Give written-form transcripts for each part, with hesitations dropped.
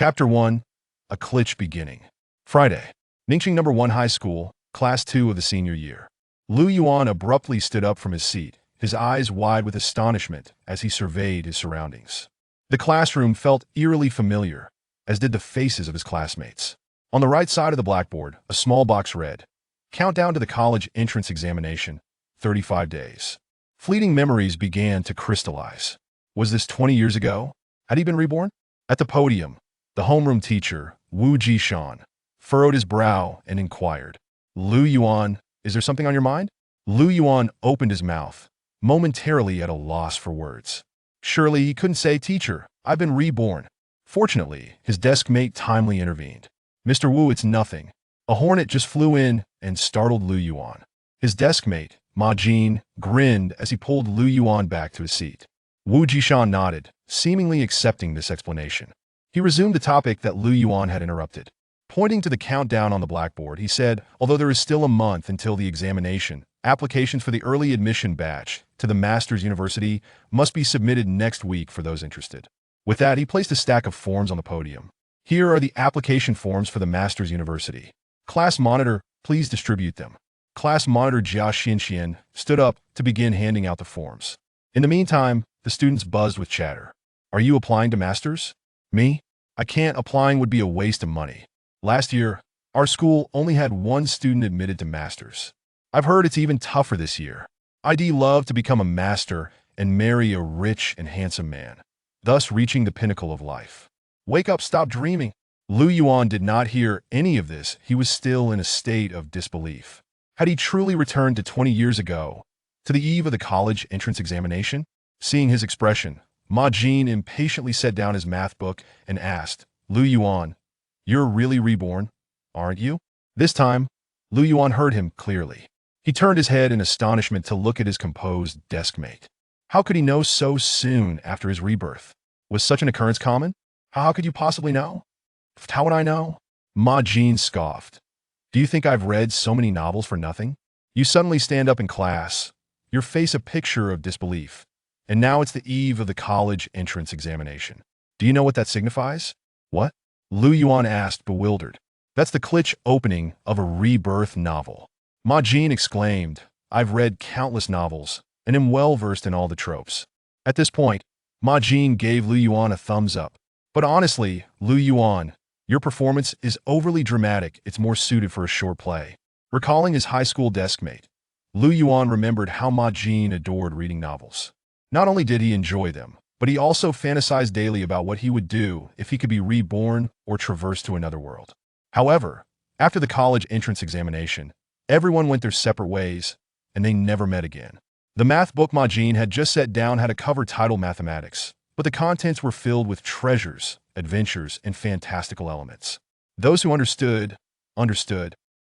Chapter 1, A Glitch Beginning. Friday. Ningxing No. 1 High School, Class 2 of the senior year. Lu Yuan abruptly stood up from his seat, his eyes wide with astonishment as he surveyed his surroundings. The classroom felt eerily familiar, as did the faces of his classmates. On the right side of the blackboard, a small box read, "Countdown to the college entrance examination, 35 days." Fleeting memories began to crystallize. Was this 20 years ago? Had he been reborn? At the podium, the homeroom teacher, Wu Jishan, furrowed his brow and inquired, "Lu Yuan, is there something on your mind?" Lu Yuan opened his mouth, momentarily at a loss for words. Surely he couldn't say, "Teacher, I've been reborn." Fortunately, his desk mate timely intervened. "Mr. Wu, it's nothing. A hornet just flew in and startled Lu Yuan." His desk mate, Ma Jin, grinned as he pulled Lu Yuan back to his seat. Wu Jishan nodded, seemingly accepting this explanation. He resumed the topic that Lu Yuan had interrupted. Pointing to the countdown on the blackboard, he said, "Although there is still a month until the examination, applications for the early admission batch to the Master's University must be submitted next week for those interested." With that, he placed a stack of forms on the podium. "Here are the application forms for the Master's University. Class monitor, please distribute them." Class monitor Jia Xianxian stood up to begin handing out the forms. In the meantime, the students buzzed with chatter. "Are you applying to Masters?" "Me? I can't. Applying would be a waste of money. Last year, our school only had one student admitted to Masters. I've heard it's even tougher this year. I'd love to become a master and marry a rich and handsome man, thus reaching the pinnacle of life." "Wake up, stop dreaming." Lu Yuan did not hear any of this. He was still in a state of disbelief. Had he truly returned to 20 years ago, to the eve of the college entrance examination? Seeing his expression, Ma Jin impatiently set down his math book and asked, "Lu Yuan, you're really reborn, aren't you?" This time, Lu Yuan heard him clearly. He turned his head in astonishment to look at his composed deskmate. How could he know so soon after his rebirth? Was such an occurrence common? How could you possibly know? "How would I know?" Ma Jin scoffed. "Do you think I've read so many novels for nothing?" You suddenly stand up in class, your face a picture of disbelief. And now it's the eve of the college entrance examination. Do you know what that signifies? "What?" Lu Yuan asked, bewildered. "That's the glitch opening of a rebirth novel." Ma Jin exclaimed, "I've read countless novels and am well versed in all the tropes." At this point, Ma Jin gave Lu Yuan a thumbs up. "But honestly, Lu Yuan, your performance is overly dramatic. It's more suited for a short play." Recalling his high school deskmate, Lu Yuan remembered how Ma Jin adored reading novels. Not only did he enjoy them, but he also fantasized daily about what he would do if he could be reborn or traverse to another world. However, after the college entrance examination, everyone went their separate ways, and they never met again. The math book Ma Jin had just set down had a cover titled Mathematics, but the contents were filled with treasures, adventures, and fantastical elements. Those who understood.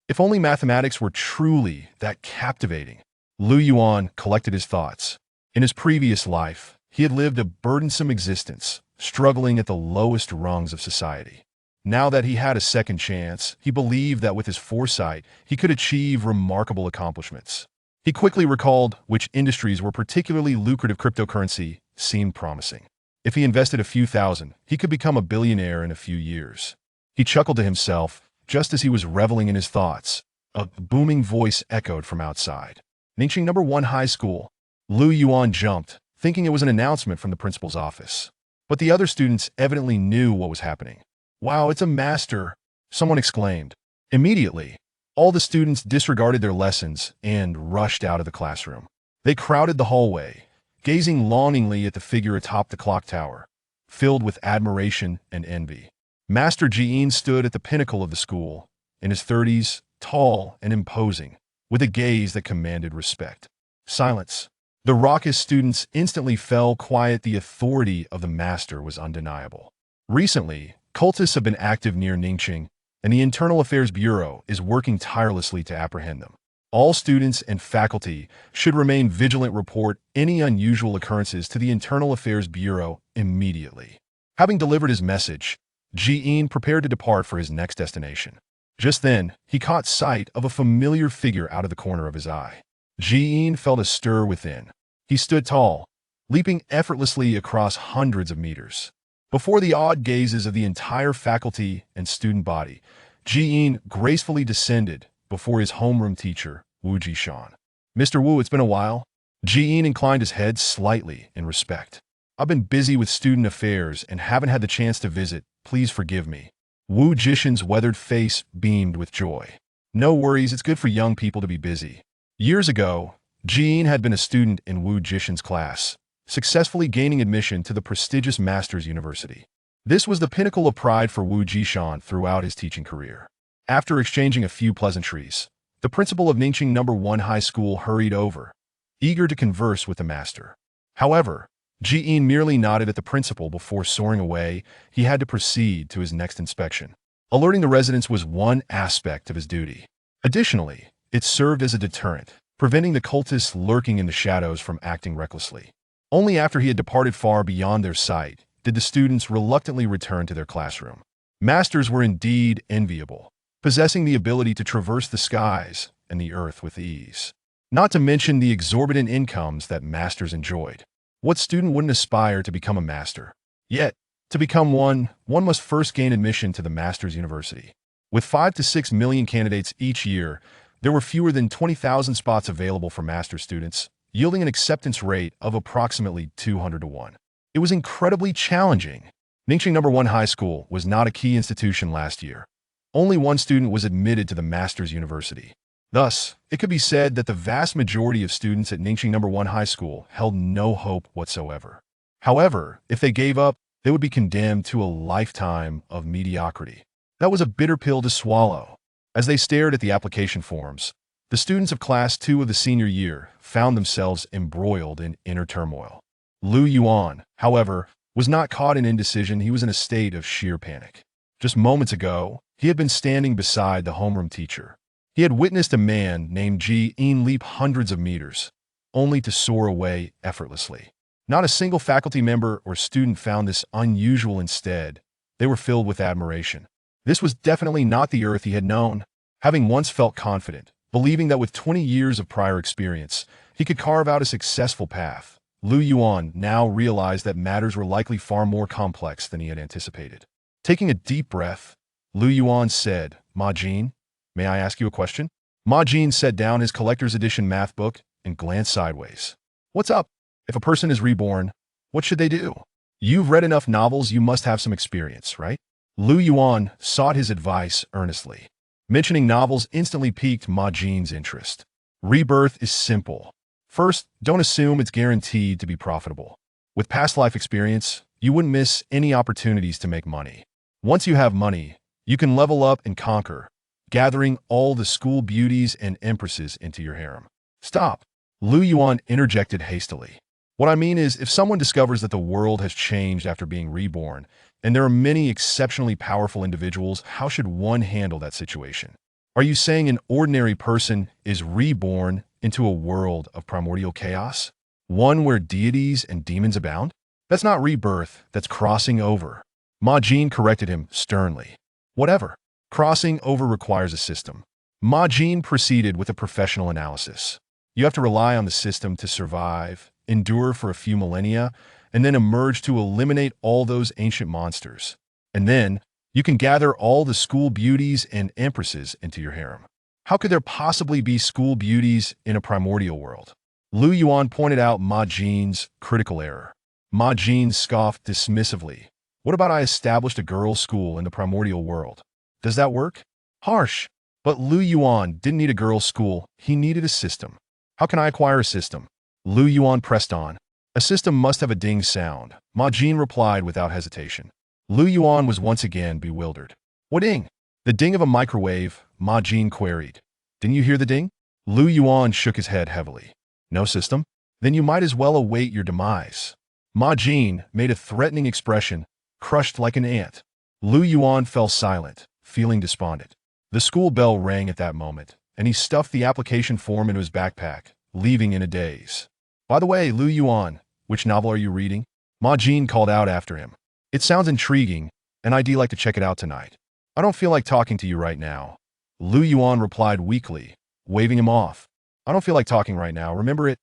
If only mathematics were truly that captivating. Lu Yuan collected his thoughts. In his previous life, he had lived a burdensome existence, struggling at the lowest rungs of society. Now that he had a second chance, he believed that with his foresight, he could achieve remarkable accomplishments. He quickly recalled which industries were particularly lucrative. Cryptocurrency seemed promising. If he invested a few thousand, he could become a billionaire in a few years. He chuckled to himself. Just as he was reveling in his thoughts, a booming voice echoed from outside. Ningxing No. 1 High School. Lu Yuan jumped, thinking it was an announcement from the principal's office. But the other students evidently knew what was happening. "Wow, it's a master!" someone exclaimed. Immediately, all the students disregarded their lessons and rushed out of the classroom. They crowded the hallway, gazing longingly at the figure atop the clock tower, filled with admiration and envy. Master Jian stood at the pinnacle of the school, in his 30s, tall and imposing, with a gaze that commanded respect. Silence. The raucous students instantly fell quiet. The authority of the master was undeniable. Recently, cultists have been active near Ningxing, and the Internal Affairs Bureau is working tirelessly to apprehend them. All students and faculty should remain vigilant. Report any unusual occurrences to the Internal Affairs Bureau immediately. Having delivered his message, Jian prepared to depart for his next destination. Just then, he caught sight of a familiar figure out of the corner of his eye. Jian felt a stir within. He stood tall, leaping effortlessly across hundreds of meters. Before the awed gazes of the entire faculty and student body, Jian gracefully descended before his homeroom teacher, Wu Jishan. Mr. Wu, it's been a while. Jian inclined his head slightly in respect. I've been busy with student affairs and haven't had the chance to visit. Please forgive me. Wu Jishan's weathered face beamed with joy. No worries, it's good for young people to be busy. Years ago, Jian had been a student in Wu Jishan's class, successfully gaining admission to the prestigious Master's University. This was the pinnacle of pride for Wu Jishan throughout his teaching career. After exchanging a few pleasantries, the principal of Ningqing No. 1 High School hurried over, eager to converse with the master. However, Jian merely nodded at the principal before soaring away. He had to proceed to his next inspection. Alerting the residents was one aspect of his duty. Additionally, it served as a deterrent, preventing the cultists lurking in the shadows from acting recklessly. Only after he had departed far beyond their sight did the students reluctantly return to their classroom. Masters were indeed enviable, possessing the ability to traverse the skies and the earth with ease. Not to mention the exorbitant incomes that masters enjoyed. What student wouldn't aspire to become a master? Yet, to become one must first gain admission to the Master's University. With 5 to 6 million candidates each year, there were fewer than 20,000 spots available for master students, yielding an acceptance rate of approximately 200 to 1. It was incredibly challenging. Ningqing No. 1 High School was not a key institution last year. Only one student was admitted to the Master's University. Thus, it could be said that the vast majority of students at Ningqing No. 1 High School held no hope whatsoever. However, if they gave up, they would be condemned to a lifetime of mediocrity. That was a bitter pill to swallow. As they stared at the application forms, the students of Class 2 of the senior year found themselves embroiled in inner turmoil. Lu Yuan, however, was not caught in indecision. He was in a state of sheer panic. Just moments ago, he had been standing beside the homeroom teacher. He had witnessed a man named Jian leap hundreds of meters, only to soar away effortlessly. Not a single faculty member or student found this unusual. Instead, they were filled with admiration. This was definitely not the Earth he had known. Having once felt confident, believing that with 20 years of prior experience, he could carve out a successful path, Lu Yuan now realized that matters were likely far more complex than he had anticipated. Taking a deep breath, Lu Yuan said, "Ma Jin, may I ask you a question?" Ma Jin set down his collector's edition math book and glanced sideways. "What's up? If a person is reborn, what should they do? You've read enough novels, you must have some experience, right?" Lu Yuan sought his advice earnestly. Mentioning novels instantly piqued Ma Jin's interest. Rebirth is simple. First, don't assume it's guaranteed to be profitable. With past life experience, you wouldn't miss any opportunities to make money. Once you have money, you can level up and conquer, gathering all the school beauties and empresses into your harem. Stop. Lu Yuan interjected hastily. What I mean is, if someone discovers that the world has changed after being reborn, and there are many exceptionally powerful individuals, how should one handle that situation? Are you saying an ordinary person is reborn into a world of primordial chaos? One where deities and demons abound? That's not rebirth, that's crossing over. Ma Jin corrected him sternly. Whatever. Crossing over requires a system. Ma Jin proceeded with a professional analysis. You have to rely on the system to survive, endure for a few millennia, and then emerge to eliminate all those ancient monsters. And then, you can gather all the school beauties and empresses into your harem. How could there possibly be school beauties in a primordial world? Lu Yuan pointed out Ma Jin's critical error. Ma Jin scoffed dismissively. What about I established a girls' school in the primordial world? Does that work? Harsh. But Lu Yuan didn't need a girls' school, he needed a system. How can I acquire a system? Lu Yuan pressed on. A system must have a ding sound, Ma Jin replied without hesitation. Lu Yuan was once again bewildered. What ding? The ding of a microwave, Ma Jin queried. Didn't you hear the ding? Lu Yuan shook his head heavily. No system? Then you might as well await your demise. Ma Jin made a threatening expression, crushed like an ant. Lu Yuan fell silent, feeling despondent. The school bell rang at that moment, and he stuffed the application form into his backpack, leaving in a daze. By the way, Lu Yuan, which novel are you reading? Ma Jin called out after him. It sounds intriguing, and I'd like to check it out tonight. I don't feel like talking to you right now. Lu Yuan replied weakly, waving him off. I don't feel like talking right now, remember it?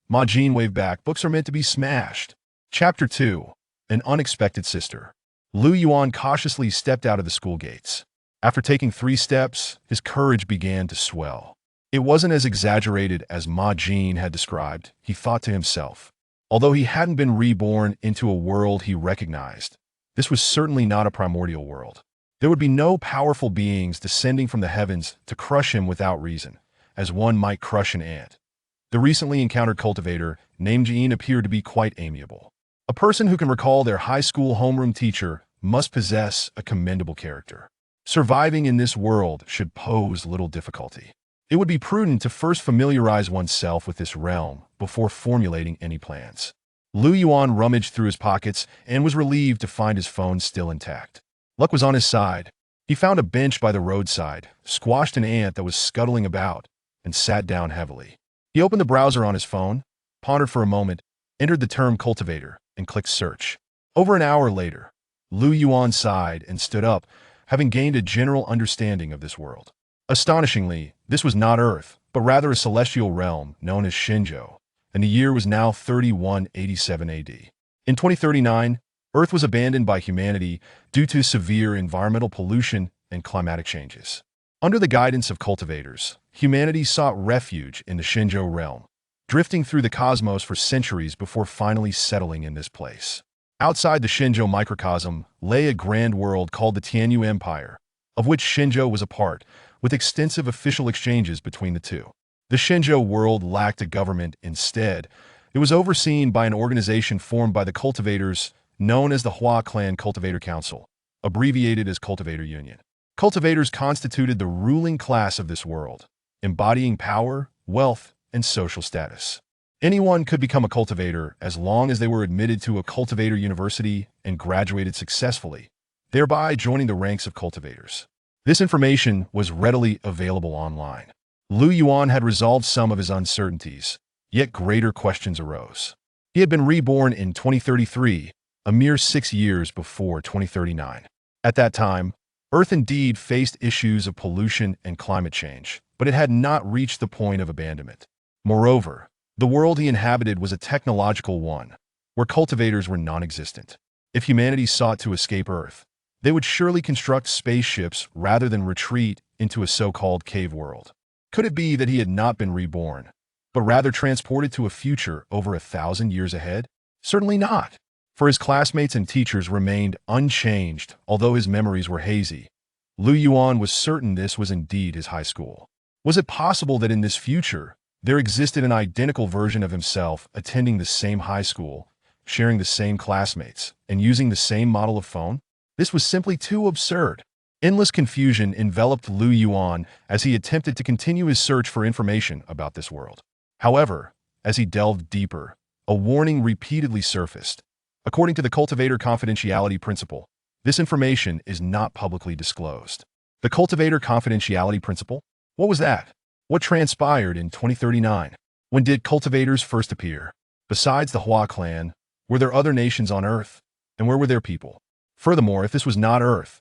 Ma Jin waved back. Books are meant to be smashed. Chapter 2. An Unexpected Sister. Lu Yuan cautiously stepped out of the school gates. After taking 3 steps, his courage began to swell. It wasn't as exaggerated as Ma Jin had described, he thought to himself. Although he hadn't been reborn into a world he recognized, this was certainly not a primordial world. There would be no powerful beings descending from the heavens to crush him without reason, as one might crush an ant. The recently encountered cultivator, named Jin, appeared to be quite amiable. A person who can recall their high school homeroom teacher must possess a commendable character. Surviving in this world should pose little difficulty. It would be prudent to first familiarize oneself with this realm before formulating any plans. Lu Yuan rummaged through his pockets and was relieved to find his phone still intact. Luck was on his side. He found a bench by the roadside, squashed an ant that was scuttling about, and sat down heavily. He opened the browser on his phone, pondered for a moment, entered the term cultivator, and clicked search. Over an hour later, Lu Yuan sighed and stood up, having gained a general understanding of this world. Astonishingly, this was not Earth, but rather a celestial realm known as Shenzhou, and the year was now 3187 AD. In 2039, Earth was abandoned by humanity due to severe environmental pollution and climatic changes. Under the guidance of cultivators, humanity sought refuge in the Shenzhou realm, drifting through the cosmos for centuries before finally settling in this place. Outside the Shenzhou microcosm lay a grand world called the Tianyu Empire, of which Shenzhou was a part, with extensive official exchanges between the two. The Shenzhou world lacked a government. Instead, it was overseen by an organization formed by the cultivators known as the Hua Clan Cultivator Council, abbreviated as Cultivator Union. Cultivators constituted the ruling class of this world, embodying power, wealth, and social status. Anyone could become a cultivator as long as they were admitted to a cultivator university and graduated successfully, thereby joining the ranks of cultivators. This information was readily available online. Lu Yuan had resolved some of his uncertainties, yet greater questions arose. He had been reborn in 2033, a mere 6 years before 2039. At that time, Earth indeed faced issues of pollution and climate change, but it had not reached the point of abandonment. Moreover, the world he inhabited was a technological one, where cultivators were non-existent. If humanity sought to escape Earth, they would surely construct spaceships rather than retreat into a so-called cave world. Could it be that he had not been reborn, but rather transported to a future over 1,000 years ahead? Certainly not, for his classmates and teachers remained unchanged, although his memories were hazy. Lu Yuan was certain this was indeed his high school. Was it possible that in this future, there existed an identical version of himself attending the same high school, sharing the same classmates, and using the same model of phone? This was simply too absurd. Endless confusion enveloped Lu Yuan as he attempted to continue his search for information about this world. However, as he delved deeper, a warning repeatedly surfaced. According to the cultivator confidentiality principle, this information is not publicly disclosed. The cultivator confidentiality principle? What was that? What transpired in 2039? When did cultivators first appear? Besides the Hua clan, were there other nations on Earth? And where were their people? Furthermore, if this was not Earth,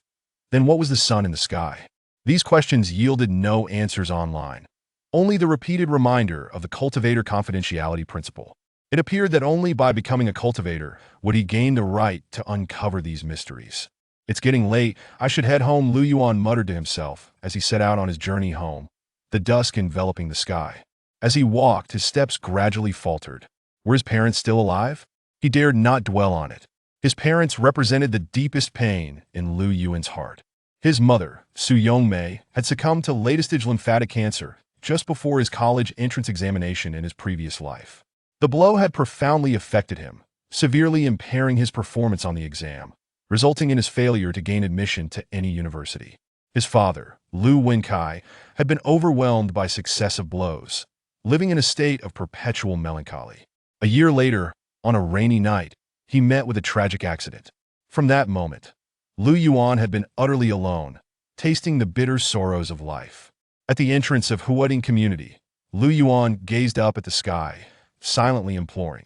then what was the sun in the sky? These questions yielded no answers online, only the repeated reminder of the cultivator confidentiality principle. It appeared that only by becoming a cultivator would he gain the right to uncover these mysteries. It's getting late, I should head home, Lu Yuan muttered to himself as he set out on his journey home, the dusk enveloping the sky. As he walked, his steps gradually faltered. Were his parents still alive? He dared not dwell on it. His parents represented the deepest pain in Lu Yuan's heart. His mother, Su Yongmei, had succumbed to late-stage lymphatic cancer just before his college entrance examination in his previous life. The blow had profoundly affected him, severely impairing his performance on the exam, resulting in his failure to gain admission to any university. His father, Lu Wenkai, had been overwhelmed by successive blows, living in a state of perpetual melancholy. A year later, on a rainy night, he met with a tragic accident. From that moment, Lu Yuan had been utterly alone, tasting the bitter sorrows of life. At the entrance of Huading community, Lu Yuan gazed up at the sky, silently imploring,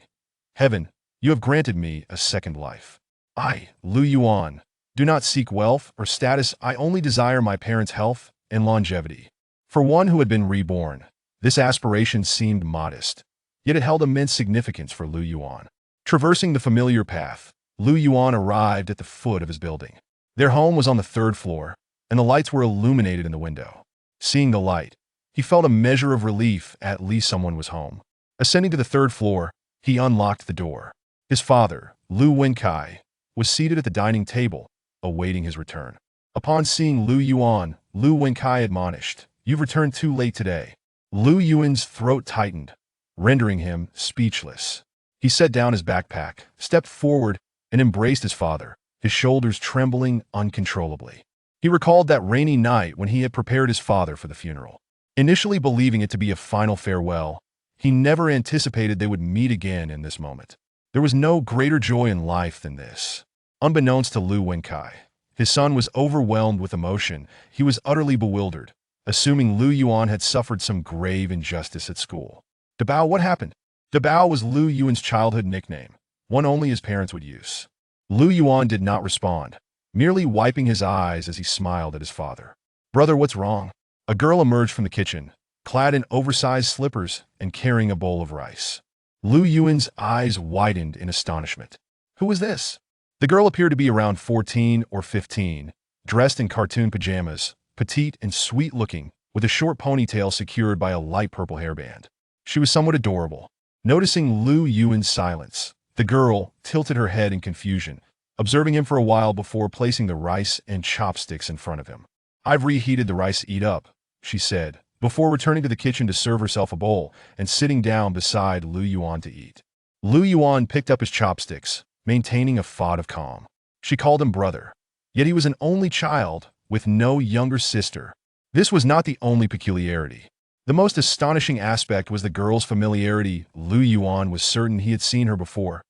"Heaven, you have granted me a second life. I, Lu Yuan, do not seek wealth or status. I only desire my parents' health and longevity." For one who had been reborn, this aspiration seemed modest, yet it held immense significance for Lu Yuan. Traversing the familiar path, Lu Yuan arrived at the foot of his building. Their home was on the third floor, and the lights were illuminated in the window. Seeing the light, he felt a measure of relief. At least someone was home. Ascending to the third floor, he unlocked the door. His father, Lu Wenkai, was seated at the dining table, awaiting his return. Upon seeing Lu Yuan, Lu Wenkai admonished, "You've returned too late today." Lu Yuan's throat tightened, rendering him speechless. He set down his backpack, stepped forward, and embraced his father, his shoulders trembling uncontrollably. He recalled that rainy night when he had prepared his father for the funeral. Initially believing it to be a final farewell, he never anticipated they would meet again in this moment. There was no greater joy in life than this. Unbeknownst to Lu Wenkai, his son was overwhelmed with emotion. He was utterly bewildered, assuming Lu Yuan had suffered some grave injustice at school. Dabao, what happened? Dabao was Lu Yuan's childhood nickname, one only his parents would use. Lu Yuan did not respond, merely wiping his eyes as he smiled at his father. "Brother, what's wrong?" A girl emerged from the kitchen, clad in oversized slippers and carrying a bowl of rice. Lu Yuan's eyes widened in astonishment. Who was this? The girl appeared to be around 14 or 15, dressed in cartoon pajamas, petite and sweet-looking, with a short ponytail secured by a light purple hairband. She was somewhat adorable. Noticing Lu Yuan's silence, the girl tilted her head in confusion, observing him for a while before placing the rice and chopsticks in front of him. "I've reheated the rice, eat up," she said, before returning to the kitchen to serve herself a bowl and sitting down beside Lu Yuan to eat. Lu Yuan picked up his chopsticks, maintaining a facade of calm. She called him brother, yet he was an only child with no younger sister. This was not the only peculiarity. The most astonishing aspect was the girl's familiarity. Lu Yuan was certain he had seen her before,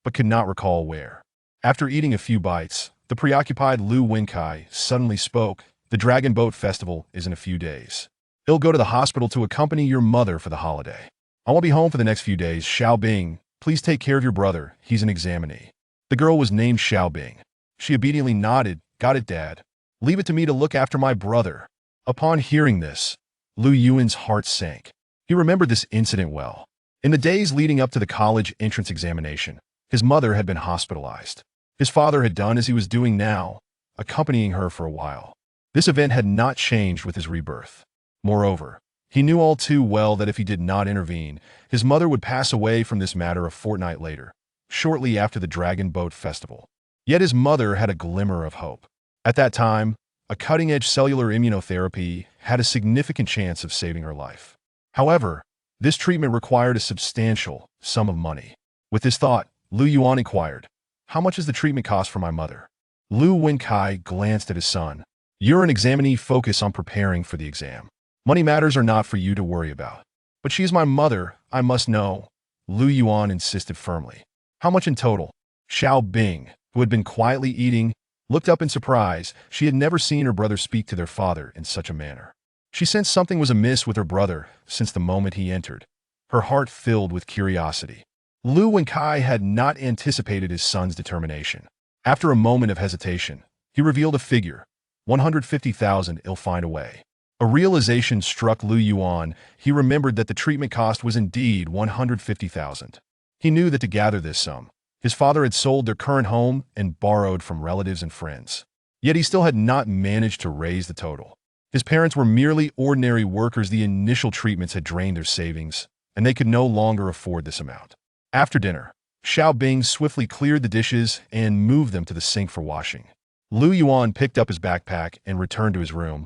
but could not recall where. After eating a few bites, the preoccupied Lu Wenkai suddenly spoke. "The Dragon Boat Festival is in a few days. He'll go to the hospital to accompany your mother for the holiday. I won't be home for the next few days. Xiao Bing, please take care of your brother. He's an examinee." The girl was named Xiao Bing. She obediently nodded. "Got it, Dad. Leave it to me to look after my brother." Upon hearing this, Lu Yuan's heart sank. He remembered this incident well. In the days leading up to the college entrance examination, his mother had been hospitalized. His father had done as he was doing now, accompanying her for a while. This event had not changed with his rebirth. Moreover, he knew all too well that if he did not intervene, his mother would pass away from this matter a fortnight later, shortly after the Dragon Boat Festival. Yet his mother had a glimmer of hope. At that time, a cutting-edge cellular immunotherapy had a significant chance of saving her life. However, this treatment required a substantial sum of money. With this thought, Lu Yuan inquired, "How much is the treatment cost for my mother?" Lu Wenkai glanced at his son. "You're an examinee, focus on preparing for the exam. Money matters are not for you to worry about." "But she is my mother, I must know," Lu Yuan insisted firmly. "How much in total?" Xiao Bing, who had been quietly eating, looked up in surprise. She had never seen her brother speak to their father in such a manner. She sensed something was amiss with her brother since the moment he entered, her heart filled with curiosity. Lu Wenkai had not anticipated his son's determination. After a moment of hesitation, he revealed a figure. 150,000, he'll find a way. A realization struck Lu Yuan. He remembered that the treatment cost was indeed 150,000. He knew that to gather this sum, his father had sold their current home and borrowed from relatives and friends. Yet he still had not managed to raise the total. His parents were merely ordinary workers. The initial treatments had drained their savings, and they could no longer afford this amount. After dinner, Xiao Bing swiftly cleared the dishes and moved them to the sink for washing. Lu Yuan picked up his backpack and returned to his room,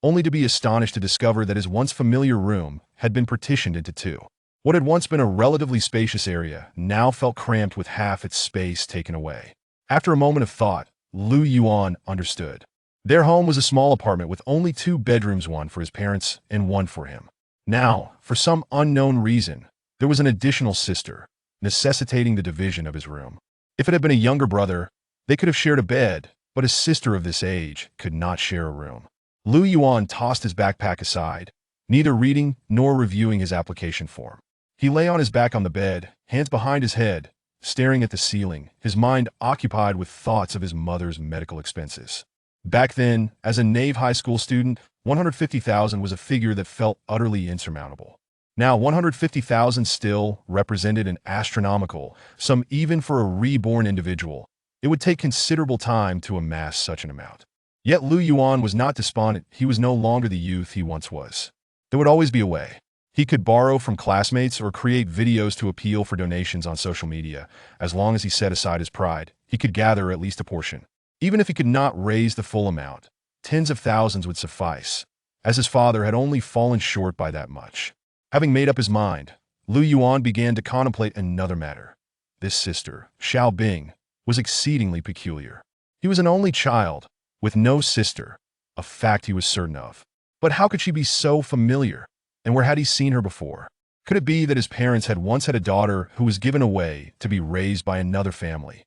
only to be astonished to discover that his once familiar room had been partitioned into two. What had once been a relatively spacious area now felt cramped with half its space taken away. After a moment of thought, Lu Yuan understood. Their home was a small apartment with only 2 bedrooms, one for his parents and one for him. Now, for some unknown reason, there was an additional sister, necessitating the division of his room. If it had been a younger brother, they could have shared a bed, but a sister of this age could not share a room. Lu Yuan tossed his backpack aside, neither reading nor reviewing his application form. He lay on his back on the bed, hands behind his head, staring at the ceiling, his mind occupied with thoughts of his mother's medical expenses. Back then, as a Nave High School student, 150,000 was a figure that felt utterly insurmountable. Now, 150,000 still represented an astronomical sum even for a reborn individual, It would take considerable time to amass such an amount. Yet Lu Yuan was not despondent. He was no longer the youth he once was. There would always be a way. He could borrow from classmates or create videos to appeal for donations on social media. As long as he set aside his pride, he could gather at least a portion. Even if he could not raise the full amount, tens of thousands would suffice, as his father had only fallen short by that much. Having made up his mind, Lu Yuan began to contemplate another matter. This sister, Xiao Bing, was exceedingly peculiar. He was an only child, with no sister, a fact he was certain of. But how could she be so familiar? And where had he seen her before? Could it be that his parents had once had a daughter who was given away to be raised by another family?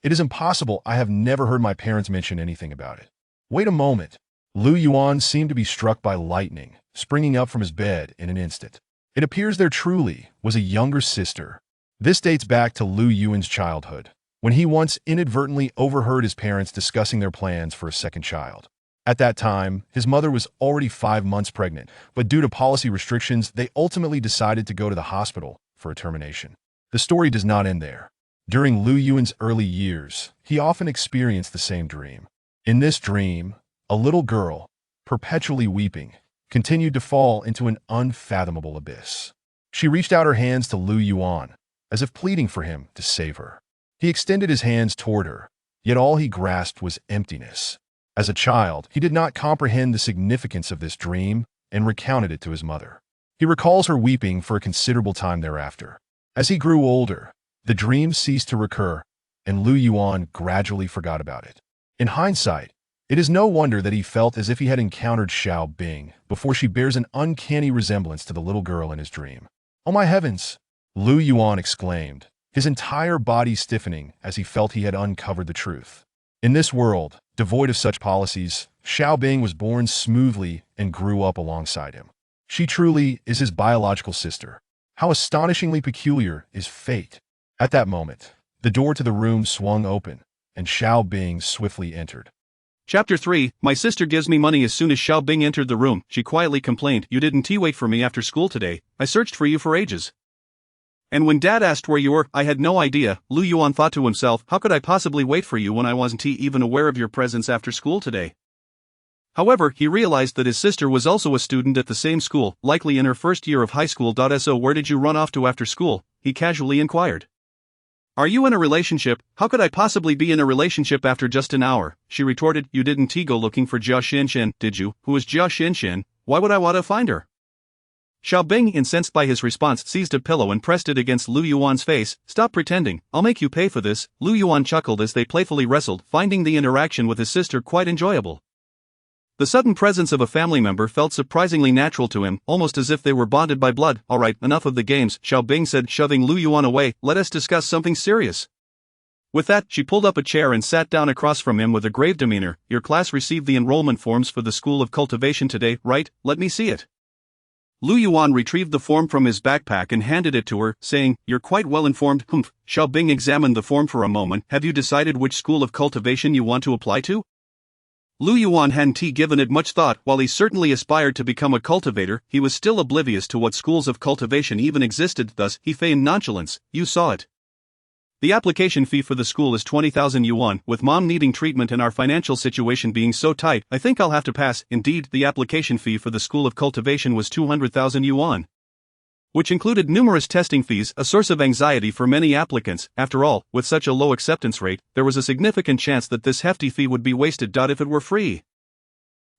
It is impossible. I have never heard my parents mention anything about it. Wait a moment. Lu Yuan seemed to be struck by lightning, springing up from his bed in an instant. It appears there truly was a younger sister. This dates back to Lu Yuan's childhood, when he once inadvertently overheard his parents discussing their plans for a second child. At that time, his mother was already 5 months pregnant, but due to policy restrictions, they ultimately decided to go to the hospital for a termination. The story does not end there. During Lu Yuan's early years, he often experienced the same dream. In this dream, a little girl, perpetually weeping, continued to fall into an unfathomable abyss. She reached out her hands to Lu Yuan, as if pleading for him to save her. He extended his hands toward her, yet all he grasped was emptiness. As a child, he did not comprehend the significance of this dream and recounted it to his mother. He recalls her weeping for a considerable time thereafter. As he grew older, the dream ceased to recur, and Lu Yuan gradually forgot about it. In hindsight, it is no wonder that he felt as if he had encountered Xiao Bing before she bears an uncanny resemblance to the little girl in his dream. "Oh my heavens!" Lu Yuan exclaimed, his entire body stiffening as he felt he had uncovered the truth. In this world, devoid of such policies, Xiao Bing was born smoothly and grew up alongside him. She truly is his biological sister. How astonishingly peculiar is fate. At that moment, the door to the room swung open, and Xiao Bing swiftly entered. Chapter 3, My sister gives me money. As soon as Xiao Bing entered the room, she quietly complained, "You didn't wait for me after school today. I searched for you for ages. And when Dad asked where you were, I had no idea." Lu Yuan thought to himself, how could I possibly wait for you when I wasn't even aware of your presence after school today? However, he realized that his sister was also a student at the same school, likely in her first year of high school. "So where did you run off to after school?" he casually inquired. "Are you in a relationship?" "How could I possibly be in a relationship after just an hour?" she retorted. "You didn't go looking for Jia Xinshan, did you?" "Who is Jia Xinshan? Why would I want to find her?" Xiao Bing, incensed by his response, seized a pillow and pressed it against Lu Yuan's face. "Stop pretending, I'll make you pay for this." Lu Yuan chuckled as they playfully wrestled, finding the interaction with his sister quite enjoyable. The sudden presence of a family member felt surprisingly natural to him, almost as if they were bonded by blood. "Alright, enough of the games," Xiao Bing said, shoving Lu Yuan away. "Let us discuss something serious." With that, she pulled up a chair and sat down across from him with a grave demeanor. "Your class received the enrollment forms for the School of Cultivation today, right? Let me see it." Lu Yuan retrieved the form from his backpack and handed it to her, saying, "You're quite well informed." "Humph." Xiao Bing examined the form for a moment. "Have you decided which school of cultivation you want to apply to?" Lu Yuan hadn't given it much thought. While he certainly aspired to become a cultivator, he was still oblivious to what schools of cultivation even existed, thus, he feigned nonchalance. "You saw it. The application fee for the school is 20,000 yuan, with mom needing treatment and our financial situation being so tight, I think I'll have to pass." Indeed, the application fee for the School of Cultivation was 200,000 yuan. Which included numerous testing fees, a source of anxiety for many applicants. After all, with such a low acceptance rate, there was a significant chance that this hefty fee would be wasted. If it were free,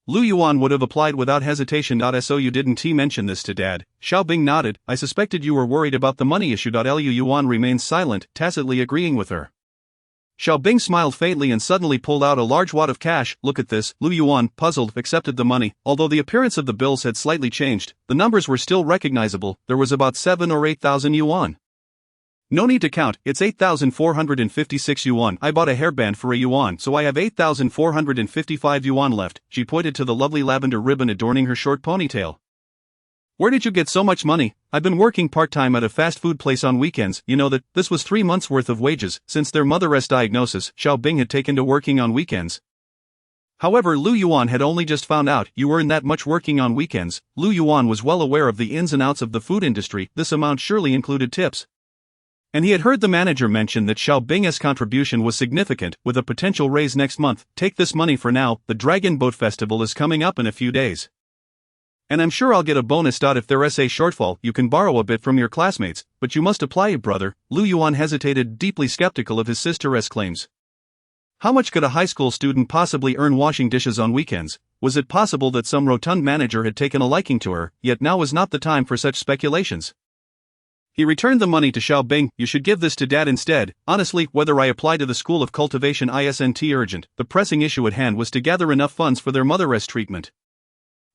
Lu Yuan would have applied without hesitation. "So you didn't mention this to Dad?" Xiao Bing nodded. "I suspected you were worried about the money issue." Lu Yuan remained silent, tacitly agreeing with her. Xiao Bing smiled faintly and suddenly pulled out a large wad of cash. "Look at this." Lu Yuan, puzzled, accepted the money. Although the appearance of the bills had slightly changed, the numbers were still recognizable. There was about 7 or 8,000 yuan. "No need to count, it's 8,456 yuan. I bought a hairband for a yuan, so I have 8,455 yuan left." She pointed to the lovely lavender ribbon adorning her short ponytail. "Where did you get so much money?" "I've been working part-time at a fast food place on weekends." You know that, this was 3 months' worth of wages. Since their mother's diagnosis, Xiao Bing had taken to working on weekends. However, Lu Yuan had only just found out. "You earn that much working on weekends?" Lu Yuan was well aware of the ins and outs of the food industry. This amount surely included tips. And he had heard the manager mention that Xiao Bing's contribution was significant, with a potential raise next month. Take this money for now, the Dragon Boat Festival is coming up in a few days. And I'm sure I'll get a bonus. If there's a shortfall, you can borrow a bit from your classmates, but you must apply it, brother. Lu Yuan hesitated, deeply skeptical of his sister's claims. How much could a high school student possibly earn washing dishes on weekends? Was it possible that some rotund manager had taken a liking to her, yet now was not the time for such speculations? He returned the money to Xiao Bing. You should give this to Dad instead. Honestly, whether I apply to the School of Cultivation isn't urgent. The pressing issue at hand was to gather enough funds for their mother's treatment.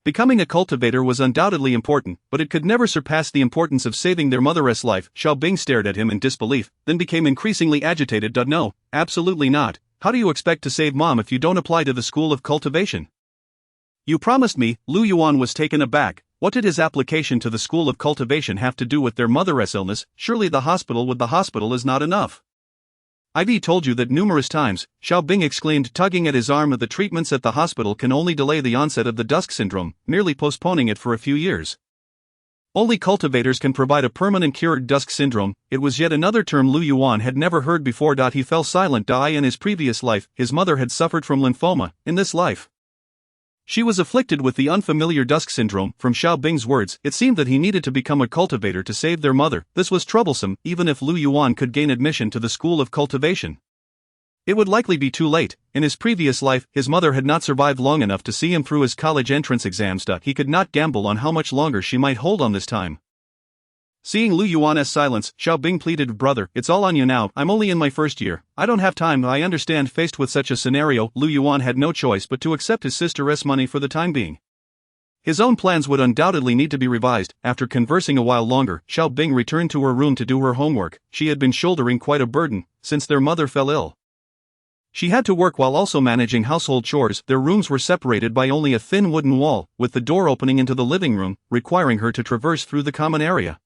Becoming a cultivator was undoubtedly important, but it could never surpass the importance of saving their mother's life. Xiao Bing stared at him in disbelief, then became increasingly agitated. No, absolutely not. How do you expect to save Mom if you don't apply to the School of Cultivation? You promised me. Lu Yuan was taken aback. What did his application to the School of Cultivation have to do with their mother's illness? Surely the hospital with the hospital is not enough. I've told you that numerous times, Xiao Bing exclaimed, tugging at his arm. The treatments at the hospital can only delay the onset of the dusk syndrome, merely postponing it for a few years. Only cultivators can provide a permanent cure. Dusk syndrome, it was yet another term Lu Yuan had never heard before. He fell silent. In his previous life, his mother had suffered from lymphoma. In this life, she was afflicted with the unfamiliar dusk syndrome. From Xiao Bing's words, it seemed that he needed to become a cultivator to save their mother. This was troublesome, even if Lu Yuan could gain admission to the School of Cultivation. It would likely be too late. In his previous life, his mother had not survived long enough to see him through his college entrance exams. He could not gamble on how much longer she might hold on this time. Seeing Lu Yuan's silence, Xiao Bing pleaded, brother, it's all on you now. I'm only in my first year. I don't have time. I understand. Faced with such a scenario, Lu Yuan had no choice but to accept his sister's money for the time being. His own plans would undoubtedly need to be revised. After conversing a while longer, Xiao Bing returned to her room to do her homework. She had been shouldering quite a burden since their mother fell ill. She had to work while also managing household chores. Their rooms were separated by only a thin wooden wall, with the door opening into the living room, requiring her to traverse through the common area.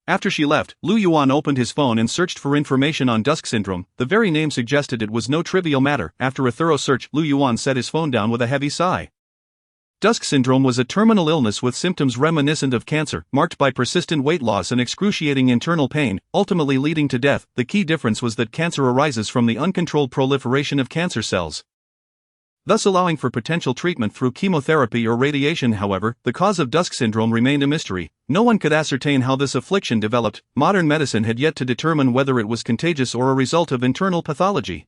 After she left, Lu Yuan opened his phone and searched for information on dusk syndrome. The very name suggested it was no trivial matter. After a thorough search, Lu Yuan set his phone down with a heavy sigh. Dusk syndrome was a terminal illness with symptoms reminiscent of cancer, marked by persistent weight loss and excruciating internal pain, ultimately leading to death. The key difference was that cancer arises from the uncontrolled proliferation of cancer cells, thus allowing for potential treatment through chemotherapy or radiation. However, the cause of dusk syndrome remained a mystery. No one could ascertain how this affliction developed. Modern medicine had yet to determine whether it was contagious or a result of internal pathology.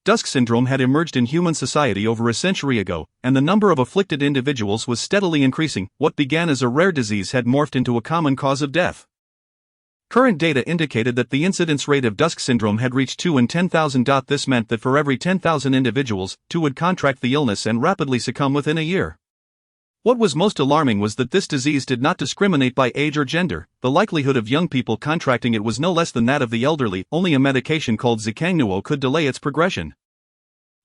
Dusk syndrome had emerged in human society over a century ago, and the number of afflicted individuals was steadily increasing. What began as a rare disease had morphed into a common cause of death. Current data indicated that the incidence rate of dusk syndrome had reached 2 in 10,000. This meant that for every 10,000 individuals, 2 would contract the illness and rapidly succumb within a year. What was most alarming was that this disease did not discriminate by age or gender. The likelihood of young people contracting it was no less than that of the elderly. Only a medication called zikangnuo could delay its progression.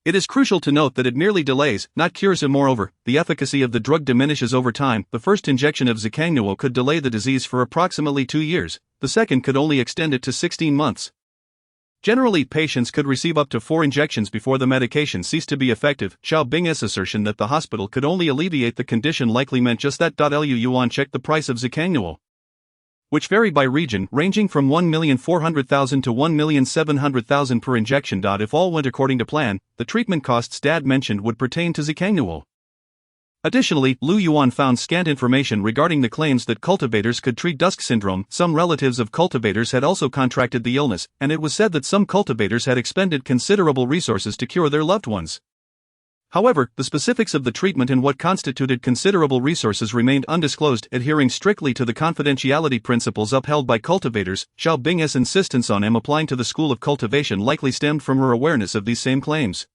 It is crucial to note that it merely delays, not cures it. Moreover, the efficacy of the drug diminishes over time. The first injection of zikangnuo could delay the disease for approximately 2 years, the second could only extend it to 16 months. Generally, patients could receive up to 4 injections before the medication ceased to be effective. Xiao Bing's assertion that the hospital could only alleviate the condition likely meant just that. Lu Yuan checked the price of zikangnuo, which varied by region, ranging from 1,400,000 to 1,700,000 per injection. If all went according to plan, the treatment costs Dad mentioned would pertain to zikangnuo. Additionally, Lu Yuan found scant information regarding the claims that cultivators could treat dusk syndrome. Some relatives of cultivators had also contracted the illness, and it was said that some cultivators had expended considerable resources to cure their loved ones. However, the specifics of the treatment and what constituted considerable resources remained undisclosed. Adhering strictly to the confidentiality principles upheld by cultivators, Xiao Bing's insistence on him applying to the School of Cultivation likely stemmed from her awareness of these same claims.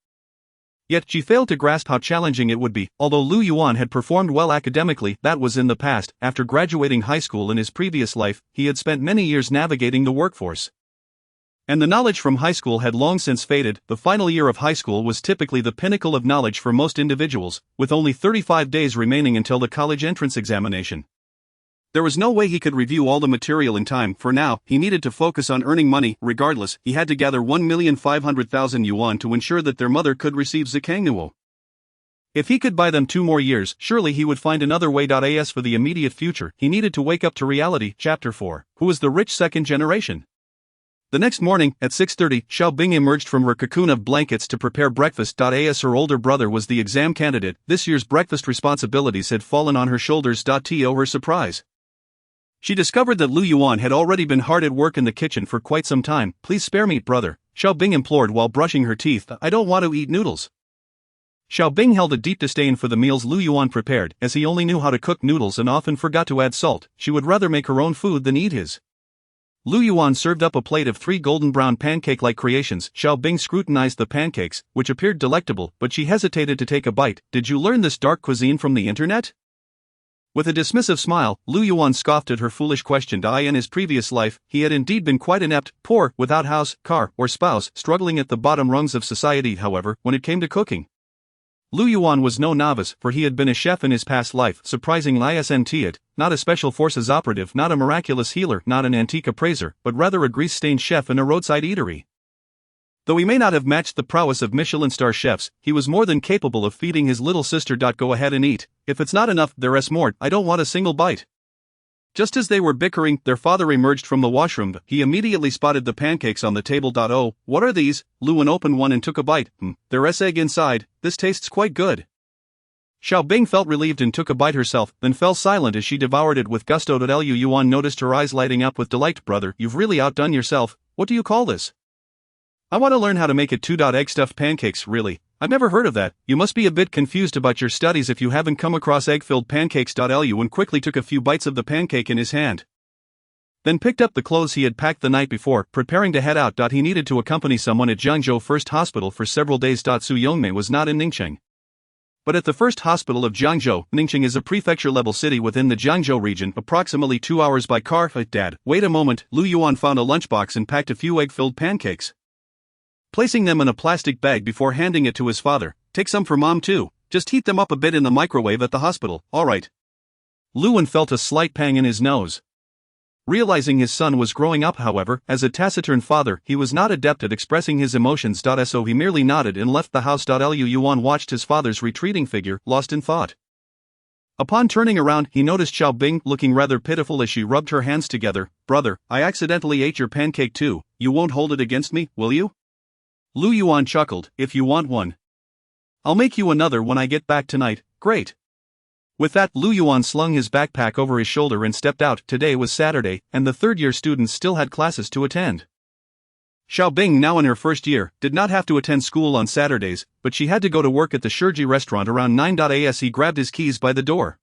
Yet she failed to grasp how challenging it would be. Although Lu Yuan had performed well academically, that was in the past. After graduating high school in his previous life, he had spent many years navigating the workforce, and the knowledge from high school had long since faded. The final year of high school was typically the pinnacle of knowledge for most individuals, with only 35 days remaining until the college entrance examination. There was no way he could review all the material in time. For now, he needed to focus on earning money. Regardless, he had to gather 1,500,000 yuan to ensure that their mother could receive zikangnuo. If he could buy them 2 more years, surely he would find another way. As for the immediate future, he needed to wake up to reality. Chapter 4. Who is the rich second generation? The next morning, at 6:30, Xiao Bing emerged from her cocoon of blankets to prepare breakfast. As her older brother was the exam candidate, this year's breakfast responsibilities had fallen on her shoulders. To her surprise, she discovered that Lu Yuan had already been hard at work in the kitchen for quite some time. "Please spare me, brother," Xiao Bing implored while brushing her teeth. "I don't want to eat noodles." Xiao Bing held a deep disdain for the meals Lu Yuan prepared, as he only knew how to cook noodles and often forgot to add salt. She would rather make her own food than eat his. Lu Yuan served up a plate of 3 golden brown pancake-like creations. Xiao Bing scrutinized the pancakes, which appeared delectable, but she hesitated to take a bite. "Did you learn this dark cuisine from the internet?" With a dismissive smile, Lu Yuan scoffed at her foolish question. In his previous life, he had indeed been quite inept, poor, without house, car, or spouse, struggling at the bottom rungs of society. However, when it came to cooking, Lu Yuan was no novice, for he had been a chef in his past life. Surprising isn't it, not a special forces operative, not a miraculous healer, not an antique appraiser, but rather a grease-stained chef in a roadside eatery. Though he may not have matched the prowess of Michelin star chefs, he was more than capable of feeding his little sister. "Go ahead and eat. If it's not enough, there's more. I don't want a single bite." Just as they were bickering, their father emerged from the washroom. He immediately spotted the pancakes on the table. "Oh, what are these?" Luan opened one and took a bite. There's egg inside. This tastes quite good." Xiao Bing felt relieved and took a bite herself, then fell silent as she devoured it with gusto. Lu Yuan noticed her eyes lighting up with delight. "Brother, you've really outdone yourself. What do you call this?" "I want to learn how to make it. Egg stuffed pancakes. Really? I've never heard of that. You must be a bit confused about your studies if you haven't come across egg-filled pancakes." Yuan quickly took a few bites of the pancake in his hand, then picked up the clothes he had packed the night before, preparing to head out. He needed to accompany someone at Jiangzhou First Hospital for several days. Su Yongmei was not in Ningxing, but at the First Hospital of Jiangzhou. Ningxing is a prefecture-level city within the Jiangzhou region, approximately 2 hours by car. "Dad, wait a moment." Lu Yuan found a lunchbox and packed a few egg-filled pancakes, placing them in a plastic bag before handing it to his father. "Take some for Mom too. Just heat them up a bit in the microwave at the hospital." "All right." Luan felt a slight pang in his nose, realizing his son was growing up. However, as a taciturn father, he was not adept at expressing his emotions. So he merely nodded and left the house. Lu Yuan watched his father's retreating figure, lost in thought. Upon turning around, he noticed Xiao Bing looking rather pitiful as she rubbed her hands together. "Brother, I accidentally ate your pancake too. You won't hold it against me, will you?" Lu Yuan chuckled. "If you want one, I'll make you another when I get back tonight." "Great." With that, Lu Yuan slung his backpack over his shoulder and stepped out. Today was Saturday, and the third-year students still had classes to attend. Xiao Bing, now in her first year, did not have to attend school on Saturdays, but she had to go to work at the Shenzhou restaurant around 9. As he grabbed his keys by the door,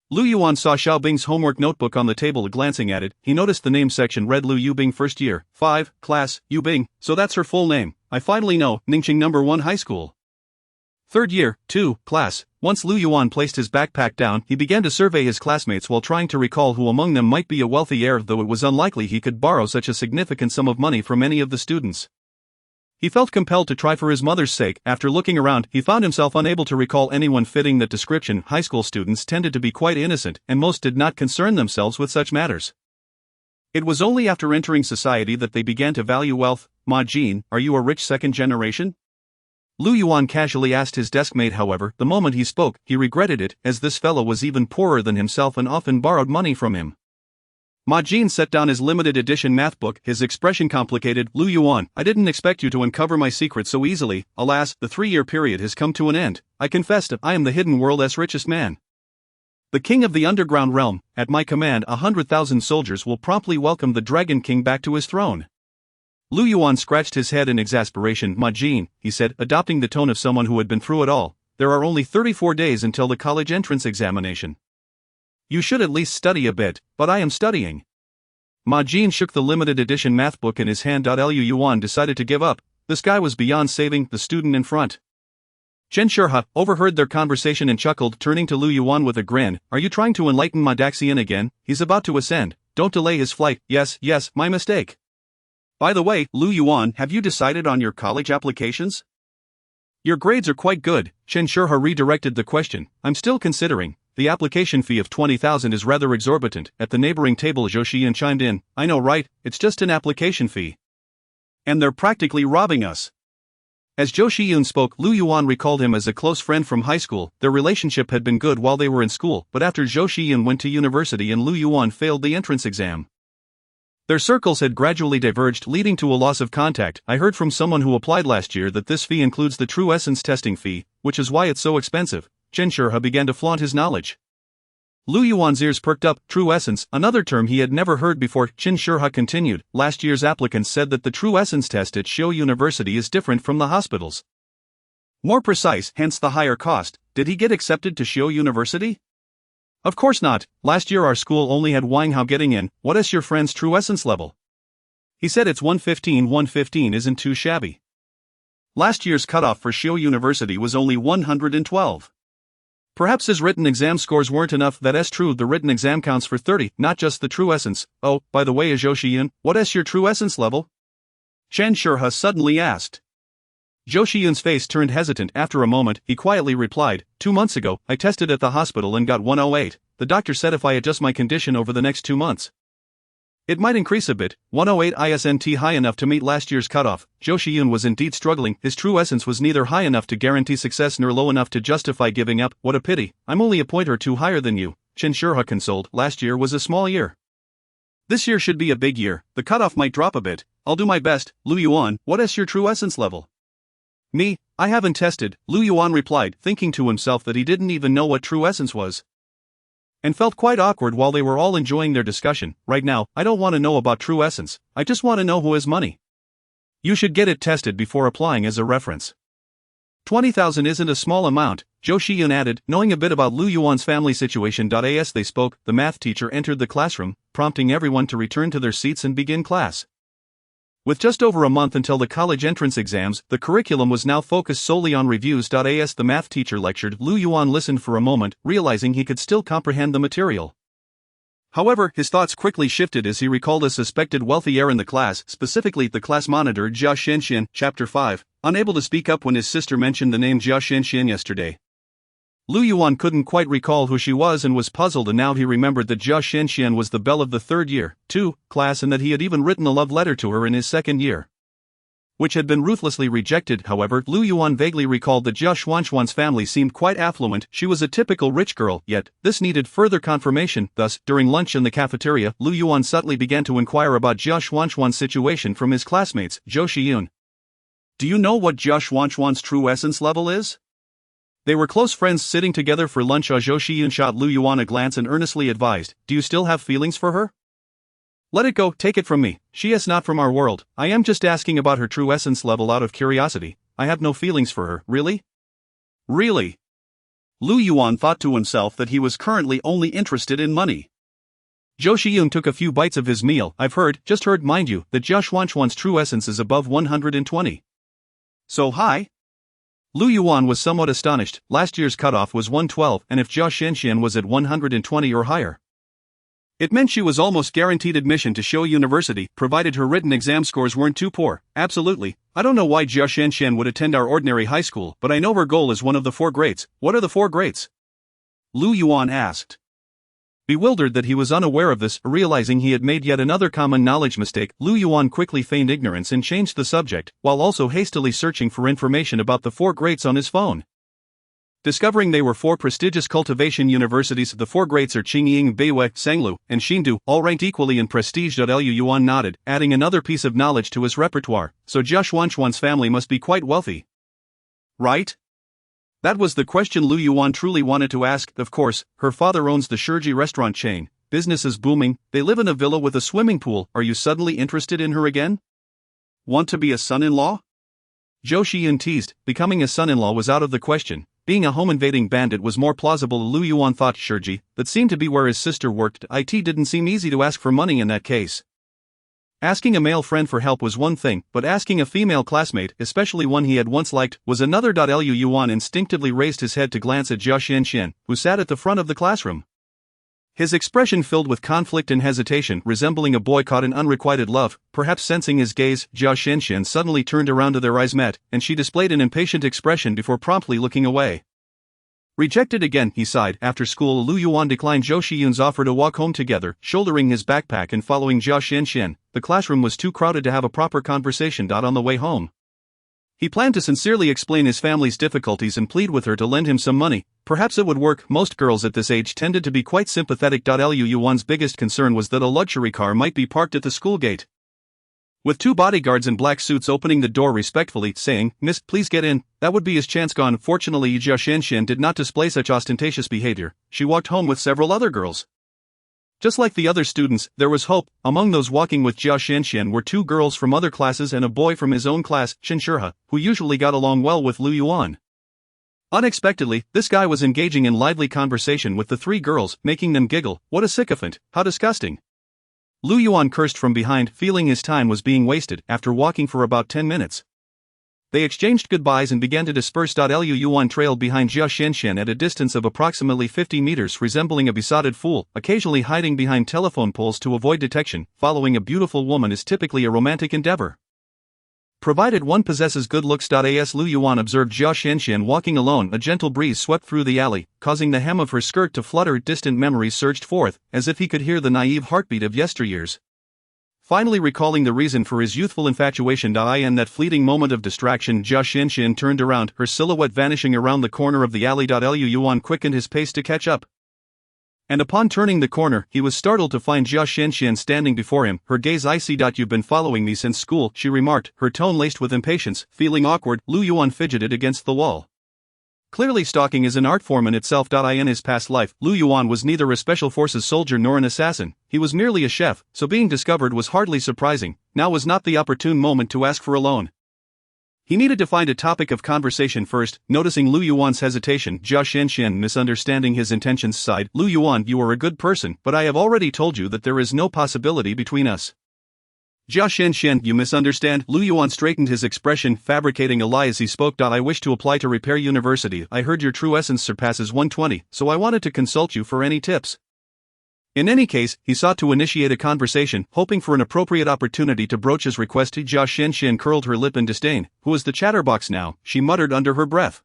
Lu Yuan saw Xiao Bing's homework notebook on the table. Glancing at it, he noticed the name section read Lu Yubing, first year, 5, class, Yubing, so that's her full name. "I finally know, Ningxing No. 1 High School. Third year, 2, class." Once Lu Yuan placed his backpack down, he began to survey his classmates while trying to recall who among them might be a wealthy heir, though it was unlikely he could borrow such a significant sum of money from any of the students. He felt compelled to try for his mother's sake. After looking around, he found himself unable to recall anyone fitting that description. High school students tended to be quite innocent, and most did not concern themselves with such matters. It was only after entering society that they began to value wealth. "Ma Jin, are you a rich second generation?" Lu Yuan casually asked his deskmate. However, the moment he spoke, he regretted it, as this fellow was even poorer than himself and often borrowed money from him. Ma Jin set down his limited edition math book, his expression complicated. "Lu Yuan, I didn't expect you to uncover my secret so easily. Alas, the 3-year period has come to an end. I confess that I am the hidden world's richest man. The king of the underground realm. At my command, 100,000 soldiers will promptly welcome the Dragon King back to his throne." Lu Yuan scratched his head in exasperation. "Ma Jin," he said, adopting the tone of someone who had been through it all, "there are only 34 days until the college entrance examination. You should at least study a bit." "But I am studying." Ma Jin shook the limited edition math book in his hand. Lu Yuan decided to give up. This guy was beyond saving. The student in front, Chen Shurha, overheard their conversation and chuckled, turning to Lu Yuan with a grin. "Are you trying to enlighten Ma Daxian again? He's about to ascend. Don't delay his flight." Yes, my mistake." "By the way, Lu Yuan, have you decided on your college applications? Your grades are quite good." Chen Shurha redirected the question. "I'm still considering. The application fee of 20,000 is rather exorbitant." At the neighboring table, Zhou Xiyan chimed in. "I know, right? It's just an application fee. And they're practically robbing us." As Zhou Xiyan spoke, Lu Yuan recalled him as a close friend from high school. Their relationship had been good while they were in school, but after Zhou Xiyan went to university and Lu Yuan failed the entrance exam, Their circles had gradually diverged, leading to a loss of contact. I heard from someone who applied last year that this fee includes the true essence testing fee, which is why it's so expensive. Chen Shihua began to flaunt his knowledge. Lu Yuan's ears perked up. True essence, another term he had never heard before. Chen Shihua continued. Last year's applicants said that the true essence test at Shenzhou University is different from the hospitals. More precise, hence the higher cost. Did he get accepted to Shenzhou University? Of course not. Last year our school only had Wang Hao getting in. What is your friend's true essence level? He said it's 115. 115 isn't too shabby. Last year's cutoff for Shenzhou University was only 112. Perhaps his written exam scores weren't enough. That's true, the written exam counts for 30, not just the true essence. Oh, by the way, Zhou Shiyun, what is your true essence level? Chen Shihua suddenly asked. Zhou Shiyun's face turned hesitant. After a moment, he quietly replied, 2 months ago, I tested at the hospital and got 108. The doctor said if I adjust my condition over the next 2 months, it might increase a bit. 108 isn't high enough to meet last year's cutoff. Zhou Shiyun was indeed struggling. His true essence was neither high enough to guarantee success nor low enough to justify giving up. What a pity. I'm only a point or two higher than you. Chen Shihua consoled. Last year was a small year. This year should be a big year. The cutoff might drop a bit. I'll do my best. Lu Yuan, what is your true essence level? Me, I haven't tested, Lu Yuan replied, thinking to himself that he didn't even know what true essence was. And felt quite awkward while they were all enjoying their discussion. Right now, I don't want to know about true essence, I just want to know who has money. You should get it tested before applying as a reference. 20,000 isn't a small amount, Zhou Shiyun added, knowing a bit about Lu Yuan's family situation. As they spoke, the math teacher entered the classroom, prompting everyone to return to their seats and begin class. With just over a month until the college entrance exams, the curriculum was now focused solely on reviews. As the math teacher lectured, Lu Yuan listened for a moment, realizing he could still comprehend the material. However, his thoughts quickly shifted as he recalled a suspected wealthy heir in the class, specifically the class monitor Jia Shenxian. Chapter 5. Unable to speak up when his sister mentioned the name Jia Shenxian yesterday, Lu Yuan couldn't quite recall who she was and was puzzled, and now he remembered that Jia Shenxian was the belle of the third year, 2, class, and that he had even written a love letter to her in his second year, which had been ruthlessly rejected. However, Lu Yuan vaguely recalled that Jia Xuanxuan's family seemed quite affluent. She was a typical rich girl, yet this needed further confirmation. Thus, during lunch in the cafeteria, Lu Yuan subtly began to inquire about Jia Xuanxuan's situation from his classmates. Zhou Shiyun, do you know what Jia Xuanxuan's true essence level is? They were close friends sitting together for lunch. Zhou Shiyun shot Lu Yuan a glance and earnestly advised, do you still have feelings for her? Let it go, take it from me, she is not from our world. I am just asking about her true essence level out of curiosity. I have no feelings for her. Really? Really? Lu Yuan thought to himself that he was currently only interested in money. Zhou Shiyun took a few bites of his meal. I've heard, just heard mind you, that Jia Xuanxuan's true essence is above 120. So high? Lu Yuan was somewhat astonished. Last year's cutoff was 112, and if Jia Shenxian was at 120 or higher, it meant she was almost guaranteed admission to Shenzhou University, provided her written exam scores weren't too poor. Absolutely. I don't know why Jia Shenxian would attend our ordinary high school, but I know her goal is one of the 4 grades. What are the 4 grades? Lu Yuan asked. Bewildered that he was unaware of this, realizing he had made yet another common knowledge mistake, Lu Yuan quickly feigned ignorance and changed the subject, while also hastily searching for information about the 4 grades on his phone. Discovering they were 4 prestigious cultivation universities, the 4 grades are Qingying, Beiwei, Sanglu, and Xindu, all ranked equally in prestige. Lu Yuan nodded, adding another piece of knowledge to his repertoire, so Jia Xuanxuan's family must be quite wealthy. Right? That was the question Lu Yuan truly wanted to ask. Of course, her father owns the Shiji restaurant chain, business is booming, they live in a villa with a swimming pool. Are you suddenly interested in her again? Want to be a son-in-law? Zhou Shiyun teased. Becoming a son-in-law was out of the question. Being a home-invading bandit was more plausible. Lu Yuan thought. Shiji, that seemed to be where his sister worked. It didn't seem easy to ask for money in that case. Asking a male friend for help was one thing, but asking a female classmate, especially one he had once liked, was another. Lu Yuan instinctively raised his head to glance at Jia Shenxian, who sat at the front of the classroom. His expression filled with conflict and hesitation, resembling a boy caught in unrequited love. Perhaps sensing his gaze, Jia Shenxian suddenly turned around to their eyes met, and she displayed an impatient expression before promptly looking away. Rejected again, he sighed. After school, Lu Yuan declined Zhou Shiyun's offer to walk home together, shouldering his backpack and following Jia Shenxian. The classroom was too crowded to have a proper conversation. On the way home, He planned to sincerely explain his family's difficulties and plead with her to lend him some money. Perhaps it would work. Most girls at this age tended to be quite sympathetic. Yuan's biggest concern was that a luxury car might be parked at the school gate, with two bodyguards in black suits opening the door respectfully, saying, "Miss, please get in." That would be his chance gone. Fortunately, Jia Xianxian did not display such ostentatious behavior. She walked home with several other girls. Just like the other students, there was hope. Among those walking with Jia Xianxian were two girls from other classes and a boy from his own class, Shen Shihe, who usually got along well with Lu Yuan. Unexpectedly, this guy was engaging in lively conversation with the three girls, making them giggle. What a sycophant, how disgusting. Lu Yuan cursed from behind, feeling his time was being wasted. After walking for about 10 minutes, they exchanged goodbyes and began to disperse. Lu Yuan trailed behind Jia Xianxian at a distance of approximately 50 meters, resembling a besotted fool, occasionally hiding behind telephone poles to avoid detection. Following a beautiful woman is typically a romantic endeavor, provided one possesses good looks. As Lu Yuan observed Jia Xianxian walking alone, a gentle breeze swept through the alley, causing the hem of her skirt to flutter. Distant memories surged forth, as if he could hear the naive heartbeat of yesteryears. Finally recalling the reason for his youthful infatuation, in that fleeting moment of distraction, Jia Xianxian turned around, her silhouette vanishing around the corner of the alley. Lu Yuan quickened his pace to catch up, and upon turning the corner, he was startled to find Jia Xianxian standing before him, her gaze icy. "You've been following me since school," she remarked, her tone laced with impatience. Feeling awkward, Lu Yuan fidgeted against the wall. Clearly, stalking is an art form in itself. In his past life, Lu Yuan was neither a special forces soldier nor an assassin. He was merely a chef, so being discovered was hardly surprising. Now was not the opportune moment to ask for a loan. He needed to find a topic of conversation first. Noticing Lu Yuan's hesitation, Jia Xianxian, misunderstanding his intentions, sighed. "Lu Yuan, you are a good person, but I have already told you that there is no possibility between us." "Jia Xianxian, you misunderstand." Lu Yuan straightened his expression, fabricating a lie as he spoke. "I wish to apply to Repair University. I heard your true essence surpasses 120, so I wanted to consult you for any tips." In any case, he sought to initiate a conversation, hoping for an appropriate opportunity to broach his request. Jia Xianxian curled her lip in disdain. "Who is the chatterbox now?" she muttered under her breath.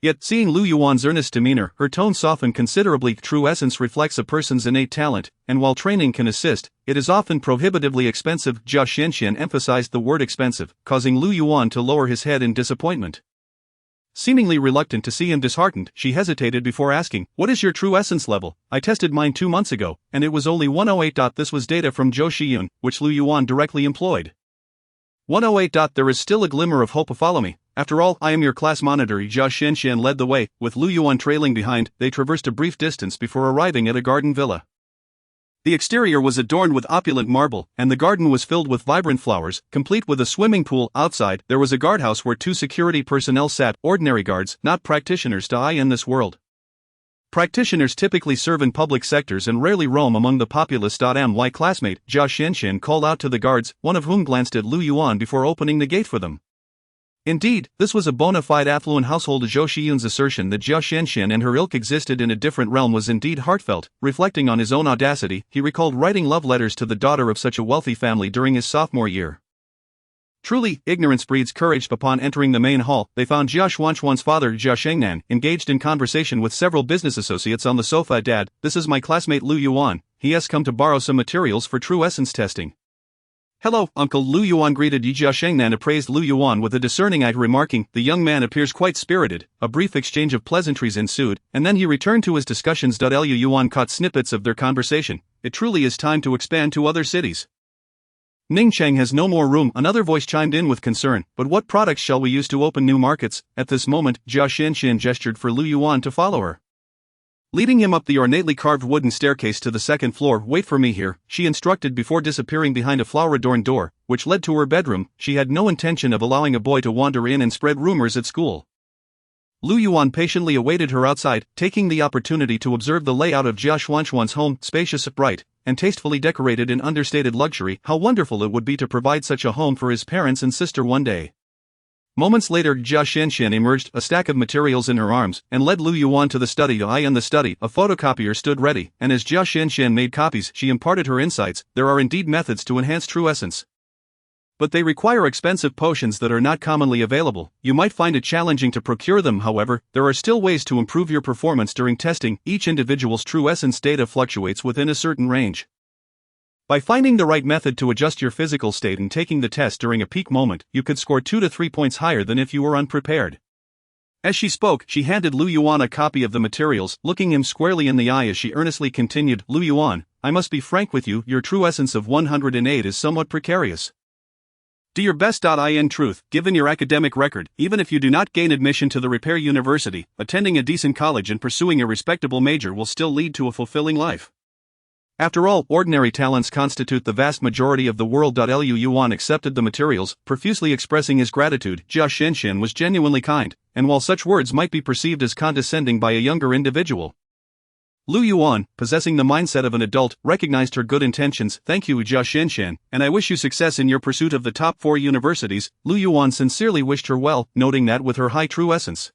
Yet, seeing Lu Yuan's earnest demeanor, her tone softened considerably. True essence reflects a person's innate talent, and while training can assist, it is often prohibitively expensive. Jia Xianxian emphasized the word expensive, causing Lu Yuan to lower his head in disappointment. Seemingly reluctant to see him disheartened, she hesitated before asking, "What is your true essence level? I tested mine 2 months ago, and it was only 108. This was data from Zhou Shiyun, which Lu Yuan directly employed. 108. There is still a glimmer of hope. Follow me. After all, I am your class monitor." Jia Xianxian led the way, with Lu Yuan trailing behind. They traversed a brief distance before arriving at a garden villa. The exterior was adorned with opulent marble, and the garden was filled with vibrant flowers, complete with a swimming pool. Outside, there was a guardhouse where 2 security personnel sat, ordinary guards, not practitioners. In this world, practitioners typically serve in public sectors and rarely roam among the populace. My classmate, Jia Xianxian, called out to the guards, one of whom glanced at Lu Yuan before opening the gate for them. Indeed, this was a bona fide affluent household. Zhou Shiyun's assertion that Jia Xianxian and her ilk existed in a different realm was indeed heartfelt. Reflecting on his own audacity, he recalled writing love letters to the daughter of such a wealthy family during his sophomore year. Truly, ignorance breeds courage. Upon entering the main hall, they found Jia Xuanchuan's father, Jia Shengnan, engaged in conversation with several business associates on the sofa. "Dad, this is my classmate Lu Yuan. He has come to borrow some materials for true essence testing." "Hello, Uncle." Lu Yuan greeted. Jia Shengnan appraised Lu Yuan with a discerning eye, remarking, "The young man appears quite spirited." A brief exchange of pleasantries ensued, and then he returned to his discussions. Lu Yuan caught snippets of their conversation. "It truly is time to expand to other cities. Ningcheng has no more room." Another voice chimed in with concern. "But what products shall we use to open new markets?" At this moment, Jia Xianxian gestured for Lu Yuan to follow her, leading him up the ornately carved wooden staircase to the second floor. "Wait for me here," she instructed before disappearing behind a flower-adorned door, which led to her bedroom. She had no intention of allowing a boy to wander in and spread rumors at school. Lu Yuan patiently awaited her outside, taking the opportunity to observe the layout of Jia Xuanchuan's home, spacious, bright, and tastefully decorated in understated luxury. How wonderful it would be to provide such a home for his parents and sister one day. Moments later, Jia Xianxian emerged, a stack of materials in her arms, and led Lu Yuan to the study. In the study, a photocopier stood ready, and as Jia Xianxian made copies, she imparted her insights. "There are indeed methods to enhance true essence, but they require expensive potions that are not commonly available. You might find it challenging to procure them. However, there are still ways to improve your performance during testing. Each individual's true essence data fluctuates within a certain range. By finding the right method to adjust your physical state and taking the test during a peak moment, you could score 2 to 3 points higher than if you were unprepared. As she spoke, she handed Lu Yuan a copy of the materials, looking him squarely in the eye as she earnestly continued, Lu Yuan, I must be frank with you, your true essence of 108 is somewhat precarious. Do your best. In truth, given your academic record, even if you do not gain admission to the Repair University, attending a decent college and pursuing a respectable major will still lead to a fulfilling life. After all, ordinary talents constitute the vast majority of the world. Lu Yuan accepted the materials, profusely expressing his gratitude. Jia Shenshen was genuinely kind, and while such words might be perceived as condescending by a younger individual, Lu Yuan, possessing the mindset of an adult, recognized her good intentions. Thank you, Jia Shenshen, and I wish you success in your pursuit of the top 4 universities. Lu Yuan sincerely wished her well, noting that with her high true essence,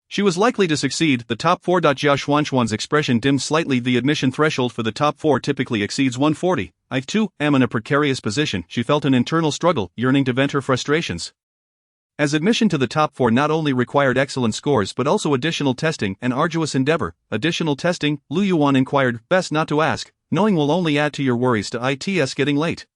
she was likely to succeed. The top 4. Jia Xuanxuan's expression dimmed slightly. The admission threshold for the top 4 typically exceeds 140. I too am in a precarious position. She felt an internal struggle, yearning to vent her frustrations. As admission to the top 4 not only required excellent scores but also additional testing, an arduous endeavor. Additional testing? Lu Yuan inquired, best not to ask, knowing will only add to your worries. It's getting late.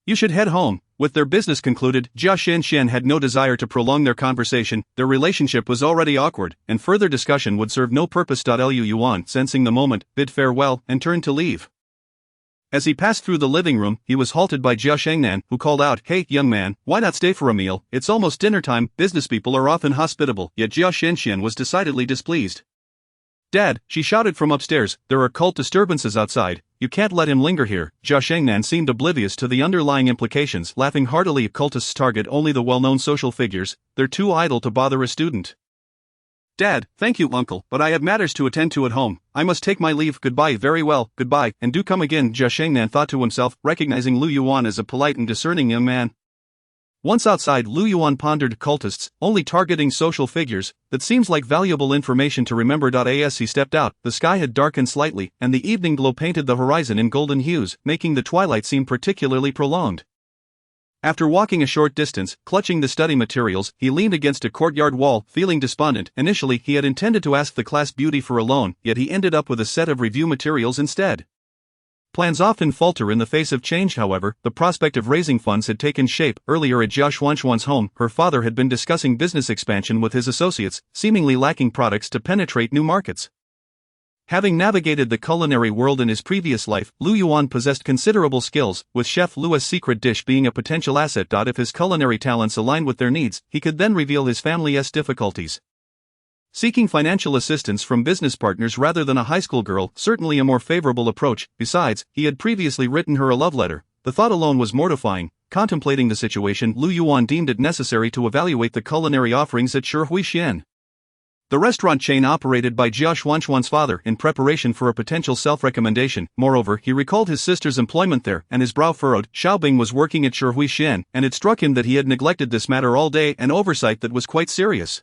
You should head home. With their business concluded, Jia Shenshen had no desire to prolong their conversation. Their relationship was already awkward, and further discussion would serve no purpose. Lu Yuan, sensing the moment, bid farewell and turned to leave. As he passed through the living room, he was halted by Jia Shengnan, who called out, Hey, young man, why not stay for a meal? It's almost dinner time. Businesspeople are often hospitable. Yet Jia Shenshen was decidedly displeased. Dad, she shouted from upstairs, there are cult disturbances outside. You can't let him linger here. Jia Shengnan seemed oblivious to the underlying implications, laughing heartily. Cultists target only the well-known social figures, they're too idle to bother a student. Dad, thank you, uncle, but I have matters to attend to at home. I must take my leave. Goodbye. Very well, goodbye, and do come again. Jia Shengnan thought to himself, recognizing Lu Yuan as a polite and discerning young man. Once outside, Lu Yuan pondered, cultists, only targeting social figures, that seems like valuable information to remember. As he stepped out, the sky had darkened slightly, and the evening glow painted the horizon in golden hues, making the twilight seem particularly prolonged. After walking a short distance, clutching the study materials, he leaned against a courtyard wall, feeling despondent. Initially, he had intended to ask the class beauty for a loan, yet he ended up with a set of review materials instead. Plans often falter in the face of change. However, the prospect of raising funds had taken shape. Earlier at Jia Xuanxuan's home, her father had been discussing business expansion with his associates, seemingly lacking products to penetrate new markets. Having navigated the culinary world in his previous life, Lu Yuan possessed considerable skills, with Chef Lu's secret dish being a potential asset. If his culinary talents aligned with their needs, he could then reveal his family's difficulties. Seeking financial assistance from business partners rather than a high school girl, certainly a more favorable approach. Besides, he had previously written her a love letter. The thought alone was mortifying. Contemplating the situation, Lu Yuan deemed it necessary to evaluate the culinary offerings at Shenzhou, the restaurant chain operated by Jia Xuanxuan's father, in preparation for a potential self-recommendation. Moreover, he recalled his sister's employment there, and his brow furrowed. Xiaobing was working at Shenzhou, and it struck him that he had neglected this matter all day, an oversight that was quite serious.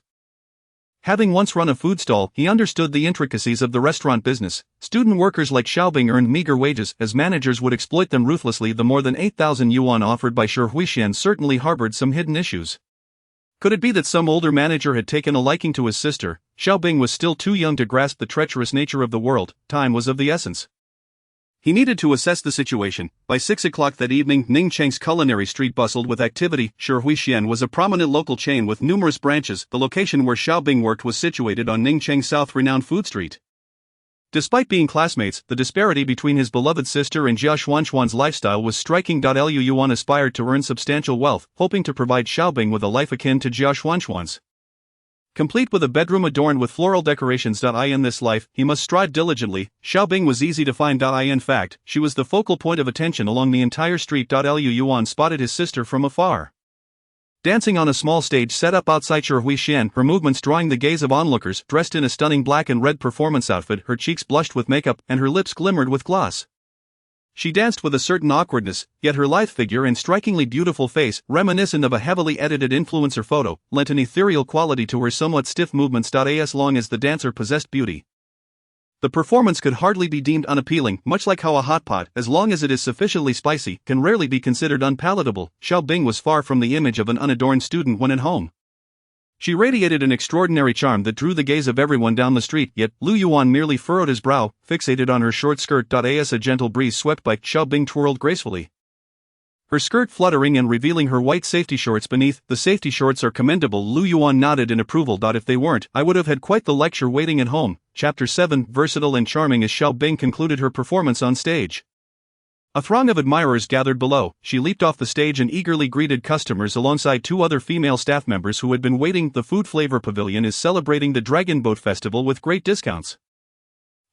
Having once run a food stall, he understood the intricacies of the restaurant business. Student workers like Xiaobing earned meager wages, as managers would exploit them ruthlessly. The more than 8,000 yuan offered by Shenzhou certainly harbored some hidden issues. Could it be that some older manager had taken a liking to his sister? Xiaobing was still too young to grasp the treacherous nature of the world. Time was of the essence. He needed to assess the situation. By 6 o'clock that evening, Ningcheng's culinary street bustled with activity. Shenzhou was a prominent local chain with numerous branches. The location where Xiaobing worked was situated on Ningcheng's south-renowned food street. Despite being classmates, the disparity between his beloved sister and Jia Xuanxuan's lifestyle was striking. Lu Yuan aspired to earn substantial wealth, hoping to provide Xiaobing with a life akin to Jia Xuanxuan's. Complete with a bedroom adorned with floral decorations. In this life, he must strive diligently. Xiaobing was easy to find. In fact, she was the focal point of attention along the entire street. Lu Yuan spotted his sister from afar, dancing on a small stage set up outside Shenzhou, her movements drawing the gaze of onlookers. Dressed in a stunning black and red performance outfit, her cheeks blushed with makeup, and her lips glimmered with gloss. She danced with a certain awkwardness, yet her lithe figure and strikingly beautiful face, reminiscent of a heavily edited influencer photo, lent an ethereal quality to her somewhat stiff movements. As long as the dancer possessed beauty, the performance could hardly be deemed unappealing, much like how a hot pot, as long as it is sufficiently spicy, can rarely be considered unpalatable. Xiaobing was far from the image of an unadorned student when at home. She radiated an extraordinary charm that drew the gaze of everyone down the street, yet Lu Yuan merely furrowed his brow, fixated on her short skirt. As a gentle breeze swept by, Xiaobing twirled gracefully, her skirt fluttering and revealing her white safety shorts beneath. The safety shorts are commendable. Lu Yuan nodded in approval. If they weren't, I would have had quite the lecture waiting at home. Chapter 7, Versatile and charming. As Xiaobing concluded her performance on stage, a throng of admirers gathered below. She leaped off the stage and eagerly greeted customers alongside two other female staff members who had been waiting. The Food Flavor Pavilion is celebrating the Dragon Boat Festival with great discounts.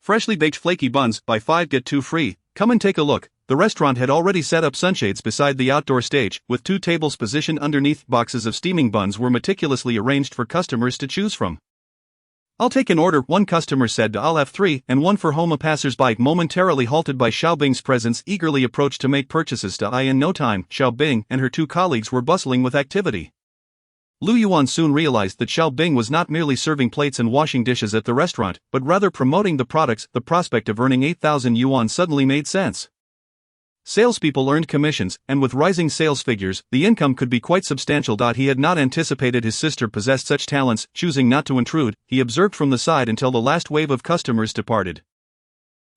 Freshly baked flaky buns, buy 5 get 2 free, come and take a look. The restaurant had already set up sunshades beside the outdoor stage, with 2 tables positioned underneath. Boxes of steaming buns were meticulously arranged for customers to choose from. I'll take an order, one customer said. I'll have 3 and 1 for home. A passersby, momentarily halted by Xiaobing's presence, eagerly approached to make purchases. In no time, Xiaobing and her 2 colleagues were bustling with activity. Lu Yuan soon realized that Xiaobing was not merely serving plates and washing dishes at the restaurant, but rather promoting the products. The prospect of earning 8,000 yuan suddenly made sense. Salespeople earned commissions, and with rising sales figures, the income could be quite substantial. He had not anticipated his sister possessed such talents. Choosing not to intrude, he observed from the side until the last wave of customers departed.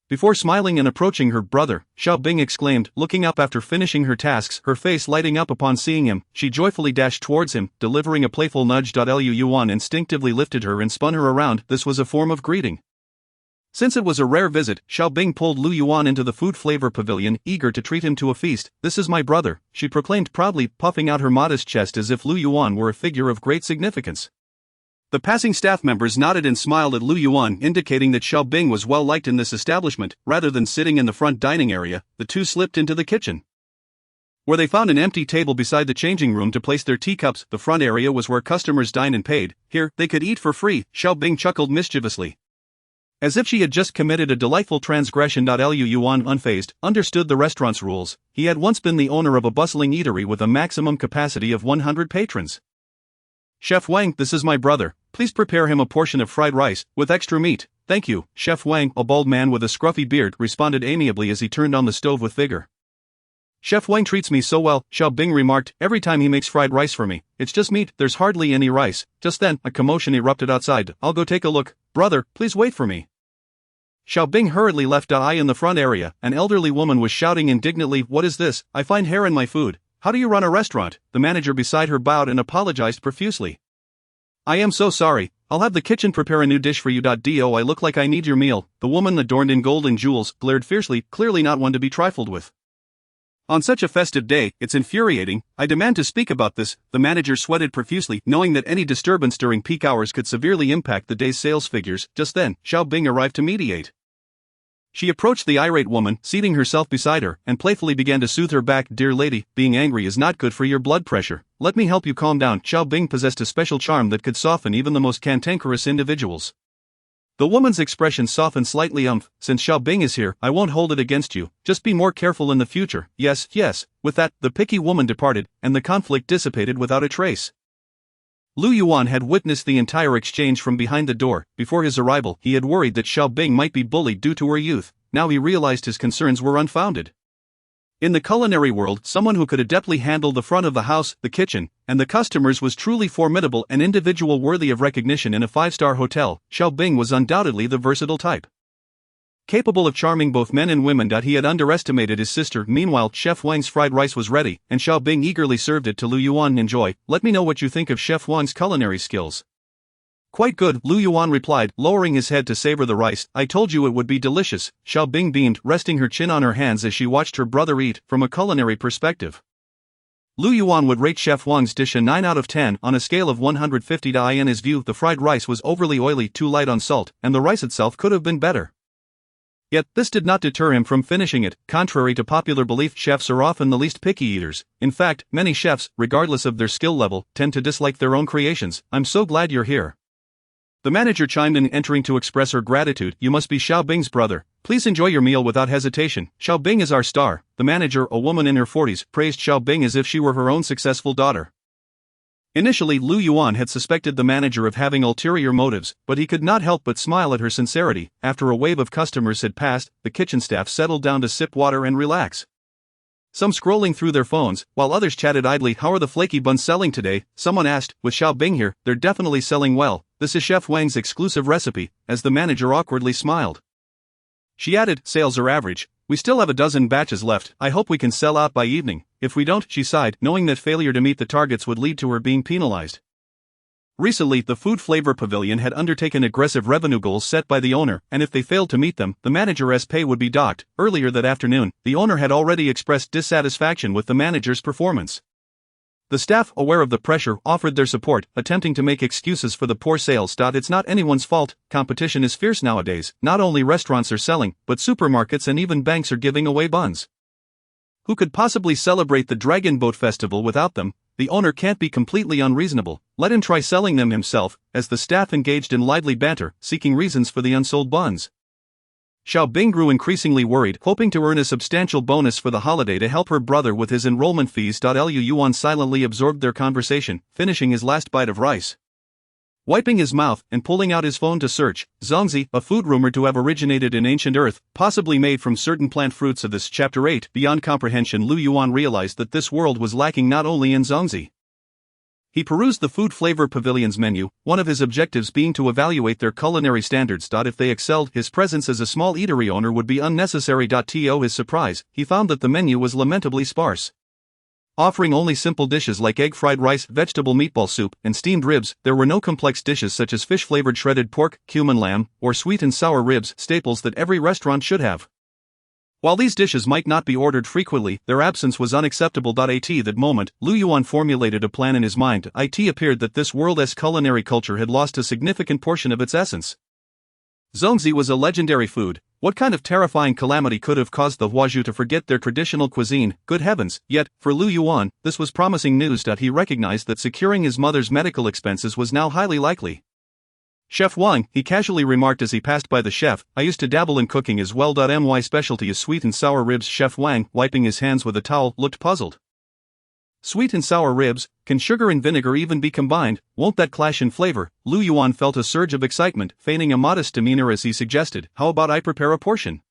Before smiling and approaching her brother, Xiaobing exclaimed, looking up after finishing her tasks, her face lighting up upon seeing him. She joyfully dashed towards him, delivering a playful nudge. Lu Yuan instinctively lifted her and spun her around. This was a form of greeting. Since it was a rare visit, Xiaobing pulled Lu Yuan into the Food Flavor Pavilion, eager to treat him to a feast. This is my brother, she proclaimed proudly, puffing out her modest chest as if Lu Yuan were a figure of great significance. The passing staff members nodded and smiled at Lu Yuan, indicating that Xiaobing was well liked in this establishment. Rather than sitting in the front dining area, the two slipped into the kitchen, where they found an empty table beside the changing room to place their teacups. The front area was where customers dined and paid. Here, they could eat for free. Xiaobing chuckled mischievously, as if she had just committed a delightful transgression. Lu Yuan, unfazed, understood the restaurant's rules. He had once been the owner of a bustling eatery with a maximum capacity of 100 patrons. Chef Wang, this is my brother. Please prepare him a portion of fried rice, with extra meat. Thank you. Chef Wang, a bald man with a scruffy beard, responded amiably as he turned on the stove with vigor. Chef Wang treats me so well, Xiaobing remarked, every time he makes fried rice for me. It's just meat, there's hardly any rice. Just then, a commotion erupted outside. I'll go take a look. Brother, please wait for me. Xiaobing hurriedly left. In the front area, an elderly woman was shouting indignantly, what is this? I find hair in my food. How do you run a restaurant? The manager beside her bowed and apologized profusely. I am so sorry. I'll have the kitchen prepare a new dish for you. Do I look like I need your meal? The woman, adorned in gold and jewels, glared fiercely, clearly not one to be trifled with. On such a festive day, it's infuriating. I demand to speak about this. The manager sweated profusely, knowing that any disturbance during peak hours could severely impact the day's sales figures. Just then, Xiaobing arrived to mediate. She approached the irate woman, seating herself beside her, and playfully began to soothe her back. Dear lady, being angry is not good for your blood pressure. Let me help you calm down. Xiaobing possessed a special charm that could soften even the most cantankerous individuals. The woman's expression softened slightly. Since Xiaobing is here, I won't hold it against you. Just be more careful in the future. Yes, yes. With that, the picky woman departed, and the conflict dissipated without a trace. Lu Yuan had witnessed the entire exchange from behind the door. Before his arrival, he had worried that Xiaobing might be bullied due to her youth. Now he realized his concerns were unfounded. In the culinary world, someone who could adeptly handle the front of the house, the kitchen, and the customers was truly formidable, an individual worthy of recognition in a 5-star hotel. Xiaobing was undoubtedly the versatile type, capable of charming both men and women. He had underestimated his sister. Meanwhile, Chef Wang's fried rice was ready, and Xiaobing eagerly served it to Lu Yuan. Enjoy. Let me know what you think of Chef Wang's culinary skills. Quite good, Lu Yuan replied, lowering his head to savor the rice. I told you it would be delicious. Xiaobing beamed, resting her chin on her hands as she watched her brother eat. From a culinary perspective, Lu Yuan would rate Chef Wang's dish a 9 out of 10 on a scale of 150. In his view, the fried rice was overly oily, too light on salt, and the rice itself could have been better. Yet, this did not deter him from finishing it. Contrary to popular belief, chefs are often the least picky eaters. In fact, many chefs, regardless of their skill level, tend to dislike their own creations. I'm so glad you're here. The manager chimed in, entering to express her gratitude. You must be Xiaobing's brother. Please enjoy your meal without hesitation. Xiaobing is our star. The manager, a woman in her 40s, praised Xiaobing as if she were her own successful daughter. Initially, Lu Yuan had suspected the manager of having ulterior motives, but he could not help but smile at her sincerity. After a wave of customers had passed, the kitchen staff settled down to sip water and relax. some scrolling through their phones, while others chatted idly. "How are the flaky buns selling today?" someone asked. "With Xiaobing here, they're definitely selling well. This is Chef Wang's exclusive recipe," as the manager awkwardly smiled. She added, "Sales are average. We still have a dozen batches left. I hope we can sell out by evening. If we don't," she sighed, knowing that failure to meet the targets would lead to her being penalized. Recently, the Food Flavor Pavilion had undertaken aggressive revenue goals set by the owner, and if they failed to meet them, the manager's pay would be docked. Earlier that afternoon, the owner had already expressed dissatisfaction with the manager's performance. The staff, aware of the pressure, offered their support, attempting to make excuses for the poor sales. "It's not anyone's fault. Competition is fierce nowadays. Not only restaurants are selling, but supermarkets and even banks are giving away buns. Who could possibly celebrate the Dragon Boat Festival without them? The owner can't be completely unreasonable. Let him try selling them himself," as the staff engaged in lively banter, seeking reasons for the unsold buns. Xiaobing grew increasingly worried, hoping to earn a substantial bonus for the holiday to help her brother with his enrollment fees. Yuan silently absorbed their conversation, finishing his last bite of rice. Wiping his mouth and pulling out his phone to search, Zongzi, a food rumored to have originated in ancient Earth, possibly made from certain plant fruits of this Chapter 8. Beyond comprehension, Yuan realized that this world was lacking not only in Zongzi. He perused the Food Flavor Pavilion's menu, one of his objectives being to evaluate their culinary standards. If they excelled, his presence as a small eatery owner would be unnecessary. To his surprise, he found that the menu was lamentably sparse. Offering only simple dishes like egg fried rice, vegetable meatball soup, and steamed ribs, there were no complex dishes such as fish-flavored shredded pork, cumin lamb, or sweet and sour ribs, staples that every restaurant should have. While these dishes might not be ordered frequently, their absence was unacceptable. At that moment, Yuan formulated a plan in his mind. It appeared that this world's culinary culture had lost a significant portion of its essence. Zongzi was a legendary food. What kind of terrifying calamity could have caused the Huazhu to forget their traditional cuisine? Good heavens! Yet, for Yuan, this was promising news. He recognized that securing his mother's medical expenses was now highly likely. "Chef Wang," he casually remarked as he passed by the chef, "I used to dabble in cooking as well. My specialty is sweet and sour ribs." Chef Wang, wiping his hands with a towel, looked puzzled. "Sweet and sour ribs? Can sugar and vinegar even be combined? Won't that clash in flavor?" Yuan felt a surge of excitement, feigning a modest demeanor as he suggested, "How about I prepare a portion?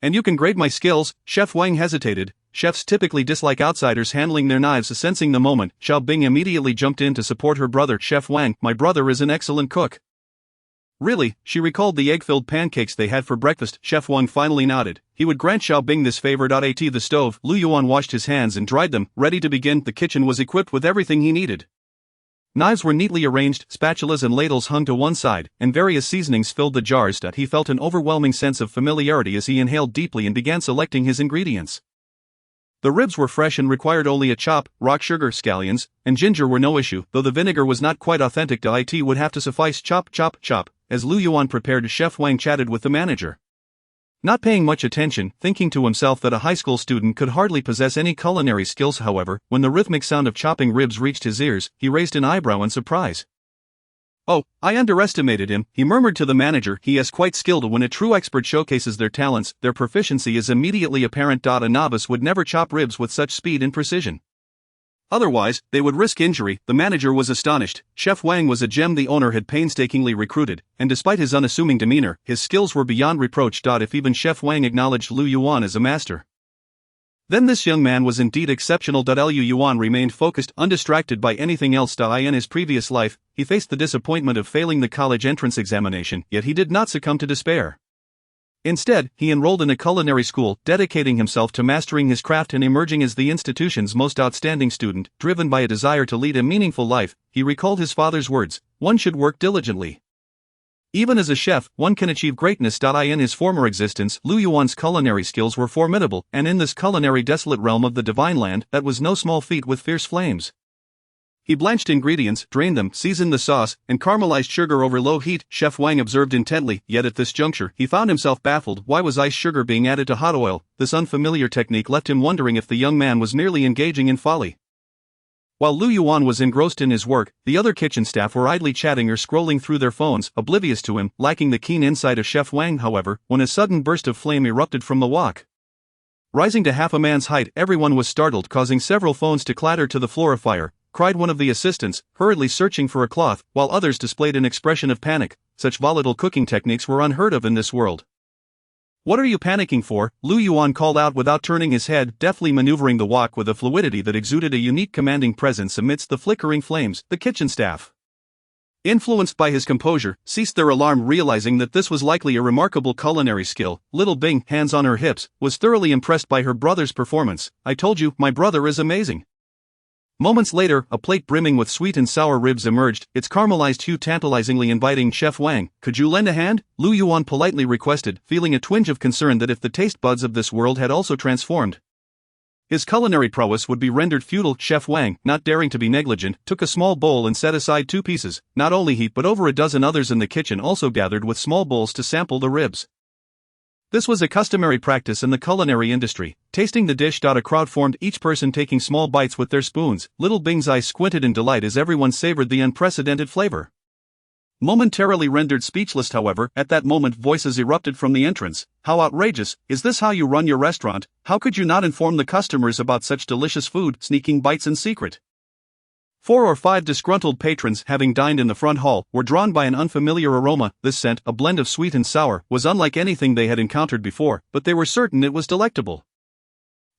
And you can grade my skills?" Chef Wang hesitated. Chefs typically dislike outsiders handling their knives. Sensing the moment, Xiaobing immediately jumped in to support her brother. "Chef Wang, my brother is an excellent cook." "Really?" She recalled the egg-filled pancakes they had for breakfast. Chef Wang finally nodded. He would grant Xiaobing this favor. At the stove, Yuan washed his hands and dried them. Ready to begin, the kitchen was equipped with everything he needed. Knives were neatly arranged, spatulas and ladles hung to one side, and various seasonings filled the jars. He felt an overwhelming sense of familiarity as he inhaled deeply and began selecting his ingredients. The ribs were fresh and required only a chop. Rock sugar, scallions, and ginger were no issue, though the vinegar was not quite authentic. It would have to suffice. Chop, chop, chop. As Yuan prepared, Chef Wang chatted with the manager. Not paying much attention, thinking to himself that a high school student could hardly possess any culinary skills. However, when the rhythmic sound of chopping ribs reached his ears, he raised an eyebrow in surprise. "Oh, I underestimated him," he murmured to the manager. "He is quite skilled. When a true expert showcases their talents, their proficiency is immediately apparent. A novice would never chop ribs with such speed and precision. Otherwise, they would risk injury." The manager was astonished. Chef Wang was a gem the owner had painstakingly recruited, and despite his unassuming demeanor, his skills were beyond reproach. If even Chef Wang acknowledged Yuan as a master, then this young man was indeed exceptional. Yuan remained focused, undistracted by anything else. In his previous life, he faced the disappointment of failing the college entrance examination, yet he did not succumb to despair. Instead, he enrolled in a culinary school, dedicating himself to mastering his craft and emerging as the institution's most outstanding student. Driven by a desire to lead a meaningful life, he recalled his father's words, "One should work diligently. Even as a chef, one can achieve greatness." In his former existence, Yuan's culinary skills were formidable, and in this culinary desolate realm of the divine land, that was no small feat with fierce flames. He blanched ingredients, drained them, seasoned the sauce, and caramelized sugar over low heat. Chef Wang observed intently, yet at this juncture, he found himself baffled. Why was ice sugar being added to hot oil? This unfamiliar technique left him wondering if the young man was merely engaging in folly. While Yuan was engrossed in his work, the other kitchen staff were idly chatting or scrolling through their phones, oblivious to him, lacking the keen insight of Chef Wang. However, when a sudden burst of flame erupted from the wok. Rising to half a man's height, everyone was startled, causing several phones to clatter to the floor. "A fire!" cried one of the assistants, hurriedly searching for a cloth, while others displayed an expression of panic. Such volatile cooking techniques were unheard of in this world. "What are you panicking for?" Lu Yuan called out without turning his head, deftly maneuvering the wok with a fluidity that exuded a unique commanding presence amidst the flickering flames. The kitchen staff, influenced by his composure, ceased their alarm, realizing that this was likely a remarkable culinary skill. Little Bing, hands on her hips, was thoroughly impressed by her brother's performance. "I told you, my brother is amazing." Moments later, a plate brimming with sweet and sour ribs emerged, its caramelized hue tantalizingly inviting. "Chef Wang, could you lend a hand?" Lu Yuan politely requested, feeling a twinge of concern that if the taste buds of this world had also transformed, his culinary prowess would be rendered futile. Chef Wang, not daring to be negligent, took a small bowl and set aside 2 pieces. Not only he but over a dozen others in the kitchen also gathered with small bowls to sample the ribs. This was a customary practice in the culinary industry. Tasting the dish, a crowd formed, each person taking small bites with their spoons. Little Bing's eyes squinted in delight as everyone savored the unprecedented flavor. Momentarily rendered speechless, however, at that moment voices erupted from the entrance. "How outrageous! Is this how you run your restaurant? How could you not inform the customers about such delicious food?" Sneaking bites in secret. 4 or 5 disgruntled patrons, having dined in the front hall, were drawn by an unfamiliar aroma. This scent, a blend of sweet and sour, was unlike anything they had encountered before, but they were certain it was delectable.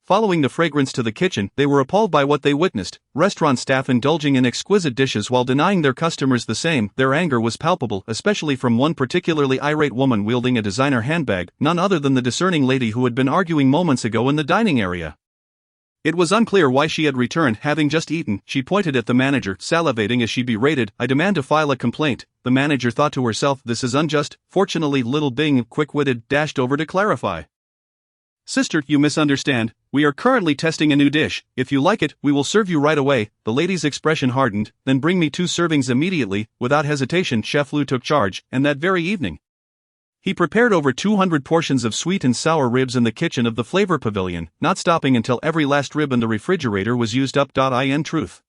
Following the fragrance to the kitchen, they were appalled by what they witnessed: restaurant staff indulging in exquisite dishes while denying their customers the same. Their anger was palpable, especially from one particularly irate woman wielding a designer handbag, none other than the discerning lady who had been arguing moments ago in the dining area. It was unclear why she had returned, having just eaten. She pointed at the manager, salivating as she berated, "I demand to file a complaint." The manager thought to herself, "This is unjust." Fortunately, Little Bing, quick-witted, dashed over to clarify. "Sister, you misunderstand. We are currently testing a new dish. If you like it, we will serve you right away." The lady's expression hardened. "Then bring me 2 servings immediately." Without hesitation, Chef Lu took charge, and that very evening, he prepared over 200 portions of sweet and sour ribs in the kitchen of the Flavor Pavilion, not stopping until every last rib in the refrigerator was used up. In truth,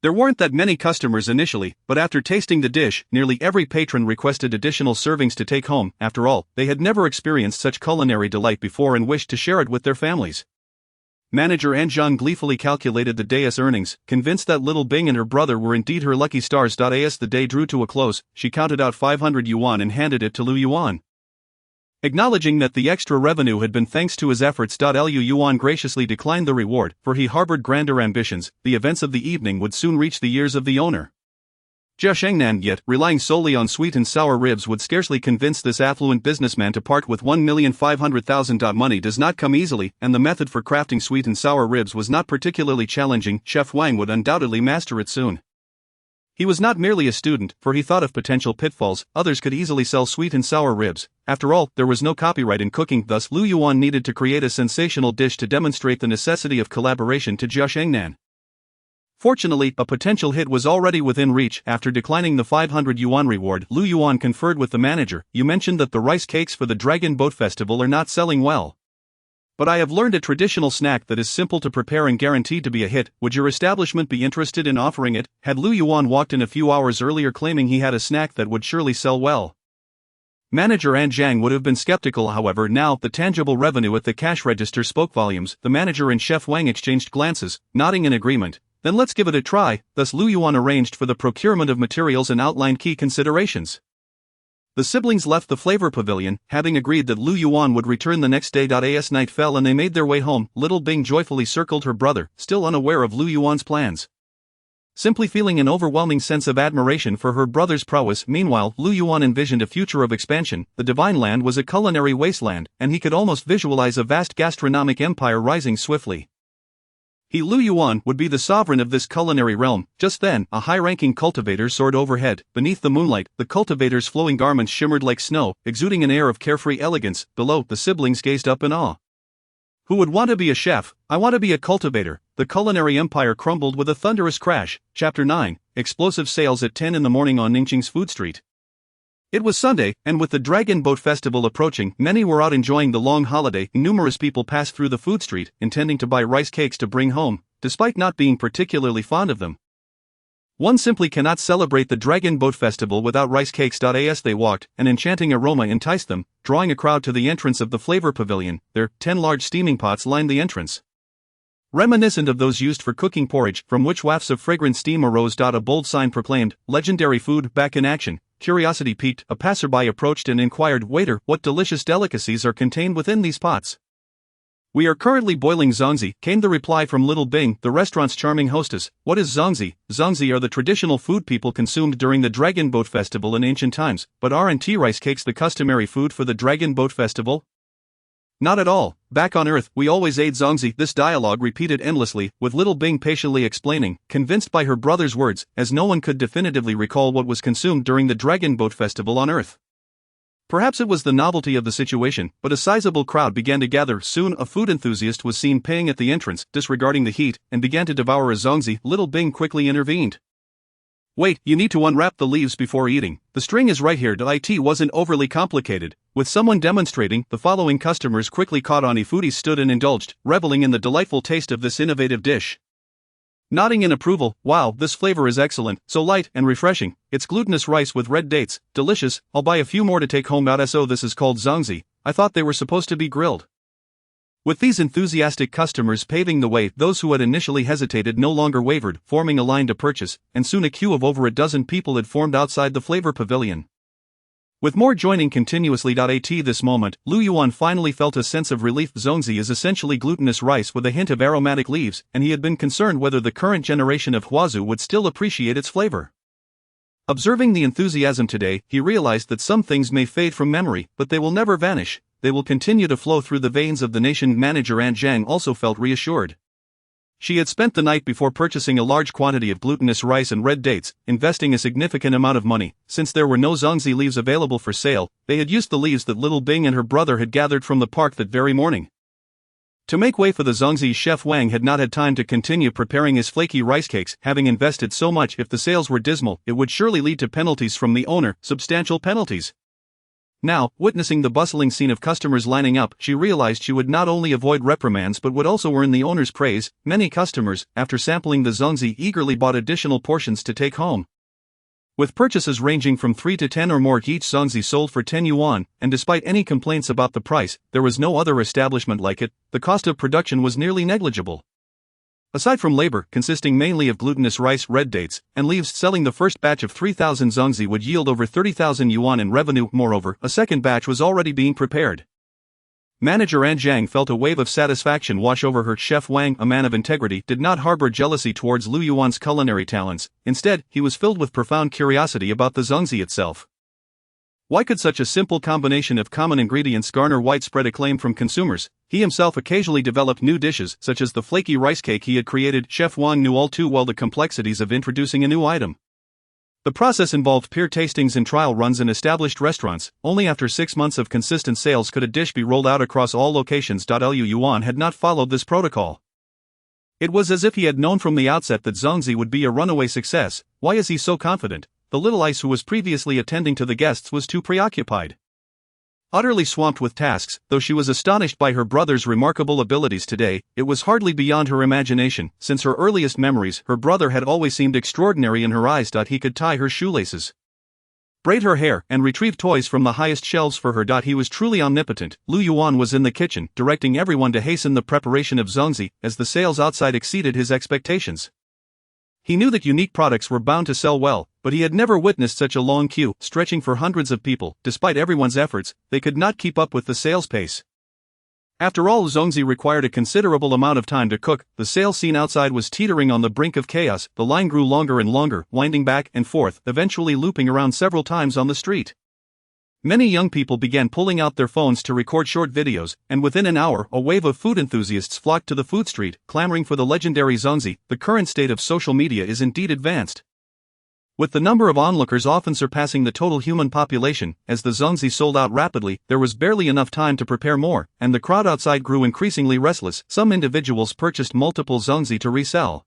there weren't that many customers initially, but after tasting the dish, nearly every patron requested additional servings to take home. After all, they had never experienced such culinary delight before and wished to share it with their families. Manager An Zhang gleefully calculated the day's earnings, convinced that Little Bing and her brother were indeed her lucky stars. As the day drew to a close, she counted out 500 yuan and handed it to Lu Yuan, acknowledging that the extra revenue had been thanks to his efforts. Lu Yuan graciously declined the reward, for he harbored grander ambitions. The events of the evening would soon reach the ears of the owner, Jia Shengnan, yet relying solely on sweet and sour ribs would scarcely convince this affluent businessman to part with 1,500,000. Money does not come easily, and the method for crafting sweet and sour ribs was not particularly challenging. Chef Wang would undoubtedly master it soon. He was not merely a student, for he thought of potential pitfalls. Others could easily sell sweet and sour ribs. After all, there was no copyright in cooking, thus Lu Yuan needed to create a sensational dish to demonstrate the necessity of collaboration to Jia Shengnan. Fortunately, a potential hit was already within reach. After declining the 500 yuan reward, Lu Yuan conferred with the manager. "You mentioned that the rice cakes for the Dragon Boat Festival are not selling well. But I have learned a traditional snack that is simple to prepare and guaranteed to be a hit. Would your establishment be interested in offering it?" Had Lu Yuan walked in a few hours earlier claiming he had a snack that would surely sell well, Manager An Zhang would have been skeptical. However, now, the tangible revenue at the cash register spoke volumes. The manager and Chef Wang exchanged glances, nodding in agreement. "Then let's give it a try." Thus Lu Yuan arranged for the procurement of materials and outlined key considerations. The siblings left the Flavor Pavilion, having agreed that Lu Yuan would return the next day. As night fell and they made their way home, Little Bing joyfully circled her brother, still unaware of Lu Yuan's plans, simply feeling an overwhelming sense of admiration for her brother's prowess. Meanwhile, Lu Yuan envisioned a future of expansion. The Divine Land was a culinary wasteland, and he could almost visualize a vast gastronomic empire rising swiftly. He, Lu Yuan, would be the sovereign of this culinary realm. Just then, a high-ranking cultivator soared overhead. Beneath the moonlight, the cultivator's flowing garments shimmered like snow, exuding an air of carefree elegance. Below, the siblings gazed up in awe. Who would want to be a chef? I want to be a cultivator. The culinary empire crumbled with a thunderous crash. Chapter 9. Explosive sales at 10 in the morning on Ningqing's food street. It was Sunday, and with the Dragon Boat Festival approaching, many were out enjoying the long holiday. Numerous people passed through the food street, intending to buy rice cakes to bring home, despite not being particularly fond of them. One simply cannot celebrate the Dragon Boat Festival without rice cakes. As they walked, an enchanting aroma enticed them, drawing a crowd to the entrance of the Flavor Pavilion. There, 10 large steaming pots lined the entrance, reminiscent of those used for cooking porridge, from which wafts of fragrant steam arose. A bold sign proclaimed, "Legendary food back in action." curiosity piqued, a passerby approached and inquired, "Waiter, what delicious delicacies are contained within these pots?" "We are currently boiling zongzi," came the reply from Little Bing, the restaurant's charming hostess. "What is zongzi?" Zongzi are the traditional food people consumed during the Dragon Boat Festival in ancient times, but aren't rice cakes the customary food for the Dragon Boat Festival? Not at all. Back on Earth, we always ate zongzi. This dialogue repeated endlessly, with Little Bing patiently explaining, convinced by her brother's words, as no one could definitively recall what was consumed during the Dragon Boat Festival on Earth. Perhaps it was the novelty of the situation, but a sizable crowd began to gather. Soon a food enthusiast was seen paying at the entrance, disregarding the heat, and began to devour a zongzi. Little Bing quickly intervened. "Wait, you need to unwrap the leaves before eating. The string is right here." It wasn't overly complicated. With someone demonstrating, the following customers quickly caught on. Foodies stood and indulged, reveling in the delightful taste of this innovative dish. Nodding in approval, "Wow, this flavor is excellent, so light and refreshing. It's glutinous rice with red dates, delicious. I'll buy a few more to take home." So this is called zongzi. I thought they were supposed to be grilled. With these enthusiastic customers paving the way, those who had initially hesitated no longer wavered, forming a line to purchase, and soon a queue of over a dozen people had formed outside the flavor pavilion. With more joining continuously. At this moment, Lu Yuan finally felt a sense of relief. Zongzi is essentially glutinous rice with a hint of aromatic leaves, and he had been concerned whether the current generation of Huazu would still appreciate its flavor. Observing the enthusiasm today, he realized that some things may fade from memory, but they will never vanish. They will continue to flow through the veins of the nation. Manager Aunt Zhang also felt reassured. She had spent the night before purchasing a large quantity of glutinous rice and red dates, investing a significant amount of money. Since there were no zongzi leaves available for sale, they had used the leaves that Little Bing and her brother had gathered from the park that very morning. To make way for the zongzi, Chef Wang had not had time to continue preparing his flaky rice cakes, having invested so much. If the sales were dismal, it would surely lead to penalties from the owner, substantial penalties. Now, witnessing the bustling scene of customers lining up, she realized she would not only avoid reprimands but would also earn the owner's praise. Many customers, after sampling the zongzi, eagerly bought additional portions to take home. With purchases ranging from 3 to 10 or more, each zongzi sold for 10 yuan, and despite any complaints about the price, there was no other establishment like it. The cost of production was nearly negligible. Aside from labor, consisting mainly of glutinous rice, red dates, and leaves, selling the first batch of 3,000 zongzi would yield over 30,000 yuan in revenue. Moreover, a second batch was already being prepared. Manager Aunt Zhang felt a wave of satisfaction wash over her. Chef Wang, a man of integrity, did not harbor jealousy towards Lu Yuan's culinary talents. Instead, he was filled with profound curiosity about the zongzi itself. Why could such a simple combination of common ingredients garner widespread acclaim from consumers? He himself occasionally developed new dishes, such as the flaky rice cake he had created. Chef Wang knew all too well the complexities of introducing a new item. The process involved peer tastings and trial runs in established restaurants. Only after 6 months of consistent sales could a dish be rolled out across all locations. Lu Yuan had not followed this protocol. It was as if he had known from the outset that zongzi would be a runaway success. Why is he so confident? The little ice who was previously attending to the guests was too preoccupied. Utterly swamped with tasks, though she was astonished by her brother's remarkable abilities today, it was hardly beyond her imagination. Since her earliest memories, her brother had always seemed extraordinary in her eyes. He could tie her shoelaces, braid her hair, and retrieve toys from the highest shelves for her. He was truly omnipotent. Lu Yuan was in the kitchen, directing everyone to hasten the preparation of zongzi, as the sales outside exceeded his expectations. He knew that unique products were bound to sell well, but he had never witnessed such a long queue, stretching for hundreds of people. Despite everyone's efforts, they could not keep up with the sales pace. After all, zongzi required a considerable amount of time to cook. The sales scene outside was teetering on the brink of chaos. The line grew longer and longer, winding back and forth, eventually looping around several times on the street. Many young people began pulling out their phones to record short videos, and within an hour, a wave of food enthusiasts flocked to the food street, clamoring for the legendary zongzi. The current state of social media is indeed advanced, with the number of onlookers often surpassing the total human population. As the zongzi sold out rapidly, there was barely enough time to prepare more, and the crowd outside grew increasingly restless. Some individuals purchased multiple zongzi to resell,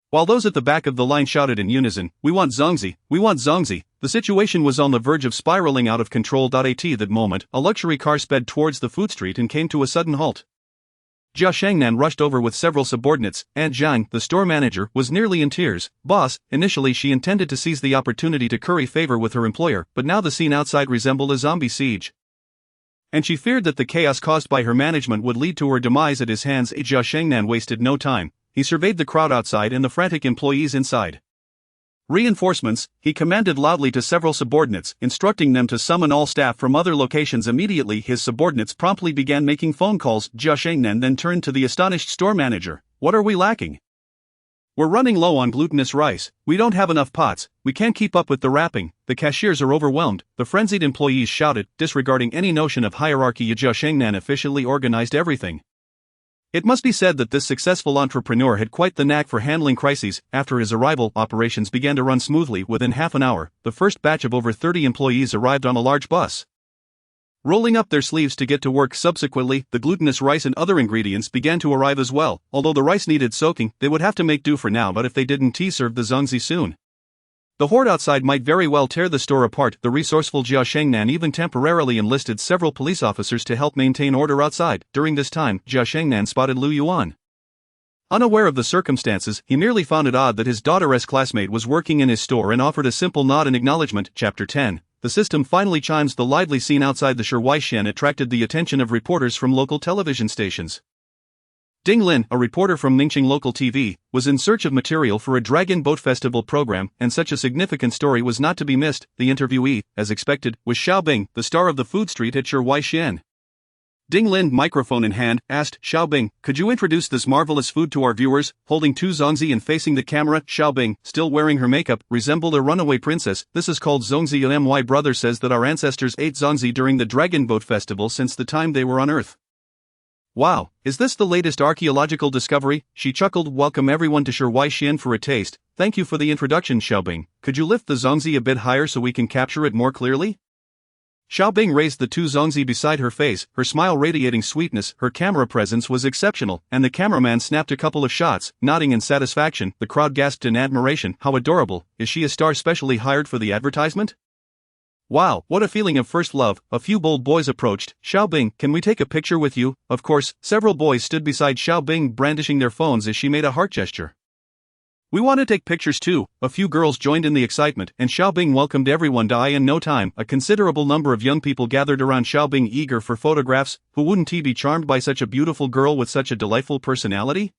while those at the back of the line shouted in unison, "We want zongzi, we want zongzi." The situation was on the verge of spiraling out of control. At that moment, a luxury car sped towards the food street and came to a sudden halt. Jia Shangnan rushed over with several subordinates. Aunt Zhang, the store manager, was nearly in tears. "Boss," initially she intended to seize the opportunity to curry favor with her employer, but now the scene outside resembled a zombie siege, and she feared that the chaos caused by her management would lead to her demise at his hands. Jia Shangnan wasted no time. He surveyed the crowd outside and the frantic employees inside. Reinforcements, he commanded loudly to several subordinates, instructing them to summon all staff from other locations immediately. His subordinates promptly began making phone calls. Jia Shengnan then turned to the astonished store manager. What are we lacking? We're running low on glutinous rice, we don't have enough pots, we can't keep up with the wrapping, the cashiers are overwhelmed, the frenzied employees shouted, disregarding any notion of hierarchy. Jia Shengnan efficiently organized everything. It must be said that this successful entrepreneur had quite the knack for handling crises. After his arrival, operations began to run smoothly. Within half an hour, the first batch of over 30 employees arrived on a large bus. Rolling up their sleeves to get to work. Subsequently, the glutinous rice and other ingredients began to arrive as well. Although the rice needed soaking, they would have to make do for now, but if they didn't serve the zongzi soon, the horde outside might very well tear the store apart. The resourceful Jia Shengnan even temporarily enlisted several police officers to help maintain order outside. During this time, Jia Shengnan spotted Lu Yuan. Unaware of the circumstances, he merely found it odd that his daughter's classmate was working in his store and offered a simple nod in acknowledgement. Chapter 10. The system finally chimes. The lively scene outside the Shihuaishan attracted the attention of reporters from local television stations. Ding Lin, a reporter from Ningxing local TV, was in search of material for a Dragon Boat Festival program, and such a significant story was not to be missed. The interviewee, as expected, was Xiaobing, the star of the food street at Shihuaishan. Ding Lin, microphone in hand, asked, Xiaobing, could you introduce this marvelous food to our viewers? Holding two zongzi and facing the camera, Xiaobing, still wearing her makeup, resembled a runaway princess. This is called zongzi. My brother says that our ancestors ate zongzi during the Dragon Boat Festival since the time they were on Earth. Wow, is this the latest archaeological discovery? She chuckled. Welcome everyone to Shihuaishan for a taste. Thank you for the introduction, Xiaobing. Could you lift the zongzi a bit higher so we can capture it more clearly? Xiaobing raised the two zongzi beside her face, her smile radiating sweetness. Her camera presence was exceptional, and the cameraman snapped a couple of shots, nodding in satisfaction. The crowd gasped in admiration. How adorable. Is she a star specially hired for the advertisement? Wow, what a feeling of first love. A few bold boys approached. Xiaobing, can we take a picture with you? Of course, several boys stood beside Xiaobing brandishing their phones as she made a heart gesture. We want to take pictures too. A few girls joined in the excitement, and Xiaobing welcomed everyone. In no time, a considerable number of young people gathered around Xiaobing eager for photographs. Who wouldn't be charmed by such a beautiful girl with such a delightful personality?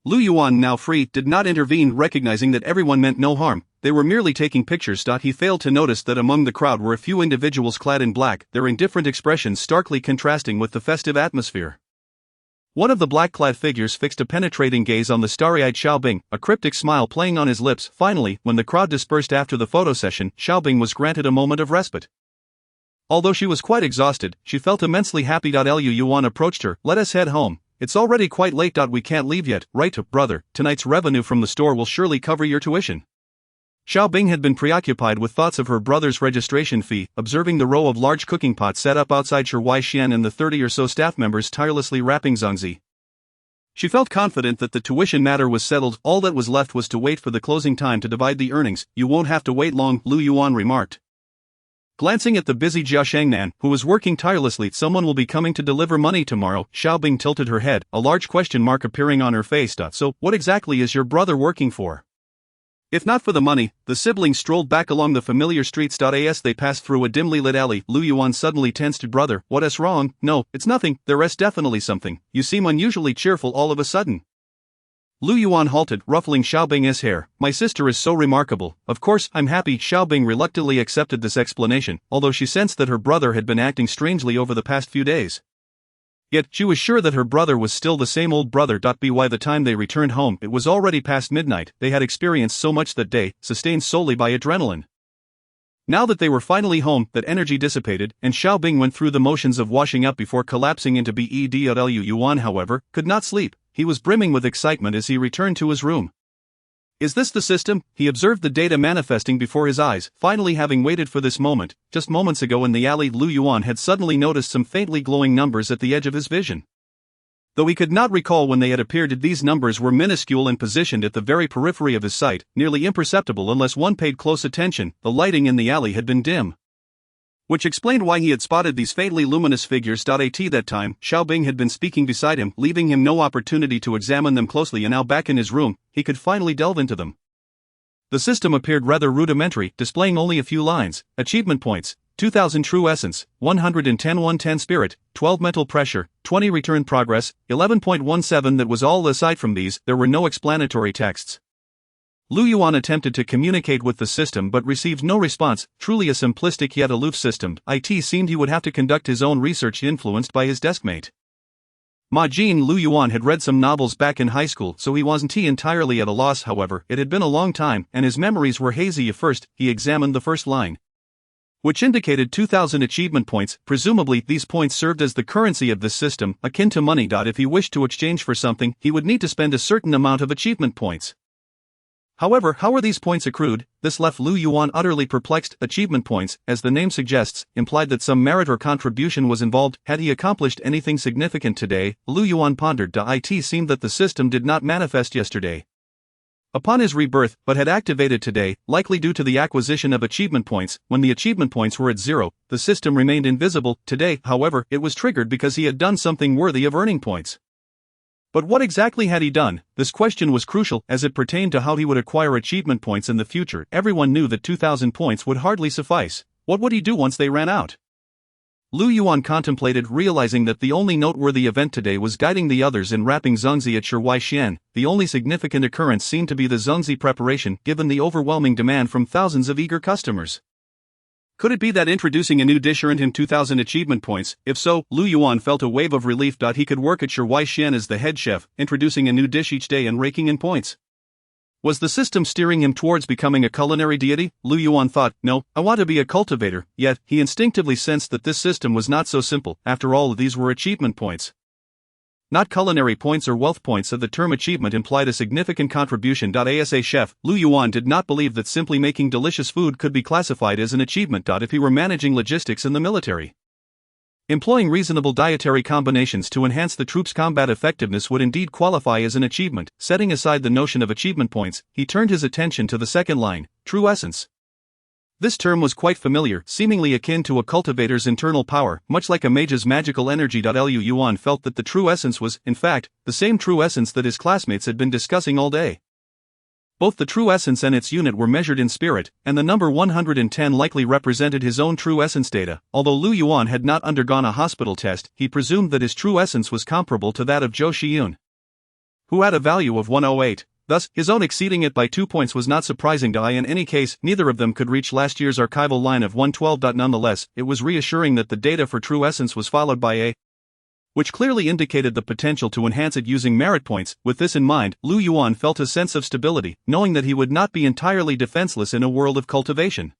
Lu Yuan, now free, did not intervene, recognizing that everyone meant no harm. They were merely taking pictures. He failed to notice that among the crowd were a few individuals clad in black, their indifferent expressions starkly contrasting with the festive atmosphere. One of the black-clad figures fixed a penetrating gaze on the starry-eyed Xiaobing, a cryptic smile playing on his lips. Finally, when the crowd dispersed after the photo session, Xiaobing was granted a moment of respite. Although she was quite exhausted, she felt immensely happy. Lu Yuan approached her. Let us head home. It's already quite late. We can't leave yet, right, brother? Tonight's revenue from the store will surely cover your tuition. Xiaobing had been preoccupied with thoughts of her brother's registration fee, observing the row of large cooking pots set up outside Shihuaishan and the 30 or so staff members tirelessly wrapping zongzi. She felt confident that the tuition matter was settled. All that was left was to wait for the closing time to divide the earnings. You won't have to wait long, Lu Yuan remarked. Glancing at the busy Jia Shengnan, who was working tirelessly, someone will be coming to deliver money tomorrow. Xiaobing tilted her head, a large question mark appearing on her face. So, what exactly is your brother working for? If not for the money, the siblings strolled back along the familiar streets. As they passed through a dimly lit alley, Lu Yuan suddenly tensed. Brother, what's wrong? No, it's nothing, there's definitely something. You seem unusually cheerful all of a sudden. Lu Yuan halted, ruffling Xiaobing's hair. My sister is so remarkable. Of course, I'm happy. Xiaobing reluctantly accepted this explanation, although she sensed that her brother had been acting strangely over the past few days. Yet, she was sure that her brother was still the same old brother. By the time they returned home, it was already past midnight. They had experienced so much that day, sustained solely by adrenaline. Now that they were finally home, that energy dissipated, and Xiaobing went through the motions of washing up before collapsing into bed. Lu Yuan, however, could not sleep. He was brimming with excitement as he returned to his room. Is this the system? He observed the data manifesting before his eyes, finally having waited for this moment. Just moments ago in the alley, Lu Yuan had suddenly noticed some faintly glowing numbers at the edge of his vision. Though he could not recall when they had appeared, these numbers were minuscule and positioned at the very periphery of his sight, nearly imperceptible unless one paid close attention. The lighting in the alley had been dim, which explained why he had spotted these faintly luminous figures. At that time, Xiaobing had been speaking beside him, leaving him no opportunity to examine them closely, and now back in his room, he could finally delve into them. The system appeared rather rudimentary, displaying only a few lines. Achievement points: 2000 true essence, 110 spirit, 12 mental pressure, 20 return progress, 11.17. That was all. Aside from these, there were no explanatory texts. Lu Yuan attempted to communicate with the system but received no response, truly a simplistic yet aloof system. It seemed he would have to conduct his own research influenced by his deskmate. Ma Jin. Lu Yuan had read some novels back in high school, so he wasn't entirely at a loss. However, it had been a long time, and his memories were hazy. First, he examined the first line, which indicated 2,000 achievement points. Presumably, these points served as the currency of this system, akin to money. If he wished to exchange for something, he would need to spend a certain amount of achievement points. However, how were these points accrued? This left Lu Yuan utterly perplexed. Achievement points, as the name suggests, implied that some merit or contribution was involved. Had he accomplished anything significant today? Lu Yuan pondered. It seemed that the system did not manifest yesterday upon his rebirth, but had activated today, likely due to the acquisition of achievement points. When the achievement points were at 0, the system remained invisible. Today, however, it was triggered because he had done something worthy of earning points. But what exactly had he done? This question was crucial, as it pertained to how he would acquire achievement points in the future. Everyone knew that 2,000 points would hardly suffice. What would he do once they ran out? Lu Yuan contemplated, realizing that the only noteworthy event today was guiding the others in wrapping zongzi at Shihuai. The only significant occurrence seemed to be the zongzi preparation, given the overwhelming demand from thousands of eager customers. Could it be that introducing a new dish earned him 2,000 achievement points? If so, Lu Yuan felt a wave of relief. He could work at Shihuai as the head chef, introducing a new dish each day and raking in points. Was the system steering him towards becoming a culinary deity? Lu Yuan thought, no, I want to be a cultivator. Yet, he instinctively sensed that this system was not so simple. After all, these were achievement points, not culinary points or wealth points. The term achievement implied a significant contribution. As a chef, Lu Yuan did not believe that simply making delicious food could be classified as an achievement. If he were managing logistics in the military, employing reasonable dietary combinations to enhance the troops' combat effectiveness would indeed qualify as an achievement. Setting aside the notion of achievement points, he turned his attention to the second line, true essence. This term was quite familiar, seemingly akin to a cultivator's internal power, much like a mage's magical energy. Lu Yuan felt that the true essence was, in fact, the same true essence that his classmates had been discussing all day. Both the true essence and its unit were measured in spirit, and the number 110 likely represented his own true essence data. Although Lu Yuan had not undergone a hospital test, he presumed that his true essence was comparable to that of Zhou Xiyun, who had a value of 108. Thus, his own exceeding it by 2 points was not surprising. In any case, neither of them could reach last year's archival line of 112. Nonetheless, it was reassuring that the data for true essence was followed by a, which clearly indicated the potential to enhance it using merit points. With this in mind, Lu Yuan felt a sense of stability, knowing that he would not be entirely defenseless in a world of cultivation.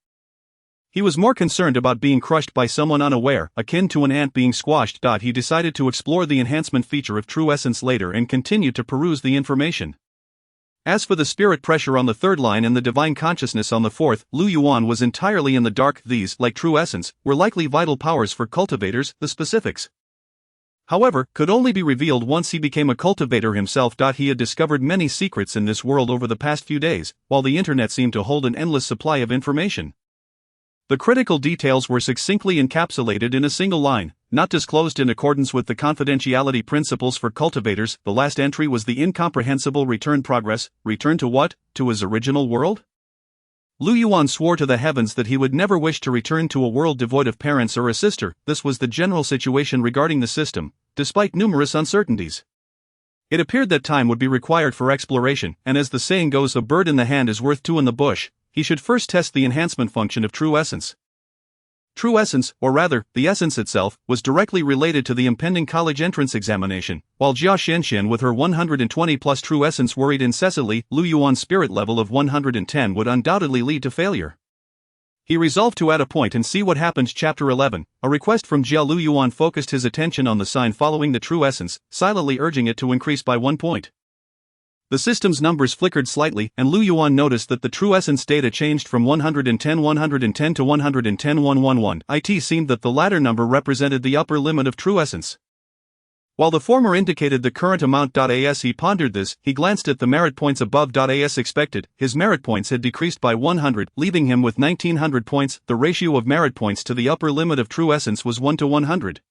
He was more concerned about being crushed by someone unaware, akin to an ant being squashed. He decided to explore the enhancement feature of true essence later and continued to peruse the information. As for the spirit pressure on the third line and the divine consciousness on the fourth, Lu Yuan was entirely in the dark. These, like true essence, were likely vital powers for cultivators. The specifics, however, could only be revealed once he became a cultivator himself. He had discovered many secrets in this world over the past few days, while the internet seemed to hold an endless supply of information. The critical details were succinctly encapsulated in a single line, not disclosed in accordance with the confidentiality principles for cultivators. The last entry was the incomprehensible return progress. Return to what? To his original world? Lu Yuan swore to the heavens that he would never wish to return to a world devoid of parents or a sister. This was the general situation regarding the system, despite numerous uncertainties. It appeared that time would be required for exploration, and as the saying goes, a bird in the hand is worth two in the bush. He should first test the enhancement function of true essence. True essence, or rather, the essence itself, was directly related to the impending college entrance examination. While Jia Shenzhou with her 120 plus true essence worried incessantly, Lu Yuan's spirit level of 110 would undoubtedly lead to failure. He resolved to add a point and see what happened. Chapter 11, a request from Jia. Lu Yuan focused his attention on the sign following the true essence, silently urging it to increase by 1 point. The system's numbers flickered slightly, and Lu Yuan noticed that the true essence data changed from 110 to 110 111. It seemed that the latter number represented the upper limit of true essence, while the former indicated the current amount. As he pondered this, he glanced at the merit points above. As expected, his merit points had decreased by 100, leaving him with 1900 points. The ratio of merit points to the upper limit of true essence was 1 to 100.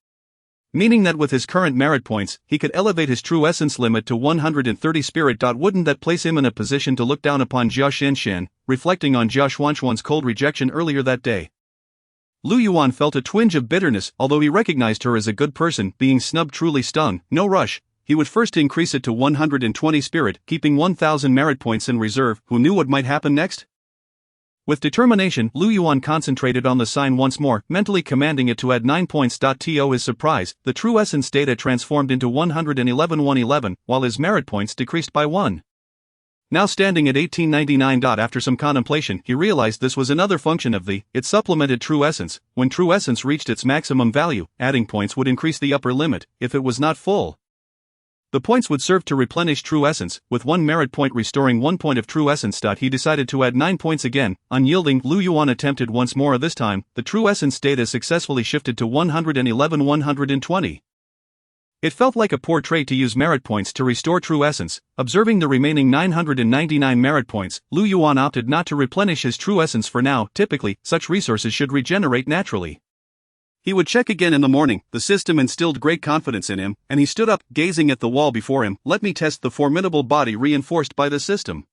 Meaning that with his current merit points, he could elevate his true essence limit to 130 spirit. Wouldn't that place him in a position to look down upon Jia Shenzhou, reflecting on Jia Xuanxuan's cold rejection earlier that day? Lu Yuan felt a twinge of bitterness. Although he recognized her as a good person, being snubbed truly stung. No rush. he would first increase it to 120 spirit, keeping 1,000 merit points in reserve. Who knew what might happen next? With determination, Lu Yuan concentrated on the sign once more, mentally commanding it to add 9 points. To his surprise, the true essence data transformed into 111,111, while his merit points decreased by 1. Now standing at 1899. After some contemplation, he realized this was another function of its supplemented true essence. When true essence reached its maximum value, adding points would increase the upper limit, if it was not full. The points would serve to replenish true essence, with 1 merit point restoring 1 point of true essence. He decided to add 9 points again. Unyielding, Lu Yuan attempted once more. This time, the true essence data successfully shifted to 111,120. It felt like a poor trait to use merit points to restore true essence. Observing the remaining 999 merit points, Lu Yuan opted not to replenish his true essence for now. Typically, such resources should regenerate naturally. He would check again in the morning. The system instilled great confidence in him, and he stood up, gazing at the wall before him. Let me test the formidable body reinforced by the system.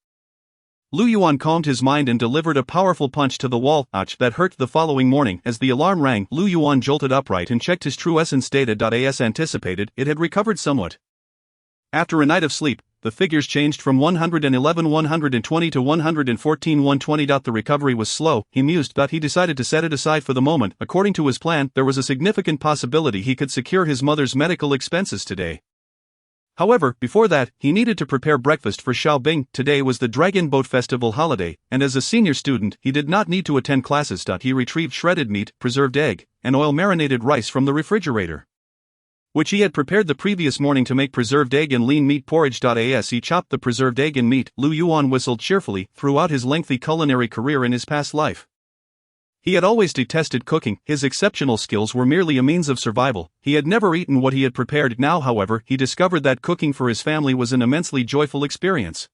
Lu Yuan calmed his mind and delivered a powerful punch to the wall. Ouch, that hurt. The following morning, as the alarm rang, Lu Yuan jolted upright and checked his true essence data. As anticipated, it had recovered somewhat. After a night of sleep, the figures changed from 111,120 to 114,120. The recovery was slow, he mused, but he decided to set it aside for the moment. According to his plan, there was a significant possibility he could secure his mother's medical expenses today. However, before that, he needed to prepare breakfast for Xiaobing. Today was the Dragon Boat Festival holiday, and as a senior student, he did not need to attend classes. He retrieved shredded meat, preserved egg, and oil-marinated rice from the refrigerator, which he had prepared the previous morning to make preserved egg and lean meat porridge. As he chopped the preserved egg and meat, Lu Yuan whistled cheerfully. Throughout his lengthy culinary career in his past life, he had always detested cooking. His exceptional skills were merely a means of survival. He had never eaten what he had prepared. Now, however, he discovered that cooking for his family was an immensely joyful experience.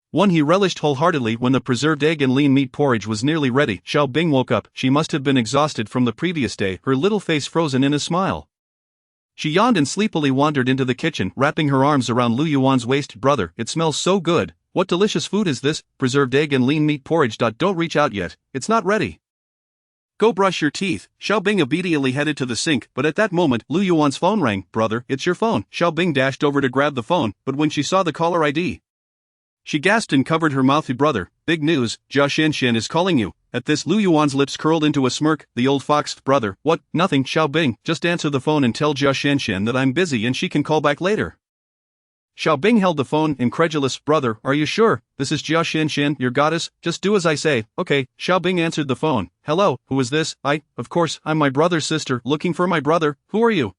One he relished wholeheartedly. When the preserved egg and lean meat porridge was nearly ready, Xiaobing woke up. She must have been exhausted from the previous day, her little face frozen in a smile. She yawned and sleepily wandered into the kitchen, wrapping her arms around Lu Yuan's waist. Brother, it smells so good. What delicious food is this? Preserved egg and lean meat porridge. Don't reach out yet, it's not ready. Go brush your teeth. Xiaobing obediently headed to the sink, but at that moment, Lu Yuan's phone rang. Brother, it's your phone. Xiaobing dashed over to grab the phone, but when she saw the caller ID, she gasped and covered her mouth. Brother, big news, Jia Xinshan is calling you. At this, Lu Yuan's lips curled into a smirk. The old fox. Brother, what? Nothing. Xiaobing, just answer the phone and tell Jia Xinshan that I'm busy and she can call back later. Xiaobing held the phone, incredulous. Brother, are you sure? This is Jia Xinshan, your goddess. Just do as I say. Okay. Xiaobing answered the phone. Hello, who is this? Of course, I'm my brother's sister, looking for my brother. Who are you?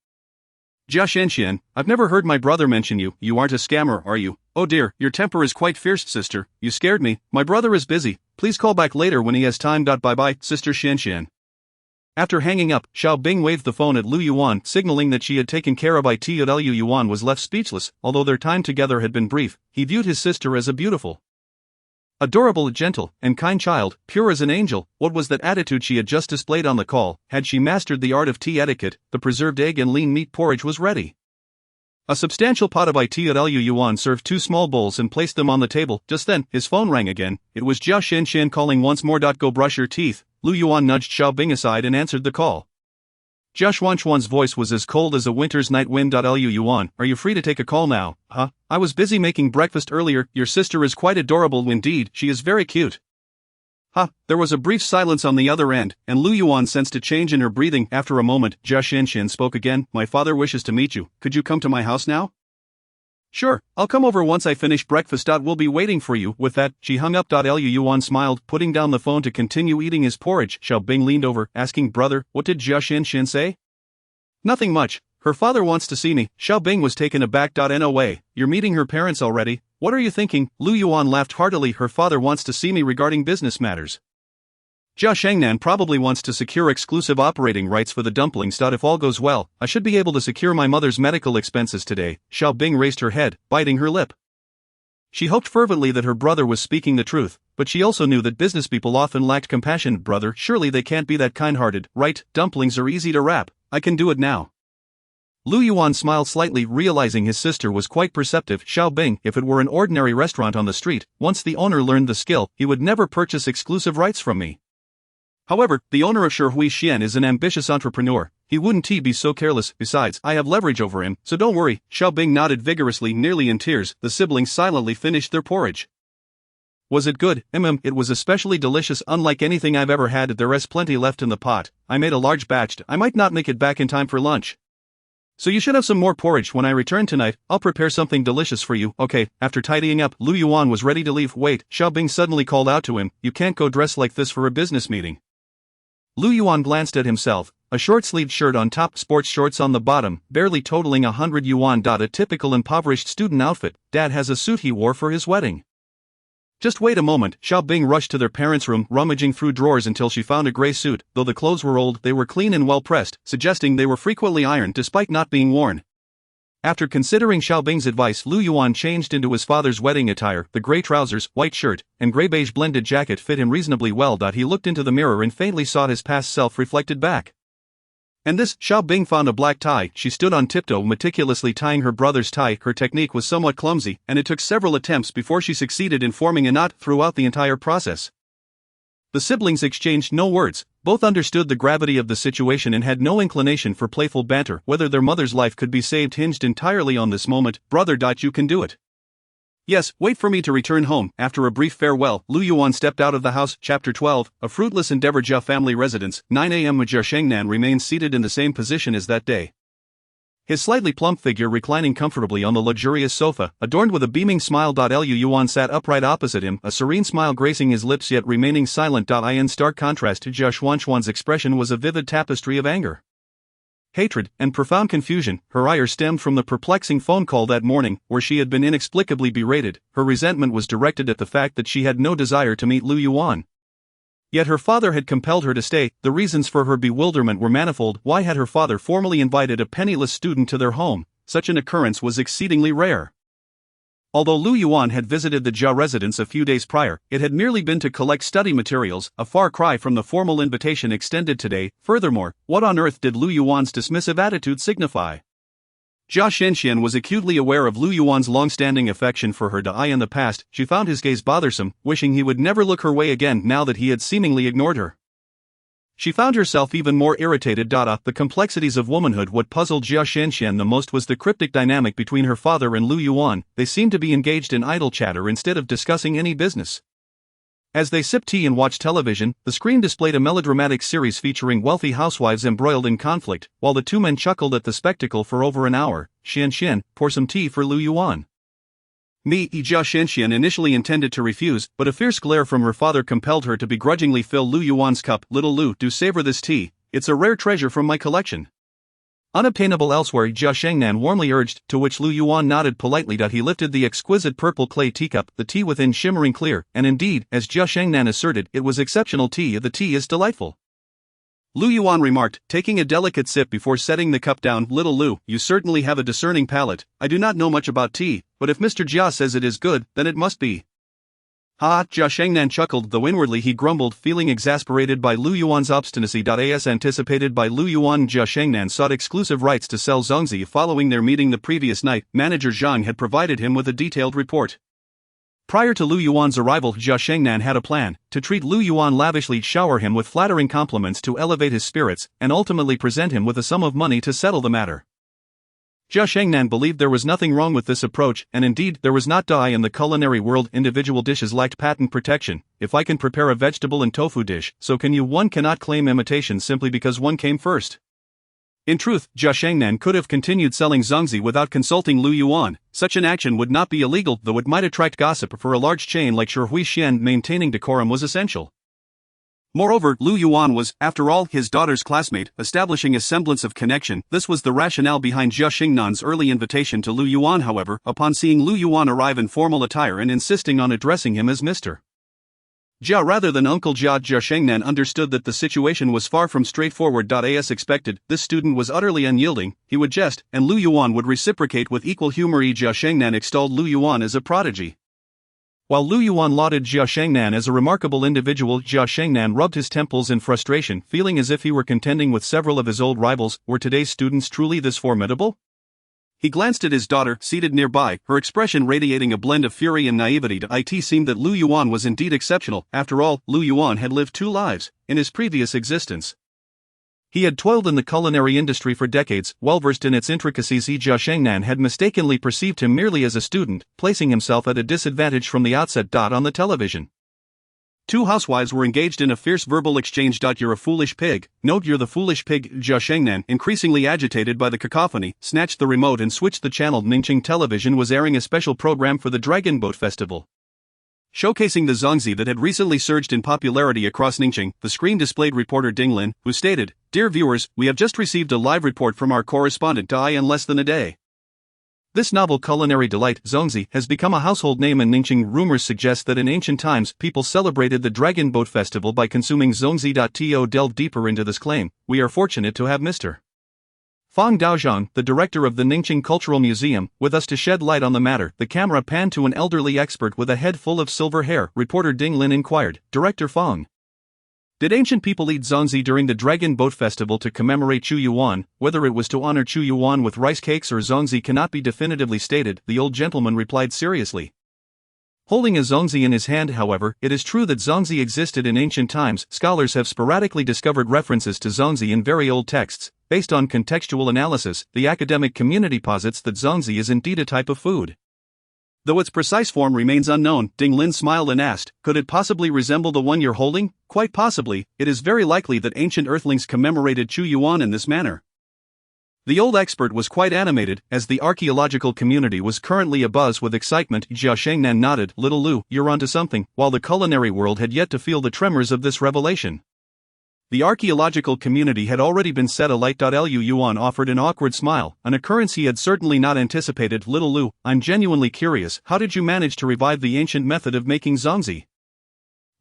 Jia Xinshan, I've never heard my brother mention you. You aren't a scammer, are you? Oh dear, your temper is quite fierce, sister. You scared me. My brother is busy. Please call back later when he has time. Bye-bye, Sister Xinshan. After hanging up, Xiaobing waved the phone at Lu Yuan, signaling that she had taken care of it. Lu Yuan was left speechless. Although their time together had been brief, he viewed his sister as a beautiful, adorable, gentle, and kind child, pure as an angel. What was that attitude she had just displayed on the call? Had she mastered the art of tea etiquette? The preserved egg and lean meat porridge was ready. A substantial pot of it. Lu Yuan served 2 small bowls and placed them on the table. Just then, his phone rang again. It was Jia Xinshan calling once more. Go brush your teeth. Lu Yuan nudged Xiaobing aside and answered the call. Jia Xuanchuan's voice was as cold as a winter's night wind. Lu Yuan, are you free to take a call now? Huh? I was busy making breakfast earlier. Your sister is quite adorable indeed. She is very cute. Ha! There was a brief silence on the other end, and Lu Yuan sensed a change in her breathing. After a moment, Jia Xinshan spoke again. My father wishes to meet you. Could you come to my house now? Sure, I'll come over once I finish breakfast. We'll be waiting for you. With that, she hung up. Lu Yuan smiled, putting down the phone to continue eating his porridge. Xiaobing leaned over, asking, Brother, what did Jia Xinshan say? Nothing much. Her father wants to see me. Xiaobing was taken aback. No way, you're meeting her parents already? What are you thinking? Lu Yuan laughed heartily. Her father wants to see me regarding business matters. Jia Shengnan probably wants to secure exclusive operating rights for the dumplings. If all goes well, I should be able to secure my mother's medical expenses today. Xiaobing raised her head, biting her lip. She hoped fervently that her brother was speaking the truth, but she also knew that business people often lacked compassion. Brother, surely they can't be that kind-hearted, right? Dumplings are easy to wrap. I can do it now. Lu Yuan smiled slightly, realizing his sister was quite perceptive. Xiaobing, if it were an ordinary restaurant on the street, once the owner learned the skill, he would never purchase exclusive rights from me. However, the owner of Shihui Xian is an ambitious entrepreneur. He wouldn't be so careless. Besides, I have leverage over him, so don't worry. Xiaobing nodded vigorously, nearly in tears. The siblings silently finished their porridge. Was it good? It was especially delicious, unlike anything I've ever had. There's plenty left in the pot. I made a large batch. I might not make it back in time for lunch. So you should have some more porridge when I return tonight. I'll prepare something delicious for you. Okay. After tidying up, Lu Yuan was ready to leave. Wait, Xiaobing suddenly called out to him, you can't go dressed like this for a business meeting. Lu Yuan glanced at himself, a short-sleeved shirt on top, sports shorts on the bottom, barely totaling 100 yuan. A typical impoverished student outfit. Dad has a suit he wore for his wedding. Just wait a moment. Xiaobing rushed to their parents' room, rummaging through drawers until she found a gray suit. Though the clothes were old, they were clean and well pressed, suggesting they were frequently ironed despite not being worn. After considering Xiaobing's advice, Lu Yuan changed into his father's wedding attire. The gray trousers, white shirt, and gray-beige blended jacket fit him reasonably well. He looked into the mirror and faintly saw his past self reflected back. And this, Xiaobing found a black tie. She stood on tiptoe, meticulously tying her brother's tie. Her technique was somewhat clumsy, and it took several attempts before she succeeded in forming a knot throughout the entire process. The siblings exchanged no words. Both understood the gravity of the situation and had no inclination for playful banter. Whether their mother's life could be saved hinged entirely on this moment. Brother, you can do it. Yes, wait for me to return home. After a brief farewell, Lu Yuan stepped out of the house. Chapter 12, A Fruitless Endeavor. Jia family residence, 9 a.m. Jia Shengnan remained seated in the same position as that day. His slightly plump figure reclining comfortably on the luxurious sofa, adorned with a beaming smile. Lu Yuan sat upright opposite him, a serene smile gracing his lips yet remaining silent. In stark contrast to Jia Xuanxuan's expression was a vivid tapestry of anger, hatred, and profound confusion. Her ire stemmed from the perplexing phone call that morning, where she had been inexplicably berated. Her resentment was directed at the fact that she had no desire to meet Lu Yuan. Yet her father had compelled her to stay. The reasons for her bewilderment were manifold. Why had her father formally invited a penniless student to their home? Such an occurrence was exceedingly rare. Although Lu Yuan had visited the Jia residence a few days prior, it had merely been to collect study materials, a far cry from the formal invitation extended today. Furthermore, what on earth did Lu Yuan's dismissive attitude signify? Jia Shenzhou was acutely aware of Lu Yuan's long-standing affection for her. In the past, she found his gaze bothersome, wishing he would never look her way again now that he had seemingly ignored her. She found herself even more irritated. The complexities of womanhood. What puzzled Jia Shenzhou the most was the cryptic dynamic between her father and Lu Yuan. They seemed to be engaged in idle chatter instead of discussing any business. As they sipped tea and watched television, the screen displayed a melodramatic series featuring wealthy housewives embroiled in conflict. While the two men chuckled at the spectacle for over an hour, Xian, pour some tea for Lu Yuan. Jia Shenzhou initially intended to refuse, but a fierce glare from her father compelled her to begrudgingly fill Lu Yuan's cup. Little Lu, do savor this tea. It's a rare treasure from my collection. Unobtainable elsewhere, Jia Shengnan warmly urged, to which Lu Yuan nodded politely. He lifted the exquisite purple clay teacup, the tea within shimmering clear, and indeed, as Jia Shengnan asserted, it was exceptional tea. The tea is delightful. Lu Yuan remarked, taking a delicate sip before setting the cup down. Little Lu, you certainly have a discerning palate. I do not know much about tea, but if Mr. Jia says it is good, then it must be. Ha! Jia Shengnan chuckled, though inwardly he grumbled, feeling exasperated by Lu Yuan's obstinacy. As anticipated by Lu Yuan, Jia Shengnan sought exclusive rights to sell Zongzi. Following their meeting the previous night, manager Zhang had provided him with a detailed report. Prior to Lu Yuan's arrival, Jia Shengnan had a plan: to treat Lu Yuan lavishly, shower him with flattering compliments to elevate his spirits, and ultimately present him with a sum of money to settle the matter. Jia Shengnan believed there was nothing wrong with this approach, and indeed, there was not. In the culinary world, individual dishes lacked patent protection. If I can prepare a vegetable and tofu dish, so can you. One cannot claim imitation simply because one came first. In truth, Jia Shengnan could have continued selling Zongzi without consulting Lu Yuan. Such an action would not be illegal, though it might attract gossip. For a large chain like Shuhui Xian, maintaining decorum was essential. Moreover, Lu Yuan was, after all, his daughter's classmate, establishing a semblance of connection. This was the rationale behind Jia Shengnan's early invitation to Lu Yuan. However, upon seeing Lu Yuan arrive in formal attire and insisting on addressing him as Mr. Jia rather than Uncle Jia, Jia Shengnan understood that the situation was far from straightforward. As expected, this student was utterly unyielding. He would jest, and Lu Yuan would reciprocate with equal humor. Jia Shengnan extolled Lu Yuan as a prodigy, while Lu Yuan lauded Jia Shengnan as a remarkable individual. Jia Shengnan rubbed his temples in frustration, feeling as if he were contending with several of his old rivals. Were today's students truly this formidable? He glanced at his daughter, seated nearby, her expression radiating a blend of fury and naivety. It seemed that Lu Yuan was indeed exceptional. After all, Lu Yuan had lived two lives in his previous existence. He had toiled in the culinary industry for decades, well-versed in its intricacies. Jia Shengnan had mistakenly perceived him merely as a student, placing himself at a disadvantage from the outset. On the television, two housewives were engaged in a fierce verbal exchange. You're a foolish pig. Note you're the foolish pig. Jia Shengnan, increasingly agitated by the cacophony, snatched the remote and switched the channel. Ningqing Television was airing a special program for the Dragon Boat Festival, showcasing the zongzi that had recently surged in popularity across Ningqing. The screen displayed reporter Ding Lin, who stated, "Dear viewers, we have just received a live report from our correspondent Dai in less than a day. This novel culinary delight, zongzi, has become a household name in Ningqing. Rumors suggest that in ancient times, people celebrated the Dragon Boat Festival by consuming zongzi. To delve deeper into this claim, we are fortunate to have Mr. Fang Daozhang, the director of the Ningqing Cultural Museum, with us to shed light on the matter." The camera panned to an elderly expert with a head full of silver hair. Reporter Ding Lin inquired, "Director Fang, did ancient people eat zongzi during the Dragon Boat Festival to commemorate Chu Yuan? Whether it was to honor Chu Yuan with rice cakes or zongzi cannot be definitively stated," the old gentleman replied seriously. Holding a zongzi in his hand, however, it is true that zongzi existed in ancient times. Scholars have sporadically discovered references to zongzi in very old texts. Based on contextual analysis, the academic community posits that zongzi is indeed a type of food. Though its precise form remains unknown, Ding Lin smiled and asked, "Could it possibly resemble the one you're holding?" "Quite possibly. It is very likely that ancient earthlings commemorated Chu Yuan in this manner." The old expert was quite animated, as the archaeological community was currently abuzz with excitement. Jia Shengnan nodded, "Little Lu, you're onto something," while the culinary world had yet to feel the tremors of this revelation. The archaeological community had already been set alight. Lu Yuan offered an awkward smile, an occurrence he had certainly not anticipated. "Little Lu, I'm genuinely curious, how did you manage to revive the ancient method of making zongzi?"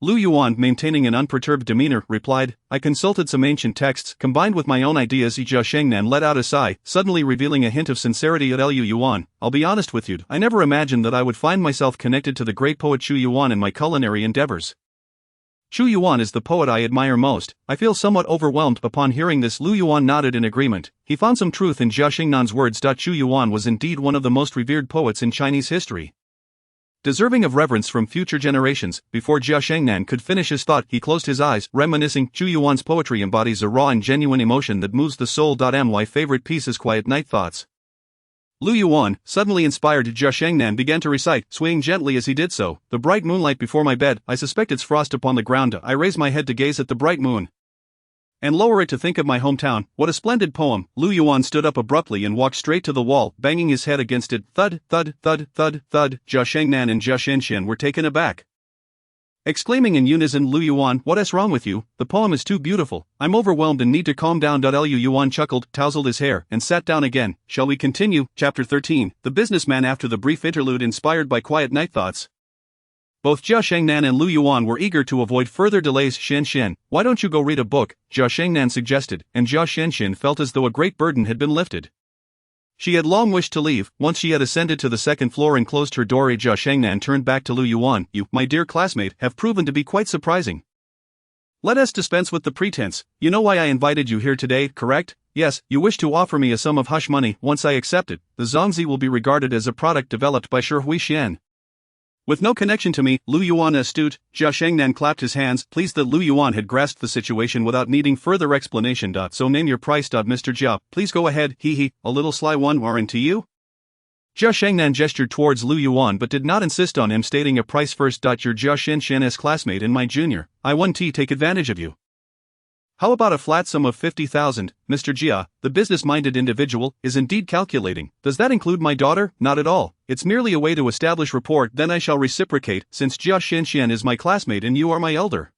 Lu Yuan, maintaining an unperturbed demeanor, replied, "I consulted some ancient texts, combined with my own ideas." Jia Shengnan let out a sigh, suddenly revealing a hint of sincerity. At Lu Yuan, "I'll be honest with you, I never imagined that I would find myself connected to the great poet Chu Yuan in my culinary endeavors. Chu Yuan is the poet I admire most. I feel somewhat overwhelmed." Upon hearing this, Lu Yuan nodded in agreement. He found some truth in Jia Shengnan's words. Chu Yuan was indeed one of the most revered poets in Chinese history, deserving of reverence from future generations. Before Jia Shengnan could finish his thought, he closed his eyes, reminiscing. Chu Yuan's poetry embodies a raw and genuine emotion that moves the soul. My favorite piece is Quiet Night Thoughts. Lu Yuan, suddenly inspired, Jia Shengnan began to recite, swaying gently as he did so. "The bright moonlight before my bed, I suspect it's frost upon the ground. I raise my head to gaze at the bright moon, and lower it to think of my hometown." What a splendid poem! Lu Yuan stood up abruptly and walked straight to the wall, banging his head against it. Thud, thud, thud, thud, thud. Jia Shengnan and Jia Shenshen were taken aback, exclaiming in unison, "Lu Yuan, what's wrong with you? The poem is too beautiful. I'm overwhelmed and need to calm down." Lu Yuan chuckled, tousled his hair, and sat down again. Shall we continue? Chapter 13. The businessman. After the brief interlude inspired by Quiet Night Thoughts, both Jia Shengnan and Lu Yuan were eager to avoid further delays. "Shen, why don't you go read a book?" Jia Shengnan suggested, and Jia Shenshen felt as though a great burden had been lifted. She had long wished to leave. Once she had ascended to the second floor and closed her door, Jia Shengnan turned back to Lu Yuan. "You, my dear classmate, have proven to be quite surprising. Let us dispense with the pretense. You know why I invited you here today, correct? Yes, you wish to offer me a sum of hush money. Once I accept it, the zongzi will be regarded as a product developed by Shi Xian, with no connection to me." Lu Yuan astute. Jia Shengnan clapped his hands, pleased that Lu Yuan had grasped the situation without needing further explanation. "So name your price. Mr. Jia, please go ahead. He, a little sly one, warrant to you?" Jia Shengnan gestured towards Lu Yuan but did not insist on him stating a price first. "You're Jia Shenshen's classmate and my junior. I want to take advantage of you. How about a flat sum of 50,000, Mr. Jia?" The business-minded individual is indeed calculating. "Does that include my daughter?" "Not at all. It's merely a way to establish rapport. Then I shall reciprocate, since Jia Shenshen is my classmate and you are my elder.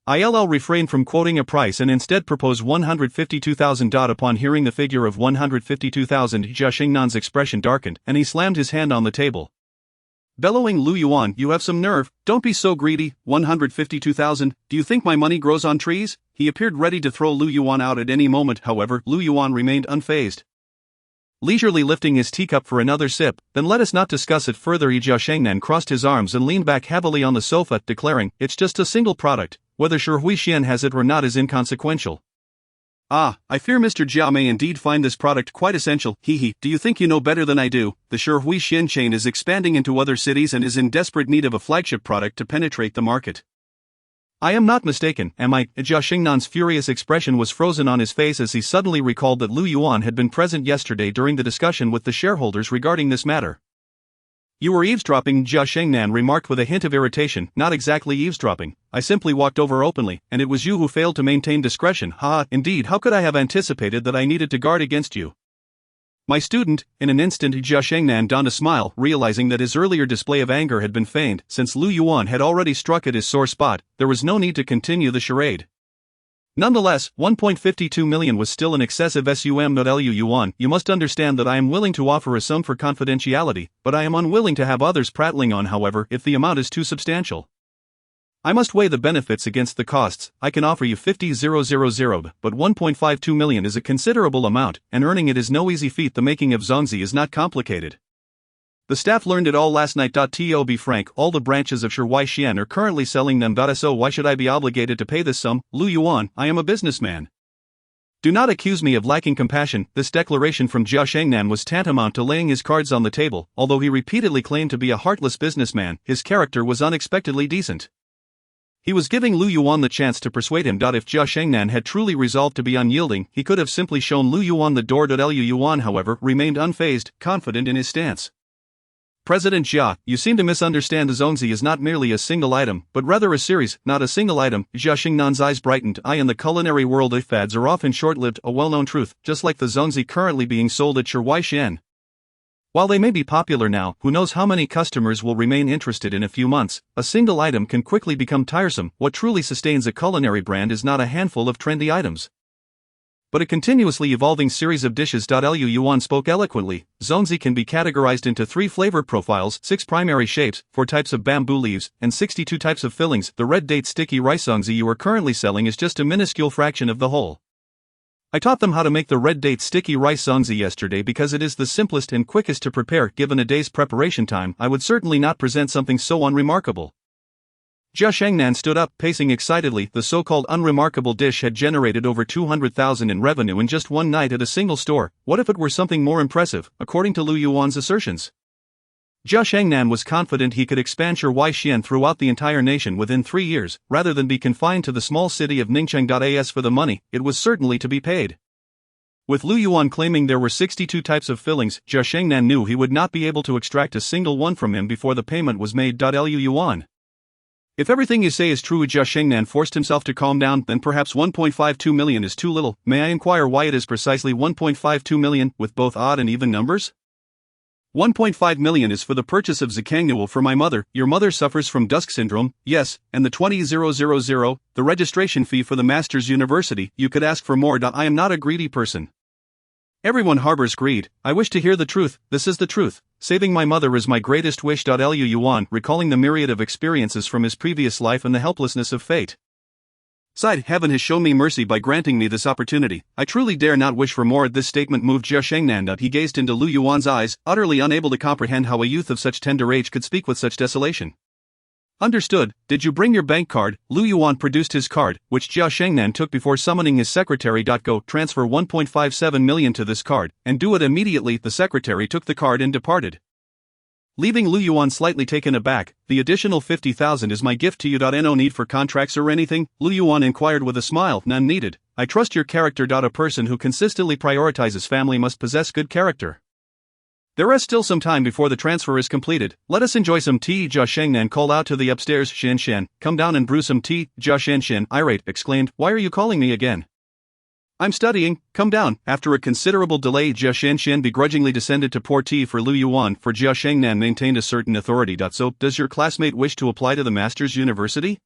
I'll refrain from quoting a price and instead propose 152,000. Upon hearing the figure of 152,000, Jia Shengnan's expression darkened, and he slammed his hand on the table, bellowing, "Lu Yuan, you have some nerve. Don't be so greedy. 152,000, do you think my money grows on trees?" He appeared ready to throw Lu Yuan out at any moment. However, Lu Yuan remained unfazed, leisurely lifting his teacup for another sip. "Then let us not discuss it further." Jia Shengnan crossed his arms and leaned back heavily on the sofa, declaring, "It's just a single product. Whether Shi Xian has it or not is inconsequential." "Ah, I fear Mr. Jia may indeed find this product quite essential. Do you think you know better than I do? The Shi Xian chain is expanding into other cities and is in desperate need of a flagship product to penetrate the market. I am not mistaken, am I? Jia Xingnan's furious expression was frozen on his face as he suddenly recalled that Lu Yuan had been present yesterday during the discussion with the shareholders regarding this matter. You were eavesdropping, Jia Xingnan remarked with a hint of irritation. Not exactly eavesdropping, I simply walked over openly, and it was you who failed to maintain discretion. Ha, indeed, how could I have anticipated that I needed to guard against you? My student. In an instant Jia Xingnan donned a smile, realizing that his earlier display of anger had been feigned. Since Lu Yuan had already struck at his sore spot, there was no need to continue the charade. Nonetheless, 1.52 million was still an excessive sum. Lu Yuan, you must understand that I am willing to offer a sum for confidentiality, but I am unwilling to have others prattling on, however, if the amount is too substantial. I must weigh the benefits against the costs. I can offer you 50,000, but 1.52 million is a considerable amount, and earning it is no easy feat. The making of Zongzi is not complicated. The staff learned it all last night. To be frank, all the branches of Shuai Xian are currently selling them. So why should I be obligated to pay this sum? Lu Yuan, I am a businessman. Do not accuse me of lacking compassion. This declaration from Jia Xingnan was tantamount to laying his cards on the table. Although he repeatedly claimed to be a heartless businessman, his character was unexpectedly decent. He was giving Lu Yuan the chance to persuade him. If Jia Xingnan had truly resolved to be unyielding, he could have simply shown Lu Yuan the door. Lu Yuan, however, remained unfazed, confident in his stance. President Jia, you seem to misunderstand. The Zongzi is not merely a single item, but rather a series, not a single item. Jia Xingnan's eyes brightened. In the culinary world, fads are often short-lived, a well-known truth, just like the Zongzi currently being sold at Shuai Xian. While they may be popular now, who knows how many customers will remain interested in a few months. A single item can quickly become tiresome. What truly sustains a culinary brand is not a handful of trendy items, but a continuously evolving series of dishes. Lu Yuan spoke eloquently. Zongzi can be categorized into 3 flavor profiles, 6 primary shapes, 4 types of bamboo leaves, and 62 types of fillings. The red date sticky rice Zongzi you are currently selling is just a minuscule fraction of the whole. I taught them how to make the red date sticky rice Zongzi yesterday because it is the simplest and quickest to prepare. Given a day's preparation time, I would certainly not present something so unremarkable. Jia Xingnan stood up, pacing excitedly. The so-called unremarkable dish had generated over 200,000 in revenue in just one night at a single store. What if it were something more impressive, according to Lu Yuan's assertions? Jia Xingnan was confident he could expand Shuai Xian throughout the entire nation within 3 years, rather than be confined to the small city of Ningcheng. As for the money, it was certainly to be paid. With Lu Yuan claiming there were 62 types of fillings, Jia Xingnan knew he would not be able to extract a single one from him before the payment was made. Lu Yuan, if everything you say is true. Jia Xingnan forced himself to calm down. Then perhaps 1.52 million is too little. May I inquire why it is precisely 1.52 million, with both odd and even numbers? 1.5 million is for the purchase of Zikangnual for my mother. Your mother suffers from dusk syndrome, yes, and the 20,000, the registration fee for the Master's University. You could ask for more. I am not a greedy person. Everyone harbors greed. I wish to hear the truth. This is the truth. Saving my mother is my greatest wish. Lu Yuan, recalling the myriad of experiences from his previous life and the helplessness of fate, sighed. Heaven has shown me mercy by granting me this opportunity. I truly dare not wish for more. This statement moved Jia Xingnan. He gazed into Lu Yuan's eyes, utterly unable to comprehend how a youth of such tender age could speak with such desolation. Understood. Did you bring your bank card? Lu Yuan produced his card, which Jia Xingnan took before summoning his secretary. Go, transfer 1.57 million to this card, and do it immediately. The secretary took the card and departed, leaving Lu Yuan slightly taken aback. The additional 50,000 is my gift to you. No need for contracts or anything? Lu Yuan inquired with a smile. None needed. I trust your character. A person who consistently prioritizes family must possess good character. There is still some time before the transfer is completed. Let us enjoy some tea. Jia Xingnan called out to the upstairs. Shen, come down and brew some tea. Jia Shen, irate, exclaimed, why are you calling me again? I'm studying. Come down. After a considerable delay, Jia Shen begrudgingly descended to pour tea for Lu Yuan, for Jia Xingnan maintained a certain authority. So, does your classmate wish to apply to the Master's University?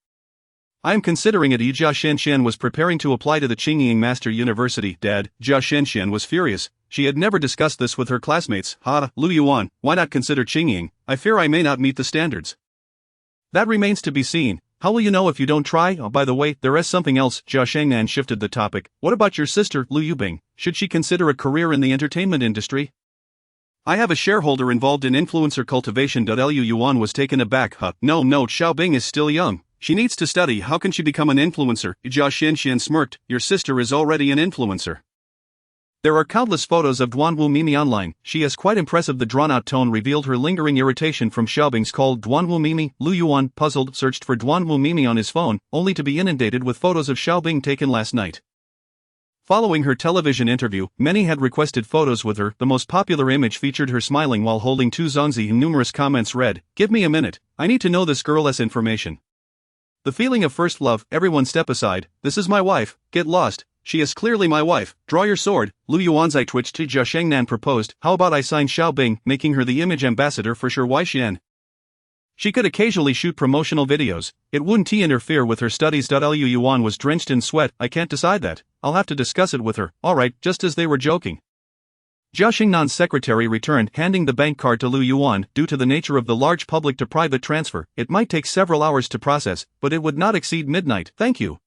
I am considering it. Jia Shen was preparing to apply to the Qingying Master University. Dad, Jia Shen was furious. She had never discussed this with her classmates. Lu Yuan, why not consider Qingying? I fear I may not meet the standards. That remains to be seen. How will you know if you don't try? Oh, by the way, there is something else. Jia Xingnan shifted the topic. What about your sister, Lu Yubing? Should she consider a career in the entertainment industry? I have a shareholder involved in influencer cultivation. Lu Yuan was taken aback. No, Xiaobing is still young. She needs to study. How can she become an influencer? Jia Shen smirked. Your sister is already an influencer. There are countless photos of Duan Wu Mimi online. She is quite impressive. The drawn-out tone revealed her lingering irritation from Xiaobing's call. Duan Wu Mimi. Lu Yuan, puzzled, searched for Duan Wu Mimi on his phone, only to be inundated with photos of Xiaobing taken last night. Following her television interview, many had requested photos with her. The most popular image featured her smiling while holding two zongzi, and numerous comments read, "Give me a minute, I need to know this girl's information." The feeling of first love. Everyone step aside, this is my wife, get lost. She is clearly my wife, draw your sword. Lu Yuan's eye twitched. Jia Shengnan proposed, how about I sign Xiaobing, making her the image ambassador for Shi Xian. She could occasionally shoot promotional videos, it wouldn't interfere with her studies. Lu Yuan was drenched in sweat. I can't decide that, I'll have to discuss it with her. Alright, just as they were joking. Jia Shengnan's secretary returned, handing the bank card to Lu Yuan. Due to the nature of the large public-to-private transfer, it might take several hours to process, but it would not exceed midnight. Thank you.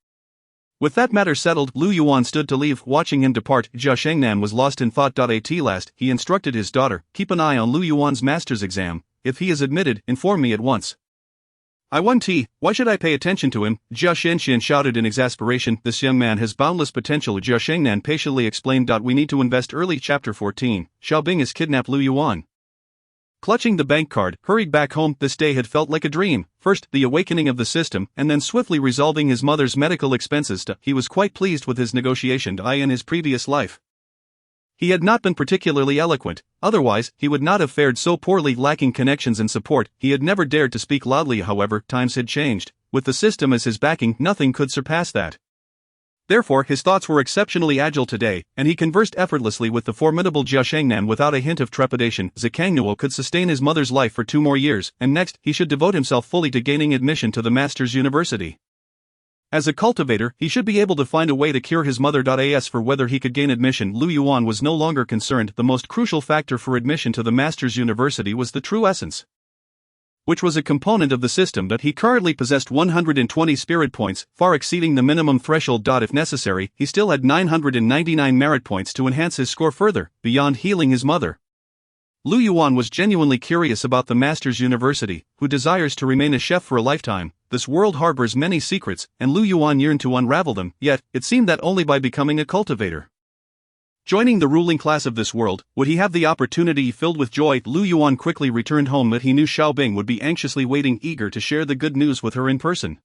With that matter settled, Lu Yuan stood to leave. Watching him depart, Jia Shengnan was lost in thought. At last, he instructed his daughter, keep an eye on Lu Yuan's master's exam. If he is admitted, inform me at once. I won T, why should I pay attention to him? Jia Shenxian shouted in exasperation, this young man has boundless potential. Jia Shengnan patiently explained. We need to invest early. Chapter 14, Xiaobing has kidnapped Lu Yuan. Clutching the bank card, hurried back home. This day had felt like a dream. First, the awakening of the system, and then swiftly resolving his mother's medical expenses. He was quite pleased with his negotiation in his previous life. He had not been particularly eloquent, otherwise, he would not have fared so poorly. Lacking connections and support, he had never dared to speak loudly. However, times had changed. With the system as his backing, nothing could surpass that. Therefore, his thoughts were exceptionally agile today, and he conversed effortlessly with the formidable Jia Shengnan without a hint of trepidation. Zikangnuo could sustain his mother's life for 2 more years, and next, he should devote himself fully to gaining admission to the Master's University. As a cultivator, he should be able to find a way to cure his mother. As for whether he could gain admission, Lu Yuan was no longer concerned. The most crucial factor for admission to the Master's University was the true essence, which was a component of the system. That he currently possessed 120 spirit points, far exceeding the minimum threshold. If necessary, he still had 999 merit points to enhance his score further, beyond healing his mother. Lu Yuan was genuinely curious about the Master's University, who desires to remain a chef for a lifetime. This world harbors many secrets, and Lu Yuan yearned to unravel them, yet, it seemed that only by becoming a cultivator. Joining the ruling class of this world, would he have the opportunity? Filled with joy, Lu Yuan quickly returned home. But he knew Xiaobing would be anxiously waiting, eager to share the good news with her in person.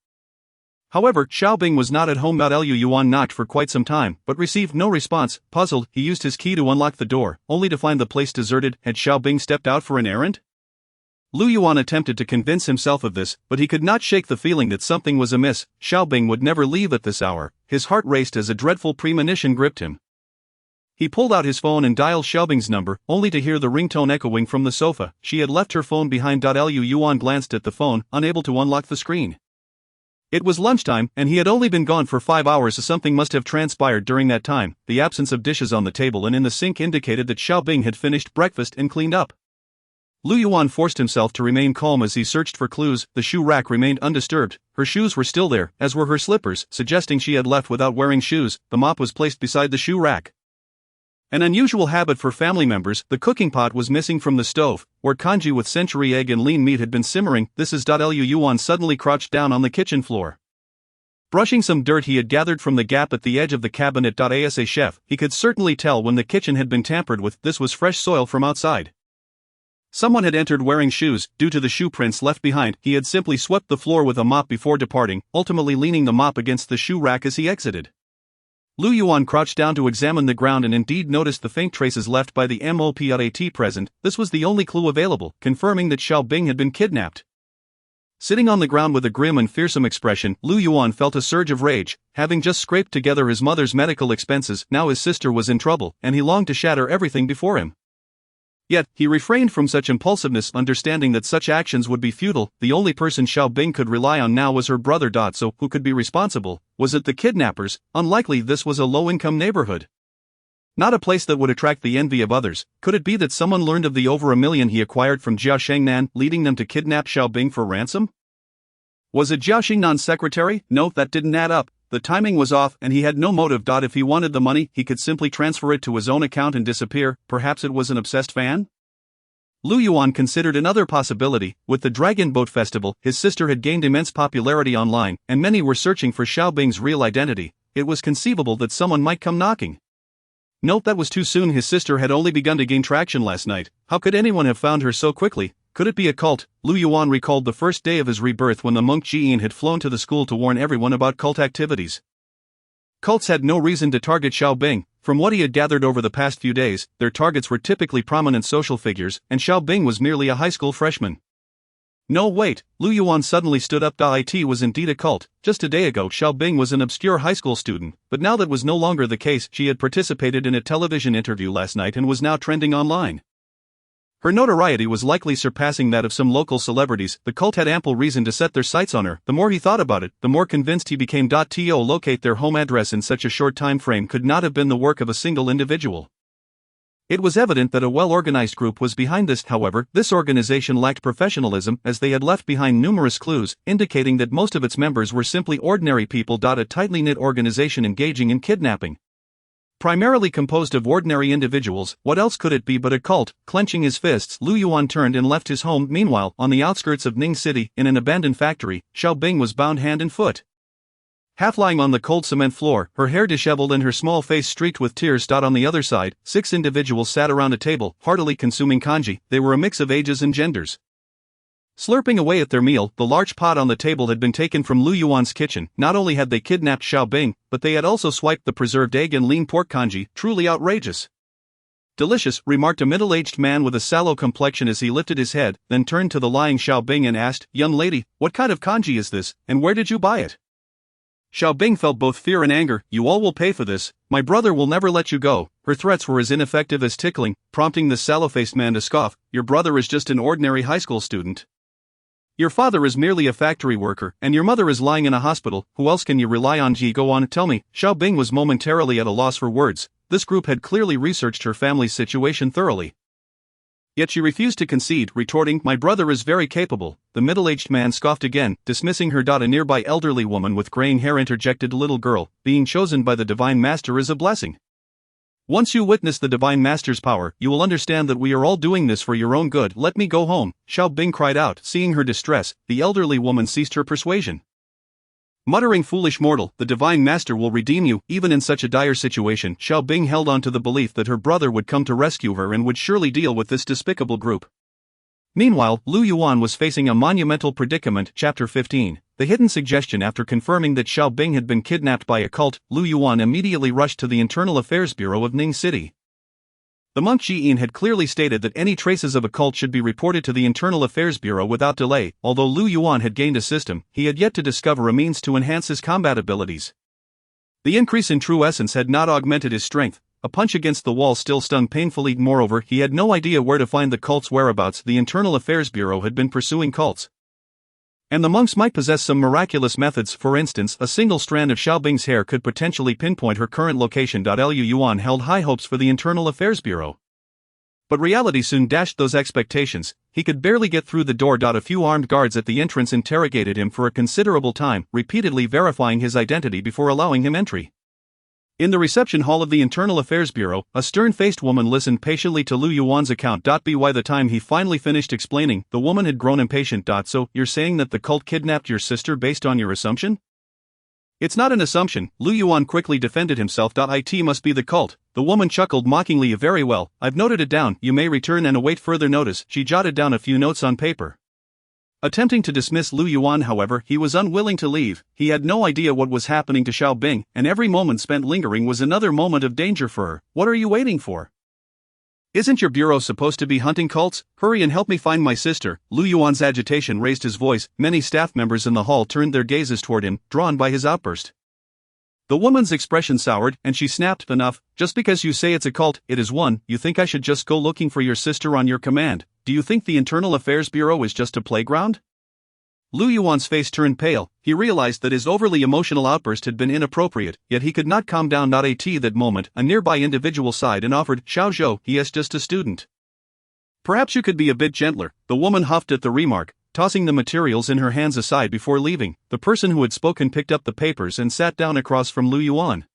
However, Xiaobing was not at home. Lu Yuan knocked for quite some time, but received no response. Puzzled, he used his key to unlock the door, only to find the place deserted. Had Xiaobing stepped out for an errand? Lu Yuan attempted to convince himself of this, but he could not shake the feeling that something was amiss. Xiaobing would never leave at this hour. His heart raced as a dreadful premonition gripped him. He pulled out his phone and dialed Xiaobing's number, only to hear the ringtone echoing from the sofa. She had left her phone behind. Lu Yuan glanced at the phone, unable to unlock the screen. It was lunchtime, and he had only been gone for 5 hours. Something must have transpired during that time. The absence of dishes on the table and in the sink indicated that Xiaobing had finished breakfast and cleaned up. Lu Yuan forced himself to remain calm as he searched for clues. The shoe rack remained undisturbed. Her shoes were still there, as were her slippers, suggesting she had left without wearing shoes. The mop was placed beside the shoe rack. An unusual habit for family members, the cooking pot was missing from the stove, where congee with century egg and lean meat had been simmering. This is. Lu Yuan suddenly crouched down on the kitchen floor, brushing some dirt he had gathered from the gap at the edge of the cabinet. As a chef, he could certainly tell when the kitchen had been tampered with. This was fresh soil from outside. Someone had entered wearing shoes. Due to the shoe prints left behind, he had simply swept the floor with a mop before departing, ultimately leaning the mop against the shoe rack as he exited. Lu Yuan crouched down to examine the ground and indeed noticed the faint traces left by the MOPAT present. This was the only clue available, confirming that Xiaobing had been kidnapped. Sitting on the ground with a grim and fearsome expression, Lu Yuan felt a surge of rage. Having just scraped together his mother's medical expenses, now his sister was in trouble, and he longed to shatter everything before him. Yet, he refrained from such impulsiveness, understanding that such actions would be futile. The only person Xiaobing could rely on now was her brother. So, who could be responsible? Was it the kidnappers? Unlikely. This was a low-income neighborhood, not a place that would attract the envy of others. Could it be that someone learned of the over $1 million he acquired from Jia Shengnan, leading them to kidnap Xiaobing for ransom? Was it Jia Shengnan's secretary? No, that didn't add up. The timing was off, and he had no motive. If he wanted the money, he could simply transfer it to his own account and disappear. Perhaps it was an obsessed fan? Lu Yuan considered another possibility. With the Dragon Boat Festival, his sister had gained immense popularity online, and many were searching for Xiaobing's real identity. It was conceivable that someone might come knocking. Nope, that was too soon. His sister had only begun to gain traction last night. How could anyone have found her so quickly? Could it be a cult? Lu Yuan recalled the first day of his rebirth when the monk Jian had flown to the school to warn everyone about cult activities. Cults had no reason to target Xiaobing. From what he had gathered over the past few days, their targets were typically prominent social figures, and Xiaobing was merely a high school freshman. No, wait, Lu Yuan suddenly stood up. It was indeed a cult. Just a day ago Xiaobing was an obscure high school student, but now that was no longer the case. She had participated in a television interview last night and was now trending online. Her notoriety was likely surpassing that of some local celebrities. The cult had ample reason to set their sights on her. The more he thought about it, the more convinced he became. To locate their home address in such a short time frame could not have been the work of a single individual. It was evident that a well-organized group was behind this. However, this organization lacked professionalism, as they had left behind numerous clues, indicating that most of its members were simply ordinary people. A tightly knit organization engaging in kidnapping. Primarily composed of ordinary individuals, what else could it be but a cult? Clenching his fists, Lu Yuan turned and left his home. Meanwhile, on the outskirts of Ning City, in an abandoned factory, Xiaobing was bound hand and foot. Half lying on the cold cement floor, her hair disheveled and her small face streaked with tears. On the other side, 6 individuals sat around a table, heartily consuming kanji. They were a mix of ages and genders. Slurping away at their meal, the large pot on the table had been taken from Lu Yuan's kitchen. Not only had they kidnapped Xiaobing, but they had also swiped the preserved egg and lean pork kanji. Truly outrageous. Delicious, remarked a middle-aged man with a sallow complexion as he lifted his head, then turned to the lying Xiaobing and asked, "Young lady, what kind of kanji is this, and where did you buy it?" Xiaobing felt both fear and anger. "You all will pay for this. My brother will never let you go." Her threats were as ineffective as tickling, prompting the sallow-faced man to scoff. "Your brother is just an ordinary high school student. Your father is merely a factory worker, and your mother is lying in a hospital. Who else can you rely on? Go on, tell me." Xiaobing was momentarily at a loss for words. This group had clearly researched her family's situation thoroughly. Yet she refused to concede, retorting, "My brother is very capable." The middle-aged man scoffed again, dismissing her. A nearby elderly woman with graying hair interjected, "Little girl, being chosen by the Divine Master is a blessing. Once you witness the Divine Master's power, you will understand that we are all doing this for your own good. Let me go home," Xiaobing cried out. Seeing her distress, the elderly woman ceased her persuasion. Muttering, "Foolish mortal, the Divine Master will redeem you." Even in such a dire situation, Xiaobing held on to the belief that her brother would come to rescue her and would surely deal with this despicable group. Meanwhile, Lu Yuan was facing a monumental predicament. Chapter 15. The hidden suggestion. After confirming that Xiaobing had been kidnapped by a cult, Lu Yuan immediately rushed to the Internal Affairs Bureau of Ning City. The monk Jian had clearly stated that any traces of a cult should be reported to the Internal Affairs Bureau without delay. Although Lu Yuan had gained a system, he had yet to discover a means to enhance his combat abilities. The increase in true essence had not augmented his strength. A punch against the wall still stung painfully. Moreover, he had no idea where to find the cult's whereabouts. The Internal Affairs Bureau had been pursuing cults, and the monks might possess some miraculous methods. For instance, a single strand of Xiaobing's hair could potentially pinpoint her current location. Lu Yuan held high hopes for the Internal Affairs Bureau, but reality soon dashed those expectations. He could barely get through the door. A few armed guards at the entrance interrogated him for a considerable time, repeatedly verifying his identity before allowing him entry. In the reception hall of the Internal Affairs Bureau, a stern-faced woman listened patiently to Lu Yuan's account. By the time he finally finished explaining, the woman had grown impatient. "So, you're saying that the cult kidnapped your sister based on your assumption?" "It's not an assumption," Lu Yuan quickly defended himself. "It must be the cult." The woman chuckled mockingly. "Very well, I've noted it down. You may return and await further notice." She jotted down a few notes on paper. Attempting to dismiss Lu Yuan, however, he was unwilling to leave. He had no idea what was happening to Xiaobing, and every moment spent lingering was another moment of danger for her. "What are you waiting for? Isn't your bureau supposed to be hunting cults? Hurry and help me find my sister." Lu Yuan's agitation raised his voice. Many staff members in the hall turned their gazes toward him, drawn by his outburst. The woman's expression soured, and she snapped, "Enough. Just because you say it's a cult, it is one. You think I should just go looking for your sister on your command? Do you think the Internal Affairs Bureau is just a playground?" Lu Yuan's face turned pale. He realized that his overly emotional outburst had been inappropriate, yet he could not calm down. At that moment, a nearby individual sighed and offered, "Xiao Zhou, he is just a student. Perhaps you could be a bit gentler." The woman huffed at the remark, tossing the materials in her hands aside before leaving. The person who had spoken picked up the papers and sat down across from Lu Yuan.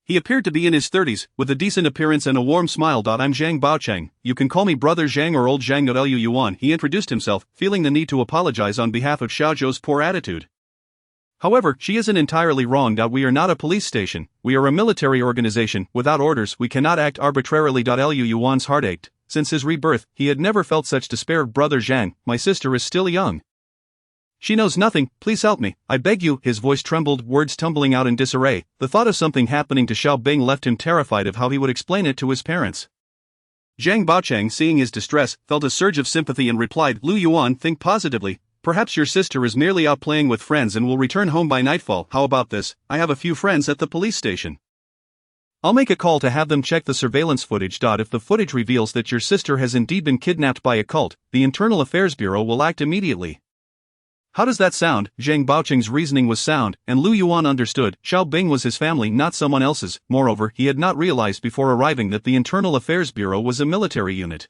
He appeared to be in his 30s, with a decent appearance and a warm smile. "I'm Zhang Baocheng. You can call me Brother Zhang or Old Zhang." Lu Yuan, he introduced himself, feeling the need to apologize on behalf of Xiao Zhou's poor attitude. However, she isn't entirely wrong. We are not a police station, we are a military organization. Without orders, we cannot act arbitrarily. Yuan's heart ached. Since his rebirth, he had never felt such despair. Brother Zhang, my sister is still young. She knows nothing, please help me, I beg you. His voice trembled, words tumbling out in disarray. The thought of something happening to Xiao Bing left him terrified of how he would explain it to his parents. Zhang Baocheng, seeing his distress, felt a surge of sympathy and replied, Lu Yuan, think positively. Perhaps your sister is merely out playing with friends and will return home by nightfall. How about this? I have a few friends at the police station. I'll make a call to have them check the surveillance footage. If the footage reveals that your sister has indeed been kidnapped by a cult, the Internal Affairs Bureau will act immediately. How does that sound? Zhang Baocheng's reasoning was sound, and Lu Yuan understood. Xiao Bing was his family, not someone else's. Moreover, he had not realized before arriving that the Internal Affairs Bureau was a military unit.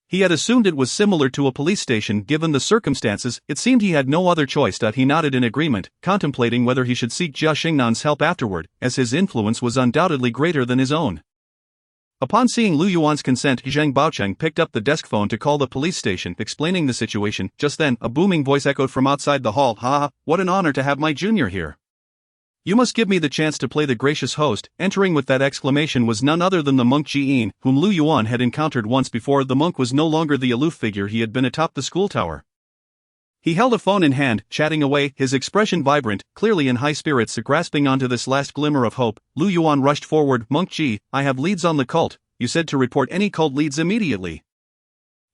He had assumed it was similar to a police station. Given the circumstances, it seemed he had no other choice. He nodded in agreement, contemplating whether he should seek Jia Xingnan's help afterward, as his influence was undoubtedly greater than his own. Upon seeing Lu Yuan's consent, Zhang Baocheng picked up the desk phone to call the police station, explaining the situation. Just then, a booming voice echoed from outside the hall. Ha! What an honor to have my junior here. You must give me the chance to play the gracious host. Entering with that exclamation was none other than the monk Jiyin, whom Lu Yuan had encountered once before. The monk was no longer the aloof figure he had been atop the school tower. He held a phone in hand, chatting away, his expression vibrant, clearly in high spirits. Grasping onto this last glimmer of hope, Lu Yuan rushed forward. Monk Ji, I have leads on the cult. You said to report any cult leads immediately.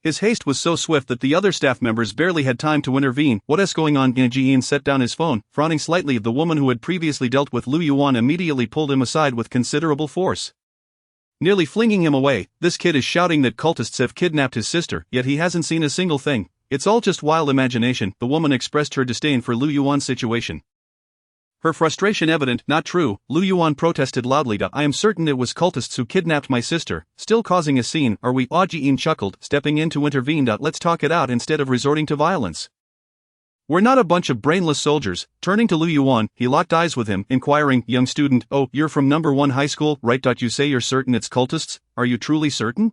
His haste was so swift that the other staff members barely had time to intervene. What is going on? Jiyin set down his phone, frowning slightly. The woman who had previously dealt with Lu Yuan immediately pulled him aside with considerable force, nearly flinging him away. This kid is shouting that cultists have kidnapped his sister, yet he hasn't seen a single thing. It's all just wild imagination. The woman expressed her disdain for Lu Yuan's situation, her frustration evident. Not true, Lu Yuan protested loudly. I am certain it was cultists who kidnapped my sister, still causing a scene, are we? Jiyin chuckled, stepping in to intervene. Let's talk it out instead of resorting to violence. We're not a bunch of brainless soldiers. Turning to Lu Yuan, he locked eyes with him, inquiring, young student, oh, you're from number 1 high school, right? You say you're certain it's cultists, are you truly certain?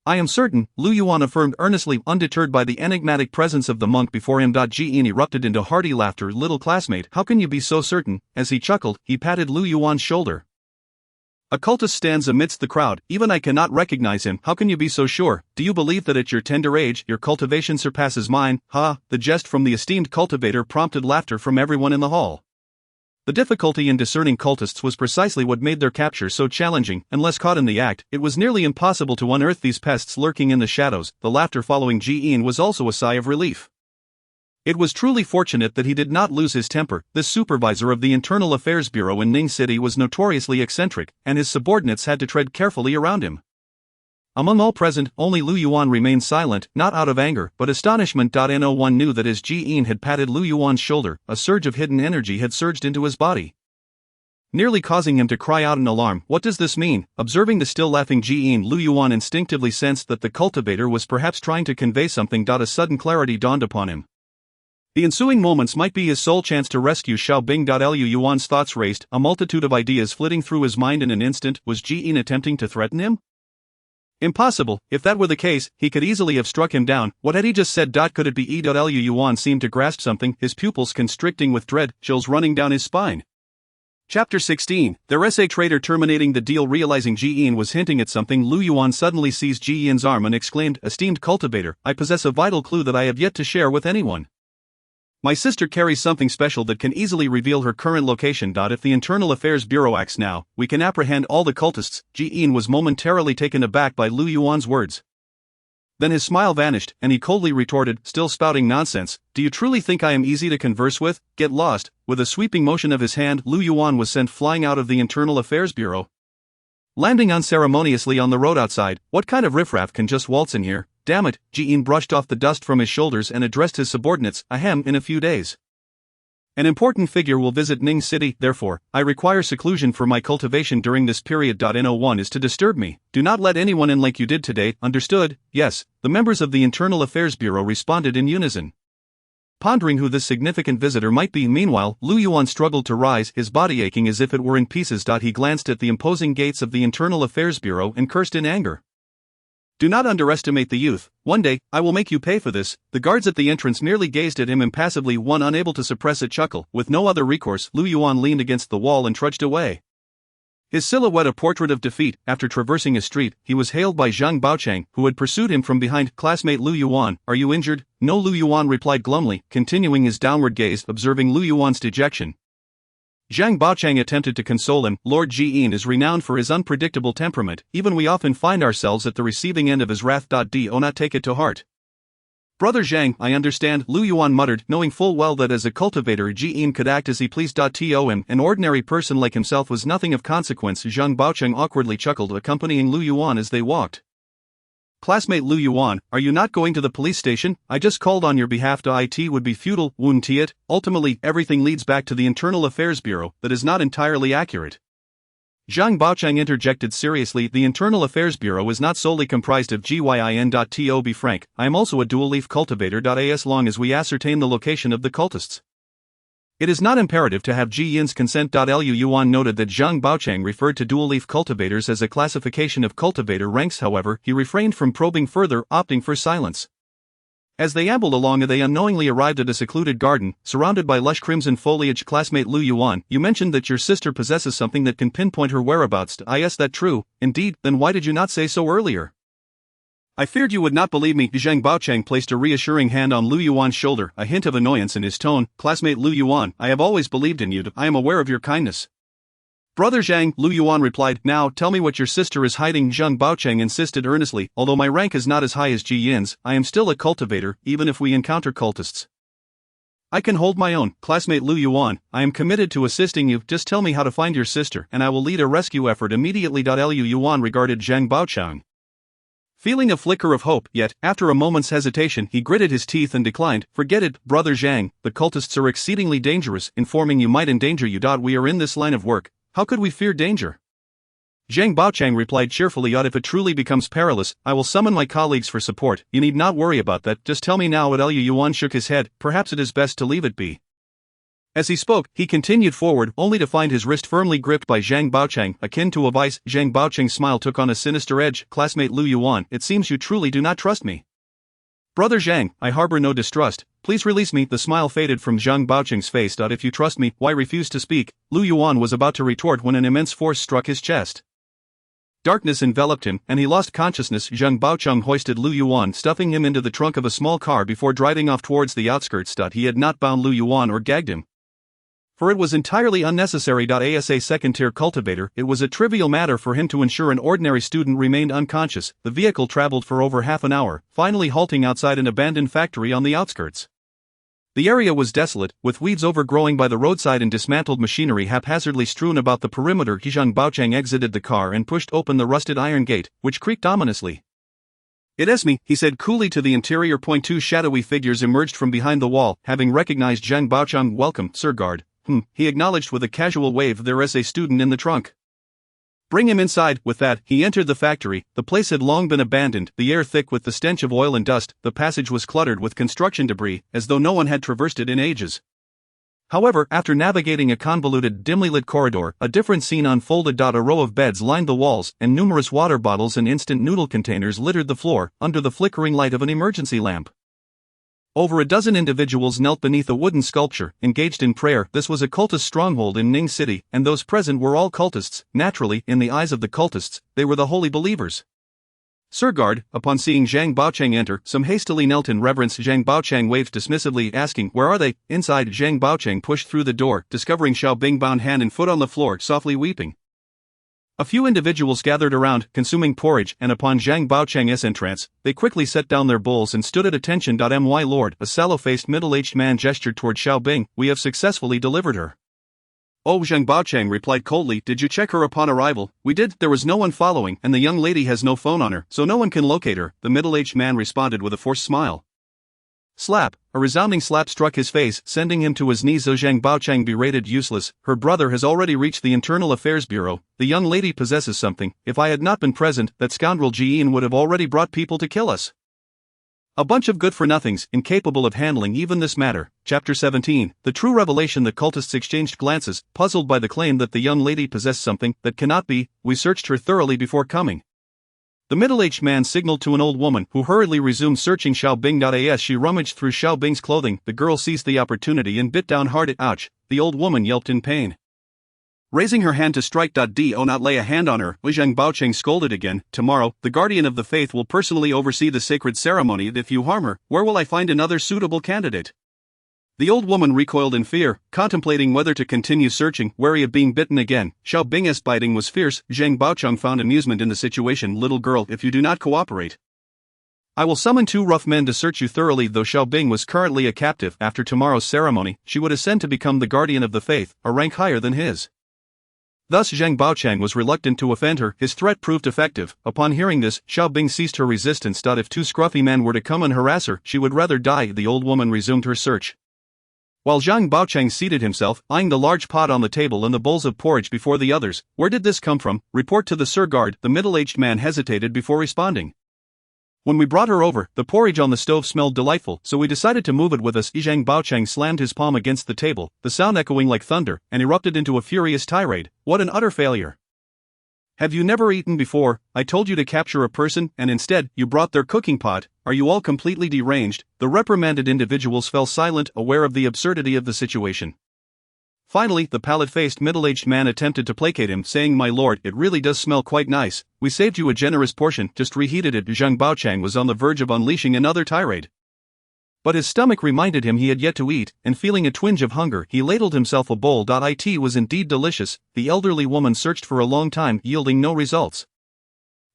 I am certain, Lu Yuan affirmed earnestly, undeterred by the enigmatic presence of the monk before him. Jiyin erupted into hearty laughter. Little classmate, how can you be so certain? As he chuckled, he patted Lu Yuan's shoulder. A cultist stands amidst the crowd, even I cannot recognize him. How can you be so sure? Do you believe that at your tender age, your cultivation surpasses mine? Ha! The jest from the esteemed cultivator prompted laughter from everyone in the hall. The difficulty in discerning cultists was precisely what made their capture so challenging. Unless caught in the act, it was nearly impossible to unearth these pests lurking in the shadows. The laughter following Jiyin was also a sigh of relief. It was truly fortunate that he did not lose his temper. This supervisor of the Internal Affairs Bureau in Ning City was notoriously eccentric, and his subordinates had to tread carefully around him. Among all present, only Lu Yuan remained silent, not out of anger, but astonishment. No one knew that as Jiyin had patted Lu Yuan's shoulder, a surge of hidden energy had surged into his body, nearly causing him to cry out in alarm. What does this mean? Observing the still laughing Jiyin, Lu Yuan instinctively sensed that the cultivator was perhaps trying to convey something. A sudden clarity dawned upon him. The ensuing moments might be his sole chance to rescue Xiao Bing. Lu Yuan's thoughts raced, a multitude of ideas flitting through his mind in an instant. Was Jiyin attempting to threaten him? Impossible. If that were the case, he could easily have struck him down. What had he just said? Could it be? Lu Yuan seemed to grasp something, his pupils constricting with dread, chills running down his spine. Chapter 16. The SA trader terminating the deal. Realizing Jiyin was hinting at something, Lu Yuan suddenly seized Jiyin's arm and exclaimed, esteemed cultivator, I possess a vital clue that I have yet to share with anyone. My sister carries something special that can easily reveal her current location. If the Internal Affairs Bureau acts now, we can apprehend all the cultists. Jiyin was momentarily taken aback by Lu Yuan's words. Then his smile vanished, and he coldly retorted, still spouting nonsense, do you truly think I am easy to converse with? Get lost. With a sweeping motion of his hand, Lu Yuan was sent flying out of the Internal Affairs Bureau, landing unceremoniously on the road outside. What kind of riffraff can just waltz in here? Damn it, Jiyin brushed off the dust from his shoulders and addressed his subordinates, ahem, in a few days. An important figure will visit Ning City, therefore, I require seclusion for my cultivation during this period. No one is to disturb me. Do not let anyone in like you did today, understood? Yes, the members of the Internal Affairs Bureau responded in unison, pondering who this significant visitor might be. Meanwhile, Lu Yuan struggled to rise, his body aching as if it were in pieces. He glanced at the imposing gates of the Internal Affairs Bureau and cursed in anger. Do not underestimate the youth. One day, I will make you pay for this. The guards at the entrance merely gazed at him impassively, one unable to suppress a chuckle. With no other recourse, Lu Yuan leaned against the wall and trudged away. His silhouette a portrait of defeat. After traversing a street, he was hailed by Zhang Baochang, who had pursued him from behind. Classmate Lu Yuan, are you injured? No, Lu Yuan replied glumly, continuing his downward gaze, observing Lu Yuan's dejection. Zhang Baochang attempted to console him. Lord Jian is renowned for his unpredictable temperament. Even we often find ourselves at the receiving end of his wrath. Do not take it to heart. Brother Zhang, I understand, Lu Yuan muttered, knowing full well that as a cultivator Jian could act as he pleased. To him, an ordinary person like himself was nothing of consequence. Zhang Baochang awkwardly chuckled, accompanying Lu Yuan as they walked. Classmate Lu Yuan, are you not going to the police station? I just called on your behalf. It would be futile, wouldn't it? Ultimately, everything leads back to the Internal Affairs Bureau. That is not entirely accurate. Zhang Baochang interjected seriously, the Internal Affairs Bureau is not solely comprised of GYIN. To be frank, I am also a dual-leaf cultivator. As long as we ascertain the location of the cultists. It is not imperative to have Yin's consent. Lu Yuan noted that Zhang Baochang referred to dual-leaf cultivators as a classification of cultivator ranks. However, he refrained from probing further, opting for silence. As they ambled along, they unknowingly arrived at a secluded garden, surrounded by lush crimson foliage. Classmate Lu Yuan, you mentioned that your sister possesses something that can pinpoint her whereabouts. Is that true? Indeed, then why did you not say so earlier? I feared you would not believe me. Zhang Baochang placed a reassuring hand on Lu Yuan's shoulder, a hint of annoyance in his tone. Classmate Lu Yuan, I have always believed in you. I am aware of your kindness. Brother Zhang, Lu Yuan replied, now tell me what your sister is hiding. Zhang Baochang insisted earnestly, although my rank is not as high as Yin's, I am still a cultivator, even if we encounter cultists. I can hold my own. Classmate Lu Yuan, I am committed to assisting you. Just tell me how to find your sister, and I will lead a rescue effort immediately. Lu Yuan regarded Zhang Baochang, feeling a flicker of hope, yet, after a moment's hesitation, he gritted his teeth and declined. Forget it, Brother Zhang, the cultists are exceedingly dangerous, informing you might endanger you. We are in this line of work, how could we fear danger? Zhang Baochang replied cheerfully, if it truly becomes perilous, I will summon my colleagues for support. You need not worry about that, just tell me now. Lu Yuan shook his head, perhaps it is best to leave it be. As he spoke, he continued forward, only to find his wrist firmly gripped by Zhang Baochang, akin to a vice. Zhang Baochang's smile took on a sinister edge. Classmate Lu Yuan, it seems you truly do not trust me. Brother Zhang, I harbor no distrust, please release me. The smile faded from Zhang Baochang's face. If you trust me, why refuse to speak? Lu Yuan was about to retort when an immense force struck his chest. Darkness enveloped him, and he lost consciousness. Zhang Baochang hoisted Lu Yuan, stuffing him into the trunk of a small car before driving off towards the outskirts. He had not bound Lu Yuan or gagged him, for it was entirely unnecessary. As a second-tier cultivator, it was a trivial matter for him to ensure an ordinary student remained unconscious. The vehicle traveled for over half an hour, finally halting outside an abandoned factory on the outskirts. The area was desolate, with weeds overgrowing by the roadside and dismantled machinery haphazardly strewn about the perimeter. Zhang Baochang exited the car and pushed open the rusted iron gate, which creaked ominously. It is me, he said coolly to the interior. Two shadowy figures emerged from behind the wall, having recognized Zhang Baochang. Welcome, Sir Guard. He acknowledged with a casual wave. There is a student in the trunk. Bring him inside. With that, he entered the factory. The place had long been abandoned, the air thick with the stench of oil and dust. The passage was cluttered with construction debris, as though no one had traversed it in ages. However, after navigating a convoluted, dimly lit corridor, a different scene unfolded. A row of beds lined the walls, and numerous water bottles and instant noodle containers littered the floor, under the flickering light of an emergency lamp. Over a dozen individuals knelt beneath a wooden sculpture, engaged in prayer. This was a cultist stronghold in Ning City, and those present were all cultists. Naturally, in the eyes of the cultists, they were the holy believers. Sir Guard, upon seeing Zhang Baochang enter, some hastily knelt in reverence. Zhang Baochang waved dismissively, asking, where are they? Inside. Zhang Baochang pushed through the door, discovering Xiao Bing bound hand and foot on the floor, softly weeping. A few individuals gathered around, consuming porridge, and upon Zhang Baochang's entrance, they quickly set down their bowls and stood at attention. My lord, a sallow-faced middle-aged man gestured toward Xiao Bing, we have successfully delivered her. Oh, Zhang Baochang replied coldly, did you check her upon arrival? We did, there was no one following, and the young lady has no phone on her, so no one can locate her, the middle-aged man responded with a forced smile. Slap, a resounding slap struck his face, sending him to his knees. Zhang Baochang berated, useless, her brother has already reached the Internal Affairs Bureau, the young lady possesses something, if I had not been present, that scoundrel Jian would have already brought people to kill us. A bunch of good-for-nothings, incapable of handling even this matter. Chapter 17, the true revelation. The cultists exchanged glances, puzzled by the claim that the young lady possessed something that cannot be. We searched her thoroughly before coming. The middle-aged man signaled to an old woman, who hurriedly resumed searching Xiaobing. As she rummaged through Xiaobing's clothing, the girl seized the opportunity and bit down hard. Ouch! The old woman yelped in pain. Raising her hand to strike. Do not lay a hand on her, Zhang Baocheng scolded again. Tomorrow, the guardian of the faith will personally oversee the sacred ceremony. If you harm her, where will I find another suitable candidate? The old woman recoiled in fear, contemplating whether to continue searching, wary of being bitten again. Xiaobing's biting was fierce. Zhang Baocheng found amusement in the situation. Little girl, if you do not cooperate, I will summon 2 rough men to search you thoroughly. Though Xiaobing was currently a captive, after tomorrow's ceremony, she would ascend to become the guardian of the faith, a rank higher than his. Thus Zhang Baocheng was reluctant to offend her. His threat proved effective. Upon hearing this, Xiaobing ceased her resistance. If 2 scruffy men were to come and harass her, she would rather die. The old woman resumed her search, while Zhang Baocheng seated himself, eyeing the large pot on the table and the bowls of porridge before the others. Where did this come from? Report to the Sir Guard. The middle-aged man hesitated before responding. When we brought her over, the porridge on the stove smelled delightful, so we decided to move it with us. Zhang Baocheng slammed his palm against the table, the sound echoing like thunder, and erupted into a furious tirade. What an utter failure! Have you never eaten before? I told you to capture a person, and instead, you brought their cooking pot. Are you all completely deranged? The reprimanded individuals fell silent, aware of the absurdity of the situation. Finally, the pallid-faced middle-aged man attempted to placate him, saying, My lord, it really does smell quite nice. We saved you a generous portion, just reheated it. Zhang Baocheng was on the verge of unleashing another tirade, but his stomach reminded him he had yet to eat, and feeling a twinge of hunger, he ladled himself a bowl. It was indeed delicious. The elderly woman searched for a long time, yielding no results,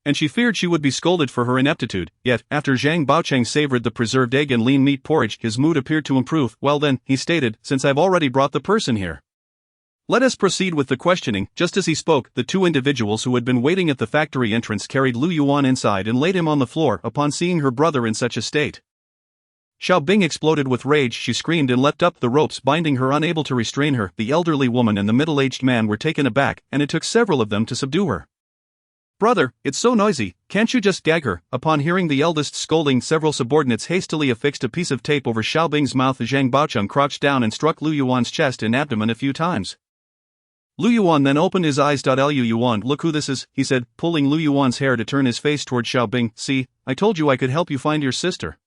and she feared she would be scolded for her ineptitude. Yet, after Zhang Baocheng savored the preserved egg and lean meat porridge, his mood appeared to improve. Well then, he stated, since I've already brought the person here, let us proceed with the questioning. Just as he spoke, the 2 individuals who had been waiting at the factory entrance carried Lu Yuan inside and laid him on the floor. Upon seeing her brother in such a state, Xiaobing exploded with rage. She screamed and leapt up the ropes binding her, unable to restrain her. The elderly woman and the middle-aged man were taken aback, and it took several of them to subdue her. Brother, it's so noisy, can't you just gag her? Upon hearing the eldest scolding, several subordinates hastily affixed a piece of tape over Xiaobing's mouth. Zhang Baocheng crouched down and struck Lu Yuan's chest and abdomen a few times. Lu Yuan then opened his eyes. Lu Yuan, look who this is, he said, pulling Lu Yuan's hair to turn his face toward Xiaobing. See, I told you I could help you find your sister.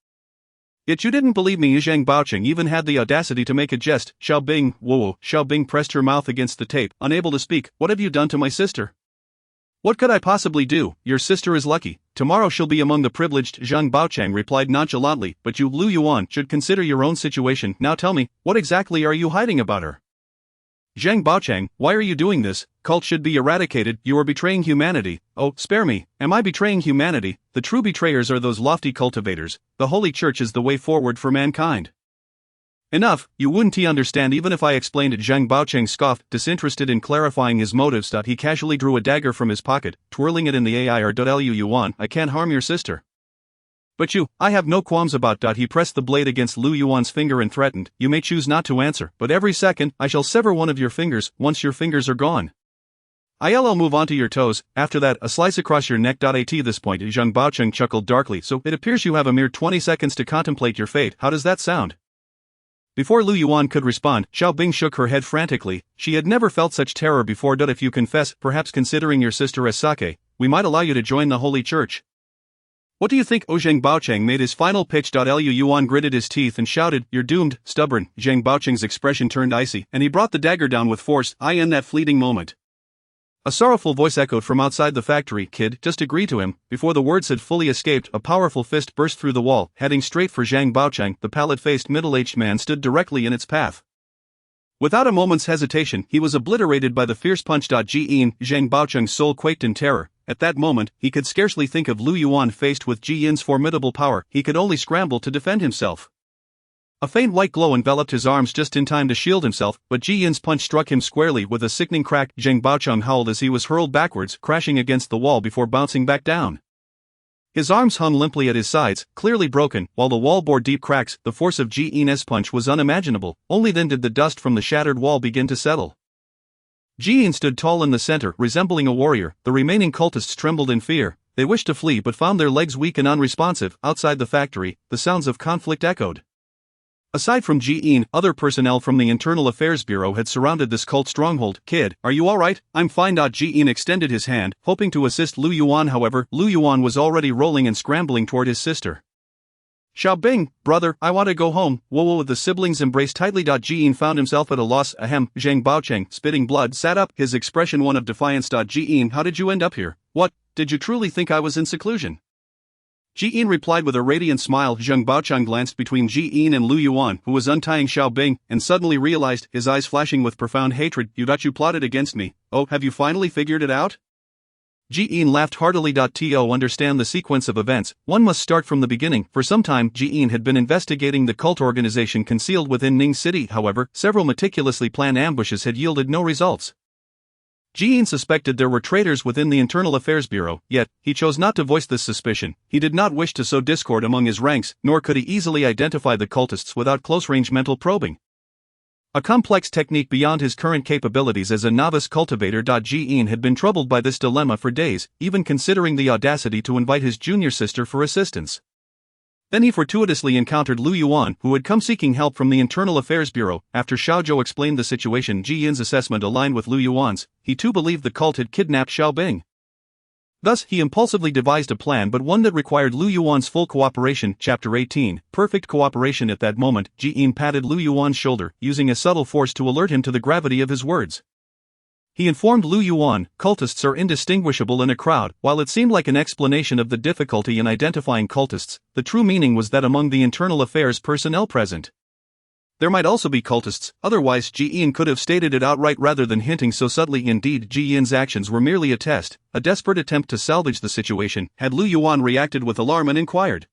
Yet you didn't believe me. Zhang Baocheng even had the audacity to make a jest. Xiaobing, whoa. Xiaobing pressed her mouth against the tape, unable to speak. What have you done to my sister? What could I possibly do? Your sister is lucky. Tomorrow she'll be among the privileged. Zhang Baocheng replied nonchalantly. But you, Lu Yuan, should consider your own situation. Now tell me, what exactly are you hiding about her? Zhang Baocheng, why are you doing this? Cult should be eradicated. You are betraying humanity. Oh, spare me. Am I betraying humanity? The true betrayers are those lofty cultivators. The Holy Church is the way forward for mankind. Enough, you wouldn't understand even if I explained it. Zhang Baocheng scoffed, disinterested in clarifying his motives. He casually drew a dagger from his pocket, twirling it in the air. Lu Yuan, I can't harm your sister. But you, I have no qualms about. He pressed the blade against Lu Yuan's finger and threatened, you may choose not to answer, but every second, I shall sever one of your fingers. Once your fingers are gone, I'll move onto your toes. After that, a slice across your neck. At this point, Zhang Baocheng chuckled darkly. So, it appears you have a mere 20 seconds to contemplate your fate. How does that sound? Before Lu Yuan could respond, Xiaobing shook her head frantically. She had never felt such terror before. If you confess, perhaps considering your sister as sake, we might allow you to join the Holy Church. What do you think? Zhang Baocheng made his final pitch. Lu Yuan gritted his teeth and shouted, You're doomed, stubborn. Zhang Baocheng's expression turned icy, and he brought the dagger down with force. In that fleeting moment, a sorrowful voice echoed from outside the factory. Kid, just agree to him. Before the words had fully escaped, a powerful fist burst through the wall, heading straight for Zhang Baocheng. The pallid-faced middle-aged man stood directly in its path. Without a moment's hesitation, he was obliterated by the fierce punch. Zhang Baocheng's soul quaked in terror. At that moment, he could scarcely think of Lu Yuan faced with Ji Yin's formidable power. He could only scramble to defend himself. A faint white glow enveloped his arms just in time to shield himself, but Ji Yin's punch struck him squarely with a sickening crack. Zhang Baocheng howled as he was hurled backwards, crashing against the wall before bouncing back down. His arms hung limply at his sides, clearly broken, while the wall bore deep cracks. The force of Ji Yin's punch was unimaginable. Only then did the dust from the shattered wall begin to settle. Ji Yin stood tall in the center, resembling a warrior. The remaining cultists trembled in fear. They wished to flee but found their legs weak and unresponsive. Outside the factory, the sounds of conflict echoed. Aside from Ji-in, other personnel from the Internal Affairs Bureau had surrounded this cult stronghold. "Kid, are you alright? I'm fine." Ji-in extended his hand, hoping to assist Lu Yuan. However, Lu Yuan was already rolling and scrambling toward his sister. "Xiaobing, brother, I want to go home." Whoa, the siblings embraced tightly. Ji-in found himself at a loss. Ahem. Zhang Baocheng, spitting blood, sat up, his expression one of defiance. Ji-in, how did you end up here? What, did you truly think I was in seclusion? Ji-in replied with a radiant smile. Zhang Baocheng glanced between Ji-in and Lu Yuan, who was untying Xiaobing, and suddenly realized, his eyes flashing with profound hatred, You plotted against me. Oh, have you finally figured it out? Ji-in laughed heartily. To understand the sequence of events, one must start from the beginning. For some time, Ji-in had been investigating the cult organization concealed within Ning City. However, several meticulously planned ambushes had yielded no results. Ji-in suspected there were traitors within the Internal Affairs Bureau, yet, he chose not to voice this suspicion. He did not wish to sow discord among his ranks, nor could he easily identify the cultists without close-range mental probing. A complex technique beyond his current capabilities as a novice cultivator. Ji-in had been troubled by this dilemma for days, even considering the audacity to invite his junior sister for assistance. Then he fortuitously encountered Lu Yuan, who had come seeking help from the Internal Affairs Bureau. After Xiaozhou explained the situation, Ji-in's assessment aligned with Lu Yuan's. He too believed the cult had kidnapped Xiaobing. Thus, he impulsively devised a plan, but one that required Lu Yuan's full cooperation. Chapter 18, Perfect Cooperation. At that moment, Ji-in patted Lu Yuan's shoulder, using a subtle force to alert him to the gravity of his words. He informed Lu Yuan, cultists are indistinguishable in a crowd. While it seemed like an explanation of the difficulty in identifying cultists, the true meaning was that among the internal affairs personnel present, there might also be cultists. Otherwise, Ji-in could have stated it outright rather than hinting so subtly. Indeed, Ji-in's actions were merely a test, a desperate attempt to salvage the situation. Had Lu Yuan reacted with alarm and inquired,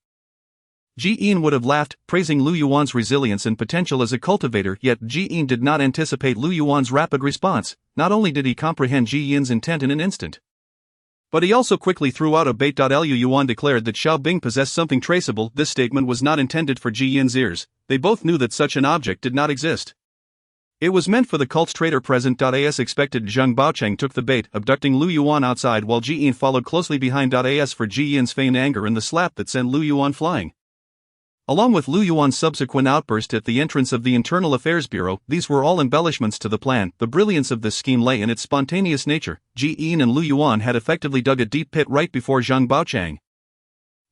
Ji-in would have laughed, praising Lu Yuan's resilience and potential as a cultivator. Yet Ji-in did not anticipate Lu Yuan's rapid response. Not only did he comprehend Ji-in's intent in an instant, but he also quickly threw out a bait. Lu Yuan declared that Xiaobing possessed something traceable. This statement was not intended for Ji-in's ears. They both knew that such an object did not exist. It was meant for the cult's traitor present. As expected, Zhang Baocheng took the bait, abducting Lu Yuan outside while Ji-in followed closely behind. As for Ji-in's feigned anger and the slap that sent Lu Yuan flying, along with Lu Yuan's subsequent outburst at the entrance of the Internal Affairs Bureau, these were all embellishments to the plan. The brilliance of this scheme lay in its spontaneous nature. Ji-in and Lu Yuan had effectively dug a deep pit right before Zhang Baocheng,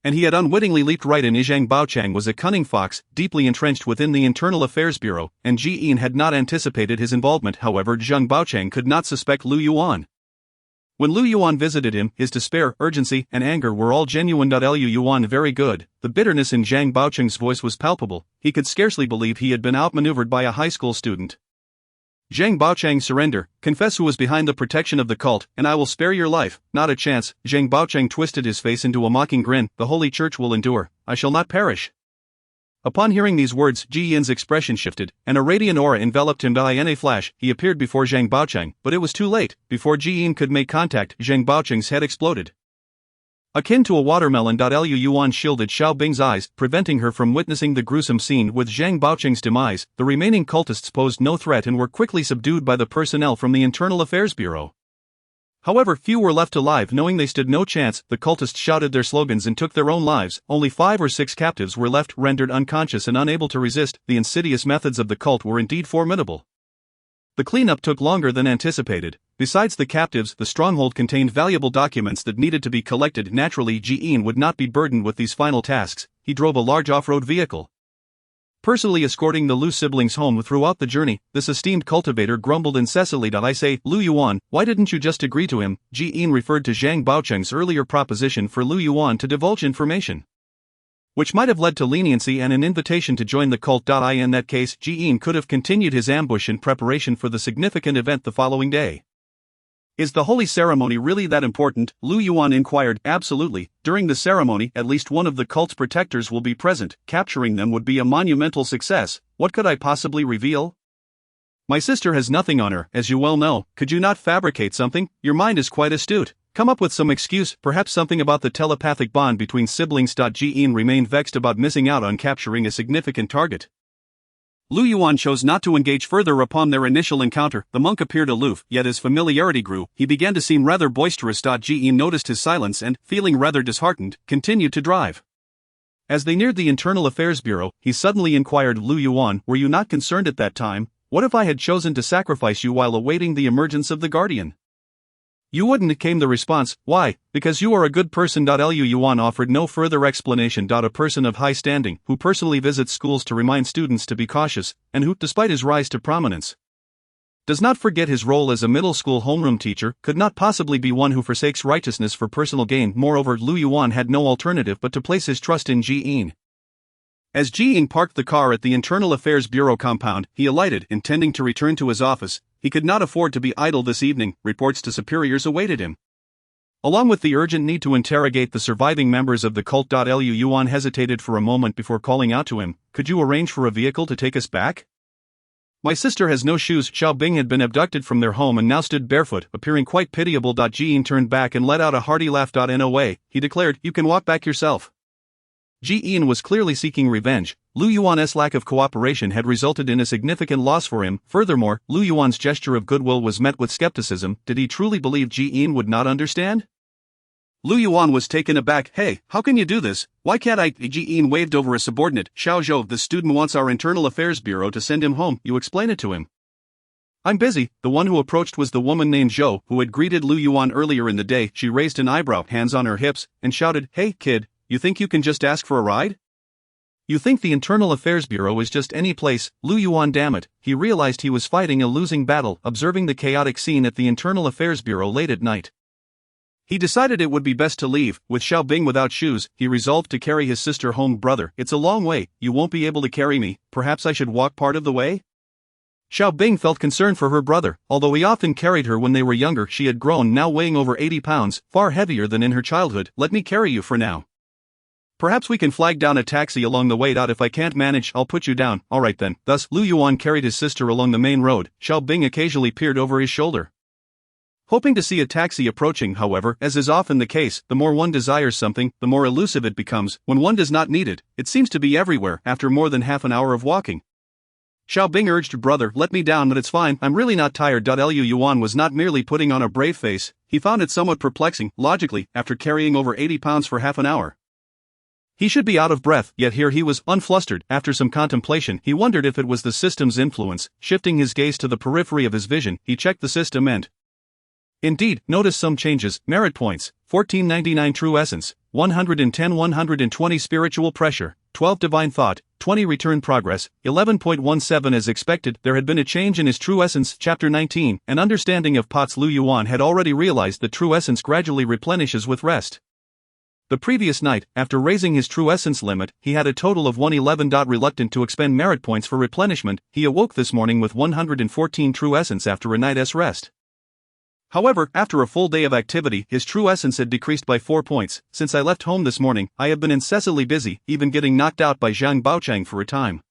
and he had unwittingly leaped right in. Zhang Baocheng was a cunning fox, deeply entrenched within the Internal Affairs Bureau, and Ji-in had not anticipated his involvement. However, Zhang Baocheng could not suspect Lu Yuan. When Lu Yuan visited him, his despair, urgency, and anger were all genuine. Lu Yuan very good. The bitterness in Zhang Baocheng's voice was palpable. He could scarcely believe he had been outmaneuvered by a high school student. Zhang Baocheng, surrender, confess who was behind the protection of the cult, and I will spare your life. Not a chance. Zhang Baocheng twisted his face into a mocking grin. The Holy Church will endure. I shall not perish. Upon hearing these words, Ji-in's expression shifted, and a radiant aura enveloped him. In a flash, he appeared before Zhang Baocheng, but it was too late. Before Ji-in could make contact, Zhang Baocheng's head exploded. Akin to a watermelon. Lu Yuan shielded Xiaobing's eyes, preventing her from witnessing the gruesome scene. With Zhang Baocheng's demise, the remaining cultists posed no threat and were quickly subdued by the personnel from the Internal Affairs Bureau. However, few were left alive. Knowing they stood no chance, the cultists shouted their slogans and took their own lives. Only 5 or 6 captives were left, rendered unconscious and unable to resist. The insidious methods of the cult were indeed formidable. The cleanup took longer than anticipated. Besides the captives, the stronghold contained valuable documents that needed to be collected. Naturally, Ji-in would not be burdened with these final tasks. He drove a large off-road vehicle, personally escorting the Lu siblings home. Throughout the journey, this esteemed cultivator grumbled incessantly. I say, Lu Yuan, why didn't you just agree to him? Ji-in referred to Zhang Baocheng's earlier proposition for Lu Yuan to divulge information, which might have led to leniency and an invitation to join the cult. In that case, Ji-in could have continued his ambush in preparation for the significant event the following day. Is the holy ceremony really that important? Lu Yuan inquired. Absolutely. During the ceremony, at least one of the cult's protectors will be present. Capturing them would be a monumental success. What could I possibly reveal? My sister has nothing on her, as you well know. Could you not fabricate something? Your mind is quite astute. Come up with some excuse, perhaps something about the telepathic bond between siblings. Ji-in remained vexed about missing out on capturing a significant target. Lu Yuan chose not to engage further upon their initial encounter. The monk appeared aloof, yet as familiarity grew, he began to seem rather boisterous. Ji-in noticed his silence and, feeling rather disheartened, continued to drive. As they neared the Internal Affairs Bureau, he suddenly inquired, Lu Yuan, were you not concerned at that time? What if I had chosen to sacrifice you while awaiting the emergence of the Guardian? You wouldn't, came the response. Why? Because you are a good person. Lu Yuan offered no further explanation. A person of high standing, who personally visits schools to remind students to be cautious, and who, despite his rise to prominence, does not forget his role as a middle school homeroom teacher, could not possibly be one who forsakes righteousness for personal gain. Moreover, Lu Yuan had no alternative but to place his trust in Ji-in. As Ji-in parked the car at the Internal Affairs Bureau compound, he alighted, intending to return to his office. He could not afford to be idle this evening. Reports to superiors awaited him, along with the urgent need to interrogate the surviving members of the cult. Lu Yuan hesitated for a moment before calling out to him, could you arrange for a vehicle to take us back? My sister has no shoes. Xiao Bing had been abducted from their home and now stood barefoot, appearing quite pitiable. Ji-in turned back and let out a hearty laugh. No way, he declared, you can walk back yourself. Ji-in was clearly seeking revenge. Lu Yuan's lack of cooperation had resulted in a significant loss for him. Furthermore, Lu Yuan's gesture of goodwill was met with skepticism. Did he truly believe Ji-in would not understand? Lu Yuan was taken aback. Hey, how can you do this? Why can't I? Ji-in waved over a subordinate. Xiao Zhou, the student wants our Internal Affairs Bureau to send him home. You explain it to him. I'm busy. The one who approached was the woman named Zhou, who had greeted Lu Yuan earlier in the day. She raised an eyebrow, hands on her hips, and shouted, hey, kid, you think you can just ask for a ride? You think the Internal Affairs Bureau is just any place? Lu Yuan, damn it, he realized he was fighting a losing battle. Observing the chaotic scene at the Internal Affairs Bureau late at night, he decided it would be best to leave. With Xiao Bing without shoes, he resolved to carry his sister home. Brother, it's a long way, you won't be able to carry me, perhaps I should walk part of the way? Xiao Bing felt concern for her brother. Although he often carried her when they were younger, she had grown, now weighing over 80 pounds, far heavier than in her childhood. Let me carry you for now. Perhaps we can flag down a taxi along the way. If I can't manage, I'll put you down. Alright then. Thus, Lu Yuan carried his sister along the main road. Xiao Bing occasionally peered over his shoulder, hoping to see a taxi approaching. However, as is often the case, the more one desires something, the more elusive it becomes. When one does not need it, it seems to be everywhere. After more than half an hour of walking, Xiao Bing urged, brother, let me down, but it's fine, I'm really not tired. Lu Yuan was not merely putting on a brave face, he found it somewhat perplexing. Logically, after carrying over 80 pounds for half an hour, he should be out of breath, yet here he was, unflustered. After some contemplation, he wondered if it was the system's influence. Shifting his gaze to the periphery of his vision, he checked the system and indeed noticed some changes. Merit points, 1499 true essence, 110-120 spiritual pressure, 12 divine thought, 20 return progress, 11.17 as expected. There had been a change in his true essence. Chapter 19, an understanding of pots. Lu Yuan had already realized that true essence gradually replenishes with rest. The previous night, after raising his true essence limit, he had a total of 111. Reluctant to expend merit points for replenishment, he awoke this morning with 114 true essence after a night's rest. However, after a full day of activity, his true essence had decreased by 4 points. Since I left home this morning, I have been incessantly busy, even getting knocked out by Zhang Baochang for a time.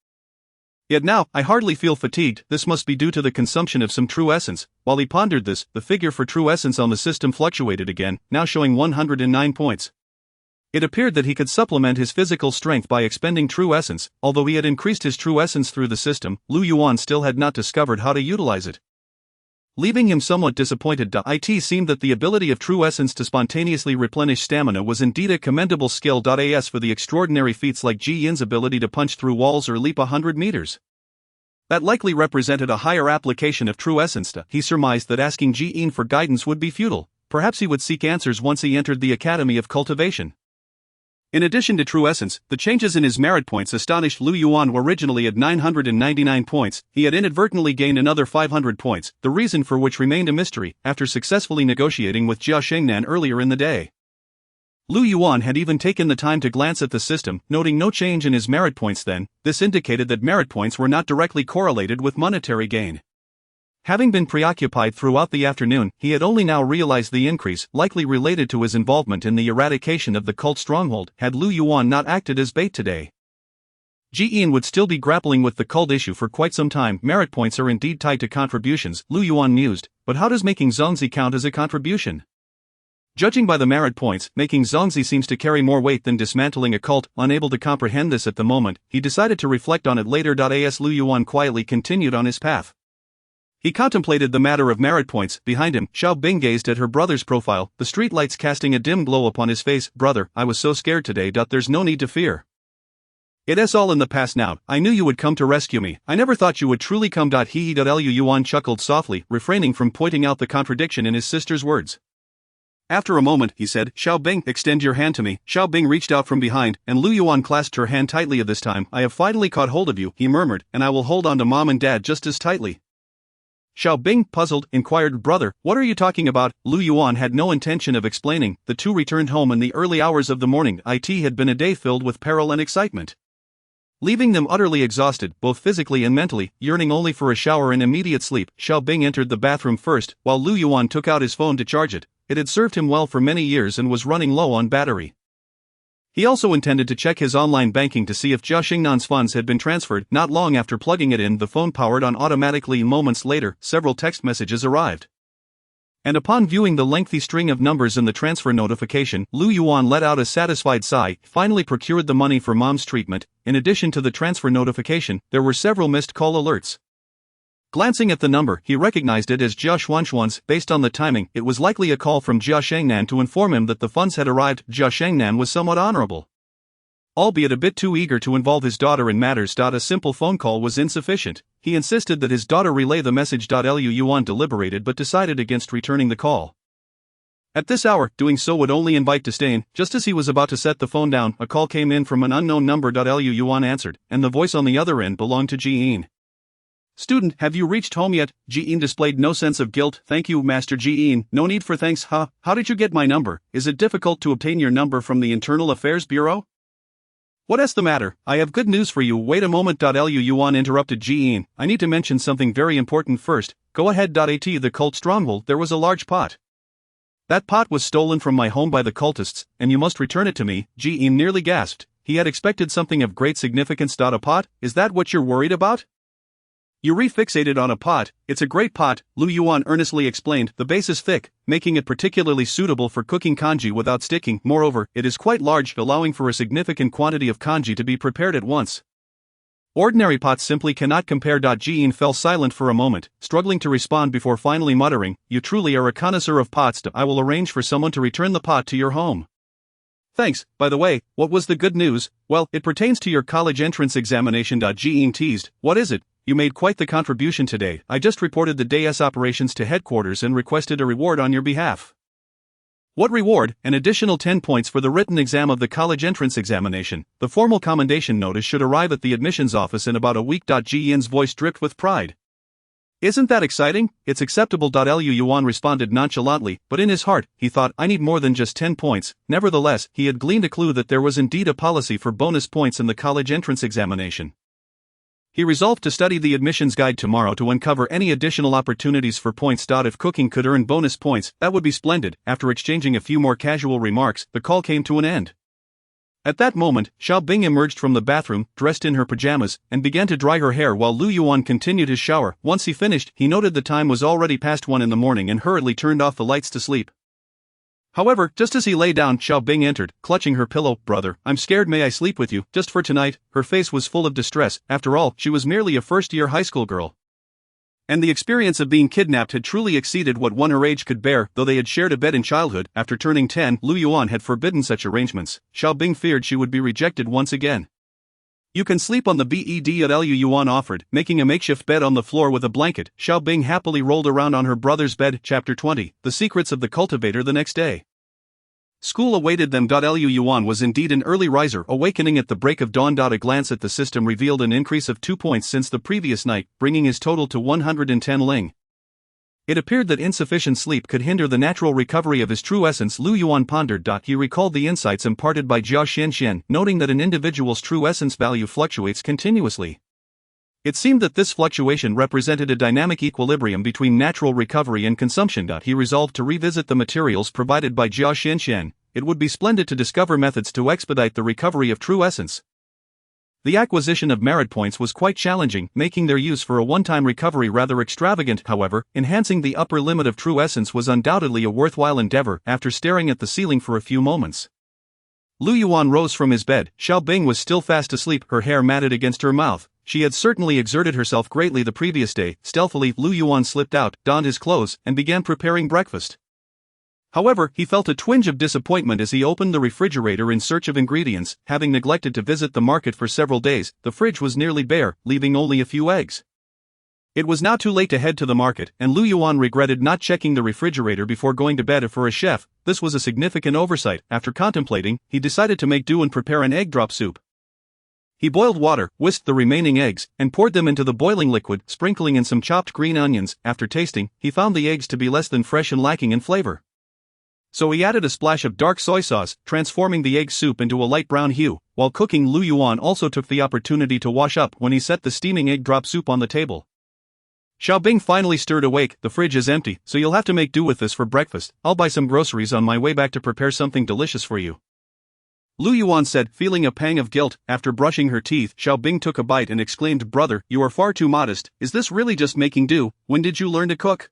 Yet now, I hardly feel fatigued. This must be due to the consumption of some true essence. While he pondered this, the figure for true essence on the system fluctuated again, now showing 109 points. It appeared that he could supplement his physical strength by expending true essence. Although he had increased his true essence through the system, Lu Yuan still had not discovered how to utilize it, leaving him somewhat disappointed. It seemed that the ability of true essence to spontaneously replenish stamina was indeed a commendable skill. As for the extraordinary feats like Ji-in's ability to punch through walls or leap 100 meters, that likely represented a higher application of true essence. He surmised that asking Ji-in for guidance would be futile. Perhaps he would seek answers once he entered the Academy of Cultivation. In addition to true essence, the changes in his merit points astonished Lu Yuan. Originally at 999 points, he had inadvertently gained another 500 points, the reason for which remained a mystery. After successfully negotiating with Jia Shengnan earlier in the day, Lu Yuan had even taken the time to glance at the system, noting no change in his merit points. Then, this indicated that merit points were not directly correlated with monetary gain. Having been preoccupied throughout the afternoon, he had only now realized the increase, likely related to his involvement in the eradication of the cult stronghold. Had Lu Yuan not acted as bait today, Ji-in would still be grappling with the cult issue for quite some time. Merit points are indeed tied to contributions, Lu Yuan mused, but how does making zongzi count as a contribution? Judging by the merit points, making zongzi seems to carry more weight than dismantling a cult. Unable to comprehend this at the moment, he decided to reflect on it later. As Lu Yuan quietly continued on his path, he contemplated the matter of merit points. Behind him, Xiao Bing gazed at her brother's profile, the streetlights casting a dim glow upon his face. Brother, I was so scared today. There's no need to fear. It's all in the past now. I knew you would come to rescue me. I never thought you would truly come. He Yuan chuckled softly, refraining from pointing out the contradiction in his sister's words. After a moment, he said, Xiao Bing, extend your hand to me. Xiao Bing reached out from behind, and Lu Yuan clasped her hand tightly. This time, I have finally caught hold of you, he murmured, and I will hold on to mom and dad just as tightly. Xiao Bing, puzzled, inquired, brother, what are you talking about? Lu Yuan had no intention of explaining. The two returned home in the early hours of the morning. It had been a day filled with peril and excitement, leaving them utterly exhausted, both physically and mentally, yearning only for a shower and immediate sleep. Xiao Bing entered the bathroom first, while Lu Yuan took out his phone to charge it. It had served him well for many years and was running low on battery. He also intended to check his online banking to see if Jia Xingnan's funds had been transferred. Not long after plugging it in, the phone powered on automatically. Moments later, several text messages arrived. And upon viewing the lengthy string of numbers in the transfer notification, Lu Yuan let out a satisfied sigh. Finally procured the money for mom's treatment. In addition to the transfer notification, there were several missed call alerts. Glancing at the number, he recognized it as Jia Xuanxuan's. Based on the timing, it was likely a call from Jia Shengnan to inform him that the funds had arrived. Jia Shengnan was somewhat honorable, albeit a bit too eager to involve his daughter in matters. A simple phone call was insufficient. He insisted that his daughter relay the message. Lu Yuan deliberated but decided against returning the call. At this hour, doing so would only invite disdain. Just as he was about to set the phone down, a call came in from an unknown number. Lu Yuan answered, and the voice on the other end belonged to Jiyin. Student, have you reached home yet? Jiyin displayed no sense of guilt. Thank you, Master Jiyin. No need for thanks. How did you get my number? Is it difficult to obtain your number from the Internal Affairs Bureau? What's the matter? I have good news for you. Wait a moment. Lu Yuan interrupted Jiyin. I need to mention something very important first. Go ahead. At the cult stronghold, there was a large pot. That pot was stolen from my home by the cultists, and you must return it to me. Jiyin nearly gasped. He had expected something of great significance. A pot? Is that what you're worried about? You refixated on a pot. It's a great pot, Lu Yuan earnestly explained. The base is thick, making it particularly suitable for cooking kanji without sticking. Moreover, it is quite large, allowing for a significant quantity of kanji to be prepared at once. Ordinary pots simply cannot compare. Jiyin fell silent for a moment, struggling to respond before finally muttering, you truly are a connoisseur of pots. I will arrange for someone to return the pot to your home. Thanks. By the way, what was the good news? Well, it pertains to your college entrance examination. Jiyin teased. What is it? You made quite the contribution today. I just reported the day's operations to headquarters and requested a reward on your behalf. What reward? An additional 10 points for the written exam of the college entrance examination. The formal commendation notice should arrive at the admissions office in about a week. Jiyin's voice dripped with pride. Isn't that exciting? It's acceptable. Lu Yuan responded nonchalantly, but in his heart, he thought, I need more than just 10 points. Nevertheless, he had gleaned a clue that there was indeed a policy for bonus points in the college entrance examination. He resolved to study the admissions guide tomorrow to uncover any additional opportunities for points. If cooking could earn bonus points, that would be splendid. After exchanging a few more casual remarks, the call came to an end. At that moment, Xiao Bing emerged from the bathroom, dressed in her pajamas, and began to dry her hair while Lu Yuan continued his shower. Once he finished, he noted the time was already past 1 in the morning and hurriedly turned off the lights to sleep. However, just as he lay down, Xiao Bing entered, clutching her pillow. Brother, I'm scared. May I sleep with you, just for tonight? Her face was full of distress. After all, she was merely a first-year high school girl, and the experience of being kidnapped had truly exceeded what one her age could bear. Though they had shared a bed in childhood, after turning 10, Lu Yuan had forbidden such arrangements. Xiao Bing feared she would be rejected once again. You can sleep on the bed. Lu Yuan offered, making a makeshift bed on the floor with a blanket. Xiao Bing happily rolled around on her brother's bed. Chapter 20. The Secrets of the Cultivator. The next day, school awaited them. Lu Yuan was indeed an early riser, awakening at the break of dawn. A glance at the system revealed an increase of 2 points since the previous night, bringing his total to 110 ling. It appeared that insufficient sleep could hinder the natural recovery of his true essence. Lu Yuan pondered. He recalled the insights imparted by Jia Xianxian, noting that an individual's true essence value fluctuates continuously. It seemed that this fluctuation represented a dynamic equilibrium between natural recovery and consumption. He resolved to revisit the materials provided by Jia Xianxian. It would be splendid to discover methods to expedite the recovery of true essence. The acquisition of merit points was quite challenging, making their use for a one-time recovery rather extravagant. However, enhancing the upper limit of true essence was undoubtedly a worthwhile endeavor. After staring at the ceiling for a few moments, Lu Yuan rose from his bed. Xiao Bing was still fast asleep, her hair matted against her mouth. She had certainly exerted herself greatly the previous day. Stealthily, Lu Yuan slipped out, donned his clothes, and began preparing breakfast. However, he felt a twinge of disappointment as he opened the refrigerator in search of ingredients. Having neglected to visit the market for several days, the fridge was nearly bare, leaving only a few eggs. It was now too late to head to the market, and Lu Yuan regretted not checking the refrigerator before going to bed. For a chef, this was a significant oversight. After contemplating, he decided to make do and prepare an egg drop soup. He boiled water, whisked the remaining eggs, and poured them into the boiling liquid, sprinkling in some chopped green onions. After tasting, he found the eggs to be less than fresh and lacking in flavor. So he added a splash of dark soy sauce, transforming the egg soup into a light brown hue. While cooking, Lu Yuan also took the opportunity to wash up when he set the steaming egg drop soup on the table. Xiaobing finally stirred awake. The fridge is empty, so you'll have to make do with this for breakfast. I'll buy some groceries on my way back to prepare something delicious for you. Lu Yuan said, feeling a pang of guilt. After brushing her teeth, Xiaobing took a bite and exclaimed, "Brother, you are far too modest. Is this really just making do? When did you learn to cook?"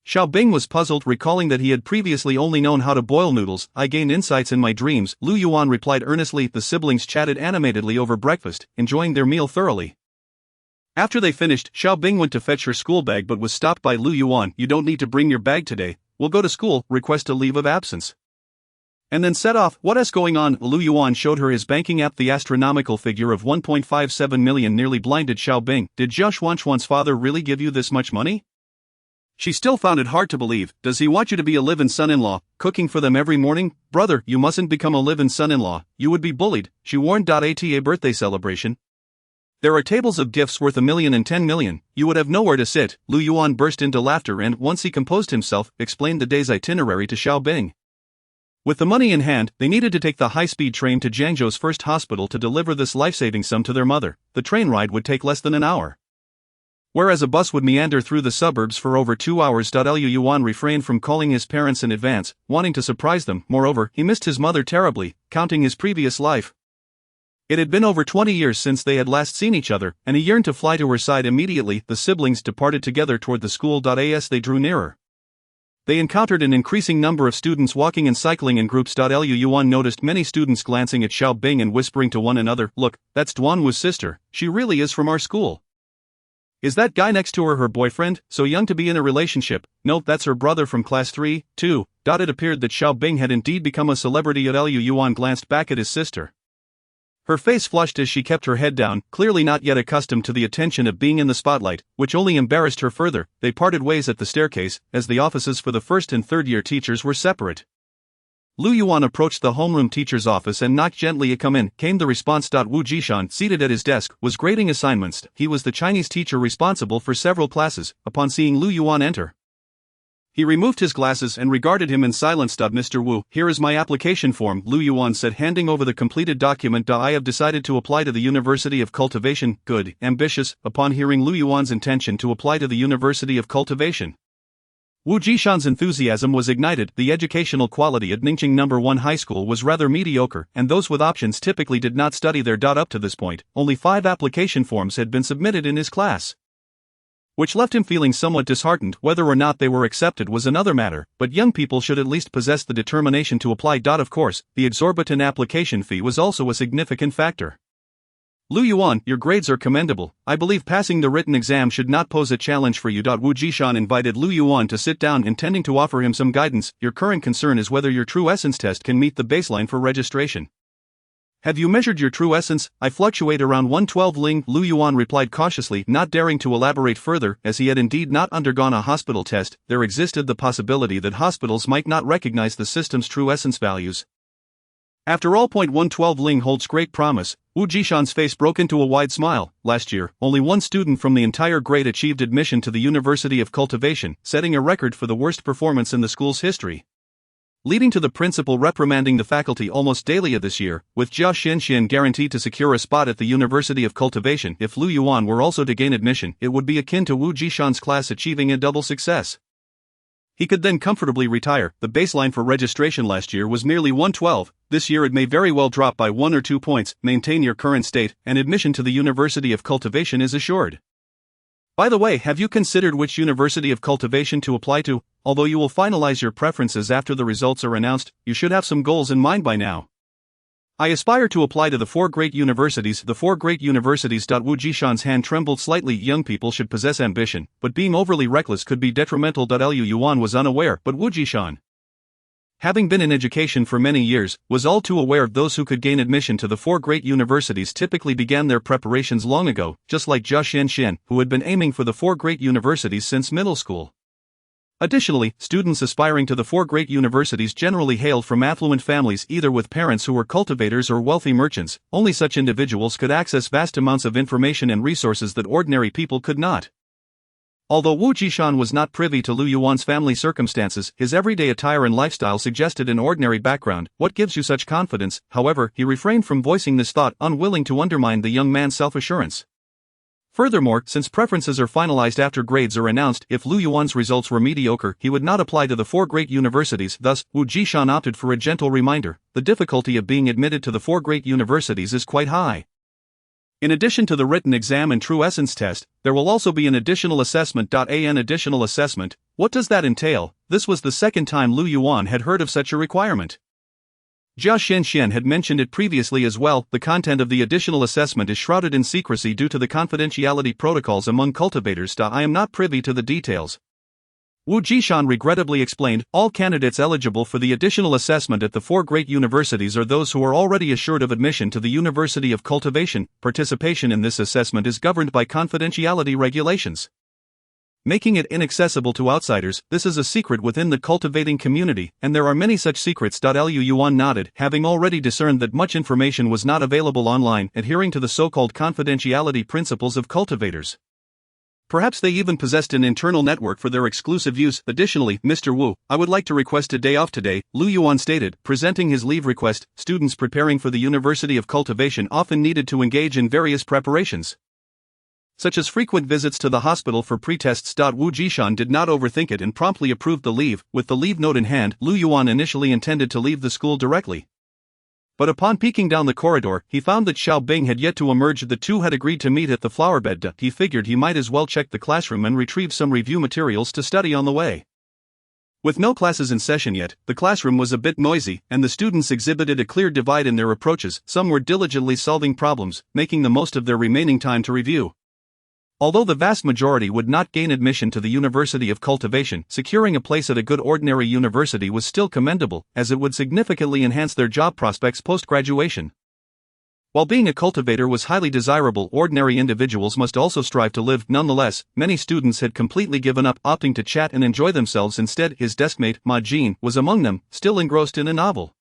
Xiaobing was puzzled, recalling that he had previously only known how to boil noodles. "I gain insights in my dreams," Lu Yuan replied earnestly. The siblings chatted animatedly over breakfast, enjoying their meal thoroughly. After they finished, Xiaobing went to fetch her school bag but was stopped by Lu Yuan. "You don't need to bring your bag today. We'll go to school, request a leave of absence." And then set off. "What's going on?" Lu Yuan showed her his banking app. The astronomical figure of 1.57 million nearly blinded Xiaobing. "Did Jia Xuanchuan's father really give you this much money?" She still found it hard to believe. "Does he want you to be a live-in son-in-law, cooking for them every morning?" "Brother, you mustn't become a live-in son-in-law, you would be bullied," she warned. "At a birthday celebration, there are tables of gifts worth 1 million and 10 million, you would have nowhere to sit." Lu Yuan burst into laughter and, once he composed himself, explained the day's itinerary to Xiaobing. With the money in hand, they needed to take the high-speed train to Jiangzhou's first hospital to deliver this life-saving sum to their mother. The train ride would take less than an hour, whereas a bus would meander through the suburbs for over 2 hours. Lu Yuan refrained from calling his parents in advance, wanting to surprise them. Moreover, he missed his mother terribly, counting his previous life. It had been over 20 years since they had last seen each other, and he yearned to fly to her side immediately. The siblings departed together toward the school. As they drew nearer, they encountered an increasing number of students walking and cycling in groups. Lu Yuan noticed many students glancing at Xiaobing and whispering to one another, "Look, that's Duanwu's sister, she really is from our school. Is that guy next to her boyfriend, so young to be in a relationship? No, that's her brother from class 3, too." It appeared that Xiaobing had indeed become a celebrity. Lu Yuan glanced back at his sister. Her face flushed as she kept her head down, clearly not yet accustomed to the attention of being in the spotlight, which only embarrassed her further. They parted ways at the staircase, as the offices for the first and third-year teachers were separate. Lu Yuan approached the homeroom teacher's office and knocked gently. "Come in," came the response. Wu Jishan, seated at his desk, was grading assignments. He was the Chinese teacher responsible for several classes. Upon seeing Lu Yuan enter, he removed his glasses and regarded him in silence. "Mr. Wu, here is my application form," Lu Yuan said, handing over the completed document. "I have decided to apply to the University of Cultivation." "Good, ambitious." Upon hearing Lu Yuan's intention to apply to the University of Cultivation, Wu Jishan's enthusiasm was ignited. The educational quality at Ningqing No. 1 High School was rather mediocre, and those with options typically did not study there. Up to this point, only 5 application forms had been submitted in his class, which left him feeling somewhat disheartened. Whether or not they were accepted was another matter, but young people should at least possess the determination to apply. Of course, the exorbitant application fee was also a significant factor. "Lu Yuan, your grades are commendable. I believe passing the written exam should not pose a challenge for you." Wu Jishan invited Lu Yuan to sit down, intending to offer him some guidance. "Your current concern is whether your true essence test can meet the baseline for registration. Have you measured your true essence?" "I fluctuate around 112 ling," Lu Yuan replied cautiously, not daring to elaborate further. As he had indeed not undergone a hospital test, there existed the possibility that hospitals might not recognize the system's true essence values. After all, 112 ling holds great promise. Wu Jishan's face broke into a wide smile. Last year, only one student from the entire grade achieved admission to the University of Cultivation, setting a record for the worst performance in the school's history, leading to the principal reprimanding the faculty almost daily this year, with Jia Xinxian guaranteed to secure a spot at the University of Cultivation. If Lu Yuan were also to gain admission, it would be akin to Wu Jishan's class achieving a double success. He could then comfortably retire. The baseline for registration last year was merely 112, this year it may very well drop by 1 or 2 points. Maintain your current state, and admission to the University of Cultivation is assured. By the way, have you considered which University of Cultivation to apply to? Although you will finalize your preferences after the results are announced, you should have some goals in mind by now. "I aspire to apply to the 4 great universities." "The 4 great universities." Wu Jishan's hand trembled slightly. Young people should possess ambition, but being overly reckless could be detrimental. Lu Yuan was unaware, but Wu Jishan having been in education for many years, was all too aware of those who could gain admission to the four great universities typically began their preparations long ago, just like Zhao Xianxian, who had been aiming for the four great universities since middle school. Additionally, students aspiring to the four great universities generally hailed from affluent families either with parents who were cultivators or wealthy merchants. Only such individuals could access vast amounts of information and resources that ordinary people could not. Although Wu Jishan was not privy to Lu Yuan's family circumstances, his everyday attire and lifestyle suggested an ordinary background. What gives you such confidence? However, he refrained from voicing this thought, unwilling to undermine the young man's self-assurance. Furthermore, since preferences are finalized after grades are announced, if Lu Yuan's results were mediocre, he would not apply to the four great universities. Thus, Wu Jishan opted for a gentle reminder: the difficulty of being admitted to the four great universities is quite high. In addition to the written exam and true essence test, there will also be an additional assessment. An additional assessment, what does that entail? This was the second time Lu Yuan had heard of such a requirement. Zhao Xianxian had mentioned it previously as well. The content of the additional assessment is shrouded in secrecy due to the confidentiality protocols among cultivators. I am not privy to the details. Wu Jishan regrettably explained, all candidates eligible for the additional assessment at the four great universities are those who are already assured of admission to the University of Cultivation. Participation in this assessment is governed by confidentiality regulations, making it inaccessible to outsiders. This is a secret within the cultivating community, and there are many such secrets. Lu Yuan nodded, having already discerned that much information was not available online, adhering to the so-called confidentiality principles of cultivators. Perhaps they even possessed an internal network for their exclusive use. Additionally, Mr. Wu, I would like to request a day off today, Lu Yuan stated, presenting his leave request. Students preparing for the University of Cultivation often needed to engage in various preparations, such as frequent visits to the hospital for pre-tests. Wu Jishan did not overthink it and promptly approved the leave. With the leave note in hand, Lu Yuan initially intended to leave the school directly. But upon peeking down the corridor, he found that Xiao Bing had yet to emerge. The two had agreed to meet at the flowerbed. He figured he might as well check the classroom and retrieve some review materials to study on the way. With no classes in session yet, the classroom was a bit noisy, and the students exhibited a clear divide in their approaches. Some were diligently solving problems, making the most of their remaining time to review. Although the vast majority would not gain admission to the University of Cultivation, securing a place at a good ordinary university was still commendable, as it would significantly enhance their job prospects post-graduation. While being a cultivator was highly desirable, ordinary individuals must also strive to live. Nonetheless, many students had completely given up, opting to chat and enjoy themselves instead. His deskmate, Ma Jin, was among them, still engrossed in a novel.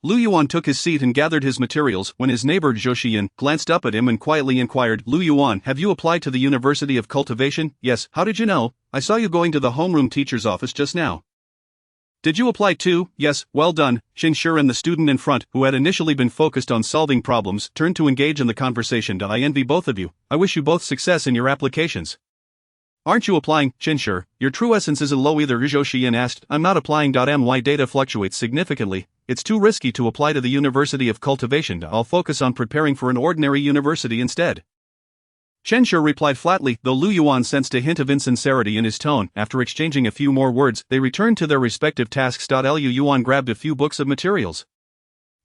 Lu Yuan took his seat and gathered his materials when his neighbor Zhou Xian glanced up at him and quietly inquired, Lu Yuan, have you applied to the University of Cultivation? Yes. How did you know? I saw you going to the homeroom teacher's office just now. Did you apply too? Yes, well done. Xingshi and the student in front, who had initially been focused on solving problems, turned to engage in the conversation. I envy both of you. I wish you both success in your applications. Aren't you applying, Xingshi? Your true essence isn't low either, Zhou Xian asked. I'm not applying. My data fluctuates significantly. It's too risky to apply to the University of Cultivation. I'll focus on preparing for an ordinary university instead. Xingshi replied flatly, though Lu Yuan sensed a hint of insincerity in his tone. After exchanging a few more words, they returned to their respective tasks. Lu Yuan grabbed a few books of materials,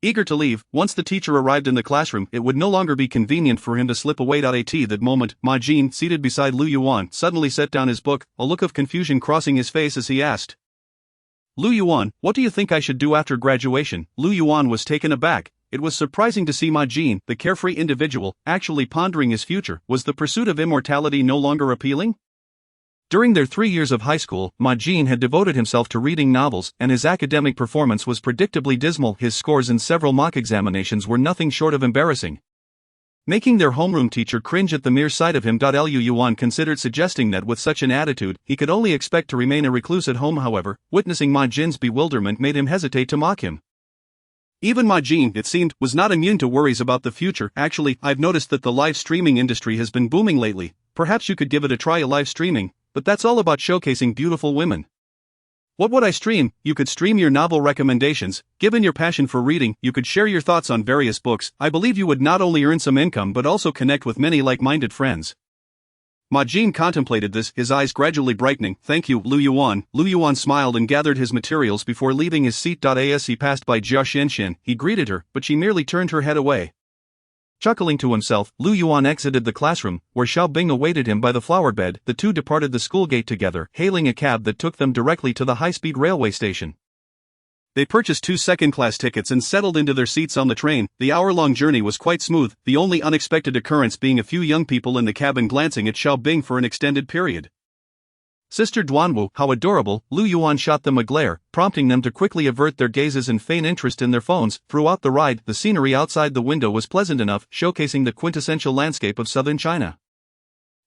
eager to leave. Once the teacher arrived in the classroom, it would no longer be convenient for him to slip away. At that moment, Ma Jin, seated beside Lu Yuan, suddenly set down his book, a look of confusion crossing his face as he asked, Lu Yuan, what do you think I should do after graduation? Lu Yuan was taken aback. It was surprising to see Ma Jin, the carefree individual, actually pondering his future. Was the pursuit of immortality no longer appealing? During their 3 years of high school, Ma Jin had devoted himself to reading novels, and his academic performance was predictably dismal. His scores in several mock examinations were nothing short of embarrassing, making their homeroom teacher cringe at the mere sight of him. Lu Yuan considered suggesting that with such an attitude, he could only expect to remain a recluse at home. However, witnessing Ma Jin's bewilderment made him hesitate to mock him. Even Ma Jin, it seemed, was not immune to worries about the future. Actually, I've noticed that the live streaming industry has been booming lately. Perhaps you could give it a try. Live streaming, but that's all about showcasing beautiful women. What would I stream? You could stream your novel recommendations. Given your passion for reading, you could share your thoughts on various books. I believe you would not only earn some income but also connect with many like-minded friends. Ma Jin contemplated this, his eyes gradually brightening. Thank you, Lu Yuan. Lu Yuan smiled and gathered his materials before leaving his seat. As he passed by Zhao Xianxian, he greeted her, but she merely turned her head away. Chuckling to himself, Lu Yuan exited the classroom, where Xiao Bing awaited him by the flowerbed. The two departed the school gate together, hailing a cab that took them directly to the high-speed railway station. They purchased 2 second-class tickets and settled into their seats on the train. The hour-long journey was quite smooth, the only unexpected occurrence being a few young people in the cabin glancing at Xiaobing for an extended period. Sister Duanwu, how adorable, Lu Yuan shot them a glare, prompting them to quickly avert their gazes and feign interest in their phones. Throughout the ride, the scenery outside the window was pleasant enough, showcasing the quintessential landscape of southern China.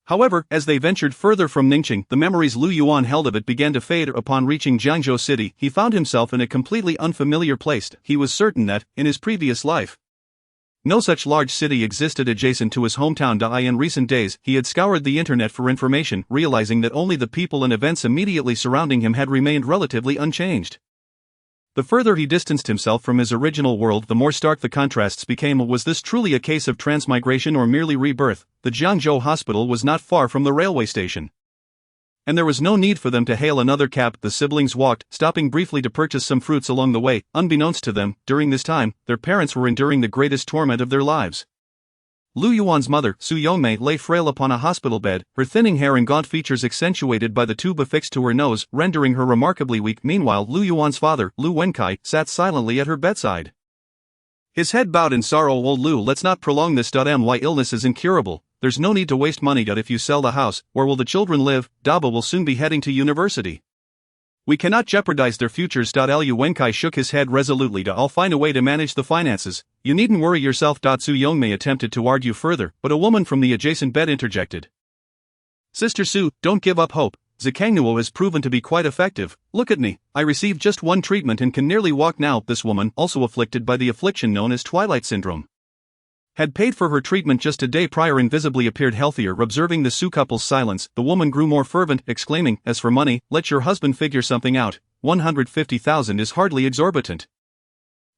However, as they ventured further from Ningqing, the memories Lu Yuan held of it began to fade. Upon reaching Jiangzhou city, he found himself in a completely unfamiliar place. He was certain that, in his previous life, no such large city existed adjacent to his hometown. In recent days, he had scoured the internet for information, realizing that only the people and events immediately surrounding him had remained relatively unchanged. The further he distanced himself from his original world, the more stark the contrasts became. Was this truly a case of transmigration or merely rebirth? The Jiangzhou hospital was not far from the railway station, and there was no need for them to hail another cab. The siblings walked, stopping briefly to purchase some fruits along the way. Unbeknownst to them, during this time, their parents were enduring the greatest torment of their lives. Lu Yuan's mother, Su Yongmei, lay frail upon a hospital bed, her thinning hair and gaunt features accentuated by the tube affixed to her nose, rendering her remarkably weak. Meanwhile, Lu Yuan's father, Lu Wenkai, sat silently at her bedside, his head bowed in sorrow. Old Lu, let's not prolong this. My illness is incurable. There's no need to waste money. If you sell the house, where will the children live? Daba will soon be heading to university. We cannot jeopardize their futures. Lu Wenkai shook his head resolutely. I'll find a way to manage the finances. You needn't worry yourself. Su Yongmei attempted to argue further, but a woman from the adjacent bed interjected. Sister Su, don't give up hope. Zhikangnuo has proven to be quite effective. Look at me, I received just one treatment and can nearly walk now. This woman, also afflicted by the affliction known as Twilight Syndrome, had paid for her treatment just a day prior and visibly appeared healthier. Observing the Su couple's silence, the woman grew more fervent, exclaiming, as for money, let your husband figure something out. 150,000 is hardly exorbitant.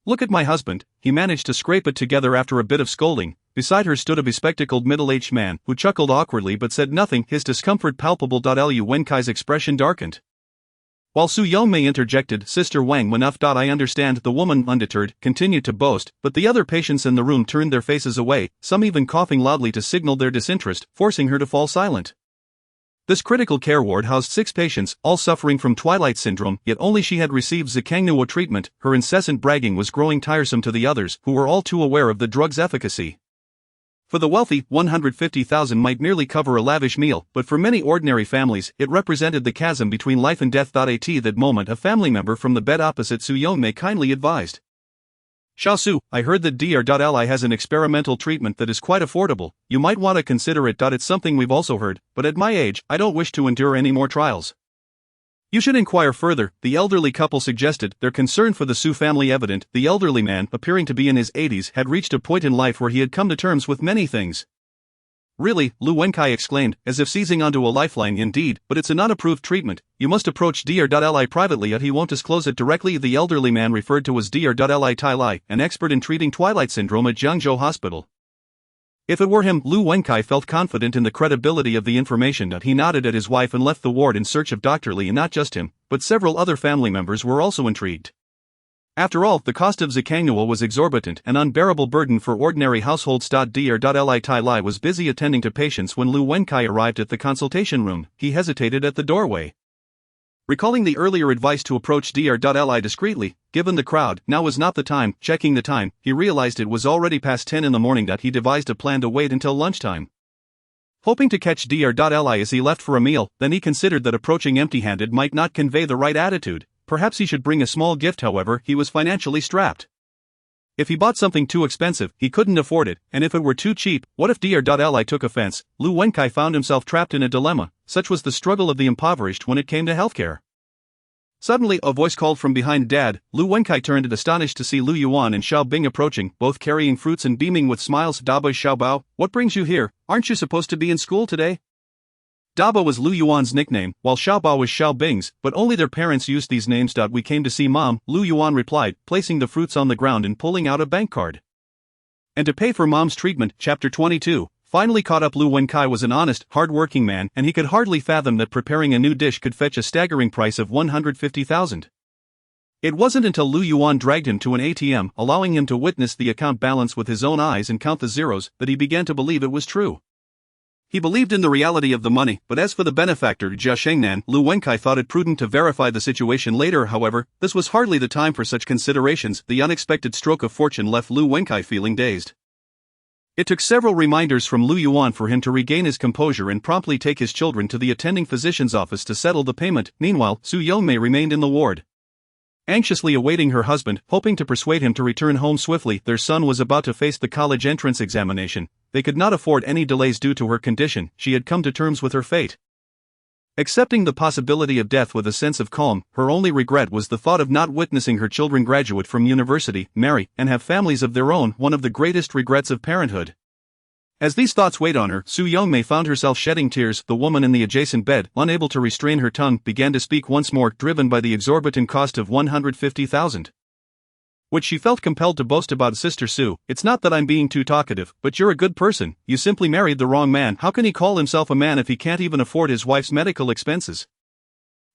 Look at my husband, he managed to scrape it together after a bit of scolding. Beside her stood a bespectacled middle-aged man, who chuckled awkwardly but said nothing, his discomfort palpable. Lu Wenkai's expression darkened, while Su Yongmei interjected, Sister Wang, enough. I understand. The woman, undeterred, continued to boast, but the other patients in the room turned their faces away, some even coughing loudly to signal their disinterest, forcing her to fall silent. This critical care ward housed 6 patients, all suffering from Twilight Syndrome, yet only she had received Zhikangnuo treatment. Her incessant bragging was growing tiresome to the others, who were all too aware of the drug's efficacy. For the wealthy, 150,000 might merely cover a lavish meal, but for many ordinary families, it represented the chasm between life and death. At that moment, a family member from the bed opposite Su Yongmei kindly advised. Xiao Su, I heard that Dr. has an experimental treatment that is quite affordable. You might want to consider it. It's something we've also heard, but at my age, I don't wish to endure any more trials. You should inquire further, the elderly couple suggested, their concern for the Su family evident. The elderly man, appearing to be in his 80s, had reached a point in life where he had come to terms with many things. Really, Lu Wenkai exclaimed, as if seizing onto a lifeline. Indeed, but it's a non-approved treatment. You must approach Dr. privately, yet he won't disclose it directly. The elderly man referred to as Dr. Tai Lai, an expert in treating Twilight Syndrome at Jiangzhou Hospital. If it were him, Lu Wenkai felt confident in the credibility of the information. He nodded at his wife and left the ward in search of Dr. Li, and not just him, but several other family members were also intrigued. After all, the cost of Zhikangnuo was exorbitant, an unbearable burden for ordinary households. Dr. Tai Lai was busy attending to patients when Lu Wenkai arrived at the consultation room. He hesitated at the doorway, recalling the earlier advice to approach Dr. discreetly. Given the crowd, now was not the time. Checking the time, he realized it was already past 10 in the morning. He devised a plan to wait until lunchtime, hoping to catch Dr. as he left for a meal. Then he considered that approaching empty-handed might not convey the right attitude. Perhaps he should bring a small gift. However, he was financially strapped. If he bought something too expensive, he couldn't afford it, and if it were too cheap, what if Dr. took offense? Lu Wenkai found himself trapped in a dilemma. Such was the struggle of the impoverished when it came to healthcare. Suddenly, a voice called from behind. Dad. Lu Wenkai turned astonished to see Lu Yuan and Xiaobing approaching, both carrying fruits and beaming with smiles. Daba, Xiaobao, what brings you here? Aren't you supposed to be in school today? Daba was Lu Yuan's nickname, while Xiaobao was Xiaobing's, but only their parents used these names. We came to see Mom, Lu Yuan replied, placing the fruits on the ground and pulling out a bank card. And to pay for Mom's treatment. Chapter 22. Finally caught up. Lu Wenkai was an honest, hard-working man, and he could hardly fathom that preparing a new dish could fetch a staggering price of 150,000. It wasn't until Lu Yuan dragged him to an ATM, allowing him to witness the account balance with his own eyes and count the zeros, that he began to believe it was true. He believed in the reality of the money, but as for the benefactor Jia Shengnan, Lu Wenkai thought it prudent to verify the situation later. However, this was hardly the time for such considerations. The unexpected stroke of fortune left Lu Wenkai feeling dazed. It took several reminders from Lu Yuan for him to regain his composure and promptly take his children to the attending physician's office to settle the payment. Meanwhile, Su Yongmei remained in the ward, anxiously awaiting her husband, hoping to persuade him to return home swiftly. Their son was about to face the college entrance examination. They could not afford any delays due to her condition. She had come to terms with her fate, accepting the possibility of death with a sense of calm. Her only regret was the thought of not witnessing her children graduate from university, marry, and have families of their own, one of the greatest regrets of parenthood. As these thoughts weighed on her, Su Yongmei found herself shedding tears. The woman in the adjacent bed, unable to restrain her tongue, began to speak once more, driven by the exorbitant cost of 150,000. Which she felt compelled to boast about. Sister Su, it's not that I'm being too talkative, but you're a good person. You simply married the wrong man. How can he call himself a man if he can't even afford his wife's medical expenses?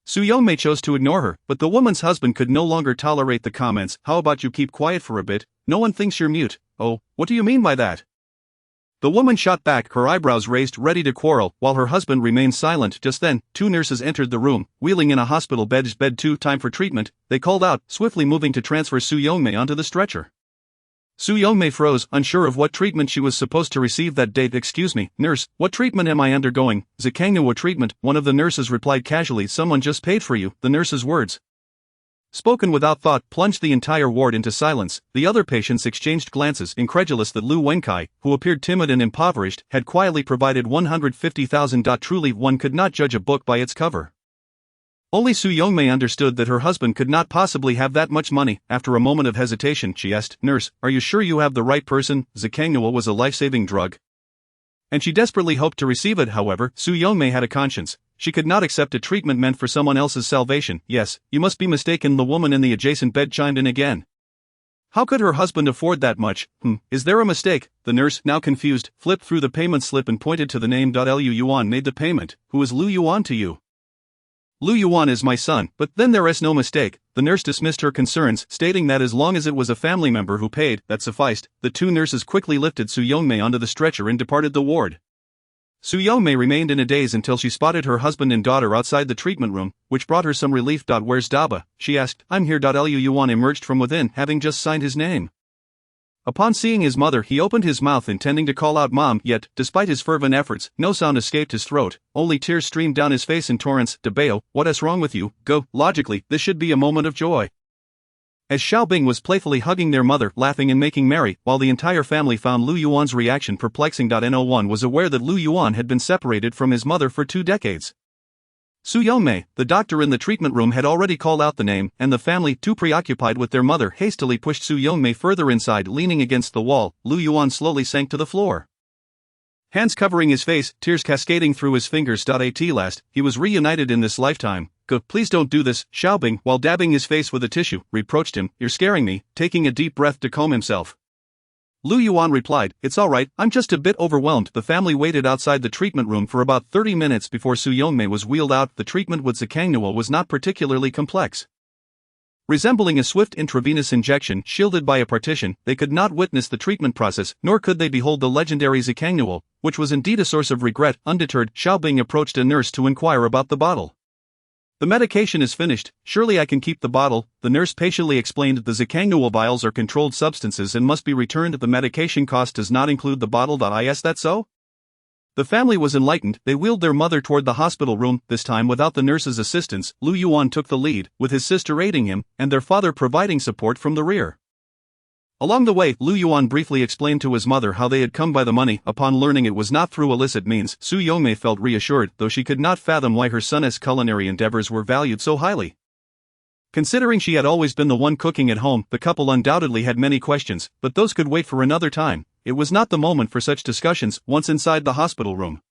Su Yongmei chose to ignore her, but the woman's husband could no longer tolerate the comments. How about you keep quiet for a bit? No one thinks you're mute. Oh, what do you mean by that? The woman shot back, her eyebrows raised, ready to quarrel, while her husband remained silent. Just then, two nurses entered the room, wheeling in a hospital bed. Bed 2, time for treatment, they called out, swiftly moving to transfer Su Yongmei onto the stretcher. Su Yongmei froze, unsure of what treatment she was supposed to receive that day. Excuse me, nurse, what treatment am I undergoing? Zikangnuo treatment, one of the nurses replied casually. Someone just paid for you. The nurse's words, spoken without thought, plunged the entire ward into silence. The other patients exchanged glances, incredulous that Lu Wenkai, who appeared timid and impoverished, had quietly provided 150,000. Truly, one could not judge a book by its cover. Only Su Yongmei understood that her husband could not possibly have that much money. After a moment of hesitation, she asked, Nurse, are you sure you have the right person? Zikangnuo was a life-saving drug, and she desperately hoped to receive it. However, Su Yongmei had a conscience. She could not accept a treatment meant for someone else's salvation. Yes, you must be mistaken. The woman in the adjacent bed chimed in again. How could her husband afford that much? Is there a mistake? The nurse, now confused, flipped through the payment slip and pointed to the name. Lu Yuan made the payment. Who is Lu Yuan to you? Lu Yuan is my son, but then there is no mistake. The nurse dismissed her concerns, stating that as long as it was a family member who paid, that sufficed. The two nurses quickly lifted Su Yongmei onto the stretcher and departed the ward. Su Yongmei remained in a daze until she spotted her husband and daughter outside the treatment room, which brought her some relief. Where's Daba? She asked. I'm here. Lu Yuan emerged from within, having just signed his name. Upon seeing his mother, he opened his mouth intending to call out Mom, yet, despite his fervent efforts, no sound escaped his throat, only tears streamed down his face in torrents. Debao, what is wrong with you? Go. Logically, this should be a moment of joy. As Xiaobing was playfully hugging their mother, laughing and making merry, while the entire family found Lu Yuan's reaction perplexing. No one was aware that Lu Yuan had been separated from his mother for 2 decades. Su Yongmei, the doctor in the treatment room, had already called out the name, and the family, too preoccupied with their mother, hastily pushed Su Yongmei further inside. Leaning against the wall, Lu Yuan slowly sank to the floor, hands covering his face, tears cascading through his fingers. At last, he was reunited in this lifetime. Go, please don't do this. Xiaobing, while dabbing his face with a tissue, reproached him. You're scaring me. Taking a deep breath to calm himself, Lu Yuan replied, It's alright, I'm just a bit overwhelmed. The family waited outside the treatment room for about 30 minutes before Su Yongmei was wheeled out. The treatment with Zikangnuo was not particularly complex. Resembling a swift intravenous injection shielded by a partition, they could not witness the treatment process, nor could they behold the legendary Zikangnuo, which was indeed a source of regret. Undeterred, Xiaobing approached a nurse to inquire about the bottle. The medication is finished, surely I can keep the bottle, the nurse patiently explained. The Zikangnuo vials are controlled substances and must be returned. The medication cost does not include the bottle. Is that so? The family was enlightened. They wheeled their mother toward the hospital room, this time without the nurse's assistance. Lu Yuan took the lead, with his sister aiding him, and their father providing support from the rear. Along the way, Lu Yuan briefly explained to his mother how they had come by the money. Upon learning it was not through illicit means, Su Yongmei felt reassured, though she could not fathom why her son's culinary endeavors were valued so highly. Considering she had always been the one cooking at home, the couple undoubtedly had many questions, but those could wait for another time. It was not the moment for such discussions. Once inside the hospital room,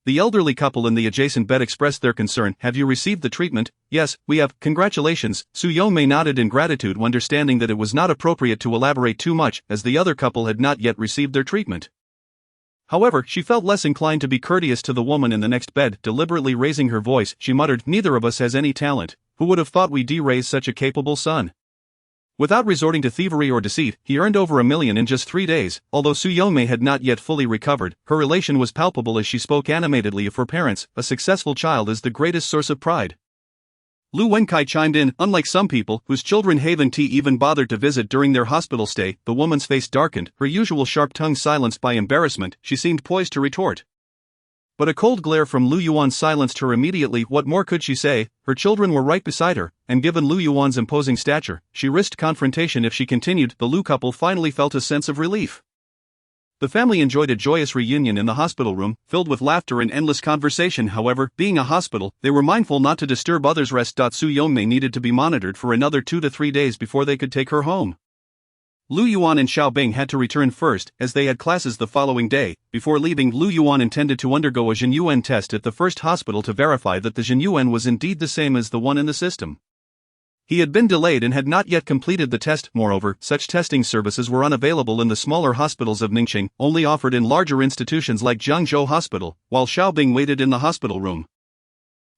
the elderly couple in the adjacent bed expressed their concern. Have you received the treatment? Yes, we have. Congratulations. Su Yongmei nodded in gratitude, understanding that it was not appropriate to elaborate too much, as the other couple had not yet received their treatment. However, she felt less inclined to be courteous to the woman in the next bed. Deliberately raising her voice, she muttered, Neither of us has any talent. Who would have thought we'd raise such a capable son? Without resorting to thievery or deceit, he earned over $1 million in just 3 days. Although Su Yongmei had not yet fully recovered, her elation was palpable as she spoke animatedly of her parents. A successful child is the greatest source of pride. Lu Wenkai chimed in. Unlike some people, whose children haven't even bothered to visit during their hospital stay, the woman's face darkened, her usual sharp tongue silenced by embarrassment. She seemed poised to retort. But a cold glare from Lu Yuan silenced her immediately. What more could she say? Her children were right beside her, and given Lu Yuan's imposing stature, she risked confrontation if she continued. The Lu couple finally felt a sense of relief. The family enjoyed a joyous reunion in the hospital room, filled with laughter and endless conversation. However, being a hospital, they were mindful not to disturb others' rest. Su Yongmei needed to be monitored for another 2 to 3 days before they could take her home. Lu Yuan and Xiaobing had to return first, as they had classes the following day. Before leaving, Lu Yuan intended to undergo a Yuan test at the first hospital to verify that the Yuan was indeed the same as the one in the system. He had been delayed and had not yet completed the test. Moreover, such testing services were unavailable in the smaller hospitals of Ningxing, only offered in larger institutions like Jiangzhou Hospital, while Xiaobing waited in the hospital room.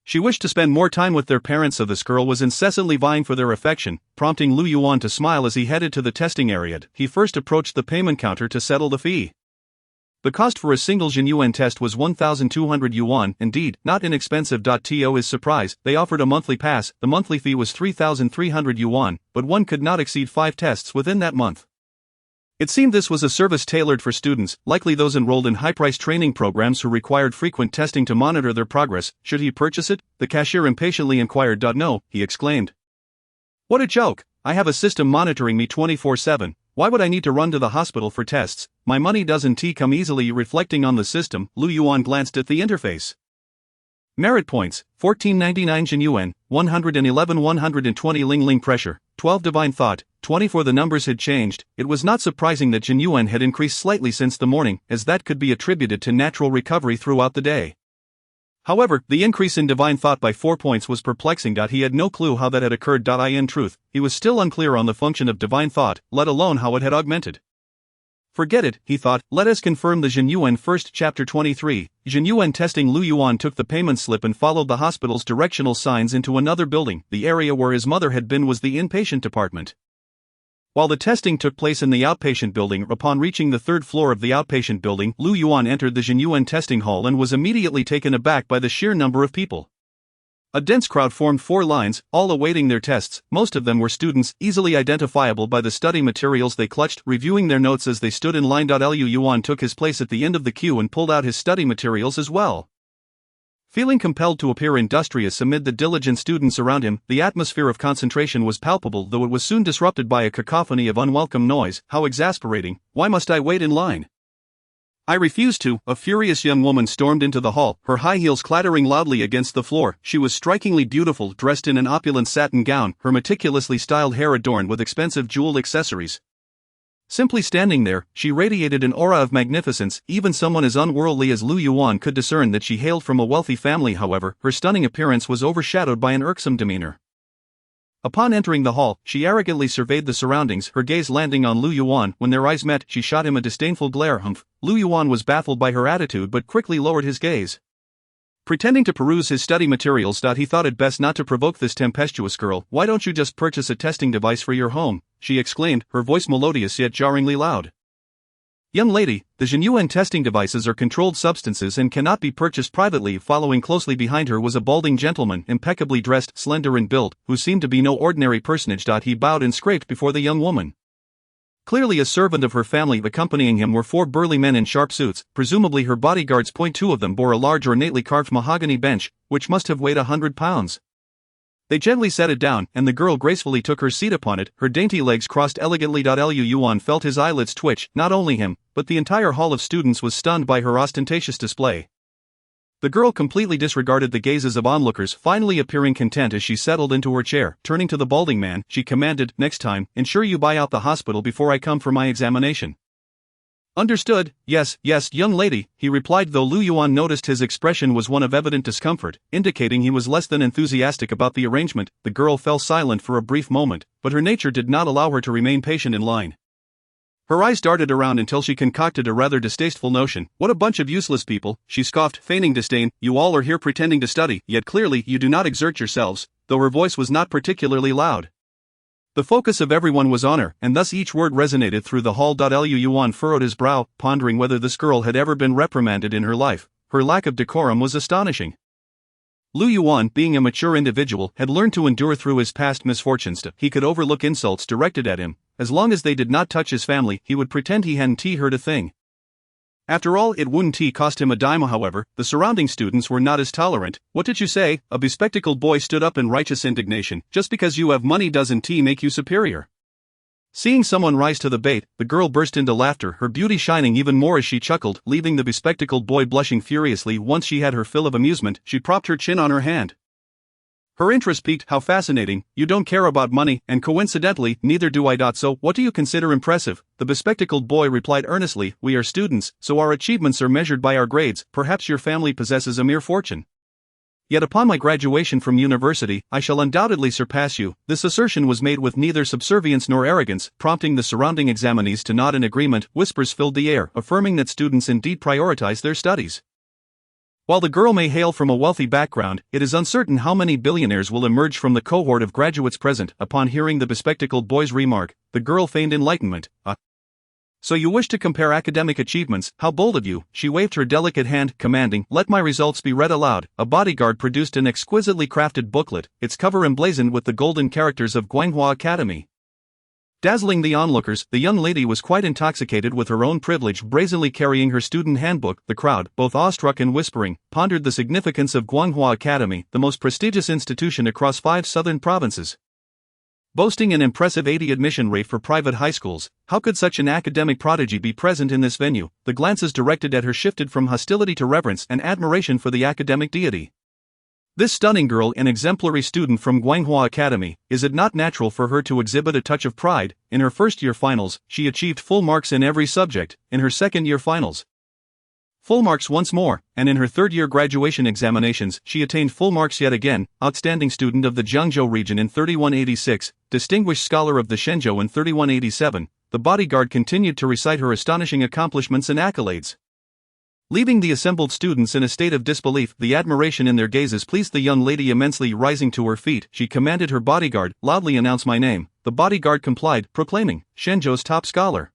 She wished to spend more time with their parents, so this girl was incessantly vying for their affection, prompting Lu Yuan to smile as he headed to the testing area. He first approached the payment counter to settle the fee. The cost for a single Yuan test was 1,200 yuan, indeed, not inexpensive. To his surprise, they offered a monthly pass. The monthly fee was 3,300 yuan, but one could not exceed 5 tests within that month. It seemed this was a service tailored for students, likely those enrolled in high-priced training programs who required frequent testing to monitor their progress. Should he purchase it? The cashier impatiently inquired. No, he exclaimed. What a joke! I have a system monitoring me 24/7. Why would I need to run to the hospital for tests? My money doesn't come easily. Reflecting on the system, Lu Yuan glanced at the interface. Merit points, 1499 Yuan, 111 120 Ling pressure, 12 divine thought, 24. The numbers had changed. It was not surprising that Yuan had increased slightly since the morning, as that could be attributed to natural recovery throughout the day. However, the increase in divine thought by 4 points was perplexing. He had no clue how that had occurred. In truth, he was still unclear on the function of divine thought, let alone how it had augmented. Forget it, he thought, let us confirm the Yuan first. Chapter 23, Yuan testing. Lu Yuan took the payment slip and followed the hospital's directional signs into another building. The area where his mother had been was the inpatient department. While the testing took place in the outpatient building, upon reaching the 3rd floor of the outpatient building, Lu Yuan entered the Yuan testing hall and was immediately taken aback by the sheer number of people. A dense crowd formed 4 lines, all awaiting their tests. Most of them were students, easily identifiable by the study materials they clutched, reviewing their notes as they stood in line. Lu Yuan took his place at the end of the queue and pulled out his study materials as well. Feeling compelled to appear industrious amid the diligent students around him, the atmosphere of concentration was palpable, though it was soon disrupted by a cacophony of unwelcome noise. How exasperating! Why must I wait in line? I refuse to. A furious young woman stormed into the hall, her high heels clattering loudly against the floor. She was strikingly beautiful, dressed in an opulent satin gown, her meticulously styled hair adorned with expensive jeweled accessories. Simply standing there, she radiated an aura of magnificence. Even someone as unworldly as Lu Yuan could discern that she hailed from a wealthy family. However, her stunning appearance was overshadowed by an irksome demeanor. Upon entering the hall, she arrogantly surveyed the surroundings, her gaze landing on Lu Yuan. When their eyes met, she shot him a disdainful glare. Lu Yuan was baffled by her attitude but quickly lowered his gaze. Pretending to peruse his study materials, he thought it best not to provoke this tempestuous girl. Why don't you just purchase a testing device for your home? She exclaimed, her voice melodious yet jarringly loud. Young lady, the Yuan testing devices are controlled substances and cannot be purchased privately. Following closely behind her was a balding gentleman, impeccably dressed, slender in build, who seemed to be no ordinary personage. He bowed and scraped before the young woman. Clearly a servant of her family. Accompanying him were 4 burly men in sharp suits, presumably her bodyguards. 2 of them bore a large ornately carved mahogany bench, which must have weighed 100 pounds. They gently set it down, and the girl gracefully took her seat upon it, her dainty legs crossed elegantly. Lu Yuan felt his eyelids twitch. Not only him, but the entire hall of students was stunned by her ostentatious display. The girl completely disregarded the gazes of onlookers, finally appearing content as she settled into her chair. Turning to the balding man, she commanded, next time, ensure you buy out the hospital before I come for my examination. Understood, yes, young lady, he replied, though Lu Yuan noticed his expression was one of evident discomfort, indicating he was less than enthusiastic about the arrangement. The girl fell silent for a brief moment, but her nature did not allow her to remain patient in line. Her eyes darted around until she concocted a rather distasteful notion. What a bunch of useless people, she scoffed, feigning disdain. You all are here pretending to study, yet clearly you do not exert yourselves, though her voice was not particularly loud. The focus of everyone was on her, and thus each word resonated through the hall. Yuan furrowed his brow, pondering whether this girl had ever been reprimanded in her life. Her lack of decorum was astonishing. Lu Yuan, being a mature individual, had learned to endure through his past misfortunes. He could overlook insults directed at him. As long as they did not touch his family, he would pretend he hadn't heard a thing. After all, it wouldn't cost him a dime. However, the surrounding students were not as tolerant. What did you say? A bespectacled boy stood up in righteous indignation. Just because you have money doesn't make you superior. Seeing someone rise to the bait, the girl burst into laughter, her beauty shining even more as she chuckled, leaving the bespectacled boy blushing furiously. Once she had her fill of amusement, she propped her chin on her hand. Her interest piqued. How fascinating, you don't care about money, and coincidentally, neither do I. So, what do you consider impressive? The bespectacled boy replied earnestly, we are students, so our achievements are measured by our grades. Perhaps your family possesses a mere fortune. Yet upon my graduation from university, I shall undoubtedly surpass you. This assertion was made with neither subservience nor arrogance, prompting the surrounding examinees to nod in agreement. Whispers filled the air, affirming that students indeed prioritize their studies. While the girl may hail from a wealthy background, it is uncertain how many billionaires will emerge from the cohort of graduates present. Upon hearing the bespectacled boy's remark, the girl feigned enlightenment. So you wish to compare academic achievements? How bold of you! She waved her delicate hand, commanding, let my results be read aloud. A bodyguard produced an exquisitely crafted booklet, its cover emblazoned with the golden characters of Guanghua Academy. Dazzling the onlookers, the young lady was quite intoxicated with her own privilege, brazenly carrying her student handbook. The crowd, both awestruck and whispering, pondered the significance of Guanghua Academy, the most prestigious institution across 5 southern provinces. Boasting an impressive 80 admission rate for private high schools, how could such an academic prodigy be present in this venue? The glances directed at her shifted from hostility to reverence and admiration for the academic deity. This stunning girl, an exemplary student from Guanghua Academy, is it not natural for her to exhibit a touch of pride? In her first-year finals, she achieved full marks in every subject. In her second-year finals, full marks once more, and in her third-year graduation examinations, she attained full marks yet again. Outstanding student of the Jiangzhou region in 3186, distinguished scholar of the Shenzhou in 3187, the bodyguard continued to recite her astonishing accomplishments and accolades. Leaving the assembled students in a state of disbelief, the admiration in their gazes pleased the young lady immensely. Rising to her feet, she commanded her bodyguard, loudly announce my name. The bodyguard complied, proclaiming, Shenzhou's top scholar,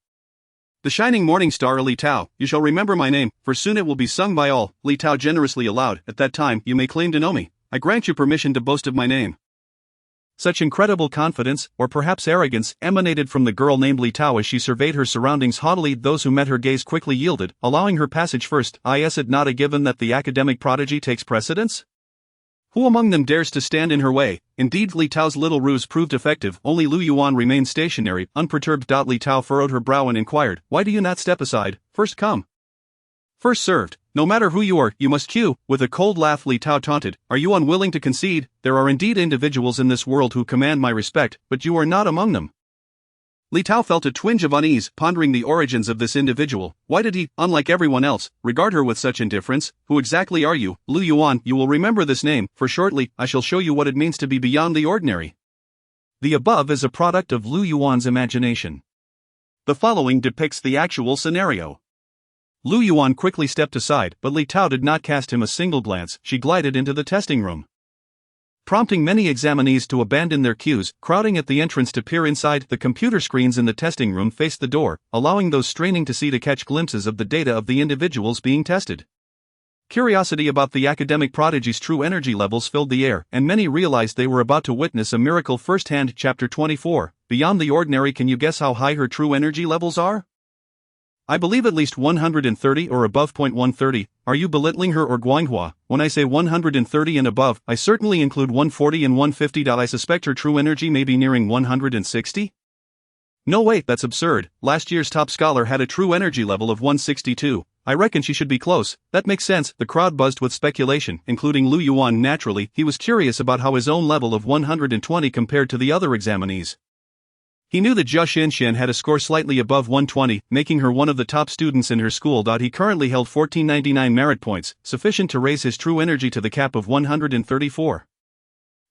the shining morning star Li Tao. You shall remember my name, for soon it will be sung by all. Li Tao generously allowed, at that time you may claim to know me. I grant you permission to boast of my name. Such incredible confidence, or perhaps arrogance, emanated from the girl named Li Tao as she surveyed her surroundings haughtily. Those who met her gaze quickly yielded, allowing her passage first. Is it not a given that the academic prodigy takes precedence? Who among them dares to stand in her way? Indeed, Li Tao's little ruse proved effective. Only Lu Yuan remained stationary, unperturbed. Li Tao furrowed her brow and inquired, why do you not step aside? First come, first served. No matter who you are, you must queue. With a cold laugh, Li Tao taunted, are you unwilling to concede? There are indeed individuals in this world who command my respect, but you are not among them. Li Tao felt a twinge of unease, pondering the origins of this individual. Why did he, unlike everyone else, regard her with such indifference? Who exactly are you? Lu Yuan, you will remember this name, for shortly, I shall show you what it means to be beyond the ordinary. The above is a product of Lu Yuan's imagination. The following depicts the actual scenario. Lu Yuan quickly stepped aside, but Li Tao did not cast him a single glance. She glided into the testing room, prompting many examinees to abandon their queues, crowding at the entrance to peer inside. The computer screens in the testing room faced the door, allowing those straining to see to catch glimpses of the data of the individuals being tested. Curiosity about the academic prodigy's true energy levels filled the air, and many realized they were about to witness a miracle firsthand. Chapter 24, Beyond the Ordinary. Can you guess how high her true energy levels are? I believe at least 130 or above. 130, are you belittling her or Guanghua? When I say 130 and above, I certainly include 140 and 150. I suspect her true energy may be nearing 160? No wait, that's absurd. Last year's top scholar had a true energy level of 162. I reckon she should be close. That makes sense. The crowd buzzed with speculation, including Lu Yuan. Naturally, he was curious about how his own level of 120 compared to the other examinees. He knew that Zhou Xinshan had a score slightly above 120, making her one of the top students in her school. He currently held 1499 merit points, sufficient to raise his true energy to the cap of 134.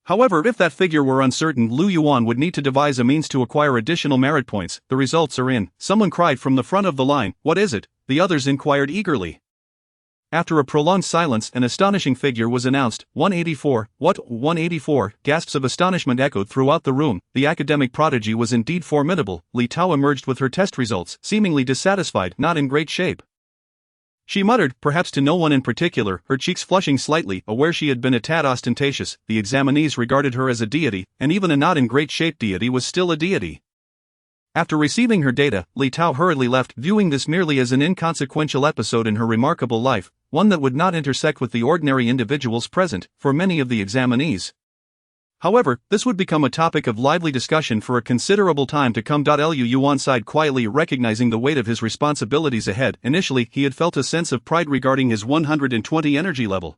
However, if that figure were uncertain, Lu Yuan would need to devise a means to acquire additional merit points. The results are in. Someone cried from the front of the line, what is it? The others inquired eagerly. After a prolonged silence, an astonishing figure was announced. 184. What? 184? Gasps of astonishment echoed throughout the room. The academic prodigy was indeed formidable. Li Tao emerged with her test results, seemingly dissatisfied, not in great shape. She muttered, perhaps to no one in particular, her cheeks flushing slightly, aware she had been a tad ostentatious. The examinees regarded her as a deity, and even a not in great shape deity was still a deity. After receiving her data, Li Tao hurriedly left, viewing this merely as an inconsequential episode in her remarkable life, one that would not intersect with the ordinary individuals present, for many of the examinees. However, this would become a topic of lively discussion for a considerable time to come. Lu Yuan sighed quietly, recognizing the weight of his responsibilities ahead. Initially, he had felt a sense of pride regarding his 120 energy level,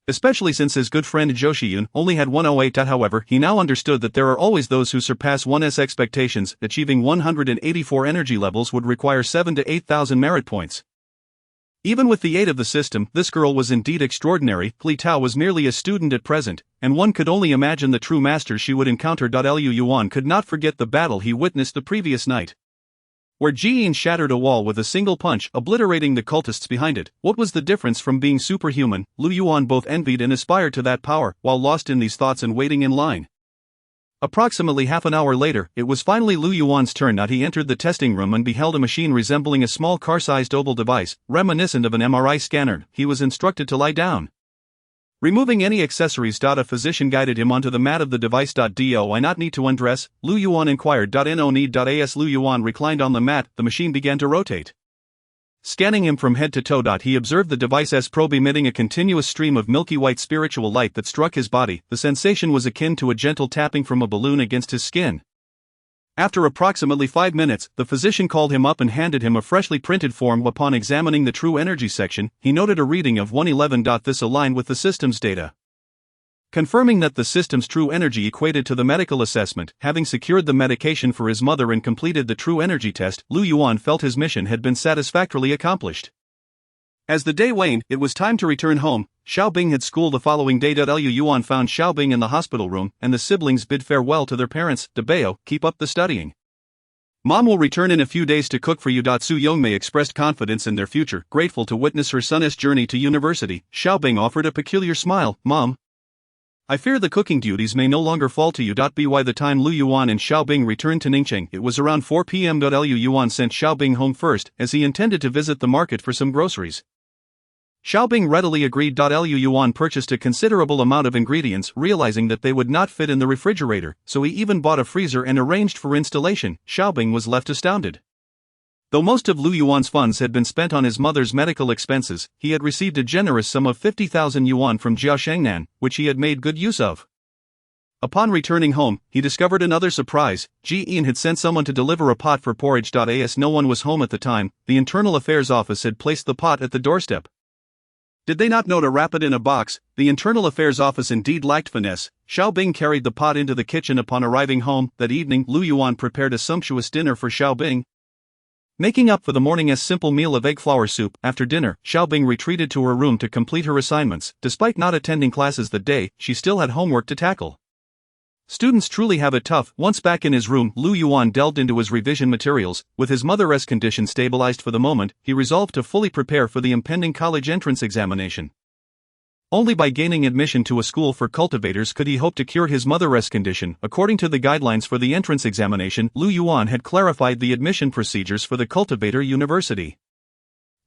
especially since his good friend Zhou Shiyun only had 108. However, he now understood that there are always those who surpass one's expectations. Achieving 184 energy levels would require 7,000 to 8,000 merit points. Even with the aid of the system, this girl was indeed extraordinary. Li Tao was merely a student at present, and one could only imagine the true masters she would encounter. Lu Yuan could not forget the battle he witnessed the previous night, where Jiyin shattered a wall with a single punch, obliterating the cultists behind it. What was the difference from being superhuman? Lu Yuan both envied and aspired to that power, while lost in these thoughts and waiting in line. Approximately half an hour later, it was finally Lu Yuan's turn. He entered the testing room and beheld a machine resembling a small car-sized oval device, reminiscent of an MRI scanner. He was instructed to lie down, removing any accessories. A physician guided him onto the mat of the device. Do I not need to undress? Lu Yuan inquired. No need. As Lu Yuan reclined on the mat, the machine began to rotate, scanning him from head to toe. He observed the device's probe emitting a continuous stream of milky white spiritual light that struck his body. The sensation was akin to a gentle tapping from a balloon against his skin. After approximately 5 minutes, the physician called him up and handed him a freshly printed form. Upon examining the true energy section, he noted a reading of 111. This aligned with the system's data, confirming that the system's true energy equated to the medical assessment. Having secured the medication for his mother and completed the true energy test, Lu Yuan felt his mission had been satisfactorily accomplished. As the day waned, it was time to return home. Xiaobing had school the following day. Lu Yuan found Xiaobing in the hospital room, and the siblings bid farewell to their parents. Debao, keep up the studying. Mom will return in a few days to cook for you. Su Yongmei expressed confidence in their future, grateful to witness her son's journey to university. Xiaobing offered a peculiar smile. Mom, I fear the cooking duties may no longer fall to you. By the time Lu Yuan and Xiaobing returned to Ningcheng, it was around 4 p.m. Lu Yuan sent Xiaobing home first, as he intended to visit the market for some groceries. Xiaobing readily agreed. Lu Yuan purchased a considerable amount of ingredients, realizing that they would not fit in the refrigerator, so he even bought a freezer and arranged for installation. Xiaobing was left astounded. Though most of Lu Yuan's funds had been spent on his mother's medical expenses, he had received a generous sum of 50,000 yuan from Jia Shengnan, which he had made good use of. Upon returning home, he discovered another surprise. Jiyin had sent someone to deliver a pot for porridge. As no one was home at the time, the Internal Affairs Office had placed the pot at the doorstep. Did they not know to wrap it in a box? The Internal Affairs Office indeed lacked finesse. Xiaobing carried the pot into the kitchen. Upon arriving home that evening, Lu Yuan prepared a sumptuous dinner for Xiaobing, making up for the morning's simple meal of egg flour soup. After dinner, Xiaobing retreated to her room to complete her assignments. Despite not attending classes that day, she still had homework to tackle. Students truly have it tough. Once back in his room, Lu Yuan delved into his revision materials. With his mother's condition stabilized for the moment, he resolved to fully prepare for the impending college entrance examination. Only by gaining admission to a school for cultivators could he hope to cure his mother's condition. According to the guidelines for the entrance examination, Lu Yuan had clarified the admission procedures for the Cultivator University.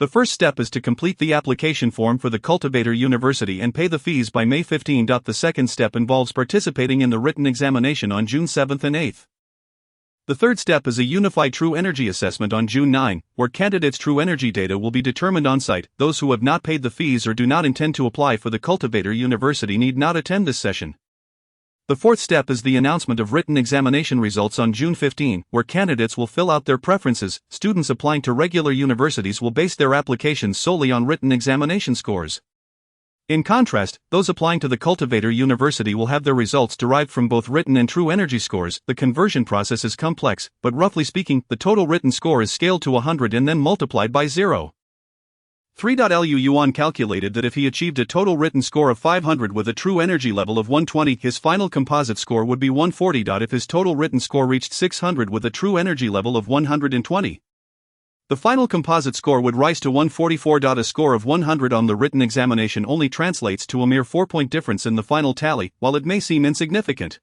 The first step is to complete the application form for the Cultivator University and pay the fees by May 15. The second step involves participating in the written examination on June 7 and 8. The third step is a unified true energy assessment on June 9, where candidates' true energy data will be determined on-site. Those who have not paid the fees or do not intend to apply for the Cultivator University need not attend this session. The fourth step is the announcement of written examination results on June 15, where candidates will fill out their preferences. Students applying to regular universities will base their applications solely on written examination scores. In contrast, those applying to the Cultivator University will have their results derived from both written and true energy scores. The conversion process is complex, but roughly speaking, the total written score is scaled to 100 and then multiplied by 0. 3. Lu Yuan calculated that if he achieved a total written score of 500 with a true energy level of 120, his final composite score would be 140. If his total written score reached 600 with a true energy level of 120, The final composite score would rise to 144. A score of 100 on the written examination only translates to a mere 4-point difference in the final tally, while it may seem insignificant.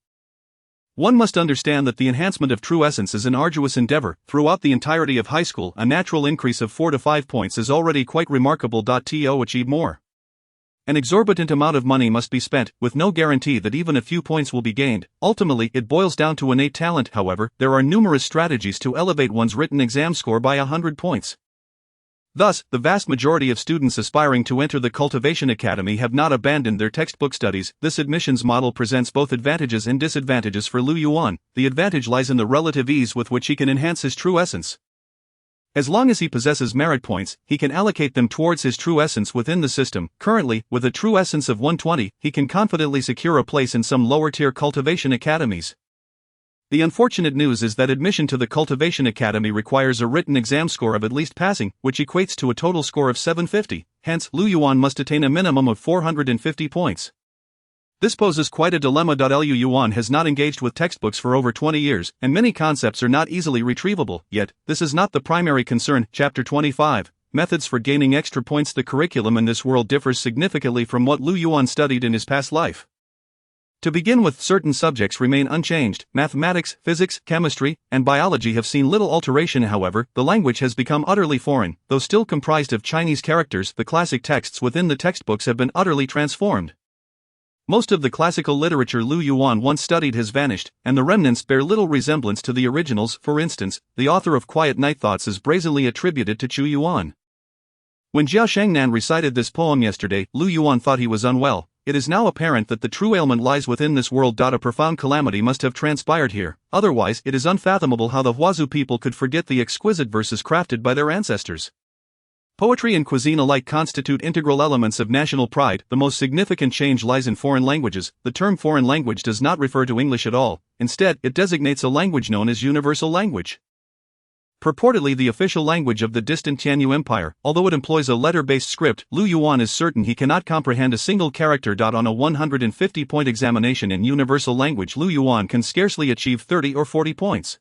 One must understand that the enhancement of true essence is an arduous endeavor. Throughout the entirety of high school, a natural increase of 4 to 5 points is already quite remarkable. To achieve more, an exorbitant amount of money must be spent, with no guarantee that even a few points will be gained. Ultimately, it boils down to innate talent. However, there are numerous strategies to elevate one's written exam score by 100 points. Thus, the vast majority of students aspiring to enter the Cultivation Academy have not abandoned their textbook studies. This admissions model presents both advantages and disadvantages for Lu Yuan. The advantage lies in the relative ease with which he can enhance his true essence. As long as he possesses merit points, he can allocate them towards his true essence within the system. Currently, with a true essence of 120, he can confidently secure a place in some lower-tier cultivation academies. The unfortunate news is that admission to the Cultivation Academy requires a written exam score of at least passing, which equates to a total score of 750, hence, Lu Yuan must attain a minimum of 450 points. This poses quite a dilemma. Lu Yuan has not engaged with textbooks for over 20 years, and many concepts are not easily retrievable, yet, this is not the primary concern. Chapter 25, Methods for Gaining Extra Points. The curriculum in this world differs significantly from what Lu Yuan studied in his past life. To begin with, certain subjects remain unchanged. Mathematics, physics, chemistry, and biology have seen little alteration. However, the language has become utterly foreign. Though still comprised of Chinese characters, the classic texts within the textbooks have been utterly transformed. Most of the classical literature Lu Yuan once studied has vanished, and the remnants bear little resemblance to the originals. For instance, the author of Quiet Night Thoughts is brazenly attributed to Chu Yuan. When Jia Shengnan recited this poem yesterday, Lu Yuan thought he was unwell. It is now apparent that the true ailment lies within this world. A profound calamity must have transpired here, otherwise it is unfathomable how the Huazu people could forget the exquisite verses crafted by their ancestors. Poetry and cuisine alike constitute integral elements of national pride. The most significant change lies in foreign languages. The term foreign language does not refer to English at all. Instead, it designates a language known as universal language. Purportedly the official language of the distant Tianyu Empire, although it employs a letter-based script, Lu Yuan is certain he cannot comprehend a single character. On a 150-point examination in universal language, Lu Yuan can scarcely achieve 30 or 40 points.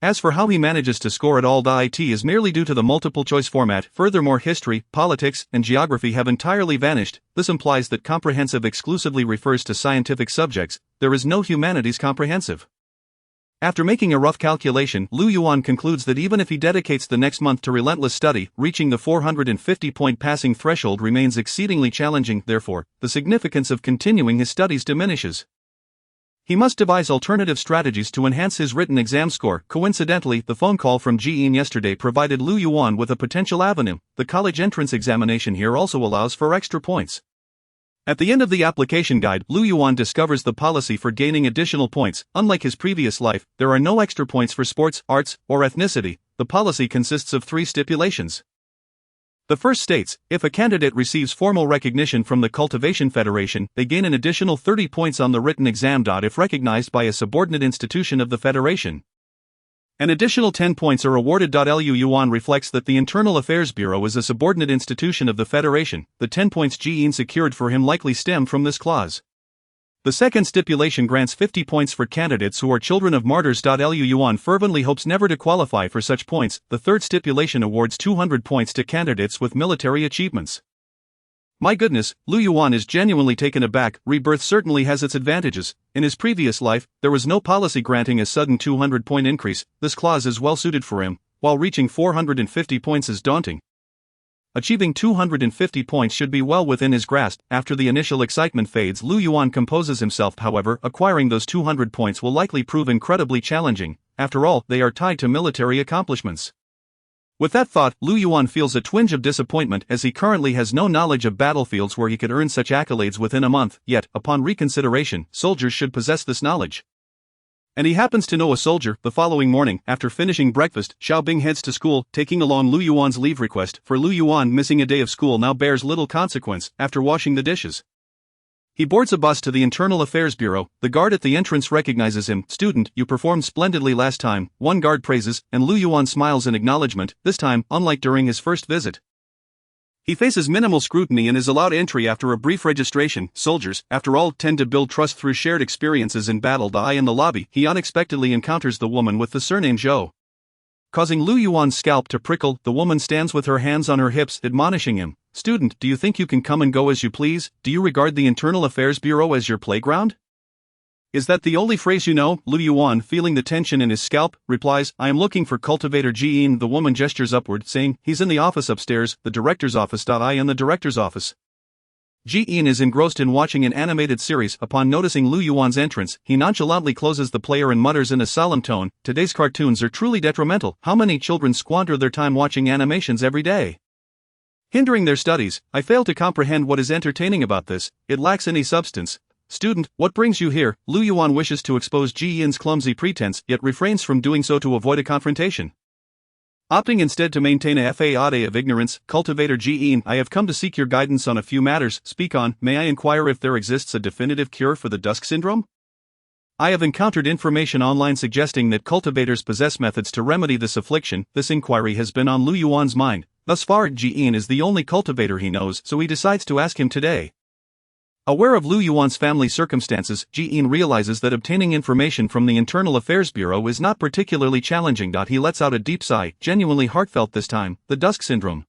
As for how he manages to score at all, it is merely due to the multiple-choice format. Furthermore, history, politics, and geography have entirely vanished. This implies that comprehensive exclusively refers to scientific subjects. There is no humanities comprehensive. After making a rough calculation, Lu Yuan concludes that even if he dedicates the next month to relentless study, reaching the 450-point passing threshold remains exceedingly challenging. Therefore, the significance of continuing his studies diminishes. He must devise alternative strategies to enhance his written exam score. Coincidentally, the phone call from Jian yesterday provided Lu Yuan with a potential avenue. The college entrance examination here also allows for extra points. At the end of the application guide, Lu Yuan discovers the policy for gaining additional points. Unlike his previous life, there are no extra points for sports, arts, or ethnicity. The policy consists of 3 stipulations. The first states, if a candidate receives formal recognition from the Cultivation Federation, they gain an additional 30 points on the written exam. If recognized by a subordinate institution of the Federation, an additional 10 points are awarded. Lu Yuan reflects that the Internal Affairs Bureau is a subordinate institution of the Federation. The 10 points Jian secured for him likely stem from this clause. The second stipulation grants 50 points for candidates who are children of martyrs. Lu Yuan fervently hopes never to qualify for such points. The third stipulation awards 200 points to candidates with military achievements. My goodness, Lu Yuan is genuinely taken aback. Rebirth certainly has its advantages. In his previous life, there was no policy granting a sudden 200-point increase. This clause is well suited for him, while reaching 450 points is daunting. Achieving 250 points should be well within his grasp. After the initial excitement fades, Lu Yuan composes himself. However, acquiring those 200 points will likely prove incredibly challenging. After all, they are tied to military accomplishments. With that thought, Lu Yuan feels a twinge of disappointment as he currently has no knowledge of battlefields where he could earn such accolades within a month. Yet, upon reconsideration, soldiers should possess this knowledge. And he happens to know a soldier. The following morning, after finishing breakfast, Xiaobing heads to school, taking along Lu Yuan's leave request. For Lu Yuan, missing a day of school now bears little consequence. After washing the dishes, he boards a bus to the Internal Affairs Bureau. The guard at the entrance recognizes him. "Student, you performed splendidly last time," one guard praises, and Lu Yuan smiles in acknowledgement. This time, unlike during his first visit, he faces minimal scrutiny and is allowed entry after a brief registration. Soldiers, after all, tend to build trust through shared experiences in battle. In the lobby, he unexpectedly encounters the woman with the surname Zhou. causing Lu Yuan's scalp to prickle. The woman stands with her hands on her hips, admonishing him. Student, do you think you can come and go as you please? Do you regard the Internal Affairs Bureau as your playground? Is that the only phrase you know? Lu Yuan, feeling the tension in his scalp, replies, I am looking for Cultivator Jian. The woman gestures upward, saying, he's in the office upstairs, the director's office. I am the director's office. Jian is engrossed in watching an animated series. Upon noticing Lu Yuan's entrance, he nonchalantly closes the player and mutters in a solemn tone, today's cartoons are truly detrimental. How many children squander their time watching animations every day? Hindering their studies. I fail to comprehend what is entertaining about this. It lacks any substance. Student, what brings you here? Lu Yuan wishes to expose Ji Yin's clumsy pretense, yet refrains from doing so to avoid a confrontation. Opting instead to maintain a facade of ignorance, Cultivator Ji Yin, I have come to seek your guidance on a few matters. Speak on. May I inquire if there exists a definitive cure for the dusk syndrome? I have encountered information online suggesting that cultivators possess methods to remedy this affliction. This inquiry has been on Lu Yuan's mind. Thus far, Ji Yin is the only cultivator he knows, so he decides to ask him today. Aware of Lu Yuan's family circumstances, Ji Yin realizes that obtaining information from the Internal Affairs Bureau is not particularly challenging. He lets out a deep sigh, genuinely heartfelt this time. The dusk syndrome.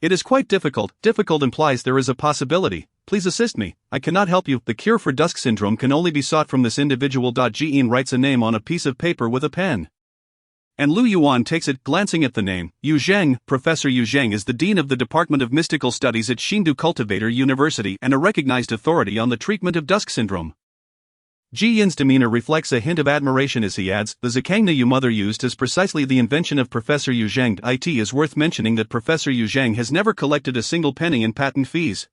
It is quite difficult. Difficult implies there is a possibility. Please assist me. I cannot help you. The cure for dusk syndrome can only be sought from this individual. Ji Yin writes a name on a piece of paper with a pen. And Lu Yuan takes it, glancing at the name. Yu Zheng. Professor Yu Zheng is the Dean of the Department of Mystical Studies at Shenzhou Cultivator University and a recognized authority on the treatment of dusk syndrome. Ji Yin's demeanor reflects a hint of admiration as he adds, the Zhangna you mother used is precisely the invention of Professor Yu Zheng. It is worth mentioning that Professor Yu Zheng has never collected a single penny in patent fees.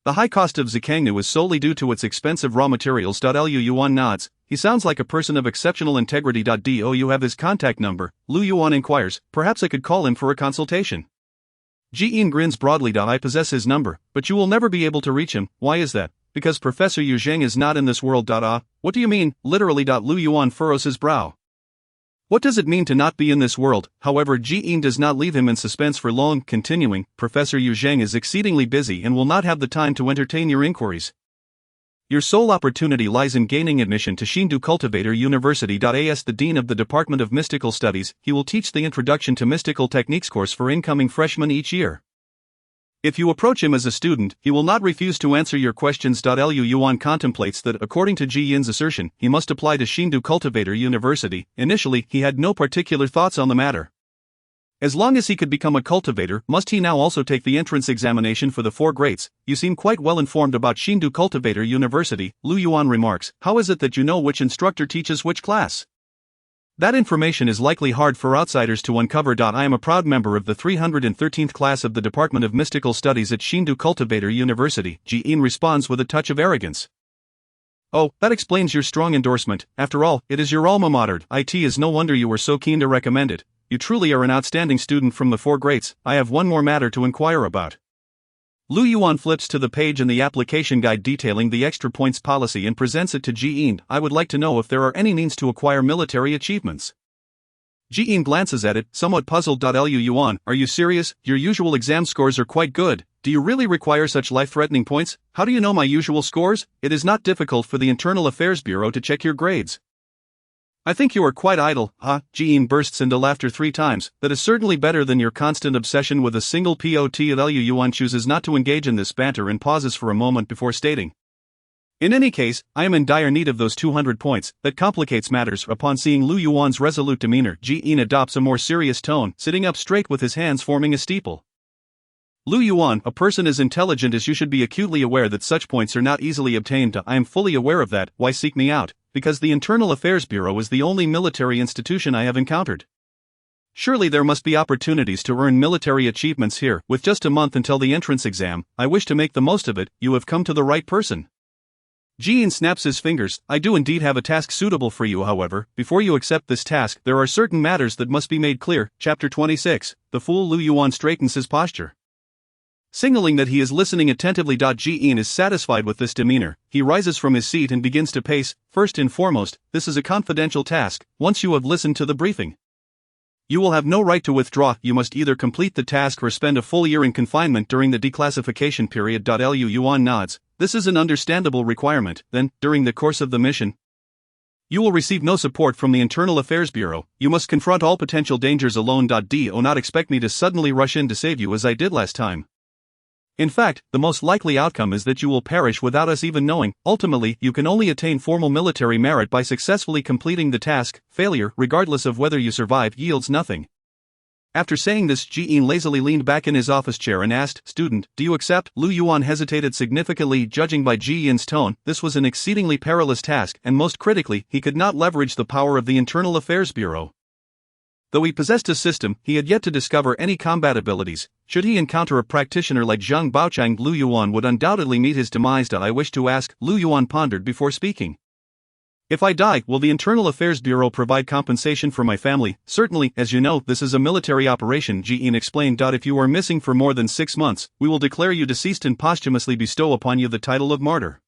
The high cost of Zhangna is solely due to its expensive raw materials. Lu Yuan nods. He sounds like a person of exceptional integrity. Do you have his contact number? Lu Yuan inquires. Perhaps I could call him for a consultation. Ji Yin grins broadly. I possess his number, but you will never be able to reach him. Why is that? Because Professor Yu Zheng is not in this world. What do you mean? Literally. Lu Yuan furrows his brow. What does it mean to not be in this world? However, Ji Yin does not leave him in suspense for long, continuing, Professor Yu Zheng is exceedingly busy and will not have the time to entertain your inquiries. Your sole opportunity lies in gaining admission to Shenzhou Cultivator University. As the Dean of the Department of Mystical Studies, he will teach the Introduction to Mystical Techniques course for incoming freshmen each year. If you approach him as a student, he will not refuse to answer your questions. Lu Yuan contemplates that, according to Ji Yin's assertion, he must apply to Shenzhou Cultivator University. Initially, he had no particular thoughts on the matter. As long as he could become a cultivator, must he now also take the entrance examination for the 4 grades? You seem quite well informed about Shenzhou Cultivator University, Lu Yuan remarks. How is it that you know which instructor teaches which class? That information is likely hard for outsiders to uncover. I am a proud member of the 313th class of the Department of Mystical Studies at Shenzhou Cultivator University. Ji Yin responds with a touch of arrogance. Oh, that explains your strong endorsement. After all, it is your alma mater. It is no wonder you were so keen to recommend it. You truly are an outstanding student from the 4 grades. I have one more matter to inquire about. Lu Yuan flips to the page in the application guide detailing the extra points policy and presents it to Ji Yin. I would like to know if there are any means to acquire military achievements. Ji Yin glances at it, somewhat puzzled. Lu Yuan, are you serious? Your usual exam scores are quite good. Do you really require such life-threatening points? How do you know my usual scores? It is not difficult for the Internal Affairs Bureau to check your grades. I think you are quite idle. Ji Yin bursts into laughter 3 times. That is certainly better than your constant obsession with a single POT. Lu Yuan chooses not to engage in this banter and pauses for a moment before stating. In any case, I am in dire need of those 200 points. That complicates matters. Upon seeing Lu Yuan's resolute demeanor, Ji Yin adopts a more serious tone, sitting up straight with his hands forming a steeple. Lu Yuan, a person as intelligent as you should be acutely aware that such points are not easily obtained. I am fully aware of that. Why seek me out? Because the Internal Affairs Bureau is the only military institution I have encountered. Surely there must be opportunities to earn military achievements here. With just a month until the entrance exam, I wish to make the most of it. You have come to the right person. Ji Yin snaps his fingers. I do indeed have a task suitable for you. However, before you accept this task, there are certain matters that must be made clear. Chapter 26. The fool. Lu Yuan straightens his posture, signaling that he is listening attentively. Ji Yin is satisfied with this demeanor. He rises from his seat and begins to pace. First and foremost, this is a confidential task. Once you have listened to the briefing, you will have no right to withdraw. You must either complete the task or spend a full year in confinement during the declassification period. Lu Yuan nods. This is an understandable requirement. Then, during the course of the mission, You will receive no support from the Internal Affairs Bureau. You must confront all potential dangers alone. Do not expect me to suddenly rush in to save you as I did last time. In fact, the most likely outcome is that you will perish without us even knowing. Ultimately, you can only attain formal military merit by successfully completing the task. Failure, regardless of whether you survive, yields nothing. After saying this, Ji-in lazily leaned back in his office chair and asked, "Student, do you accept?" Lu Yuan hesitated significantly. Judging by Ji-in's tone, this was an exceedingly perilous task, and most critically, he could not leverage the power of the Internal Affairs Bureau. Though he possessed a system, he had yet to discover any combat abilities. Should he encounter a practitioner like Zhang Baochang, Lu Yuan would undoubtedly meet his demise. I wish to ask, Lu Yuan pondered before speaking. If I die, will the Internal Affairs Bureau provide compensation for my family? Certainly, as you know, this is a military operation, Ji-in explained. If you are missing for more than 6 months, we will declare you deceased and posthumously bestow upon you the title of martyr.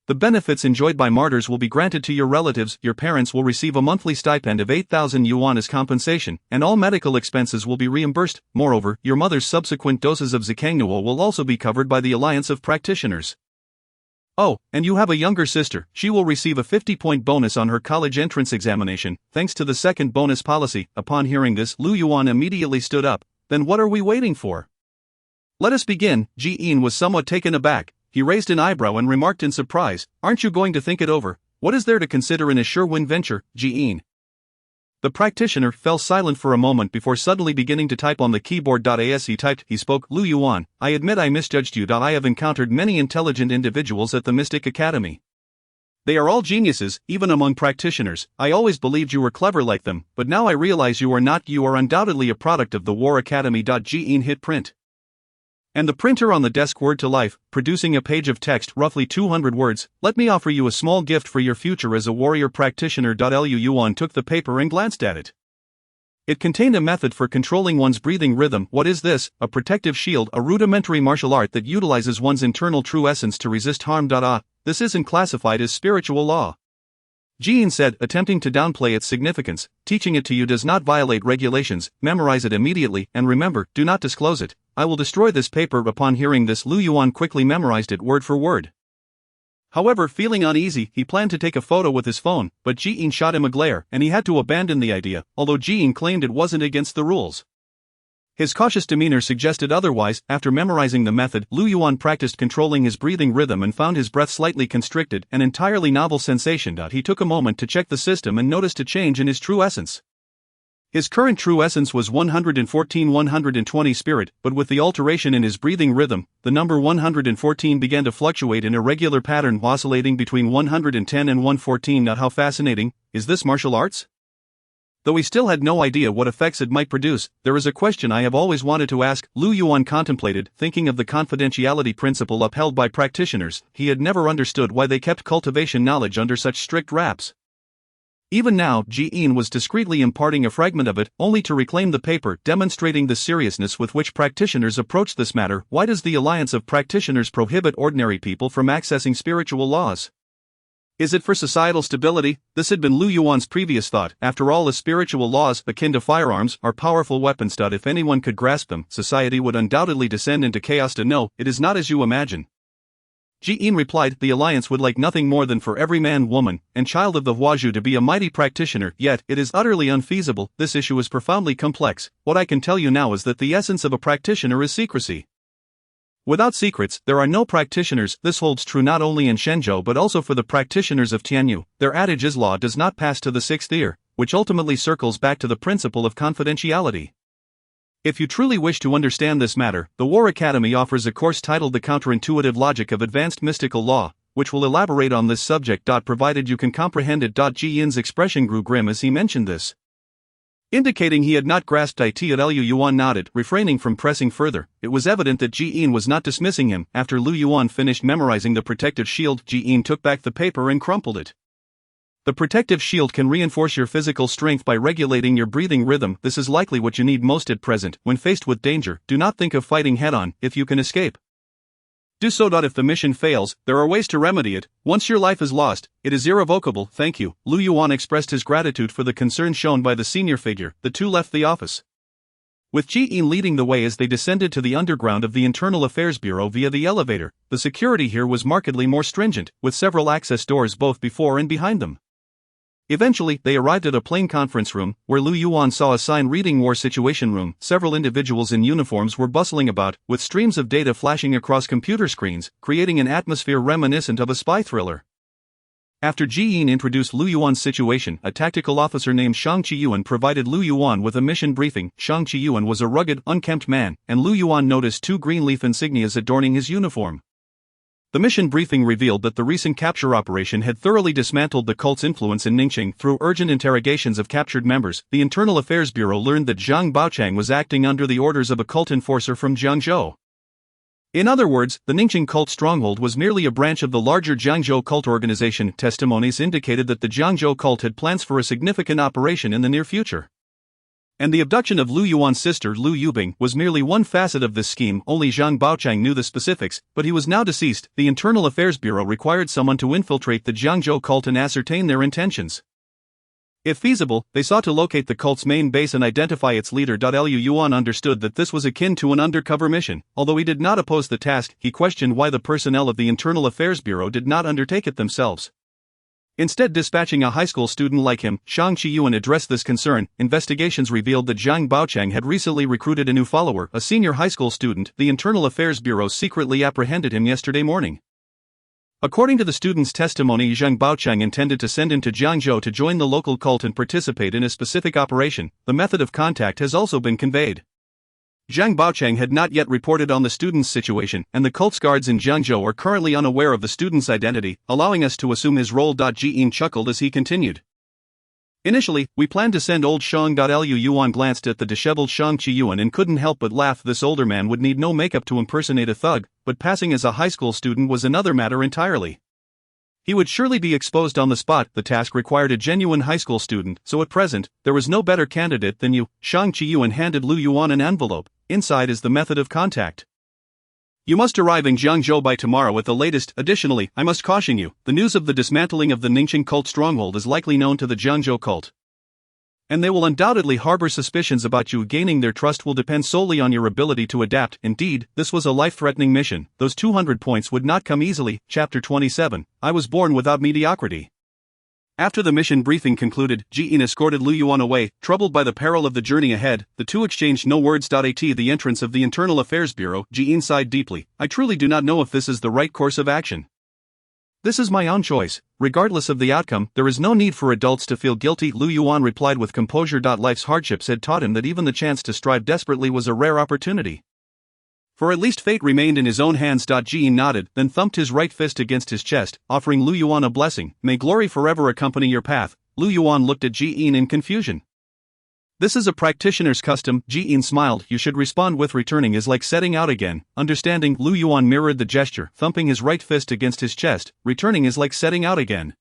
The benefits enjoyed by martyrs will be granted to your relatives. Your parents will receive a monthly stipend of 8,000 yuan as compensation, and all medical expenses will be reimbursed. Moreover, your mother's subsequent doses of zikangnuo will also be covered by the Alliance of Practitioners. Oh, and you have a younger sister. She will receive a 50-point bonus on her college entrance examination, thanks to the second bonus policy. Upon hearing this, Lu Yuan immediately stood up. Then what are we waiting for? Let us begin. Ji-in was somewhat taken aback. He raised an eyebrow and remarked in surprise, "Aren't you going to think it over? What is there to consider in a sure-win venture, Ji-in?" The practitioner fell silent for a moment before suddenly beginning to type on the keyboard. As he typed, he spoke, "Lu Yuan, I admit I misjudged you. I have encountered many intelligent individuals at the Mystic Academy. They are all geniuses, even among practitioners. I always believed you were clever like them, but now I realize you are not. You are undoubtedly a product of the War Academy." Ji-in hit print. And the printer on the desk whirred to life, producing a page of text roughly 200 words. "Let me offer you a small gift for your future as a warrior practitioner." Lu Yuan took the paper and glanced at it. It contained a method for controlling one's breathing rhythm. What is this? A protective shield, a rudimentary martial art that utilizes one's internal true essence to resist harm. This isn't classified as spiritual law. Ji-in said, attempting to downplay its significance. "Teaching it to you does not violate regulations. Memorize it immediately, and remember, do not disclose it. I will destroy this paper." Upon hearing this, Lu Yuan quickly memorized it word for word. However, feeling uneasy, he planned to take a photo with his phone, but Ji-in shot him a glare, and he had to abandon the idea, although Ji-in claimed it wasn't against the rules. His cautious demeanor suggested otherwise. After memorizing the method, Lu Yuan practiced controlling his breathing rhythm and found his breath slightly constricted, an entirely novel sensation. He took a moment to check the system and noticed a change in his true essence. His current true essence was 114-120 spirit, but with the alteration in his breathing rhythm, the number 114 began to fluctuate in a regular pattern, oscillating between 110 and 114. How fascinating. Is this martial arts? Though he still had no idea what effects it might produce, there is a question I have always wanted to ask. Lu Yuan contemplated, thinking of the confidentiality principle upheld by practitioners. He had never understood why they kept cultivation knowledge under such strict wraps. Even now, Ji-in was discreetly imparting a fragment of it, only to reclaim the paper, demonstrating the seriousness with which practitioners approach this matter. Why does the Alliance of Practitioners prohibit ordinary people from accessing spiritual laws? Is it for societal stability? This had been Lu Yuan's previous thought. After all, the spiritual laws, akin to firearms, are powerful weapons. If anyone could grasp them, society would undoubtedly descend into chaos. No, it is not as you imagine. Ji-in replied, the Alliance would like nothing more than for every man, woman, and child of the Huazhu to be a mighty practitioner, yet it is utterly unfeasible. This issue is profoundly complex. What I can tell you now is that the essence of a practitioner is secrecy. Without secrets, there are no practitioners. This holds true not only in Shenzhou but also for the practitioners of Tianyu. Their adage is law does not pass to the sixth ear, which ultimately circles back to the principle of confidentiality. If you truly wish to understand this matter, the War Academy offers a course titled The Counterintuitive Logic of Advanced Mystical Law, which will elaborate on this subject. Provided you can comprehend it. Ji-in's expression grew grim as he mentioned this, indicating he had not grasped it. Lu Yuan nodded, refraining from pressing further. It was evident that Ji-in was not dismissing him. After Lu Yuan finished memorizing the protective shield, Ji-in took back the paper and crumpled it. The protective shield can reinforce your physical strength by regulating your breathing rhythm. This is likely what you need most at present. When faced with danger, do not think of fighting head-on. If you can escape, do so. If the mission fails, there are ways to remedy it. Once your life is lost, it is irrevocable. Thank you. Lu Yuan expressed his gratitude for the concern shown by the senior figure. The two left the office, with Ji-in leading the way as they descended to the underground of the Internal Affairs Bureau via the elevator. The security here was markedly more stringent, with several access doors both before and behind them. Eventually, they arrived at a plain conference room, where Lu Yuan saw a sign reading War Situation Room. Several individuals in uniforms were bustling about, with streams of data flashing across computer screens, creating an atmosphere reminiscent of a spy thriller. After Ji Yin introduced Lu Yuan's situation, a tactical officer named Shang Qiyuan provided Lu Yuan with a mission briefing. Shang Qiyuan was a rugged, unkempt man, and Lu Yuan noticed two green leaf insignias adorning his uniform. The mission briefing revealed that the recent capture operation had thoroughly dismantled the cult's influence in Ningqing through urgent interrogations of captured members. The Internal Affairs Bureau learned that Zhang Baochang was acting under the orders of a cult enforcer from Jiangzhou. In other words, the Ningqing cult stronghold was merely a branch of the larger Jiangzhou cult organization. Testimonies indicated that the Jiangzhou cult had plans for a significant operation in the near future. And the abduction of Lu Yuan's sister Lu Yubing was merely one facet of this scheme. Only Zhang Baochang knew the specifics, but he was now deceased. The Internal Affairs Bureau required someone to infiltrate the Jiangzhou cult and ascertain their intentions. If feasible, they sought to locate the cult's main base and identify its leader. Lu Yuan understood that this was akin to an undercover mission. Although he did not oppose the task, he questioned why the personnel of the Internal Affairs Bureau did not undertake it themselves. Instead, dispatching a high school student like him, Shang Qiyuan addressed this concern. Investigations revealed that Zhang Baochang had recently recruited a new follower, a senior high school student. The Internal Affairs Bureau secretly apprehended him yesterday morning. According to the student's testimony, Zhang Baochang intended to send him to Jiangzhou to join the local cult and participate in a specific operation. The method of contact has also been conveyed. Zhang Baochang had not yet reported on the student's situation, and the cult's guards in Jiangzhou are currently unaware of the student's identity, allowing us to assume his role. Ji Yin chuckled as he continued. Initially, we planned to send old Shang. Lu Yuan glanced at the disheveled Shang Qiyuan and couldn't help but laugh. This older man would need no makeup to impersonate a thug, but passing as a high school student was another matter entirely. He would surely be exposed on the spot. The task required a genuine high school student, so at present, there was no better candidate than you. Shang Qiyuan handed Lu Yuan an envelope. Inside is the method of contact. You must arrive in Jiangzhou by tomorrow at the latest. Additionally, I must caution you, the news of the dismantling of the Ningqing cult stronghold is likely known to the Jiangzhou cult. And they will undoubtedly harbor suspicions about you. Gaining their trust will depend solely on your ability to adapt. Indeed, this was a life-threatening mission. Those 200 points would not come easily. Chapter 27. I was born without mediocrity. After the mission briefing concluded, Ji Yin escorted Lu Yuan away. Troubled by the peril of the journey ahead, the two exchanged no words. At the entrance of the Internal Affairs Bureau, Ji Yin sighed deeply. I truly do not know if this is the right course of action. This is my own choice. Regardless of the outcome, there is no need for adults to feel guilty. Lu Yuan replied with composure. Life's hardships had taught him that even the chance to strive desperately was a rare opportunity. For at least fate remained in his own hands. Ji Yin nodded, then thumped his right fist against his chest, offering Lu Yuan a blessing. May glory forever accompany your path. Lu Yuan looked at Ji Yin in confusion. This is a practitioner's custom. Ji Yin smiled. You should respond with returning is like setting out again. Understanding, Lu Yuan mirrored the gesture, thumping his right fist against his chest. Returning is like setting out again.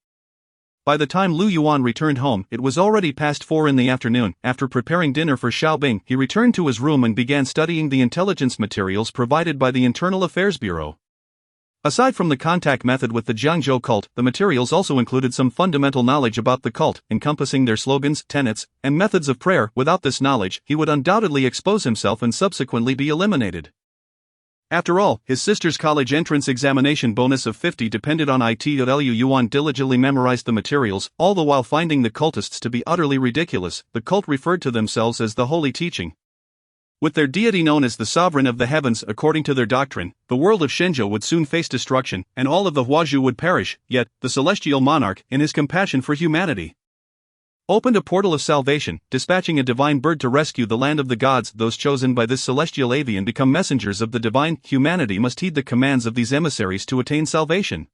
By the time Lu Yuan returned home, it was already past 4 in the afternoon. After preparing dinner for Xiaobing, he returned to his room and began studying the intelligence materials provided by the Internal Affairs Bureau. Aside from the contact method with the Jiangzhou cult, the materials also included some fundamental knowledge about the cult, encompassing their slogans, tenets, and methods of prayer. Without this knowledge, he would undoubtedly expose himself and subsequently be eliminated. After all, his sister's college entrance examination bonus of 50 depended on it. Lu Yuan diligently memorized the materials, all the while finding the cultists to be utterly ridiculous. The cult referred to themselves as the Holy Teaching. With their deity known as the Sovereign of the Heavens, according to their doctrine, the world of Shenzhou would soon face destruction, and all of the Huazhu would perish. Yet, the celestial monarch, in his compassion for humanity, opened a portal of salvation, dispatching a divine bird to rescue the land of the gods. Those chosen by this celestial avian become messengers of the divine. Humanity must heed the commands of these emissaries to attain salvation.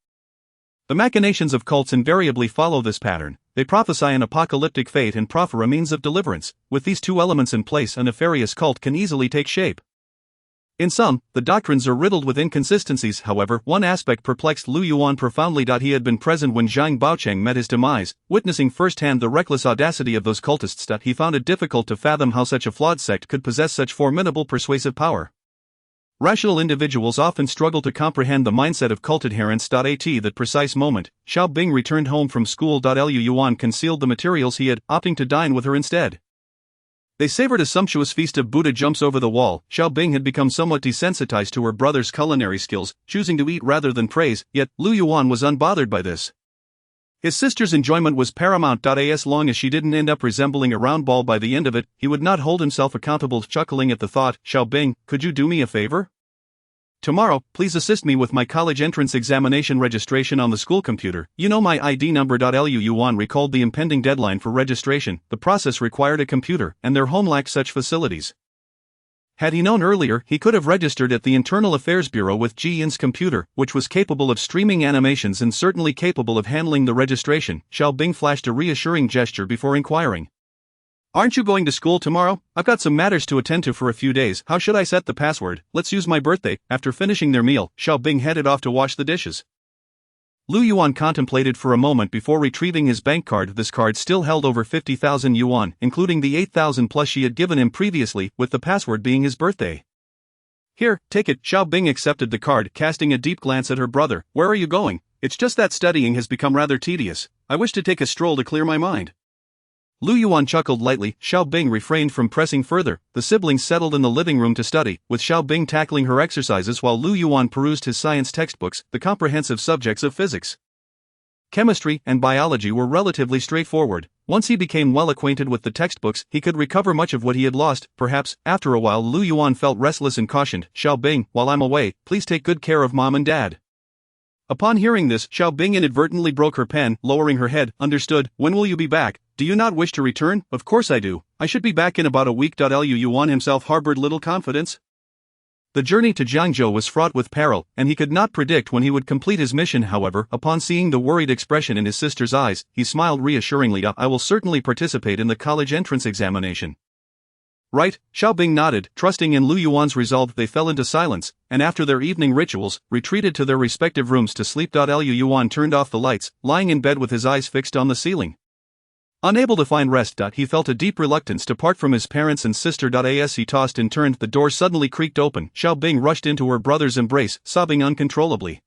The machinations of cults invariably follow this pattern. They prophesy an apocalyptic fate and proffer a means of deliverance. With these two elements in place, a nefarious cult can easily take shape. In sum, the doctrines are riddled with inconsistencies. However, one aspect perplexed Lu Yuan profoundly. He had been present when Zhang Baochang met his demise, witnessing firsthand the reckless audacity of those cultists. He found it difficult to fathom how such a flawed sect could possess such formidable persuasive power. Rational individuals often struggle to comprehend the mindset of cult adherents. At that precise moment, Xiaobing returned home from school. Lu Yuan concealed the materials he had, opting to dine with her instead. They savored a sumptuous feast of Buddha jumps over the wall. Xiaobing had become somewhat desensitized to her brother's culinary skills, choosing to eat rather than praise, yet Lu Yuan was unbothered by this. His sister's enjoyment was paramount. As long as she didn't end up resembling a round ball by the end of it, he would not hold himself accountable. Chuckling at the thought, Xiaobing, could you do me a favor? Tomorrow, please assist me with my college entrance examination registration on the school computer. You know my ID number. Yuan recalled the impending deadline for registration. The process required a computer, and their home lacked such facilities. Had he known earlier, he could have registered at the Internal Affairs Bureau with Yearns' computer, which was capable of streaming animations and certainly capable of handling the registration. Xiaobing flashed a reassuring gesture before inquiring. Aren't you going to school tomorrow? I've got some matters to attend to for a few days. How should I set the password? Let's use my birthday. After finishing their meal, Xiaobing headed off to wash the dishes. Lu Yuan contemplated for a moment before retrieving his bank card. This card still held over 50,000 yuan, including the 8,000 plus she had given him previously, with the password being his birthday. Here, take it. Xiaobing accepted the card, casting a deep glance at her brother. Where are you going? It's just that studying has become rather tedious. I wish to take a stroll to clear my mind. Lu Yuan chuckled lightly. Xiaobing refrained from pressing further. The siblings settled in the living room to study, with Xiaobing tackling her exercises while Lu Yuan perused his science textbooks. The comprehensive subjects of physics, chemistry, and biology were relatively straightforward. Once he became well acquainted with the textbooks, he could recover much of what he had lost. Perhaps, after a while, Lu Yuan felt restless and cautioned, Xiaobing, while I'm away, please take good care of mom and dad. Upon hearing this, Xiaobing inadvertently broke her pen, lowering her head. Understood. When will you be back? Do you not wish to return? Of course I do. I should be back in about a week. Lu Yuan himself harbored little confidence. The journey to Zhengzhou was fraught with peril, and he could not predict when he would complete his mission. However, upon seeing the worried expression in his sister's eyes, he smiled reassuringly. I will certainly participate in the college entrance examination. Right, Xiaobing nodded, trusting in Lu Yuan's resolve. They fell into silence, and after their evening rituals, retreated to their respective rooms to sleep. Lu Yuan turned off the lights, lying in bed with his eyes fixed on the ceiling. Unable to find rest. He felt a deep reluctance to part from his parents and sister. As he tossed and turned, the door suddenly creaked open. Xiaobing rushed into her brother's embrace, sobbing uncontrollably.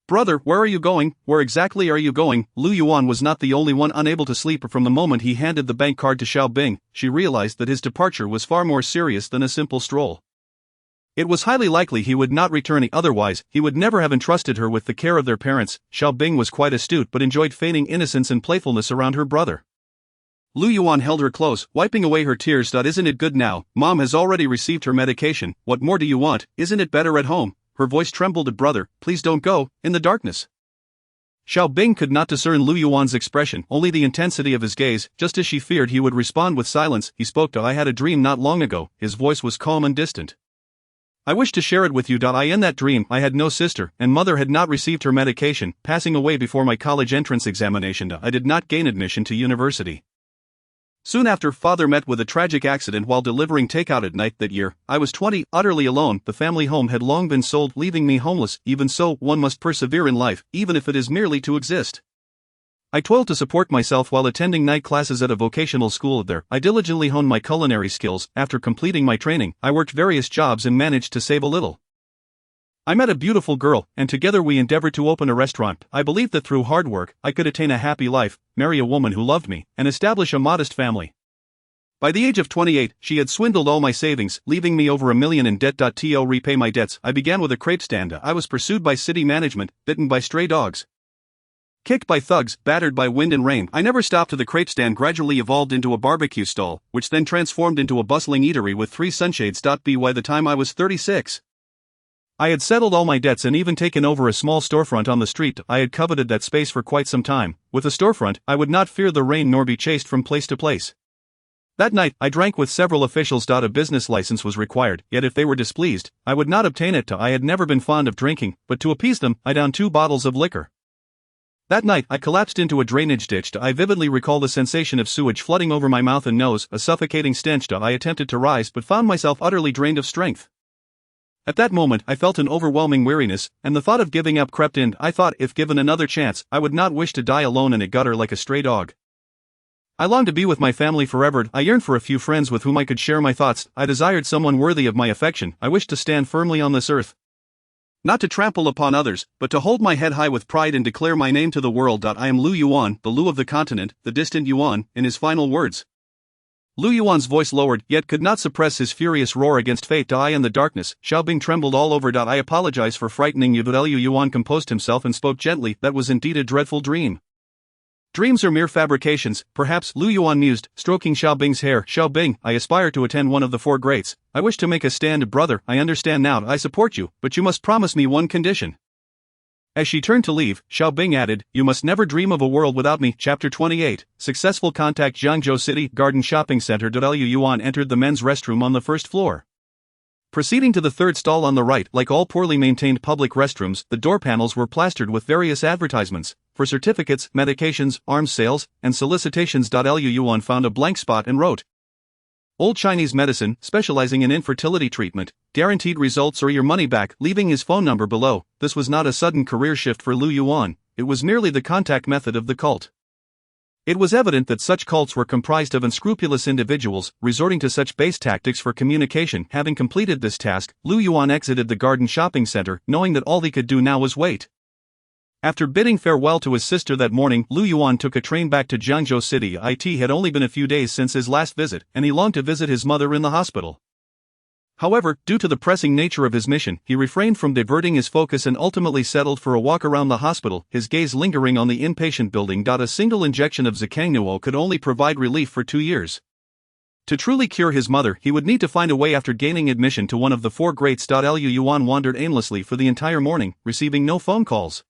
Brother, where are you going? Where exactly are you going? Lu Yuan was not the only one unable to sleep. From the moment he handed the bank card to Xiaobing, she realized that his departure was far more serious than a simple stroll. It was highly likely he would not return, otherwise, he would never have entrusted her with the care of their parents. Xiaobing was quite astute but enjoyed feigning innocence and playfulness around her brother. Lu Yuan held her close, wiping away her tears. Isn't it good now? Mom has already received her medication. What more do you want? Isn't it better at home? Her voice trembled. Brother, please don't go, in the darkness. Xiaobing could not discern Lu Yuan's expression, only the intensity of his gaze. Just as she feared he would respond with silence, he spoke. I had a dream not long ago. His voice was calm and distant. I wish to share it with you. In that dream, I had no sister, and mother had not received her medication, passing away before my college entrance examination. I did not gain admission to university. Soon after, father met with a tragic accident while delivering takeout at night. That year, I was 20, utterly alone. The family home had long been sold, leaving me homeless. Even so, one must persevere in life, even if it is merely to exist. I toiled to support myself while attending night classes at a vocational school. There, I diligently honed my culinary skills. After completing my training, I worked various jobs and managed to save a little. I met a beautiful girl, and together we endeavored to open a restaurant. I believed that through hard work, I could attain a happy life, marry a woman who loved me, and establish a modest family. By the age of 28, she had swindled all my savings, leaving me over $1 million in debt. To repay my debts, I began with a crepe stand. I was pursued by city management, bitten by stray dogs, kicked by thugs, battered by wind and rain. I never stopped. The crepe stand gradually evolved into a barbecue stall, which then transformed into a bustling eatery with 3 sunshades. By the time I was 36, I had settled all my debts and even taken over a small storefront on the street. I had coveted that space for quite some time. With a storefront, I would not fear the rain nor be chased from place to place. That night, I drank with several officials. A business license was required, yet if they were displeased, I would not obtain it. I had never been fond of drinking, but to appease them, I downed 2 bottles of liquor. That night, I collapsed into a drainage ditch. I vividly recall the sensation of sewage flooding over my mouth and nose, a suffocating stench. I attempted to rise but found myself utterly drained of strength. At that moment, I felt an overwhelming weariness, and the thought of giving up crept in. I thought, if given another chance, I would not wish to die alone in a gutter like a stray dog. I longed to be with my family forever. I yearned for a few friends with whom I could share my thoughts. I desired someone worthy of my affection. I wished to stand firmly on this earth, not to trample upon others, but to hold my head high with pride and declare my name to the world. I am Lu Yuan, the Lu of the continent, the distant Yuan, in his final words. Lu Yuan's voice lowered, yet could not suppress his furious roar against fate. In the darkness, Xiaobing trembled all over. I apologize for frightening you. Lu Yuan composed himself and spoke gently. That was indeed a dreadful dream. Dreams are mere fabrications, perhaps, Lu Yuan mused, stroking Xiaobing's hair. Xiaobing, I aspire to attend one of the four greats. I wish to make a stand, brother. I understand now. I support you, but you must promise me one condition. As she turned to leave, Xiaobing added, you must never dream of a world without me. Chapter 28. Successful contact. Zhangzhou City Garden Shopping Center. Lu Yuan entered the men's restroom on the first floor. Proceeding to the third stall on the right, like all poorly maintained public restrooms, the door panels were plastered with various advertisements for certificates, medications, arms sales, and solicitations. Lu Yuan found a blank spot and wrote, Old Chinese medicine, specializing in infertility treatment, guaranteed results or your money back, leaving his phone number below. This was not a sudden career shift for Lu Yuan, it was merely the contact method of the cult. It was evident that such cults were comprised of unscrupulous individuals, resorting to such base tactics for communication. Having completed this task, Lu Yuan exited the garden shopping center, knowing that all he could do now was wait. After bidding farewell to his sister that morning, Lu Yuan took a train back to Zhangzhou City. It had only been a few days since his last visit, and he longed to visit his mother in the hospital. However, due to the pressing nature of his mission, he refrained from diverting his focus and ultimately settled for a walk around the hospital, his gaze lingering on the inpatient building. A single injection of Zhangnuo could only provide relief for 2 years. To truly cure his mother, he would need to find a way. After gaining admission to one of the four greats. Lu Yuan wandered aimlessly for the entire morning, receiving no phone calls.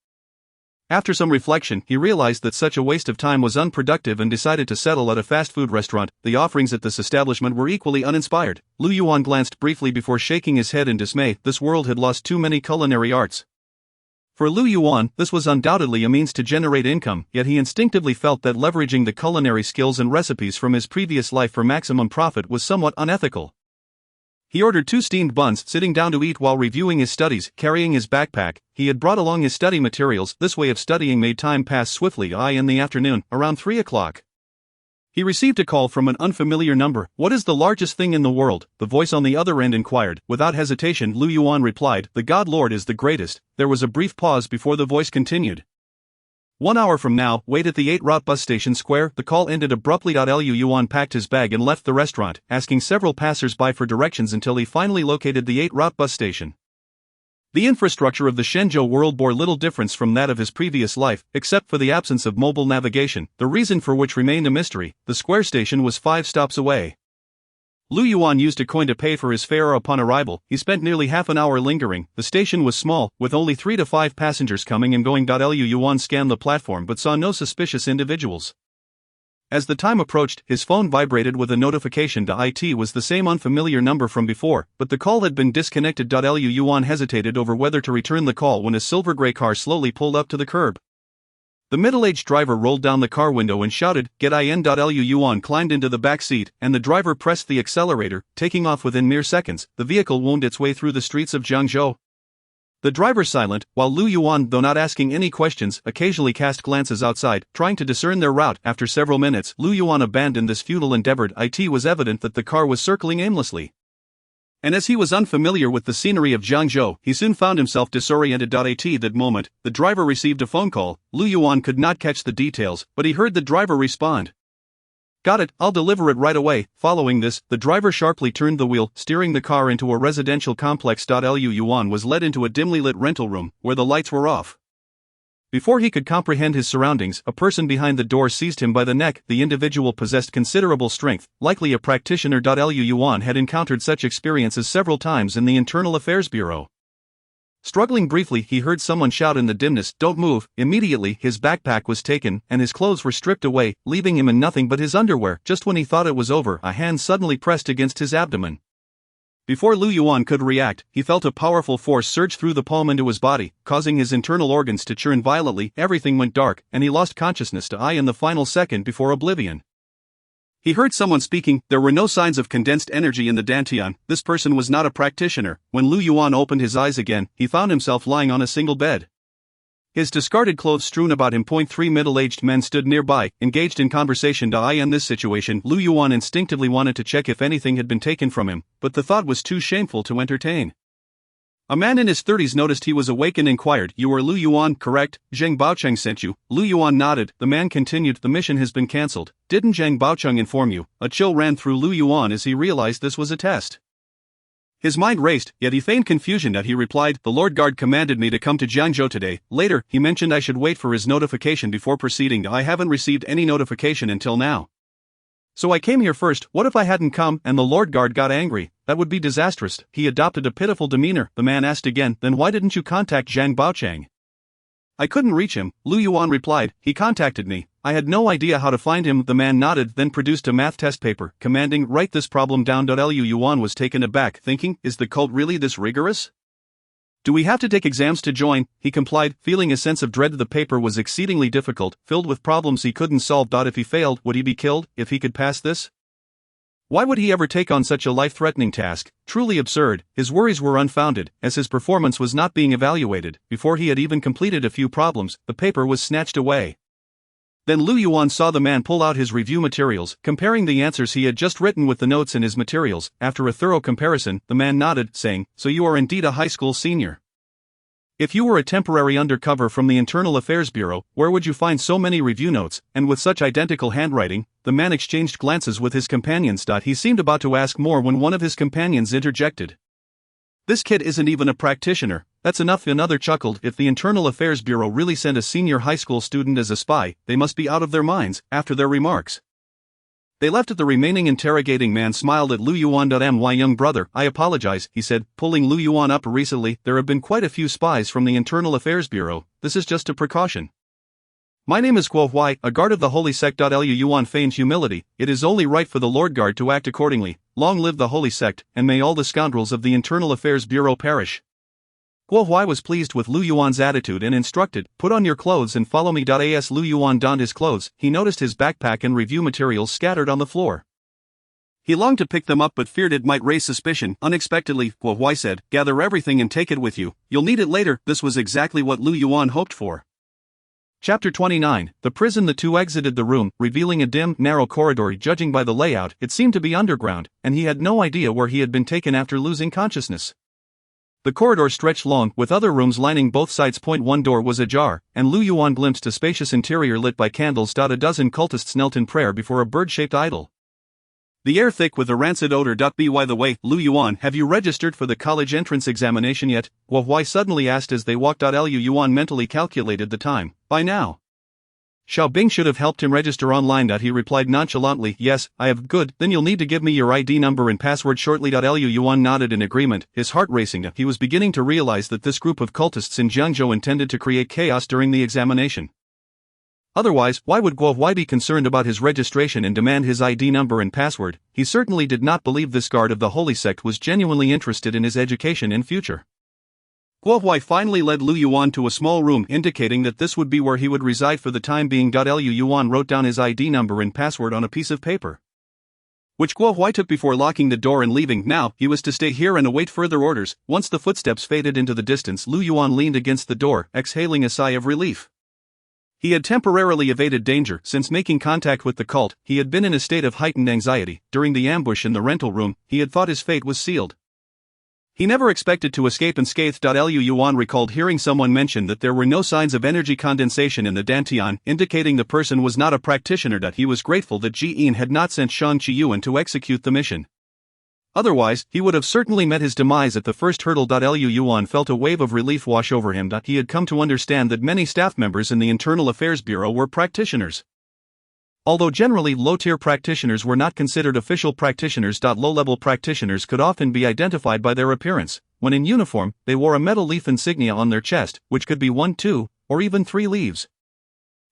After some reflection, he realized that such a waste of time was unproductive and decided to settle at a fast food restaurant. The offerings at this establishment were equally uninspired. Lu Yuan glanced briefly before shaking his head in dismay. This world had lost too many culinary arts. For Lu Yuan, this was undoubtedly a means to generate income, yet he instinctively felt that leveraging the culinary skills and recipes from his previous life for maximum profit was somewhat unethical. He ordered 2 steamed buns, sitting down to eat while reviewing his studies. Carrying his backpack, he had brought along his study materials. This way of studying made time pass swiftly. In the afternoon, around 3 o'clock, he received a call from an unfamiliar number. What is the largest thing in the world? The voice on the other end inquired. Without hesitation, Lu Yuan replied, the God Lord is the greatest. There was a brief pause before the voice continued. 1 hour from now, wait at the 8 Route bus station square. The call ended abruptly. Lu Yuan packed his bag and left the restaurant, asking several passers-by for directions until he finally located the 8 Route bus station. The infrastructure of the Shenzhou world bore little difference from that of his previous life, except for the absence of mobile navigation, the reason for which remained a mystery. The square station was 5 stops away. Lu Yuan used a coin to pay for his fare. Upon arrival, he spent nearly half an hour lingering. The station was small, with only 3 to 5 passengers coming and going. Lu Yuan scanned the platform but saw no suspicious individuals. As the time approached, his phone vibrated with a notification. It was the same unfamiliar number from before, but the call had been disconnected. Lu Yuan hesitated over whether to return the call when a silver gray car slowly pulled up to the curb. The middle-aged driver rolled down the car window and shouted, "Get in!" Lu Yuan climbed into the back seat, and the driver pressed the accelerator, taking off within mere seconds. The vehicle wound its way through the streets of Zhangzhou. The driver silent, while Lu Yuan, though not asking any questions, occasionally cast glances outside, trying to discern their route. After several minutes, Lu Yuan abandoned this futile endeavor. It was evident that the car was circling aimlessly. And as he was unfamiliar with the scenery of Zhangzhou, he soon found himself disoriented. At that moment, the driver received a phone call. Lu Yuan could not catch the details, but he heard the driver respond, "Got it, I'll deliver it right away." Following this, the driver sharply turned the wheel, steering the car into a residential complex. Lu Yuan was led into a dimly lit rental room, where the lights were off. Before he could comprehend his surroundings, a person behind the door seized him by the neck. The individual possessed considerable strength, likely a practitioner. Lu Yuan had encountered such experiences several times in the Internal Affairs Bureau. Struggling briefly, he heard someone shout in the dimness, "Don't move." Immediately, his backpack was taken, and his clothes were stripped away, leaving him in nothing but his underwear. Just when he thought it was over, a hand suddenly pressed against his abdomen. Before Lu Yuan could react, he felt a powerful force surge through the palm into his body, causing his internal organs to churn violently. Everything went dark, and he lost consciousness in the final second before oblivion. He heard someone speaking. There were no signs of condensed energy in the dantian. This person was not a practitioner. When Lu Yuan opened his eyes again, he found himself lying on a single bed. His discarded clothes strewn about him. 3 middle-aged men stood nearby, engaged in conversation. In this situation, Lu Yuan instinctively wanted to check if anything had been taken from him, but the thought was too shameful to entertain. A man in his 30s noticed he was awake and inquired, "You are Lu Yuan, correct? Zheng Baocheng sent you." Lu Yuan nodded. The man continued, "The mission has been cancelled. Didn't Zheng Baocheng inform you?" A chill ran through Lu Yuan as he realized this was a test. His mind raced, yet he feigned confusion as he replied, "The Lord Guard commanded me to come to Jiangzhou today." Later, he mentioned I should wait for his notification before proceeding. I haven't received any notification until now. So I came here first. What if I hadn't come and the Lord Guard got angry? That would be disastrous. He adopted a pitiful demeanor. The man asked again, "Then why didn't you contact Zhang Baochang?" "I couldn't reach him," Lu Yuan replied. "He contacted me. I had no idea how to find him." The man nodded, then produced a math test paper, commanding, "Write this problem down." Lu Yuan was taken aback, thinking, is the cult really this rigorous? "Do we have to take exams to join?" He complied, feeling a sense of dread. The paper was exceedingly difficult, filled with problems he couldn't solve. If he failed, would he be killed? If he could pass this? Why would he ever take on such a life-threatening task? Truly absurd. His worries were unfounded, as his performance was not being evaluated. Before he had even completed a few problems, the paper was snatched away. Then Lu Yuan saw the man pull out his review materials, comparing the answers he had just written with the notes in his materials. After a thorough comparison, the man nodded, saying, "So you are indeed a high school senior. If you were a temporary undercover from the Internal Affairs Bureau, where would you find so many review notes, and with such identical handwriting?" The man exchanged glances with his companions. He seemed about to ask more when one of his companions interjected. "This kid isn't even a practitioner." "That's enough," another chuckled. "If the Internal Affairs Bureau really sent a senior high school student as a spy, they must be out of their minds." After their remarks, they left it. The remaining interrogating man smiled at Lu Yuan. "My young brother, I apologize," he said, pulling Lu Yuan up. "Recently, there have been quite a few spies from the Internal Affairs Bureau. This is just a precaution. My name is Guo Huai, a guard of the Holy Sect." Lu Yuan feigned humility. "It is only right for the Lord Guard to act accordingly. Long live the Holy Sect, and may all the scoundrels of the Internal Affairs Bureau perish." Guo Huai was pleased with Lu Yuan's attitude and instructed, "Put on your clothes and follow me." As Lu Yuan donned his clothes, he noticed his backpack and review materials scattered on the floor. He longed to pick them up but feared it might raise suspicion. Unexpectedly, Guo Huai said, "Gather everything and take it with you. You'll need it later." This was exactly what Lu Yuan hoped for. Chapter 29, The Prison. The two exited the room, revealing a dim, narrow corridor. Judging by the layout, it seemed to be underground, and he had no idea where he had been taken after losing consciousness. The corridor stretched long, with other rooms lining both sides. One door was ajar, and Lu Yuan glimpsed a spacious interior lit by candles. A dozen cultists knelt in prayer before a bird-shaped idol, the air thick with a rancid odor. By the way, Lu Yuan, have you registered for the college entrance examination yet?" Guo Huai suddenly asked as they walked out. Lu Yuan mentally calculated the time. By now, Xiao Bing should have helped him register online. He replied nonchalantly, "Yes, I have." "Good, then you'll need to give me your ID number and password shortly." Lu Yuan nodded in agreement, his heart racing. He was beginning to realize that this group of cultists in Jiangzhou intended to create chaos during the examination. Otherwise, why would Guo Huai be concerned about his registration and demand his ID number and password? He certainly did not believe this guard of the Holy Sect was genuinely interested in his education and future. Guo Huai finally led Lu Yuan to a small room, indicating that this would be where he would reside for the time being. Lu Yuan wrote down his ID number and password on a piece of paper, which Guo Huai took before locking the door and leaving. Now, he was to stay here and await further orders. Once the footsteps faded into the distance, Lu Yuan leaned against the door, exhaling a sigh of relief. He had temporarily evaded danger. Since making contact with the cult, he had been in a state of heightened anxiety. During the ambush in the rental room, he had thought his fate was sealed. He never expected to escape unscathed. Lu Yuan recalled hearing someone mention that there were no signs of energy condensation in the Dantian, indicating the person was not a practitioner. He was grateful that Jian had not sent Shang Qiyuan to execute the mission. Otherwise, he would have certainly met his demise at the first hurdle. Lu Yuan felt a wave of relief wash over him. He had come to understand that many staff members in the Internal Affairs Bureau were practitioners. Although generally low-tier practitioners were not considered official practitioners. Low-level practitioners could often be identified by their appearance. When in uniform, they wore a metal leaf insignia on their chest, which could be 1, 2, or even 3 leaves.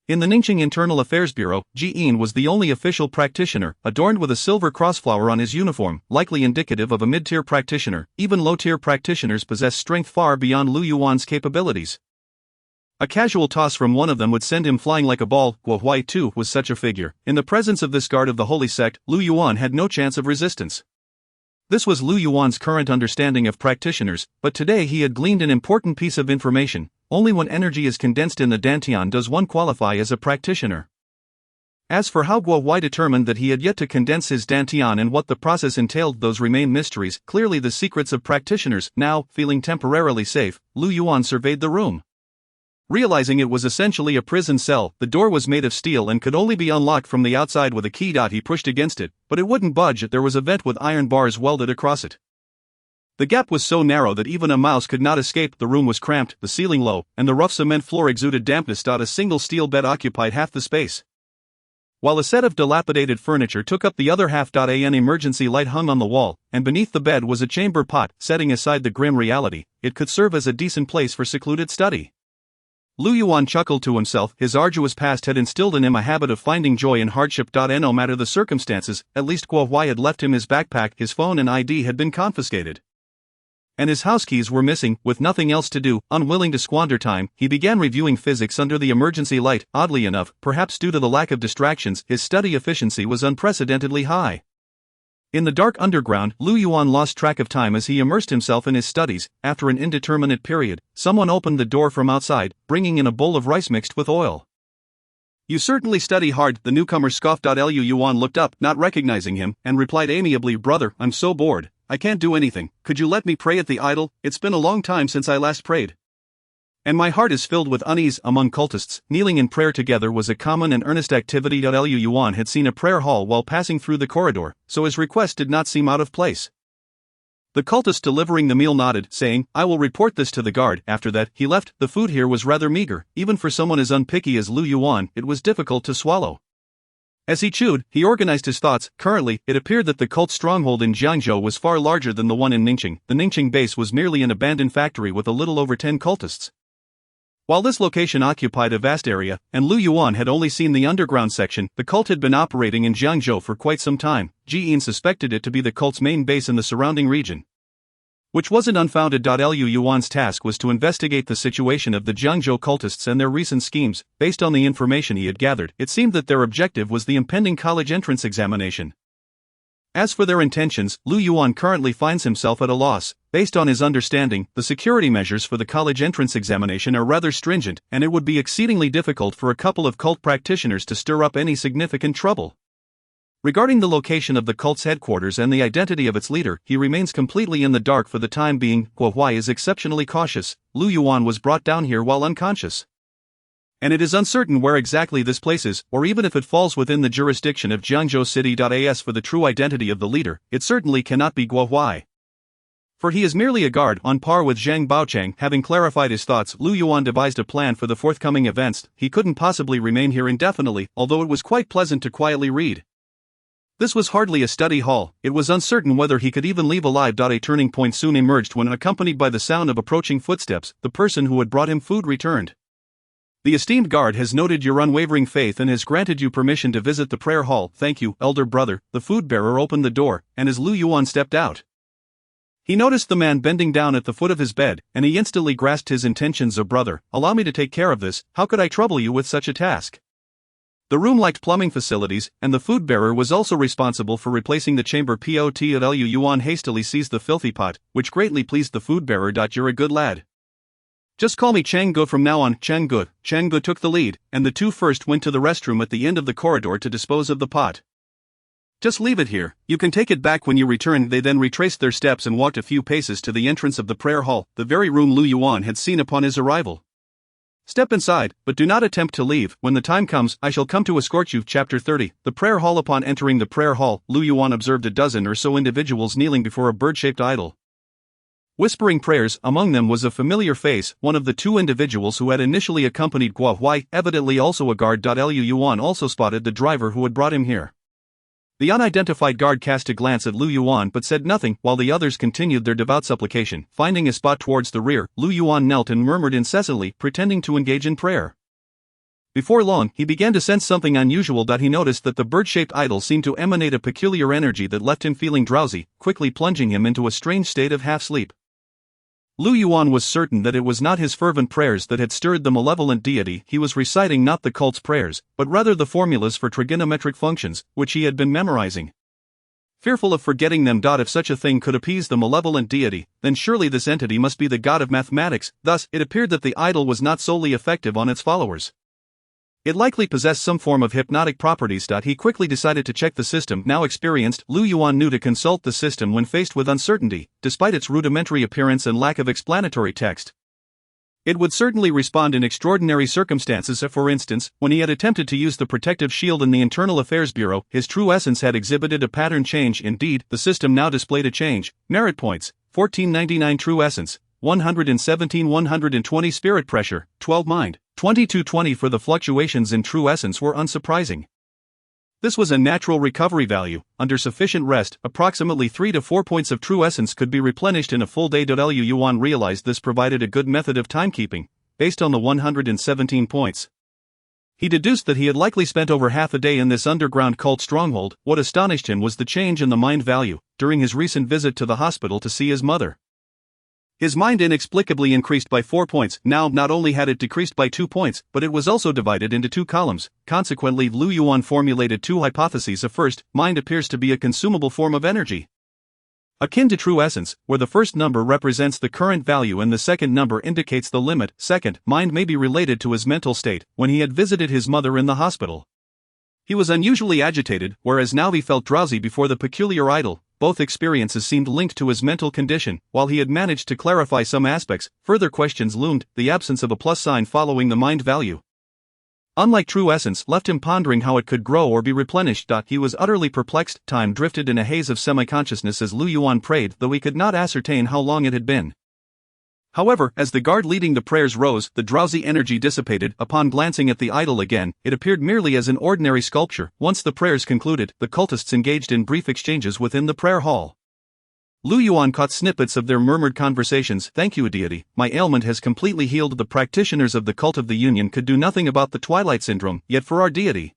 In the Ningqing Internal Affairs Bureau, Jian was the only official practitioner, adorned with a silver crossflower on his uniform, likely indicative of a mid-tier practitioner. Even low-tier practitioners possess strength far beyond Lu Yuan's capabilities. A casual toss from one of them would send him flying like a ball. Guo Huai too was such a figure. In the presence of this guard of the Holy Sect, Lu Yuan had no chance of resistance. This was Lu Yuan's current understanding of practitioners, but today he had gleaned an important piece of information. Only when energy is condensed in the Dantian does one qualify as a practitioner. As for how Guo Huai determined that he had yet to condense his Dantian and what the process entailed, those remain mysteries. Clearly the secrets of practitioners. Now, feeling temporarily safe, Lu Yuan surveyed the room. Realizing it was essentially a prison cell, the door was made of steel and could only be unlocked from the outside with a key. He pushed against it, but it wouldn't budge. There was a vent with iron bars welded across it. The gap was so narrow that even a mouse could not escape. The room was cramped, the ceiling low, and the rough cement floor exuded dampness. A single steel bed occupied half the space, while a set of dilapidated furniture took up the other half. An emergency light hung on the wall, and beneath the bed was a chamber pot. Setting aside the grim reality, it could serve as a decent place for secluded study. Lu Yuan chuckled to himself. His arduous past had instilled in him a habit of finding joy in hardship. No matter the circumstances, at least Guo Huai had left him his backpack, his phone and ID had been confiscated, and his house keys were missing. With nothing else to do, unwilling to squander time, he began reviewing physics under the emergency light. Oddly enough, perhaps due to the lack of distractions, his study efficiency was unprecedentedly high. In the dark underground, Lu Yuan lost track of time as he immersed himself in his studies. After an indeterminate period, someone opened the door from outside, bringing in a bowl of rice mixed with oil. "You certainly study hard," the newcomer scoffed. Lu Yuan looked up, not recognizing him, and replied amiably, "Brother, I'm so bored. I can't do anything. Could you let me pray at the idol? It's been a long time since I last prayed, and my heart is filled with unease." Among cultists, kneeling in prayer together was a common and earnest activity. Lu Yuan had seen a prayer hall while passing through the corridor, so his request did not seem out of place. The cultist delivering the meal nodded, saying, "I will report this to the guard." After that, he left. The food here was rather meager. Even for someone as unpicky as Lu Yuan, it was difficult to swallow. As he chewed, he organized his thoughts. Currently, it appeared that the cult's stronghold in Jiangzhou was far larger than the one in Ningqing. The Ningqing base was merely an abandoned factory with a little over 10 cultists, while this location occupied a vast area, and Lu Yuan had only seen the underground section. The cult had been operating in Jiangzhou for quite some time. Jian suspected it to be the cult's main base in the surrounding region, which wasn't unfounded. Lu Yuan's task was to investigate the situation of the Jiangzhou cultists and their recent schemes. Based on the information he had gathered, it seemed that their objective was the impending college entrance examination. As for their intentions, Lu Yuan currently finds himself at a loss. Based on his understanding, the security measures for the college entrance examination are rather stringent, and it would be exceedingly difficult for a couple of cult practitioners to stir up any significant trouble. Regarding the location of the cult's headquarters and the identity of its leader, he remains completely in the dark for the time being. Guo Huai is exceptionally cautious. Lu Yuan was brought down here while unconscious, and it is uncertain where exactly this place is, or even if it falls within the jurisdiction of Jiangzhou City. As for the true identity of the leader, it certainly cannot be Guo Huai, for he is merely a guard, on par with Zhang Baochang. Having clarified his thoughts, Lu Yuan devised a plan for the forthcoming events. He couldn't possibly remain here indefinitely, although it was quite pleasant to quietly read. This was hardly a study hall. It was uncertain whether he could even leave alive. A turning point soon emerged when, accompanied by the sound of approaching footsteps, the person who had brought him food returned. "The esteemed guard has noted your unwavering faith and has granted you permission to visit the prayer hall." "Thank you, elder brother." The food bearer opened the door, and as Lu Yuan stepped out, he noticed the man bending down at the foot of his bed, and he instantly grasped his intentions. "Oh brother, allow me to take care of this. How could I trouble you with such a task?" The room lacked plumbing facilities, and the food bearer was also responsible for replacing the chamber pot. Lu Yuan hastily seized the filthy pot, which greatly pleased the food bearer. "You're a good lad. Just call me Chang Gu from now on." Chang Gu. Chang Gu took the lead, and the two first went to the restroom at the end of the corridor to dispose of the pot. "Just leave it here. You can take it back when you return." They then retraced their steps and walked a few paces to the entrance of the prayer hall, the very room Lu Yuan had seen upon his arrival. "Step inside, but do not attempt to leave. When the time comes, I shall come to escort you." Chapter 30. The prayer hall. Upon entering the prayer hall, Lu Yuan observed a dozen or so individuals kneeling before a bird-shaped idol, whispering prayers. Among them was a familiar face, one of the two individuals who had initially accompanied Guo Huai, evidently also a guard. Lu Yuan also spotted the driver who had brought him here. The unidentified guard cast a glance at Lu Yuan but said nothing, while the others continued their devout supplication. Finding a spot towards the rear, Lu Yuan knelt and murmured incessantly, pretending to engage in prayer. Before long, he began to sense something unusual. He noticed that the bird-shaped idol seemed to emanate a peculiar energy that left him feeling drowsy, quickly plunging him into a strange state of half-sleep. Lu Yuan was certain that it was not his fervent prayers that had stirred the malevolent deity. He was reciting not the cult's prayers, but rather the formulas for trigonometric functions, which he had been memorizing. Fearful of forgetting them. If such a thing could appease the malevolent deity, then surely this entity must be the god of mathematics. Thus, it appeared that the idol was not solely effective on its followers. It likely possessed some form of hypnotic properties. He quickly decided to check the system. Now experienced, Lu Yuan knew to consult the system when faced with uncertainty, despite its rudimentary appearance and lack of explanatory text. It would certainly respond in extraordinary circumstances. For instance, when he had attempted to use the protective shield in the Internal Affairs Bureau, his true essence had exhibited a pattern change. Indeed, the system now displayed a change, merit points, 1499 true essence, 117 120 spirit pressure, 12 mind, 2220 for the fluctuations in true essence were unsurprising. This was a natural recovery value. Under sufficient rest, approximately 3 to 4 points of true essence could be replenished in a full day. Yuan realized this provided a good method of timekeeping, based on the 117 points. He deduced that he had likely spent over half a day in this underground cult stronghold. What astonished him was the change in the mind value during his recent visit to the hospital to see his mother. His mind inexplicably increased by 4 points. Now, not only had it decreased by 2 points, but it was also divided into 2 columns. Consequently, Lu Yuan formulated 2 hypotheses. First, mind appears to be a consumable form of energy, akin to true essence, where the first number represents the current value and the second number indicates the limit. Second, mind may be related to his mental state when he had visited his mother in the hospital. He was unusually agitated, whereas now he felt drowsy before the peculiar idol. Both experiences seemed linked to his mental condition. While he had managed to clarify some aspects, further questions loomed. The absence of a plus sign following the mind value, unlike true essence, left him pondering how it could grow or be replenished. He was utterly perplexed. Time drifted in a haze of semi-consciousness as Lu Yuan prayed, though he could not ascertain how long it had been. However, as the guard leading the prayers rose, the drowsy energy dissipated. Upon glancing at the idol again, it appeared merely as an ordinary sculpture. Once the prayers concluded, the cultists engaged in brief exchanges within the prayer hall. Lu Yuan caught snippets of their murmured conversations. "Thank you, deity. My ailment has completely healed." The practitioners of the cult of the Union could do nothing about the Twilight Syndrome, yet for our deity,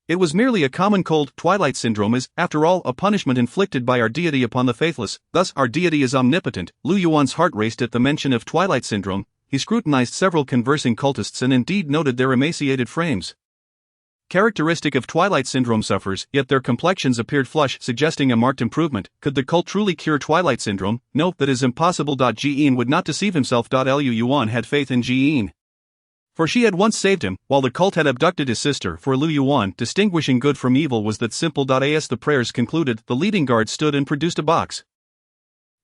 it was merely a common cold. Twilight Syndrome is, after all, a punishment inflicted by our deity upon the faithless. Thus, our deity is omnipotent. Lu Yuan's heart raced at the mention of Twilight Syndrome. He scrutinized several conversing cultists and indeed noted their emaciated frames, characteristic of Twilight Syndrome sufferers, yet their complexions appeared flush, suggesting a marked improvement. Could the cult truly cure Twilight Syndrome? No, that is impossible. Yearns would not deceive himself. Lu Yuan had faith in Yearns, for she had once saved him, while the cult had abducted his sister. For Lu Yuan, distinguishing good from evil was that simple. As the prayers concluded, the leading guard stood and produced a box,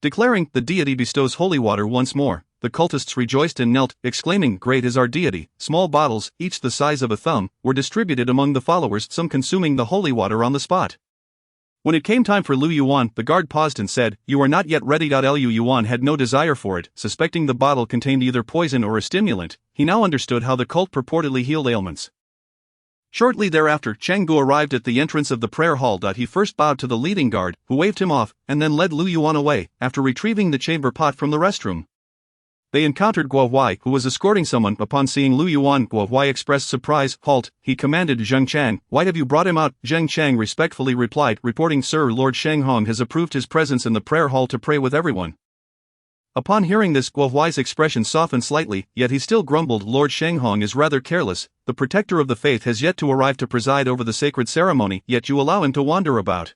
declaring, "The deity bestows holy water once more." The cultists rejoiced and knelt, exclaiming, "Great is our deity." Small bottles, each the size of a thumb, were distributed among the followers, some consuming the holy water on the spot. When it came time for Lu Yuan, the guard paused and said, "You are not yet ready." Lu Yuan had no desire for it, suspecting the bottle contained either poison or a stimulant. He now understood how the cult purportedly healed ailments. Shortly thereafter, Chenggu arrived at the entrance of the prayer hall. He first bowed to the leading guard, who waved him off, and then led Lu Yuan away, after retrieving the chamber pot from the restroom. They encountered Guo Huai, who was escorting someone. Upon seeing Lu Yuan, Guo Huai expressed surprise. "Halt," he commanded Zheng Chang. "Why have you brought him out?" Zheng Chang respectfully replied, reporting, "Sir, Lord Sheng Hong has approved his presence in the prayer hall to pray with everyone." Upon hearing this, Guo Huai's expression softened slightly, yet he still grumbled, "Lord Sheng Hong is rather careless. The protector of the faith has yet to arrive to preside over the sacred ceremony, yet you allow him to wander about."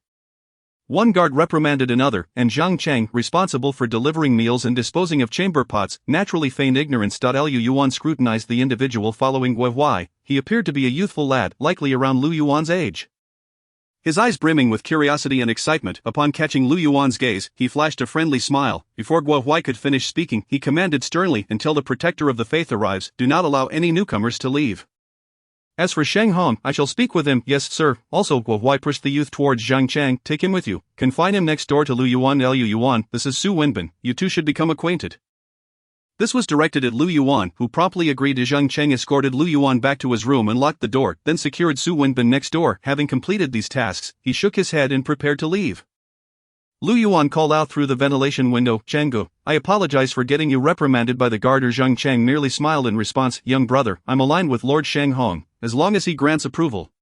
One guard reprimanded another, and Zhang Chang, responsible for delivering meals and disposing of chamber pots, naturally feigned ignorance. Lu Yuan scrutinized the individual following Guo Huai. He appeared to be a youthful lad, likely around Lu Yuan's age, his eyes brimming with curiosity and excitement. Upon catching Lu Yuan's gaze, he flashed a friendly smile. Before Guo Huai could finish speaking, he commanded sternly, "Until the protector of the faith arrives, do not allow any newcomers to leave. As for Sheng Hong, I shall speak with him." "Yes, sir." Also, Guo Huai pushed the youth towards Zhang Chang. "Take him with you. Confine him next door to Lu Yuan." "Lu Yuan, this is Su Wenbin. You two should become acquainted." This was directed at Lu Yuan, who promptly agreed. Zhang Cheng escorted Lu Yuan back to his room and locked the door, then secured Su Wenbin next door. Having completed these tasks, he shook his head and prepared to leave. Lu Yuan called out through the ventilation window, "Chenggu, I apologize for getting you reprimanded by the guard." Zhang Cheng merely smiled in response, "Young brother, I'm aligned with Lord Sheng Hong. As long as he grants approval,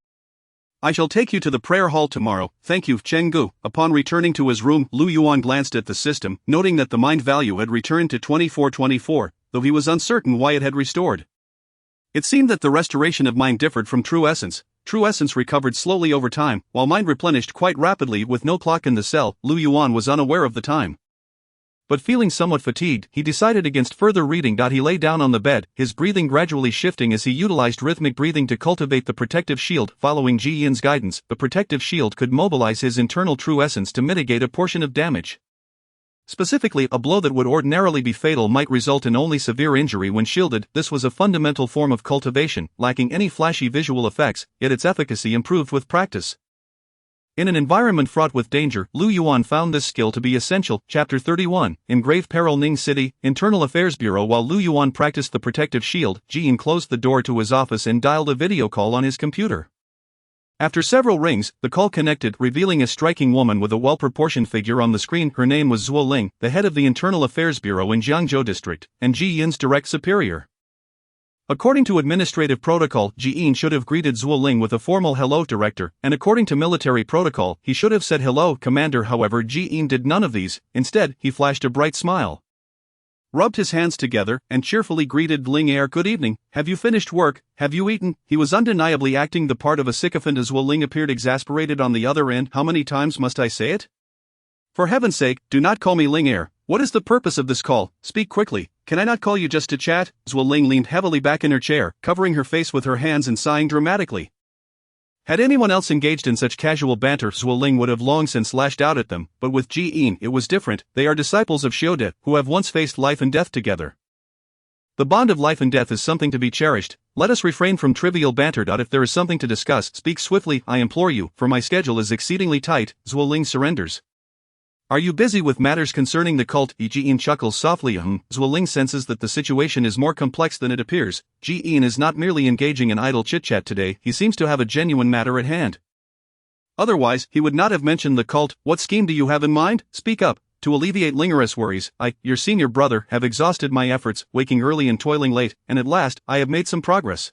I shall take you to the prayer hall tomorrow." "Thank you, Chenggu." Upon returning to his room, Lu Yuan glanced at the system, noting that the mind value had returned to 2424, though he was uncertain why it had restored. It seemed that the restoration of mind differed from true essence. True essence recovered slowly over time, while mind replenished quite rapidly. With no clock in the cell, Lu Yuan was unaware of the time. But feeling somewhat fatigued, he decided against further reading. He lay down on the bed, his breathing gradually shifting as he utilized rhythmic breathing to cultivate the protective shield. Following Ji Yin's guidance, the protective shield could mobilize his internal true essence to mitigate a portion of damage. Specifically, a blow that would ordinarily be fatal might result in only severe injury when shielded. This was a fundamental form of cultivation, lacking any flashy visual effects, yet its efficacy improved with practice. In an environment fraught with danger, Lu Yuan found this skill to be essential. Chapter 31. In grave peril, Ning City, Internal Affairs Bureau. While Lu Yuan practiced the protective shield, Jian closed the door to his office and dialed a video call on his computer. After several rings, the call connected, revealing a striking woman with a well-proportioned figure on the screen. Her name was Zhuo Ling, the head of the Internal Affairs Bureau in Jiangzhou District, and Ji Yin's direct superior. According to administrative protocol, Ji Yin should have greeted Zhuo Ling with a formal hello, director, and according to military protocol, he should have said hello, commander. However, Ji Yin did none of these. Instead, he flashed a bright smile, rubbed his hands together, and cheerfully greeted Ling Er. Good evening, have you finished work, have you eaten? He was undeniably acting the part of a sycophant as Zhuo Ling appeared exasperated on the other end. How many times must I say it? For heaven's sake, do not call me Ling Er. What is the purpose of this call? Speak quickly. Can I not call you just to chat? Zhuo Ling leaned heavily back in her chair, covering her face with her hands and sighing dramatically. Had anyone else engaged in such casual banter, Zhuo Ling would have long since lashed out at them, but with Ji Yin it was different. They are disciples of Xiode, who have once faced life and death together. The bond of life and death is something to be cherished. Let us refrain from trivial banter. If there is something to discuss, speak swiftly, I implore you, for my schedule is exceedingly tight. Zhuo Ling surrenders. Are you busy with matters concerning the cult? Ji Yin chuckles softly. Zhuo Ling senses that the situation is more complex than it appears. Ji Yin is not merely engaging in idle chit-chat today, he seems to have a genuine matter at hand. Otherwise, he would not have mentioned the cult. What scheme do you have in mind? Speak up. To alleviate Lingerus' worries, I, your senior brother, have exhausted my efforts, waking early and toiling late, and at last, I have made some progress.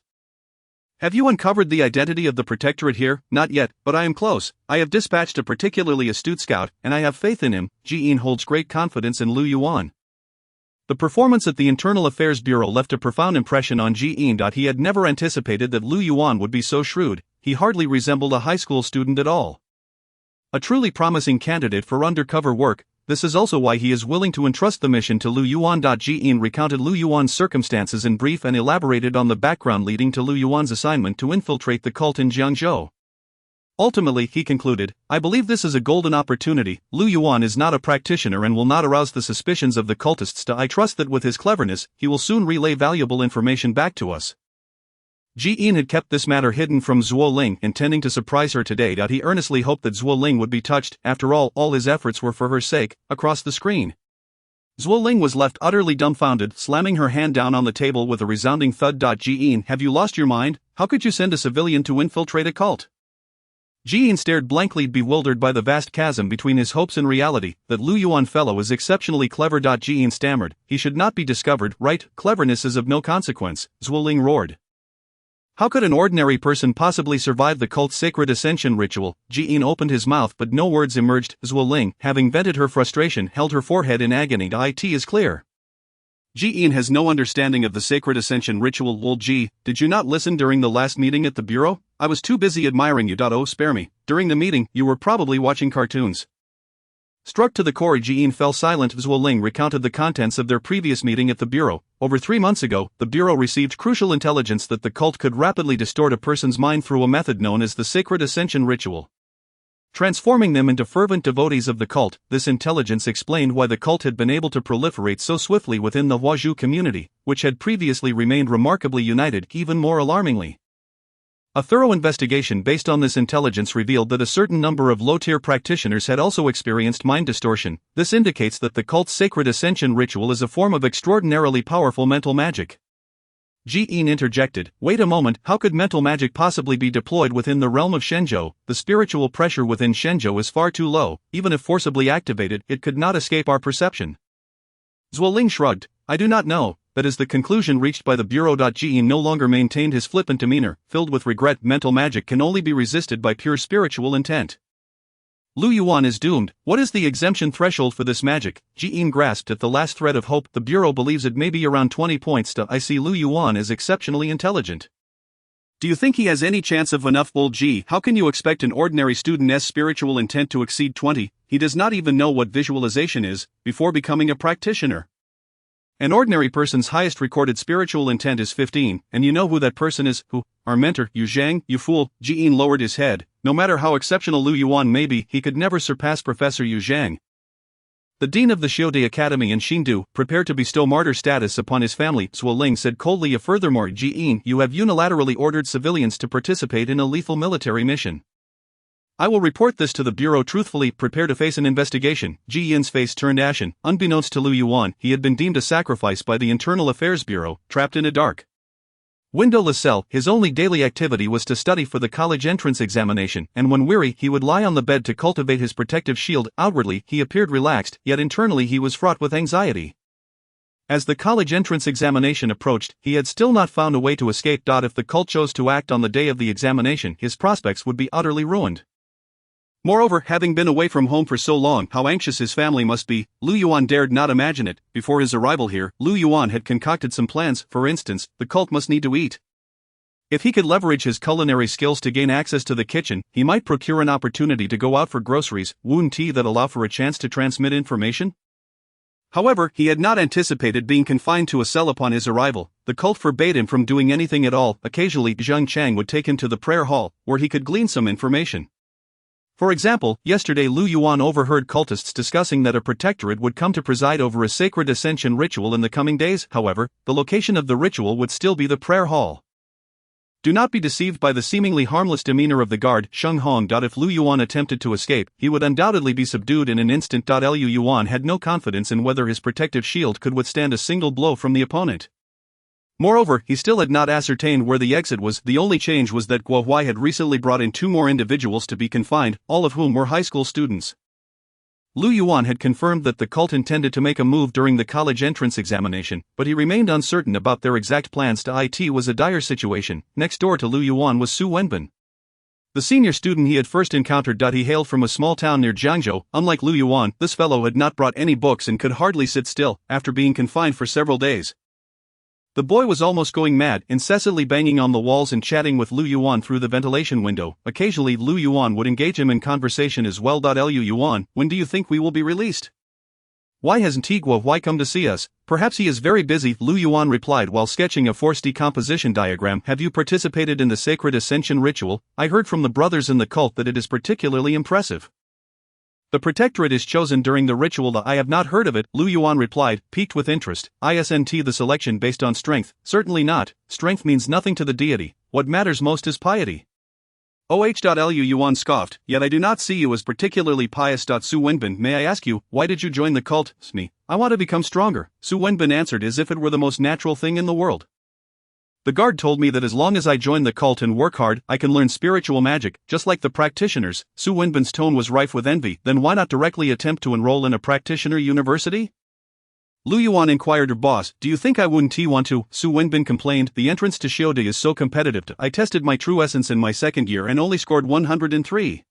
Have you uncovered the identity of the protectorate here? Not yet, but I am close. I have dispatched a particularly astute scout, and I have faith in him. Ji Yin holds great confidence in Lu Yuan. The performance at the Internal Affairs Bureau left a profound impression on Ji Yin. He had never anticipated that Lu Yuan would be so shrewd. He hardly resembled a high school student at all. A truly promising candidate for undercover work. This is also why he is willing to entrust the mission to Lu Yuan. Ji Yin recounted Lu Yuan's circumstances in brief and elaborated on the background leading to Lu Yuan's assignment to infiltrate the cult in Jiangzhou. Ultimately, he concluded, I believe this is a golden opportunity. Lu Yuan is not a practitioner and will not arouse the suspicions of the cultists. I trust that with his cleverness, he will soon relay valuable information back to us. Ji Yin had kept this matter hidden from Zhuo Ling, intending to surprise her today. He earnestly hoped that Zhuo Ling would be touched. After all his efforts were for her sake. Across the screen, Zhuo Ling was left utterly dumbfounded, slamming her hand down on the table with a resounding thud. Ji Yin, have you lost your mind? How could you send a civilian to infiltrate a cult? Ji Yin stared blankly, bewildered by the vast chasm between his hopes and reality. That Lu Yuan fellow is exceptionally clever. Ji Yin stammered. He should not be discovered, right? Cleverness is of no consequence, Zhuo Ling roared. How could an ordinary person possibly survive the cult's sacred ascension ritual? Ji Yin opened his mouth but no words emerged. Zhuo Ling, having vented her frustration, held her forehead in agony. It is clear. Ji Yin has no understanding of the sacred ascension ritual. Lol. Ji, did you not listen during the last meeting at the bureau? I was too busy admiring you. Oh, spare me. During the meeting, you were probably watching cartoons. Struck to the core, Ji Yin fell silent. Zhuo Ling recounted the contents of their previous meeting at the bureau. Over 3 months ago, the bureau received crucial intelligence that the cult could rapidly distort a person's mind through a method known as the sacred ascension ritual, transforming them into fervent devotees of the cult. This intelligence explained why the cult had been able to proliferate so swiftly within the Huazhu community, which had previously remained remarkably united. Even more alarmingly, a thorough investigation based on this intelligence revealed that a certain number of low-tier practitioners had also experienced mind distortion. This indicates that the cult's sacred ascension ritual is a form of extraordinarily powerful mental magic. Ji Yin interjected, wait a moment, how could mental magic possibly be deployed within the realm of Shenzhou? The spiritual pressure within Shenzhou is far too low. Even if forcibly activated, it could not escape our perception. Zhuo Ling shrugged, I do not know. That is the conclusion reached by the bureau. Ji Yin no longer maintained his flippant demeanor, filled with regret. Mental magic can only be resisted by pure spiritual intent. Lu Yuan is doomed. What is the exemption threshold for this magic? Ji Yin grasped at the last thread of hope. The bureau believes it may be around 20 points. I see Lu Yuan is exceptionally intelligent. Do you think he has any chance of enough? Bull. Ji, how can you expect an ordinary student's spiritual intent to exceed 20? He does not even know what visualization is, before becoming a practitioner. An ordinary person's highest recorded spiritual intent is 15, and you know who that person is? Who? Our mentor, Yu Zhang. You fool. Ji Yin lowered his head. No matter how exceptional Lu Yuan may be, he could never surpass Professor Yu Zhang, the dean of the Xiode Academy in Xindu, prepared to bestow martyr status upon his family. Zhuo Ling said coldly. Furthermore, Ji Yin, you have unilaterally ordered civilians to participate in a lethal military mission. I will report this to the Bureau truthfully, prepare to face an investigation. Yearns' face turned ashen. Unbeknownst to Lu Yuan, he had been deemed a sacrifice by the Internal Affairs Bureau, trapped in a dark, windowless cell. His only daily activity was to study for the college entrance examination, and when weary, he would lie on the bed to cultivate his protective shield. Outwardly, he appeared relaxed, yet internally he was fraught with anxiety. As the college entrance examination approached, he had still not found a way to escape. If the cult chose to act on the day of the examination, his prospects would be utterly ruined. Moreover, having been away from home for so long, how anxious his family must be. Lu Yuan dared not imagine it. Before his arrival here, Lu Yuan had concocted some plans. For instance, the cult must need to eat. If he could leverage his culinary skills to gain access to the kitchen, he might procure an opportunity to go out for groceries. Wouldn't tea that allow for a chance to transmit information? However, he had not anticipated being confined to a cell upon his arrival. The cult forbade him from doing anything at all. Occasionally, Zhang Chang would take him to the prayer hall, where he could glean some information. For example, yesterday Lu Yuan overheard cultists discussing that a protectorate would come to preside over a sacred ascension ritual in the coming days. However, the location of the ritual would still be the prayer hall. Do not be deceived by the seemingly harmless demeanor of the guard, Sheng Hong. If Lu Yuan attempted to escape, he would undoubtedly be subdued in an instant. Lu Yuan had no confidence in whether his protective shield could withstand a single blow from the opponent. Moreover, he still had not ascertained where the exit was. The only change was that Guo Huai had recently brought in 2 more individuals to be confined, all of whom were high school students. Lu Yuan had confirmed that the cult intended to make a move during the college entrance examination, but he remained uncertain about their exact plans. It was a dire situation. Next door to Lu Yuan was Su Wenbin, the senior student he had first encountered. He hailed from a small town near Jiangzhou. Unlike Lu Yuan, this fellow had not brought any books and could hardly sit still, after being confined for several days. The boy was almost going mad, incessantly banging on the walls and chatting with Lu Yuan through the ventilation window. Occasionally Lu Yuan would engage him in conversation as well. Lu Yuan, when do you think we will be released? Why hasn't Guo Huai come to see us? Perhaps he is very busy, Lu Yuan replied while sketching a force decomposition diagram. Have you participated in the sacred ascension ritual? I heard from the brothers in the cult that it is particularly impressive. The protectorate is chosen during the ritual. I have not heard of it, Lu Yuan replied, piqued with interest. Isn't the selection based on strength? Certainly not. Strength means nothing to the deity. What matters most is piety. Lu Yuan scoffed, yet I do not see you as particularly pious. Su Wenbin, may I ask you, why did you join the cult? Me. I want to become stronger, Su Wenbin answered as if it were the most natural thing in the world. The guard told me that as long as I join the cult and work hard, I can learn spiritual magic, just like the practitioners. Su Wenbin's tone was rife with envy. Then why not directly attempt to enroll in a practitioner university? Lu Yuan inquired, boss, do you think I wouldn't want to? Su Wenbin complained, the entrance to Xiaodi is so competitive. I tested my true essence in my second year and only scored 103.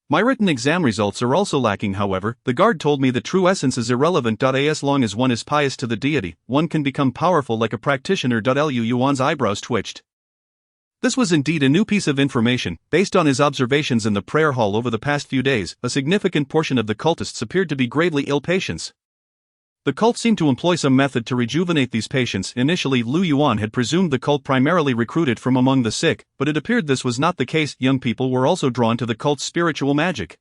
My written exam results are also lacking. However, the guard told me that true essence is irrelevant. As long as one is pious to the deity, one can become powerful like a practitioner. Lu Yuan's eyebrows twitched. This was indeed a new piece of information. Based on his observations in the prayer hall over the past few days, a significant portion of the cultists appeared to be gravely ill patients. The cult seemed to employ some method to rejuvenate these patients. Initially, Lu Yuan had presumed the cult primarily recruited from among the sick, but it appeared this was not the case. Young people were also drawn to the cult's spiritual magic.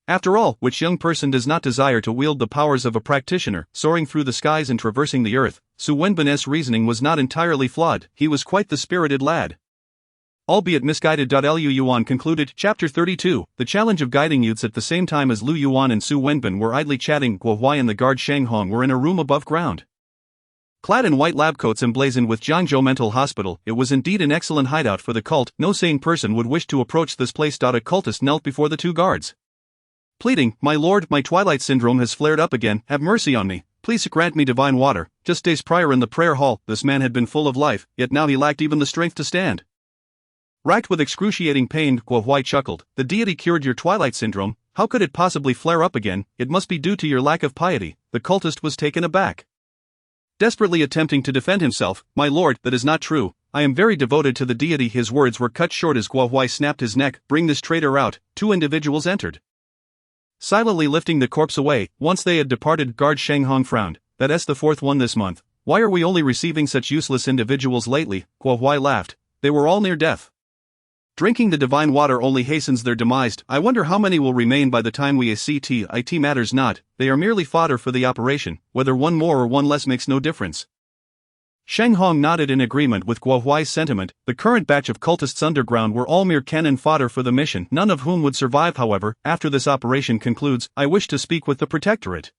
After all, which young person does not desire to wield the powers of a practitioner, soaring through the skies and traversing the earth? Su Wenbin's reasoning was not entirely flawed. He was quite the spirited lad, albeit misguided. Lu Yuan concluded. Chapter 32, the challenge of guiding youths. At the same time as Lu Yuan and Su Wenbin were idly chatting, Guo Huai and the guard Sheng Hong were in a room above ground. Clad in white lab coats emblazoned with Jiangzhou Mental Hospital, it was indeed an excellent hideout for the cult. No sane person would wish to approach this place. A cultist knelt before the 2 guards, pleading, my lord, my twilight syndrome has flared up again, have mercy on me. Please grant me divine water. Just days prior in the prayer hall, this man had been full of life, yet now he lacked even the strength to stand. Racked with excruciating pain, Guo Huai chuckled, the deity cured your twilight syndrome, how could it possibly flare up again? It must be due to your lack of piety. The cultist was taken aback, desperately attempting to defend himself. My lord, that is not true. I am very devoted to the deity. His words were cut short as Guo Huai snapped his neck. Bring this traitor out. 2 individuals entered, silently lifting the corpse away. Once they had departed, guard Sheng Hong frowned. That's the 4th one this month. Why are we only receiving such useless individuals lately? Guo Huai laughed. They were all near death. Drinking the divine water only hastens their demise. I wonder how many will remain by the time we acct. It matters not, they are merely fodder for the operation, whether one more or one less makes no difference. Sheng Hong nodded in agreement with Guo Huai's sentiment. The current batch of cultists underground were all mere cannon fodder for the mission, none of whom would survive. However, after this operation concludes, I wish to speak with the Protectorate.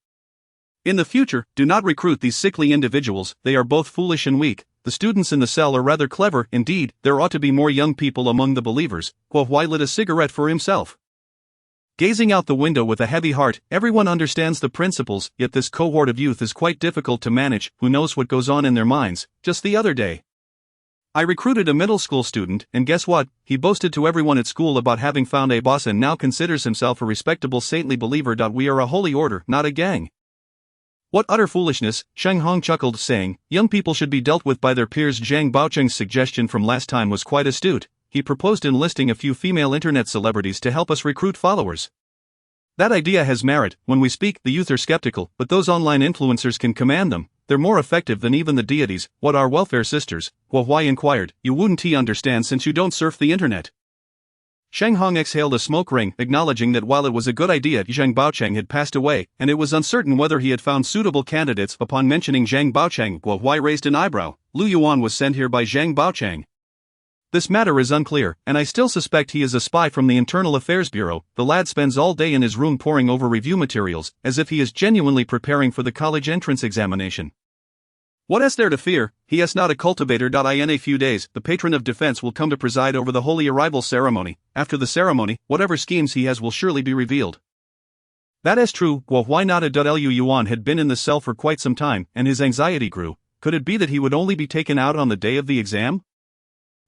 In the future, do not recruit these sickly individuals, they are both foolish and weak. The students in the cell are rather clever. Indeed, there ought to be more young people among the believers. Guo Huai lit a cigarette for himself. Gazing out the window with a heavy heart, everyone understands the principles, yet this cohort of youth is quite difficult to manage. Who knows what goes on in their minds? Just the other day, I recruited a middle school student, and guess what? He boasted to everyone at school about having found a boss and now considers himself a respectable saintly believer. We are a holy order, not a gang. What utter foolishness, Sheng Hong chuckled, saying, young people should be dealt with by their peers. Zhang Baocheng's suggestion from last time was quite astute. He proposed enlisting a few female internet celebrities to help us recruit followers. That idea has merit. When we speak, the youth are skeptical, but those online influencers can command them. They're more effective than even the deities. What are welfare sisters? Guo Huai inquired. You wouldn't understand since you don't surf the internet. Sheng Hong exhaled a smoke ring, acknowledging that while it was a good idea, Zhang Baocheng had passed away, and it was uncertain whether he had found suitable candidates. Upon mentioning Zhang Baocheng, Guo Huai raised an eyebrow. Lu Yuan was sent here by Zhang Baocheng. This matter is unclear, and I still suspect he is a spy from the Internal Affairs Bureau. The lad spends all day in his room poring over review materials, as if he is genuinely preparing for the college entrance examination. What is there to fear? He is not a cultivator. In a few days, the patron of defense will come to preside over the holy arrival ceremony. After the ceremony, whatever schemes he has will surely be revealed. That is true. Guo Huai nodded. Lu Yuan had been in the cell for quite some time, and his anxiety grew. Could it be that he would only be taken out on the day of the exam?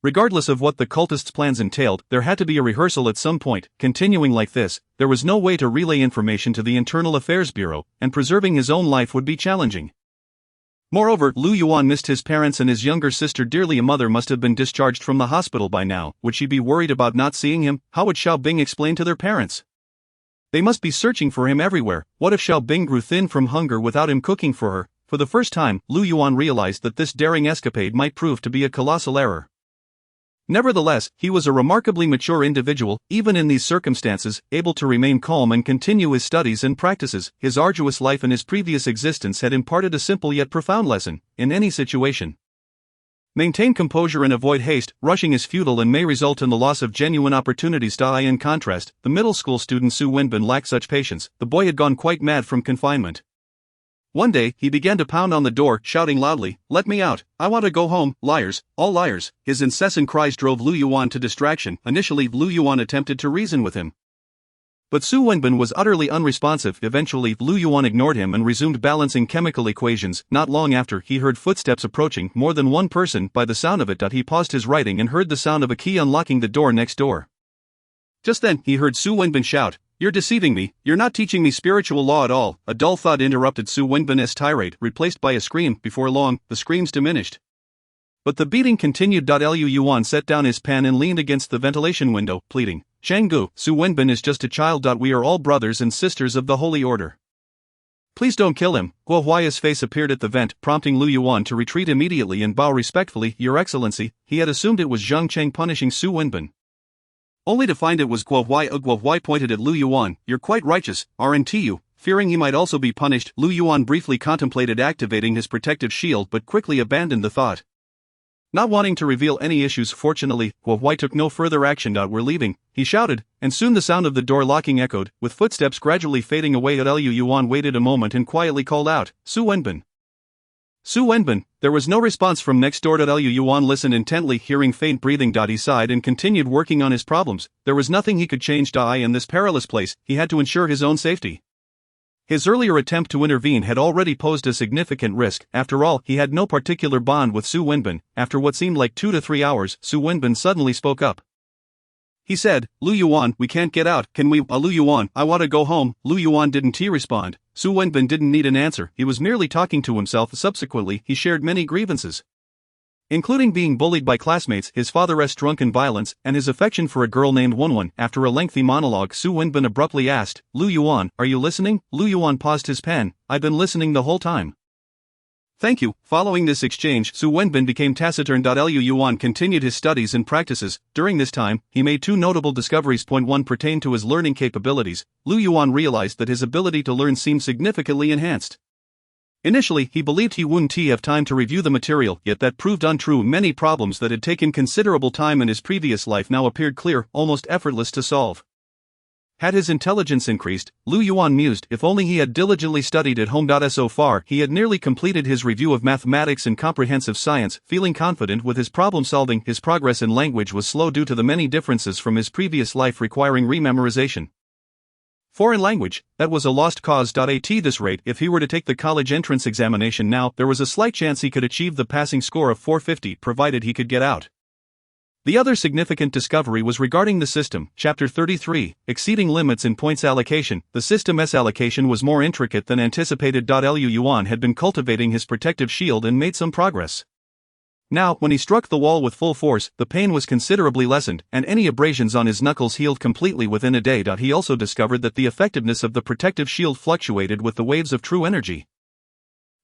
Regardless of what the cultists' plans entailed, there had to be a rehearsal at some point. Continuing like this, there was no way to relay information to the Internal Affairs Bureau, and preserving his own life would be challenging. Moreover, Lu Yuan missed his parents and his younger sister dearly. A mother must have been discharged from the hospital by now. Would she be worried about not seeing him? How would Xiaobing explain to their parents? They must be searching for him everywhere. What if Xiaobing grew thin from hunger without him cooking for her? For the first time, Lu Yuan realized that this daring escapade might prove to be a colossal error. Nevertheless, he was a remarkably mature individual, even in these circumstances, able to remain calm and continue his studies and practices. His arduous life and his previous existence had imparted a simple yet profound lesson. In any situation, maintain composure and avoid haste. Rushing is futile and may result in the loss of genuine opportunities. In contrast, the middle school student Su Wenbin lacked such patience. The boy had gone quite mad from confinement. One day, he began to pound on the door, shouting loudly, "Let me out, I want to go home, liars, all liars." His incessant cries drove Lu Yuan to distraction. Initially, Lu Yuan attempted to reason with him, but Su Wenbin was utterly unresponsive. Eventually, Lu Yuan ignored him and resumed balancing chemical equations. Not long after, he heard footsteps approaching, more than one person. By the sound of it, he paused his writing and heard the sound of a key unlocking the door next door. Just then, he heard Su Wenbin shout, "You're deceiving me, you're not teaching me spiritual law at all." A dull thud interrupted Su Wenbin's tirade, replaced by a scream. Before long, the screams diminished, but the beating continued. Lu Yuan set down his pen and leaned against the ventilation window, pleading, "Shanggu, Su Wenbin is just a child. We are all brothers and sisters of the Holy Order. Please don't kill him." Guo Huai's face appeared at the vent, prompting Lu Yuan to retreat immediately and bow respectfully. "Your Excellency." He had assumed it was Zhang Cheng punishing Su Wenbin, only to find it was Guo Huai. Guo Huai pointed at Lu Yuan. "You're quite righteous, aren't you?" Fearing he might also be punished, Lu Yuan briefly contemplated activating his protective shield but quickly abandoned the thought. Not wanting to reveal any issues, fortunately, Guo Huai took no further action. "We're leaving," he shouted, and soon the sound of the door locking echoed, with footsteps gradually fading away. Lu Yuan waited a moment and quietly called out, "Su Wenbin. Su Wenbin." There was no response from next door. Lu Yuan listened intently, hearing faint breathing. He sighed and continued working on his problems. There was nothing he could change. In this perilous place, he had to ensure his own safety. His earlier attempt to intervene had already posed a significant risk. After all, he had no particular bond with Su Wenbin. After what seemed like 2 to 3 hours, Su Wenbin suddenly spoke up. He said, "Lu Yuan, we can't get out, can we?" "Lu Yuan, I want to go home." Lu Yuan didn't respond. Su Wenbin didn't need an answer, he was merely talking to himself. Subsequently, he shared many grievances, including being bullied by classmates, his father's drunken violence, and his affection for a girl named Wenwen. After a lengthy monologue, Su Wenbin abruptly asked, "Lu Yuan, are you listening?" Lu Yuan paused his pen. "I've been listening the whole time." "Thank you." Following this exchange, Su Wenbin became taciturn. Lu Yuan continued his studies and practices. During this time, he made 2 notable discoveries. Point 1 pertained to his learning capabilities. Lu Yuan realized that his ability to learn seemed significantly enhanced. Initially, he believed he wouldn't have time to review the material, yet that proved untrue. Many problems that had taken considerable time in his previous life now appeared clear, almost effortless to solve. Had his intelligence increased, Lu Yuan mused, if only he had diligently studied at home. So far, he had nearly completed his review of mathematics and comprehensive science, feeling confident with his problem solving. His progress in language was slow due to the many differences from his previous life requiring rememorization. Foreign language, that was a lost cause. At this rate, if he were to take the college entrance examination now, there was a slight chance he could achieve the passing score of 450, provided he could get out. The other significant discovery was regarding the system. Chapter 33, Exceeding Limits in Points Allocation. The system's allocation was more intricate than anticipated. Lu Yuan had been cultivating his protective shield and made some progress. Now, when he struck the wall with full force, the pain was considerably lessened, and any abrasions on his knuckles healed completely within a day. He also discovered that the effectiveness of the protective shield fluctuated with the waves of true energy.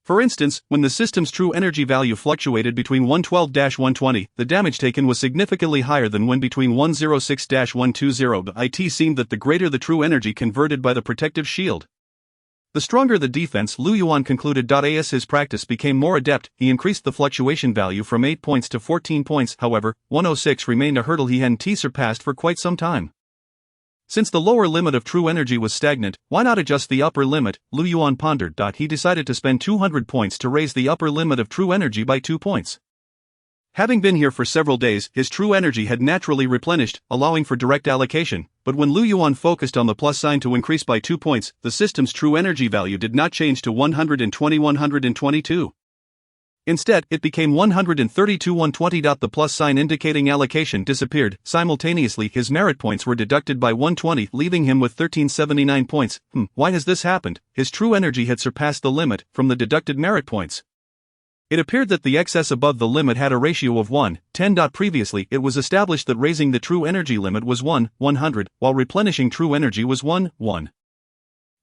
For instance, when the system's true energy value fluctuated between 112-120, the damage taken was significantly higher than when between 106-120. It seemed that the greater the true energy converted by the protective shield, the stronger the defense. Lu Yuan concluded. As his practice became more adept, he increased the fluctuation value from 8 points to 14 points. However, 106 remained a hurdle he hadn't surpassed for quite some time. Since the lower limit of true energy was stagnant, why not adjust the upper limit? Lu Yuan pondered. He decided to spend 200 points to raise the upper limit of true energy by 2 points. Having been here for several days, his true energy had naturally replenished, allowing for direct allocation, but when Lu Yuan focused on the plus sign to increase by 2 points, the system's true energy value did not change to 120-122. Instead, it became 132-120. The plus sign indicating allocation disappeared. Simultaneously, his merit points were deducted by 120, leaving him with 1379 points. Why has this happened? His true energy had surpassed the limit from the deducted merit points. It appeared that the excess above the limit had a ratio of 1:10. Previously, it was established that raising the true energy limit was 1:100, while replenishing true energy was 1:1.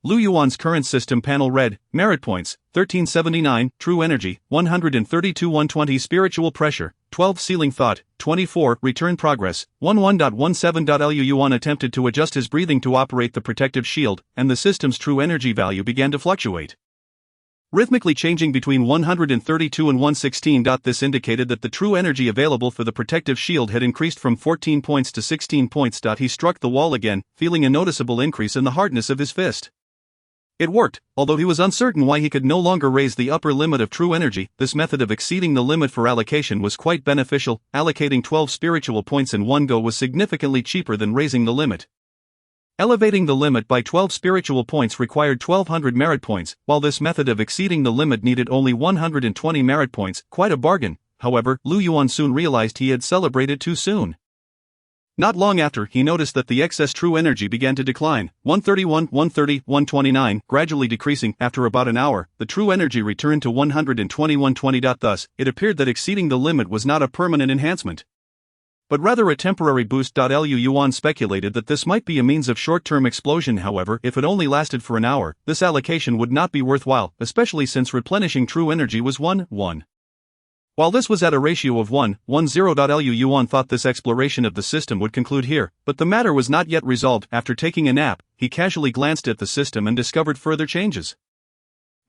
Lu Yuan's current system panel read, merit points, 1379, true energy, 132-120, spiritual pressure, 12, ceiling thought, 24, return progress, 11.17. Lu Yuan attempted to adjust his breathing to operate the protective shield, and the system's true energy value began to fluctuate, rhythmically changing between 132 and 116. This indicated that the true energy available for the protective shield had increased from 14 points to 16 points. He struck the wall again, feeling a noticeable increase in the hardness of his fist. It worked, although he was uncertain why he could no longer raise the upper limit of true energy. This method of exceeding the limit for allocation was quite beneficial. Allocating 12 spiritual points in one go was significantly cheaper than raising the limit. Elevating the limit by 12 spiritual points required 1200 merit points, while this method of exceeding the limit needed only 120 merit points, quite a bargain. However, Lu Yuan soon realized he had celebrated too soon. Not long after, he noticed that the excess true energy began to decline, 131, 130, 129, gradually decreasing. After about an hour, the true energy returned to 120, 120. Thus, it appeared that exceeding the limit was not a permanent enhancement, but rather a temporary boost. Lu Yuan speculated that this might be a means of short-term explosion. However, if it only lasted for an hour, this allocation would not be worthwhile, especially since replenishing true energy was 1:1. While this was at a ratio of 1:10. Lu Yuan thought this exploration of the system would conclude here, but the matter was not yet resolved. After taking a nap, he casually glanced at the system and discovered further changes.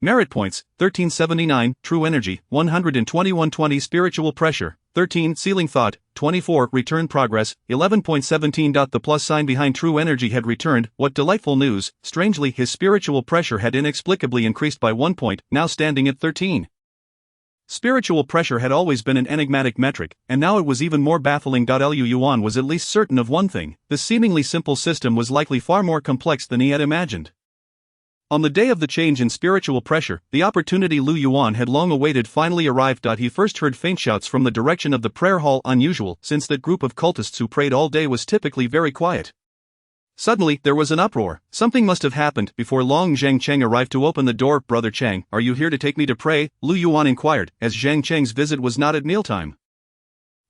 Merit points, 1379, true energy, 120-120, spiritual pressure, 13, ceiling thought, 24, return progress, 11.17. The plus sign behind true energy had returned. What delightful news! Strangely, his spiritual pressure had inexplicably increased by 1 point, now standing at 13. Spiritual pressure had always been an enigmatic metric, and now it was even more baffling. Lu Yuan was at least certain of one thing: this seemingly simple system was likely far more complex than he had imagined. On the day of the change in spiritual pressure, the opportunity Lu Yuan had long awaited finally arrived. He first heard faint shouts from the direction of the prayer hall, unusual, since that group of cultists who prayed all day was typically very quiet. Suddenly, there was an uproar. Something must have happened. Before long, Zhang Cheng arrived to open the door. Brother Chang, are you here to take me to pray? Lu Yuan inquired, as Zhang Cheng's visit was not at mealtime.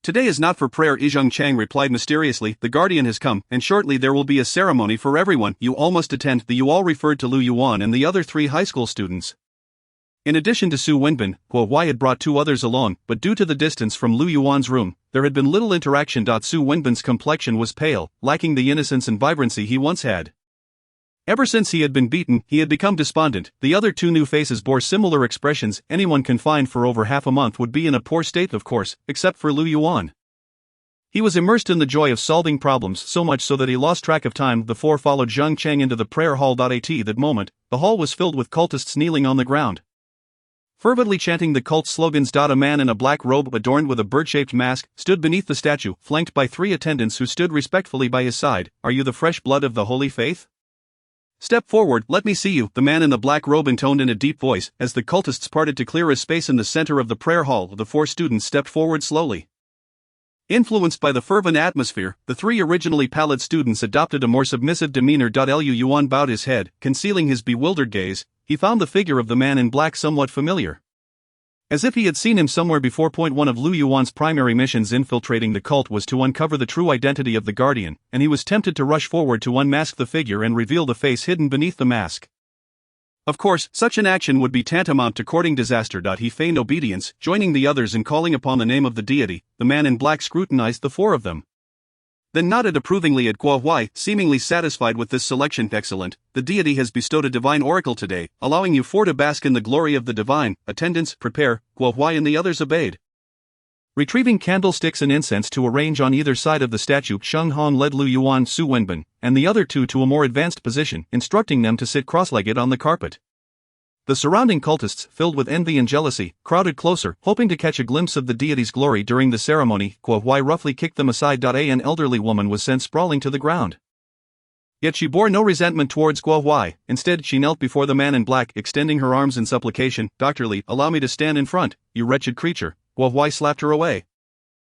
Today is not for prayer, Zhang Cheng replied mysteriously. The guardian has come, and shortly there will be a ceremony for everyone. You all must attend. The you all referred to Lu Yuan and the other 3 high school students. In addition to Su Wenbin, Wei had brought 2 others along, but due to the distance from Lu Yuan's room, there had been little interaction. Su Wenbin's complexion was pale, lacking the innocence and vibrancy he once had. Ever since he had been beaten, he had become despondent. The other two new faces bore similar expressions. Anyone confined for over half a month would be in a poor state, of course, except for Lu Yuan. He was immersed in the joy of solving problems, so much so that he lost track of time. The four followed Zheng Cheng into the prayer hall. At that moment, the hall was filled with cultists kneeling on the ground, fervently chanting the cult slogans. A man in a black robe adorned with a bird-shaped mask stood beneath the statue, flanked by three attendants who stood respectfully by his side. "Are you the fresh blood of the holy faith? Step forward, let me see you," the man in the black robe intoned in a deep voice. As the cultists parted to clear a space in the center of the prayer hall, the four students stepped forward slowly. Influenced by the fervent atmosphere, the three originally pallid students adopted a more submissive demeanor. Lu Yuan bowed his head, concealing his bewildered gaze. He found the figure of the man in black somewhat familiar, as if he had seen him somewhere before. One of Lu Yuan's primary missions infiltrating the cult was to uncover the true identity of the Guardian, and he was tempted to rush forward to unmask the figure and reveal the face hidden beneath the mask. Of course, such an action would be tantamount to courting disaster. He feigned obedience, joining the others in calling upon the name of the deity. The man in black scrutinized the four of them, then nodded approvingly at Guo Huai, seemingly satisfied with this selection. "Excellent, the deity has bestowed a divine oracle today, allowing you four to bask in the glory of the divine. Attendants, prepare." Guo Huai and the others obeyed. Retrieving candlesticks and incense to arrange on either side of the statue, Sheng Hong led Lu Yuan, Su Wenbin, and the other two to a more advanced position, instructing them to sit cross-legged on the carpet. The surrounding cultists, filled with envy and jealousy, crowded closer, hoping to catch a glimpse of the deity's glory during the ceremony. Guo Huai roughly kicked them aside. An elderly woman was sent sprawling to the ground. Yet she bore no resentment towards Guo Huai. Instead, she knelt before the man in black, extending her arms in supplication. "Dr. Li, allow me to stand in front, you wretched creature." Guo Huai slapped her away.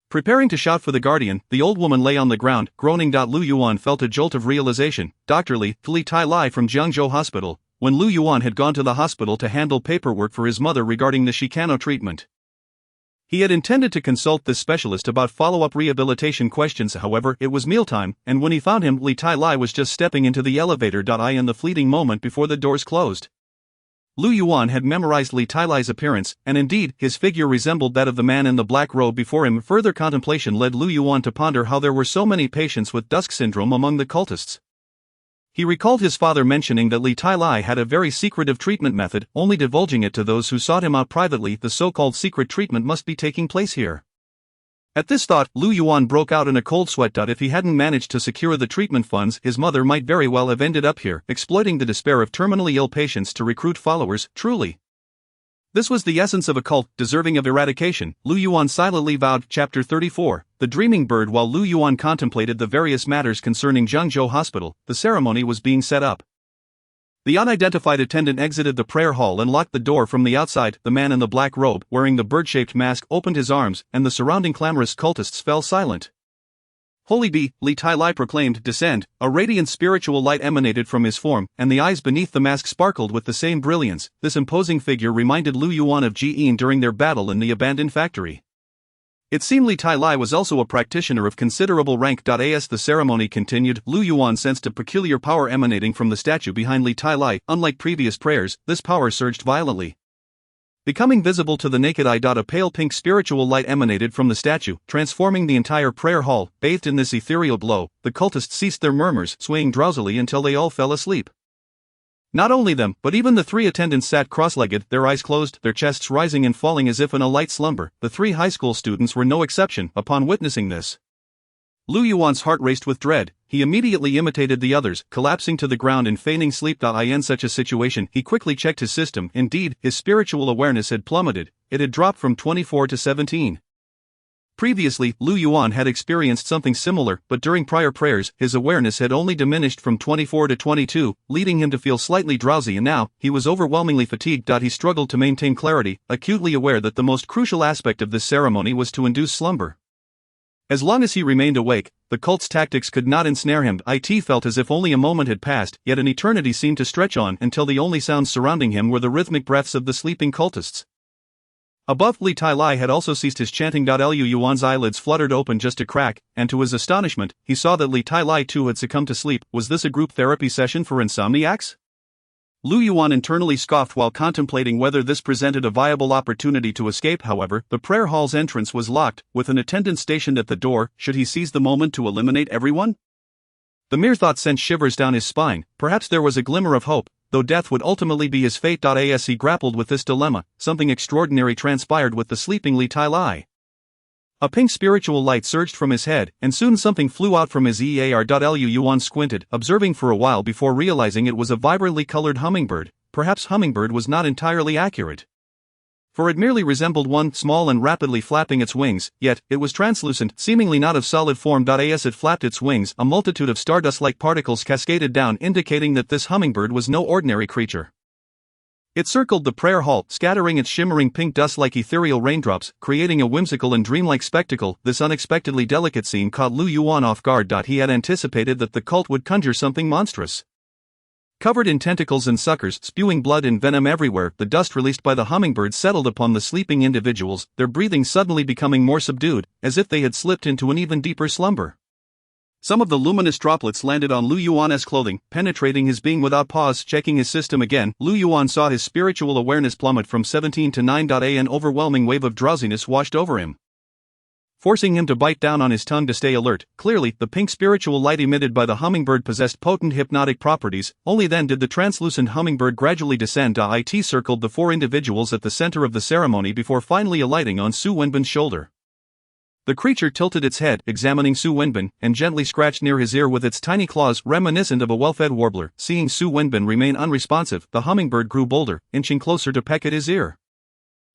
Preparing to shout for the guardian, the old woman lay on the ground, groaning. Lu Yuan felt a jolt of realization. Dr. Li Tai Lai from Jiangzhou Hospital, when Lu Yuan had gone to the hospital to handle paperwork for his mother regarding the Shikano treatment. He had intended to consult this specialist about follow-up rehabilitation questions. However, it was mealtime, and when he found him, Tai Lai was just stepping into the elevator. In the fleeting moment before the doors closed, Lu Yuan had memorized Tai Lai's appearance, and indeed, his figure resembled that of the man in the black robe before him. Further contemplation led Lu Yuan to ponder how there were so many patients with dusk syndrome among the cultists. He recalled his father mentioning that Tai Lai had a very secretive treatment method, only divulging it to those who sought him out privately. The so-called secret treatment must be taking place here. At this thought, Lu Yuan broke out in a cold sweat. If he hadn't managed to secure the treatment funds, his mother might very well have ended up here, exploiting the despair of terminally ill patients to recruit followers. Truly, this was the essence of a cult, deserving of eradication. Lu Yuan silently vowed. Chapter 34, The Dreaming Bird. While Lu Yuan contemplated the various matters concerning Jiangzhou Hospital, the ceremony was being set up. The unidentified attendant exited the prayer hall and locked the door from the outside. The man in the black robe, wearing the bird-shaped mask, opened his arms, and the surrounding clamorous cultists fell silent. "Holy be," Tai Lai proclaimed. "Descend." A radiant spiritual light emanated from his form, and the eyes beneath the mask sparkled with the same brilliance. This imposing figure reminded Lu Yuan of Ji Yin during their battle in the abandoned factory. It seemed Tai Lai was also a practitioner of considerable rank. As the ceremony continued, Lu Yuan sensed a peculiar power emanating from the statue behind Tai Lai. Unlike previous prayers, this power surged violently, becoming visible to the naked eye. A pale pink spiritual light emanated from the statue, transforming the entire prayer hall. Bathed in this ethereal glow, the cultists ceased their murmurs, swaying drowsily until they all fell asleep. Not only them, but even the three attendants sat cross-legged, their eyes closed, their chests rising and falling as if in a light slumber. The three high school students were no exception. Upon witnessing this, Lu Yuan's heart raced with dread. He immediately imitated the others, collapsing to the ground and feigning sleep. In such a situation, he quickly checked his system. Indeed, his spiritual awareness had plummeted. It had dropped from 24 to 17. Previously, Lu Yuan had experienced something similar, but during prior prayers, his awareness had only diminished from 24 to 22, leading him to feel slightly drowsy, and now, he was overwhelmingly fatigued. He struggled to maintain clarity, acutely aware that the most crucial aspect of this ceremony was to induce slumber. As long as he remained awake, the cult's tactics could not ensnare him. It felt as if only a moment had passed, yet an eternity seemed to stretch on until the only sounds surrounding him were the rhythmic breaths of the sleeping cultists. Above, Tai Lai had also ceased his chanting. Lu Yuan's eyelids fluttered open just a crack, and to his astonishment, he saw that Tai Lai too had succumbed to sleep. Was this a group therapy session for insomniacs? Lu Yuan internally scoffed while contemplating whether this presented a viable opportunity to escape. However, the prayer hall's entrance was locked, with an attendant stationed at the door. Should he seize the moment to eliminate everyone? The mere thought sent shivers down his spine. Perhaps there was a glimmer of hope, though death would ultimately be his fate. As he grappled with this dilemma, something extraordinary transpired with the sleeping Li Tai Lai. A pink spiritual light surged from his head, and soon something flew out from his ear. Yuan squinted, observing for a while before realizing it was a vibrantly colored hummingbird. Perhaps hummingbird was not entirely accurate, for it merely resembled one, small and rapidly flapping its wings, yet it was translucent, seemingly not of solid form. As it flapped its wings, a multitude of stardust-like particles cascaded down, indicating that this hummingbird was no ordinary creature. It circled the prayer hall, scattering its shimmering pink dust like ethereal raindrops, creating a whimsical and dreamlike spectacle. This unexpectedly delicate scene caught Lu Yuan off guard. He had anticipated that the cult would conjure something monstrous. Covered in tentacles and suckers, spewing blood and venom everywhere, the dust released by the hummingbird settled upon the sleeping individuals, their breathing suddenly becoming more subdued, as if they had slipped into an even deeper slumber. Some of the luminous droplets landed on Lu Yuan's clothing, penetrating his being without pause. Checking his system again, Lu Yuan saw his spiritual awareness plummet from 17 to 9. An overwhelming wave of drowsiness washed over him, forcing him to bite down on his tongue to stay alert. Clearly, the pink spiritual light emitted by the hummingbird possessed potent hypnotic properties. Only then did the translucent hummingbird gradually descend. It circled the 4 individuals at the center of the ceremony before finally alighting on Su Wenbin's shoulder. The creature tilted its head, examining Su Wenbin, and gently scratched near his ear with its tiny claws, reminiscent of a well-fed warbler. Seeing Su Wenbin remain unresponsive, the hummingbird grew bolder, inching closer to peck at his ear.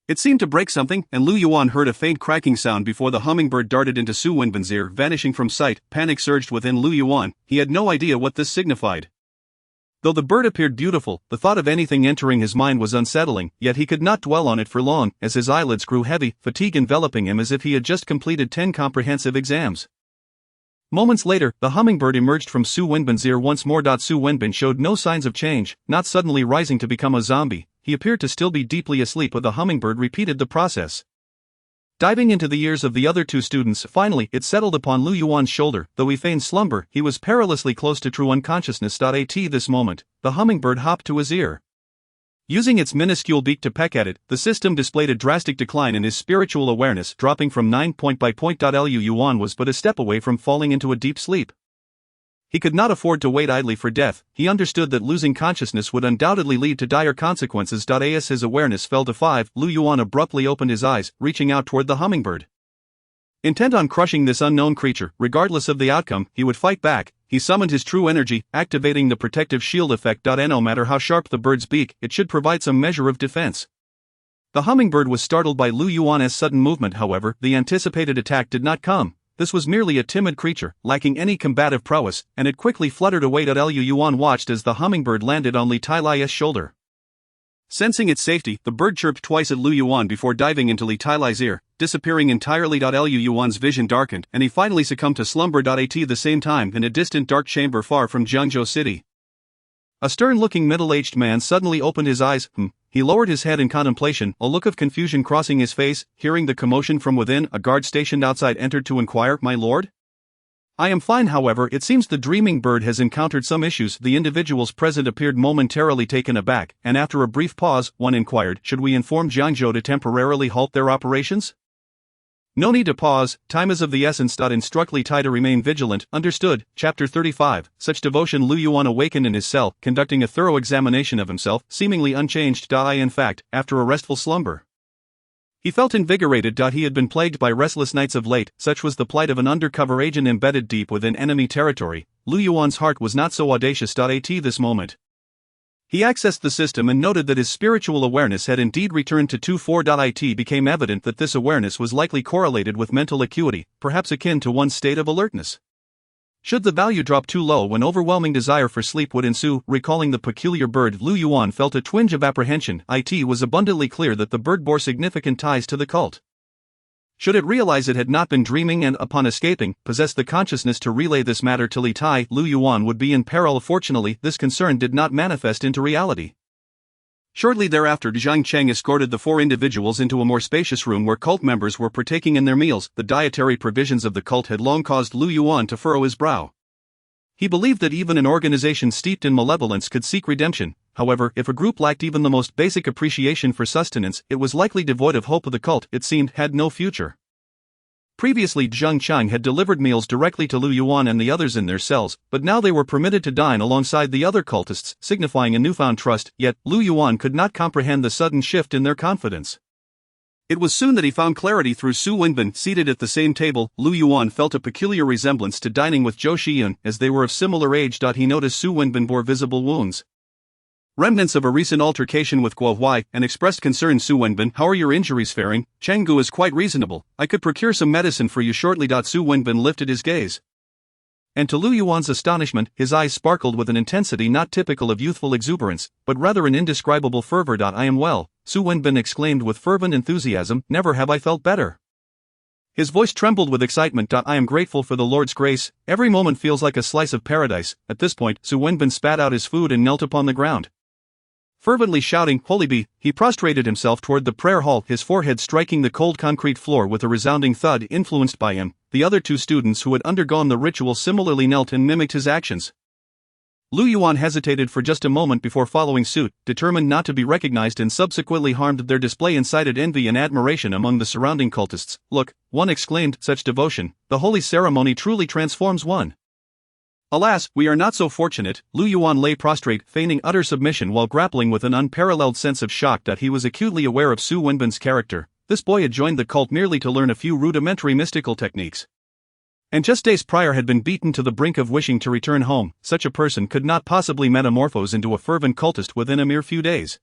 It seemed to break something, and Lu Yuan heard a faint cracking sound before the hummingbird darted into Su Wenbin's ear, vanishing from sight. Panic surged within Lu Yuan. He had no idea what this signified. Though the bird appeared beautiful, the thought of anything entering his mind was unsettling, yet he could not dwell on it for long, as his eyelids grew heavy, fatigue enveloping him as if he had just completed 10 comprehensive exams. Moments later, the hummingbird emerged from Su Wenbin's ear once more. Su Wenbin showed no signs of change, not suddenly rising to become a zombie. He appeared to still be deeply asleep, but the hummingbird repeated the process. Diving into the ears of the other 2 students, finally, it settled upon Lu Yuan's shoulder. Though he feigned slumber, he was perilously close to true unconsciousness. At this moment, the hummingbird hopped to his ear. Using its minuscule beak to peck at it, the system displayed a drastic decline in his spiritual awareness, dropping from 9 point by point. Lu Yuan was but a step away from falling into a deep sleep. He could not afford to wait idly for death. He understood that losing consciousness would undoubtedly lead to dire consequences. As his awareness fell to 5, Lu Yuan abruptly opened his eyes, reaching out toward the hummingbird. Intent on crushing this unknown creature, regardless of the outcome, he would fight back. He summoned his true energy, activating the protective shield effect. No matter how sharp the bird's beak, it should provide some measure of defense. The hummingbird was startled by Lu Yuan's sudden movement. However, the anticipated attack did not come. This was merely a timid creature, lacking any combative prowess, and it quickly fluttered away. Lu Yuan watched as the hummingbird landed on Li Tai Lai's shoulder. Sensing its safety, the bird chirped twice at Lu Yuan before diving into Li Tai Lai's ear, disappearing entirely. Lu Yuan's vision darkened, and he finally succumbed to slumber. At the same time, in a distant dark chamber far from Jiangzhou City, a stern-looking middle-aged man suddenly opened his eyes. He lowered his head in contemplation, a look of confusion crossing his face. Hearing the commotion from within, a guard stationed outside entered to inquire, "My lord? I am fine, however, it seems the dreaming bird has encountered some issues." The individuals present appeared momentarily taken aback, and after a brief pause, one inquired, "Should we inform Jiangzhou to temporarily halt their operations?" "No need to pause, time is of the essence. Instruct Li Tai to remain vigilant." "Understood." Chapter 35. Such devotion. Lu Yuan awakened in his cell, conducting a thorough examination of himself, seemingly unchanged. In fact, after a restful slumber, he felt invigorated. He had been plagued by restless nights of late, such was the plight of an undercover agent embedded deep within enemy territory. Lu Yuan's heart was not so audacious. At this moment, he accessed the system and noted that his spiritual awareness had indeed returned to 2-4. It became evident that this awareness was likely correlated with mental acuity, perhaps akin to one's state of alertness. Should the value drop too low, an overwhelming desire for sleep would ensue. Recalling the peculiar bird, Lu Yuan felt a twinge of apprehension. It was abundantly clear that the bird bore significant ties to the cult. Should it realize it had not been dreaming and, upon escaping, possess the consciousness to relay this matter to Li Tai, Lu Yuan would be in peril. Fortunately, this concern did not manifest into reality. Shortly thereafter, Zhang Cheng escorted the 4 individuals into a more spacious room where cult members were partaking in their meals. The dietary provisions of the cult had long caused Lu Yuan to furrow his brow. He believed that even an organization steeped in malevolence could seek redemption. However, if a group lacked even the most basic appreciation for sustenance, it was likely devoid of hope. The cult, it seemed, had no future. Previously Zhang Chang had delivered meals directly to Lu Yuan and the others in their cells, but now they were permitted to dine alongside the other cultists, signifying a newfound trust, yet Lu Yuan could not comprehend the sudden shift in their confidence. It was soon that he found clarity through Su Wenbin seated at the same table. Lu Yuan felt a peculiar resemblance to dining with Zhou Shiyun, as they were of similar age. He noticed Su Wenbin bore visible wounds, remnants of a recent altercation with Guo Huai, and expressed concern. Su Wenbin, how are your injuries faring? Chenggu is quite reasonable. I could procure some medicine for you shortly. Su Wenbin lifted his gaze, and to Lu Yuan's astonishment, his eyes sparkled with an intensity not typical of youthful exuberance, but rather an indescribable fervor. I am well, Su Wenbin exclaimed with fervent enthusiasm, never have I felt better. His voice trembled with excitement. I am grateful for the Lord's grace, every moment feels like a slice of paradise. At this point, Su Wenbin spat out his food and knelt upon the ground. Fervently shouting, Holy be, he prostrated himself toward the prayer hall, his forehead striking the cold concrete floor with a resounding thud. Influenced by him, the other two students who had undergone the ritual similarly knelt and mimicked his actions. Lu Yuan hesitated for just a moment before following suit, determined not to be recognized, and subsequently harmed. Their display incited envy and admiration among the surrounding cultists. Look, one exclaimed, such devotion, the holy ceremony truly transforms one. Alas, we are not so fortunate. Lu Yuan lay prostrate, feigning utter submission while grappling with an unparalleled sense of shock. He was acutely aware of Su Wenbin's character. This boy had joined the cult merely to learn a few rudimentary mystical techniques, and just days prior had been beaten to the brink of wishing to return home. Such a person could not possibly metamorphose into a fervent cultist within a mere few days.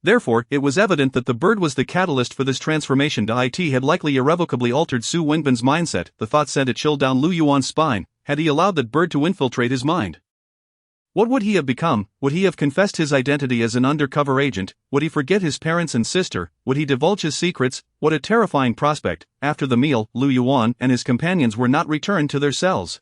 Therefore, it was evident that the bird was the catalyst for this transformation. It had likely irrevocably altered Su Wenbin's mindset. The thought sent a chill down Lu Yuan's spine. Had he allowed that bird to infiltrate his mind? What would he have become? Would he have confessed his identity as an undercover agent? Would he forget his parents and sister? Would he divulge his secrets? What a terrifying prospect. After the meal, Lu Yuan and his companions were not returned to their cells.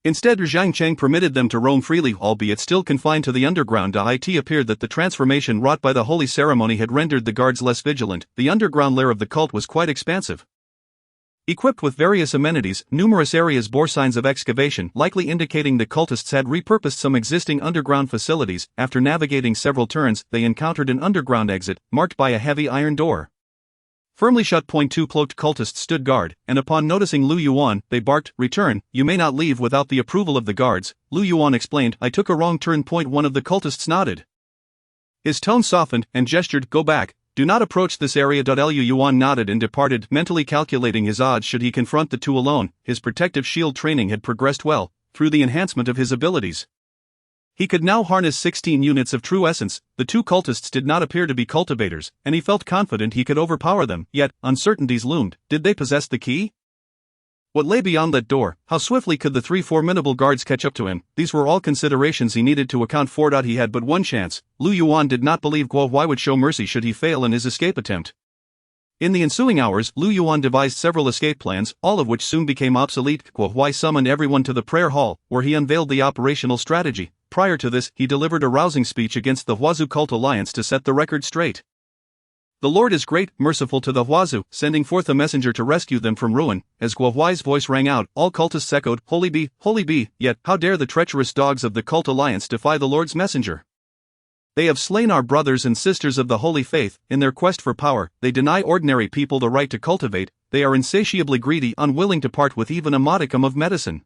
Instead, Zhang Cheng permitted them to roam freely, albeit still confined to the underground. It appeared that the transformation wrought by the holy ceremony had rendered the guards less vigilant. The underground lair of the cult was quite expansive. Equipped with various amenities, numerous areas bore signs of excavation, likely indicating the cultists had repurposed some existing underground facilities. After navigating several turns, they encountered an underground exit, marked by a heavy iron door. Firmly shut. Two cloaked cultists stood guard, and upon noticing Lu Yuan, they barked, "Return, you may not leave without the approval of the guards." Lu Yuan explained, "I took a wrong turn." One of the cultists nodded. His tone softened, and gestured, "Go back. Do not approach this area." Lu Yuan nodded and departed, mentally calculating his odds should he confront the two alone. His protective shield training had progressed well, through the enhancement of his abilities. He could now harness 16 units of true essence. The two cultists did not appear to be cultivators, and he felt confident he could overpower them, yet, uncertainties loomed. Did they possess the key? What lay beyond that door? How swiftly could the three formidable guards catch up to him? These were all considerations he needed to account for. He had but one chance. Lu Yuan did not believe Guo Huai would show mercy should he fail in his escape attempt. In the ensuing hours, Lu Yuan devised several escape plans, all of which soon became obsolete. Guo Huai summoned everyone to the prayer hall, where he unveiled the operational strategy. Prior to this, he delivered a rousing speech against the Huazu cult alliance to set the record straight. The Lord is great, merciful to the Huazu, sending forth a messenger to rescue them from ruin. As Guo Huai's voice rang out, all cultists echoed, Holy be, yet, how dare the treacherous dogs of the cult alliance defy the Lord's messenger? They have slain our brothers and sisters of the holy faith. In their quest for power, they deny ordinary people the right to cultivate. They are insatiably greedy, unwilling to part with even a modicum of medicine.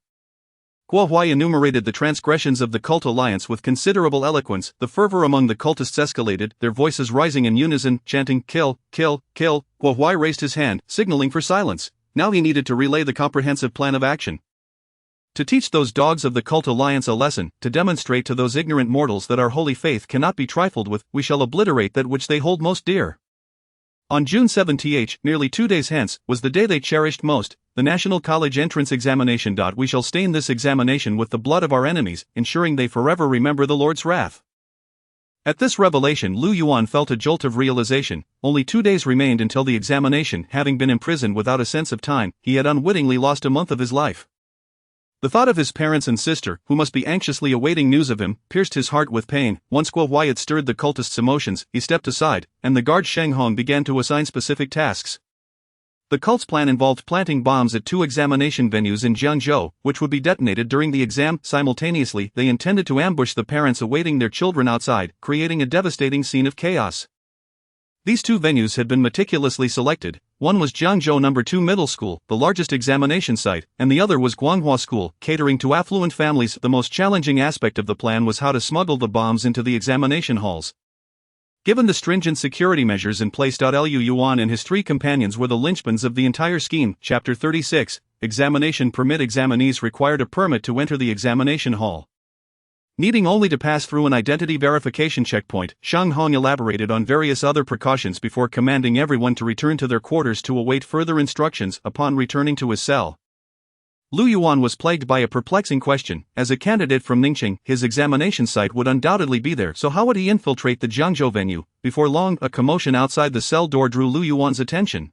Guo Huai enumerated the transgressions of the cult alliance with considerable eloquence. The fervor among the cultists escalated, their voices rising in unison, chanting, "Kill, kill, kill." Guo Huai raised his hand, signaling for silence. Now he needed to relay the comprehensive plan of action. To teach those dogs of the cult alliance a lesson, to demonstrate to those ignorant mortals that our holy faith cannot be trifled with, we shall obliterate that which they hold most dear. On June 7th, nearly 2 days hence, was the day they cherished most, the National College Entrance Examination. We shall stain this examination with the blood of our enemies, ensuring they forever remember the Lord's wrath. At this revelation, Lu Yuan felt a jolt of realization. Only 2 days remained until the examination. Having been imprisoned without a sense of time, he had unwittingly lost a month of his life. The thought of his parents and sister, who must be anxiously awaiting news of him, pierced his heart with pain. Once Guo Huai had stirred the cultists' emotions, he stepped aside, and the guard Sheng Hong began to assign specific tasks. The cult's plan involved planting bombs at 2 examination venues in Jiangzhou, which would be detonated during the exam. Simultaneously, they intended to ambush the parents awaiting their children outside, creating a devastating scene of chaos. These 2 venues had been meticulously selected. One was Jiangzhou No. 2 Middle School, the largest examination site, and the other was Guanghua School, catering to affluent families. The most challenging aspect of the plan was how to smuggle the bombs into the examination halls. Given the stringent security measures in place, Yuan and his three companions were the linchpins of the entire scheme. Chapter 36, Examination Permit. Examinees required a permit to enter the examination hall. Needing only to pass through an identity verification checkpoint, Shang Hong elaborated on various other precautions before commanding everyone to return to their quarters to await further instructions. Upon returning to his cell, Lu Yuan was plagued by a perplexing question. As a candidate from Ningqing, his examination site would undoubtedly be there, so how would he infiltrate the Jiangzhou venue? Before long, a commotion outside the cell door drew Lu Yuan's attention.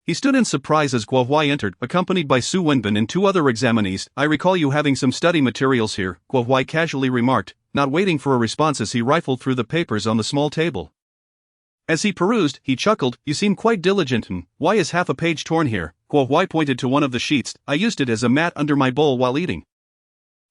He stood in surprise as Guo Huai entered, accompanied by Su Wenbin and two other examinees. "I recall you having some study materials here," Guo Huai casually remarked, not waiting for a response as he rifled through the papers on the small table. As he perused, he chuckled, "You seem quite diligent. Why is half a page torn here?" Guo Huai pointed to one of the sheets. "I used it as a mat under my bowl while eating,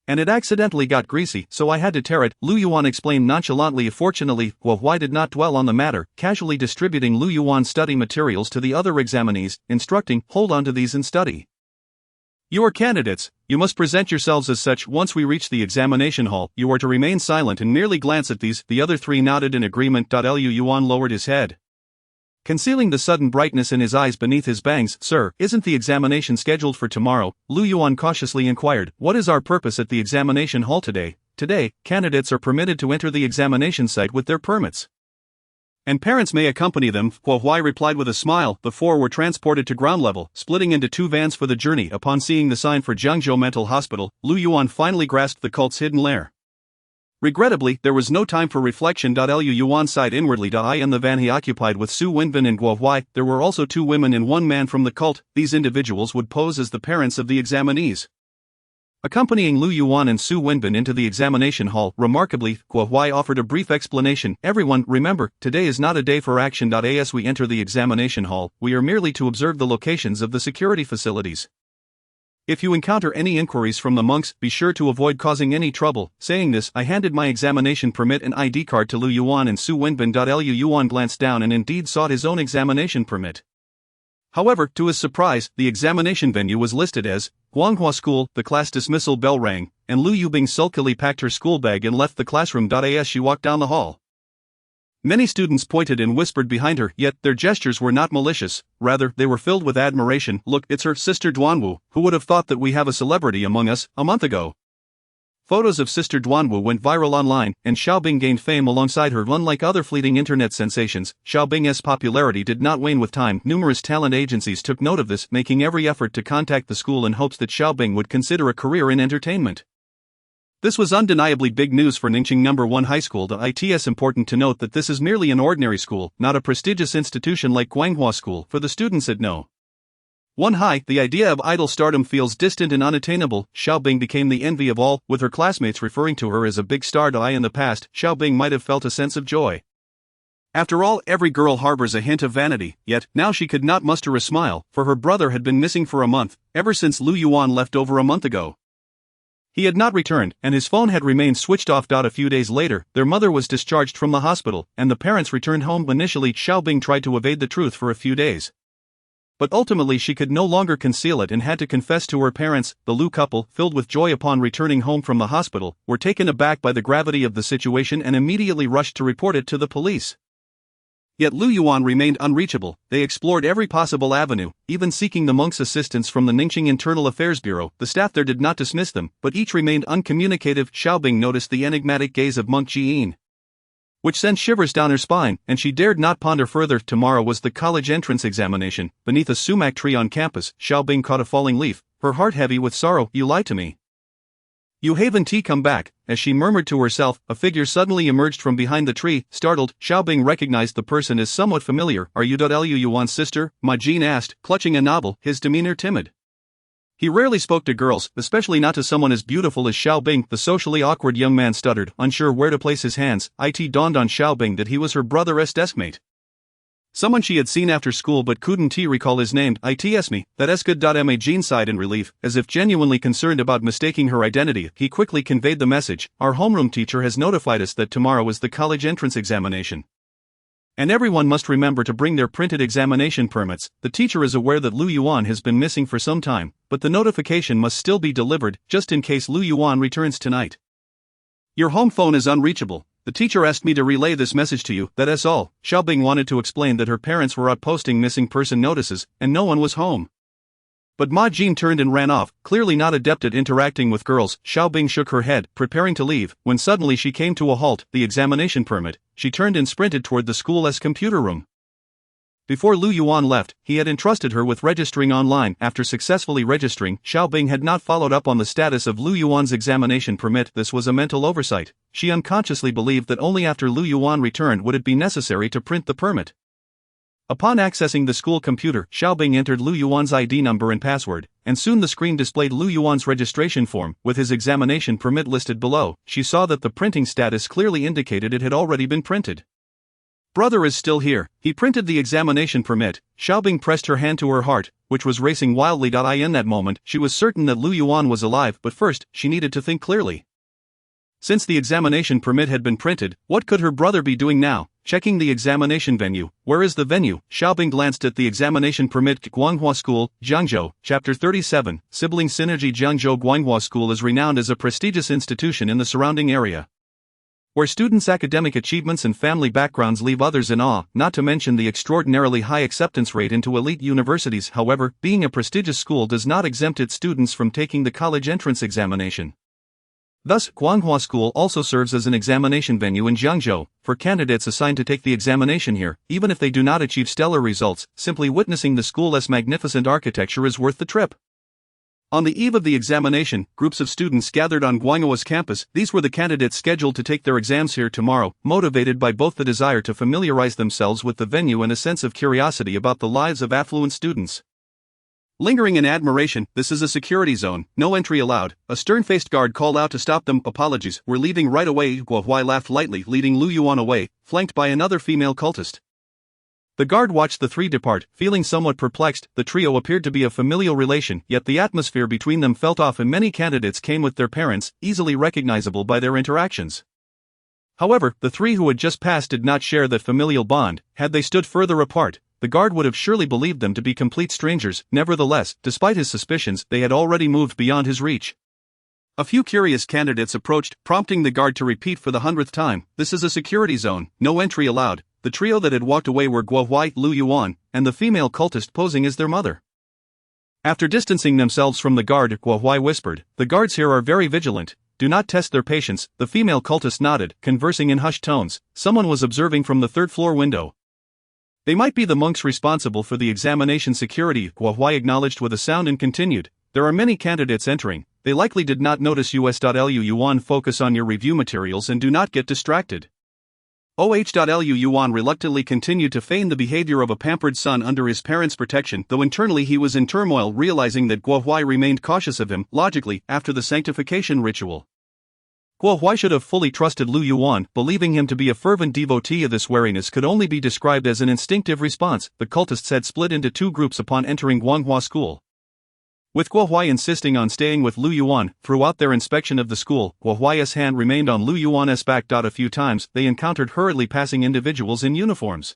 and it accidentally got greasy, so I had to tear it," Lu Yuan explained nonchalantly. Fortunately, Guo Huai did not dwell on the matter, casually distributing Lu Yuan's study materials to the other examinees, instructing, "Hold on to these and study. You are candidates, you must present yourselves as such. Once we reach the examination hall, you are to remain silent and merely glance at these." The other three nodded in agreement. Lu Yuan lowered his head, concealing the sudden brightness in his eyes beneath his bangs. "Sir, isn't the examination scheduled for tomorrow?" Lu Yuan cautiously inquired. "What is our purpose at the examination hall today?" "Today, candidates are permitted to enter the examination site with their permits, and parents may accompany them," Guo Huai replied with a smile. The four were transported to ground level, splitting into two vans for the journey. Upon seeing the sign for Jiangzhou Mental Hospital, Lu Yuan finally grasped the cult's hidden lair. Regrettably, there was no time for reflection. Lu Yuan sighed inwardly. I in the van he occupied with Su Wenbin and Guo Huai, there were also two women and one man from the cult. These individuals would pose as the parents of the examinees. Accompanying Lu Yuan and Su Wenbin into the examination hall, remarkably, Guo Huai offered a brief explanation. "Everyone, remember, today is not a day for action. As we enter the examination hall, we are merely to observe the locations of the security facilities. If you encounter any inquiries from the monks, be sure to avoid causing any trouble." Saying this, I handed my examination permit and ID card to Lu Yuan and Su Wenbin. Lu Yuan glanced down and indeed sought his own examination permit. However, to his surprise, the examination venue was listed as Guanghua School. The class dismissal bell rang, and Lu Yubing sulkily packed her school bag and left the classroom. As she walked down the hall, many students pointed and whispered behind her, yet their gestures were not malicious, rather, they were filled with admiration. "Look, it's her, Sister Duanwu. Who would have thought that we have a celebrity among us?" A month ago, photos of Sister Duanwu went viral online, and Xiaobing gained fame alongside her. Unlike other fleeting internet sensations, Xiaobing's popularity did not wane with time. Numerous talent agencies took note of this, making every effort to contact the school in hopes that Xiaobing would consider a career in entertainment. This was undeniably big news for Ningqing No. 1 High School. It's important to note that this is merely an ordinary school, not a prestigious institution like Guanghua School. For the students at No. 1 High, the idea of idol stardom feels distant and unattainable. Xiaobing became the envy of all, with her classmates referring to her as a big star. In the past, Xiaobing might have felt a sense of joy. After all, every girl harbors a hint of vanity, yet, now she could not muster a smile, for her brother had been missing for a month, ever since Lu Yuan left over a month ago. He had not returned, and his phone had remained switched off. A few days later, their mother was discharged from the hospital, and the parents returned home. Initially, Xiaobing tried to evade the truth for a few days, but ultimately she could no longer conceal it and had to confess to her parents. The Lu couple, filled with joy upon returning home from the hospital, were taken aback by the gravity of the situation and immediately rushed to report it to the police. Yet Lu Yuan remained unreachable. They explored every possible avenue, even seeking the monks' assistance from the Ningqing Internal Affairs Bureau. The staff there did not dismiss them, but each remained uncommunicative. Xiaobing noticed the enigmatic gaze of monk Jiyin, which sent shivers down her spine, and she dared not ponder further. Tomorrow was the college entrance examination. Beneath a sumac tree on campus, Xiaobing caught a falling leaf, her heart heavy with sorrow. "You lied to me. You haven't come back." As she murmured to herself, a figure suddenly emerged from behind the tree. Startled, Xiaobing recognized the person as somewhat familiar. "Are you Lu Yuan's sister?" Ma Jin asked, clutching a novel, his demeanor timid. He rarely spoke to girls, especially not to someone as beautiful as Xiaobing. The socially awkward young man stuttered, unsure where to place his hands. It dawned on Xiaobing that he was her brother's deskmate, someone she had seen after school but couldn't recall his name. "It's me, that's good." Ma Jin sighed in relief, as if genuinely concerned about mistaking her identity. He quickly conveyed the message. "Our homeroom teacher has notified us that tomorrow is the college entrance examination. And everyone must remember to bring their printed examination permits. The teacher is aware that Lu Yuan has been missing for some time, but the notification must still be delivered, just in case Lu Yuan returns tonight. Your home phone is unreachable. The teacher asked me to relay this message to you, that's all. Xiaobing wanted to explain that her parents were out posting missing person notices, and no one was home. But Ma Jin turned and ran off, clearly not adept at interacting with girls. Xiaobing shook her head, preparing to leave, when suddenly she came to a halt. The examination permit. She turned and sprinted toward the school's computer room. Before Lu Yuan left, he had entrusted her with registering online. After successfully registering, Xiaobing had not followed up on the status of Lu Yuan's examination permit. This was a mental oversight. She unconsciously believed that only after Lu Yuan returned would it be necessary to print the permit. Upon accessing the school computer, Xiaobing entered Lu Yuan's ID number and password, and soon the screen displayed Lu Yuan's registration form, with his examination permit listed below. She saw that the printing status clearly indicated it had already been printed. Brother is still here. He printed the examination permit. Xiaobing pressed her hand to her heart, which was racing wildly. In that moment, she was certain that Lu Yuan was alive, but first, she needed to think clearly. Since the examination permit had been printed, what could her brother be doing now? Checking the examination venue. Where is the venue? Xiaobing glanced at the examination permit. Guanghua School, Jiangzhou, Chapter 37, Sibling Synergy. Jiangzhou Guanghua School is renowned as a prestigious institution in the surrounding area, where students' academic achievements and family backgrounds leave others in awe, not to mention the extraordinarily high acceptance rate into elite universities. However, being a prestigious school does not exempt its students from taking the college entrance examination. Thus, Guanghua School also serves as an examination venue in Jiangzhou, for candidates assigned to take the examination here. Even if they do not achieve stellar results, simply witnessing the school's magnificent architecture is worth the trip. On the eve of the examination, groups of students gathered on Guanghua's campus. These were the candidates scheduled to take their exams here tomorrow, motivated by both the desire to familiarize themselves with the venue and a sense of curiosity about the lives of affluent students. Lingering in admiration, this is a security zone, no entry allowed. A stern-faced guard called out to stop them. Apologies, we're leaving right away. Guohuai laughed lightly, leading Lu Yuan away, flanked by another female cultist. The guard watched the three depart, feeling somewhat perplexed. The trio appeared to be a familial relation, yet the atmosphere between them felt off, and many candidates came with their parents, easily recognizable by their interactions. However, the three who had just passed did not share that familial bond. Had they stood further apart, the guard would have surely believed them to be complete strangers. Nevertheless, despite his suspicions, they had already moved beyond his reach. A few curious candidates approached, prompting the guard to repeat for the 100th time, "This is a security zone, no entry allowed." The trio that had walked away were Guohuai, Lu Yuan, and the female cultist posing as their mother. After distancing themselves from the guard, Guohuai whispered, "The guards here are very vigilant. Do not test their patience." The female cultist nodded, conversing in hushed tones. Someone was observing from the third-floor window. "They might be the monks responsible for the examination security," Guohuai acknowledged with a sound and continued. "There are many candidates entering. They likely did not notice us.Lu Yuan, focus on your review materials and do not get distracted." Lu Yuan reluctantly continued to feign the behavior of a pampered son under his parents' protection, though internally he was in turmoil, realizing that Guohuai remained cautious of him. Logically, after the sanctification ritual, Guohuai should have fully trusted Lu Yuan. Believing him to be a fervent devotee of this wariness could only be described as an instinctive response. The cultists had split into two groups upon entering Guanghua School, with Guohuai insisting on staying with Lu Yuan. Throughout their inspection of the school, Guohuai's hand remained on Lu Yuan's back. A few times, they encountered hurriedly passing individuals in uniforms,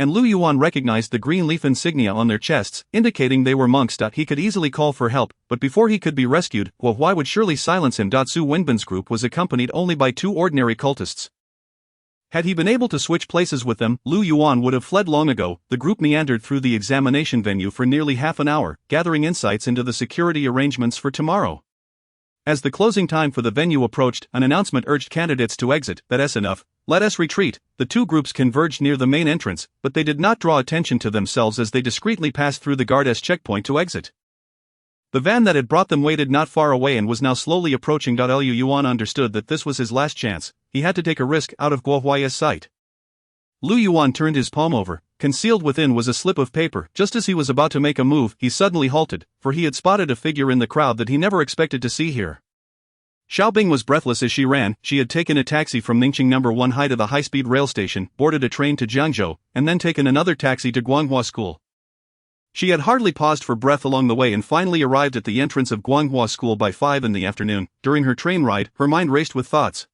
and Lu Yuan recognized the green leaf insignia on their chests, indicating they were monks. He could easily call for help, but before he could be rescued, Guohuai would surely silence him. Su Wenbin's group was accompanied only by two ordinary cultists. Had he been able to switch places with them, Lu Yuan would have fled long ago. The group meandered through the examination venue for nearly half an hour, gathering insights into the security arrangements for tomorrow. As the closing time for the venue approached, an announcement urged candidates to exit. "That's enough. Let us retreat." The two groups converged near the main entrance, but they did not draw attention to themselves as they discreetly passed through the guard's checkpoint to exit. The van that had brought them waited not far away and was now slowly approaching. Lu Yuan understood that this was his last chance. He had to take a risk out of Guohuai's sight. Lu Yuan turned his palm over. Concealed within was a slip of paper. Just as he was about to make a move, he suddenly halted, for he had spotted a figure in the crowd that he never expected to see here. Xiaobing was breathless as she ran. She had taken a taxi from Ningqing No. 1 High to the high-speed rail station, boarded a train to Jiangzhou, and then taken another taxi to Guanghua School. She had hardly paused for breath along the way and finally arrived at the entrance of Guanghua School by 5 in the afternoon. During her train ride, her mind raced with thoughts.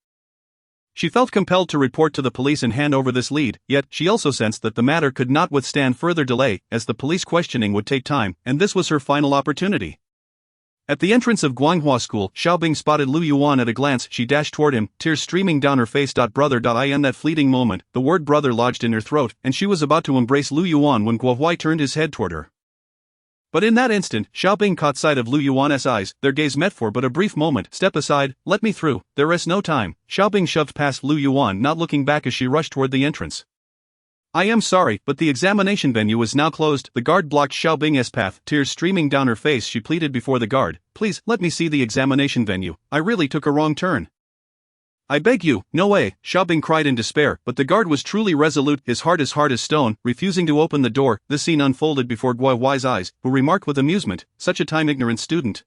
She felt compelled to report to the police and hand over this lead, yet she also sensed that the matter could not withstand further delay, as the police questioning would take time, and this was her final opportunity. At the entrance of Guanghua School, Xiaobing spotted Lu Yuan at a glance. She dashed toward him, tears streaming down her face. Brother. In that fleeting moment, the word brother lodged in her throat, and she was about to embrace Lu Yuan when Guohuai turned his head toward her. But in that instant, Xiaobing caught sight of Lu Yuan's eyes. Their gaze met for but a brief moment. Step aside, let me through, there is no time. Xiaobing shoved past Lu Yuan, not looking back as she rushed toward the entrance. I am sorry, but the examination venue is now closed. The guard blocked Xiaobing's path, tears streaming down her face. She pleaded before the guard, please, let me see the examination venue. I really took a wrong turn. I beg you, no way, Xiaobing cried in despair, but the guard was truly resolute, his heart as hard as stone, refusing to open the door. This scene unfolded before Guohuai's eyes, who remarked with amusement, such a time-ignorant student.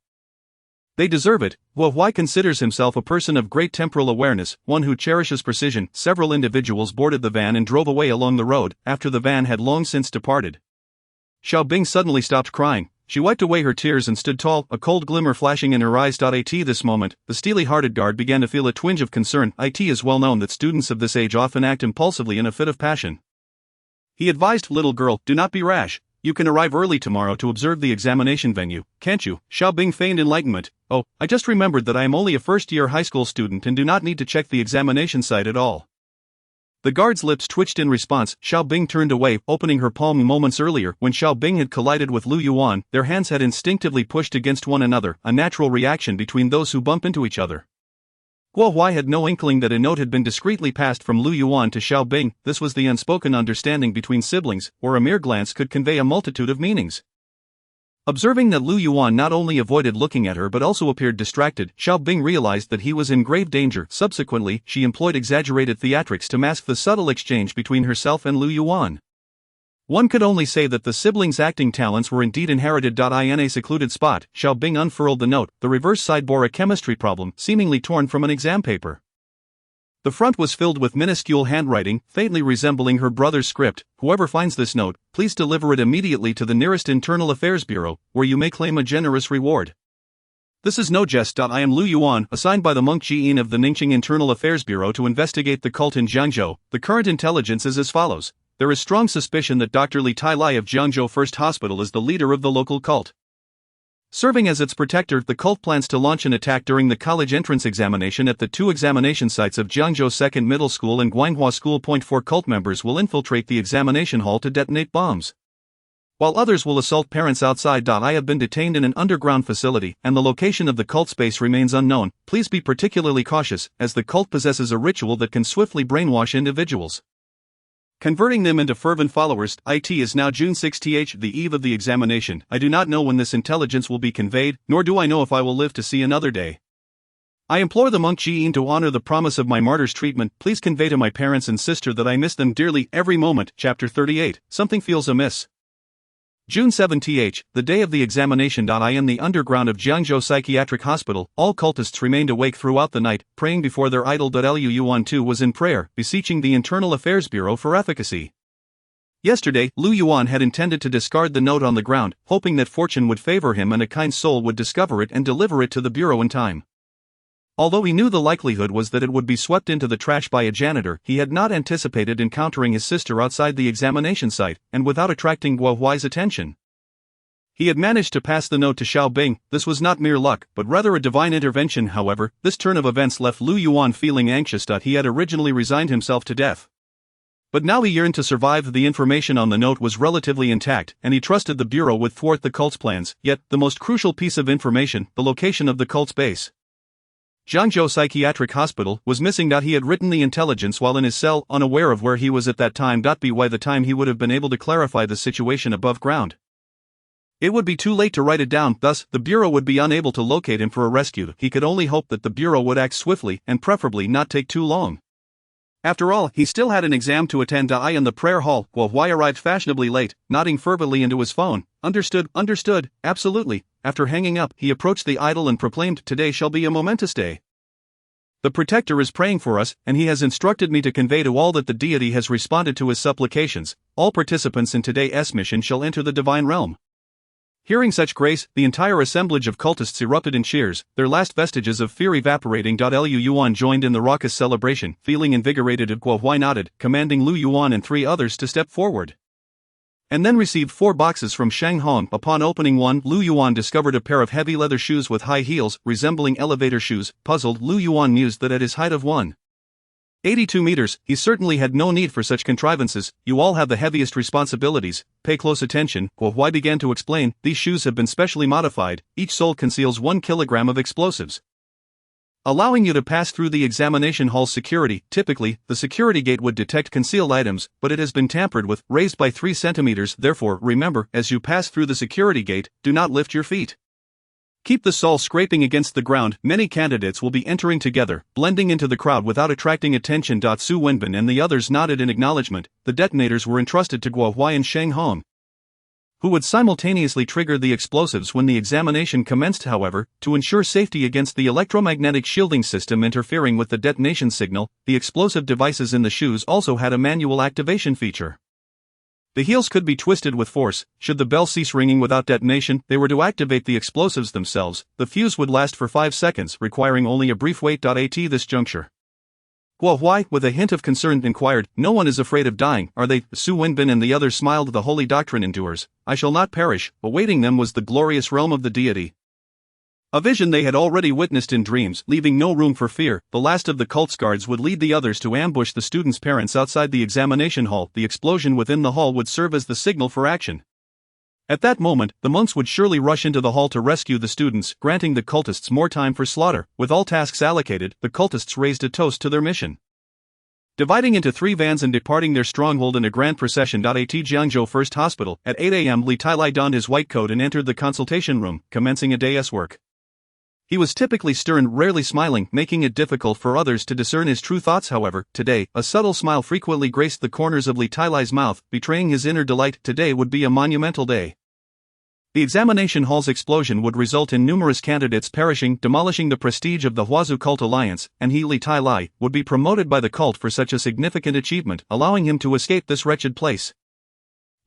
They deserve it. Guohuai considers himself a person of great temporal awareness, one who cherishes precision. Several individuals boarded the van and drove away along the road, after the van had long since departed. Xiaobing suddenly stopped crying. She wiped away her tears and stood tall, a cold glimmer flashing in her eyes. At this moment, the steely-hearted guard began to feel a twinge of concern. It is well known that students of this age often act impulsively in a fit of passion. He advised, little girl, do not be rash. You can arrive early tomorrow to observe the examination venue, can't you? Xiaobing feigned enlightenment. Oh, I just remembered that I am only a first-year high school student and do not need to check the examination site at all. The guard's lips twitched in response. Xiaobing turned away, opening her palm. Moments earlier, when Xiaobing had collided with Lu Yuan, their hands had instinctively pushed against one another, a natural reaction between those who bump into each other. Guohuai had no inkling that a note had been discreetly passed from Lu Yuan to Xiaobing. This was the unspoken understanding between siblings, or a mere glance could convey a multitude of meanings. Observing that Lu Yuan not only avoided looking at her but also appeared distracted, Xiaobing realized that he was in grave danger. Subsequently, she employed exaggerated theatrics to mask the subtle exchange between herself and Lu Yuan. One could only say that the siblings' acting talents were indeed inherited. In a secluded spot, Xiaobing unfurled the note. The reverse side bore a chemistry problem, seemingly torn from an exam paper. The front was filled with minuscule handwriting, faintly resembling her brother's script. Whoever finds this note, please deliver it immediately to the nearest Internal Affairs Bureau, where you may claim a generous reward. This is no jest. I am Lu Yuan, assigned by the monk Jiyin of the Ningqing Internal Affairs Bureau to investigate the cult in Zhangzhou. The current intelligence is as follows. There is strong suspicion that Dr. Li Tailai of Zhangzhou First Hospital is the leader of the local cult. Serving as its protector, the cult plans to launch an attack during the college entrance examination at the two examination sites of Jiangzhou Second Middle School and Guanghua School. 4 Cult members will infiltrate the examination hall to detonate bombs, while others will assault parents outside. I have been detained in an underground facility, and the location of the cult space remains unknown. Please be particularly cautious, as the cult possesses a ritual that can swiftly brainwash individuals, converting them into fervent followers. It is now June 6, the eve of the examination. I do not know when this intelligence will be conveyed, nor do I know if I will live to see another day. I implore the monk Jiyin to honor the promise of my martyr's treatment. Please convey to my parents and sister that I miss them dearly every moment. Chapter 38. Something feels amiss. June 7, the day of the examination. In the underground of Jiangzhou Psychiatric Hospital, all cultists remained awake throughout the night, praying before their idol. Lu Yuan too was in prayer, beseeching the Internal Affairs Bureau for efficacy. Yesterday, Lu Yuan had intended to discard the note on the ground, hoping that fortune would favor him and a kind soul would discover it and deliver it to the bureau in time. Although he knew the likelihood was that it would be swept into the trash by a janitor, he had not anticipated encountering his sister outside the examination site, and without attracting Guohuai's attention. He had managed to pass the note to Xiaobing. This was not mere luck, but rather a divine intervention. However, this turn of events left Lu Yuan feeling anxious. He had originally resigned himself to death, but now he yearned to survive. The information on the note was relatively intact, and he trusted the bureau would thwart the cult's plans. Yet, the most crucial piece of information, the location of the cult's base, Zhangzhou Psychiatric Hospital, was missing. He had written the intelligence while in his cell, unaware of where he was at that time. By the time he would have been able to clarify the situation above ground, it would be too late to write it down. Thus, the bureau would be unable to locate him for a rescue. He could only hope that the bureau would act swiftly, and preferably not take too long. After all, he still had an exam to attend. In the prayer hall, Guohuai arrived fashionably late, nodding fervently into his phone. Understood, absolutely. After hanging up, he approached the idol and proclaimed, today shall be a momentous day. The protector is praying for us, and he has instructed me to convey to all that the deity has responded to his supplications. All participants in today's mission shall enter the divine realm. Hearing such grace, the entire assemblage of cultists erupted in cheers, their last vestiges of fear evaporating. Lu Yuan joined in the raucous celebration, feeling invigorated. Guo Huai nodded, commanding Lu Yuan and 3 others to step forward. And then received 4 boxes from Shang Hong. Upon opening one, Lu Yuan discovered a pair of heavy leather shoes with high heels, resembling elevator shoes. Puzzled, Lu Yuan mused that at his height of 1.82 meters, he certainly had no need for such contrivances. You all have the heaviest responsibilities, pay close attention. Guo Huai began to explain, these shoes have been specially modified, each sole conceals 1 kilogram of explosives, allowing you to pass through the examination hall's security. Typically, the security gate would detect concealed items, but it has been tampered with, raised by 3 centimeters. Therefore, remember, as you pass through the security gate, do not lift your feet. Keep the sole scraping against the ground. Many candidates will be entering together, blending into the crowd without attracting attention. Su Wenbin and the others nodded in acknowledgement. The detonators were entrusted to Guo Huai and Shang Hong, who would simultaneously trigger the explosives when the examination commenced. However, to ensure safety against the electromagnetic shielding system interfering with the detonation signal, the explosive devices in the shoes also had a manual activation feature. The heels could be twisted with force. Should the bell cease ringing without detonation, they were to activate the explosives themselves. The fuse would last for 5 seconds, requiring only a brief wait. At this juncture, Guo Huai, with a hint of concern, inquired, no one is afraid of dying, are they? Su Wenbin and the others smiled. The holy doctrine endures. I shall not perish. Awaiting them was the glorious realm of the deity, a vision they had already witnessed in dreams. Leaving no room for fear, the last of the cult's guards would lead the others to ambush the students' parents outside the examination hall. The explosion within the hall would serve as the signal for action. At that moment, the monks would surely rush into the hall to rescue the students, granting the cultists more time for slaughter. With all tasks allocated, the cultists raised a toast to their mission, dividing into 3 vans and departing their stronghold in a grand procession. At Jiangzhou First Hospital, at 8 a.m. Li Tailai donned his white coat and entered the consultation room, commencing a day's work. He was typically stern, rarely smiling, making it difficult for others to discern his true thoughts. However, today, a subtle smile frequently graced the corners of Li Tailai's mouth, betraying his inner delight. Today would be a monumental day. The examination hall's explosion would result in numerous candidates perishing, demolishing the prestige of the Huazu Cult Alliance, and he, Li Tailai, would be promoted by the cult for such a significant achievement, allowing him to escape this wretched place.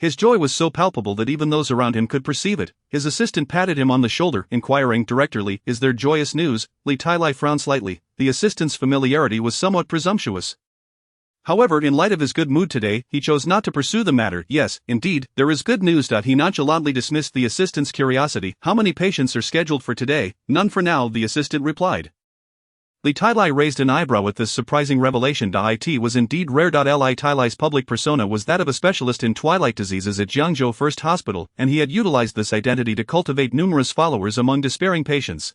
His joy was so palpable that even those around him could perceive it. His assistant patted him on the shoulder, inquiring directly, is there joyous news? Li Tailai frowned slightly. The assistant's familiarity was somewhat presumptuous. However, in light of his good mood today, he chose not to pursue the matter. Yes, indeed, there is good news. He nonchalantly dismissed the assistant's curiosity. How many patients are scheduled for today? None for now, the assistant replied. Li Tailai raised an eyebrow at this surprising revelation. It was indeed rare. Li Tailai's public persona was that of a specialist in twilight diseases at Jiangzhou First Hospital, and he had utilized this identity to cultivate numerous followers among despairing patients.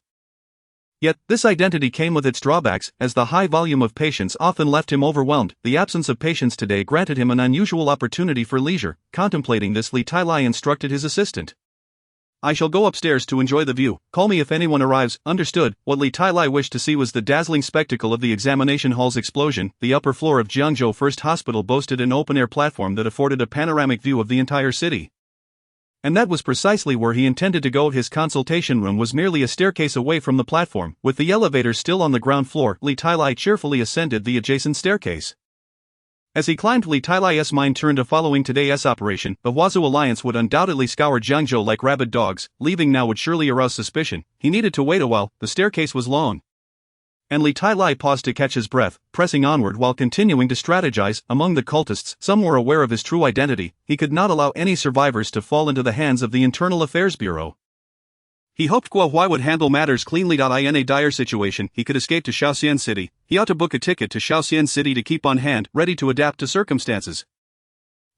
Yet, this identity came with its drawbacks, as the high volume of patients often left him overwhelmed. The absence of patients today granted him an unusual opportunity for leisure. Contemplating this, Li Tailai instructed his assistant, I shall go upstairs to enjoy the view. Call me if anyone arrives. Understood. What Li Tailai wished to see was the dazzling spectacle of the examination hall's explosion. The upper floor of Jiangzhou First Hospital boasted an open-air platform that afforded a panoramic view of the entire city. And that was precisely where he intended to go. His consultation room was merely a staircase away from the platform. With the elevator still on the ground floor, Li Tailai cheerfully ascended the adjacent staircase. As he climbed, Li Tailai's mind turned to following today's operation. The Huazu Alliance would undoubtedly scour Jiangzhou like rabid dogs. Leaving now would surely arouse suspicion. He needed to wait a while. The staircase was long, and Li Tailai paused to catch his breath, pressing onward while continuing to strategize. Among the cultists, some were aware of his true identity. He could not allow any survivors to fall into the hands of the Internal Affairs Bureau. He hoped Guo Huai would handle matters cleanly. In a dire situation, he could escape to Shaoxian City. He ought to book a ticket to Shaoxian City to keep on hand, ready to adapt to circumstances.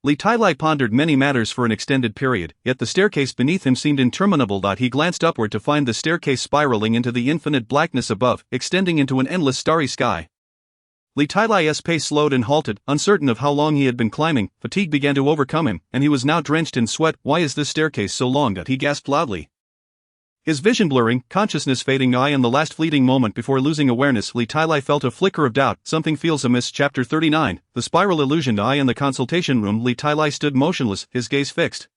Li Tailai pondered many matters for an extended period, yet the staircase beneath him seemed interminable. He glanced upward to find the staircase spiraling into the infinite blackness above, extending into an endless starry sky. Li Tailai's pace slowed and halted, uncertain of how long he had been climbing. Fatigue began to overcome him, and he was now drenched in sweat. Why is this staircase so long? He gasped loudly, his vision blurring, consciousness fading. In the last fleeting moment before losing awareness, Li Tailai felt a flicker of doubt. Something feels amiss. Chapter 39, The Spiral Illusion. In the consultation room, Li Tailai stood motionless, his gaze fixed.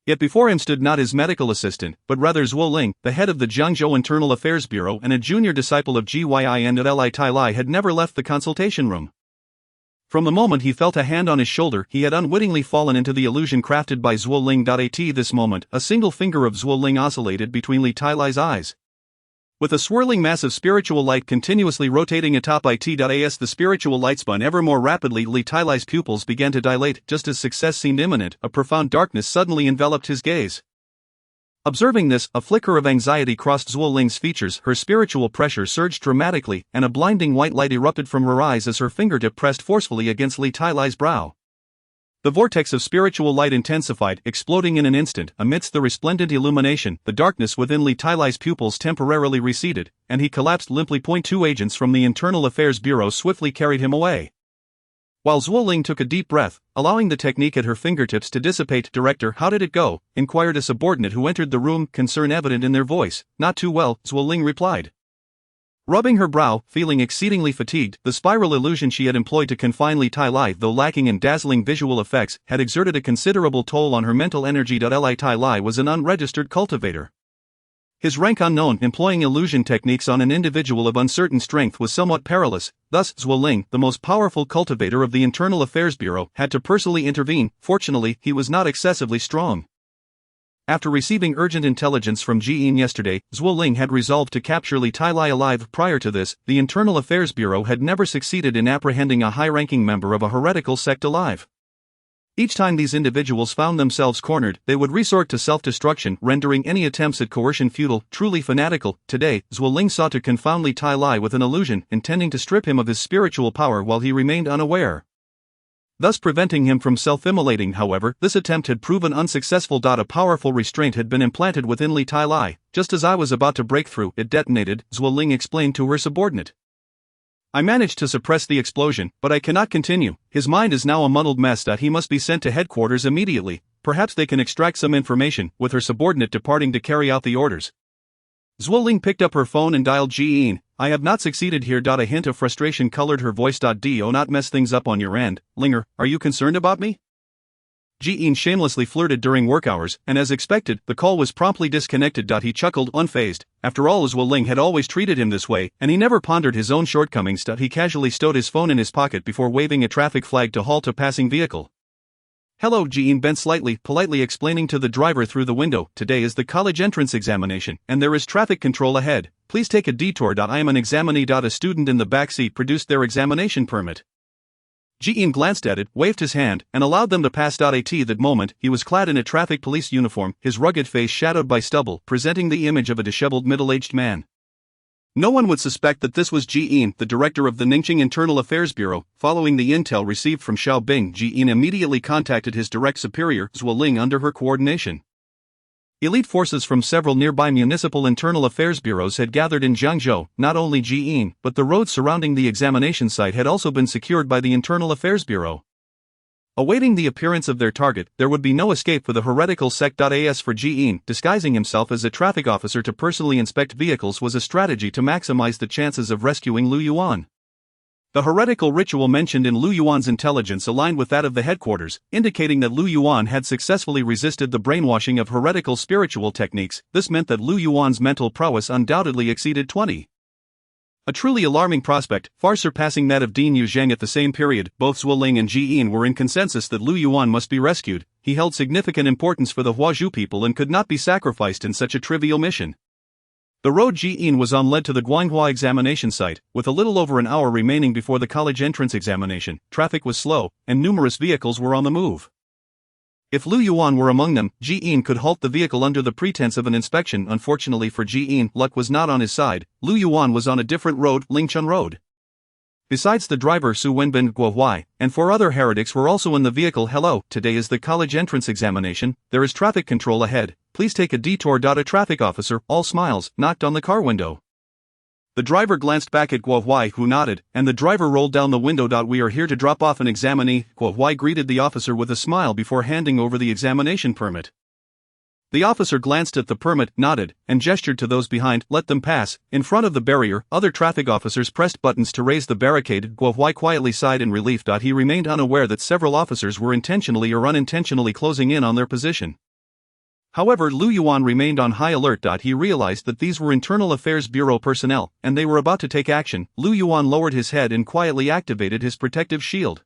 Yet before him stood not his medical assistant, but rather Zhuo Ling, the head of the Jiangzhou Internal Affairs Bureau and a junior disciple of Gyin. Li Tailai had never left the consultation room. From the moment he felt a hand on his shoulder, he had unwittingly fallen into the illusion crafted by Zhuoling. At this moment, a single finger of Zhuoling oscillated between Li Tailai's eyes. With a swirling mass of spiritual light continuously rotating atop it.as, the spiritual light spun ever more rapidly. Li Tailai's pupils began to dilate. Just as success seemed imminent, a profound darkness suddenly enveloped his gaze. Observing this, a flicker of anxiety crossed Zhuoling's features. Her spiritual pressure surged dramatically, and a blinding white light erupted from her eyes as her fingertip pressed forcefully against Li Tailai's brow. The vortex of spiritual light intensified, exploding in an instant. Amidst the resplendent illumination, the darkness within Li Tailai's pupils temporarily receded, and he collapsed limply. 2 agents from the Internal Affairs Bureau swiftly carried him away. While Zhuoling took a deep breath, allowing the technique at her fingertips to dissipate. "Director, how did it go?" inquired a subordinate who entered the room, concern evident in their voice. "Not too well," Zhuoling replied. Rubbing her brow, feeling exceedingly fatigued, the spiral illusion she had employed to confine Li Tailai, though lacking in dazzling visual effects, had exerted a considerable toll on her mental energy. Li Tailai was an unregistered cultivator. His rank unknown, employing illusion techniques on an individual of uncertain strength was somewhat perilous. Thus, Zhuoling, the most powerful cultivator of the Internal Affairs Bureau, had to personally intervene. Fortunately, he was not excessively strong. After receiving urgent intelligence from Jiyin yesterday, Zhuoling had resolved to capture Li Tailai alive. Prior to this, the Internal Affairs Bureau had never succeeded in apprehending a high-ranking member of a heretical sect alive. Each time these individuals found themselves cornered, they would resort to self-destruction, rendering any attempts at coercion futile, truly fanatical. Today, Zhuoling sought to confound Li Tailai with an illusion, intending to strip him of his spiritual power while he remained unaware, thus preventing him from self-immolating. However, this attempt had proven unsuccessful. A powerful restraint had been implanted within Li Tailai. "Just as I was about to break through, it detonated," Zhuoling explained to her subordinate. "I managed to suppress the explosion, but I cannot continue. His mind is now a muddled mess. He must be sent to headquarters immediately. Perhaps they can extract some information," with her subordinate departing to carry out the orders. Zhuoling picked up her phone and dialed Jiyin. "I have not succeeded here." A hint of frustration colored her voice. "Do not mess things up on your end, Linger. Are you concerned about me?" Jiyin shamelessly flirted during work hours, and as expected, the call was promptly disconnected. He chuckled, unfazed. After all, Zhuoling had always treated him this way, and he never pondered his own shortcomings. He casually stowed his phone in his pocket before waving a traffic flag to halt a passing vehicle. "Hello." Jiyin bent slightly, politely explaining to the driver through the window. "Today is the college entrance examination, and there is traffic control ahead. Please take a detour. I am an examinee." A student in the back seat produced their examination permit. Jiyin glanced at it, waved his hand, and allowed them to pass. At that moment, he was clad in a traffic police uniform, his rugged face shadowed by stubble, presenting the image of a disheveled middle-aged man. No one would suspect that this was Jiyin, the director of the Ningqing Internal Affairs Bureau. Following the intel received from Xiaobing, Jiyin immediately contacted his direct superior, Zhuoling, under her coordination. Elite forces from several nearby municipal internal affairs bureaus had gathered in Zhengzhou. Not only Jiyin, but the roads surrounding the examination site had also been secured by the Internal Affairs Bureau. Awaiting the appearance of their target, there would be no escape for the heretical sect. As for Jiyin, disguising himself as a traffic officer to personally inspect vehicles was a strategy to maximize the chances of rescuing Lu Yuan. The heretical ritual mentioned in Lu Yuan's intelligence aligned with that of the headquarters, indicating that Lu Yuan had successfully resisted the brainwashing of heretical spiritual techniques. This meant that Lu Yuan's mental prowess undoubtedly exceeded 20. A truly alarming prospect, far surpassing that of Ding Yuzheng at the same period. Both Zhuoling and Jiyin were in consensus that Lu Yuan must be rescued. He held significant importance for the Huazhu people and could not be sacrificed in such a trivial mission. The road Jiyin was on led to the Guanghua examination site. With a little over an hour remaining before the college entrance examination, traffic was slow, and numerous vehicles were on the move. If Lu Yuan were among them, Jiyin could halt the vehicle under the pretense of an inspection. Unfortunately for Jiyin, luck was not on his side. Lu Yuan was on a different road, Lingchun Road. Besides the driver Su Wenbin, Guohuai, and 4 other heretics were also in the vehicle. "Hello, today is the college entrance examination. There is traffic control ahead. Please take a detour." A traffic officer, all smiles, knocked on the car window. The driver glanced back at Guohuai, who nodded, and the driver rolled down the window. "We are here to drop off an examinee." Guohuai greeted the officer with a smile before handing over the examination permit. The officer glanced at the permit, nodded, and gestured to those behind, "Let them pass." In front of the barrier, other traffic officers pressed buttons to raise the barricade. Guohuai quietly sighed in relief. He remained unaware that several officers were intentionally or unintentionally closing in on their position. However, Lu Yuan remained on high alert. He realized that these were Internal Affairs Bureau personnel, and they were about to take action. Lu Yuan lowered his head and quietly activated his protective shield.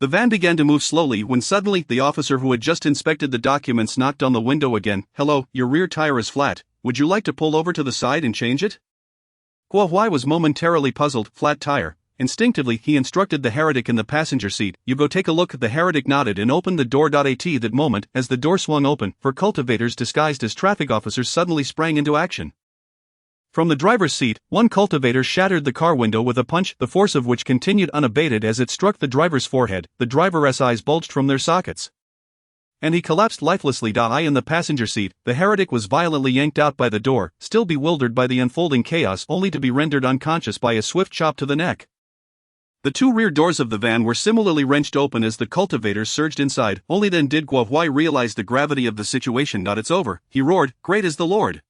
The van began to move slowly when suddenly the officer who had just inspected the documents knocked on the window again. "Hello, your rear tire is flat. Would you like to pull over to the side and change it?" Guo Huai was momentarily puzzled. Flat tire. Instinctively, he instructed the heretic in the passenger seat. "You go take a look." The heretic nodded and opened the door. At that moment, as the door swung open, four cultivators disguised as traffic officers suddenly sprang into action. From the driver's seat, one cultivator shattered the car window with a punch, the force of which continued unabated as it struck the driver's forehead. The driver's eyes bulged from their sockets, and he collapsed lifelessly. In the passenger seat, the heretic was violently yanked out by the door, still bewildered by the unfolding chaos, only to be rendered unconscious by a swift chop to the neck. The two rear doors of the van were similarly wrenched open as the cultivators surged inside. Only then did Guo Huai realize the gravity of the situation. "It's over," he roared. "Great is the Lord."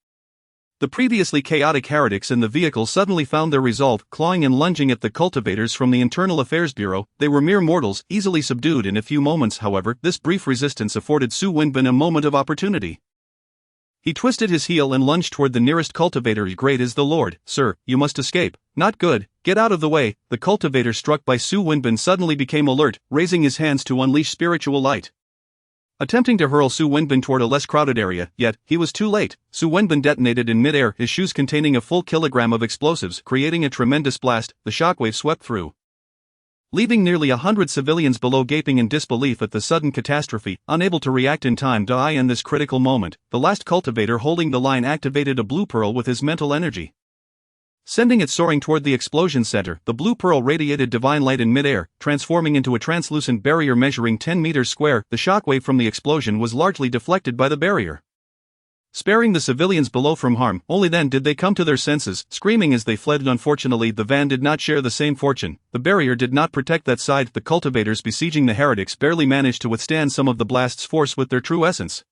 The previously chaotic heretics in the vehicle suddenly found their resolve, clawing and lunging at the cultivators from the Internal Affairs Bureau. They were mere mortals, easily subdued in a few moments. However, this brief resistance afforded Su Wenbin a moment of opportunity. He twisted his heel and lunged toward the nearest cultivator. "Great is the Lord, sir, you must escape." "Not good, get out of the way." The cultivator struck by Su Wenbin suddenly became alert, raising his hands to unleash spiritual light, attempting to hurl Su Wenbin toward a less crowded area, yet he was too late. Su Wenbin detonated in midair, his shoes containing a full kilogram of explosives, creating a tremendous blast. The shockwave swept through, leaving nearly 100 civilians below gaping in disbelief at the sudden catastrophe, unable to react in time. In this critical moment, the last cultivator holding the line activated a blue pearl with his mental energy, sending it soaring toward the explosion center. The blue pearl radiated divine light in midair, transforming into a translucent barrier measuring 10 meters square. The shockwave from the explosion was largely deflected by the barrier, sparing the civilians below from harm. Only then did they come to their senses, screaming as they fled. Unfortunately, the van did not share the same fortune. The barrier did not protect that side. The cultivators besieging the heretics barely managed to withstand some of the blast's force with their true essence,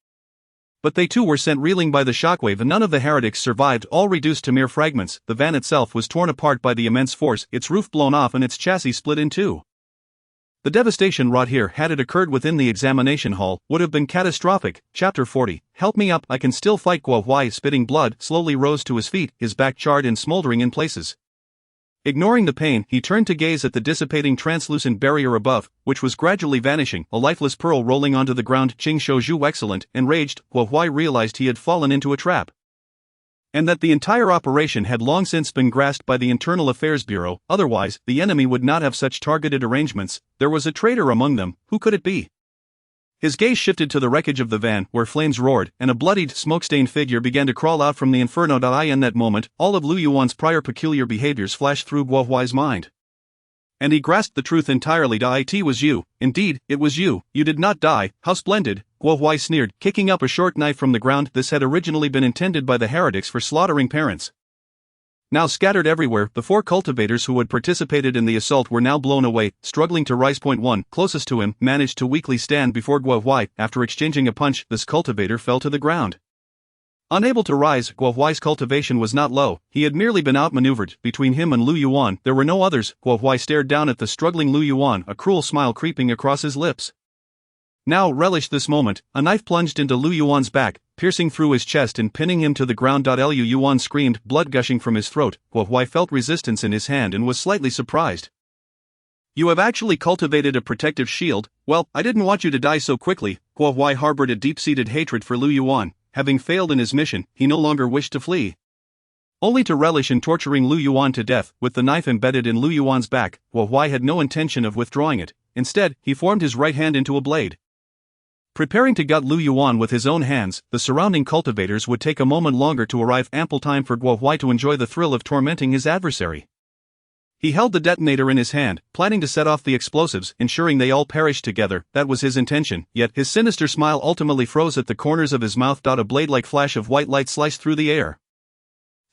but they too were sent reeling by the shockwave, and none of the heretics survived, all reduced to mere fragments. The van itself was torn apart by the immense force, its roof blown off and its chassis split in two. The devastation wrought here, had it occurred within the examination hall, would have been catastrophic. Chapter 40. Help me up, I can still fight. Guo Huai, spitting blood, slowly rose to his feet, his back charred and smoldering in places. Ignoring the pain, he turned to gaze at the dissipating translucent barrier above, which was gradually vanishing, a lifeless pearl rolling onto the ground. Qing Shouzhu excellent. Enraged, Guo Huai realized he had fallen into a trap, and that the entire operation had long since been grasped by the Internal Affairs Bureau. Otherwise, the enemy would not have such targeted arrangements. There was a traitor among them. Who could it be? His gaze shifted to the wreckage of the van, where flames roared, and a bloodied, smoke-stained figure began to crawl out from the inferno. In that moment, all of Lu Yuan's prior peculiar behaviors flashed through Guo Huai's mind, and he grasped the truth entirely. It was you. Indeed, it was you. You did not die. How splendid. Guo Huai sneered, kicking up a short knife from the ground. This had originally been intended by the heretics for slaughtering parents. Now scattered everywhere, the four cultivators who had participated in the assault were now blown away. Struggling to rise. One, closest to him, managed to weakly stand before Guo Huai. After exchanging a punch, this cultivator fell to the ground. Unable to rise, Guo Huai's cultivation was not low, he had merely been outmaneuvered. Between him and Lu Yuan, there were no others. Guo Huai stared down at the struggling Lu Yuan, a cruel smile creeping across his lips. Now relish this moment. A knife plunged into Lu Yuan's back, piercing through his chest and pinning him to the ground. Lu Yuan screamed, blood gushing from his throat. Guo Huai felt resistance in his hand and was slightly surprised. You have actually cultivated a protective shield. Well, I didn't want you to die so quickly. Guo Huai harbored a deep-seated hatred for Lu Yuan. Having failed in his mission, he no longer wished to flee, only to relish in torturing Lu Yuan to death. With the knife embedded in Lu Yuan's back, Guo Huai had no intention of withdrawing it. Instead, he formed his right hand into a blade, preparing to gut Lu Yuan with his own hands. The surrounding cultivators would take a moment longer to arrive, ample time for Guo Huai to enjoy the thrill of tormenting his adversary. He held the detonator in his hand, planning to set off the explosives, ensuring they all perished together. That was his intention, yet his sinister smile ultimately froze at the corners of his mouth. A blade-like flash of white light sliced through the air,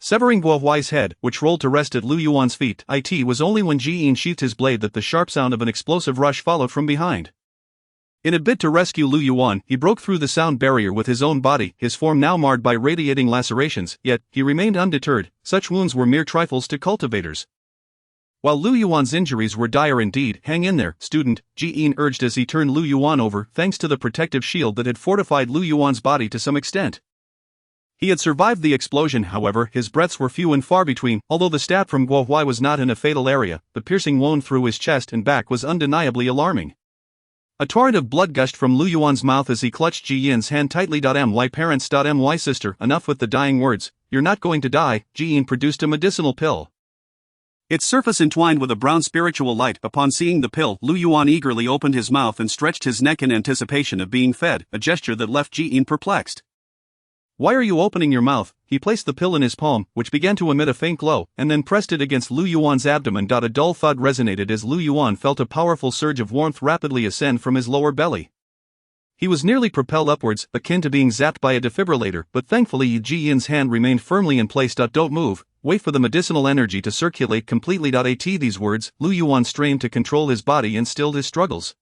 severing Guo Huai's head, which rolled to rest at Lu Yuan's feet. It was only when Jiyin sheathed his blade that the sharp sound of an explosive rush followed from behind. In a bid to rescue Lu Yuan, he broke through the sound barrier with his own body, his form now marred by radiating lacerations, yet he remained undeterred. Such wounds were mere trifles to cultivators, while Lu Yuan's injuries were dire indeed. Hang in there, student, Jiyin urged as he turned Lu Yuan over. Thanks to the protective shield that had fortified Lu Yuan's body to some extent, he had survived the explosion. However, his breaths were few and far between. Although the stab from Guo Huai was not in a fatal area, the piercing wound through his chest and back was undeniably alarming. A torrent of blood gushed from Lu Yuan's mouth as he clutched Ji Yin's hand tightly. My parents. My sister. Enough with the dying words. You're not going to die. Ji Yin produced a medicinal pill. Its surface entwined with a brown spiritual light. Upon seeing the pill, Lu Yuan eagerly opened his mouth and stretched his neck in anticipation of being fed, a gesture that left Ji Yin perplexed. Why are you opening your mouth? He placed the pill in his palm, which began to emit a faint glow, and then pressed it against Lu Yuan's abdomen. A dull thud resonated as Lu Yuan felt a powerful surge of warmth rapidly ascend from his lower belly. He was nearly propelled upwards, akin to being zapped by a defibrillator, but thankfully Ji Yin's hand remained firmly in place. Don't move, wait for the medicinal energy to circulate completely. At these words, Lu Yuan strained to control his body and stilled his struggles.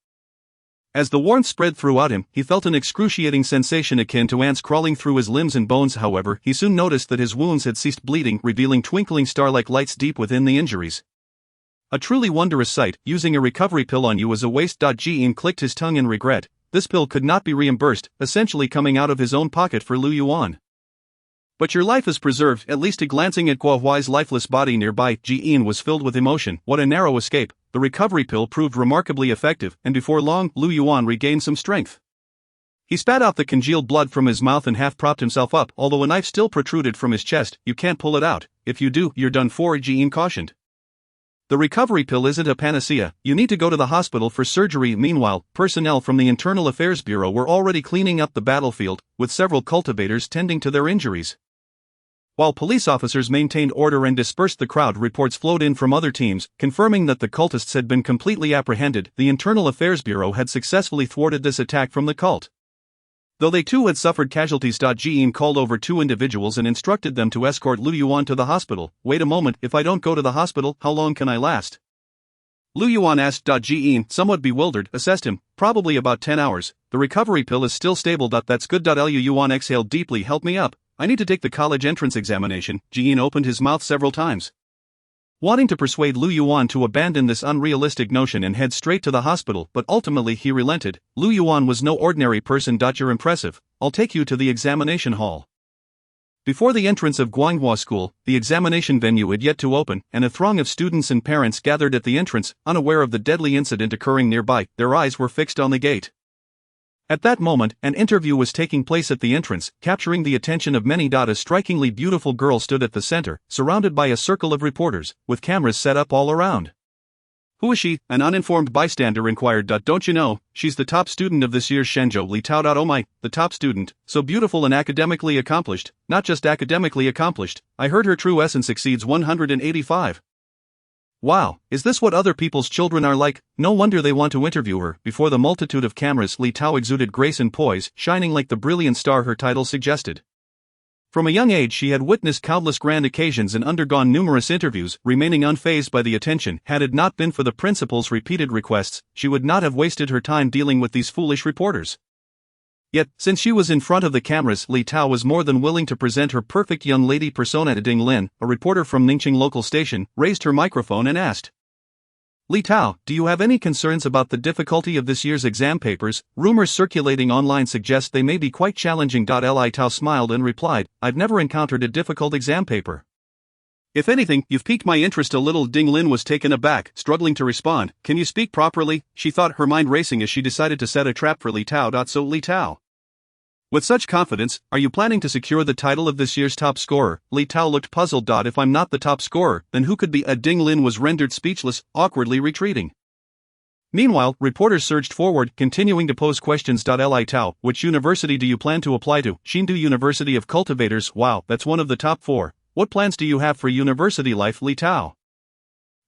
As the warmth spread throughout him, he felt an excruciating sensation akin to ants crawling through his limbs and bones. However, he soon noticed that his wounds had ceased bleeding, revealing twinkling star-like lights deep within the injuries. A truly wondrous sight. Using a recovery pill on you was a waste. Ji Yin clicked his tongue in regret. This pill could not be reimbursed, essentially coming out of his own pocket for Lu Yuan. But your life is preserved. At least. Glancing at Guo Huai's lifeless body nearby, Ji Yin was filled with emotion. What a narrow escape. The recovery pill proved remarkably effective, and before long, Lu Yuan regained some strength. He spat out the congealed blood from his mouth and half propped himself up, although a knife still protruded from his chest. You can't pull it out. If you do, you're done for, Ji Yin cautioned. The recovery pill isn't a panacea. You need to go to the hospital for surgery. Meanwhile, personnel from the Internal Affairs Bureau were already cleaning up the battlefield, with several cultivators tending to their injuries. While police officers maintained order and dispersed the crowd, reports flowed in from other teams, confirming that the cultists had been completely apprehended. The Internal Affairs Bureau had successfully thwarted this attack from the cult. Though they too had suffered casualties. Ji Yin called over two individuals and instructed them to escort Lu Yuan to the hospital. Wait a moment, if I don't go to the hospital, how long can I last? Lu Yuan asked. Ji Yin, somewhat bewildered, assessed him. Probably about 10 hours. The recovery pill is still stable. That's good. Lu Yuan exhaled deeply. Help me up. I need to take the college entrance examination. Ji Yin opened his mouth several times, wanting to persuade Lu Yuan to abandon this unrealistic notion and head straight to the hospital, but ultimately he relented. Lu Yuan was no ordinary person. You're impressive. I'll take you to the examination hall. Before the entrance of Guanghua School, the examination venue had yet to open, and a throng of students and parents gathered at the entrance, unaware of the deadly incident occurring nearby. Their eyes were fixed on the gate. At that moment, an interview was taking place at the entrance, capturing the attention of many. A strikingly beautiful girl stood at the center, surrounded by a circle of reporters, with cameras set up all around. Who is she? An uninformed bystander inquired. Don't you know, she's the top student of this year's Shenzhou Li Tao. Oh my, the top student, so beautiful and academically accomplished. Not just academically accomplished, I heard her true essence exceeds 185. Wow, is this what other people's children are like? No wonder they want to interview her. Before the multitude of cameras, Li Tao exuded grace and poise, shining like the brilliant star her title suggested. From a young age she had witnessed countless grand occasions and undergone numerous interviews, remaining unfazed by the attention. Had it not been for the principal's repeated requests, she would not have wasted her time dealing with these foolish reporters. Yet, since she was in front of the cameras, Li Tao was more than willing to present her perfect young lady persona. Ding Lin, a reporter from Ningqing local station, raised her microphone and asked, Li Tao, do you have any concerns about the difficulty of this year's exam papers? Rumors circulating online suggest they may be quite challenging. Li Tao smiled and replied, I've never encountered a difficult exam paper. If anything, you've piqued my interest a little. Ding Lin was taken aback, struggling to respond. Can you speak properly? She thought, her mind racing as she decided to set a trap for Li Tao. So Li Tao, with such confidence, are you planning to secure the title of this year's top scorer? Li Tao looked puzzled. If I'm not the top scorer, then who could be? Ding Lin was rendered speechless, awkwardly retreating. Meanwhile, reporters surged forward, continuing to pose questions. Li Tao, which university do you plan to apply to? Shenzhou University of Cultivators. Wow, that's one of the top 4. What plans do you have for university life? Li Tao,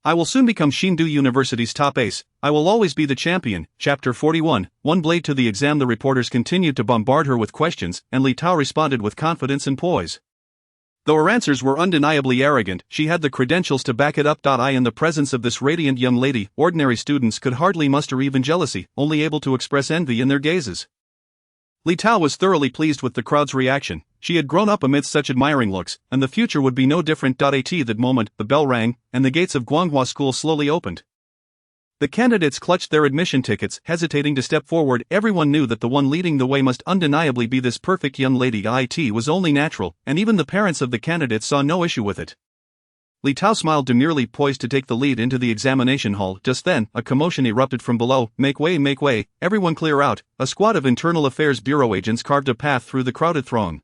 I will soon become Shenzhou University's top ace. I will always be the champion. Chapter 41, One Blade to the Exam. The reporters continued to bombard her with questions, and Li Tao responded with confidence and poise. Though her answers were undeniably arrogant, she had the credentials to back it up. In the presence of this radiant young lady, ordinary students could hardly muster even jealousy, only able to express envy in their gazes. Li Tao was thoroughly pleased with the crowd's reaction. She had grown up amidst such admiring looks, and the future would be no different. At that moment, the bell rang, and the gates of Guanghua School slowly opened. The candidates clutched their admission tickets, hesitating to step forward. Everyone knew that the one leading the way must undeniably be this perfect young lady. It was only natural, and even the parents of the candidates saw no issue with it. Li Tao smiled demurely, poised to take the lead into the examination hall. Just then, a commotion erupted from below. Make way, everyone clear out. A squad of Internal Affairs Bureau agents carved a path through the crowded throng.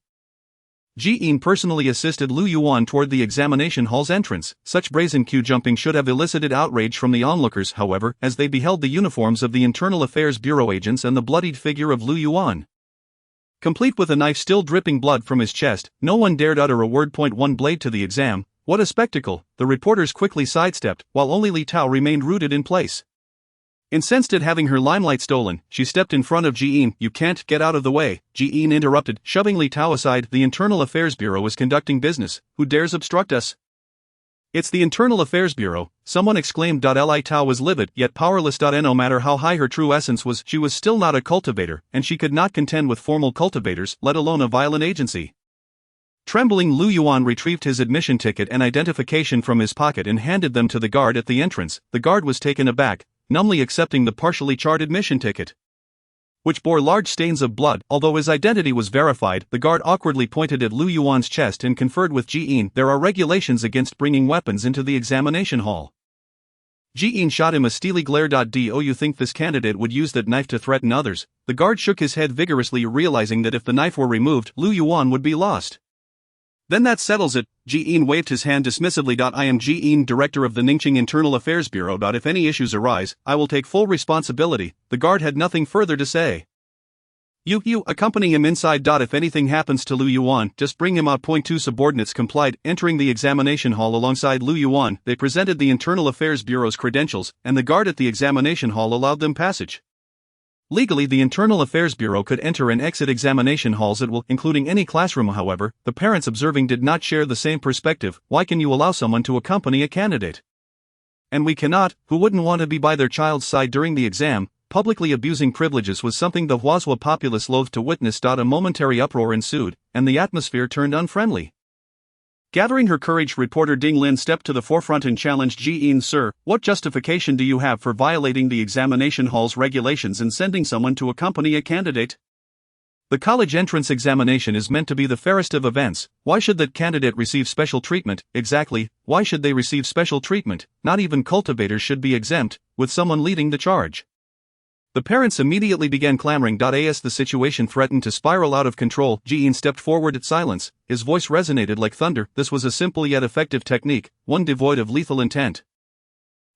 Jiyin personally assisted Lu Yuan toward the examination hall's entrance. Such brazen queue jumping should have elicited outrage from the onlookers, however, as they beheld the uniforms of the Internal Affairs Bureau agents and the bloodied figure of Lu Yuan. Complete with a knife still dripping blood from his chest, no one dared utter a word. One blade to the exam. What a spectacle! The reporters quickly sidestepped, while only Li Tao remained rooted in place. Incensed at having her limelight stolen, she stepped in front of Jiyin. You can't get out of the way, Jiyin interrupted, shoving Li Tao aside. The Internal Affairs Bureau is conducting business. Who dares obstruct us? It's the Internal Affairs Bureau, someone exclaimed. Li Tao was livid, yet powerless. No matter how high her true essence was, she was still not a cultivator, and she could not contend with formal cultivators, let alone a violent agency. Trembling, Lu Yuan retrieved his admission ticket and identification from his pocket and handed them to the guard at the entrance. The guard was taken aback, numbly accepting the partially charred admission ticket, which bore large stains of blood. Although his identity was verified, the guard awkwardly pointed at Lu Yuan's chest and conferred with Jiyin. There are regulations against bringing weapons into the examination hall. Jiyin shot him a steely glare. Do you think this candidate would use that knife to threaten others? The guard shook his head vigorously, realizing that if the knife were removed, Lu Yuan would be lost. Then that settles it, Jiyin waved his hand dismissively. I am Jiyin, director of the Ningqing Internal Affairs Bureau. If any issues arise, I will take full responsibility. The guard had nothing further to say. You accompany him inside. If anything happens to Lu Yuan, just bring him out. 2 subordinates complied, entering the examination hall alongside Lu Yuan. They presented the Internal Affairs Bureau's credentials, and the guard at the examination hall allowed them passage. Legally, the Internal Affairs Bureau could enter and exit examination halls at will, including any classroom. However, the parents observing did not share the same perspective. Why can you allow someone to accompany a candidate? And we cannot. Who wouldn't want to be by their child's side during the exam? Publicly abusing privileges was something the Huazhua populace loathed to witness. A momentary uproar ensued, and the atmosphere turned unfriendly. Gathering her courage, reporter Ding Lin stepped to the forefront and challenged Jiyin. Sir, what justification do you have for violating the examination hall's regulations and sending someone to accompany a candidate? The college entrance examination is meant to be the fairest of events. Why should that candidate receive special treatment? Exactly, why should they receive special treatment? Not even cultivators should be exempt, with someone leading the charge. The parents immediately began clamoring. As the situation threatened to spiral out of control, Jiyin stepped forward at silence. His voice resonated like thunder. This was a simple yet effective technique, one devoid of lethal intent.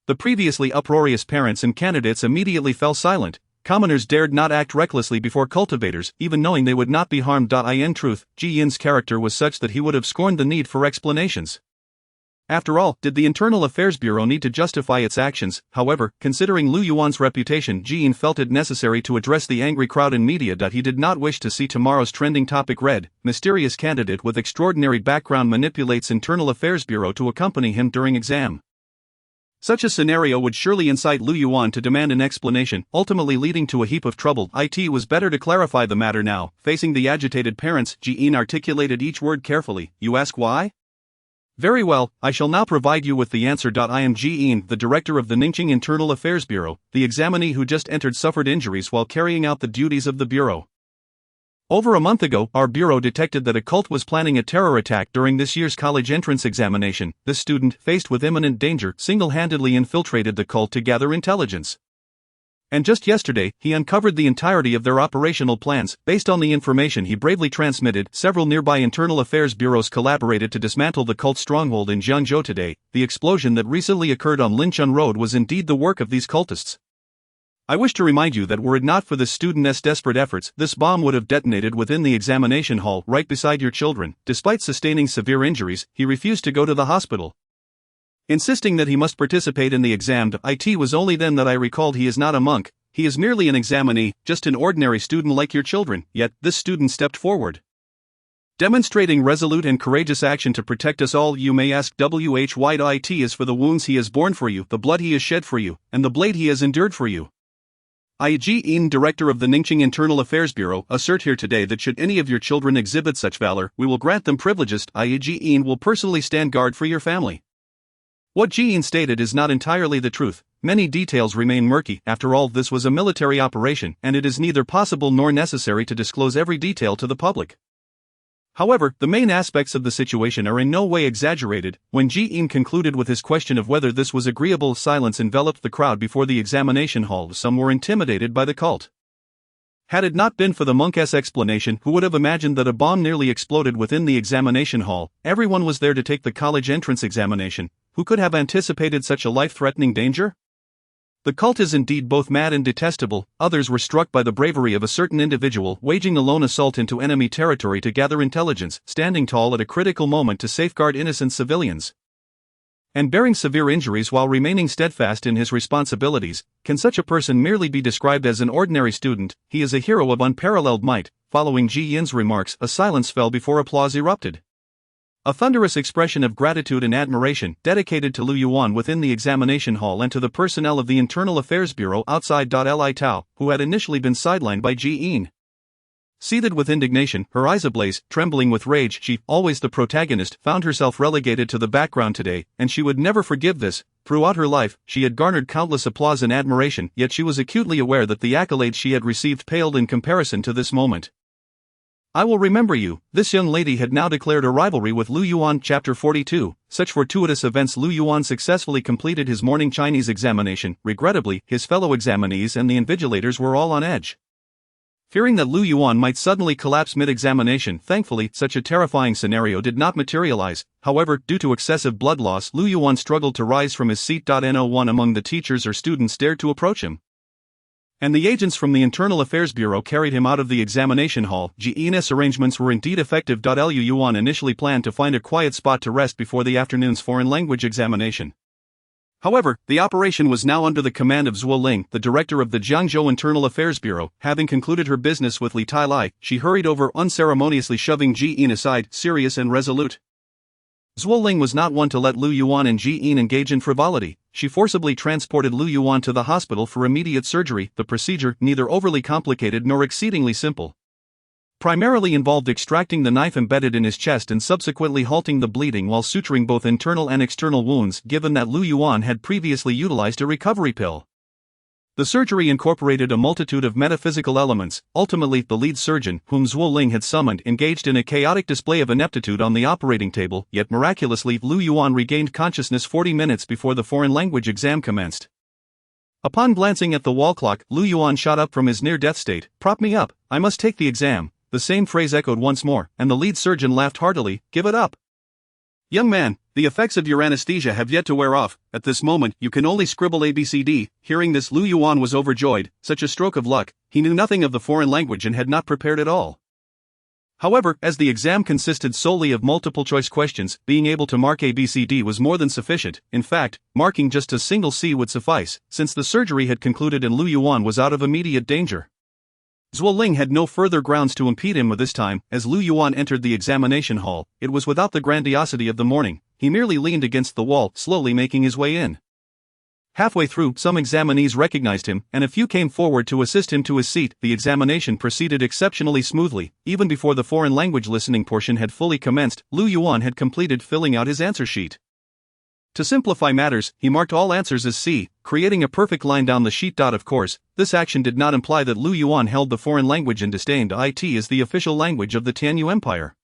The previously uproarious parents and candidates immediately fell silent. Commoners dared not act recklessly before cultivators, even knowing they would not be harmed. In truth, Jiyin's character was such that he would have scorned the need for explanations. After all, did the Internal Affairs Bureau need to justify its actions? However, considering Lu Yuan's reputation, Jiyin felt it necessary to address the angry crowd in media. He did not wish to see tomorrow's trending topic read, mysterious candidate with extraordinary background manipulates Internal Affairs Bureau to accompany him during exam. Such a scenario would surely incite Lu Yuan to demand an explanation, ultimately leading to a heap of trouble. It was better to clarify the matter now. Facing the agitated parents, Jiyin articulated each word carefully. You ask why? Very well, I shall now provide you with the answer. I am Jiyin, the director of the Ningqing Internal Affairs Bureau. The examinee who just entered suffered injuries while carrying out the duties of the bureau. Over a month ago, our bureau detected that a cult was planning a terror attack during this year's college entrance examination. This student, faced with imminent danger, single-handedly infiltrated the cult to gather intelligence. And just yesterday, he uncovered the entirety of their operational plans. Based on the information he bravely transmitted, several nearby Internal Affairs bureaus collaborated to dismantle the cult stronghold in Shenzhou today. The explosion that recently occurred on Linchun Road was indeed the work of these cultists. I wish to remind you that were it not for this student's desperate efforts, this bomb would have detonated within the examination hall right beside your children. Despite sustaining severe injuries, he refused to go to the hospital, insisting that he must participate in the exam. It was only then that I recalled he is not a monk, he is merely an examinee, just an ordinary student like your children. Yet, this student stepped forward, demonstrating resolute and courageous action to protect us all. You may ask why it is for the wounds he has borne for you, the blood he has shed for you, and the blade he has endured for you. I, Jiyin, director of the Ningqing Internal Affairs Bureau, assert here today that should any of your children exhibit such valor, we will grant them privileges. Jiyin will personally stand guard for your family. What Jiyin stated is not entirely the truth. Many details remain murky. After all, this was a military operation, and it is neither possible nor necessary to disclose every detail to the public. However, the main aspects of the situation are in no way exaggerated. When Yearns concluded with his question of whether this was agreeable, silence enveloped the crowd before the examination hall. Some were intimidated by the cult. Had it not been for the monk's explanation, who would have imagined that a bomb nearly exploded within the examination hall? Everyone was there to take the college entrance examination. Who could have anticipated such a life-threatening danger? The cult is indeed both mad and detestable. Others were struck by the bravery of a certain individual waging a lone assault into enemy territory to gather intelligence, standing tall at a critical moment to safeguard innocent civilians, and bearing severe injuries while remaining steadfast in his responsibilities. Can such a person merely be described as an ordinary student? He is a hero of unparalleled might. Following Yearns' remarks, a silence fell before applause erupted. A thunderous expression of gratitude and admiration, dedicated to Lu Yuan within the examination hall and to the personnel of the Internal Affairs Bureau outside. Li Tao, who had initially been sidelined by Yearns. Seething with indignation, her eyes ablaze, trembling with rage, she, always the protagonist, found herself relegated to the background today, and she would never forgive this. Throughout her life, she had garnered countless applause and admiration, yet she was acutely aware that the accolades she had received paled in comparison to this moment. I will remember you. This young lady had now declared a rivalry with Lu Yuan. Chapter 42. Such fortuitous events. Lu Yuan successfully completed his morning Chinese examination. Regrettably, his fellow examinees and the invigilators were all on edge, fearing that Lu Yuan might suddenly collapse mid-examination. Thankfully, such a terrifying scenario did not materialize. However, due to excessive blood loss, Lu Yuan struggled to rise from his seat. No one among the teachers or students dared to approach him, and the agents from the Internal Affairs Bureau carried him out of the examination hall. Yearns' arrangements were indeed effective. Lu Yuan initially planned to find a quiet spot to rest before the afternoon's foreign language examination. However, the operation was now under the command of Zhuo Ling, the director of the Jiangzhou Internal Affairs Bureau. Having concluded her business with Li Tai, she hurried over, unceremoniously shoving Yearns aside, serious and resolute. Zhuo Ling was not one to let Lu Yuan and Yearns engage in frivolity. She forcibly transported Lu Yuan to the hospital for immediate surgery. The procedure, neither overly complicated nor exceedingly simple, primarily involved extracting the knife embedded in his chest and subsequently halting the bleeding while suturing both internal and external wounds. Given that Lu Yuan had previously utilized a recovery pill, the surgery incorporated a multitude of metaphysical elements. Ultimately, the lead surgeon, whom Zhuo Ling had summoned, engaged in a chaotic display of ineptitude on the operating table, yet miraculously, Lu Yuan regained consciousness 40 minutes before the foreign language exam commenced. Upon glancing at the wall clock, Lu Yuan shot up from his near-death state. "Prop me up, I must take the exam." The same phrase echoed once more, and the lead surgeon laughed heartily. "Give it up, young man, the effects of your anesthesia have yet to wear off. At this moment, you can only scribble ABCD. Hearing this, Lu Yuan was overjoyed. Such a stroke of luck. He knew nothing of the foreign language and had not prepared at all. However, as the exam consisted solely of multiple-choice questions, being able to mark ABCD was more than sufficient. In fact, marking just a single C would suffice, since the surgery had concluded and Lu Yuan was out of immediate danger. Zhuo Ling had no further grounds to impede him this time. As Lu Yuan entered the examination hall, it was without the grandiosity of the morning. He merely leaned against the wall, slowly making his way in. Halfway through, some examinees recognized him, and a few came forward to assist him to his seat. The examination proceeded exceptionally smoothly. Even before the foreign language listening portion had fully commenced, Lu Yuan had completed filling out his answer sheet. To simplify matters, he marked all answers as C, creating a perfect line down the sheet. Of course, this action did not imply that Lu Yuan held the foreign language in disdain. It is the official language of the Tianyu Empire,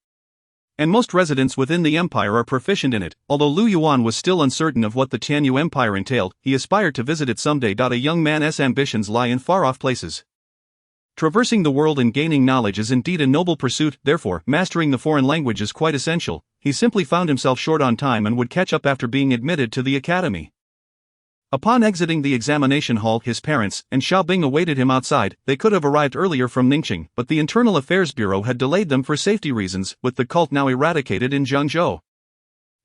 and most residents within the empire are proficient in it. Although Lu Yuan was still uncertain of what the Tianyu Empire entailed, he aspired to visit it someday. A young man's ambitions lie in far-off places. Traversing the world and gaining knowledge is indeed a noble pursuit, therefore, mastering the foreign language is quite essential. He simply found himself short on time and would catch up after being admitted to the academy. Upon exiting the examination hall, his parents and Xiaobing awaited him outside. They could have arrived earlier from Ningxing, but the Internal Affairs Bureau had delayed them for safety reasons, with the cult now eradicated in Zhengzhou.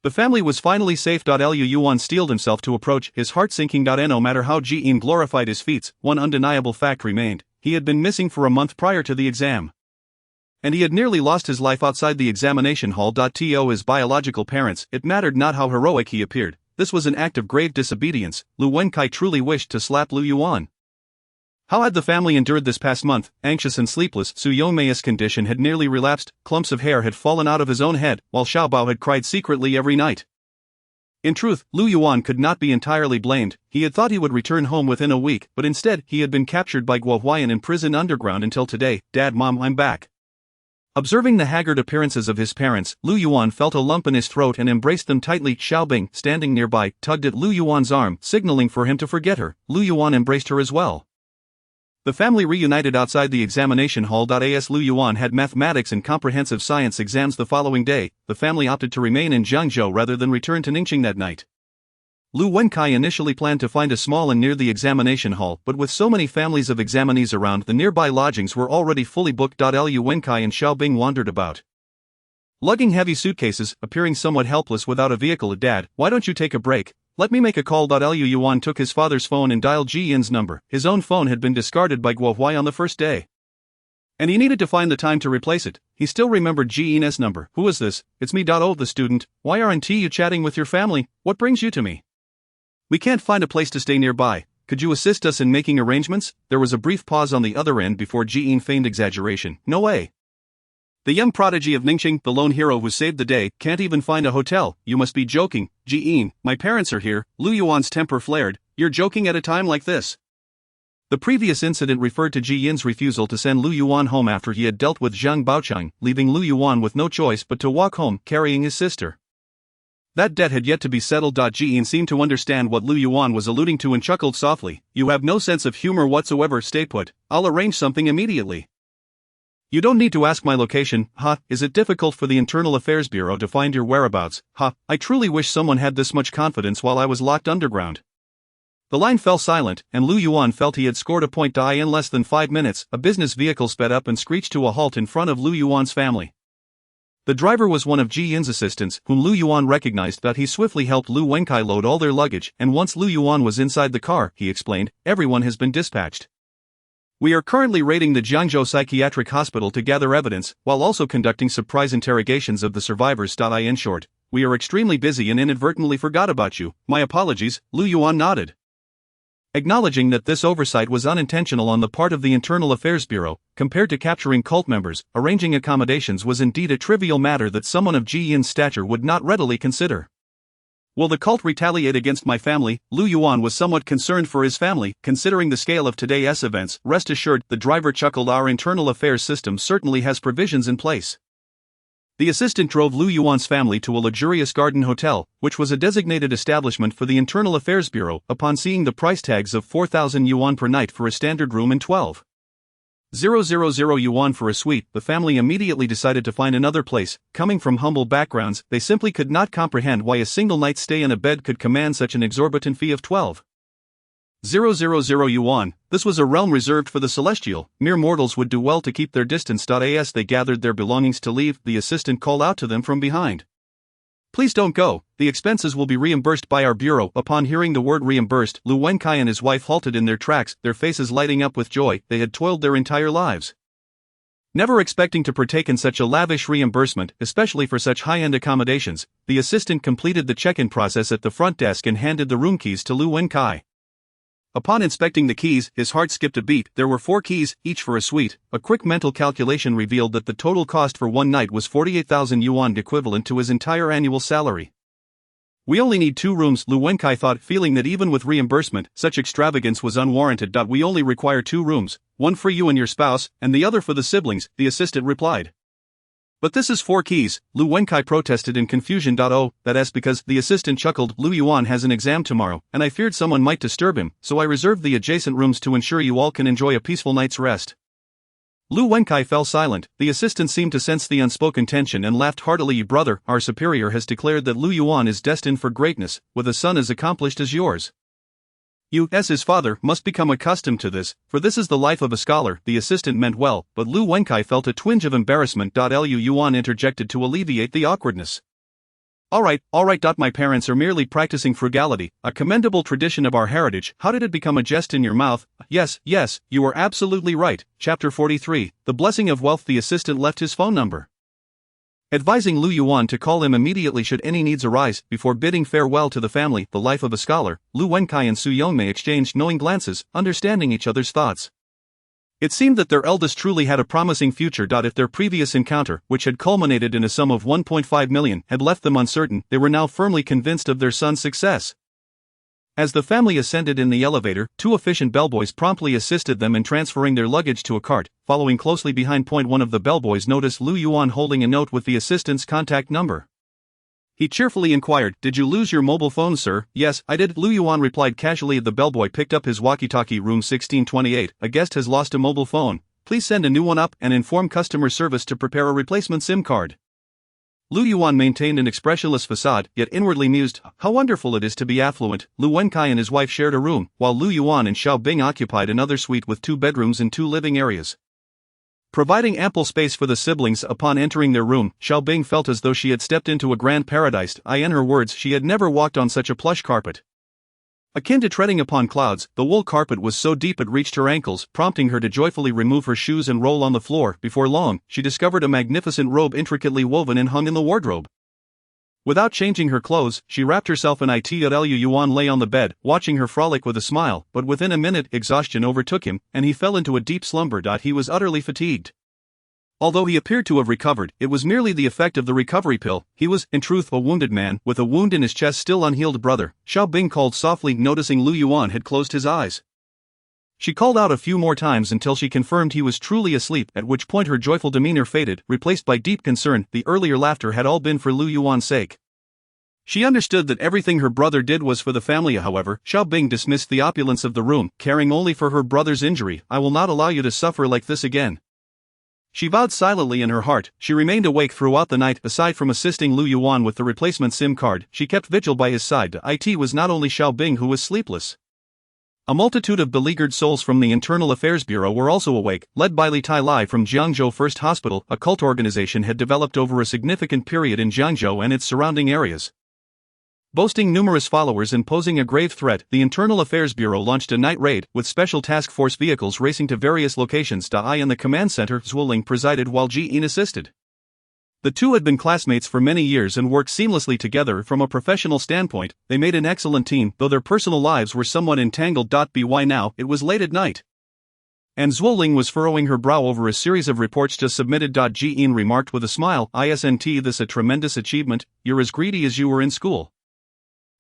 The family was finally safe. Lu Yuan steeled himself to approach, his heart sinking. No matter how Yearns glorified his feats, one undeniable fact remained: he had been missing for a month prior to the exam, and he had nearly lost his life outside the examination hall. To his biological parents, it mattered not how heroic he appeared. This was an act of grave disobedience. Lu Wenkai truly wished to slap Lu Yuan. How had the family endured this past month? Anxious and sleepless, Su Yongmei's condition had nearly relapsed. Clumps of hair had fallen out of his own head, while Xiaobao had cried secretly every night. In truth, Lu Yuan could not be entirely blamed. He had thought he would return home within a week, but instead, he had been captured by Guo Huayan in prison underground until today. "Dad, Mom, I'm back. Observing the haggard appearances of his parents, Lu Yuan felt a lump in his throat and embraced them tightly. Xiaobing, standing nearby, tugged at Lu Yuan's arm, signaling for him to forget her. Lu Yuan embraced her as well. The family reunited outside the examination hall. As Lu Yuan had mathematics and comprehensive science exams the following day, the family opted to remain in Zhengzhou rather than return to Ningqing that night. Lu Wenkai initially planned to find a small inn near the examination hall, but with so many families of examinees around, the nearby lodgings were already fully booked. Lu Wenkai and Xiaobing wandered about, lugging heavy suitcases, appearing somewhat helpless without a vehicle. Dad, why don't you take a break? Let me make a call. Lu Yuan took his father's phone and dialed Ji Yin's number. His own phone had been discarded by Guo Huai on the first day, and he needed to find the time to replace it. He still remembered Ji Yin's number. Who is this? It's me. Oh, the student. Why aren't you chatting with your family? What brings you to me? We can't find a place to stay nearby. Could you assist us in making arrangements? There was a brief pause on the other end before Ji Yin feigned exaggeration. No way. The young prodigy of Ningqing, the lone hero who saved the day, can't even find a hotel. You must be joking. Ji Yin, my parents are here. Lu Yuan's temper flared. You're joking at a time like this? The previous incident referred to Ji Yin's refusal to send Lu Yuan home after he had dealt with Zhang Baocheng, leaving Lu Yuan with no choice but to walk home, carrying his sister. That debt had yet to be settled. Ji Yin seemed to understand what Lu Yuan was alluding to and chuckled softly. You have no sense of humor whatsoever. Stay put. I'll arrange something immediately. You don't need to ask my location. Is it difficult for the Internal Affairs Bureau to find your whereabouts? I truly wish someone had this much confidence while I was locked underground. The line fell silent, and Lu Yuan felt he had scored a point. In less than 5 minutes, a business vehicle sped up and screeched to a halt in front of Lu Yuan's family. The driver was one of Ji Yin's assistants, whom Lu Yuan recognized. He swiftly helped Lu Wenkai load all their luggage, and once Lu Yuan was inside the car, he explained, everyone has been dispatched. We are currently raiding the Jiangzhou Psychiatric Hospital to gather evidence, while also conducting surprise interrogations of the survivors. In short, we are extremely busy and inadvertently forgot about you. My apologies. Lu Yuan nodded, acknowledging that this oversight was unintentional on the part of the Internal Affairs Bureau. Compared to capturing cult members, arranging accommodations was indeed a trivial matter that someone of Ji Yin's stature would not readily consider. Will the cult retaliate against my family? Lu Yuan was somewhat concerned for his family, considering the scale of today's events. Rest assured, the driver chuckled, our internal affairs system certainly has provisions in place. The assistant drove Lu Yuan's family to a luxurious garden hotel, which was a designated establishment for the Internal Affairs Bureau. Upon seeing the price tags of 4,000 yuan per night for a standard room and 12,000 yuan for a suite, the family immediately decided to find another place. Coming from humble backgrounds, they simply could not comprehend why a single night's stay in a bed could command such an exorbitant fee of 12,000 yuan. This was a realm reserved for the celestial. Mere mortals would do well to keep their distance. As they gathered their belongings to leave, the assistant called out to them from behind. Please don't go. The expenses will be reimbursed by our bureau. Upon hearing the word reimbursed, Lu Wenkai and his wife halted in their tracks, their faces lighting up with joy. They had toiled their entire lives, never expecting to partake in such a lavish reimbursement, especially for such high-end accommodations. The assistant completed the check-in process at the front desk and handed the room keys to Lu Wenkai. Upon inspecting the keys, his heart skipped a beat. There were 4 keys, each for a suite. A quick mental calculation revealed that the total cost for one night was 48,000 yuan, equivalent to his entire annual salary. We only need 2 rooms, Lu Wenkai thought, feeling that even with reimbursement, such extravagance was unwarranted. We only require 2 rooms, one for you and your spouse, and the other for the siblings, the assistant replied. But this is 4 keys, Lu Wenkai protested in confusion. Oh, that's because, the assistant chuckled, Lu Yuan has an exam tomorrow, and I feared someone might disturb him, so I reserved the adjacent rooms to ensure you all can enjoy a peaceful night's rest. Lu Wenkai fell silent. The assistant seemed to sense the unspoken tension and laughed heartily. Brother, our superior has declared that Lu Yuan is destined for greatness, with a son as accomplished as yours. You, as his father, must become accustomed to this, for this is the life of a scholar. The assistant meant well, but Lu Wenkai felt a twinge of embarrassment. Lu Yuan interjected to alleviate the awkwardness. Alright, my parents are merely practicing frugality, a commendable tradition of our heritage. How did it become a jest in your mouth? Yes, you are absolutely right. Chapter 43, The Blessing of Wealth. The assistant left his phone number, advising Lu Yuan to call him immediately should any needs arise. Before bidding farewell to the family, the life of a scholar, Lu Wenkai and Su Yongmei exchanged knowing glances, understanding each other's thoughts. It seemed that their eldest truly had a promising future. If their previous encounter, which had culminated in a sum of 1.5 million, had left them uncertain, they were now firmly convinced of their son's success. As the family ascended in the elevator, two efficient bellboys promptly assisted them in transferring their luggage to a cart. Following closely behind, one of the bellboys noticed Lu Yuan holding a note with the assistant's contact number. He cheerfully inquired, "Did you lose your mobile phone, sir?" "Yes, I did," Lu Yuan replied casually. The bellboy picked up his walkie-talkie. "Room 1628, a guest has lost a mobile phone. Please send a new one up and inform customer service to prepare a replacement SIM card." Lu Yuan maintained an expressionless facade, yet inwardly mused, "How wonderful it is to be affluent." Lu Wenkai and his wife shared a room, while Lu Yuan and Xiao Bing occupied another suite with 2 bedrooms and 2 living areas. Providing ample space for the siblings. Upon entering their room, Xiao Bing felt as though she had stepped into a grand paradise. In her words, she had never walked on such a plush carpet. Akin to treading upon clouds, the wool carpet was so deep it reached her ankles, prompting her to joyfully remove her shoes and roll on the floor. Before long, she discovered a magnificent robe intricately woven and hung in the wardrobe. Without changing her clothes, she wrapped herself in it. Lu Yuan lay on the bed, watching her frolic with a smile, but within a minute exhaustion overtook him, and he fell into a deep slumber. He was utterly fatigued. Although he appeared to have recovered, it was merely the effect of the recovery pill. He was, in truth, a wounded man, with a wound in his chest still unhealed. "Brother," Xiao Bing called softly, noticing Lu Yuan had closed his eyes. She called out a few more times until she confirmed he was truly asleep, at which point her joyful demeanor faded, replaced by deep concern. The earlier laughter had all been for Lu Yuan's sake. She understood that everything her brother did was for the family. However, Xiao Bing dismissed the opulence of the room, caring only for her brother's injury. "I will not allow you to suffer like this again," she vowed silently in her heart. She remained awake throughout the night. Aside from assisting Lu Yuan with the replacement SIM card, she kept vigil by his side. It was not only Xiao Bing who was sleepless. A multitude of beleaguered souls from the Internal Affairs Bureau were also awake, led by Li Tai Lai from Jiangzhou First Hospital. A cult organization had developed over a significant period in Jiangzhou and its surrounding areas. Boasting numerous followers and posing a grave threat, the Internal Affairs Bureau launched a night raid, with special task force vehicles racing to various locations. In the command center, Zuoling presided while Ji Yin assisted. The two had been classmates for many years and worked seamlessly together. From a professional standpoint, they made an excellent team, though their personal lives were somewhat entangled. By now, it was late at night, and Zuoling was furrowing her brow over a series of reports just submitted. Ji Yin remarked with a smile, "Isn't this a tremendous achievement? You're as greedy as you were in school.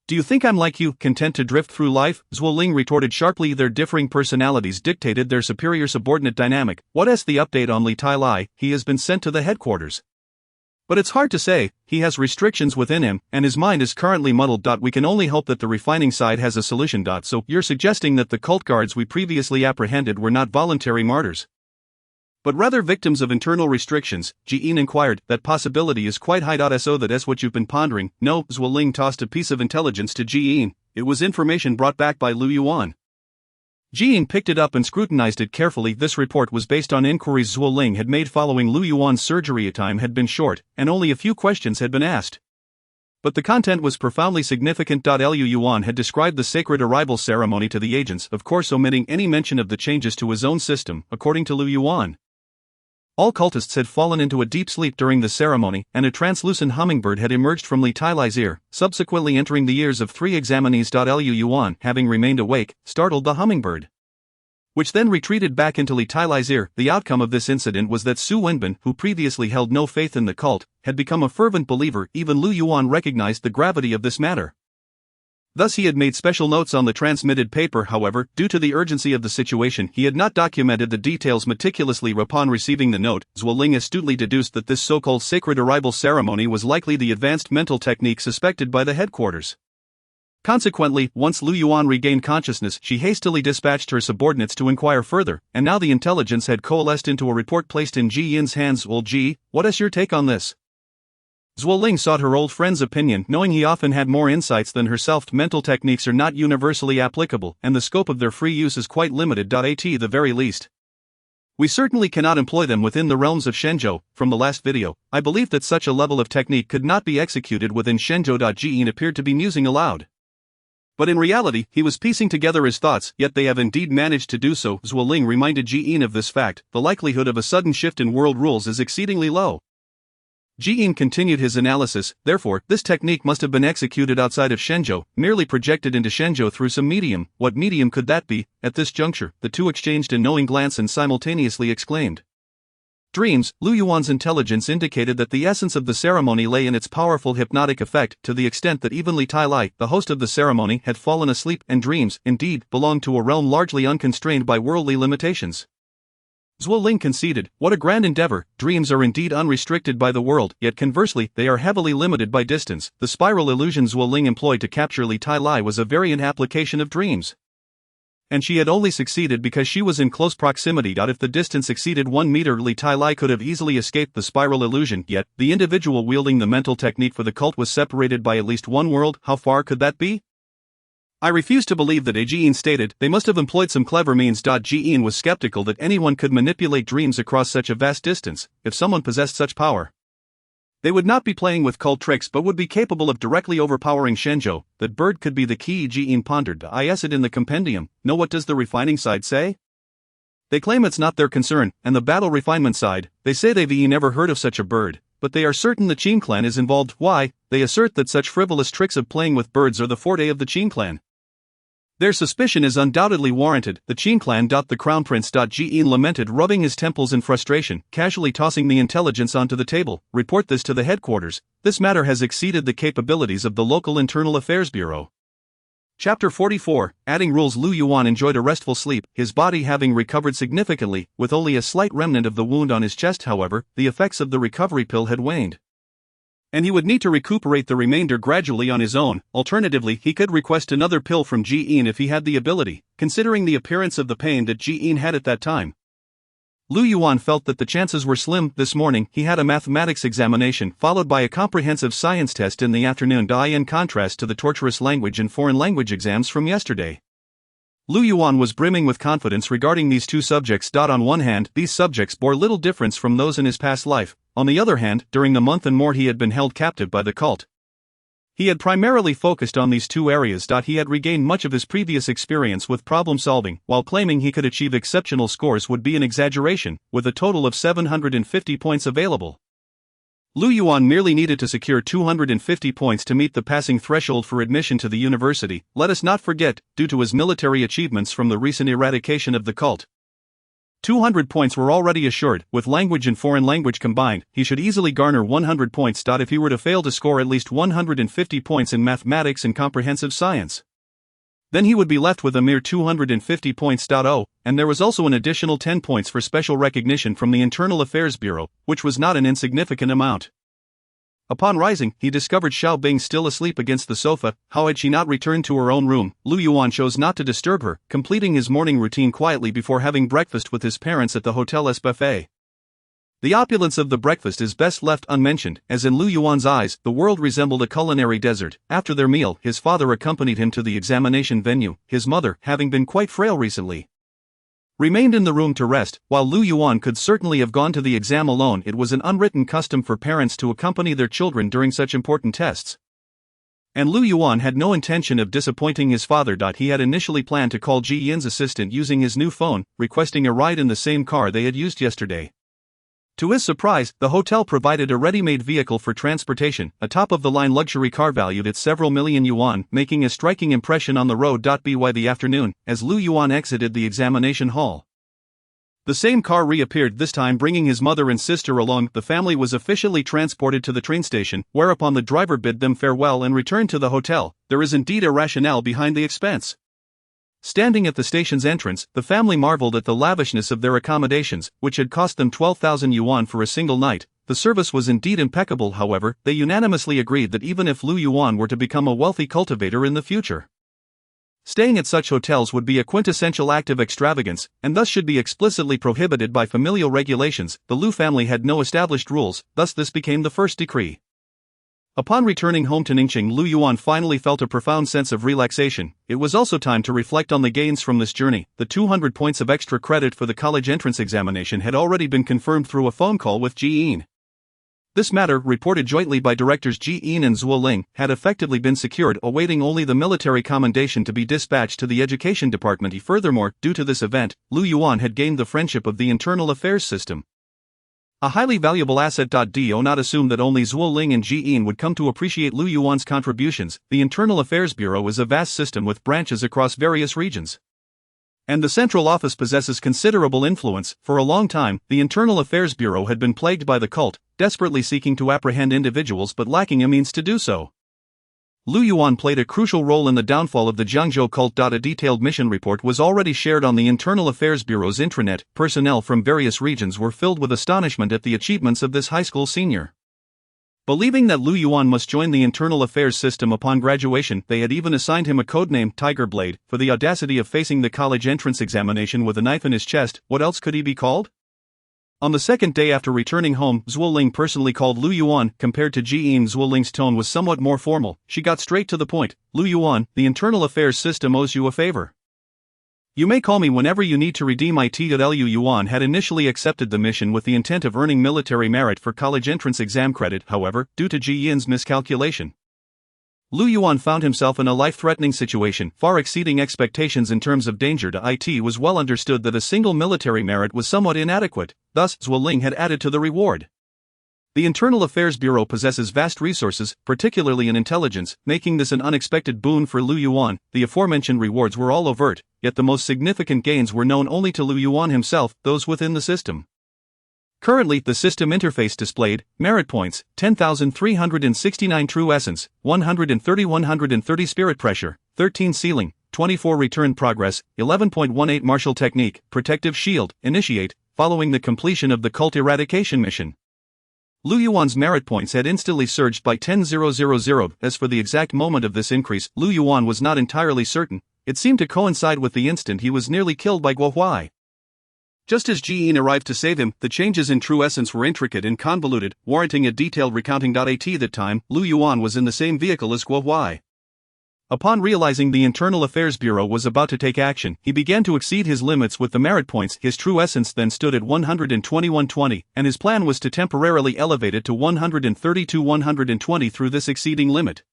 Do you think I'm like you, content to drift through life?" Zuoling retorted sharply. Their differing personalities dictated their superior-subordinate dynamic. "What's the update on Li Tai Lai? He has been sent to the headquarters. But it's hard to say, he has restrictions within him, and his mind is currently muddled. We can only hope that the refining side has a solution. So, you're suggesting that the cult guards we previously apprehended were not voluntary martyrs, but rather victims of internal restrictions?" Ji Yin inquired. "That possibility is quite high. So that's what you've been pondering?" "No," Zuoling tossed a piece of intelligence to Ji Yin. It was information brought back by Lu Yuan. Ji Yin picked it up and scrutinized it carefully. This report was based on inquiries Zuoling had made following Lu Yuan's surgery. Time had been short, and only a few questions had been asked, but the content was profoundly significant. Lu Yuan had described the sacred arrival ceremony to the agents, of course omitting any mention of the changes to his own system. According to Lu Yuan, all cultists had fallen into a deep sleep during the ceremony, and a translucent hummingbird had emerged from Li Tai Lai's ear, subsequently entering the ears of 3 examinees. Lu Yuan, having remained awake, startled the hummingbird, which then retreated back into Li Tai Lai's ear. The outcome of this incident was that Su Wenbin, who previously held no faith in the cult, had become a fervent believer. Even Lu Yuan recognized the gravity of this matter. Thus he had made special notes on the transmitted paper. However, due to the urgency of the situation, he had not documented the details meticulously. Upon receiving the note, Zuoling astutely deduced that this so-called sacred arrival ceremony was likely the advanced mental technique suspected by the headquarters. Consequently, once Lu Yuan regained consciousness, she hastily dispatched her subordinates to inquire further, and now the intelligence had coalesced into a report placed in Ji Yin's hands. "Well, Ji, what is your take on this?" Zuoling sought her old friend's opinion, knowing he often had more insights than herself. "Mental techniques are not universally applicable, and the scope of their free use is quite limited. At the very least, we certainly cannot employ them within the realms of Shenzhou. From the last video, I believe that such a level of technique could not be executed within Shenzhou." Ji Yin appeared to be musing aloud, but in reality, he was piecing together his thoughts. "Yet they have indeed managed to do so." Zuoling reminded Ji Yin of this fact. "The likelihood of a sudden shift in world rules is exceedingly low." Ji Yin continued his analysis. "Therefore, this technique must have been executed outside of Shenzhou, merely projected into Shenzhou through some medium. What medium could that be?" At this juncture, the two exchanged a knowing glance and simultaneously exclaimed, dreams, Lu Yuan's intelligence indicated that the essence of the ceremony lay in its powerful hypnotic effect, to the extent that even Li Tai Lai, the host of the ceremony, had fallen asleep, and dreams, indeed, belonged to a realm largely unconstrained by worldly limitations. Zhuo Ling conceded, "What a grand endeavor! Dreams are indeed unrestricted by the world, yet conversely, they are heavily limited by distance. The spiral illusion Zhuo Ling employed to capture Li Tai Lai was a variant application of dreams. And she had only succeeded because she was in close proximity. If the distance exceeded 1 meter, Li Tai Lai could have easily escaped the spiral illusion, yet, the individual wielding the mental technique for the cult was separated by at least one world. How far could that be? I refuse to believe that Jiyin stated, they must have employed some clever means. Jiyin was skeptical that anyone could manipulate dreams across such a vast distance. If someone possessed such power, they would not be playing with cult tricks but would be capable of directly overpowering Shenzhou. That bird could be the key, Jiyin pondered. I asked it in the compendium. No, what does the refining side say? They claim it's not their concern, and the battle refinement side, they say they've never heard of such a bird, but they are certain the Qin clan is involved. Why? They assert that such frivolous tricks of playing with birds are the forte of the Qin clan. Their suspicion is undoubtedly warranted. The Qin clan. The crown prince. Jiyin lamented, rubbing his temples in frustration, casually tossing the intelligence onto the table. Report this to the headquarters. This matter has exceeded the capabilities of the local internal affairs bureau. Chapter 44, Adding Rules. Lu Yuan enjoyed a restful sleep, his body having recovered significantly, with only a slight remnant of the wound on his chest. However, the effects of the recovery pill had waned, and he would need to recuperate the remainder gradually on his own. Alternatively, he could request another pill from Jiyin if he had the ability, considering the appearance of the pain that Jiyin had at that time. Lu Yuan felt that the chances were slim. This morning, he had a mathematics examination followed by a comprehensive science test in the afternoon. In contrast to the torturous language and foreign language exams from yesterday, Lu Yuan was brimming with confidence regarding these two subjects. On one hand, these subjects bore little difference from those in his past life. On the other hand, during the month and more he had been held captive by the cult, he had primarily focused on these two areas. He had regained much of his previous experience with problem solving, while claiming he could achieve exceptional scores would be an exaggeration, with a total of 750 points available. Lu Yuan merely needed to secure 250 points to meet the passing threshold for admission to the university. Let us not forget, due to his military achievements from the recent eradication of the cult, 200 points were already assured. With language and foreign language combined, he should easily garner 100 points. If he were to fail to score at least 150 points in mathematics and comprehensive science, then he would be left with a mere 250 points. And there was also an additional 10 points for special recognition from the Internal Affairs Bureau, which was not an insignificant amount. Upon rising, he discovered Xiao Bing still asleep against the sofa. How had she not returned to her own room? Lu Yuan chose not to disturb her, completing his morning routine quietly before having breakfast with his parents at the hotel's buffet. The opulence of the breakfast is best left unmentioned, as in Lu Yuan's eyes, the world resembled a culinary desert. After their meal, his father accompanied him to the examination venue. His mother, having been quite frail recently, remained in the room to rest. While Lu Yuan could certainly have gone to the exam alone, it was an unwritten custom for parents to accompany their children during such important tests. And Lu Yuan had no intention of disappointing his father. He had initially planned to call Ji Yin's assistant using his new phone, requesting a ride in the same car they had used yesterday. To his surprise, the hotel provided a ready-made vehicle for transportation, a top-of-the-line luxury car valued at several million yuan, making a striking impression on the road. By the afternoon, as Lu Yuan exited the examination hall, the same car reappeared, this time bringing his mother and sister along. The family was officially transported to the train station, whereupon the driver bid them farewell and returned to the hotel. There is indeed a rationale behind the expense. Standing at the station's entrance, the family marveled at the lavishness of their accommodations, which had cost them 12,000 yuan for a single night. The service was indeed impeccable. However, they unanimously agreed that even if Lu Yuan were to become a wealthy cultivator in the future, staying at such hotels would be a quintessential act of extravagance, and thus should be explicitly prohibited by familial regulations. The Lu family had no established rules, thus this became the first decree. Upon returning home to Ningxing, Lu Yuan finally felt a profound sense of relaxation. It was also time to reflect on the gains from this journey. The 200 points of extra credit for the college entrance examination had already been confirmed through a phone call with Ji Yin. This matter, reported jointly by directors Ji Yin and Zhuo Ling, had effectively been secured, awaiting only the military commendation to be dispatched to the education department. Furthermore, due to this event, Lu Yuan had gained the friendship of the internal affairs system, a highly valuable asset. Do not assume that only Zhuo Ling and Ji Yin would come to appreciate Lu Yuan's contributions. The Internal Affairs Bureau is a vast system with branches across various regions. And the central office possesses considerable influence. For a long time, the Internal Affairs Bureau had been plagued by the cult, desperately seeking to apprehend individuals but lacking a means to do so. Lu Yuan played a crucial role in the downfall of the Zhangzhou cult. A detailed mission report was already shared on the Internal Affairs Bureau's intranet. Personnel from various regions were filled with astonishment at the achievements of this high school senior. Believing that Lu Yuan must join the internal affairs system upon graduation, they had even assigned him a codename, Tiger Blade, for the audacity of facing the college entrance examination with a knife in his chest. What else could he be called? On the second day after returning home, Zuoling personally called Lu Yuan. Compared to Jian, Zuoling's tone was somewhat more formal. She got straight to the point. Lu Yuan, the internal affairs system owes you a favor. You may call me whenever you need to redeem it. Lu Yuan had initially accepted the mission with the intent of earning military merit for college entrance exam credit. However, due to Ji Yin's miscalculation, Lu Yuan found himself in a life-threatening situation, far exceeding expectations in terms of danger to it. It was well understood that a single military merit was somewhat inadequate, thus Zuoling had added to the reward. The Internal Affairs Bureau possesses vast resources, particularly in intelligence, making this an unexpected boon for Lu Yuan. The aforementioned rewards were all overt, yet the most significant gains were known only to Lu Yuan himself, those within the system. Currently, the system interface displayed merit points, 10,369 true essence, 130 spirit pressure, 13 sealing, 24 return progress, 11.18 martial technique, protective shield, initiate, following the completion of the cult eradication mission. Lu Yuan's merit points had instantly surged by 10,000. As for the exact moment of this increase, Lu Yuan was not entirely certain. It seemed to coincide with the instant he was nearly killed by Guo Huai. Just as Ji Yin arrived to save him, the changes in true essence were intricate and convoluted, warranting a detailed recounting. At that time, Lu Yuan was in the same vehicle as Guo Huai. Upon realizing the Internal Affairs Bureau was about to take action, he began to exceed his limits with the merit points. His true essence then stood at 12120, and his plan was to temporarily elevate it to 130-120 through this exceeding limit.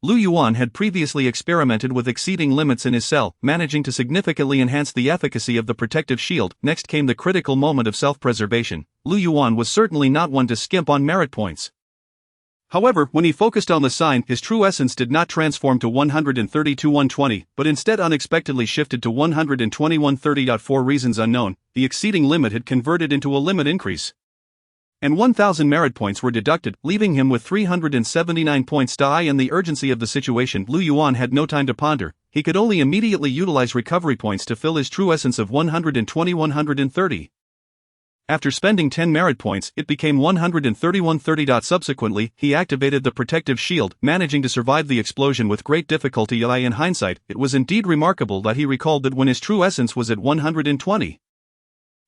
Lu Yuan had previously experimented with exceeding limits in his cell, managing to significantly enhance the efficacy of the protective shield. Next came the critical moment of self-preservation. Lu Yuan was certainly not one to skimp on merit points. However, when he focused on the sign, his true essence did not transform to 130-120, but instead unexpectedly shifted to 120-130. For reasons unknown, the exceeding limit had converted into a limit increase, and 1,000 merit points were deducted, leaving him with 379 points. In the urgency of the situation, Lu Yuan had no time to ponder. He could only immediately utilize recovery points to fill his true essence of 120-130. After spending 10 merit points, it became 130-130. Subsequently, he activated the protective shield, managing to survive the explosion with great difficulty. In hindsight, it was indeed remarkable that he recalled that when his true essence was at 120,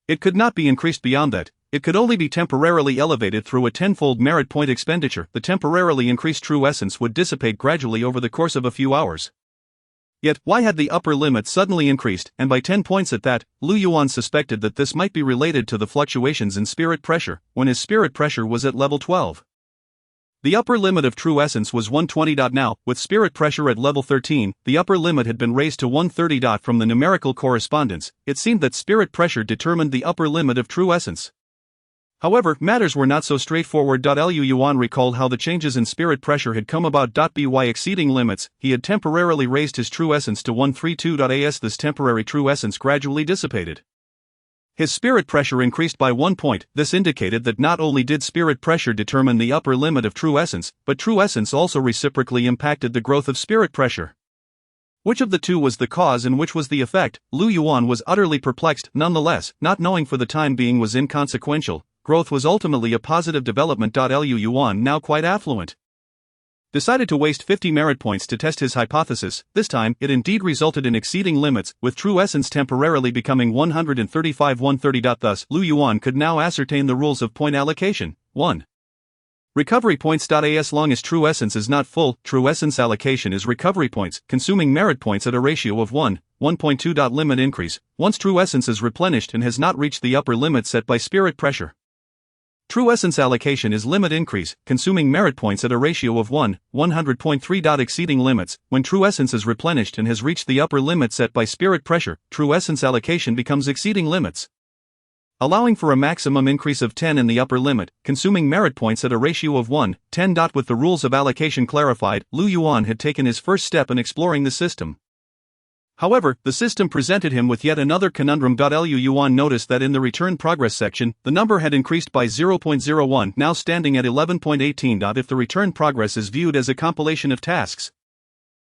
it could not be increased beyond that. It could only be temporarily elevated through a tenfold merit point expenditure. The temporarily increased true essence would dissipate gradually over the course of a few hours. Yet, why had the upper limit suddenly increased, and by 10 points at that? Lu Yuan suspected that this might be related to the fluctuations in spirit pressure, when his spirit pressure was at level 12. The upper limit of true essence was 120. Now, with spirit pressure at level 13, the upper limit had been raised to 130. From the numerical correspondence, it seemed that spirit pressure determined the upper limit of true essence. However, matters were not so straightforward. Lu Yuan recalled how the changes in spirit pressure had come about. By exceeding limits, he had temporarily raised his true essence to 132. As this temporary true essence gradually dissipated, his spirit pressure increased by 1 point. This indicated that not only did spirit pressure determine the upper limit of true essence, but true essence also reciprocally impacted the growth of spirit pressure. Which of the two was the cause and which was the effect? Lu Yuan was utterly perplexed. Nonetheless, not knowing for the time being was inconsequential. Growth was ultimately a positive development. Lu Yuan, now quite affluent, decided to waste 50 merit points to test his hypothesis. This time, it indeed resulted in exceeding limits, with true essence temporarily becoming 135-130. Thus, Lu Yuan could now ascertain the rules of point allocation. 1. Recovery points. As long as true essence is not full, true essence allocation is recovery points, consuming merit points at a ratio of 1.2. Limit increase. Once true essence is replenished and has not reached the upper limit set by spirit pressure, true essence allocation is limit increase, consuming merit points at a ratio of 100.3. Exceeding limits. When true essence is replenished and has reached the upper limit set by spirit pressure, true essence allocation becomes exceeding limits, allowing for a maximum increase of 10 in the upper limit, consuming merit points at a ratio of 1:10. With the rules of allocation clarified, Lu Yuan had taken his first step in exploring the system. However, the system presented him with yet another conundrum. Lu Yuan noticed that in the return progress section, the number had increased by 0.01, now standing at 11.18. If the return progress is viewed as a compilation of tasks,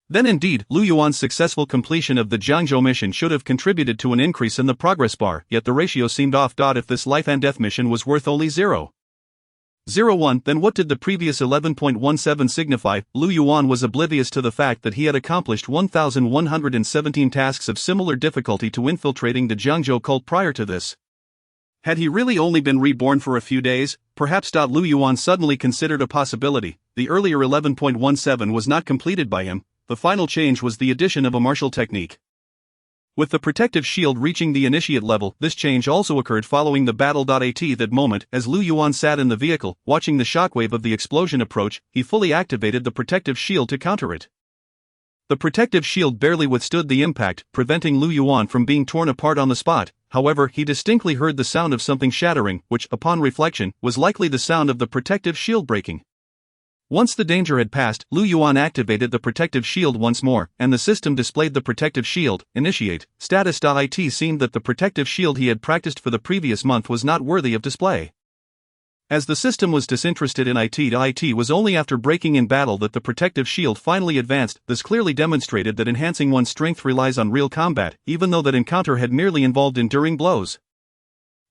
then indeed, Lu Yuan's successful completion of the Jiangzhou mission should have contributed to an increase in the progress bar, yet the ratio seemed off. If this life and death mission was worth only 0.01, then what did the previous 11.17 signify? Lu Yuan was oblivious to the fact that he had accomplished 1,117 tasks of similar difficulty to infiltrating the Jiangzhou cult prior to this. Had he really only been reborn for a few days? Perhaps. Lu Yuan suddenly considered a possibility. The earlier 11.17 was not completed by him. The final change was the addition of a martial technique. With the protective shield reaching the initiate level, this change also occurred following the battle. At that moment, as Lu Yuan sat in the vehicle, watching the shockwave of the explosion approach, he fully activated the protective shield to counter it. The protective shield barely withstood the impact, preventing Lu Yuan from being torn apart on the spot. However, he distinctly heard the sound of something shattering, which, upon reflection, was likely the sound of the protective shield breaking. Once the danger had passed, Lu Yuan activated the protective shield once more, and the system displayed the protective shield, initiate, status. It seemed that the protective shield he had practiced for the previous month was not worthy of display. As the system was disinterested in it was only after breaking in battle that the protective shield finally advanced. This clearly demonstrated that enhancing one's strength relies on real combat, even though that encounter had merely involved enduring blows.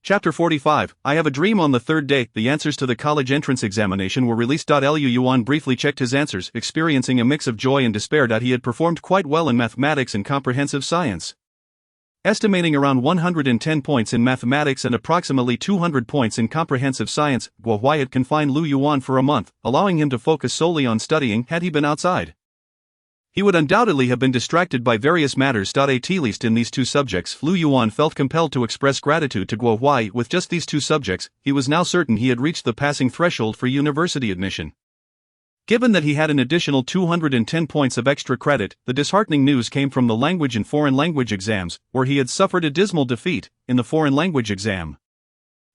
Chapter 45, I Have a Dream. On the third day, the answers to the college entrance examination were released. Lu Yuan briefly checked his answers, experiencing a mix of joy and despair. He had performed quite well in mathematics and comprehensive science. Estimating around 110 points in mathematics and approximately 200 points in comprehensive science, Guohuai had confined Lu Yuan for a month, allowing him to focus solely on studying. Had he been outside, he would undoubtedly have been distracted by various matters. At least in these two subjects, Lu Yuan felt compelled to express gratitude to Guohuai. With just these two subjects, he was now certain he had reached the passing threshold for university admission. Given that he had an additional 210 points of extra credit, the disheartening news came from the language and foreign language exams, where he had suffered a dismal defeat in the foreign language exam,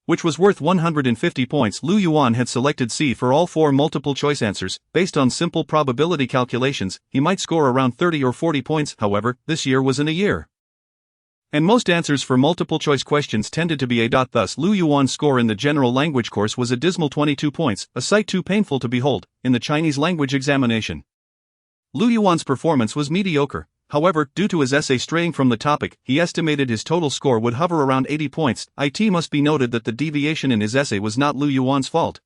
which was worth 150 points. Lu Yuan had selected C for all 4 multiple-choice answers. Based on simple probability calculations, he might score around 30 or 40 points. However, this year was in a year, and most answers for multiple-choice questions tended to be A. Thus, Lu Yuan's score in the general language course was a dismal 22 points, a sight too painful to behold. In the Chinese language examination, Lu Yuan's performance was mediocre. However, due to his essay straying from the topic, he estimated his total score would hover around 80 points. It must be noted that the deviation in his essay was not Lu Yuan's fault,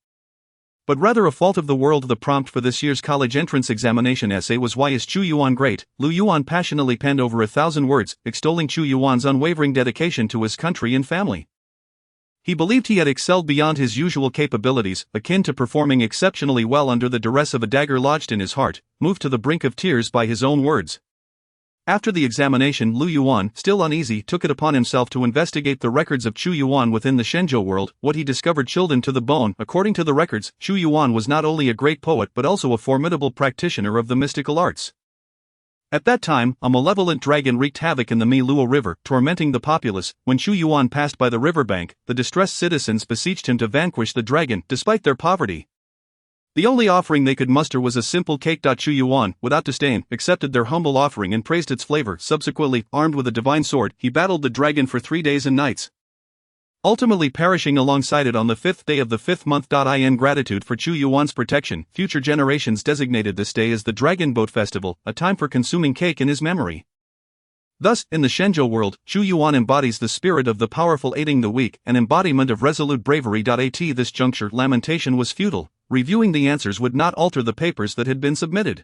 but rather a fault of the world. The prompt for this year's college entrance examination essay was Why is Chu Yuan great? Lu Yuan passionately penned over 1,000 words, extolling Chu Yuan's unwavering dedication to his country and family. He believed he had excelled beyond his usual capabilities, akin to performing exceptionally well under the duress of a dagger lodged in his heart, moved to the brink of tears by his own words. After the examination, Lu Yuan, still uneasy, took it upon himself to investigate the records of Chu Yuan within the Shenzhou world. What he discovered chilled him to the bone. According to the records, Chu Yuan was not only a great poet but also a formidable practitioner of the mystical arts. At that time, a malevolent dragon wreaked havoc in the Mi-Luo River, tormenting the populace. When Chu Yuan passed by the riverbank, the distressed citizens beseeched him to vanquish the dragon, despite their poverty. The only offering they could muster was a simple cake. Chu Yuan, without disdain, accepted their humble offering and praised its flavor. Subsequently, armed with a divine sword, he battled the dragon for 3 days and nights, ultimately perishing alongside it on the 5th day of the 5th month. In gratitude for Chu Yuan's protection, future generations designated this day as the Dragon Boat Festival, a time for consuming cake in his memory. Thus, in the Shenzhou world, Chu Yuan embodies the spirit of the powerful aiding the weak, an embodiment of resolute bravery. At this juncture, lamentation was futile. Reviewing the answers would not alter the papers that had been submitted.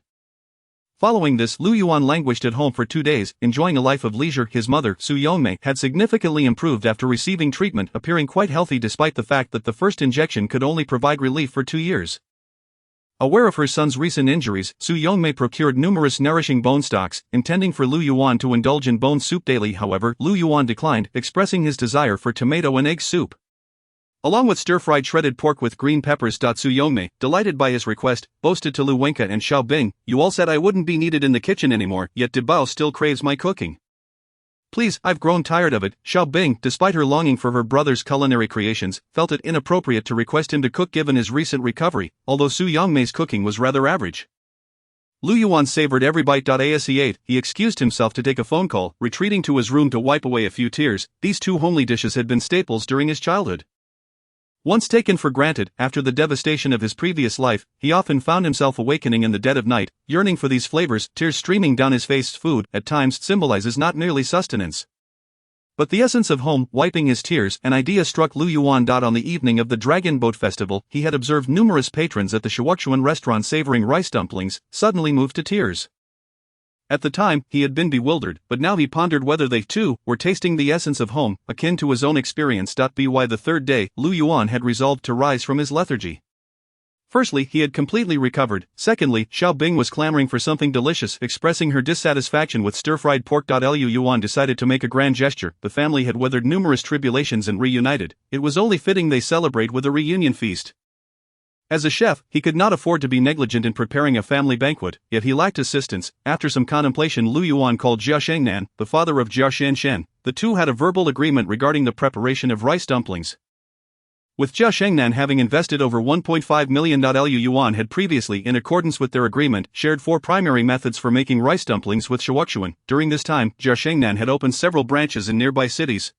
Following this, Lu Yuan languished at home for 2 days, enjoying a life of leisure. His mother, Su Yongmei, had significantly improved after receiving treatment, appearing quite healthy despite the fact that the first injection could only provide relief for 2 years. Aware of her son's recent injuries, Su Yongmei procured numerous nourishing bone stocks, intending for Lu Yuan to indulge in bone soup daily. However, Lu Yuan declined, expressing his desire for tomato and egg soup, along with stir-fried shredded pork with green peppers. Su Yongmei, delighted by his request, boasted to Lu Wenka and Xiao Bing, "You all said I wouldn't be needed in the kitchen anymore, yet Debao still craves my cooking. Please, I've grown tired of it." Xiao Bing, despite her longing for her brother's culinary creations, felt it inappropriate to request him to cook given his recent recovery, although Su Yongmei's cooking was rather average. Lu Yuan savored every bite. As he ate, he excused himself to take a phone call, retreating to his room to wipe away a few tears. These two homely dishes had been staples during his childhood. Once taken for granted, after the devastation of his previous life, he often found himself awakening in the dead of night, yearning for these flavors, tears streaming down his face. Food, at times, symbolizes not merely sustenance, but the essence of home. Wiping his tears, an idea struck Lu Yuan. On the evening of the Dragon Boat Festival, he had observed numerous patrons at the Shuochuan restaurant savoring rice dumplings, suddenly moved to tears. At the time, he had been bewildered, but now he pondered whether they, too, were tasting the essence of home, akin to his own experience. By the third day, Lu Yuan had resolved to rise from his lethargy. Firstly, he had completely recovered. Secondly, Xiao Bing was clamoring for something delicious, expressing her dissatisfaction with stir-fried pork. Lu Yuan decided to make a grand gesture. The family had weathered numerous tribulations and reunited. It was only fitting they celebrate with a reunion feast. As a chef, he could not afford to be negligent in preparing a family banquet, yet he lacked assistance. After some contemplation, Lu Yuan called Jia Shengnan, the father of Jia Shanshen. The two had a verbal agreement regarding the preparation of rice dumplings. With Jia Shengnan having invested over 1.5 million. Lu Yuan had previously, in accordance with their agreement, shared 4 primary methods for making rice dumplings with Shuochuan. During this time, Jia Shengnan had opened several branches in nearby cities.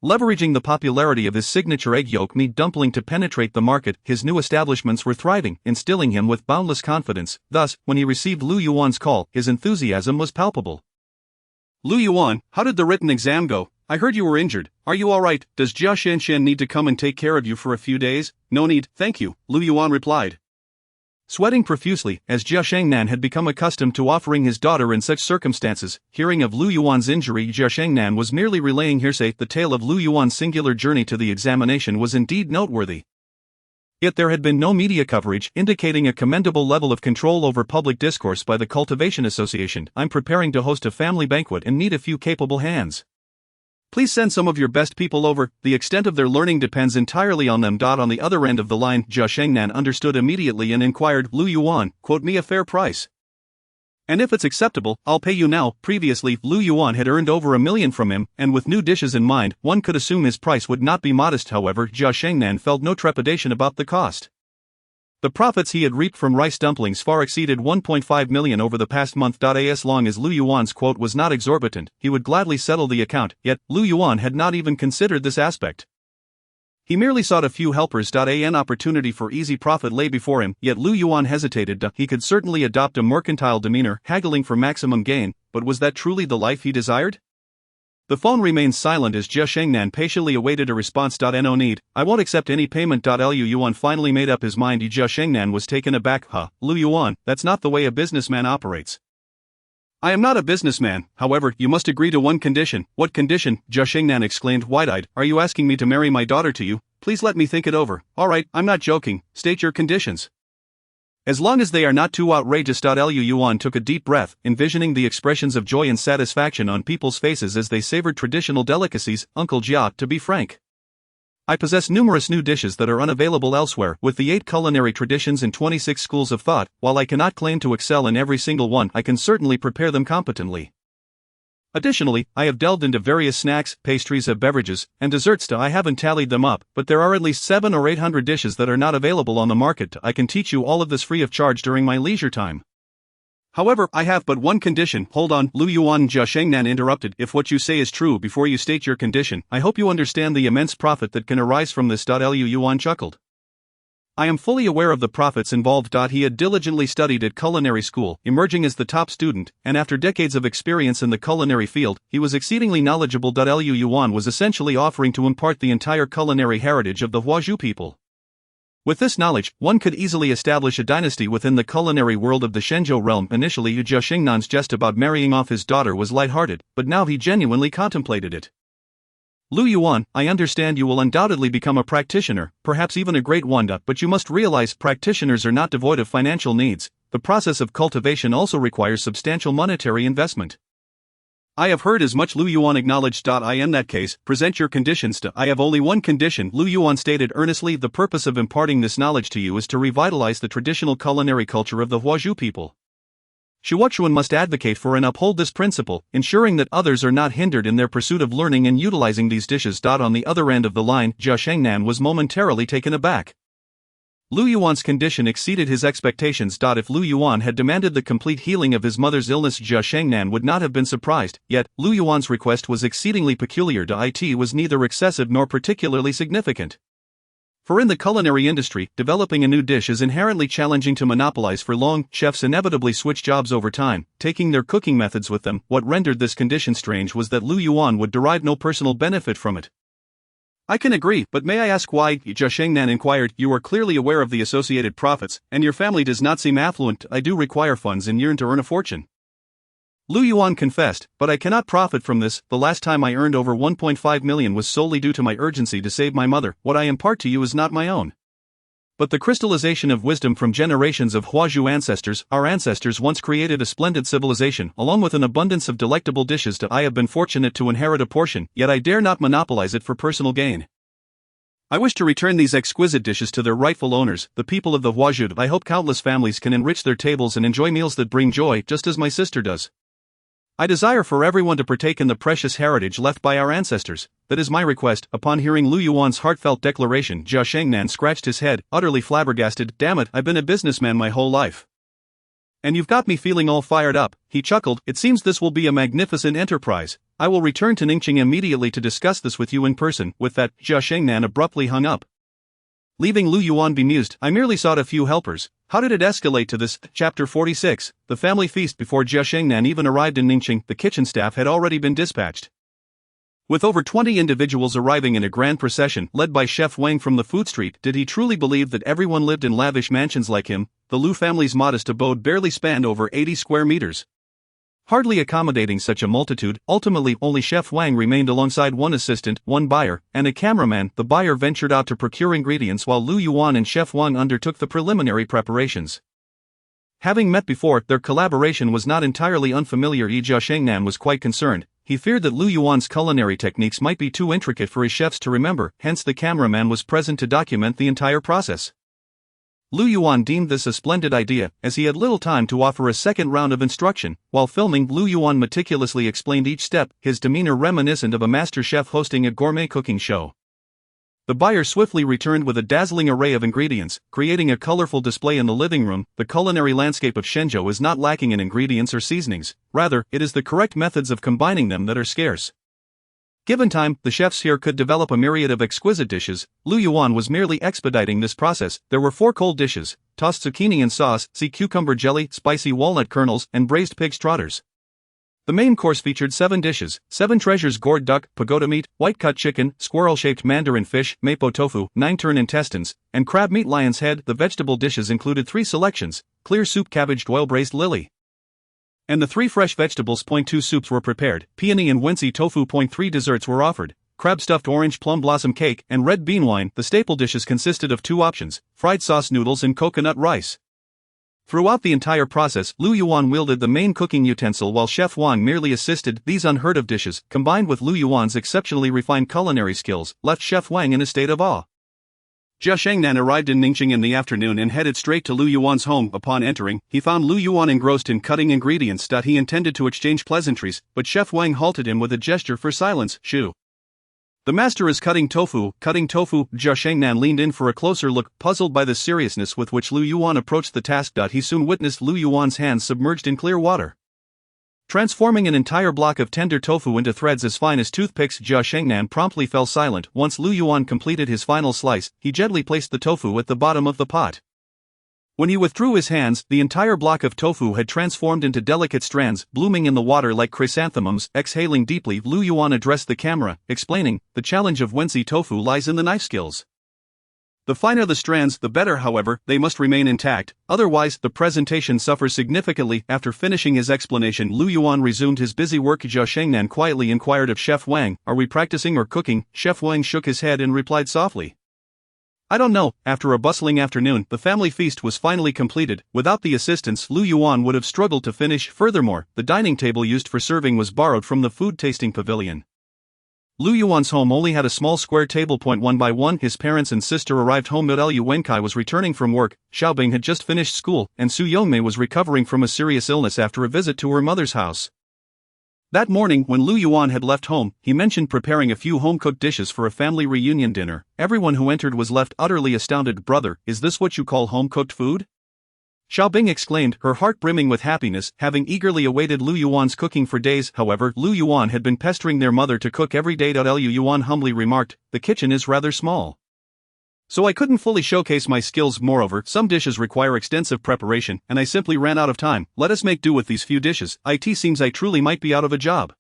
Leveraging the popularity of his signature egg yolk meat dumpling to penetrate the market, his new establishments were thriving, instilling him with boundless confidence. Thus, when he received Lu Yuan's call, his enthusiasm was palpable. Lu Yuan, how did the written exam go? I heard you were injured. Are you alright? Does Jia Shanshen need to come and take care of you for a few days? No need, thank you, Lu Yuan replied. Sweating profusely, as Jia Shengnan had become accustomed to offering his daughter in such circumstances, hearing of Lu Yuan's injury, Jia Shengnan was merely relaying hearsay. The tale of Lu Yuan's singular journey to the examination was indeed noteworthy. Yet there had been no media coverage, indicating a commendable level of control over public discourse by the Cultivation Association. I'm preparing to host a family banquet and need a few capable hands. Please send some of your best people over. The extent of their learning depends entirely on them. On the other end of the line, Jia Shengnan understood immediately and inquired, Lu Yuan, quote me a fair price. And if it's acceptable, I'll pay you now. Previously, Lu Yuan had earned over $1 million from him, and with new dishes in mind, one could assume his price would not be modest. However, Jia Shengnan felt no trepidation about the cost. The profits he had reaped from rice dumplings far exceeded 1.5 million over the past month. As long as Lu Yuan's quote was not exorbitant, he would gladly settle the account, yet Lu Yuan had not even considered this aspect. He merely sought a few helpers. An opportunity for easy profit lay before him, yet Lu Yuan hesitated. He could certainly adopt a mercantile demeanor, haggling for maximum gain, but was that truly the life he desired? The phone remained silent as Jia Shengnan patiently awaited a response. No need, I won't accept any payment. Lu Yuan finally made up his mind. Jia Shengnan was taken aback. Lu Yuan, that's not the way a businessman operates. I am not a businessman, however, you must agree to one condition. What condition? Jia Shengnan exclaimed wide-eyed. Are you asking me to marry my daughter to you? Please let me think it over. Alright, I'm not joking, state your conditions. As long as they are not too outrageous. Lu Yuan took a deep breath, envisioning the expressions of joy and satisfaction on people's faces as they savored traditional delicacies. Uncle Jia, to be frank, I possess numerous new dishes that are unavailable elsewhere. With the 8 culinary traditions and 26 schools of thought, while I cannot claim to excel in every single one, I can certainly prepare them competently. Additionally, I have delved into various snacks, pastries, beverages, and desserts. I haven't tallied them up, but there are at least 700 or 800 dishes that are not available on the market. I can teach you all of this free of charge during my leisure time. However, I have but one condition. Hold on, Lu Yuan. Jia Shengnan interrupted. If what you say is true, before you state your condition, I hope you understand the immense profit that can arise from this. Lu Yuan chuckled. I am fully aware of the profits involved. He had diligently studied at culinary school, emerging as the top student, and after decades of experience in the culinary field, he was exceedingly knowledgeable. Lu Yuan was essentially offering to impart the entire culinary heritage of the Huazhu people. With this knowledge, one could easily establish a dynasty within the culinary world of the Shenzhou realm. Initially, Jia Shengnan's jest about marrying off his daughter was lighthearted, but now he genuinely contemplated it. Lu Yuan, I understand you will undoubtedly become a practitioner, perhaps even a great one, but you must realize practitioners are not devoid of financial needs. The process of cultivation also requires substantial monetary investment. I have heard as much. Lu Yuan acknowledged. In that case, present your conditions. I have only one condition, Lu Yuan stated earnestly. The purpose of imparting this knowledge to you is to revitalize the traditional culinary culture of the Huazhu people. Shuochuan must advocate for and uphold this principle, ensuring that others are not hindered in their pursuit of learning and utilizing these dishes. On the other end of the line, Jia Shengnan was momentarily taken aback. Lu Yuan's condition exceeded his expectations. If Lu Yuan had demanded the complete healing of his mother's illness, Jia Shengnan would not have been surprised, yet, Lu Yuan's request was exceedingly peculiar. It was neither excessive nor particularly significant. For in the culinary industry, developing a new dish is inherently challenging to monopolize for long. Chefs inevitably switch jobs over time, taking their cooking methods with them. What rendered this condition strange was that Lu Yuan would derive no personal benefit from it. I can agree, but may I ask why? Jia Shengnan inquired. You are clearly aware of the associated profits, and your family does not seem affluent. I do require funds and yearn to earn a fortune. Lu Yuan confessed, but I cannot profit from this. The last time I earned over 1.5 million was solely due to my urgency to save my mother. What I impart to you is not my own, but the crystallization of wisdom from generations of Huazhu ancestors. Our ancestors once created a splendid civilization, along with an abundance of delectable dishes. I have been fortunate to inherit a portion, yet I dare not monopolize it for personal gain. I wish to return these exquisite dishes to their rightful owners, the people of the Huazhu. I hope countless families can enrich their tables and enjoy meals that bring joy, just as my sister does. I desire for everyone to partake in the precious heritage left by our ancestors. That is my request. Upon hearing Lu Yuan's heartfelt declaration, Jia Shengnan scratched his head, utterly flabbergasted. Damn it, I've been a businessman my whole life, and you've got me feeling all fired up. He chuckled. It seems this will be a magnificent enterprise. I will return to Ningqing immediately to discuss this with you in person. With that, Jia Shengnan abruptly hung up, leaving Lu Yuan bemused. I merely sought a few helpers. How did it escalate to this? Chapter 46. The family feast. Before Jia Shengnan even arrived in Ningqing, the kitchen staff had already been dispatched, with over 20 individuals arriving in a grand procession led by Chef Wang from the food street. Did he truly believe that everyone lived in lavish mansions like him? The Lu family's modest abode barely spanned over 80 square meters, hardly accommodating such a multitude. Ultimately, only Chef Wang remained alongside one assistant, one buyer, and a cameraman. The buyer ventured out to procure ingredients while Lu Yuan and Chef Wang undertook the preliminary preparations. Having met before, their collaboration was not entirely unfamiliar. Jia Shengnan was quite concerned. He feared that Lu Yuan's culinary techniques might be too intricate for his chefs to remember, hence the cameraman was present to document the entire process. Lu Yuan deemed this a splendid idea, as he had little time to offer a second round of instruction. While filming, Lu Yuan meticulously explained each step, his demeanor reminiscent of a master chef hosting a gourmet cooking show. The buyer swiftly returned with a dazzling array of ingredients, creating a colorful display in the living room. The culinary landscape of Shenzhou is not lacking in ingredients or seasonings, rather, it is the correct methods of combining them that are scarce. Given time, the chefs here could develop a myriad of exquisite dishes. Lu Yuan was merely expediting this process. There were 4 cold dishes: tossed zucchini in sauce, sea cucumber jelly, spicy walnut kernels, and braised pig's trotters. The main course featured 7 dishes: 7 treasures: gourd duck, pagoda meat, white-cut chicken, squirrel-shaped mandarin fish, mapo tofu, 9 tern intestines, and crab meat lion's head. The vegetable dishes included 3 selections: clear soup, cabbage, oil braised lily, and the 3 fresh vegetables. 2 soups were prepared, peony and wincy tofu. 3 desserts were offered: crab stuffed orange plum blossom cake and red bean wine. The staple dishes consisted of 2 options: fried sauce noodles and coconut rice. Throughout the entire process, Lu Yuan wielded the main cooking utensil while Chef Wang merely assisted. These unheard of dishes, combined with Lu Yuan's exceptionally refined culinary skills, left Chef Wang in a state of awe. Jia Shengnan arrived in Ningqing in the afternoon and headed straight to Lu Yuan's home. Upon entering, he found Lu Yuan engrossed in cutting ingredients. He intended to exchange pleasantries, but Chef Wang halted him with a gesture for silence. Shoo. The master is cutting tofu. Cutting tofu. Jia Shengnan leaned in for a closer look, puzzled by the seriousness with which Lu Yuan approached the task. He soon witnessed Lu Yuan's hands submerged in clear water, transforming an entire block of tender tofu into threads as fine as toothpicks. Jia Shengnan promptly fell silent. Once Lu Yuan completed his final slice, he gently placed the tofu at the bottom of the pot. When he withdrew his hands, the entire block of tofu had transformed into delicate strands, blooming in the water like chrysanthemums. Exhaling deeply, Lu Yuan addressed the camera, explaining, "The challenge of Wensi tofu lies in the knife skills. The finer the strands, the better. However, they must remain intact, otherwise, the presentation suffers significantly." After finishing his explanation, Lu Yuan resumed his busy work. Jia Shengnan quietly inquired of Chef Wang, "Are we practicing or cooking?" Chef Wang shook his head and replied softly, "I don't know." After a bustling afternoon, the family feast was finally completed. Without the assistance, Lu Yuan would have struggled to finish. Furthermore, the dining table used for serving was borrowed from the food tasting pavilion. Lu Yuan's home only had a small square table. 1 by 1, his parents and sister arrived home. Liu Wenkai was returning from work, Xiaobing had just finished school, and Su Yongmei was recovering from a serious illness after a visit to her mother's house. That morning, when Lu Yuan had left home, he mentioned preparing a few home-cooked dishes for a family reunion dinner. Everyone who entered was left utterly astounded. Brother, is this what you call home-cooked food? Xiaobing exclaimed, her heart brimming with happiness, having eagerly awaited Lu Yuan's cooking for days. However, Lu Yuan had been pestering their mother to cook every day. Lu Yuan humbly remarked, the kitchen is rather small, so I couldn't fully showcase my skills. Moreover, some dishes require extensive preparation, and I simply ran out of time. Let us make do with these few dishes. It seems I truly might be out of a job.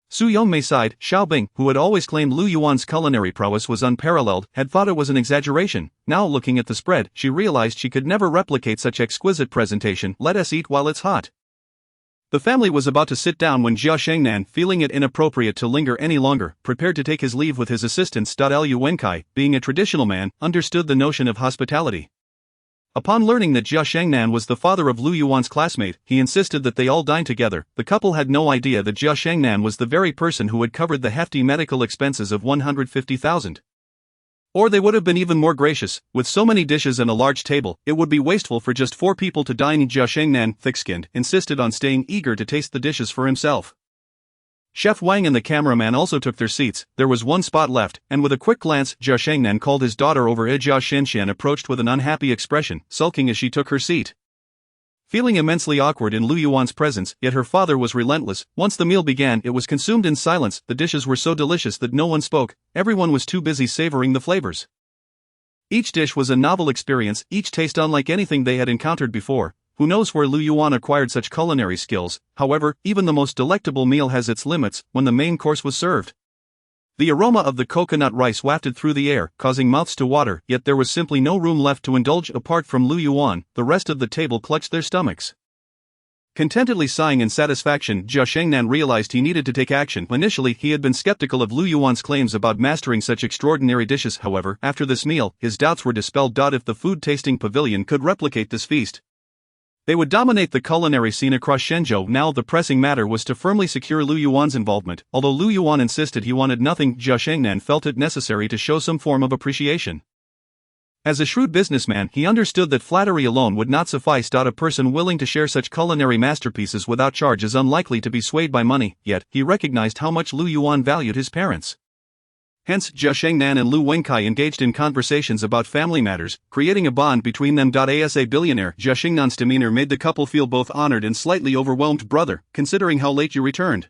Su Yongmei sighed. Xiaobing, who had always claimed Lu Yuan's culinary prowess was unparalleled, had thought it was an exaggeration. Now looking at the spread, she realized she could never replicate such exquisite presentation. Let us eat while it's hot. The family was about to sit down when Jia Shengnan, feeling it inappropriate to linger any longer, prepared to take his leave with his assistants. Liu Wenkai, being a traditional man, understood the notion of hospitality. Upon learning that Jia Shengnan was the father of Lu Yuan's classmate, he insisted that they all dine together. The couple had no idea that Jia Shengnan was the very person who had covered the hefty medical expenses of 150,000. Or they would have been even more gracious. With so many dishes and a large table, it would be wasteful for just 4 people to dine. Jia Shengnan, thick-skinned, insisted on staying eager to taste the dishes for himself. Chef Wang and the cameraman also took their seats. There was one spot left, and with a quick glance, Jia Shengnan called his daughter over. Jia Shenshan approached with an unhappy expression, sulking as she took her seat. Feeling immensely awkward in Lu Yuan's presence, yet her father was relentless. Once the meal began, it was consumed in silence. The dishes were so delicious that no one spoke, everyone was too busy savoring the flavors. Each dish was a novel experience, each taste unlike anything they had encountered before. Who knows where Lu Yuan acquired such culinary skills? However, even the most delectable meal has its limits. When the main course was served, the aroma of the coconut rice wafted through the air, causing mouths to water, yet there was simply no room left to indulge. Apart from Lu Yuan, the rest of the table clutched their stomachs. Contentedly sighing in satisfaction, Jia Shengnan realized he needed to take action. Initially, he had been skeptical of Lu Yuan's claims about mastering such extraordinary dishes. However, after this meal, his doubts were dispelled. If the food tasting pavilion could replicate this feast, they would dominate the culinary scene across Shenzhou. Now the pressing matter was to firmly secure Lu Yuan's involvement. Although Lu Yuan insisted he wanted nothing, Jia Shengnan felt it necessary to show some form of appreciation. As a shrewd businessman, he understood that flattery alone would not suffice. A person willing to share such culinary masterpieces without charge is unlikely to be swayed by money, yet he recognized how much Lu Yuan valued his parents. Hence, Jia Shengnan and Lu Wenkai engaged in conversations about family matters, creating a bond between them. As a billionaire, Jia Shengnan's demeanor made the couple feel both honored and slightly overwhelmed. Brother, considering how late you returned,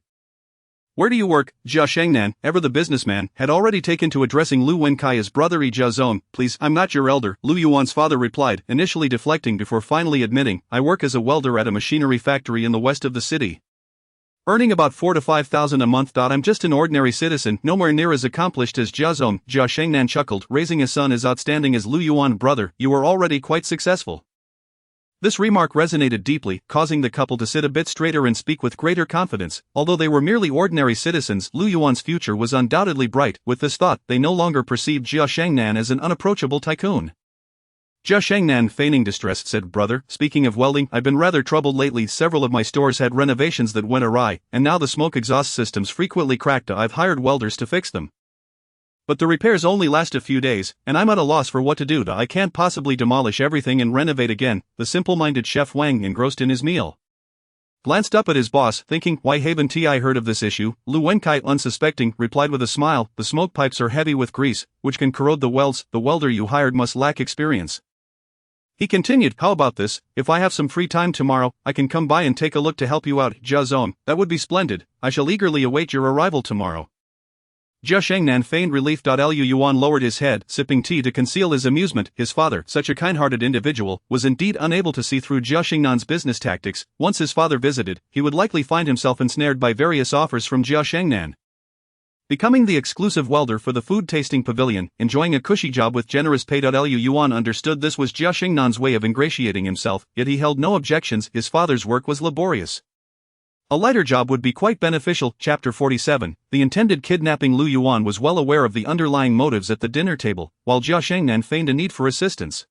where do you work? Jia Shengnan, ever the businessman, had already taken to addressing Lu Wenkai as brother. Jia Zong, please, I'm not your elder, Lu Yuan's father replied, initially deflecting before finally admitting, I work as a welder at a machinery factory in the west of the city, earning about 4,000 to 5,000 a month. I'm just an ordinary citizen, nowhere near as accomplished as Jia Zong. Jia Shengnan chuckled, raising a son as outstanding as Lu Yuan. Brother, you are already quite successful. This remark resonated deeply, causing the couple to sit a bit straighter and speak with greater confidence. Although they were merely ordinary citizens, Lu Yuan's future was undoubtedly bright. With this thought, they no longer perceived Jia Shengnan as an unapproachable tycoon. Jia Shengnan, feigning distress, said, brother, speaking of welding, I've been rather troubled lately. Several of my stores had renovations that went awry, and now the smoke exhaust systems frequently cracked. I've hired welders to fix them, but the repairs only last a few days, and I'm at a loss for what to do. I can't possibly demolish everything and renovate again. The simple-minded Chef Wang, engrossed in his meal, glanced up at his boss, thinking, why haven't I heard of this issue? Lu Wenkai, unsuspecting, replied with a smile, the smoke pipes are heavy with grease, which can corrode the welds. The welder you hired must lack experience. He continued, how about this, if I have some free time tomorrow, I can come by and take a look to help you out. Jia Zong, that would be splendid, I shall eagerly await your arrival tomorrow. Jia Shengnan feigned relief. Lu Yuan lowered his head, sipping tea to conceal his amusement. His father, such a kind-hearted individual, was indeed unable to see through Jia Shengnan's business tactics. Once his father visited, he would likely find himself ensnared by various offers from Jia Shengnan. Becoming the exclusive welder for the food-tasting pavilion, enjoying a cushy job with generous pay. Lu Yuan understood this was Jia Shengnan's way of ingratiating himself, yet he held no objections. His father's work was laborious. A lighter job would be quite beneficial. Chapter 47. The intended kidnapping. Lu Yuan was well aware of the underlying motives at the dinner table, while Jia Shengnan feigned a need for assistance.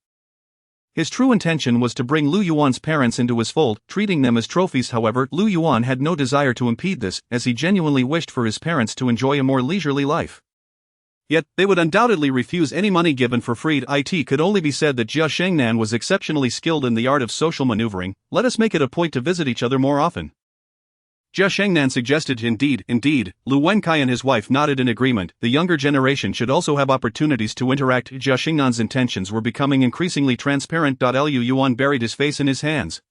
His true intention was to bring Lu Yuan's parents into his fold, treating them as trophies. However, Lu Yuan had no desire to impede this, as he genuinely wished for his parents to enjoy a more leisurely life. Yet, they would undoubtedly refuse any money given for free. It could only be said that Jia Shengnan was exceptionally skilled in the art of social maneuvering. Let us make it a point to visit each other more often. Jia Shengnan suggested. Indeed, Lu Wenkai and his wife nodded in agreement. The younger generation should also have opportunities to interact. Jia Shengnan's intentions were becoming increasingly transparent. Lu Yuan buried his face in his hands.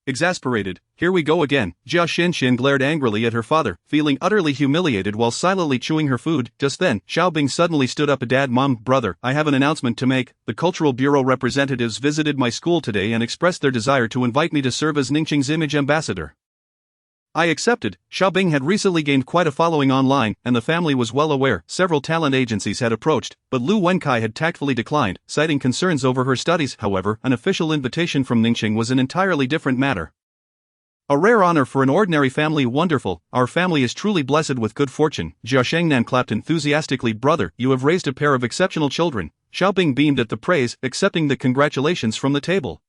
Exasperated, here we go again, Jia Xinshin glared angrily at her father, feeling utterly humiliated while silently chewing her food. Just then, Xiaobing suddenly stood up. Dad, Mom, brother, I have an announcement to make. The Cultural Bureau representatives visited my school today and expressed their desire to invite me to serve as Ningqing's image ambassador. I accepted. Xiaobing had recently gained quite a following online, and the family was well aware. Several talent agencies had approached, but Lu Wenkai had tactfully declined, citing concerns over her studies. However, an official invitation from Ningqing was an entirely different matter. A rare honor for an ordinary family. Wonderful, our family is truly blessed with good fortune. Jia Shengnan clapped enthusiastically. Brother, you have raised a pair of exceptional children. Xiaobing beamed at the praise, accepting the congratulations from the table.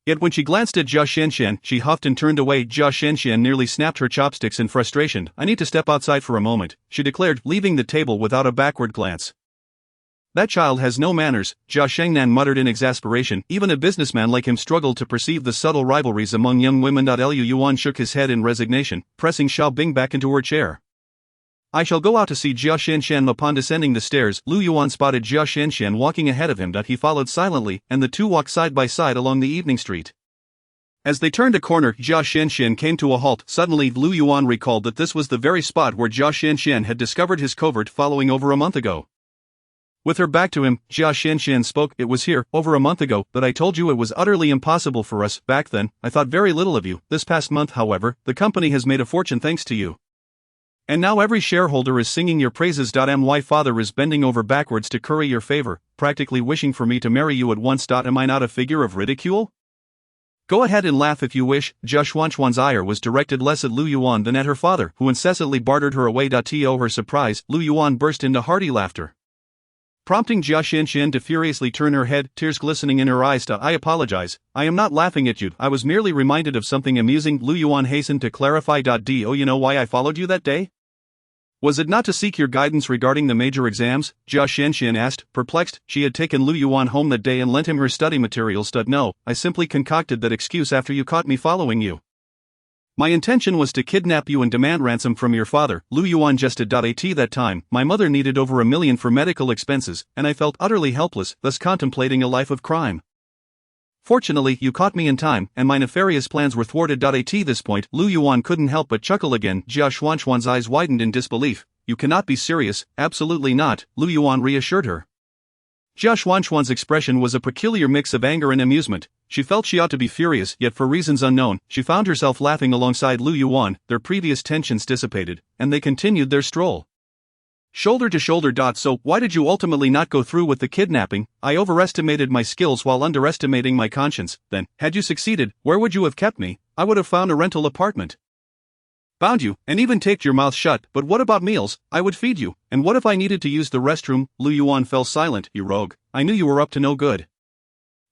Yet when she glanced at Jia Xinshan, she huffed and turned away. Jia Xinshan nearly snapped her chopsticks in frustration. I need to step outside for a moment, she declared, leaving the table without a backward glance. That child has no manners, Jia Shengnan muttered in exasperation. Even a businessman like him struggled to perceive the subtle rivalries among young women. Lu Yuan shook his head in resignation, pressing Xiaobing back into her chair. I shall go out to see Jia Xinshan. Upon descending the stairs, Lu Yuan spotted Jia Xinshan walking ahead of him. He followed silently, and the two walked side by side along the evening street. As they turned a corner, Jia Xinshan came to a halt. Suddenly, Lu Yuan recalled that this was the very spot where Jia Xinshan had discovered his covert following over a month ago. With her back to him, Jia Xinshan spoke. It was here, over a month ago, that I told you it was utterly impossible for us. Back then, I thought very little of you. This past month, however, the company has made a fortune thanks to you. And now every shareholder is singing your praises. My father is bending over backwards to curry your favor, practically wishing for me to marry you at once. Am I not a figure of ridicule? Go ahead and laugh if you wish. Jia Xuanchuan's ire was directed less at Lu Yuan than at her father, who incessantly bartered her away. To her surprise, Lu Yuan burst into hearty laughter, prompting Jia Xinshan to furiously turn her head, tears glistening in her eyes. I apologize, I am not laughing at you, I was merely reminded of something amusing. Lu Yuan hastened to clarify. Do you know why I followed you that day? Was it not to seek your guidance regarding the major exams? Jia Xinshan asked, perplexed. She had taken Lu Yuan home that day and lent him her study materials. No, I simply concocted that excuse after you caught me following you. My intention was to kidnap you and demand ransom from your father. Lu Yuan jested. At that time, my mother needed over $1 million for medical expenses, and I felt utterly helpless, thus contemplating a life of crime. Fortunately, you caught me in time, and my nefarious plans were thwarted. At this point, Lu Yuan couldn't help but chuckle again. Jia Xuanchuan's eyes widened in disbelief. You cannot be serious. Absolutely not, Lu Yuan reassured her. Jia Xuanchuan's expression was a peculiar mix of anger and amusement. She felt she ought to be furious, yet for reasons unknown, she found herself laughing alongside Lu Yuan. Their previous tensions dissipated, and they continued their stroll. Shoulder to shoulder. So, why did you ultimately not go through with the kidnapping? I overestimated my skills while underestimating my conscience. Then, had you succeeded, where would you have kept me? I would have found a rental apartment, bound you, and even taped your mouth shut. But what about meals? I would feed you. And what if I needed to use the restroom? Lu Yuan fell silent. You rogue, I knew you were up to no good.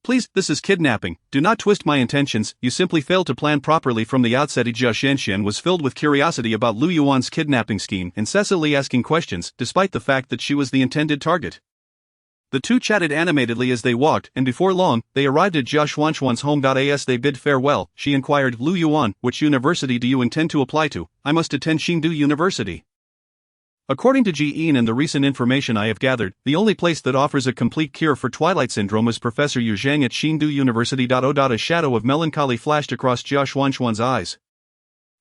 Please, this is kidnapping. Do not twist my intentions. You simply failed to plan properly from the outset. Jia Xinshan was filled with curiosity about Lu Yuan's kidnapping scheme, incessantly asking questions, despite the fact that she was the intended target. The two chatted animatedly as they walked, and before long, they arrived at Jia Xuanchuan's home. As they bid farewell, she inquired, Lu Yuan, which university do you intend to apply to? I must attend Chengdu University. According to Ji Yin and the recent information I have gathered, the only place that offers a complete cure for Twilight Syndrome is Professor Yu Zhang at Chengdu University. A shadow of melancholy flashed across Jia Xuanchuan's eyes.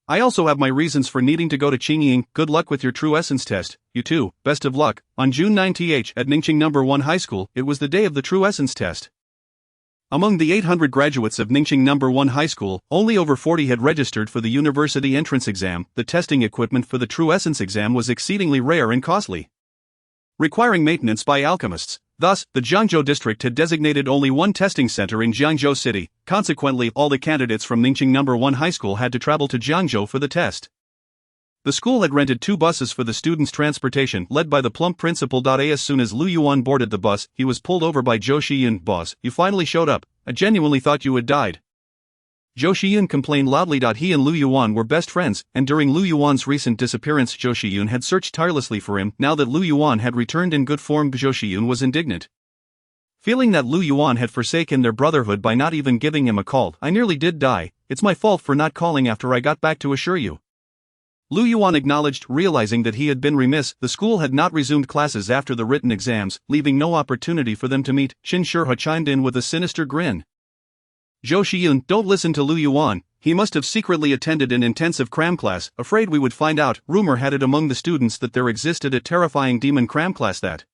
I also have my reasons for needing to go to Qingying. Good luck with your true essence test. You too, best of luck. On June 9 at Ningqing No. 1 High School, it was the day of the true essence test. Among the 800 graduates of Ningqing No. 1 High School, only over 40 had registered for the university entrance exam. The testing equipment for the True Essence exam was exceedingly rare and costly, requiring maintenance by alchemists. Thus, the Jiangzhou district had designated only one testing center in Jiangzhou City. Consequently, all the candidates from Ningqing No. 1 High School had to travel to Jiangzhou for the test. The school had rented 2 buses for the students' transportation, led by the plump principal. As soon as Lu Yuan boarded the bus, he was pulled over by Zhou Shiyun. Boss, you finally showed up. I genuinely thought you had died. Zhou Shiyun complained loudly. He and Lu Yuan were best friends, and during Lu Yuan's recent disappearance, Zhou Shiyun had searched tirelessly for him. Now that Lu Yuan had returned in good form, Zhou Shiyun was indignant, feeling that Lu Yuan had forsaken their brotherhood by not even giving him a call. I nearly did die. It's my fault for not calling after I got back to assure you. Lu Yuan acknowledged, realizing that he had been remiss. The school had not resumed classes after the written exams, leaving no opportunity for them to meet. Qin Shihe chimed in with a sinister grin. Zhou Xiyun, don't listen to Lu Yuan. He must have secretly attended an intensive cram class. Afraid we would find out. Rumor had it among the students that there existed a terrifying demon cram class that,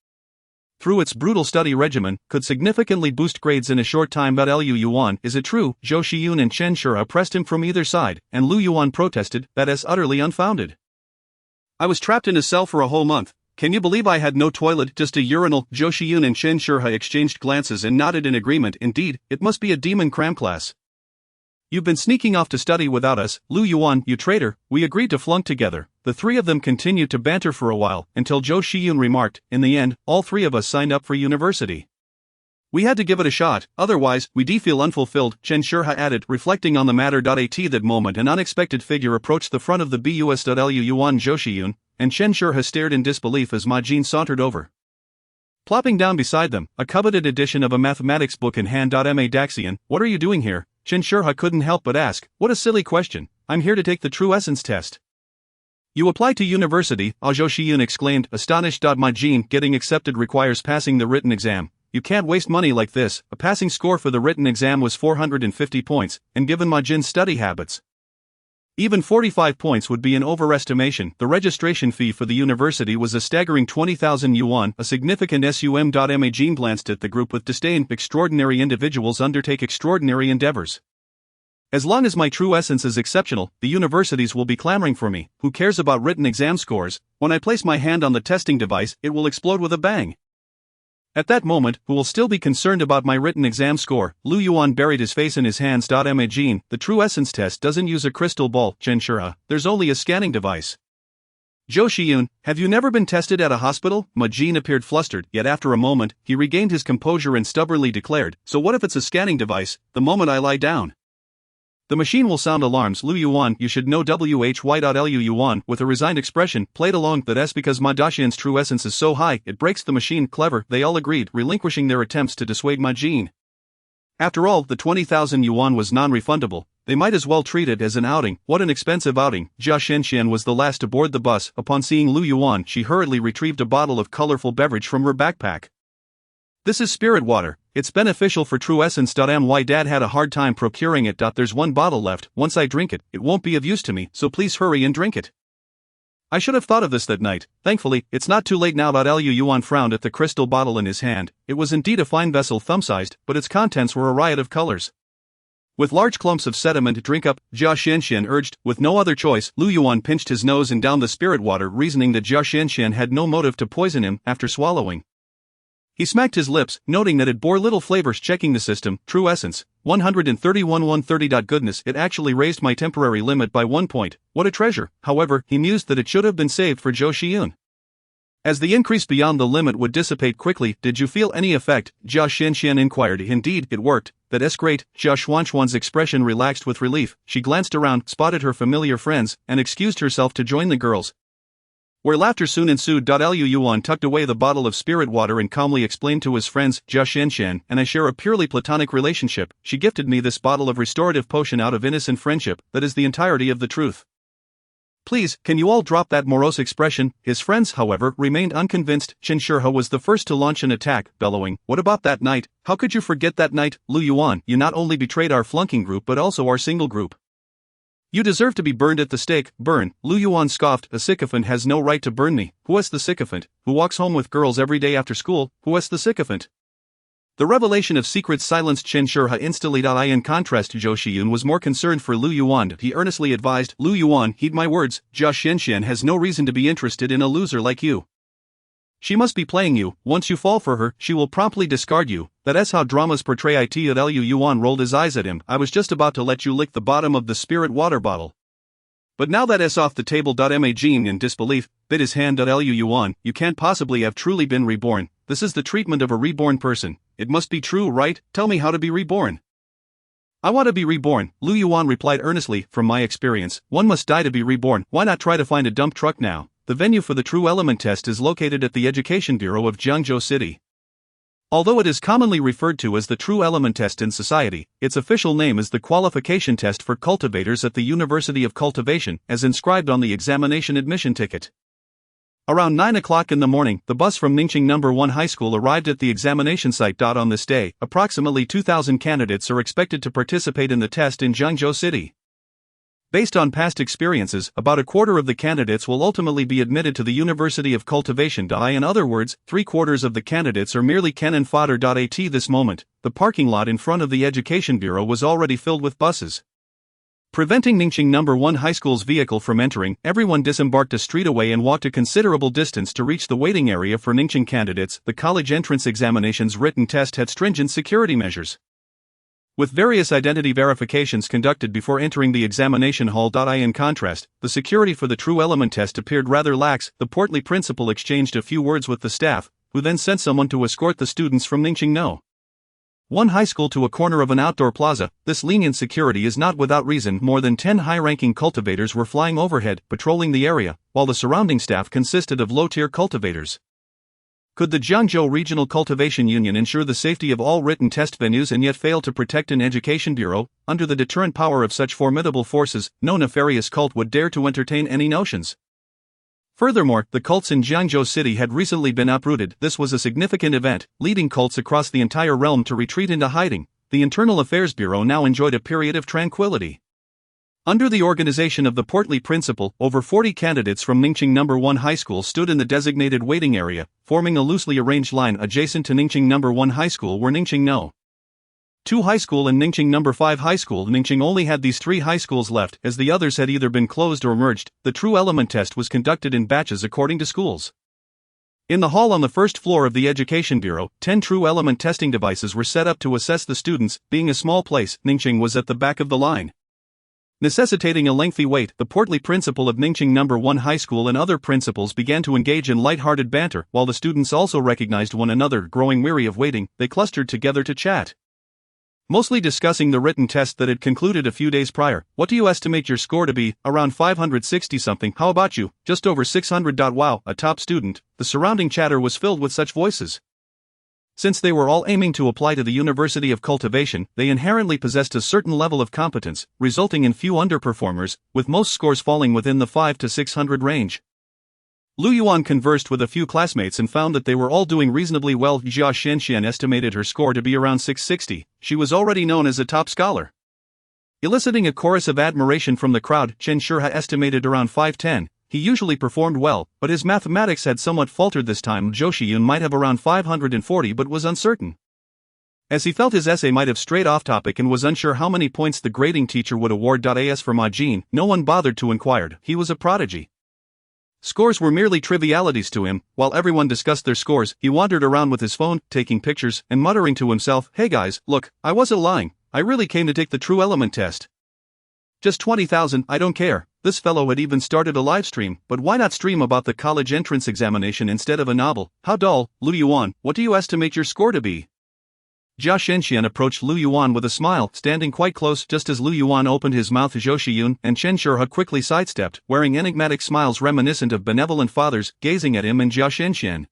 through its brutal study regimen, could significantly boost grades in a short time. Lu Yuan, is it true? Zhou Xiyun and Chen Shihe pressed him from either side, and Lu Yuan protested, that is utterly unfounded. I was trapped in a cell for a whole month. Can you believe I had no toilet, just a urinal? Zhou Xiyun and Chen Shihe exchanged glances and nodded in agreement. Indeed, it must be a demon cram class. You've been sneaking off to study without us, Lu Yuan, you traitor. We agreed to flunk together. The three of them continued to banter for a while, until Zhou Xiyun remarked, in the end, all three of us signed up for university. We had to give it a shot, otherwise, we feel unfulfilled, Chen Shihe added, reflecting on the matter. At that moment an unexpected figure approached the front of the bus. Lu Yuan, Zhou Xiyun, and Chen Shihe stared in disbelief as Ma Jin sauntered over. Plopping down beside them, a coveted edition of a mathematics book in hand. Ma Daxian, what are you doing here? Chen Shihe couldn't help but ask, what a silly question. I'm here to take the true essence test. You apply to university, Zhou Xiyun exclaimed, astonished. Ma Jin, getting accepted requires passing the written exam. You can't waste money like this. A passing score for the written exam was 450 points, and given Ma Jin's study habits, even 45 points would be an overestimation. The registration fee for the university was a staggering 20,000 yuan, a significant sum. Ma Jin glanced at the group with disdain. Extraordinary individuals undertake extraordinary endeavors. As long as my true essence is exceptional, the universities will be clamoring for me. Who cares about written exam scores? When I place my hand on the testing device, it will explode with a bang. At that moment, who will still be concerned about my written exam score? Lu Yuan buried his face in his hands. Ma Jin, the true essence test doesn't use a crystal ball, Chen Shihe, there's only a scanning device. Zhou Xiyun, have you never been tested at a hospital? Ma Jin appeared flustered, yet after a moment, he regained his composure and stubbornly declared, so what if it's a scanning device, the moment I lie down? The machine will sound alarms. Lu Yuan, you should know why. Lu Yuan, with a resigned expression, played along. That's because Ma Daxian's true essence is so high, it breaks the machine. Clever, they all agreed, relinquishing their attempts to dissuade Ma Jin. After all, the 20,000 yuan was non-refundable. They might as well treat it as an outing. What an expensive outing. Jia Shenxian was the last to board the bus. Upon seeing Lu Yuan, she hurriedly retrieved a bottle of colorful beverage from her backpack. This is spirit water. It's beneficial for true essence. My dad had a hard time procuring it. There's one bottle left. Once I drink it, it won't be of use to me, so please hurry and drink it. I should have thought of this that night. Thankfully, it's not too late now. Lu Yuan frowned at the crystal bottle in his hand. It was indeed a fine vessel, thumb-sized, but its contents were a riot of colors. With large clumps of sediment, drink up, Jia Shenxian urged. With no other choice, Lu Yuan pinched his nose and downed the spirit water, reasoning that Jia Shenxian had no motive to poison him. After swallowing, he smacked his lips, noting that it bore little flavors. Checking the system, true essence, 131 130. Goodness, it actually raised my temporary limit by 1 point. What a treasure. However, he mused that it should have been saved for Zhou Xiyun, as the increase beyond the limit would dissipate quickly. Did you feel any effect? Jia Shenxian inquired. Indeed, it worked. That's great. Jia Xuanxuan's expression relaxed with relief. She glanced around, spotted her familiar friends, and excused herself to join the girls, where laughter soon ensued. Lu Yuan tucked away the bottle of spirit water and calmly explained to his friends, Jia Shenxian and I share a purely platonic relationship. She gifted me this bottle of restorative potion out of innocent friendship. That is the entirety of the truth. Please, can you all drop that morose expression? His friends, however, remained unconvinced. Chen Shihe was the first to launch an attack, bellowing, what about that night? How could you forget that night? Lu Yuan, you not only betrayed our flunking group but also our single group. You deserve to be burned at the stake. Burn, Lu Yuan scoffed. A sycophant has no right to burn me. Who is the sycophant? Who walks home with girls every day after school? Who is the sycophant? The revelation of secrets silenced Chen Shihe instantly. In contrast, Zhou Xiyun was more concerned for Lu Yuan. He earnestly advised, Lu Yuan, heed my words. Jia Shenxian has no reason to be interested in a loser like you. She must be playing you. Once you fall for her, she will promptly discard you. That's how dramas portray it. Lu Yuan rolled his eyes at him. I was just about to let you lick the bottom of the spirit water bottle, but now that is off the table. Ma Jin, in disbelief, bit his hand. Lu Yuan, you can't possibly have truly been reborn. This is the treatment of a reborn person. It must be true, right? Tell me how to be reborn. I want to be reborn, Lu Yuan replied earnestly. From my experience, one must die to be reborn. Why not try to find a dump truck now? The venue for the true element test is located at the Education Bureau of Jiangzhou City. Although it is commonly referred to as the true element test in society, its official name is the qualification test for cultivators at the University of Cultivation, as inscribed on the examination admission ticket. Around 9 o'clock in the morning, the bus from Ningqing No. 1 High School arrived at the examination site. On this day, approximately 2,000 candidates are expected to participate in the test in Zhengzhou City. Based on past experiences, about a quarter of the candidates will ultimately be admitted to the University of Cultivation. In other words, 3/4 of the candidates are merely cannon fodder. At this moment, the parking lot in front of the Education Bureau was already filled with buses. Preventing Ningqing No. 1 High School's vehicle from entering, everyone disembarked a street away and walked a considerable distance to reach the waiting area for Ningqing candidates. The college entrance examination's written test had stringent security measures, with various identity verifications conducted before entering the examination hall. In contrast, the security for the true element test appeared rather lax. The portly principal exchanged a few words with the staff, who then sent someone to escort the students from Ningqing No. 1 High School to a corner of an outdoor plaza. This lenient security is not without reason. More than 10 high-ranking cultivators were flying overhead, patrolling the area, while the surrounding staff consisted of low-tier cultivators. Could the Jiangzhou Regional Cultivation Union ensure the safety of all written test venues and yet fail to protect an education bureau? Under the deterrent power of such formidable forces, no nefarious cult would dare to entertain any notions. Furthermore, the cults in Jiangzhou City had recently been uprooted. This was a significant event, leading cults across the entire realm to retreat into hiding. The Internal Affairs Bureau now enjoyed a period of tranquility. Under the organization of the portly principal, over 40 candidates from Ningqing No. 1 High School stood in the designated waiting area, forming a loosely arranged line adjacent to Ningqing No. 1 High School were Ningqing No. 2 High School and Ningqing No. 5 High School. Ningqing only had these 3 high schools left, as the others had either been closed or merged. The true element test was conducted in batches according to schools. In the hall on the first floor of the Education Bureau, 10 true element testing devices were set up to assess the students. Being a small place, Ningqing was at the back of the line, necessitating a lengthy wait. The portly principal of Ningqing No. 1 High School and other principals began to engage in light-hearted banter. While the students also recognized one another. Growing weary of waiting, they clustered together to chat, mostly discussing the written test that had concluded a few days prior. What do you estimate your score to be? Around 560-something. How about you? Just over 600. Wow, a top student. The surrounding chatter was filled with such voices. Since they were all aiming to apply to the University of Cultivation, they inherently possessed a certain level of competence, resulting in few underperformers, with most scores falling within the 5 to 600 range. Yuan conversed with a few classmates and found that they were all doing reasonably well. Jia Shenxian estimated her score to be around 660. She was already known as a top scholar. Eliciting a chorus of admiration from the crowd, Chen Shurha estimated around 510. He usually performed well, but his mathematics had somewhat faltered this time. Zhou Shiyun might have around 540 but was uncertain, as he felt his essay might have strayed off topic and was unsure how many points the grading teacher would award. As for Ma Jin, no one bothered to inquire. He was a prodigy. Scores were merely trivialities to him. While everyone discussed their scores, he wandered around with his phone, taking pictures, and muttering to himself, "Hey guys, look, I wasn't lying. I really came to take the true element test. Just 20,000, I don't care." This fellow had even started a live stream, but why not stream about the college entrance examination instead of a novel? How dull. Yuan, what do you estimate your score to be? Jia Shenxian approached Yuan with a smile, standing quite close. Just as Yuan opened his mouth, Zhou Shiyun and Chen Shurha quickly sidestepped, wearing enigmatic smiles reminiscent of benevolent fathers, gazing at him and Jia Shenxian.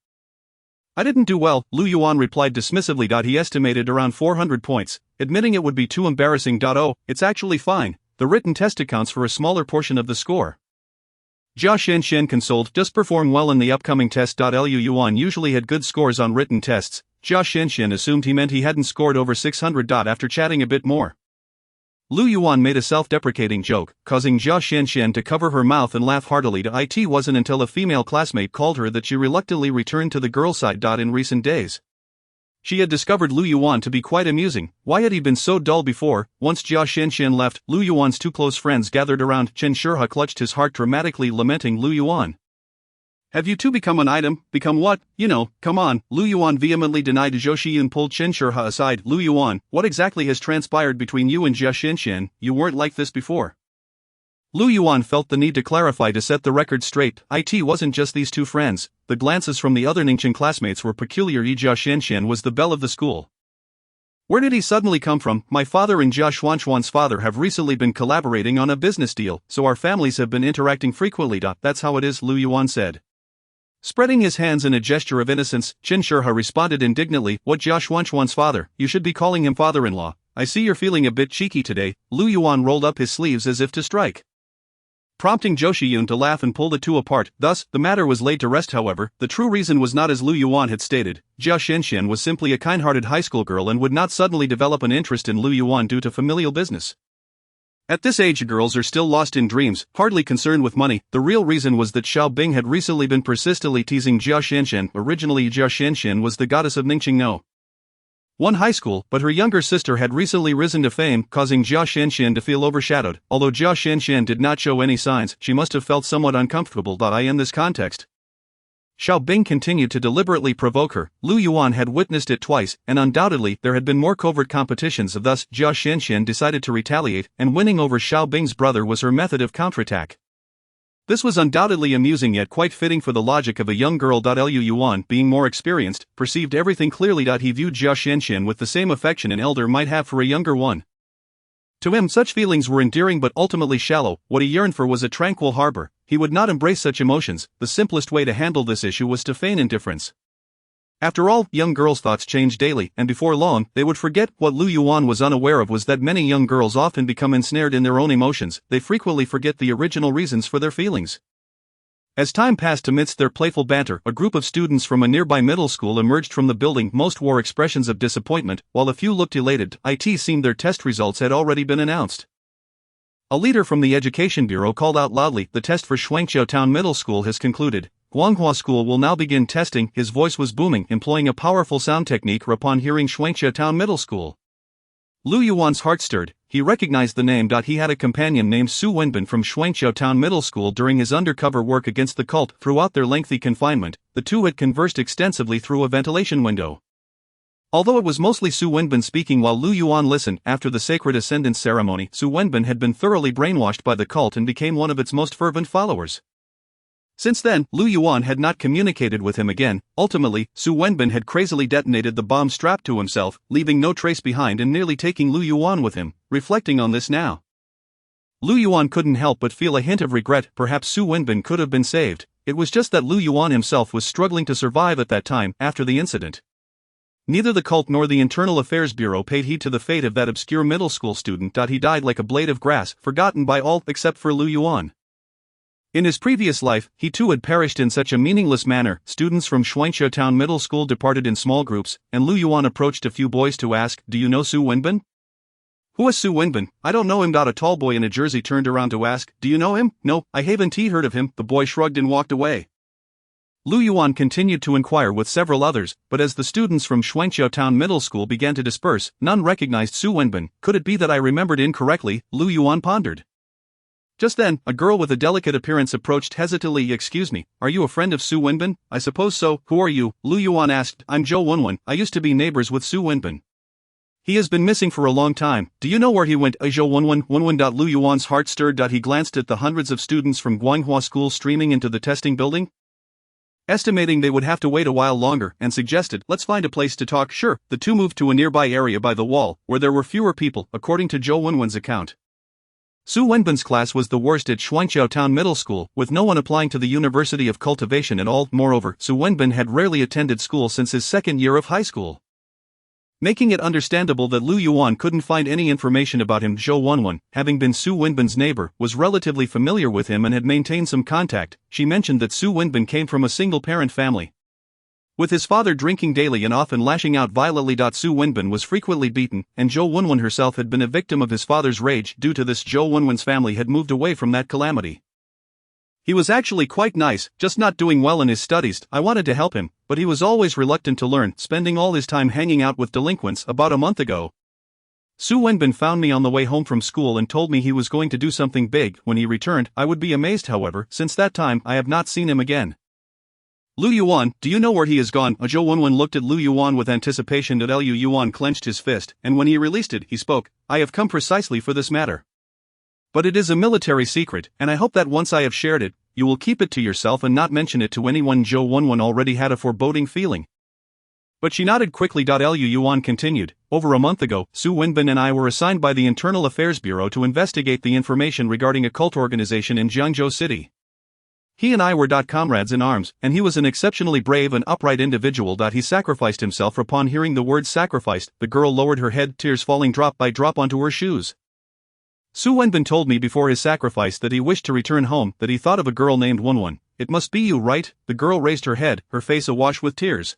"I didn't do well," Yuan replied dismissively. He estimated around 400 points, admitting it would be too embarrassing. "Oh, it's actually fine. The written test accounts for a smaller portion of the score." Jia Shenxian consoled, "Just perform well in the upcoming test." Yuan usually had good scores on written tests. Jia Shenxian assumed he meant he hadn't scored over 600. After chatting a bit more, Yuan made a self-deprecating joke, causing Jia Shenxian to cover her mouth and laugh heartily. It wasn't until a female classmate called her that she reluctantly returned to the girl's side. In recent days, she had discovered Yuan to be quite amusing. Why had he been so dull before? Once Jia Shenxian left, Yuan's 2 close friends gathered around. Chen Shurha clutched his heart, dramatically lamenting Yuan. "Have you two become an item?" "Become what? Come on." Yuan vehemently denied. Zhou Shiyun pulled Chen Shurha aside. "Yuan, what exactly has transpired between you and Jia Shenxian? You weren't like this before." Yuan felt the need to clarify to set the record straight. It wasn't just these 2 friends. The glances from the other Ningqing classmates were peculiar. Jia Shenxian was the belle of the school. "Where did he suddenly come from?" "My father and Jia Xuanxuan's father have recently been collaborating on a business deal, so our families have been interacting frequently. That's how it is," Yuan said. Spreading his hands in a gesture of innocence, Qin Shihua responded indignantly, "What Jia Xuanchuan's father? You should be calling him father-in-law. I see you're feeling a bit cheeky today." Lu Yuan rolled up his sleeves as if to strike, prompting Zhou Shiyun to laugh and pull the two apart. Thus, the matter was laid to rest. However, the true reason was not as Lu Yuan had stated. Jia Xianxian was simply a kind-hearted high school girl and would not suddenly develop an interest in Lu Yuan due to familial business. At this age, girls are still lost in dreams, hardly concerned with money. The real reason was that Xiao Bing had recently been persistently teasing Jia Xianxian. Originally, Jia Xianxian was the goddess of Ningqing No. 1 high school, but her younger sister had recently risen to fame, causing Jia Xianxian to feel overshadowed. Although Jia Xianxian did not show any signs, she must have felt somewhat uncomfortable. In this context, Xiao Bing continued to deliberately provoke her. Lu Yuan had witnessed it twice, and undoubtedly there had been more covert competitions. Thus, Jia Xianxian decided to retaliate, and winning over Xiao Bing's brother was her method of counterattack. This was undoubtedly amusing, yet quite fitting for the logic of a young girl. Lu Yuan, being more experienced, perceived everything clearly. He viewed Jia Xianxian with the same affection an elder might have for a younger one. To him, such feelings were endearing but ultimately shallow. What he yearned for was a tranquil harbor. He would not embrace such emotions. The simplest way to handle this issue was to feign indifference. After all, young girls' thoughts change daily, and before long, they would forget. What Lu Yuan was unaware of was that many young girls often become ensnared in their own emotions. They frequently forget the original reasons for their feelings. As time passed amidst their playful banter, a group of students from a nearby middle school emerged from the building. Most wore expressions of disappointment, while a few looked elated. It seemed their test results had already been announced. A leader from the Education Bureau called out loudly, "The test for Shuangqiao Town Middle School has concluded. Guanghua School will now begin testing." His voice was booming, employing a powerful sound technique. Upon hearing Shuangqiao Town Middle School, Lu Yuan's heart stirred. He recognized the name. He had a companion named Su Wenbin from Shuangqiao Town Middle School during his undercover work against the cult. Throughout their lengthy confinement, the two had conversed extensively through a ventilation window. Although it was mostly Su Wenbin speaking while Lu Yuan listened, after the sacred ascendance ceremony, Su Wenbin had been thoroughly brainwashed by the cult and became one of its most fervent followers. Since then, Lu Yuan had not communicated with him again. Ultimately, Su Wenbin had crazily detonated the bomb strapped to himself, leaving no trace behind and nearly taking Lu Yuan with him. Reflecting on this now, Lu Yuan couldn't help but feel a hint of regret. Perhaps Su Wenbin could have been saved. It was just that Lu Yuan himself was struggling to survive at that time. After the incident, neither the cult nor the Internal Affairs Bureau paid heed to the fate of that obscure middle school student. He died like a blade of grass, forgotten by all except for Lu Yuan. In his previous life, he too had perished in such a meaningless manner. Students from Shuangqiao Town Middle School departed in small groups, and Lu Yuan approached a few boys to ask, "Do you know Su Wenbin?" "Who is Su Wenbin? I don't know him." A tall boy in a jersey turned around to ask, "Do you know him?" "No, I haven't heard of him." The boy shrugged and walked away. Lu Yuan continued to inquire with several others, but as the students from Shuangqiao Town Middle School began to disperse, none recognized Su Wenbin. Could it be that I remembered incorrectly? Lu Yuan pondered. Just then, a girl with a delicate appearance approached hesitantly. "Excuse me, are you a friend of Su Wenbin?" "I suppose so." "Who are you?" Lu Yuan asked. "I'm Zhou Wenwen. I used to be neighbors with Su Wenbin. He has been missing for a long time. Do you know where he went?" Zhou Wenwen. Lu Yuan's heart stirred. He glanced at the hundreds of students from Guanghua School streaming into the testing building, estimating they would have to wait a while longer, and suggested, "Let's find a place to talk." Sure. The two moved to a nearby area by the wall, where there were fewer people. According to Zhou Wenwen's account, Su Wenbin's class was the worst at Shuangqiao Town Middle School, with no one applying to the University of Cultivation at all. Moreover, Su Wenbin had rarely attended school since his second year of high school, making it understandable that Lu Yuan couldn't find any information about him. Zhou Wenwen, having been Su Wenbin's neighbor, was relatively familiar with him and had maintained some contact. She mentioned that Su Wenbin came from a single-parent family, with his father drinking daily and often lashing out violently. Su Wenbin was frequently beaten, and Zhou Wenwen herself had been a victim of his father's rage. Due to this, Zhou Wenwen's family had moved away from that calamity. He was actually quite nice, just not doing well in his studies. I wanted to help him, but he was always reluctant to learn, spending all his time hanging out with delinquents. About a month ago, Su Wenbin found me on the way home from school and told me he was going to do something big. When he returned, I would be amazed. However, since that time, I have not seen him again. Lu Yuan, do you know where he has gone? Zhou Wenwen looked at Lu Yuan with anticipation. Lu Yuan clenched his fist, and when he released it, he spoke. "I have come precisely for this matter. But it is a military secret, and I hope that once I have shared it, you will keep it to yourself and not mention it to anyone." Zhou Wenwen already had a foreboding feeling, but she nodded quickly. Lu Yuan continued, "Over a month ago, Su Wenbin and I were assigned by the Internal Affairs Bureau to investigate the information regarding a cult organization in Jiangzhou City. He and I were comrades in arms, and he was an exceptionally brave and upright individual. He sacrificed himself. Upon hearing the word sacrificed, the girl lowered her head, tears falling drop by drop onto her shoes. Su Wenbin told me before his sacrifice that he wished to return home, that he thought of a girl named Yuan. It must be you, right? The girl raised her head, her face awash with tears.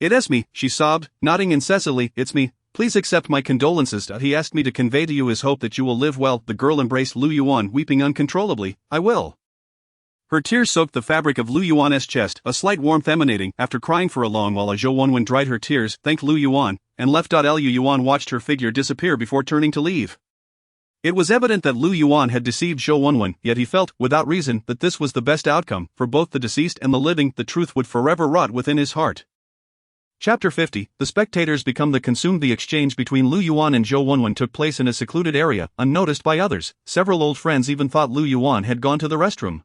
It's me, she sobbed, nodding incessantly. It's me. Please accept my condolences. He asked me to convey to you his hope that you will live well. The girl embraced Lu Yuan, weeping uncontrollably. I will. Her tears soaked the fabric of Lu Yuan's chest, a slight warmth emanating. After crying for a long while, Zhou Wenwen dried her tears, thanked Lu Yuan, and left. Lu Yuan watched her figure disappear before turning to leave. It was evident that Lu Yuan had deceived Zhou Wenwen, yet he felt, without reason, that this was the best outcome. For both the deceased and the living, the truth would forever rot within his heart. Chapter 50. The spectators become the consumed. The exchange between Lu Yuan and Zhou Wenwen took place in a secluded area, unnoticed by others. Several old friends even thought Lu Yuan had gone to the restroom.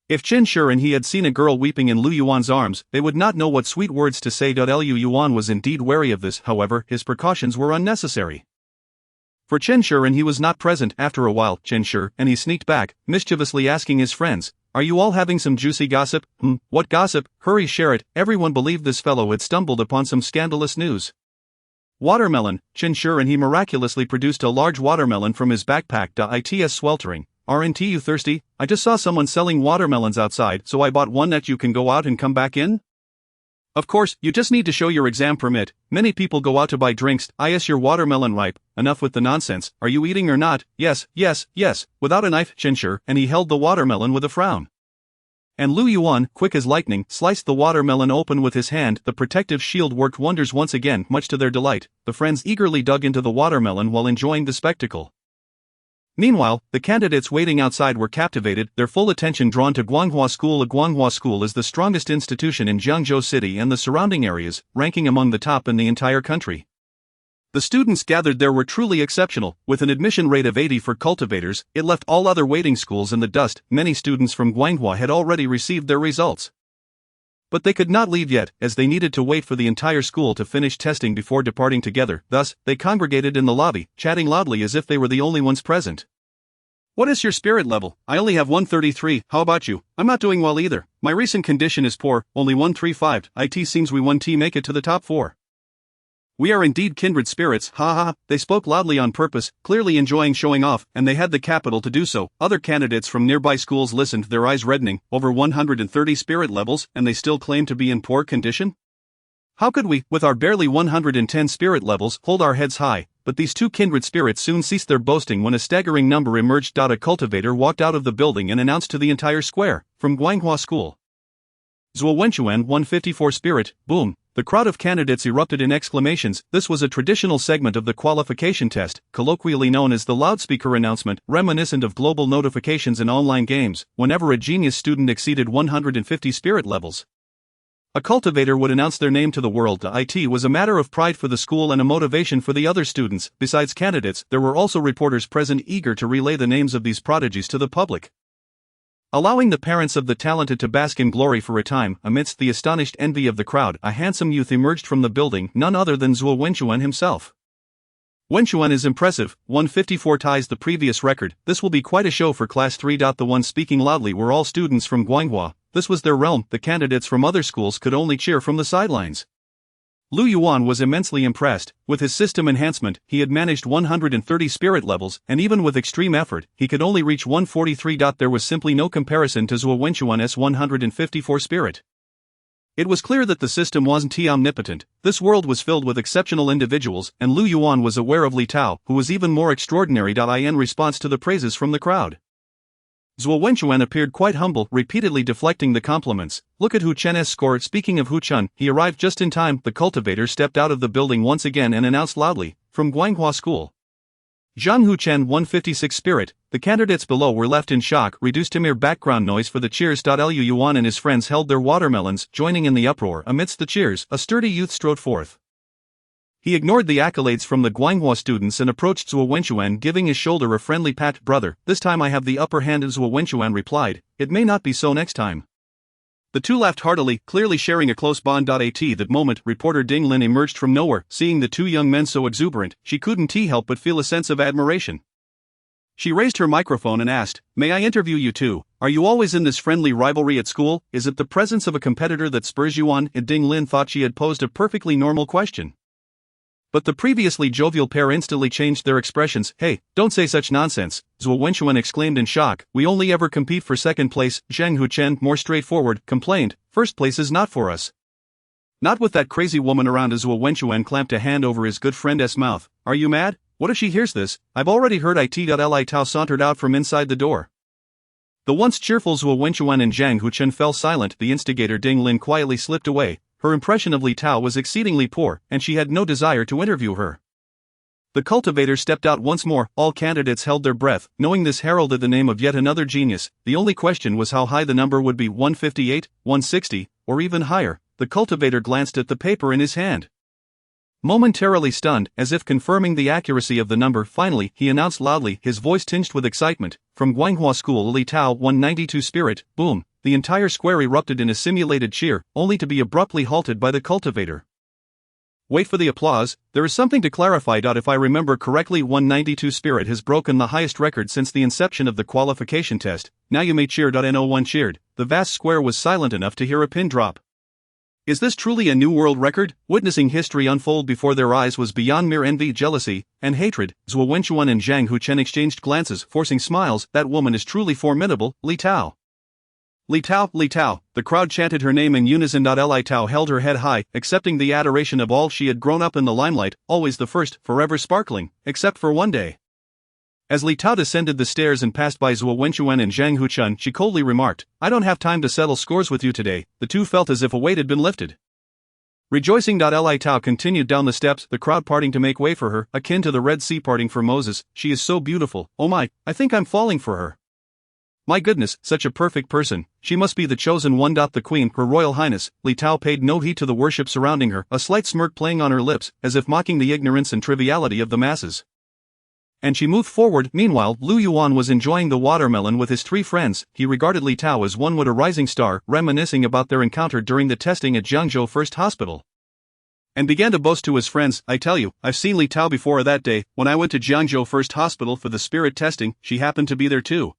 If Chen Shi and he had seen a girl weeping in Lu Yuan's arms, they would not know what sweet words to say. Lu Yuan was indeed wary of this, however, his precautions were unnecessary. For Chen Shi and he was not present. After a while, Chen Shi and he sneaked back, mischievously asking his friends, "Are you all having some juicy gossip?" What gossip? Hurry, share it. Everyone believed this fellow had stumbled upon some scandalous news. Watermelon. Chen Shi and he miraculously produced a large watermelon from his backpack. It's sweltering. Aren't you thirsty? I just saw someone selling watermelons outside, so I bought one. That you can go out and come back in? Of course, you just need to show your exam permit. Many people go out to buy drinks. Is your watermelon ripe? Enough with the nonsense. Are you eating or not? Yes, yes, yes. Without a knife, Chen Shi, and he held the watermelon with a frown. And Lu Yuan, quick as lightning, sliced the watermelon open with his hand. The protective shield worked wonders once again. Much to their delight, the friends eagerly dug into the watermelon while enjoying the spectacle. Meanwhile, the candidates waiting outside were captivated, their full attention drawn to Guanghua School. A Guanghua School is the strongest institution in Jiangzhou City and the surrounding areas, ranking among the top in the entire country. The students gathered there were truly exceptional, with an admission rate of 80 for cultivators. It left all other waiting schools in the dust. Many students from Guanghua had already received their results. But they could not leave yet, as they needed to wait for the entire school to finish testing before departing together. Thus, they congregated in the lobby, chatting loudly as if they were the only ones present. What is your spirit level? I only have 133, how about you? I'm not doing well either. My recent condition is poor, only 135. It seems we 1T make it to the top 4. We are indeed kindred spirits, ha ha. They spoke loudly on purpose, clearly enjoying showing off, and they had the capital to do so. Other candidates from nearby schools listened, their eyes reddening. Over 130 spirit levels, and they still claim to be in poor condition? How could we, with our barely 110 spirit levels, hold our heads high? But these two kindred spirits soon ceased their boasting when a staggering number emerged. A cultivator walked out of the building and announced to the entire square, "From Guanghua School. Zhuo Wenchuan 154 spirit, boom." The crowd of candidates erupted in exclamations. This was a traditional segment of the qualification test, colloquially known as the loudspeaker announcement, reminiscent of global notifications in online games. Whenever a genius student exceeded 150 spirit levels, a cultivator would announce their name to the world. It was a matter of pride for the school and a motivation for the other students. Besides candidates, there were also reporters present eager to relay the names of these prodigies to the public, allowing the parents of the talented to bask in glory for a time. Amidst the astonished envy of the crowd, a handsome youth emerged from the building, none other than Zhuo Wenchuan himself. Wenchuan is impressive, 154 ties the previous record. This will be quite a show for Class 3. The ones speaking loudly were all students from Guanghua. This was their realm. The candidates from other schools could only cheer from the sidelines. Lu Yuan was immensely impressed. With his system enhancement, he had managed 130 spirit levels, and even with extreme effort, he could only reach 143. There was simply no comparison to Zhuo Wenchuan's 154 spirit. It was clear that the system wasn't omnipotent. This world was filled with exceptional individuals, and Lu Yuan was aware of Li Tao, who was even more extraordinary. In response to the praises from the crowd, Zhuo Wenchuan appeared quite humble, repeatedly deflecting the compliments. Look at Hu Chen's score. Speaking of Hu Chen, he arrived just in time. The cultivator stepped out of the building once again and announced loudly, "From Guanghua School. Zhang Hu Chen 156 spirit." The candidates below were left in shock, reduced to mere background noise for the cheers. Lu Yuan and his friends held their watermelons, joining in the uproar. Amidst the cheers, a sturdy youth strode forth. He ignored the accolades from the Guanghua students and approached Zhuo Wenchuan, giving his shoulder a friendly pat. "Brother, this time I have the upper hand," Zhuo Wenchuan replied. "It may not be so next time." The two laughed heartily, clearly sharing a close bond. At that moment, reporter Ding Lin emerged from nowhere. Seeing the two young men so exuberant, she couldn't help but feel a sense of admiration. She raised her microphone and asked, "May I interview you too? Are you always in this friendly rivalry at school? Is it the presence of a competitor that spurs you on?" Ding Lin thought she had posed a perfectly normal question. But the previously jovial pair instantly changed their expressions. "Hey, don't say such nonsense," Zhuo Wenchuan exclaimed in shock. "We only ever compete for second place." Zheng Huchen, more straightforward, complained, "First place is not for us." "Not with that crazy woman around." Zhuo Wenchuan clamped a hand over his good friend's mouth. "Are you mad? What if she hears this? I've already heard it." Li Tao sauntered out from inside the door. The once cheerful Zhuo Wenchuan and Zhang Huchen fell silent. The instigator Ding Lin quietly slipped away. Her impression of Li Tao was exceedingly poor, and she had no desire to interview her. The cultivator stepped out once more. All candidates held their breath, knowing this heralded the name of yet another genius. The only question was how high the number would be: 158, 160, or even higher. The cultivator glanced at the paper in his hand. Momentarily stunned, as if confirming the accuracy of the number, finally, he announced loudly, his voice tinged with excitement, "From Guanghua School, Li Tao 192 Spirit." Boom! The entire square erupted in a simulated cheer, only to be abruptly halted by the cultivator. "Wait for the applause. There is something to clarify. If I remember correctly, 192 Spirit has broken the highest record since the inception of the qualification test. Now you may cheer." No one cheered. The vast square was silent enough to hear a pin drop. Is this truly a new world record? Witnessing history unfold before their eyes was beyond mere envy, jealousy, and hatred. Zhuo Wenchuan and Zhang Huchen exchanged glances, forcing smiles. "That woman is truly formidable, Li Tao." "Li Tao, Li Tao." The crowd chanted her name in unison. Li Tao held her head high, accepting the adoration of all. She had grown up in the limelight, always the first, forever sparkling, except for one day. As Li Tao descended the stairs and passed by Zhuo Wenchuan and Zhang Huchen, she coldly remarked, "I don't have time to settle scores with you today." The two felt as if a weight had been lifted. Rejoicing. Li Tao continued down the steps, the crowd parting to make way for her, akin to the Red Sea parting for Moses. "She is so beautiful. Oh my, I think I'm falling for her. My goodness, such a perfect person. She must be the chosen one." The Queen, Her Royal Highness. Li Tao paid no heed to the worship surrounding her, a slight smirk playing on her lips, as if mocking the ignorance and triviality of the masses. And she moved forward. Meanwhile, Lu Yuan was enjoying the watermelon with his three friends. He regarded Li Tao as one would a rising star, reminiscing about their encounter during the testing at Jiangzhou First Hospital. And began to boast to his friends, "I tell you, I've seen Li Tao before. That day, when I went to Jiangzhou First Hospital for the spirit testing, she happened to be there too.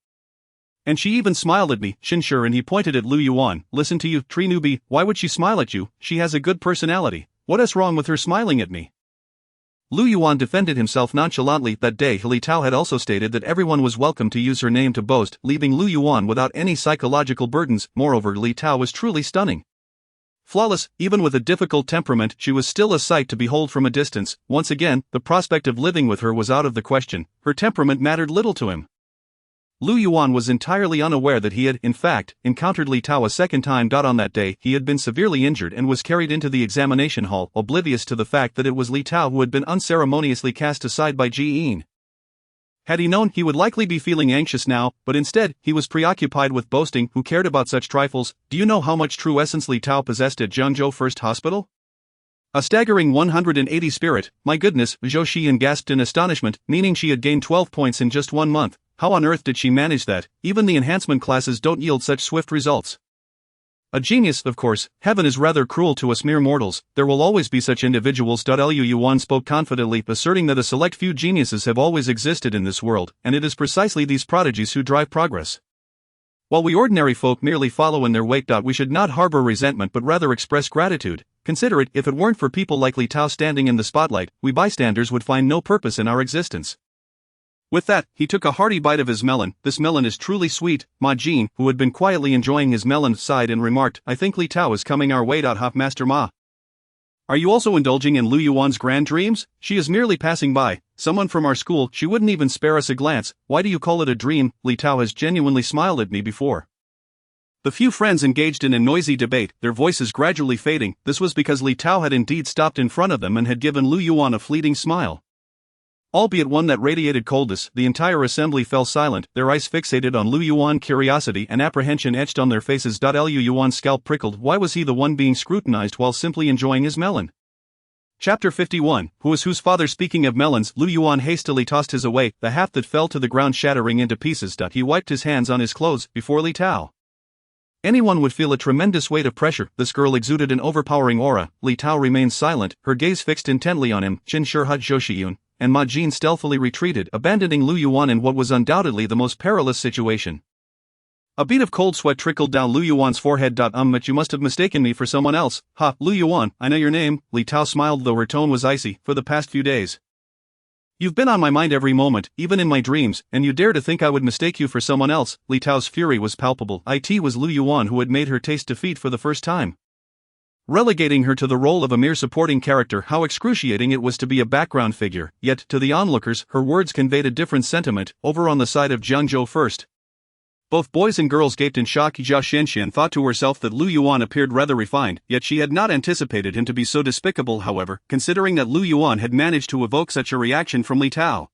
And she even smiled at me." Shinshur, and he pointed at Lu Yuan. "Listen to you, tree newbie, why would she smile at you? She has a good personality. What is wrong with her smiling at me?" Lu Yuan defended himself nonchalantly. That day Li Tao had also stated that everyone was welcome to use her name to boast, leaving Lu Yuan without any psychological burdens. Moreover, Li Tao was truly stunning. Flawless, even with a difficult temperament, she was still a sight to behold from a distance. Once again, the prospect of living with her was out of the question. Her temperament mattered little to him. Lu Yuan was entirely unaware that he had, in fact, encountered Li Tao a second time. On that day, he had been severely injured and was carried into the examination hall, oblivious to the fact that it was Li Tao who had been unceremoniously cast aside by Ji Yin. Had he known, he would likely be feeling anxious now, but instead, he was preoccupied with boasting. Who cared about such trifles? Do you know how much true essence Li Tao possessed at Jiangzhou First Hospital? A staggering 180 spirit. My goodness, Zhou Xian gasped in astonishment, meaning she had gained 12 points in just 1 month. How on earth did she manage that? Even the enhancement classes don't yield such swift results. A genius, of course. Heaven is rather cruel to us mere mortals. There will always be such individuals. Lu Yuan spoke confidently, asserting that a select few geniuses have always existed in this world, and it is precisely these prodigies who drive progress. While we ordinary folk merely follow in their wake. We should not harbor resentment but rather express gratitude. Consider it, if it weren't for people like Li Tao standing in the spotlight, we bystanders would find no purpose in our existence. With that, he took a hearty bite of his melon. This melon is truly sweet. Ma Jin, who had been quietly enjoying his melon, sighed and remarked, I think Li Tao is coming our way. Hop Master Ma. Are you also indulging in Lu Yuan's grand dreams? She is merely passing by. Someone from our school, she wouldn't even spare us a glance. Why do you call it a dream? Li Tao has genuinely smiled at me before. The few friends engaged in a noisy debate, their voices gradually fading. This was because Li Tao had indeed stopped in front of them and had given Lu Yuan a fleeting smile. Albeit one that radiated coldness. The entire assembly fell silent, their eyes fixated on Lu Yuan. Curiosity and apprehension etched on their faces. Lu Yuan's scalp prickled. Why was he the one being scrutinized while simply enjoying his melon? Chapter 51. Who is whose father? Speaking of melons, Lu Yuan hastily tossed his away, the half that fell to the ground shattering into pieces. He wiped his hands on his clothes before Li Tao. Anyone would feel a tremendous weight of pressure. This girl exuded an overpowering aura. Li Tao remained silent, her gaze fixed intently on him. Jin Shihut Zhou Yun. and Ma Jin stealthily retreated, abandoning Lu Yuan in what was undoubtedly the most perilous situation. A bead of cold sweat trickled down Lu Yuan's forehead. But you must have mistaken me for someone else. Ha, Lu Yuan, I know your name. Li Tao smiled, though her tone was icy. For the past few days, you've been on my mind every moment, even in my dreams, and you dare to think I would mistake you for someone else. Li Tao's fury was palpable. It was Lu Yuan who had made her taste defeat for the first time, relegating her to the role of a mere supporting character. How excruciating it was to be a background figure, yet, to the onlookers, her words conveyed a different sentiment. Over on the side of Jiangzhou first, both boys and girls gaped in shock. Jia Shenxian thought to herself that Lu Yuan appeared rather refined, yet she had not anticipated him to be so despicable. However, considering that Lu Yuan had managed to evoke such a reaction from Li Tao,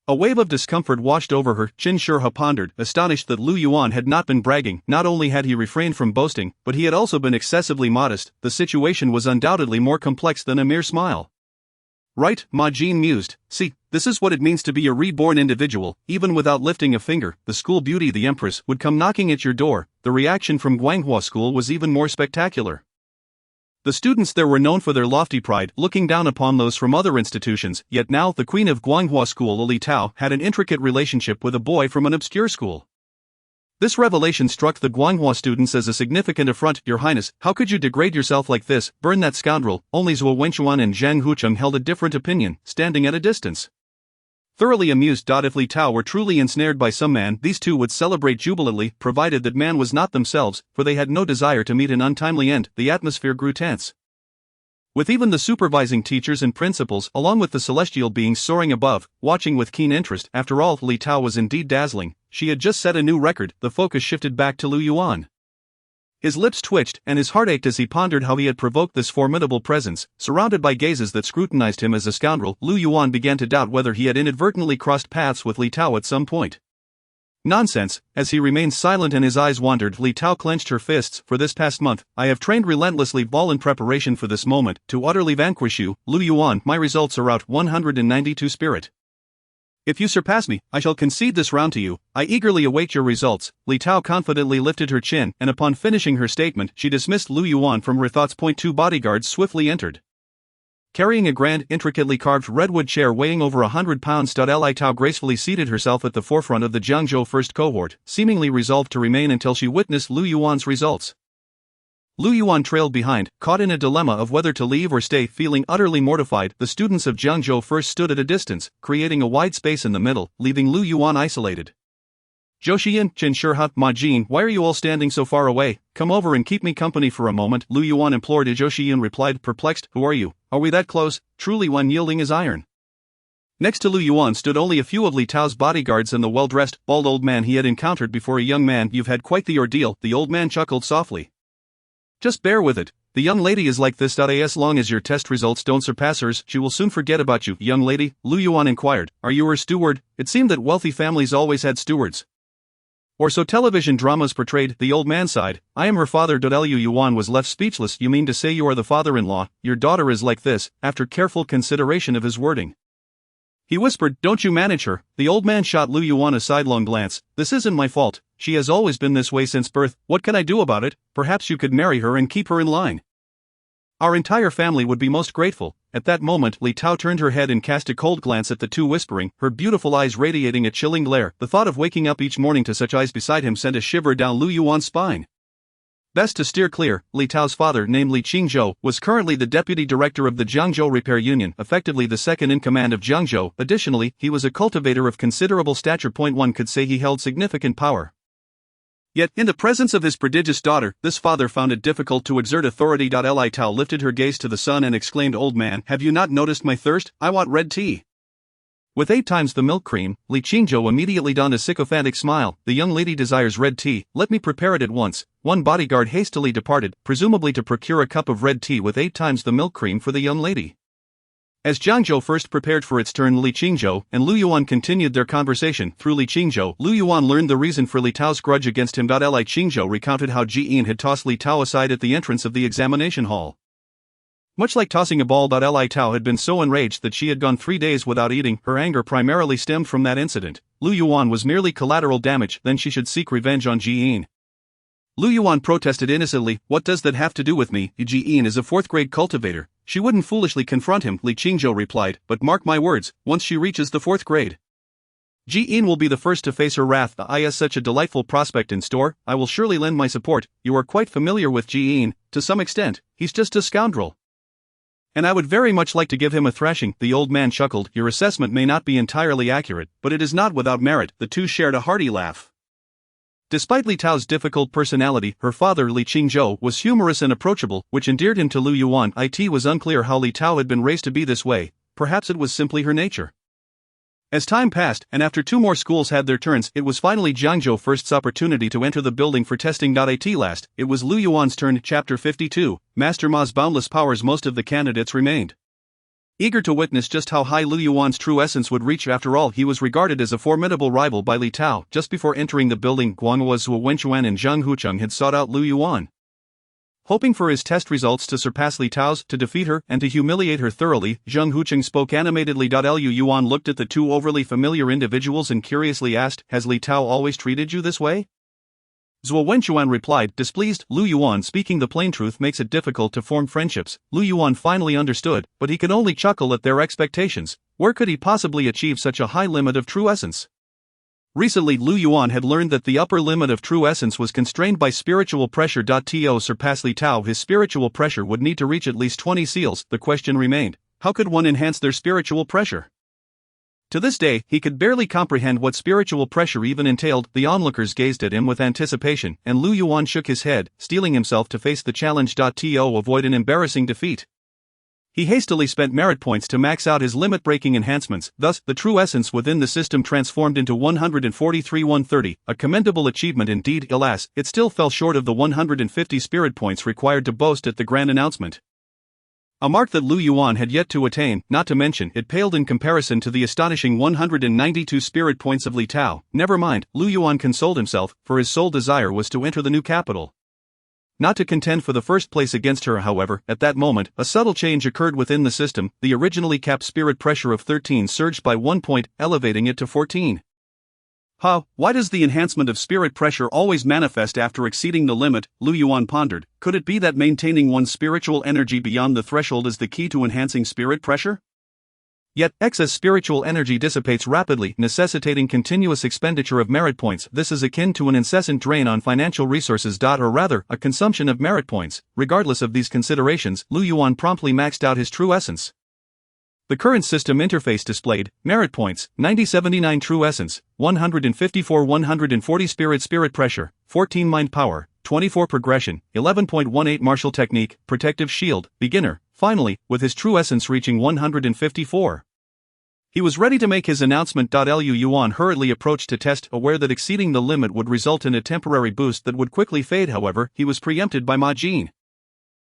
a wave of discomfort washed over her. Qin Shurha pondered, astonished that Lu Yuan had not been bragging. Not only had he refrained from boasting, but he had also been excessively modest. The situation was undoubtedly more complex than a mere smile. Right, Ma Jin mused. See, this is what it means to be a reborn individual. Even without lifting a finger, the school beauty, the Empress, would come knocking at your door. The reaction from Guanghua School was even more spectacular. The students there were known for their lofty pride, looking down upon those from other institutions, yet now the queen of Guanghua School, Li Tao, had an intricate relationship with a boy from an obscure school. This revelation struck the Guanghua students as a significant affront. Your Highness, how could you degrade yourself like this? Burn that scoundrel. Only Zhuo Wenchuan and Zhang Hucheng held a different opinion, standing at a distance, thoroughly amused. If Li Tao were truly ensnared by some man, these two would celebrate jubilantly, provided that man was not themselves, for they had no desire to meet an untimely end. The atmosphere grew tense, with even the supervising teachers and principals, along with the celestial beings soaring above, watching with keen interest. After all, Li Tao was indeed dazzling. She had just set a new record. The focus shifted back to Lu Yuan. His lips twitched, and his heart ached as he pondered how he had provoked this formidable presence. Surrounded by gazes that scrutinized him as a scoundrel, Lu Yuan began to doubt whether he had inadvertently crossed paths with Li Tao at some point. Nonsense. As he remained silent and his eyes wandered, Li Tao clenched her fists. For this past month, I have trained relentlessly, all in preparation for this moment, to utterly vanquish you, Lu Yuan. My results are out 192 spirit. If you surpass me, I shall concede this round to you. I eagerly await your results. Li Tao confidently lifted her chin, and upon finishing her statement, she dismissed Lu Yuan from her thoughts. Two bodyguards swiftly entered, carrying a grand, intricately carved redwood chair weighing over 100 pounds. Li Tao gracefully seated herself at the forefront of the Jiangzhou first cohort, seemingly resolved to remain until she witnessed Lu Yuan's results. Lu Yuan trailed behind, caught in a dilemma of whether to leave or stay. Feeling utterly mortified, the students of Jiangzhou first stood at a distance, creating a wide space in the middle, leaving Lu Yuan isolated. Zhou Qin Shurha, Ma Jin, why are you all standing so far away? Come over and keep me company for a moment, Lu Yuan implored. Zhou replied, perplexed. Who are you? Are we that close? Truly one yielding is iron. Next to Lu Yuan stood only a few of Li Tao's bodyguards and the well-dressed, bald old man he had encountered before. A young man, you've had quite the ordeal, the old man chuckled softly. Just bear with it. The young lady is like this. As long as your test results don't surpass hers, she will soon forget about you. Young lady, Lu Yuan inquired, are you her steward? It seemed that wealthy families always had stewards, or so television dramas portrayed. The old man sighed. I am her father. Lu Yuan was left speechless. You mean to say you are the father-in-law? Your daughter is like this. After careful consideration of his wording, he whispered, don't you manage her? The old man shot Lu Yuan a sidelong glance. This isn't my fault. She has always been this way since birth. What can I do about it? Perhaps you could marry her and keep her in line. Our entire family would be most grateful. At that moment, Li Tao turned her head and cast a cold glance at the two, whispering, her beautiful eyes radiating a chilling glare. The thought of waking up each morning to such eyes beside him sent a shiver down Lu Yuan's spine. Best to steer clear. Li Tao's father, named Li Qingzhou, was currently the deputy director of the Jiangzhou Repair Union, effectively the second in command of Jiangzhou. Additionally, he was a cultivator of considerable stature. One could say he held significant power. Yet, in the presence of his prodigious daughter, this father found it difficult to exert authority. Li Tao lifted her gaze to the sun and exclaimed, old man, have you not noticed my thirst? I want red tea. With 8 times the milk cream, Li Qingzhou immediately donned a sycophantic smile. The young lady desires red tea, let me prepare it at once. One bodyguard hastily departed, presumably to procure a cup of red tea with 8 times the milk cream for the young lady. As Jiangzhou first prepared for its turn, Li Qingzhou and Lu Yuan continued their conversation. Through Li Qingzhou, Lu Yuan learned the reason for Li Tao's grudge against him. Li Qingzhou recounted how Jian had tossed Li Tao aside at the entrance of the examination hall. Much like tossing a ball. Li Tao had been so enraged that she had gone 3 days without eating. Her anger primarily stemmed from that incident. Lu Yuan was merely collateral damage, then she should seek revenge on Jian. Lu Yuan protested innocently, "What does that have to do with me? Jian is a 4th grade cultivator. She wouldn't foolishly confront him," Li Qingzhou replied, "but mark my words, once she reaches the 4th grade, Jian will be the first to face her wrath. I has such a delightful prospect in store, I will surely lend my support. You are quite familiar with Jian, to some extent, he's just a scoundrel. And I would very much like to give him a thrashing." The old man chuckled, "Your assessment may not be entirely accurate, but it is not without merit." The two shared a hearty laugh. Despite Li Tao's difficult personality, her father Li Qingzhou was humorous and approachable, which endeared him to Lu Yuan. It was unclear how Li Tao had been raised to be this way, perhaps it was simply her nature. As time passed, and after 2 more schools had their turns, it was finally Jiangzhou First's opportunity to enter the building for testing. At last, it was Lu Yuan's turn. Chapter 52, Master Ma's boundless powers. Most of the candidates remained eager to witness just how high Lu Yuan's true essence would reach. After all, he was regarded as a formidable rival by Li Tao. Just before entering the building, Guanghua Zhuo Wenchuan and Zheng Hucheng had sought out Lu Yuan, hoping for his test results to surpass Li Tao's, to defeat her, and to humiliate her thoroughly. Zheng Hucheng spoke animatedly. Lu Yuan looked at the two overly familiar individuals and curiously asked, "Has Li Tao always treated you this way?" Zhuo Wenchuan replied, displeased. Lu Yuan, speaking the plain truth makes it difficult to form friendships. Lu Yuan finally understood, but he could only chuckle at their expectations. Where could he possibly achieve such a high limit of true essence? Recently, Lu Yuan had learned that the upper limit of true essence was constrained by spiritual pressure. To surpass Li Tao, his spiritual pressure would need to reach at least 20 seals. The question remained, how could one enhance their spiritual pressure? To this day, he could barely comprehend what spiritual pressure even entailed. The onlookers gazed at him with anticipation, and Lu Yuan shook his head, steeling himself to face the challenge. To avoid an embarrassing defeat, he hastily spent merit points to max out his limit-breaking enhancements. Thus, the true essence within the system transformed into 143-130, a commendable achievement indeed. Alas, it still fell short of the 150 spirit points required to boast at the grand announcement, a mark that Lu Yuan had yet to attain. Not to mention, it paled in comparison to the astonishing 192 spirit points of Li Tao. Never mind, Lu Yuan consoled himself, for his sole desire was to enter the new capital, not to contend for the first place against her. However, at that moment, a subtle change occurred within the system. The originally capped spirit pressure of 13 surged by 1 point, elevating it to 14. Why does the enhancement of spirit pressure always manifest after exceeding the limit? Lu Yuan pondered. Could it be that maintaining one's spiritual energy beyond the threshold is the key to enhancing spirit pressure? Yet, excess spiritual energy dissipates rapidly, necessitating continuous expenditure of merit points. This is akin to an incessant drain on financial resources. Or rather, a consumption of merit points. Regardless of these considerations, Lu Yuan promptly maxed out his true essence. The current system interface displayed merit points: 9079 true essence, 154 140 spirit pressure, 14 mind power, 24 progression, 11.18 martial technique, protective shield, beginner. Finally, with his true essence reaching 154, he was ready to make his announcement. Lu Yuan hurriedly approached to test, aware that exceeding the limit would result in a temporary boost that would quickly fade. However, he was preempted by Ma Jin.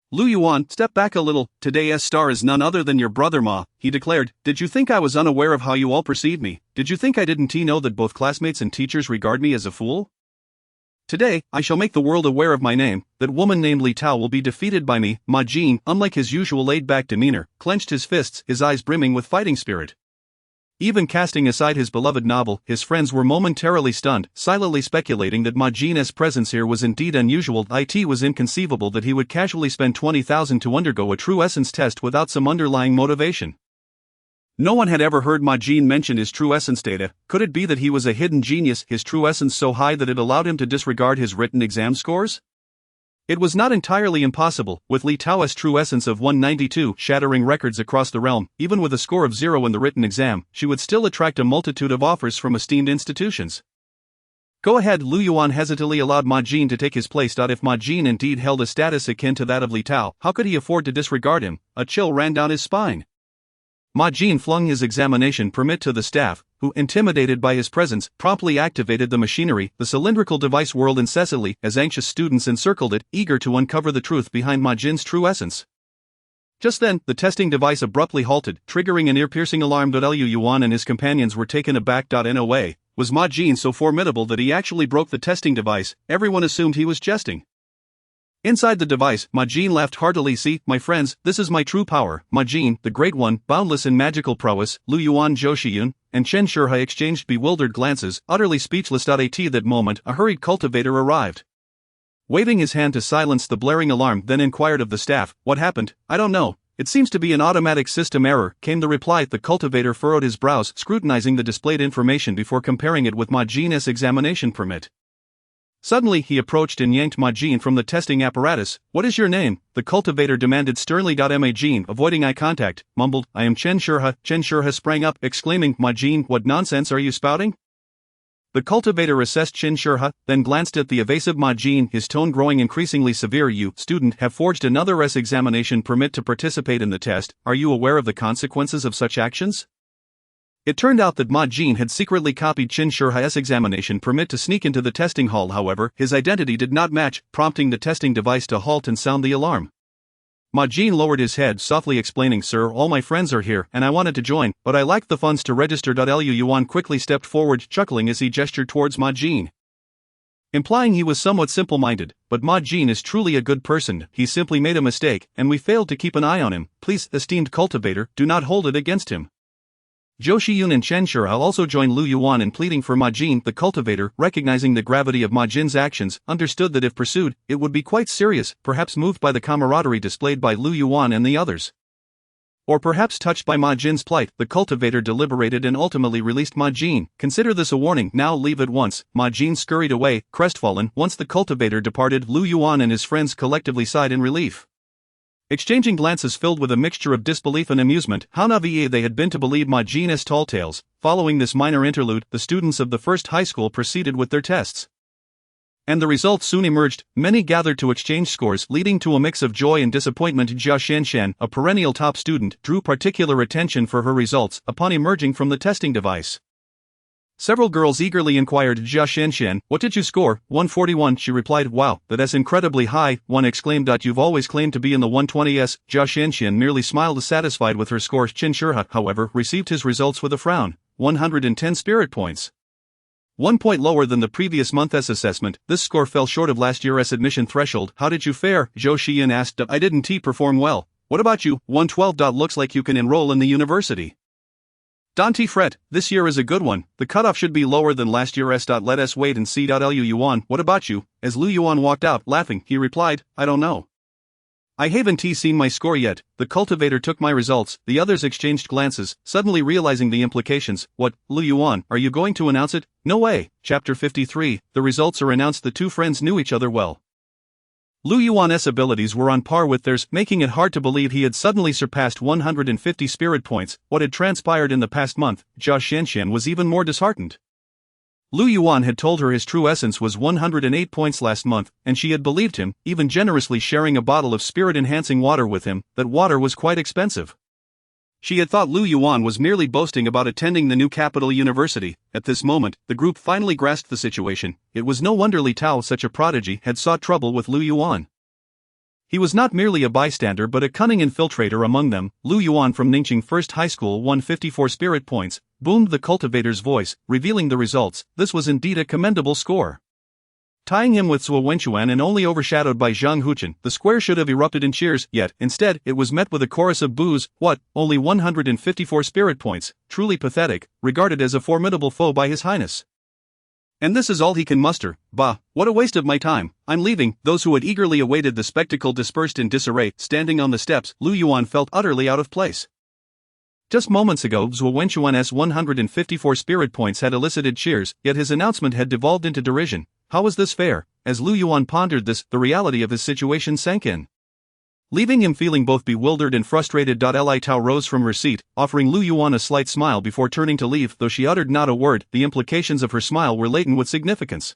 "Lu Yuan, step back a little. Today's star is none other than your brother Ma," he declared. "Did you think I was unaware of how you all perceive me? Did you think I didn't know that both classmates and teachers regard me as a fool? Today, I shall make the world aware of my name. That woman named Li Tao will be defeated by me." Ma Jin, unlike his usual laid-back demeanor, clenched his fists, his eyes brimming with fighting spirit. Even casting aside his beloved novel, his friends were momentarily stunned, silently speculating that Ma Jin's presence here was indeed unusual. It was inconceivable that he would casually spend 20,000 to undergo a true essence test without some underlying motivation. No one had ever heard Ma Jin mention his true essence data. Could it be that he was a hidden genius, his true essence so high that it allowed him to disregard his written exam scores? It was not entirely impossible. With Li Tao's true essence of 192 shattering records across the realm, even with a score of 0 in the written exam, she would still attract a multitude of offers from esteemed institutions. "Go ahead." Lu Yuan hesitantly allowed Ma Jin to take his place. If Ma Jin indeed held a status akin to that of Li Tao, how could he afford to disregard him? A chill ran down his spine. Ma Jin flung his examination permit to the staff, who, intimidated by his presence, promptly activated the machinery. The cylindrical device whirled incessantly as anxious students encircled it, eager to uncover the truth behind Ma Jin's true essence. Just then, the testing device abruptly halted, triggering an ear-piercing alarm. Lu Yuan and his companions were taken aback. In a way, was Ma Jin so formidable that he actually broke the testing device? Everyone assumed he was jesting. Inside the device, Ma Jin laughed heartily. "See, my friends, this is my true power." Ma Jin, the Great One, boundless in magical prowess, Lu Yuan, Zhou Shiyun, and Chen Shihai exchanged bewildered glances, utterly speechless. At that moment, a hurried cultivator arrived. Waving his hand to silence the blaring alarm, then inquired of the staff, "What happened? I don't know. It seems to be an automatic system error," came the reply. The cultivator furrowed his brows, scrutinizing the displayed information before comparing it with Ma Jin's examination permit. Suddenly he approached and yanked Ma Jin from the testing apparatus. "What is your name?" the cultivator demanded sternly. Ma Jin, avoiding eye contact, mumbled, "I am Chen Shurha." Chen Shurha sprang up, exclaiming, "Ma Jin, what nonsense are you spouting?" The cultivator assessed Chen Shurha, then glanced at the evasive Ma Jin, his tone growing increasingly severe. "You, student, have forged another examination permit to participate in the test. Are you aware of the consequences of such actions?" It turned out that Ma Jin had secretly copied Chen Shurha's examination permit to sneak into the testing hall. However, his identity did not match, prompting the testing device to halt and sound the alarm. Ma Jin lowered his head, softly explaining, "Sir, all my friends are here, and I wanted to join, but I lacked the funds to register." Yuan quickly stepped forward, chuckling as he gestured towards Ma Jin, implying he was somewhat simple-minded. "But Ma Jin is truly a good person. He simply made a mistake, and we failed to keep an eye on him. Please, esteemed cultivator, do not hold it against him." Zhou Xiyun and Chen Shurha also joined Lu Yuan in pleading for Ma Jin. The cultivator, recognizing the gravity of Ma Jin's actions, understood that if pursued, it would be quite serious, perhaps moved by the camaraderie displayed by Lu Yuan and the others. Or perhaps touched by Ma Jin's plight, the cultivator deliberated and ultimately released Ma Jin. "Consider this a warning, now leave at once." Ma Jin scurried away, crestfallen. Once the cultivator departed, Lu Yuan and his friends collectively sighed in relief, exchanging glances filled with a mixture of disbelief and amusement. How naive they had been to believe Ma Jin's tall tales. Following this minor interlude, the students of the first high school proceeded with their tests, and the results soon emerged. Many gathered to exchange scores, leading to a mix of joy and disappointment. Jia Shanshan, a perennial top student, drew particular attention for her results upon emerging from the testing device. Several girls eagerly inquired, "Jia Shanshan, what did you score?" 141, she replied. "Wow, that's incredibly high," one exclaimed. "You've always claimed to be in the 120s. Jia Shanshan merely smiled, satisfied with her score. Chen Shurha, however, received his results with a frown. 110 spirit points. 1 point lower than the previous month's assessment. This score fell short of last year's admission threshold. "How did you fare?" Zhou Xiyan asked. "I didn't perform well." "What about you?" 112. "Looks like you can enroll in the university. Don't fret, this year is a good one. The cutoff should be lower than last year's. Let us wait and see. Lu Yuan, what about you?" As Lu Yuan walked out, laughing, he replied, "I don't know. I haven't seen my score yet." The cultivator took my results. The others exchanged glances, suddenly realizing the implications. "What, Lu Yuan, are you going to announce it?" "No way." Chapter 53, the results are announced. The two friends knew each other well. Lu Yuan's abilities were on par with theirs, making it hard to believe he had suddenly surpassed 150 spirit points. What had transpired in the past month, Jia Shanshan was even more disheartened. Lu Yuan had told her his true essence was 108 points last month, and she had believed him, even generously sharing a bottle of spirit-enhancing water with him. That water was quite expensive. She had thought Lu Yuan was merely boasting about attending the new capital university. At this moment, the group finally grasped the situation. It was no wonder Li Tao, such a prodigy, had sought trouble with Lu Yuan. He was not merely a bystander but a cunning infiltrator among them. "Lu Yuan from Ningqing First High School won 54 spirit points," boomed the cultivator's voice, revealing the results. This was indeed a commendable score, tying him with Zhuo Wenchuan and only overshadowed by Zhang Huchen. The square should have erupted in cheers, yet, instead, it was met with a chorus of boos. "What, only 154 spirit points? Truly pathetic, regarded as a formidable foe by His Highness. And this is all he can muster. Bah, what a waste of my time. I'm leaving." Those who had eagerly awaited the spectacle dispersed in disarray. Standing on the steps, Lu Yuan felt utterly out of place. Just moments ago, Zhuo Wenchuan's 154 spirit points had elicited cheers, yet his announcement had devolved into derision. How was this fair? As Lu Yuan pondered this, the reality of his situation sank in, leaving him feeling both bewildered and frustrated. Li Tao rose from her seat, offering Lu Yuan a slight smile before turning to leave. Though she uttered not a word, the implications of her smile were laden with significance.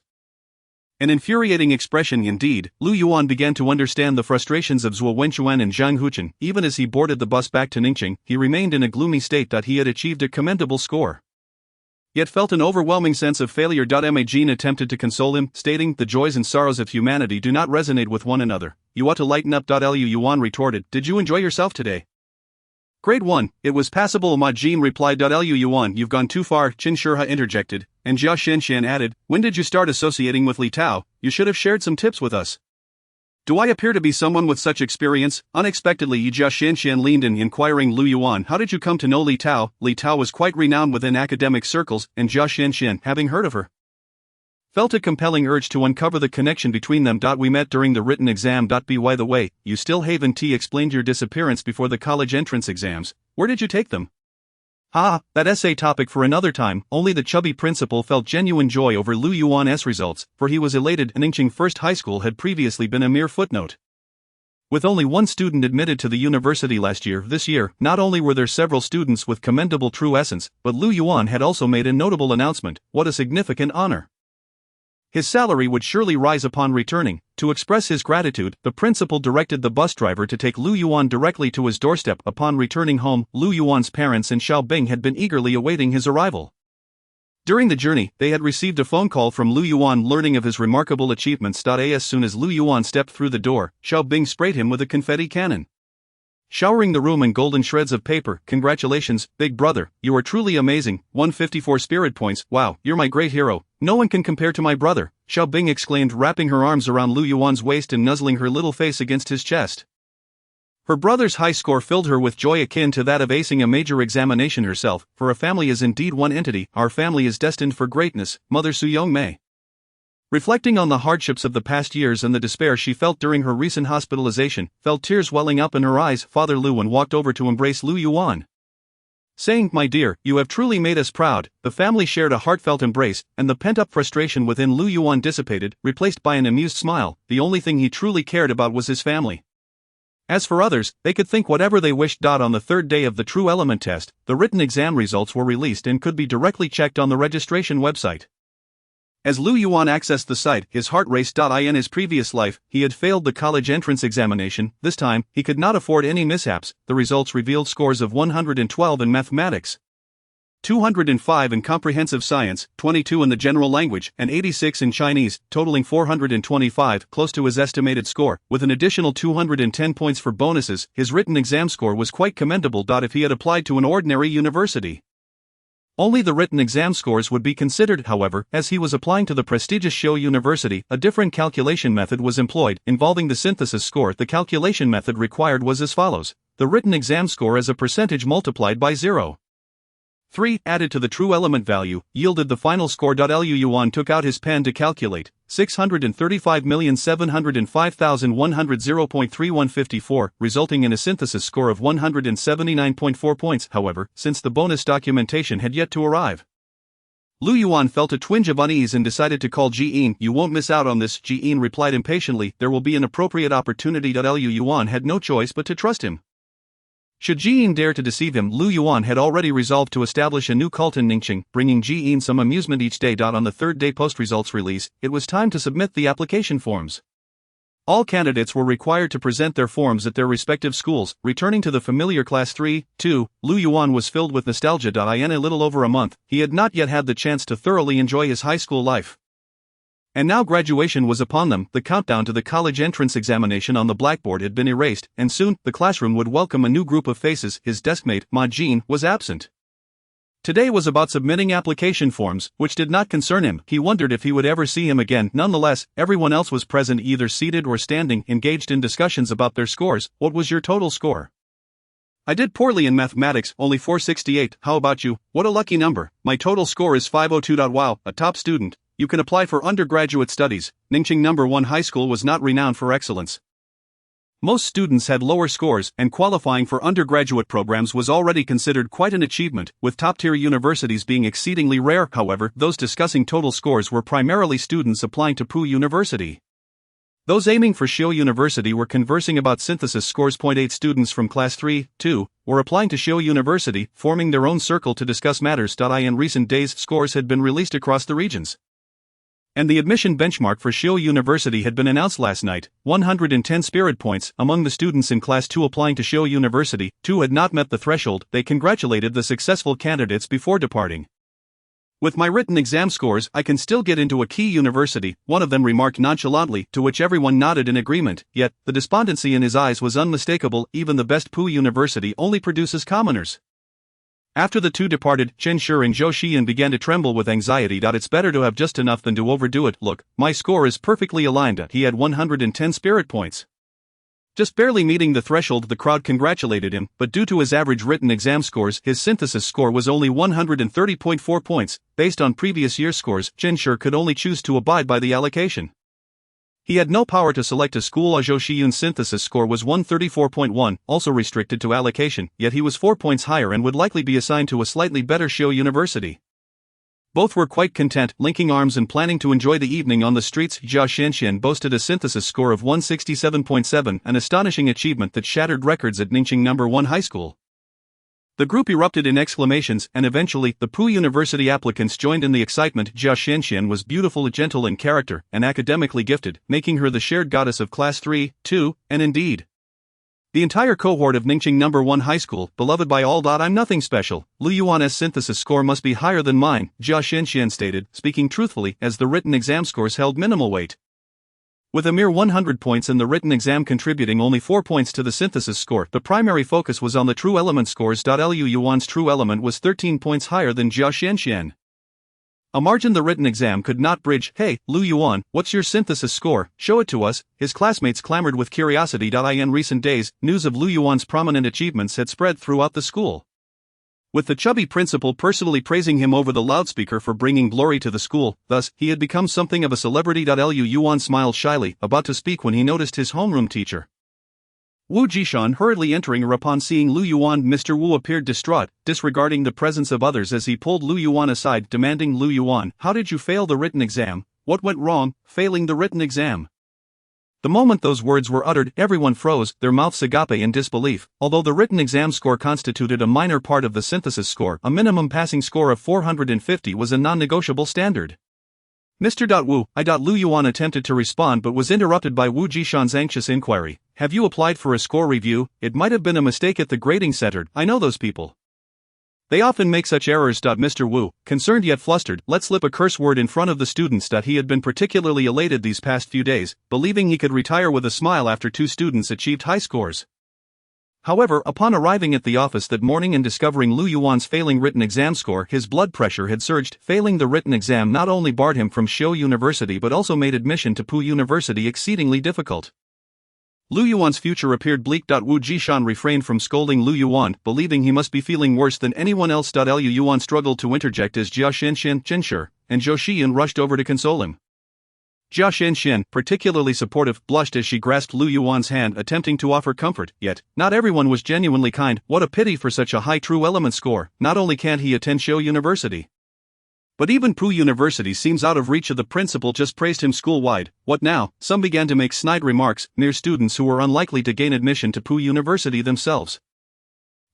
An infuriating expression indeed. Lu Yuan began to understand the frustrations of Zhuo Wenchuan and Zhang Huchen. Even as he boarded the bus back to Ningqing, he remained in a gloomy state. He had achieved a commendable score, yet felt an overwhelming sense of failure. Ma Jin attempted to console him, stating, "The joys and sorrows of humanity do not resonate with one another. You ought to lighten up." Lu Yuan retorted, "Did you enjoy yourself today?" "Grade 1, it was passable," Ma Jin replied. Lu Yuan, "You've gone too far," Chen Shurha interjected, and Jia Shanshan added, "When did you start associating with Li Tao? You should have shared some tips with us." "Do I appear to be someone with such experience?" Unexpectedly, Jia Shanshan leaned in, inquiring, "Lu Yuan, how did you come to know Li Tao?" Li Tao was quite renowned within academic circles, and Jia Shanshan, having heard of her, felt a compelling urge to uncover the connection between them. We met during the written exam. By the way, you still haven't explained your disappearance before the college entrance exams. Where did you take them? That essay topic for another time. Only the chubby principal felt genuine joy over Lu Yuan's results, for he was elated. Ningqing First High School had previously been a mere footnote. With only one student admitted to the university last year, this year, not only were there several students with commendable true essence, but Lu Yuan had also made a notable announcement. What a significant honor! His salary would surely rise upon returning. To express his gratitude, the principal directed the bus driver to take Lu Yuan directly to his doorstep. Upon returning home, Lu Yuan's parents and Xiaobing had been eagerly awaiting his arrival. During the journey, they had received a phone call from Lu Yuan learning of his remarkable achievements. As soon as Lu Yuan stepped through the door, Xiaobing sprayed him with a confetti cannon, showering the room in golden shreds of paper. Congratulations, big brother, you are truly amazing. 154 spirit points. Wow, you're my great hero. No one can compare to my brother, Xiaobing exclaimed, wrapping her arms around Lu Yuan's waist and nuzzling her little face against his chest. Her brother's high score filled her with joy akin to that of acing a major examination herself, for a family is indeed one entity. Our family is destined for greatness, Mother Su Yongmei. Reflecting on the hardships of the past years and the despair she felt during her recent hospitalization, felt tears welling up in her eyes. Father Luan walked over to embrace Lu Yuan, saying, "My dear, you have truly made us proud." The family shared a heartfelt embrace, and the pent-up frustration within Lu Yuan dissipated, replaced by an amused smile. The only thing he truly cared about was his family. As for others, they could think whatever they wished. On the third day of the True Element test, the written exam results were released and could be directly checked on the registration website. As Lu Yuan accessed the site, his heart raced. In his previous life, he had failed the college entrance examination. This time, he could not afford any mishaps. The results revealed scores of 112 in mathematics, 205 in comprehensive science, 22 in the general language, and 86 in Chinese, totaling 425, close to his estimated score. With an additional 210 points for bonuses, his written exam score was quite commendable. If he had applied to an ordinary university, only the written exam scores would be considered. However, as he was applying to the prestigious Shenzhou University, a different calculation method was employed, involving the synthesis score. The calculation method required was as follows: the written exam score as a percentage multiplied by 0.3 added to the true element value, yielded the final score. Lu Yuan took out his pen to calculate. 635,705,100 0.3154, resulting in a synthesis score of 179.4 points. However, since the bonus documentation had yet to arrive, Lu Yuan felt a twinge of unease and decided to call Jian. "You won't miss out on this," Jian replied impatiently. "There will be an appropriate opportunity." Lu Yuan had no choice but to trust him. Should Jian dare to deceive him, Lu Yuan had already resolved to establish a new cult in Ningqing, bringing Jian some amusement each day. On the third day post-results release, it was time to submit the application forms. All candidates were required to present their forms at their respective schools. Returning to the familiar Class 3-2, Lu Yuan was filled with nostalgia. In a little over a month, he had not yet had the chance to thoroughly enjoy his high school life. And now graduation was upon them. The countdown to the college entrance examination on the blackboard had been erased, and soon, the classroom would welcome a new group of faces. His deskmate, Ma Jin, was absent. Today was about submitting application forms, which did not concern him. He wondered if he would ever see him again. Nonetheless, everyone else was present, either seated or standing, engaged in discussions about their scores. "What was your total score?" "I did poorly in mathematics, only 468. How about you?" "What a lucky number. My total score is 502. Wow, a top student. You can apply for undergraduate studies." Ningqing No. 1 High School was not renowned for excellence. Most students had lower scores, and qualifying for undergraduate programs was already considered quite an achievement, with top-tier universities being exceedingly rare. However, those discussing total scores were primarily students applying to Pu University. Those aiming for Shenzhou University were conversing about synthesis scores. 8 students from Class 3-2 were applying to Shenzhou University, forming their own circle to discuss matters. In recent days, scores had been released across the regions, and the admission benchmark for Shenzhou University had been announced last night: 110 spirit points. Among the students in Class 2 applying to Shenzhou University, 2 had not met the threshold. They congratulated the successful candidates before departing. "With my written exam scores, I can still get into a key university," one of them remarked nonchalantly, to which everyone nodded in agreement. Yet, the despondency in his eyes was unmistakable. Even the best Pu University only produces commoners. After the two departed, Chen Shi and Zhou Xian began to tremble with anxiety. "It's better to have just enough than to overdo it. Look, my score is perfectly aligned." He had 110 spirit points. Just barely meeting the threshold, the crowd congratulated him, but due to his average written exam scores, his synthesis score was only 130.4 points. Based on previous year's scores, Zhenshi could only choose to abide by the allocation. He had no power to select a school. Zhou Yun's synthesis score was 134.1, also restricted to allocation, yet he was 4 points higher and would likely be assigned to a slightly better Shenzhou university. Both were quite content, linking arms and planning to enjoy the evening on the streets. Jia Xianxian boasted a synthesis score of 167.7, an astonishing achievement that shattered records at Ningqing No. 1 High School. The group erupted in exclamations, and eventually, the Pu University applicants joined in the excitement. Jia Xianxian was beautiful, gentle in character, and academically gifted, making her the shared goddess of Class 3, 2, and indeed the entire cohort of Ningqing No. 1 High School, beloved by all. I'm nothing special. Lu Yuan's synthesis score must be higher than mine, Jia Xianxian stated, speaking truthfully, as the written exam scores held minimal weight. With a mere 100 points in the written exam contributing only 4 points to the synthesis score, the primary focus was on the true element scores. Lu Yuan's true element was 13 points higher than Jia Xianxian. A margin the written exam could not bridge. Hey, Lu Yuan, what's your synthesis score? Show it to us, his classmates clamored with curiosity. In recent days, news of Lu Yuan's prominent achievements had spread throughout the school, with the chubby principal personally praising him over the loudspeaker for bringing glory to the school. Thus, he had become something of a celebrity. Lu Yuan smiled shyly, about to speak when he noticed his homeroom teacher, Wu Jishan, hurriedly entering her. Upon seeing Lu Yuan, Mr. Wu appeared distraught, disregarding the presence of others as he pulled Lu Yuan aside, demanding, Lu Yuan, how did you fail the written exam? What went wrong, failing the written exam? The moment those words were uttered, everyone froze, their mouths agape in disbelief. Although the written exam score constituted a minor part of the synthesis score, a minimum passing score of 450 was a non-negotiable standard. Mr. Wu, Lu Yuan attempted to respond but was interrupted by Wu Jishan's anxious inquiry. Have you applied for a score review? It might have been a mistake at the grading center. I know those people. They often make such errors. Mr. Wu, concerned yet flustered, let slip a curse word in front of the students. He had been particularly elated these past few days, believing he could retire with a smile after 2 students achieved high scores. However, upon arriving at the office that morning and discovering Lu Yuan's failing written exam score, his blood pressure had surged. Failing the written exam not only barred him from Shenzhou University but also made admission to Pu University exceedingly difficult. Lu Yuan's future appeared bleak. Wu Jishan refrained from scolding Lu Yuan, believing he must be feeling worse than anyone else. Lu Yuan struggled to interject as Jia Xianxian, Zhenshi, and Zhou Xiyun rushed over to console him. Jia Xianxian, particularly supportive, blushed as she grasped Lu Yuan's hand, attempting to offer comfort, yet, not everyone was genuinely kind. What a pity for such a high true element score. Not only can't he attend Shenzhou University, but even Pu University seems out of reach. Of the principal just praised him school-wide. What now? Some began to make snide remarks, near students who were unlikely to gain admission to Pu University themselves.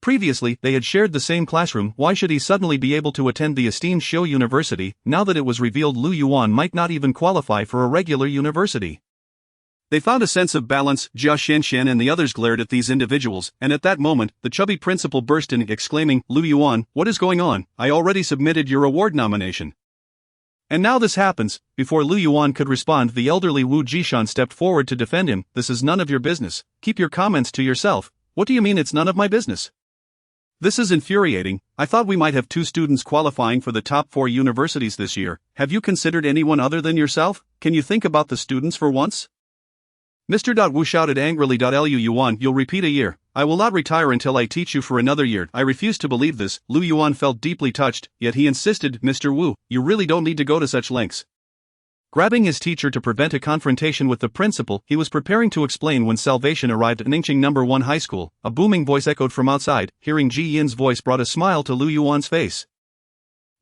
Previously, they had shared the same classroom. Why should he suddenly be able to attend the esteemed Shenzhou University, now that it was revealed Lu Yuan might not even qualify for a regular university? They found a sense of balance. Jia Xianxian and the others glared at these individuals, and at that moment, the chubby principal burst in, exclaiming, Lu Yuan, what is going on? I already submitted your award nomination. And now this happens. Before Lu Yuan could respond, the elderly Wu Jishan stepped forward to defend him. This is none of your business. Keep your comments to yourself. What do you mean it's none of my business? This is infuriating. I thought we might have 2 students qualifying for the top 4 universities this year. Have you considered anyone other than yourself? Can you think about the students for once? Mr. Wu shouted angrily. Lu Yuan, you'll repeat a year. I will not retire until I teach you for another year. I refuse to believe this. Lu Yuan felt deeply touched, yet he insisted, Mr. Wu, you really don't need to go to such lengths. Grabbing his teacher to prevent a confrontation with the principal, he was preparing to explain when salvation arrived at Ningqing No. 1 High School. A booming voice echoed from outside. Hearing Ji Yin's voice brought a smile to Lu Yuan's face.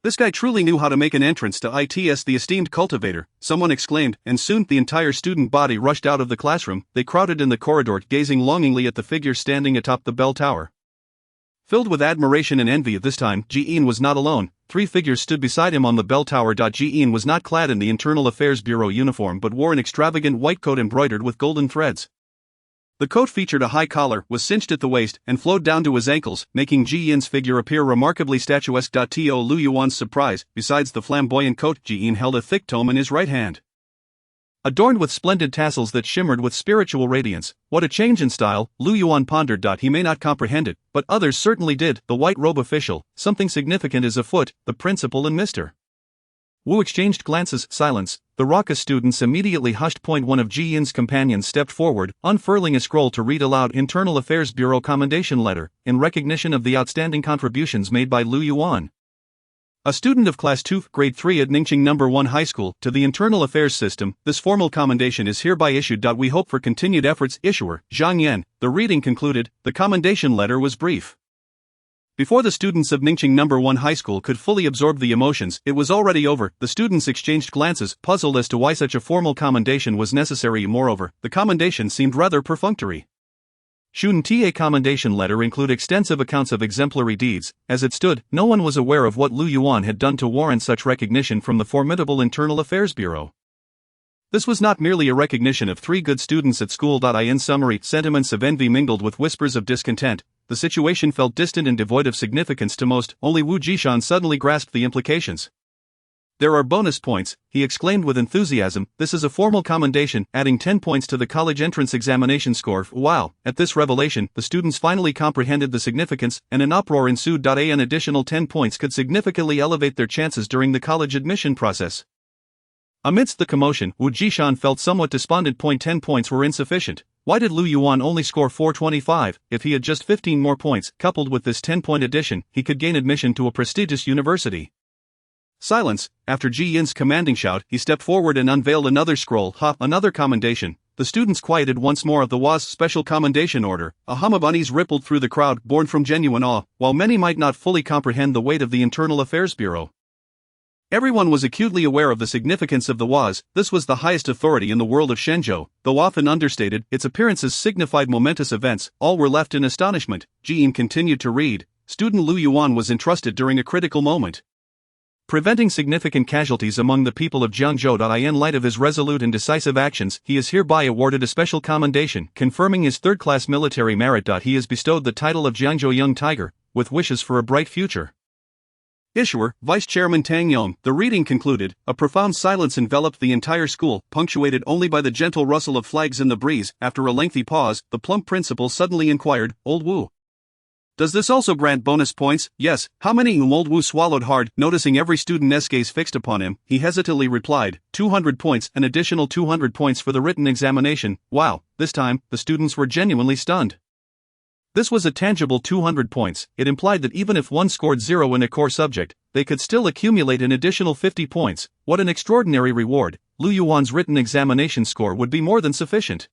This guy truly knew how to make an entrance to ITS, the esteemed cultivator, someone exclaimed, and soon the entire student body rushed out of the classroom. They crowded in the corridor, gazing longingly at the figure standing atop the bell tower. Filled with admiration and envy, this time, Ji Yin was not alone. 3 figures stood beside him on the bell tower. Ji Yin was not clad in the Internal Affairs Bureau uniform but wore an extravagant white coat embroidered with golden threads. The coat featured a high collar, was cinched at the waist, and flowed down to his ankles, making Ji Yin's figure appear remarkably statuesque. To Lu Yuan's surprise, besides the flamboyant coat, Ji Yin held a thick tome in his right hand, adorned with splendid tassels that shimmered with spiritual radiance. What a change in style, Lu Yuan pondered. He may not comprehend it, but others certainly did. The white robe official, something significant is afoot. The principal and Mr. Wu exchanged glances. Silence. The raucous students immediately hushed. One of Ji Yin's companions stepped forward, unfurling a scroll to read aloud Internal Affairs Bureau Commendation Letter, in recognition of the outstanding contributions made by Lu Yuan, a student of Class 2, Grade 3 at Ningqing No. 1 High School, to the Internal Affairs System. This formal commendation is hereby issued. We hope for continued efforts. Issuer, Zhang Yan. The reading concluded. The commendation letter was brief. Before the students of Ningqing No. 1 High School could fully absorb the emotions, it was already over. The students exchanged glances, puzzled as to why such a formal commendation was necessary. Moreover, the commendation seemed rather perfunctory. Shouldn't a commendation letter include extensive accounts of exemplary deeds? As it stood, no one was aware of what Lu Yuan had done to warrant such recognition from the formidable Internal Affairs Bureau. This was not merely a recognition of 3 good students at school. In summary, sentiments of envy mingled with whispers of discontent. The situation felt distant and devoid of significance to most. Only Wu Jishan suddenly grasped the implications. There are bonus points, he exclaimed with enthusiasm. This is a formal commendation, adding 10 points to the college entrance examination score. Wow! At this revelation, the students finally comprehended the significance, and an uproar ensued. An additional 10 points could significantly elevate their chances during the college admission process. Amidst the commotion, Wu Jishan felt somewhat despondent. 10 points were insufficient. Why did Lu Yuan only score 425? If he had just 15 more points, coupled with this 10-point addition, he could gain admission to a prestigious university. Silence. After Ji Yin's commanding shout, he stepped forward and unveiled another scroll. Another commendation. The students quieted once more of the Wa's special commendation order. A hum of unease rippled through the crowd, born from genuine awe, while many might not fully comprehend the weight of the Internal Affairs Bureau. Everyone was acutely aware of the significance of the Wa's. This was the highest authority in the world of Shenzhou. Though often understated, its appearances signified momentous events. All were left in astonishment. Ji Yin continued to read. Student Lu Yuan was entrusted during a critical moment, preventing significant casualties among the people of Jiangzhou. In light of his resolute and decisive actions, he is hereby awarded a special commendation, confirming his third-class military merit. He is bestowed the title of Jiangzhou Young Tiger, with wishes for a bright future. Issuer, Vice Chairman Tang Yong. The reading concluded. A profound silence enveloped the entire school, punctuated only by the gentle rustle of flags in the breeze. After a lengthy pause, the plump principal suddenly inquired, Old Wu, does this also grant bonus points? Yes. How many? Old Wu swallowed hard, noticing every student's gaze fixed upon him. He hesitantly replied, 200 points, an additional 200 points for the written examination. Wow, this time, the students were genuinely stunned. This was a tangible 200 points. It implied that even if one scored 0 in a core subject, they could still accumulate an additional 50 points. What an extraordinary reward! Lu Yuan's written examination score would be more than sufficient.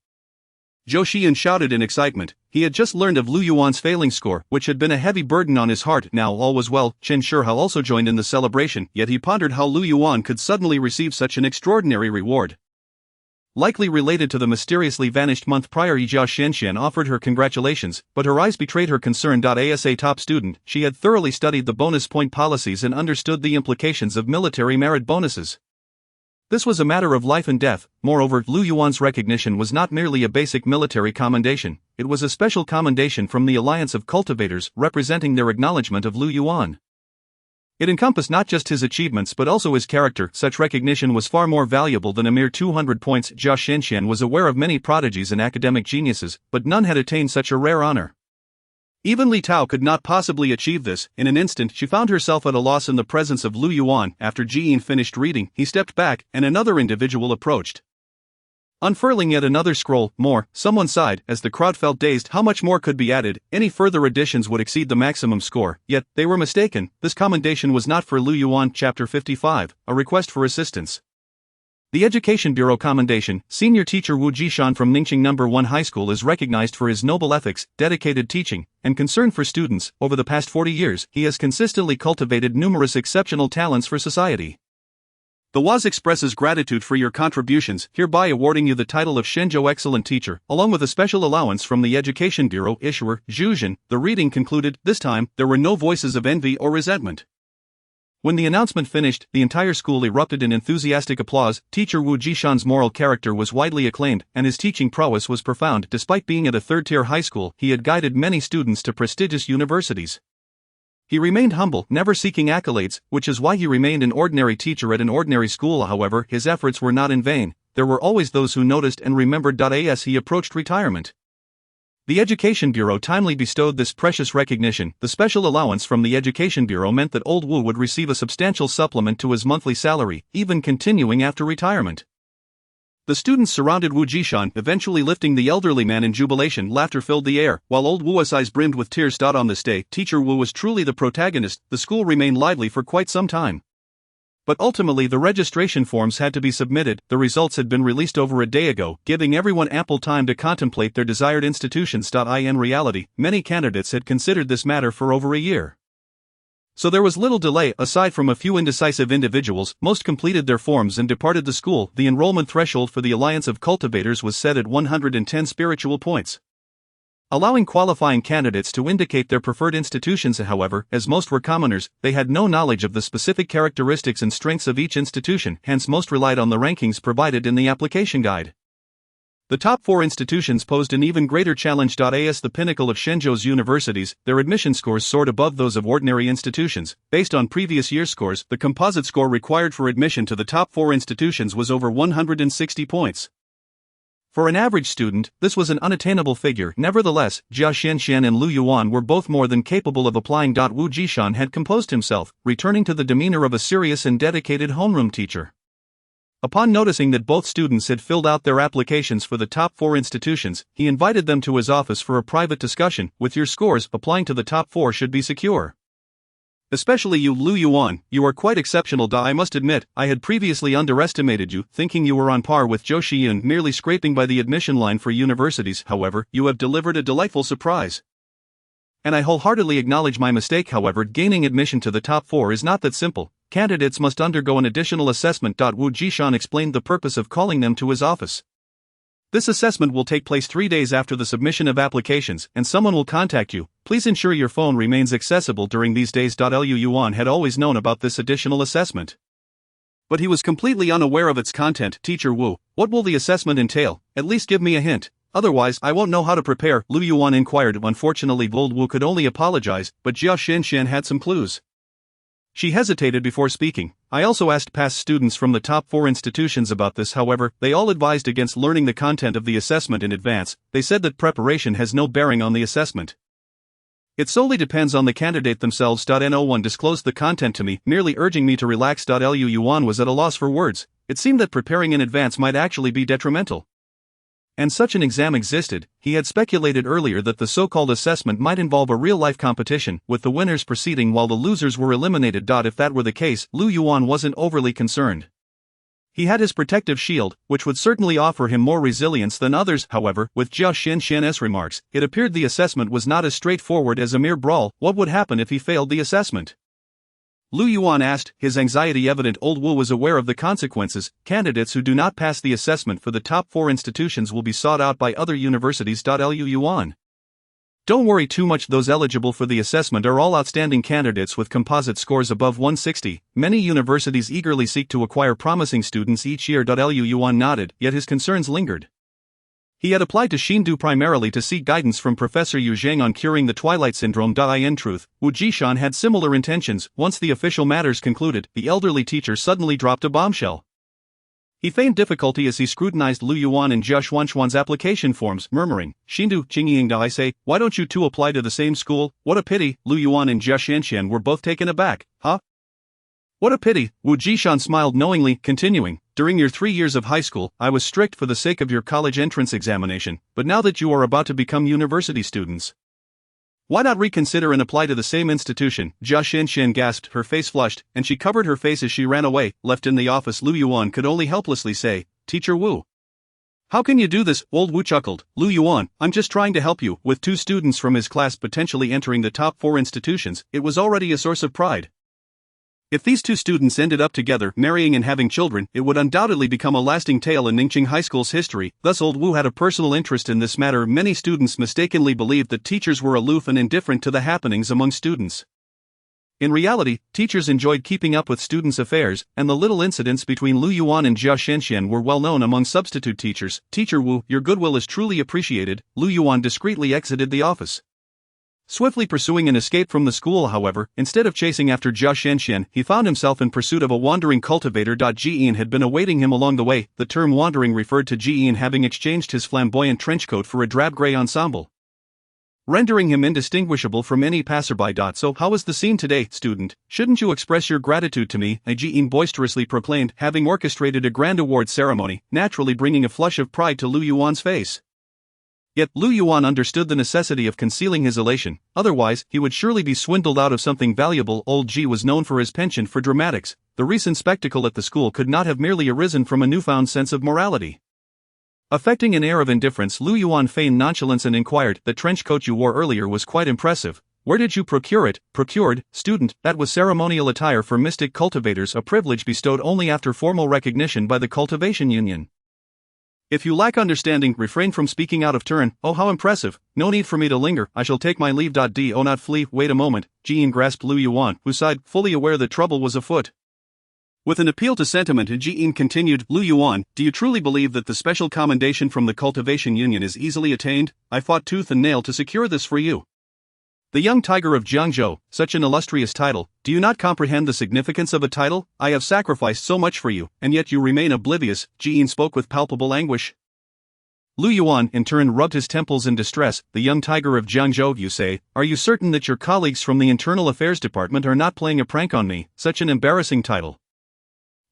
Zhou Xian shouted in excitement. He had just learned of Lu Yuan's failing score, which had been a heavy burden on his heart. Now all was well. Chen Shihao also joined in the celebration, yet he pondered how Lu Yuan could suddenly receive such an extraordinary reward. Likely related to the mysteriously vanished month prior, Yijia Shenxian offered her congratulations, but her eyes betrayed her concern. As a top student, she had thoroughly studied the bonus point policies and understood the implications of military merit bonuses. This was a matter of life and death. Moreover, Lu Yuan's recognition was not merely a basic military commendation, it was a special commendation from the Alliance of Cultivators, representing their acknowledgement of Lu Yuan. It encompassed not just his achievements but also his character. Such recognition was far more valuable than a mere 200 points. Jia Shenxian was aware of many prodigies and academic geniuses, but none had attained such a rare honor. Even Li Tao could not possibly achieve this. In an instant, she found herself at a loss in the presence of Lu Yuan. After Ji Yin finished reading, he stepped back, and another individual approached. Unfurling yet another scroll. More, someone sighed, as the crowd felt dazed. How much more could be added? Any further additions would exceed the maximum score. Yet, they were mistaken. This commendation was not for Lu Yuan. Chapter 55, a request for assistance. The Education Bureau Commendation. Senior teacher Wu Jishan from Ningqing No. 1 High School is recognized for his noble ethics, dedicated teaching, and concern for students. Over the past 40 years, he has consistently cultivated numerous exceptional talents for society. The WAS expresses gratitude for your contributions, hereby awarding you the title of Shenzhou Excellent Teacher, along with a special allowance from the Education Bureau. Issuer, Zhuzhen. The reading concluded. This time, there were no voices of envy or resentment. When the announcement finished, the entire school erupted in enthusiastic applause. Teacher Wu Jishan's moral character was widely acclaimed, and his teaching prowess was profound. Despite being at a third-tier high school, he had guided many students to prestigious universities. He remained humble, never seeking accolades, which is why he remained an ordinary teacher at an ordinary school. However, his efforts were not in vain. There were always those who noticed and remembered. As he approached retirement, The Education Bureau timely bestowed this precious recognition. The special allowance from the Education Bureau meant that old Wu would receive a substantial supplement to his monthly salary, even continuing after retirement. The students surrounded Wu Jishan, eventually lifting the elderly man in jubilation. Laughter filled the air, while old Wu's eyes brimmed with tears. On this day, Teacher Wu was truly the protagonist. The school remained lively for quite some time. But ultimately the registration forms had to be submitted. The results had been released over a day ago, giving everyone ample time to contemplate their desired institutions. In reality, many candidates had considered this matter for over a year. So there was little delay. Aside from a few indecisive individuals, most completed their forms and departed the school. The enrollment threshold for the Alliance of Cultivators was set at 110 spiritual points, allowing qualifying candidates to indicate their preferred institutions. However, as most were commoners, they had no knowledge of the specific characteristics and strengths of each institution, hence most relied on the rankings provided in the application guide. The top 4 institutions posed an even greater challenge. As the pinnacle of Shenzhou's universities, their admission scores soared above those of ordinary institutions. Based on previous year's scores, the composite score required for admission to the top 4 institutions was over 160 points. For an average student, this was an unattainable figure. Nevertheless, Jia Xianxian and Lu Yuan were both more than capable of applying. Wu Jishan had composed himself, returning to the demeanor of a serious and dedicated homeroom teacher. Upon noticing that both students had filled out their applications for the top 4 institutions, he invited them to his office for a private discussion. With your scores, applying to the top 4 should be secure. Especially you, Lu Yuan, you are quite exceptional. I must admit, I had previously underestimated you, thinking you were on par with Zhou Xiyun, merely scraping by the admission line for universities. However, you have delivered a delightful surprise. And I wholeheartedly acknowledge my mistake. However, gaining admission to the top 4 is not that simple. Candidates must undergo an additional assessment. Wu Jishan explained the purpose of calling them to his office. This assessment will take place 3 days after the submission of applications, and someone will contact you. Please ensure your phone remains accessible during these days. Lu Yuan had always known about this additional assessment, but he was completely unaware of its content. Teacher Wu, what will the assessment entail? At least give me a hint. Otherwise, I won't know how to prepare, Lu Yuan inquired. Unfortunately, old Wu could only apologize, but Jia Xianxian had some clues. She hesitated before speaking. I also asked past students from the top 4 institutions about this. However, they all advised against learning the content of the assessment in advance. They said that preparation has no bearing on the assessment. It solely depends on the candidate themselves. No one disclosed the content to me, merely urging me to relax. Lu Yuan was at a loss for words. It seemed that preparing in advance might actually be detrimental. And such an exam existed. He had speculated earlier that the so-called assessment might involve a real-life competition, with the winners proceeding while the losers were eliminated. If that were the case, Lu Yuan wasn't overly concerned. He had his protective shield, which would certainly offer him more resilience than others. However, with Jia Xianxian's remarks, it appeared the assessment was not as straightforward as a mere brawl. What would happen if he failed the assessment? Lu Yuan asked, his anxiety evident. Old Wu was aware of the consequences. Candidates who do not pass the assessment for the top 4 institutions will be sought out by other universities. Lu Yuan, don't worry too much, those eligible for the assessment are all outstanding candidates with composite scores above 160. Many universities eagerly seek to acquire promising students each year. Lu Yuan nodded, yet his concerns lingered. He had applied to Shenzhou primarily to seek guidance from Professor Yu Zheng on curing the Twilight Syndrome. In truth, Wu Jishan had similar intentions. Once the official matters concluded, the elderly teacher suddenly dropped a bombshell. He feigned difficulty as he scrutinized Lu Yuan and Jia Xuanxuan's application forms, murmuring, Xindu, Qingying, I say, why don't you two apply to the same school? What a pity. Lu Yuan and Jia Xianxian were both taken aback. Huh? What a pity. Wu Jishan smiled knowingly, continuing, during your 3 years of high school, I was strict for the sake of your college entrance examination, but now that you are about to become university students, why not reconsider and apply to the same institution? Jia Xianxian gasped, her face flushed, and she covered her face as she ran away. Left in the office, Lu Yuan could only helplessly say, Teacher Wu, how can you do this? Old Wu chuckled. Lu Yuan, I'm just trying to help you. With 2 students from his class potentially entering the top 4 institutions, it was already a source of pride. If these 2 students ended up together, marrying and having children, it would undoubtedly become a lasting tale in Ningqing High School's history. Thus old Wu had a personal interest in this matter. Many students mistakenly believed that teachers were aloof and indifferent to the happenings among students. In reality, teachers enjoyed keeping up with students' affairs, and the little incidents between Lu Yuan and Jia Xianxian were well known among substitute teachers. Teacher Wu, your goodwill is truly appreciated. Lu Yuan discreetly exited the office, swiftly pursuing an escape from the school. However, instead of chasing after Jia Xianxian, he found himself in pursuit of a wandering cultivator. Jian had been awaiting him along the way. The term wandering referred to Jian having exchanged his flamboyant trenchcoat for a drab gray ensemble. rendering him indistinguishable from any passerby. So, how was the scene today, student? Shouldn't you express your gratitude to me? Jian boisterously proclaimed, having orchestrated a grand award ceremony, naturally bringing a flush of pride to Lu Yuan's face. Yet, Lu Yuan understood the necessity of concealing his elation, otherwise, he would surely be swindled out of something valuable. Old Ji was known for his penchant for dramatics. The recent spectacle at the school could not have merely arisen from a newfound sense of morality. Affecting an air of indifference, Lu Yuan feigned nonchalance and inquired, "The trench coat you wore earlier was quite impressive. Where did you procure it?" "Procured, student, that was ceremonial attire for mystic cultivators, a privilege bestowed only after formal recognition by the Cultivation Union. If you lack understanding, refrain from speaking out of turn." "Oh, how impressive. No need for me to linger, I shall take my leave. Do not flee." "Wait a moment." Jian grasped Lu Yuan, who sighed, fully aware that trouble was afoot. With an appeal to sentiment, Jian continued, "Lu Yuan, do you truly believe that the special commendation from the Cultivation Union is easily attained? I fought tooth and nail to secure this for you. The young tiger of Jiangzhou, such an illustrious title. Do you not comprehend the significance of a title? I have sacrificed so much for you, and yet you remain oblivious." Jian spoke with palpable anguish. Lu Yuan, in turn, rubbed his temples in distress. "The young tiger of Jiangzhou, you say? Are you certain that your colleagues from the Internal Affairs Department are not playing a prank on me? Such an embarrassing title."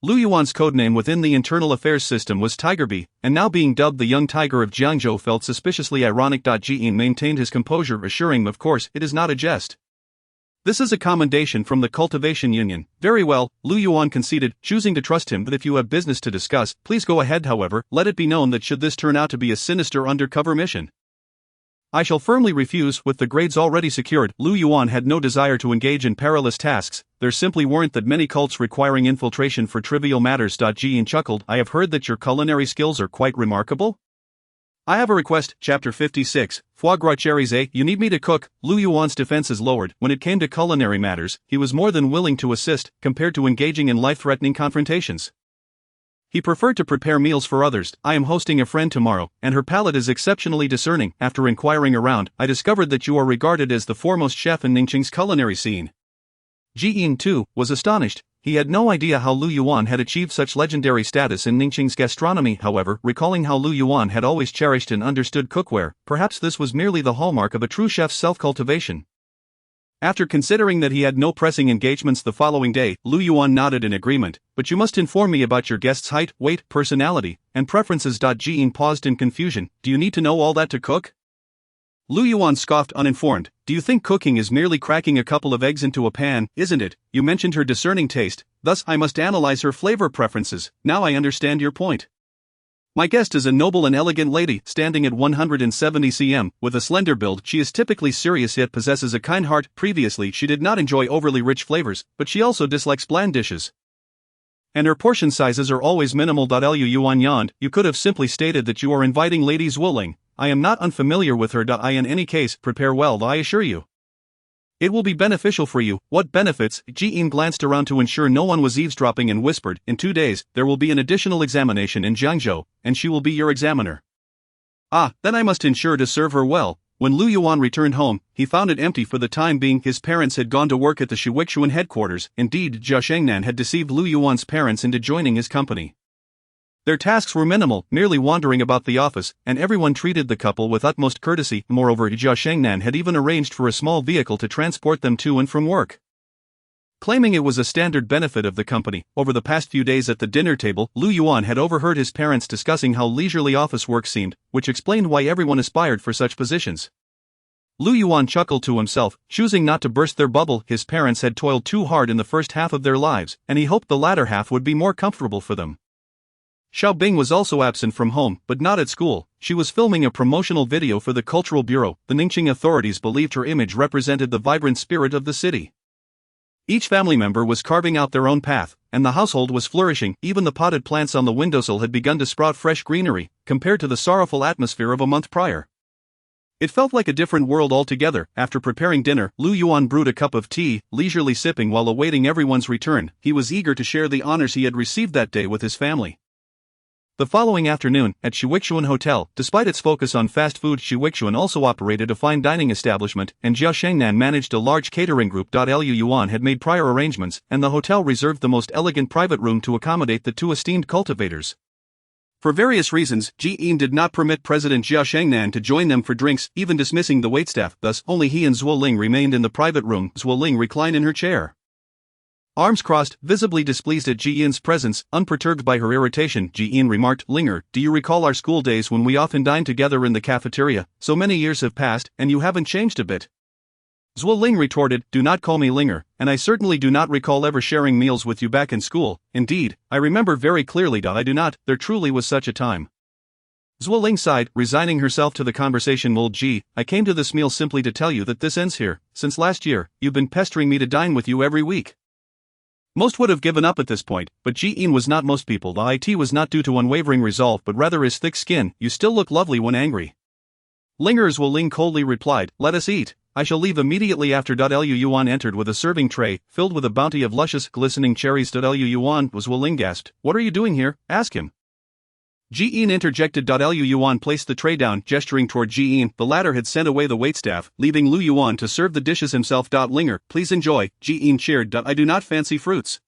Lu Yuan's codename within the internal affairs system was Tigerbee, and now being dubbed the young tiger of Jiangzhou felt suspiciously ironic. Jian maintained his composure, assuring him, "Of course, it is not a jest. This is a commendation from the Cultivation Union." "Very well," Lu Yuan conceded, choosing to trust him. "But if you have business to discuss, please go ahead. However, let it be known that should this turn out to be a sinister undercover mission, I shall firmly refuse." With the grades already secured, Lu Yuan had no desire to engage in perilous tasks. There simply weren't that many cults requiring infiltration for trivial matters. Jian chuckled, "I have heard that your culinary skills are quite remarkable. I have a request." Chapter 56, Foie Gras Cherries. You need me to cook? Lu Yuan's defenses lowered. When it came to culinary matters, he was more than willing to assist, compared to engaging in life-threatening confrontations. He preferred to prepare meals for others. "I am hosting a friend tomorrow, and her palate is exceptionally discerning. After inquiring around, I discovered that you are regarded as the foremost chef in Ningqing's culinary scene." Jian, too, was astonished. He had no idea how Lu Yuan had achieved such legendary status in Ningqing's gastronomy. However, recalling how Lu Yuan had always cherished and understood cookware, perhaps this was merely the hallmark of a true chef's self-cultivation. After considering that he had no pressing engagements the following day, Lu Yuan nodded in agreement. "But you must inform me about your guest's height, weight, personality, and preferences." Jian paused in confusion. "Do you need to know all that to cook?" Lu Yuan scoffed, uninformed. "Do you think cooking is merely cracking a couple of eggs into a pan? Isn't it? You mentioned her discerning taste, thus I must analyze her flavor preferences. Now I understand your point. My guest is a noble and elegant lady, standing at 170 cm, with a slender build. She is typically serious yet possesses a kind heart. Previously, she did not enjoy overly rich flavors, but she also dislikes bland dishes. And her portion sizes are always minimal. Lu Yuan yawned. "You could have simply stated that you are inviting Lady Zwilling. I am not unfamiliar with her. In any case, prepare well, I assure you. It will be beneficial for you." "What benefits?" Jian glanced around to ensure no one was eavesdropping and whispered, "In 2 days, there will be an additional examination in Jiangzhou, and she will be your examiner." "Ah, then I must ensure to serve her well." When Lu Yuan returned home, he found it empty for the time being. His parents had gone to work at the Shiwichuan headquarters. Indeed, Zhao Shengnan had deceived Lu Yuan's parents into joining his company. Their tasks were minimal, merely wandering about the office, and everyone treated the couple with utmost courtesy. Moreover, Zhao Shengnan had even arranged for a small vehicle to transport them to and from work. Claiming it was a standard benefit of the company, over the past few days at the dinner table, Lu Yuan had overheard his parents discussing how leisurely office work seemed, which explained why everyone aspired for such positions. Lu Yuan chuckled to himself, choosing not to burst their bubble. His parents had toiled too hard in the first half of their lives, and he hoped the latter half would be more comfortable for them. Xiao Bing was also absent from home, but not at school. She was filming a promotional video for the Cultural Bureau. The Ningqing authorities believed her image represented the vibrant spirit of the city. Each family member was carving out their own path, and the household was flourishing. Even the potted plants on the windowsill had begun to sprout fresh greenery, compared to the sorrowful atmosphere of a month prior. It felt like a different world altogether. After preparing dinner, Lu Yuan brewed a cup of tea, leisurely sipping while awaiting everyone's return. He was eager to share the honors he had received that day with his family. The following afternoon, at Shiwichuan Hotel, despite its focus on fast food, Shiwichuan also operated a fine dining establishment, and Zhao Shengnan managed a large catering group. Lu Yuan had made prior arrangements, and the hotel reserved the most elegant private room to accommodate the two esteemed cultivators. For various reasons, Ji-in did not permit President Jia Shengnan to join them for drinks, even dismissing the waitstaff. Thus, only he and Zhuo Ling remained in the private room. Zhuo Ling reclined in her chair, arms crossed, visibly displeased at Ji-in's presence. Unperturbed by her irritation, Ji-in remarked, "Linger, do you recall our school days when we often dined together in the cafeteria? So many years have passed, and you haven't changed a bit." Zhuo Ling retorted, "Do not call me Linger, and I certainly do not recall ever sharing meals with you back in school. Indeed, I remember very clearly that I do not, there truly was such a time." Zhuo Ling sighed, resigning herself to the conversation. "Old Ji, I came to this meal simply to tell you that this ends here. Since last year, you've been pestering me to dine with you every week." Most would have given up at this point, but Ji-in was not most people. The it was not due to unwavering resolve but rather his thick skin. "You still look lovely when angry." "Linger," Zhuo Ling coldly replied, "let us eat. I shall leave immediately after." Yuan entered with a serving tray, filled with a bounty of luscious, glistening cherries. Yuan, Zhuo Ling gasped, "What are you doing here? Ask him." Ji-in interjected. Yuan placed the tray down, gesturing toward Ji-in. The latter had sent away the waitstaff, leaving Lu Yuan to serve the dishes himself. "Linger, please enjoy," Ji-in cheered. "I do not fancy fruits."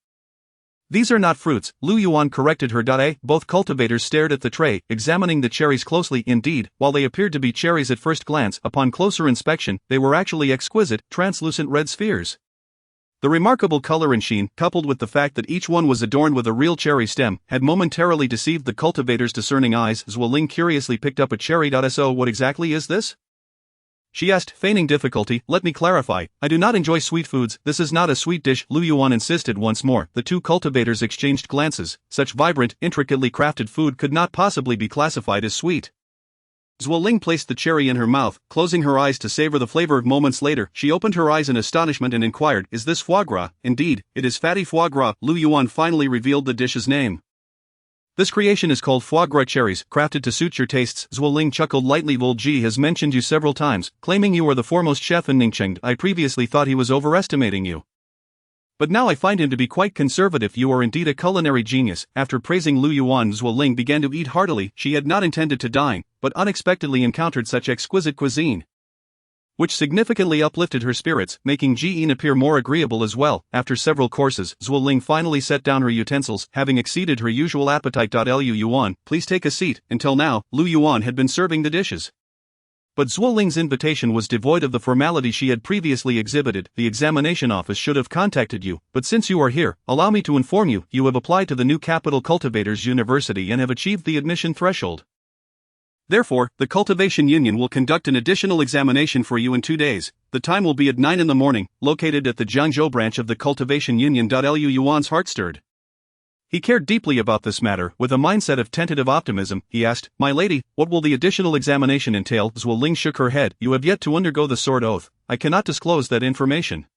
"These are not fruits," Lu Yuan corrected her. Both cultivators stared at the tray, examining the cherries closely. Indeed, while they appeared to be cherries at first glance, upon closer inspection, they were actually exquisite, translucent red spheres. The remarkable color and sheen, coupled with the fact that each one was adorned with a real cherry stem, had momentarily deceived the cultivator's discerning eyes. Zhuo Ling curiously picked up a cherry. "So what exactly is this?" she asked, feigning difficulty. "Let me clarify, I do not enjoy sweet foods. This is not a sweet dish," Lu Yuan insisted once more. The two cultivators exchanged glances. Such vibrant, intricately crafted food could not possibly be classified as sweet. Zhuo Ling placed the cherry in her mouth, closing her eyes to savor the flavor. Moments later, she opened her eyes in astonishment and inquired, "Is this foie gras?" "Indeed, it is fatty foie gras." Lu Yuan finally revealed the dish's name. "This creation is called foie gras cherries, crafted to suit your tastes." Zhuo Ling chuckled lightly. "Old Ji has mentioned you several times, claiming you are the foremost chef in Ningcheng. I previously thought he was overestimating you, but now I find him to be quite conservative. You are indeed a culinary genius." After praising Lu Yuan, Zhuo Ling began to eat heartily. She had not intended to dine, but unexpectedly encountered such exquisite cuisine, which significantly uplifted her spirits, making Ji-in appear more agreeable as well. After several courses, Zhuo Ling finally set down her utensils, having exceeded her usual appetite. "Lu Yuan, please take a seat." Until now, Lu Yuan had been serving the dishes, but Zhuo Ling's invitation was devoid of the formality she had previously exhibited. "The examination office should have contacted you, but since you are here, allow me to inform you, you have applied to the new Capital Cultivators University and have achieved the admission threshold. Therefore, the Cultivation Union will conduct an additional examination for you in 2 days. The time will be at 9 in the morning, located at the Zhangzhou branch of the Cultivation Union." Lu Yuan's heart stirred. He cared deeply about this matter. With a mindset of tentative optimism, he asked, "My lady, what will the additional examination entail?" Zhuo Ling shook her head. "You have yet to undergo the sword oath. I cannot disclose that information.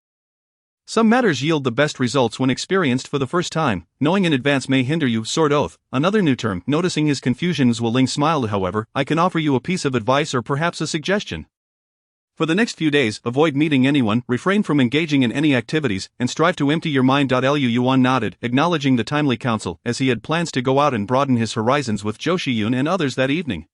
Some matters yield the best results when experienced for the first time. Knowing in advance may hinder you." "Sword oath, another new term." Noticing his confusion, Zhuo Ling smiled. "However, I can offer you a piece of advice or perhaps a suggestion. For the next few days, avoid meeting anyone, refrain from engaging in any activities, and strive to empty your mind." Lu Yuan nodded, acknowledging the timely counsel, as he had plans to go out and broaden his horizons with Zhou Shiyun and others that evening.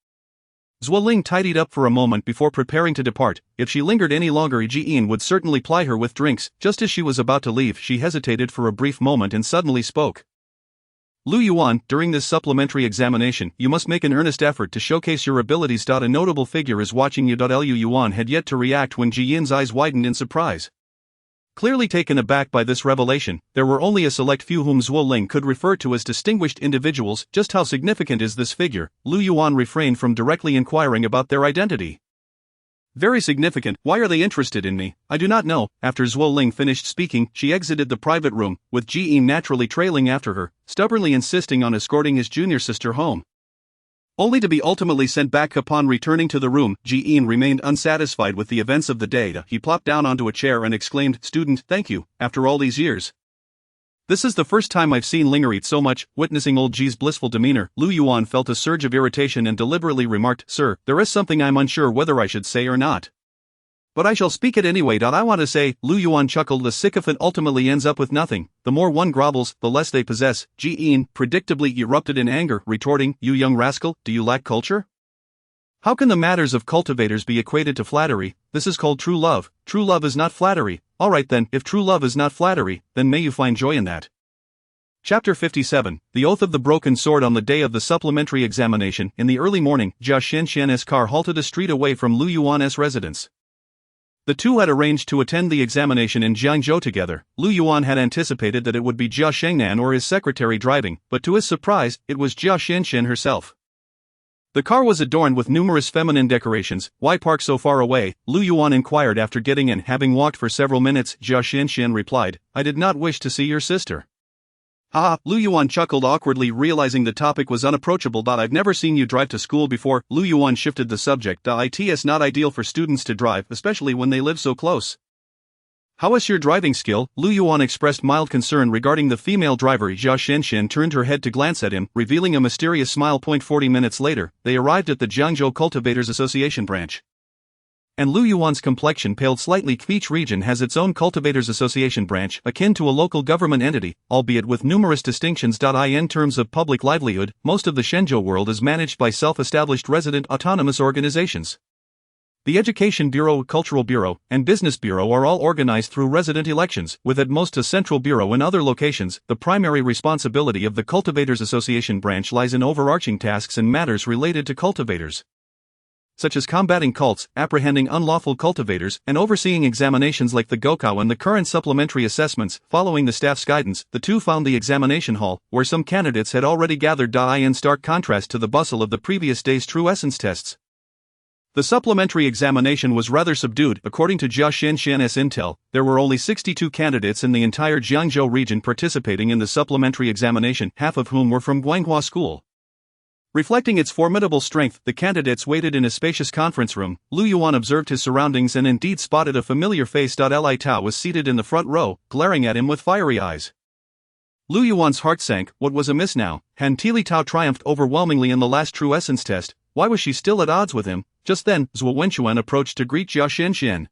Zhuo Ling tidied up for a moment before preparing to depart. If she lingered any longer, Ji-in would certainly ply her with drinks. Just as she was about to leave, she hesitated for a brief moment and suddenly spoke. "Lu Yuan, during this supplementary examination, you must make an earnest effort to showcase your abilities. A notable figure is watching you." Lu Yuan had yet to react when Ji-in's eyes widened in surprise. Clearly taken aback by this revelation, there were only a select few whom Zhuo Ling could refer to as distinguished individuals. "Just how significant is this figure?" Lu Yuan refrained from directly inquiring about their identity. "Very significant. Why are they interested in me?" "I do not know." After Zhuo Ling finished speaking, she exited the private room, with Ji-in naturally trailing after her, stubbornly insisting on escorting his junior sister home, only to be ultimately sent back. Upon returning to the room, Ji-in remained unsatisfied with the events of the day. He plopped down onto a chair and exclaimed, "Student, thank you, after all these years. This is the first time I've seen Linger eat so much." Witnessing old Ji's blissful demeanor, Lu Yuan felt a surge of irritation and deliberately remarked, "Sir, there is something I'm unsure whether I should say or not, but I shall speak it anyway. I want to say." Lu Yuan chuckled. "The sycophant ultimately ends up with nothing. The more one grovels, the less they possess." Ji-in predictably erupted in anger, retorting, "You young rascal, do you lack culture? How can the matters of cultivators be equated to flattery? This is called true love. True love is not flattery." "Alright then, if true love is not flattery, then may you find joy in that." Chapter 57, The Oath of the Broken Sword. On the day of the supplementary examination, in the early morning, Jia Xianxian's car halted a street away from Lu Yuan's residence. The two had arranged to attend the examination in Jiangzhou together. Lu Yuan had anticipated that it would be Jia Shengnan or his secretary driving, but to his surprise, it was Jia Xianxian herself. The car was adorned with numerous feminine decorations. Why park so far away? Lu Yuan inquired after getting in. Having walked for several minutes, Jia Xianxian replied, I did not wish to see your sister. Haha, Lu Yuan chuckled awkwardly, realizing the topic was unapproachable. I've never seen you drive to school before. Lu Yuan shifted the subject. It's not ideal for students to drive, especially when they live so close. How is your driving skill? Lu Yuan expressed mild concern regarding the female driver. Jia Xianxian turned her head to glance at him, revealing a mysterious smile. 40 minutes later, they arrived at the Jiangzhou Cultivators Association branch. And Lu Yuan's complexion paled slightly. Each region has its own Cultivators Association branch, akin to a local government entity, albeit with numerous distinctions. In terms of public livelihood, most of the Shenzhou world is managed by self-established resident autonomous organizations. The Education Bureau, Cultural Bureau, and Business Bureau are all organized through resident elections, with at most a central bureau in other locations. The primary responsibility of the Cultivators Association branch lies in overarching tasks and matters related to cultivators, such as combating cults, apprehending unlawful cultivators, and overseeing examinations like the Gokao and the current supplementary assessments. Following the staff's guidance, the two found the examination hall, where some candidates had already gathered. In stark contrast to the bustle of the previous day's true essence tests, the supplementary examination was rather subdued. According to Jia Xianxian's intel, there were only 62 candidates in the entire Jiangzhou region participating in the supplementary examination, half of whom were from Guanghua School. Reflecting its formidable strength, the candidates waited in a spacious conference room. Lu Yuan observed his surroundings and indeed spotted a familiar face. Li Tao was seated in the front row, glaring at him with fiery eyes. Lu Yuan's heart sank. What was amiss now? Had Li Tao triumphed overwhelmingly in the last true essence test? Why was she still at odds with him? Just then, Zhuo Wenchuan approached to greet Jia Xianxian,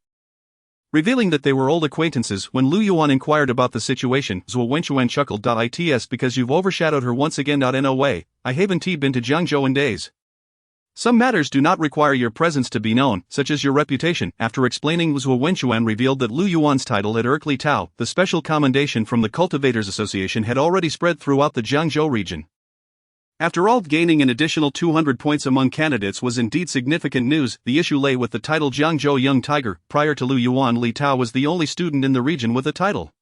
revealing that they were old acquaintances. When Lu Yuan inquired about the situation, Zhuo Wenchuan chuckled. It's because you've overshadowed her once again. No way, I haven't been to Jiangzhou in days. Some matters do not require your presence to be known, such as your reputation. After explaining, Zhuo Wenchuan revealed that Lu Yuan's title at Li Tao, the special commendation from the Cultivators Association, had already spread throughout the Jiangzhou region. After all, gaining an additional 200 points among candidates was indeed significant news. The issue lay with the title Jiangzhou Young Tiger. Prior to Lu Yuan, Li Tao was the only student in the region with a title.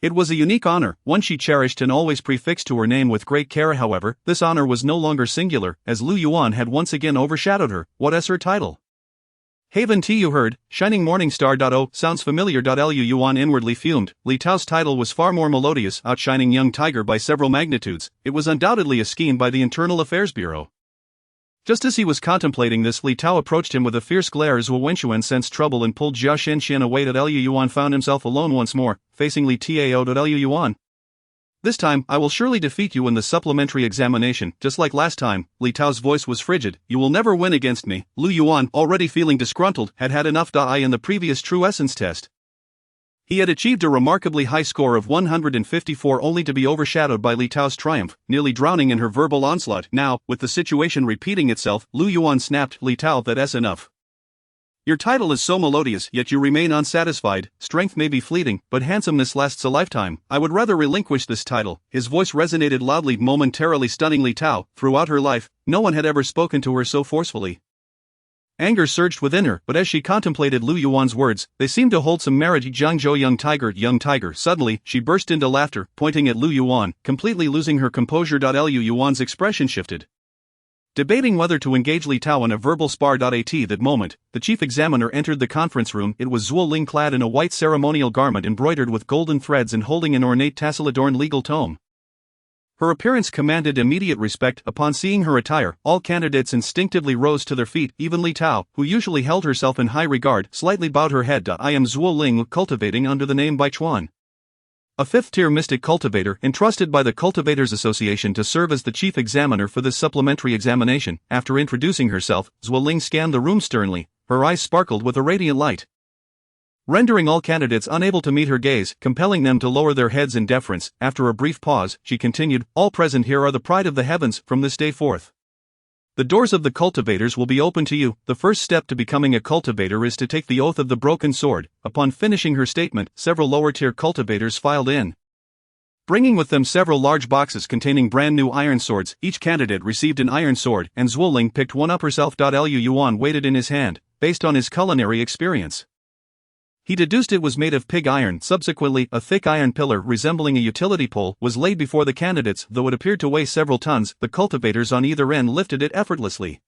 It was a unique honor, one she cherished and always prefixed to her name with great care. However, this honor was no longer singular, as Lu Yuan had once again overshadowed her. What is her title? Haven't you heard? Shining Morning Star. Oh, sounds familiar. Lu Yuan inwardly fumed. Li Tao's title was far more melodious, outshining Young Tiger by several magnitudes. It was undoubtedly a scheme by the Internal Affairs Bureau. Just as he was contemplating this, Li Tao approached him with a fierce glare. Zhuo Wenchuan sensed trouble and pulled Jia Xianxian away. Lu Yuan found himself alone once more, facing Li Tao. Lu Yuan, this time, I will surely defeat you in the supplementary examination. Just like last time, Li Tao's voice was frigid. You will never win against me. Lu Yuan, already feeling disgruntled, had had enough. In the previous true essence test, he had achieved a remarkably high score of 154, only to be overshadowed by Li Tao's triumph, nearly drowning in her verbal onslaught. Now, with the situation repeating itself, Lu Yuan snapped, Li Tao, that's enough. Your title is so melodious, yet you remain unsatisfied. Strength may be fleeting, but handsomeness lasts a lifetime. I would rather relinquish this title. His voice resonated loudly, momentarily stunning Li Tao. Throughout her life, no one had ever spoken to her so forcefully. Anger surged within her, but as she contemplated Lu Yuan's words, they seemed to hold some merit. Jiangzhou Young Tiger. Suddenly, she burst into laughter, pointing at Lu Yuan, completely losing her composure. Lu Yuan's expression shifted, debating whether to engage Li Tao in a verbal spar. At that moment, the chief examiner entered the conference room. It was Zhuo Ling, clad in a white ceremonial garment embroidered with golden threads and holding an ornate tassel-adorned legal tome. Her appearance commanded immediate respect. Upon seeing her attire, all candidates instinctively rose to their feet. Even Li Tao, who usually held herself in high regard, slightly bowed her head. I am Zhuo Ling, cultivating under the name Baichuan, a fifth-tier mystic cultivator entrusted by the Cultivators Association to serve as the chief examiner for this supplementary examination. After introducing herself, Zhuo Ling scanned the room sternly. Her eyes sparkled with a radiant light, rendering all candidates unable to meet her gaze, compelling them to lower their heads in deference. After a brief pause, she continued, all present here are the pride of the heavens. From this day forth, the doors of the cultivators will be open to you. The first step to becoming a cultivator is to take the oath of the broken sword. Upon finishing her statement, several lower-tier cultivators filed in. Bringing with them several large boxes containing brand new iron swords, each candidate received an iron sword, and Zhuoling picked one up herself. Lu Yuan weighed it in his hand, based on his culinary experience. He deduced it was made of pig iron. Subsequently, a thick iron pillar resembling a utility pole was laid before the candidates. Though it appeared to weigh several tons, the cultivators on either end lifted it effortlessly.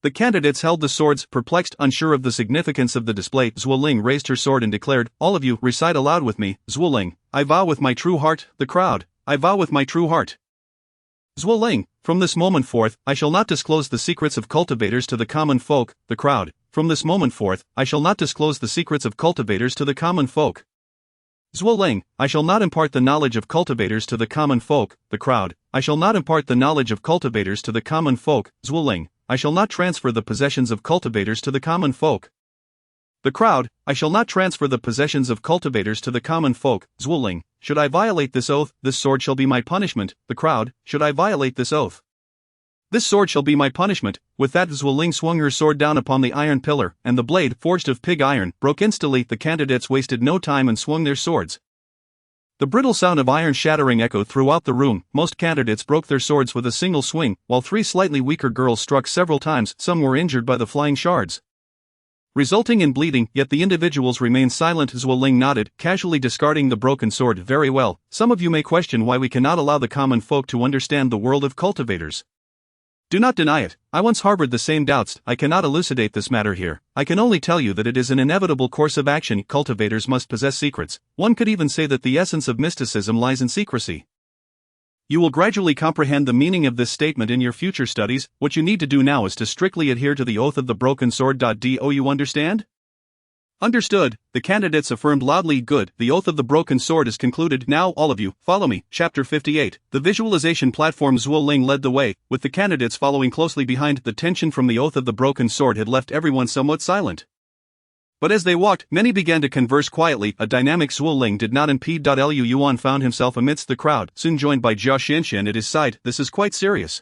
The candidates held the swords, perplexed, unsure of the significance of the display. Zhuoling raised her sword and declared, "All of you, recite aloud with me. Zhuoling, I vow with my true heart." The crowd, "I vow with my true heart." Zhuoling, "From this moment forth, I shall not disclose the secrets of cultivators to the common folk." The crowd, "From this moment forth, I shall not disclose the secrets of cultivators to the common folk." Zhuoling, "I shall not impart the knowledge of cultivators to the common folk." The crowd, "I shall not impart the knowledge of cultivators to the common folk." Zhuoling, "I shall not transfer the possessions of cultivators to the common folk." The crowd, "I shall not transfer the possessions of cultivators to the common folk." Zhuoling, "Should I violate this oath, this sword shall be my punishment." The crowd, "Should I violate this oath? This sword shall be my punishment." With that, Zhuoling swung her sword down upon the iron pillar, and the blade, forged of pig iron, broke instantly. The candidates wasted no time and swung their swords. The brittle sound of iron shattering echoed throughout the room. Most candidates broke their swords with a single swing, while three slightly weaker girls struck several times. Some were injured by the flying shards, resulting in bleeding, yet the individuals remained silent. Zhuoling nodded, casually discarding the broken sword. "Very well. Some of you may question why we cannot allow the common folk to understand the world of cultivators. Do not deny it. I once harbored the same doubts. I cannot elucidate this matter here. I can only tell you that it is an inevitable course of action. Cultivators must possess secrets. One could even say that the essence of mysticism lies in secrecy. You will gradually comprehend the meaning of this statement in your future studies. What you need to do now is to strictly adhere to the oath of the broken sword. Do you understand?" "Understood," the candidates affirmed loudly. "Good, the oath of the broken sword is concluded. Now, all of you, follow me." Chapter 58. The visualization platform. Zhuoling led the way, with the candidates following closely behind. The tension from the oath of the broken sword had left everyone somewhat silent. But as they walked, many began to converse quietly. A dynamic Zhuoling did not impede. Lu Yuan found himself amidst the crowd, soon joined by Jia Xinshan at his side. "This is quite serious,"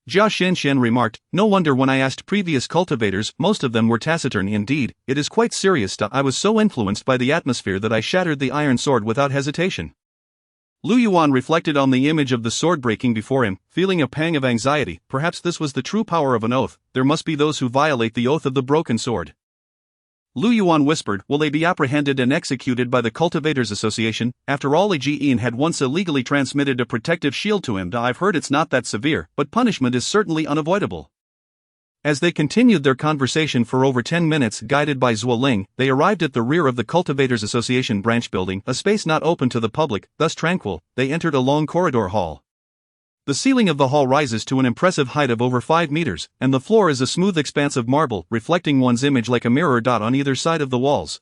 Jia Xinshan remarked. "No wonder when I asked previous cultivators, most of them were taciturn. Indeed, it is quite serious. I was so influenced by the atmosphere that I shattered the iron sword without hesitation." Lu Yuan reflected on the image of the sword breaking before him, feeling a pang of anxiety. Perhaps this was the true power of an oath. There must be those who violate the oath of the broken sword. Lu Yuan whispered, "Will they be apprehended and executed by the Cultivators Association?" After all, Jian had once illegally transmitted a protective shield to him. "I've heard it's not that severe, but punishment is certainly unavoidable." As they continued their conversation for over 10 minutes, guided by Zhuoling, they arrived at the rear of the Cultivators Association branch building, a space not open to the public. Thus tranquil, they entered a long corridor hall. The ceiling of the hall rises to an impressive height of over 5 meters, and the floor is a smooth expanse of marble, reflecting one's image like a mirror. On either side of the walls,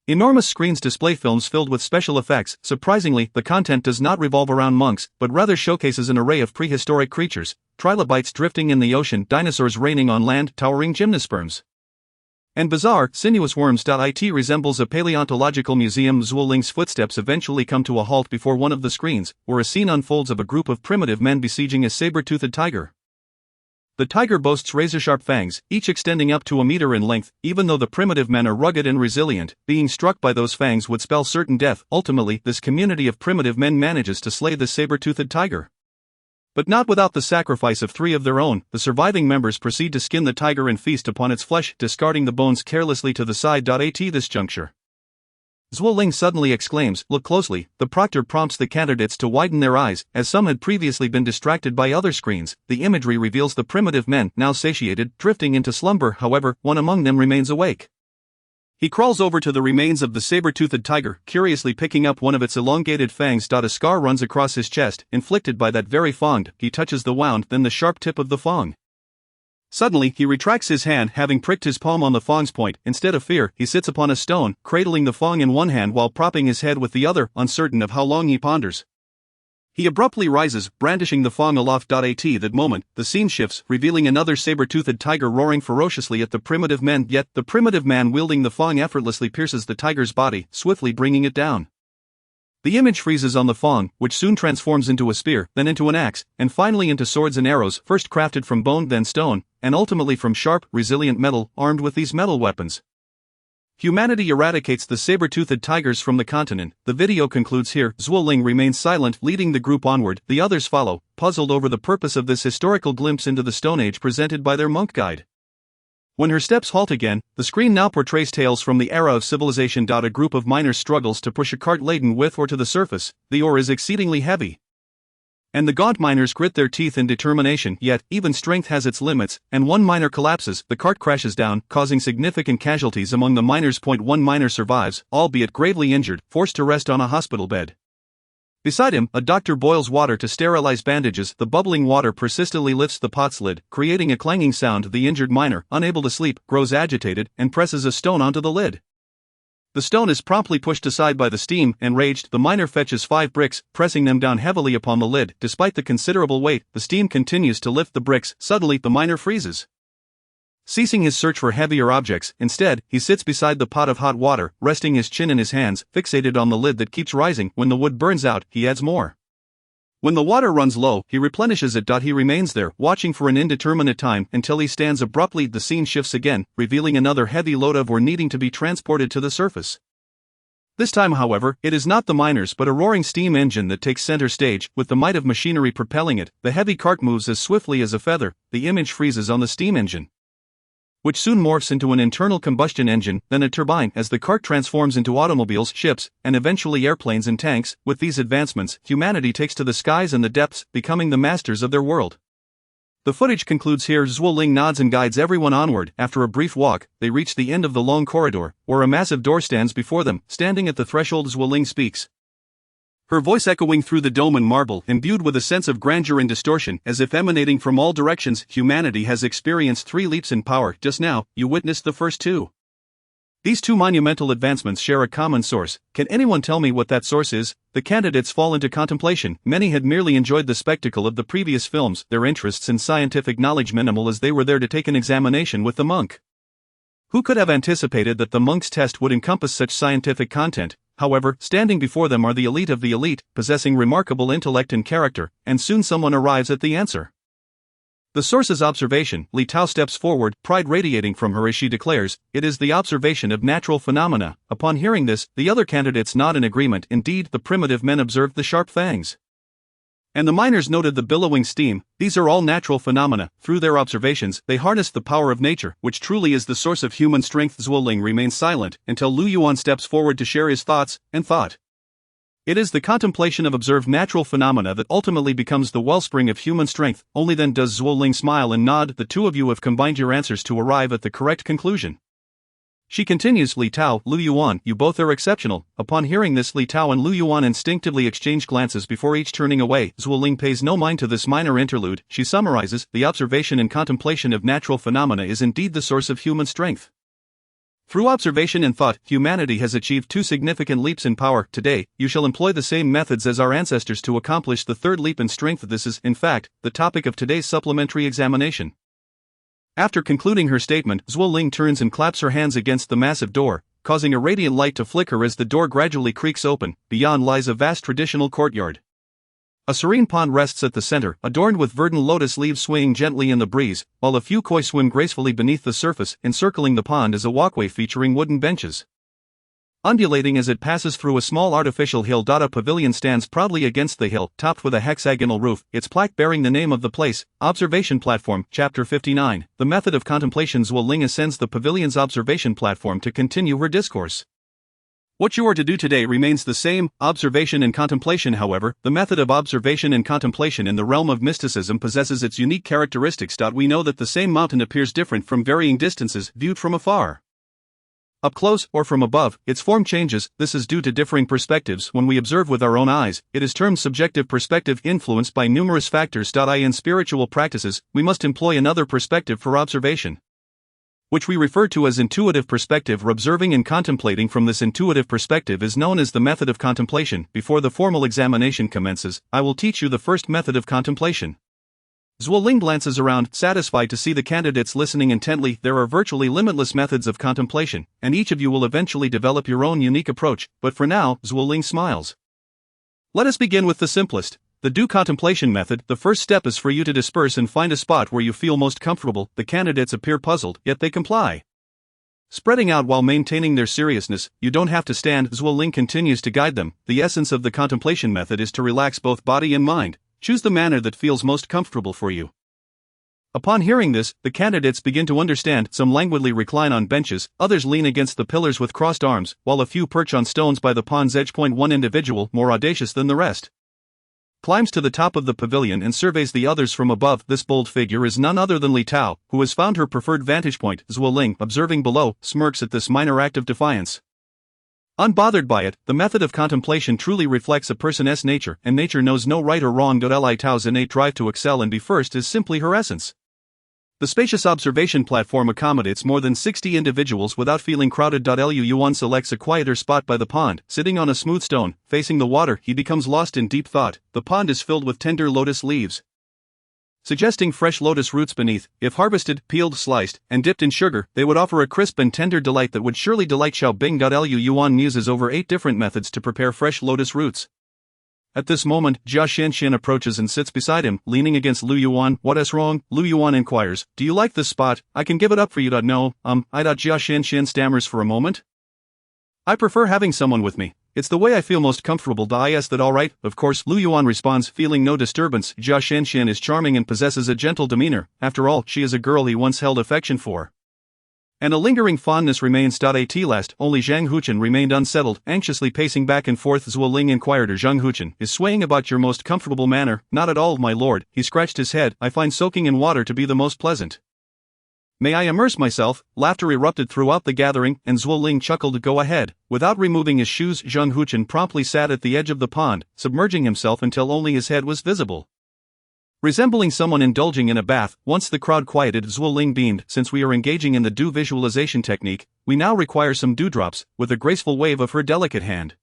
enormous screens display films filled with special effects. Surprisingly, the content does not revolve around monks, but rather showcases an array of prehistoric creatures: trilobites drifting in the ocean, dinosaurs reigning on land, towering gymnosperms, and bizarre, sinuous worms. It resembles a paleontological museum. Zhuoling's footsteps eventually come to a halt before one of the screens, where a scene unfolds of a group of primitive men besieging a saber-toothed tiger. The tiger boasts razor-sharp fangs, each extending up to a meter in length. Even though the primitive men are rugged and resilient, being struck by those fangs would spell certain death. Ultimately, this community of primitive men manages to slay the saber-toothed tiger, but not without the sacrifice of 3 of their own. The surviving members proceed to skin the tiger and feast upon its flesh, discarding the bones carelessly to the side. At this juncture, Zhuoling suddenly exclaims, "Look closely." The proctor prompts the candidates to widen their eyes, as some had previously been distracted by other screens. The imagery reveals the primitive men, now satiated, drifting into slumber. However, one among them remains awake. He crawls over to the remains of the saber-toothed tiger, curiously picking up one of its elongated fangs. A scar runs across his chest, inflicted by that very fang. He touches the wound, then the sharp tip of the fang. Suddenly, he retracts his hand, having pricked his palm on the fang's point. Instead of fear, he sits upon a stone, cradling the fang in one hand while propping his head with the other, uncertain of how long he ponders. He abruptly rises, brandishing the fang aloft. At that moment, the scene shifts, revealing another saber-toothed tiger roaring ferociously at the primitive men. Yet, the primitive man wielding the fang effortlessly pierces the tiger's body, swiftly bringing it down. The image freezes on the fang, which soon transforms into a spear, then into an axe, and finally into swords and arrows, first crafted from bone, then stone, and ultimately from sharp, resilient metal. Armed with these metal weapons, Humanity eradicates the saber-toothed tigers from the continent. The video concludes here. Zhuo Ling remains silent, leading the group onward. The others follow, puzzled over the purpose of this historical glimpse into the Stone Age presented by their monk guide. When her steps halt again, the screen now portrays tales from the era of civilization. A group of miners struggles to push a cart laden with ore to the surface. The ore is exceedingly heavy, and the gaunt miners grit their teeth in determination. Yet, even strength has its limits, and one miner collapses. The cart crashes down, causing significant casualties among the miners. One miner survives, albeit gravely injured, forced to rest on a hospital bed. Beside him, a doctor boils water to sterilize bandages. The bubbling water persistently lifts the pot's lid, creating a clanging sound. The injured miner, unable to sleep, grows agitated and presses a stone onto the lid. The stone is promptly pushed aside by the steam. Enraged, the miner fetches 5 bricks, pressing them down heavily upon the lid. Despite the considerable weight, the steam continues to lift the bricks. Suddenly, the miner freezes, ceasing his search for heavier objects. Instead, he sits beside the pot of hot water, resting his chin in his hands, fixated on the lid that keeps rising. When the wood burns out, he adds more. When the water runs low, he replenishes it. He remains there, watching for an indeterminate time, until he stands abruptly. The scene shifts again, revealing another heavy load of ore needing to be transported to the surface. This time, however, it is not the miners but a roaring steam engine that takes center stage, with the might of machinery propelling it. The heavy cart moves as swiftly as a feather. The image freezes on the steam engine, which soon morphs into an internal combustion engine, then a turbine, as the cart transforms into automobiles, ships, and eventually airplanes and tanks. With these advancements, humanity takes to the skies and the depths, becoming the masters of their world. The footage concludes here. Zhuo Ling nods and guides everyone onward. After a brief walk, they reach the end of the long corridor, where a massive door stands before them. Standing at the threshold, Zhuo Ling speaks, her voice echoing through the dome and marble, imbued with a sense of grandeur and distortion, as if emanating from all directions. Humanity has experienced 3 leaps in power. Just now, you witnessed the first 2. These 2 monumental advancements share a common source. Can anyone tell me what that source is? The candidates fall into contemplation. Many had merely enjoyed the spectacle of the previous films, their interests in scientific knowledge minimal, as they were there to take an examination with the monk. Who could have anticipated that the monk's test would encompass such scientific content? However, standing before them are the elite of the elite, possessing remarkable intellect and character, and soon someone arrives at the answer. The source is observation. Li Tao steps forward, pride radiating from her as she declares, it is the observation of natural phenomena. Upon hearing this, the other candidates nod in agreement. Indeed, the primitive men observed the sharp fangs, and the miners noted the billowing steam. These are all natural phenomena. Through their observations, they harnessed the power of nature, which truly is the source of human strength. Zhuo Ling remains silent, until Lu Yuan steps forward to share his thoughts, and thought. It is the contemplation of observed natural phenomena that ultimately becomes the wellspring of human strength. Only then does Zhuo Ling smile and nod. The 2 of you have combined your answers to arrive at the correct conclusion. She continues, Li Tao, Lu Yuan, you both are exceptional. Upon hearing this, Li Tao and Lu Yuan instinctively exchange glances before each turning away. Zhuo Ling pays no mind to this minor interlude. She summarizes, the observation and contemplation of natural phenomena is indeed the source of human strength. Through observation and thought, humanity has achieved 2 significant leaps in power. Today, you shall employ the same methods as our ancestors to accomplish the 3rd leap in strength. This is, in fact, the topic of today's supplementary examination. After concluding her statement, Zhuo Ling turns and claps her hands against the massive door, causing a radiant light to flicker as the door gradually creaks open. Beyond lies a vast traditional courtyard. A serene pond rests at the center, adorned with verdant lotus leaves swaying gently in the breeze, while a few koi swim gracefully beneath the surface. Encircling the pond is a walkway featuring wooden benches, undulating as it passes through a small artificial hill. A pavilion stands proudly against the hill, topped with a hexagonal roof, its plaque bearing the name of the place, Observation Platform. Chapter 59. The Method of Contemplation. Zhuo Ling ascends the pavilion's observation platform to continue her discourse. What you are to do today remains the same, observation and contemplation. However, the method of observation and contemplation in the realm of mysticism possesses its unique characteristics. We know that the same mountain appears different from varying distances, viewed from afar. Up close, or from above, its form changes. This is due to differing perspectives. When we observe with our own eyes, it is termed subjective perspective, influenced by numerous factors. In spiritual practices, we must employ another perspective for observation, which we refer to as intuitive perspective. Observing and contemplating from this intuitive perspective is known as the method of contemplation. Before the formal examination commences, I will teach you the first method of contemplation. Zhuo Ling glances around, satisfied to see the candidates listening intently. There are virtually limitless methods of contemplation, and each of you will eventually develop your own unique approach, but for now, Zhuo Ling smiles. Let us begin with the simplest, the due contemplation method. The first step is for you to disperse and find a spot where you feel most comfortable. The candidates appear puzzled, yet they comply. spreading out while maintaining their seriousness. You don't have to stand, Zhuo Ling continues to guide them. The essence of the contemplation method is to relax both body and mind. Choose the manner that feels most comfortable for you. Upon hearing this, the candidates begin to understand. Some languidly recline on benches, others lean against the pillars with crossed arms, while a few perch on stones by the pond's edge. One individual, more audacious than the rest, climbs to the top of the pavilion and surveys the others from above. This bold figure is none other than Li Tao, who has found her preferred vantage point. Zhuo Ling, observing below, smirks at this minor act of defiance. Unbothered by it, the method of contemplation truly reflects a person's nature, and nature knows no right or wrong. Li Tao's innate drive to excel and be first is simply her essence. The spacious observation platform accommodates more than 60 individuals without feeling crowded. Yuan selects a quieter spot by the pond. Sitting on a smooth stone, facing the water, he becomes lost in deep thought. The pond is filled with tender lotus leaves, suggesting fresh lotus roots beneath. If harvested, peeled, sliced, and dipped in sugar, they would offer a crisp and tender delight that would surely delight Xiaobing. Yuan muses over 8 different methods to prepare fresh lotus roots. At this moment, Jia Xianxian approaches and sits beside him, leaning against Lu Yuan. What is wrong? Lu Yuan inquires. Do you like this spot? I can give it up for you. No, Jia Xianxian stammers for a moment. I prefer having someone with me. It's the way I feel most comfortable. Is that alright? Of course, Lu Yuan responds, feeling no disturbance. Jia Xianxian is charming and possesses a gentle demeanor. After all, she is a girl he once held affection for, and a lingering fondness remains. At last, only Zhang Huchen remained unsettled, anxiously pacing back and forth. Zhuo Ling inquired. Zhang Huchen is swaying about your most comfortable manner. Not at all, my lord. He scratched his head. I find soaking in water to be the most pleasant. May I immerse myself? Laughter erupted throughout the gathering, and Zhuo Ling chuckled. Go ahead. Without removing his shoes, Zhang Huchen promptly sat at the edge of the pond, submerging himself until only his head was visible. Resembling someone indulging in a bath. Once the crowd quieted, Zhuo Ling beamed. Since we are engaging in the dew visualization technique, we now require some dewdrops. With a graceful wave of her delicate hand,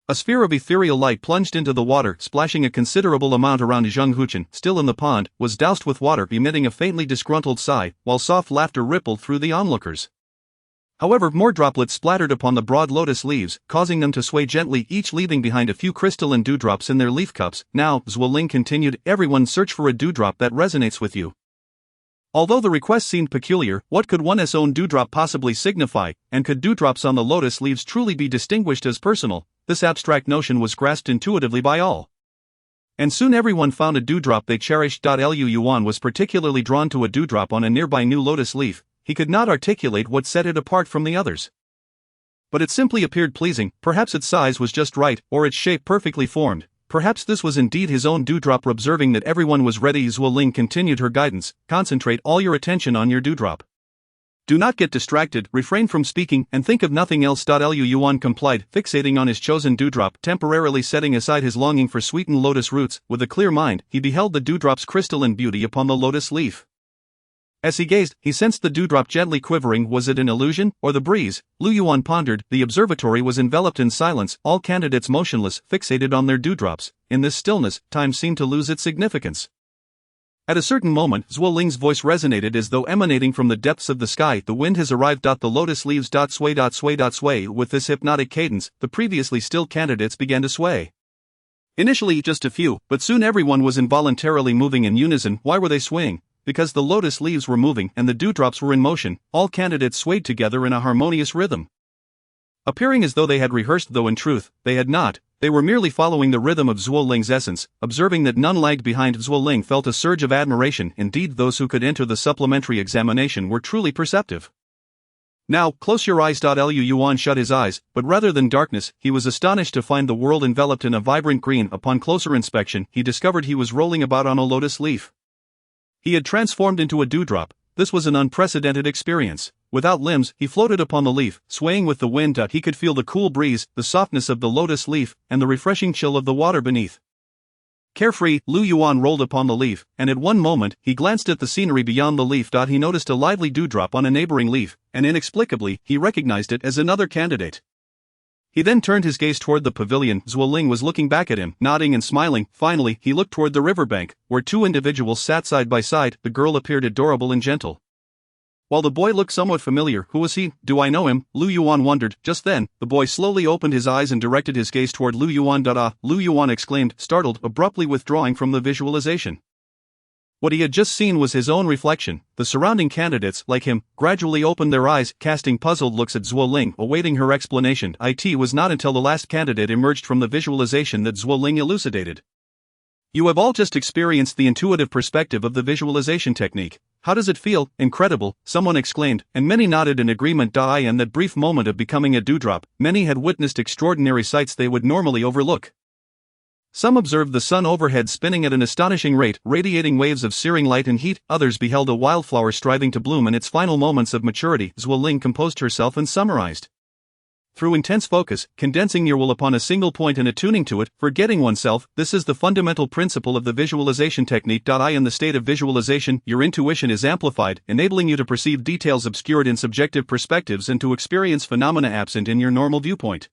a sphere of ethereal light plunged into the water, splashing a considerable amount around. Zhang Huchen, still in the pond, was doused with water, emitting a faintly disgruntled sigh, while soft laughter rippled through the onlookers. However, more droplets splattered upon the broad lotus leaves, causing them to sway gently, each leaving behind a few crystalline dewdrops in their leaf cups. Now, Zhuo Ling continued, everyone search for a dewdrop that resonates with you. Although the request seemed peculiar, what could one's own dewdrop possibly signify, and could dewdrops on the lotus leaves truly be distinguished as personal? This abstract notion was grasped intuitively by all, and soon everyone found a dewdrop they cherished. Yuan was particularly drawn to a dewdrop on a nearby new lotus leaf. He could not articulate what set it apart from the others, but it simply appeared pleasing. Perhaps its size was just right, or its shape perfectly formed. Perhaps this was indeed his own dewdrop. Observing that everyone was ready, Zhuo Ling continued her guidance. Concentrate all your attention on your dewdrop. Do not get distracted, refrain from speaking, and think of nothing else. Yuan complied, fixating on his chosen dewdrop, temporarily setting aside his longing for sweetened lotus roots. With a clear mind, he beheld the dewdrop's crystalline beauty upon the lotus leaf. As he gazed, he sensed the dewdrop gently quivering. Was it an illusion, or the breeze? Lu Yuan pondered. The observatory was enveloped in silence, all candidates motionless, fixated on their dewdrops. In this stillness, time seemed to lose its significance. At a certain moment, Zhuo Ling's voice resonated as though emanating from the depths of the sky. The wind has arrived. The lotus leaves sway. With this hypnotic cadence, the previously still candidates began to sway. Initially just a few, but soon everyone was involuntarily moving in unison. Why were they swaying? Because the lotus leaves were moving and the dewdrops were in motion. All candidates swayed together in a harmonious rhythm, appearing as though they had rehearsed, though in truth, they had not. They were merely following the rhythm of Zhuo Ling's essence. Observing that none lagged behind, Zhuo Ling felt a surge of admiration. Indeed, those who could enter the supplementary examination were truly perceptive. Now, close your eyes. Yuan shut his eyes, but rather than darkness, he was astonished to find the world enveloped in a vibrant green. Upon closer inspection, he discovered he was rolling about on a lotus leaf. He had transformed into a dewdrop. This was an unprecedented experience. Without limbs, he floated upon the leaf, swaying with the wind. He could feel the cool breeze, the softness of the lotus leaf, and the refreshing chill of the water beneath. Carefree, Lu Yuan rolled upon the leaf, and at one moment, he glanced at the scenery beyond the leaf. He noticed a lively dewdrop on a neighboring leaf, and inexplicably, he recognized it as another candidate. He then turned his gaze toward the pavilion. Zhuo Ling was looking back at him, nodding and smiling. Finally, he looked toward the riverbank, where two individuals sat side by side. The girl appeared adorable and gentle, while the boy looked somewhat familiar. Who was he? Do I know him? Lu Yuan wondered. Just then, the boy slowly opened his eyes and directed his gaze toward Lu Yuan. Lu Yuan exclaimed, startled, abruptly withdrawing from the visualization. What he had just seen was his own reflection. The surrounding candidates, like him, gradually opened their eyes, casting puzzled looks at Zhuo Ling, awaiting her explanation. It was not until the last candidate emerged from the visualization that Zhuo Ling elucidated. You have all just experienced the intuitive perspective of the visualization technique. How does it feel? Incredible, someone exclaimed, and many nodded in agreement. In that brief moment of becoming a dewdrop, many had witnessed extraordinary sights they would normally overlook. Some observed the sun overhead spinning at an astonishing rate, radiating waves of searing light and heat. Others beheld a wildflower striving to bloom in its final moments of maturity. Zhuo Ling composed herself and summarized. Through intense focus, condensing your will upon a single point and attuning to it, forgetting oneself, this is the fundamental principle of the visualization technique. In the state of visualization, your intuition is amplified, enabling you to perceive details obscured in subjective perspectives and to experience phenomena absent in your normal viewpoint.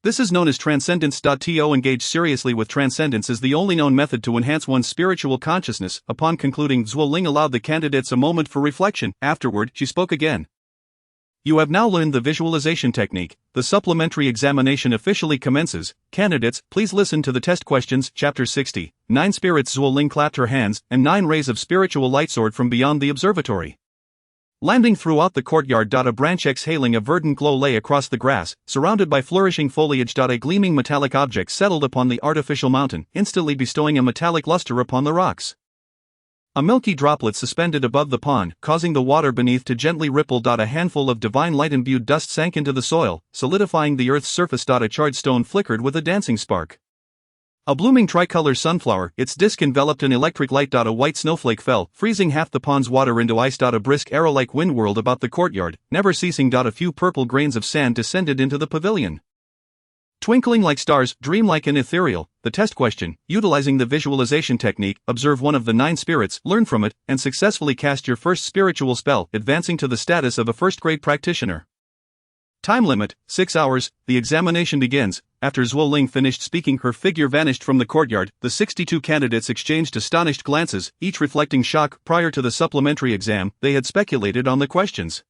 This is known as transcendence. To engage seriously with transcendence is the only known method to enhance one's spiritual consciousness. Upon concluding, Zhuo Ling allowed the candidates a moment for reflection. Afterward, she spoke again. You have now learned the visualization technique. The supplementary examination officially commences. Candidates, please listen to the test questions. Chapter 60. 9 Spirits. Zhuo Ling clapped her hands, and 9 rays of spiritual light soared from beyond the observatory, landing throughout the courtyard. A branch exhaling a verdant glow lay across the grass, surrounded by flourishing foliage. A gleaming metallic object settled upon the artificial mountain, instantly bestowing a metallic luster upon the rocks. A milky droplet suspended above the pond, causing the water beneath to gently ripple. A handful of divine light-imbued dust sank into the soil, solidifying the earth's surface. A charred stone flickered with a dancing spark. A blooming tricolor sunflower, its disc enveloped in electric light. A white snowflake fell, freezing half the pond's water into ice. A brisk arrow-like wind whirled about the courtyard, never ceasing. A few purple grains of sand descended into the pavilion, twinkling like stars, dreamlike and ethereal. The test question: utilizing the visualization technique, observe one of the 9 spirits, learn from it, and successfully cast your first spiritual spell, advancing to the status of a first-grade practitioner. Time limit: 6 hours. The examination begins. After Zhuo Ling finished speaking, her figure vanished from the courtyard. The 62 candidates exchanged astonished glances, each reflecting shock. Prior to the supplementary exam, they had speculated on the questions,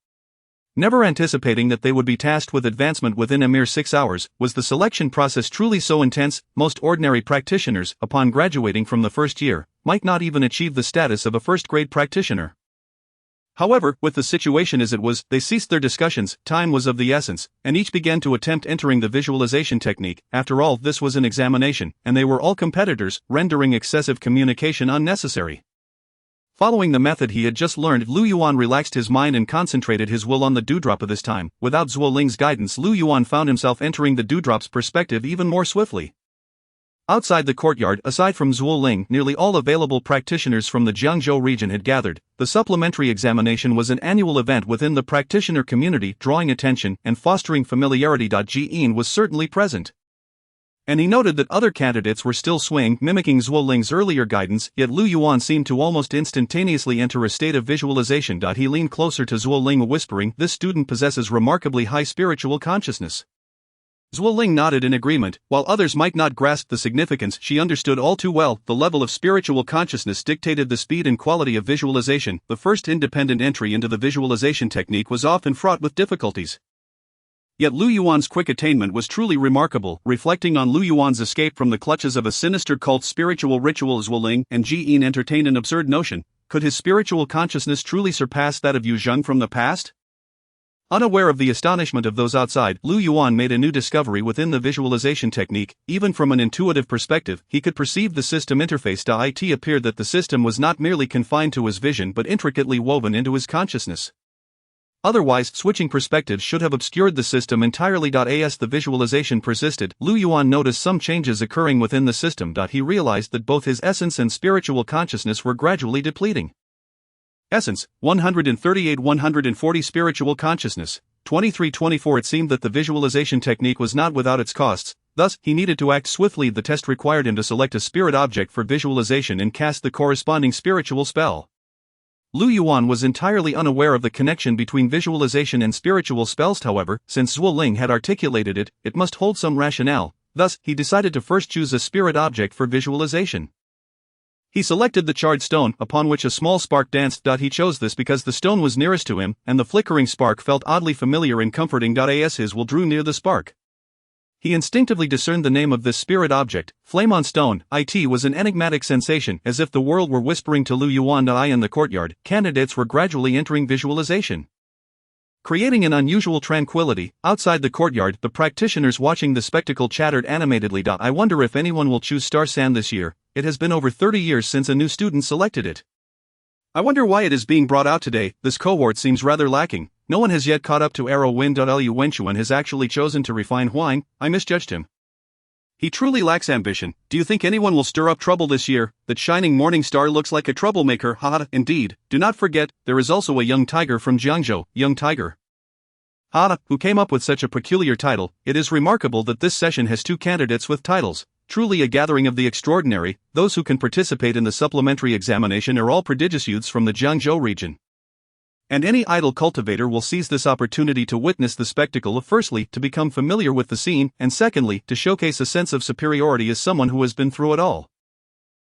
never anticipating that they would be tasked with advancement within a mere 6 hours. Was the selection process truly so intense? Most ordinary practitioners, upon graduating from the first year, might not even achieve the status of a first-grade practitioner. However, with the situation as it was, they ceased their discussions. Time was of the essence, and each began to attempt entering the visualization technique. After all, this was an examination, and they were all competitors, rendering excessive communication unnecessary. Following the method he had just learned, Lu Yuan relaxed his mind and concentrated his will on the dewdrop of this time. Without Zhuo Ling's guidance, Lu Yuan found himself entering the dewdrop's perspective even more swiftly. Outside the courtyard, aside from Zhuo Ling, nearly all available practitioners from the Jiangzhou region had gathered. The supplementary examination was an annual event within the practitioner community, drawing attention and fostering familiarity. Yuan was certainly present, and he noted that other candidates were still swaying, mimicking Zhuo Ling's earlier guidance, yet Lu Yuan seemed to almost instantaneously enter a state of visualization. He leaned closer to Zhuo Ling, whispering, "This student possesses remarkably high spiritual consciousness." Zhuo Ling nodded in agreement. While others might not grasp the significance, she understood all too well. The level of spiritual consciousness dictated the speed and quality of visualization. The first independent entry into the visualization technique was often fraught with difficulties. Yet Lu Yuan's quick attainment was truly remarkable. Reflecting on Lu Yuan's escape from the clutches of a sinister cult spiritual ritual, Zhuo Ling and Yuan entertained an absurd notion: could his spiritual consciousness truly surpass that of Yu Zheng from the past? Unaware of the astonishment of those outside, Lu Yuan made a new discovery within the visualization technique. Even from an intuitive perspective, he could perceive the system interface. It appeared that the system was not merely confined to his vision but intricately woven into his consciousness. Otherwise, switching perspectives should have obscured the system entirely. As the visualization persisted, Lu Yuan noticed some changes occurring within the system. He realized that both his essence and spiritual consciousness were gradually depleting. Essence, 138. 140. Spiritual consciousness, 23-24. It seemed that the visualization technique was not without its costs, thus, he needed to act swiftly. The test required him to select a spirit object for visualization and cast the corresponding spiritual spell. Lu Yuan was entirely unaware of the connection between visualization and spiritual spells. However, since Zhuo Ling had articulated it, it must hold some rationale. Thus, he decided to first choose a spirit object for visualization. He selected the charred stone, upon which a small spark danced. He chose this because the stone was nearest to him, and the flickering spark felt oddly familiar and comforting. As his will drew near the spark, He instinctively discerned the name of this spirit object, flame on stone. It was an enigmatic sensation, as if the world were whispering to Lu Yuan. In the courtyard, candidates were gradually entering visualization, creating an unusual tranquility. Outside the courtyard, the practitioners watching the spectacle chattered animatedly. I wonder if anyone will choose Star Sand this year. It has been over 30 years since a new student selected it. I wonder why it is being brought out today. This cohort seems rather lacking. No one has yet caught up to Arrow Wind. Lu Wenchuan has actually chosen to refine Huang. I misjudged him. He truly lacks ambition. Do you think anyone will stir up trouble this year? That shining morning star looks like a troublemaker. Haha, indeed. Do not forget, there is also a young tiger from Jiangzhou, young tiger. Who came up with such a peculiar title. It is remarkable that this session has 2 candidates with titles. Truly a gathering of the extraordinary. Those who can participate in the supplementary examination are all prodigious youths from the Jiangzhou region. And any idle cultivator will seize this opportunity to witness the spectacle of, firstly, to become familiar with the scene, and secondly, to showcase a sense of superiority as someone who has been through it all.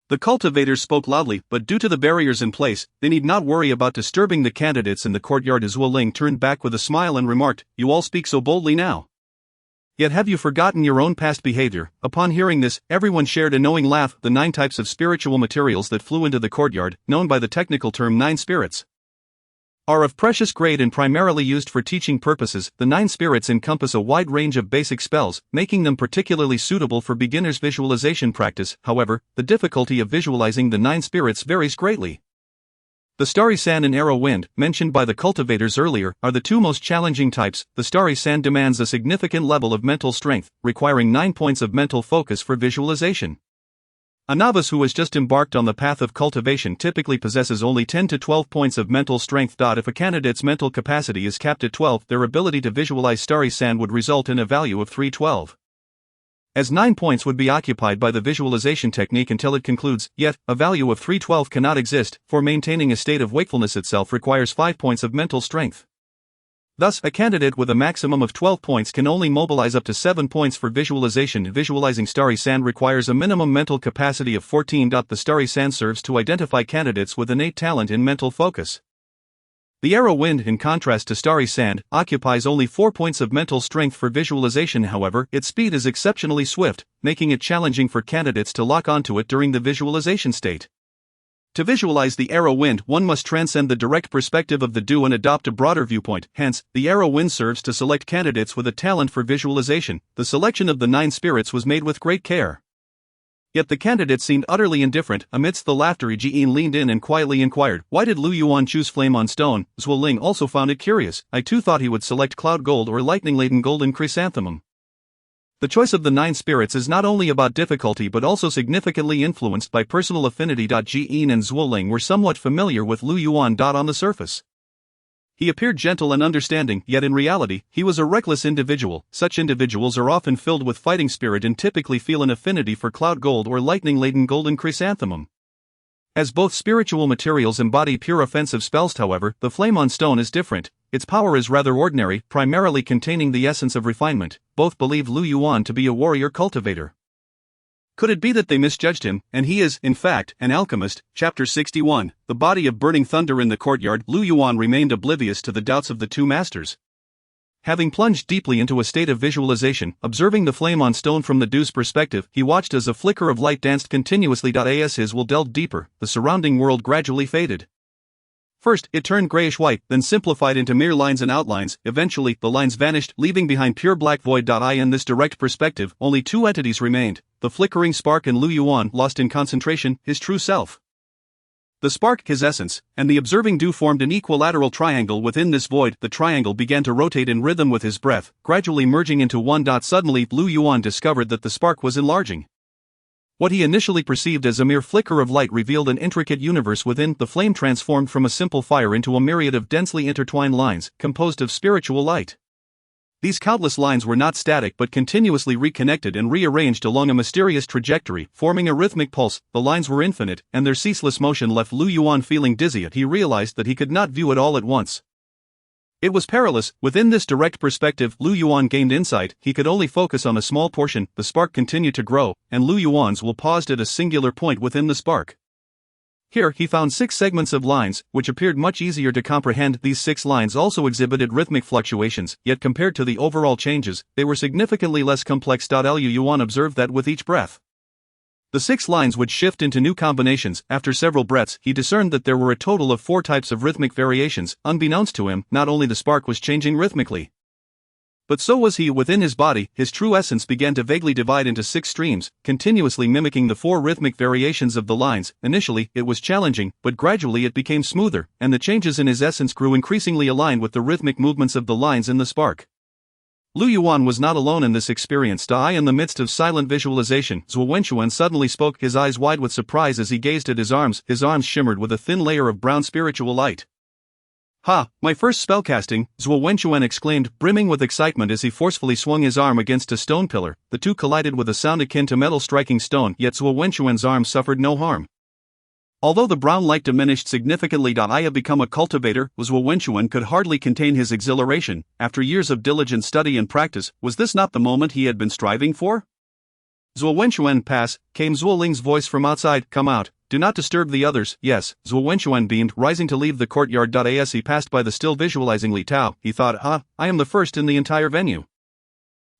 The cultivators spoke loudly, but due to the barriers in place, they need not worry about disturbing the candidates in the courtyard. Zhuo Ling turned back with a smile and remarked, "You all speak so boldly now. Yet have you forgotten your own past behavior?" Upon hearing this, everyone shared a knowing laugh. The 9 types of spiritual materials that flew into the courtyard, known by the technical term 9 spirits, are of precious grade and primarily used for teaching purposes. The 9 spirits encompass a wide range of basic spells, making them particularly suitable for beginners' visualization practice. However, the difficulty of visualizing the 9 spirits varies greatly. The Starry Sand and Arrow Wind, mentioned by the cultivators earlier, are the 2 most challenging types. The Starry Sand demands a significant level of mental strength, requiring 9 points of mental focus for visualization. A novice who has just embarked on the path of cultivation typically possesses only 10 to 12 points of mental strength. If a candidate's mental capacity is capped at 12, their ability to visualize Starry Sand would result in a value of 312. As 9 points would be occupied by the visualization technique until it concludes, yet, a value of 312 cannot exist, for maintaining a state of wakefulness itself requires 5 points of mental strength. Thus, a candidate with a maximum of 12 points can only mobilize up to 7 points for visualization. Visualizing Starry Sand requires a minimum mental capacity of 14. The Starry Sand serves to identify candidates with innate talent in mental focus. The Arrow Wind, in contrast to Starry Sand, occupies only 4 points of mental strength for visualization. However, its speed is exceptionally swift, making it challenging for candidates to lock onto it during the visualization state. To visualize the Arrow Wind, one must transcend the direct perspective of the do and adopt a broader viewpoint. Hence, the Arrow Wind serves to select candidates with a talent for visualization. The selection of the 9 spirits was made with great care. Yet the candidates seemed utterly indifferent. Amidst the laughter, Jian leaned in and quietly inquired, "Why did Lu Yuan choose flame on stone?" Zhuo Ling also found it curious. "I too thought he would select cloud gold or lightning-laden golden chrysanthemum." The choice of the 9 spirits is not only about difficulty but also significantly influenced by personal affinity. Jian and Zhuo Ling were somewhat familiar with Lu Yuan. On the surface, he appeared gentle and understanding, yet in reality, he was a reckless individual. Such individuals are often filled with fighting spirit and typically feel an affinity for cloud gold or lightning-laden golden chrysanthemum. As both spiritual materials embody pure offensive spells, however, the flame on stone is different. Its power is rather ordinary, primarily containing the essence of refinement. Both believe Lu Yuan to be a warrior cultivator. Could it be that they misjudged him, and he is, in fact, an alchemist? Chapter 61. The body of burning thunder. In the courtyard, Lu Yuan remained oblivious to the doubts of the 2 masters. Having plunged deeply into a state of visualization, observing the flame on stone from the deuce perspective, he watched as a flicker of light danced continuously. As his will delved deeper, the surrounding world gradually faded. First, it turned grayish-white, then simplified into mere lines and outlines. Eventually, the lines vanished, leaving behind pure black void. In this direct perspective, only 2 entities remained: the flickering spark and Lu Yuan, lost in concentration, his true self. The spark, his essence, and the observing do formed an equilateral triangle within this void. The triangle began to rotate in rhythm with his breath, gradually merging into one. Suddenly, Lu Yuan discovered that the spark was enlarging. What he initially perceived as a mere flicker of light revealed an intricate universe within. The flame transformed from a simple fire into a myriad of densely intertwined lines, composed of spiritual light. These countless lines were not static but continuously reconnected and rearranged along a mysterious trajectory, forming a rhythmic pulse. The lines were infinite, and their ceaseless motion left Lu Yuan feeling dizzy. He realized that he could not view it all at once. It was perilous. Within this direct perspective, Lu Yuan gained insight. He could only focus on a small portion. The spark continued to grow, and Lu Yuan's will paused at a singular point within the spark. Here, he found 6 segments of lines, which appeared much easier to comprehend. These 6 lines also exhibited rhythmic fluctuations, yet compared to the overall changes, they were significantly less complex. Yuan observed that with each breath, the 6 lines would shift into new combinations. After several breaths, he discerned that there were a total of 4 types of rhythmic variations. Unbeknownst to him, not only the spark was changing rhythmically, but so was he within his body. His true essence began to vaguely divide into 6 streams, continuously mimicking the 4 rhythmic variations of the lines. Initially, it was challenging, but gradually it became smoother, and the changes in his essence grew increasingly aligned with the rhythmic movements of the lines in the spark. Lu Yuan was not alone in this experience. In the midst of silent visualization, Zhuo Wenchuan suddenly spoke, his eyes wide with surprise as he gazed at his arms. His arms shimmered with a thin layer of brown spiritual light. "Ha, my first spellcasting," Zhuo Wenchuan exclaimed, brimming with excitement as he forcefully swung his arm against a stone pillar. The two collided with a sound akin to metal striking stone, yet Zhuo Wenchuan's arm suffered no harm. Although the brown light diminished significantly. "I have become a cultivator," Zhuo Wenchuan could hardly contain his exhilaration. After years of diligent study and practice, was this not the moment he had been striving for? "Zhuo Wenchuan, pass," came Zhuo Ling's voice from outside. "Come out. Do not disturb the others." "Yes," Zhuo Wenchuan beamed, rising to leave the courtyard. As he passed by the still visualizing Li Tao, he thought, I am the first in the entire venue.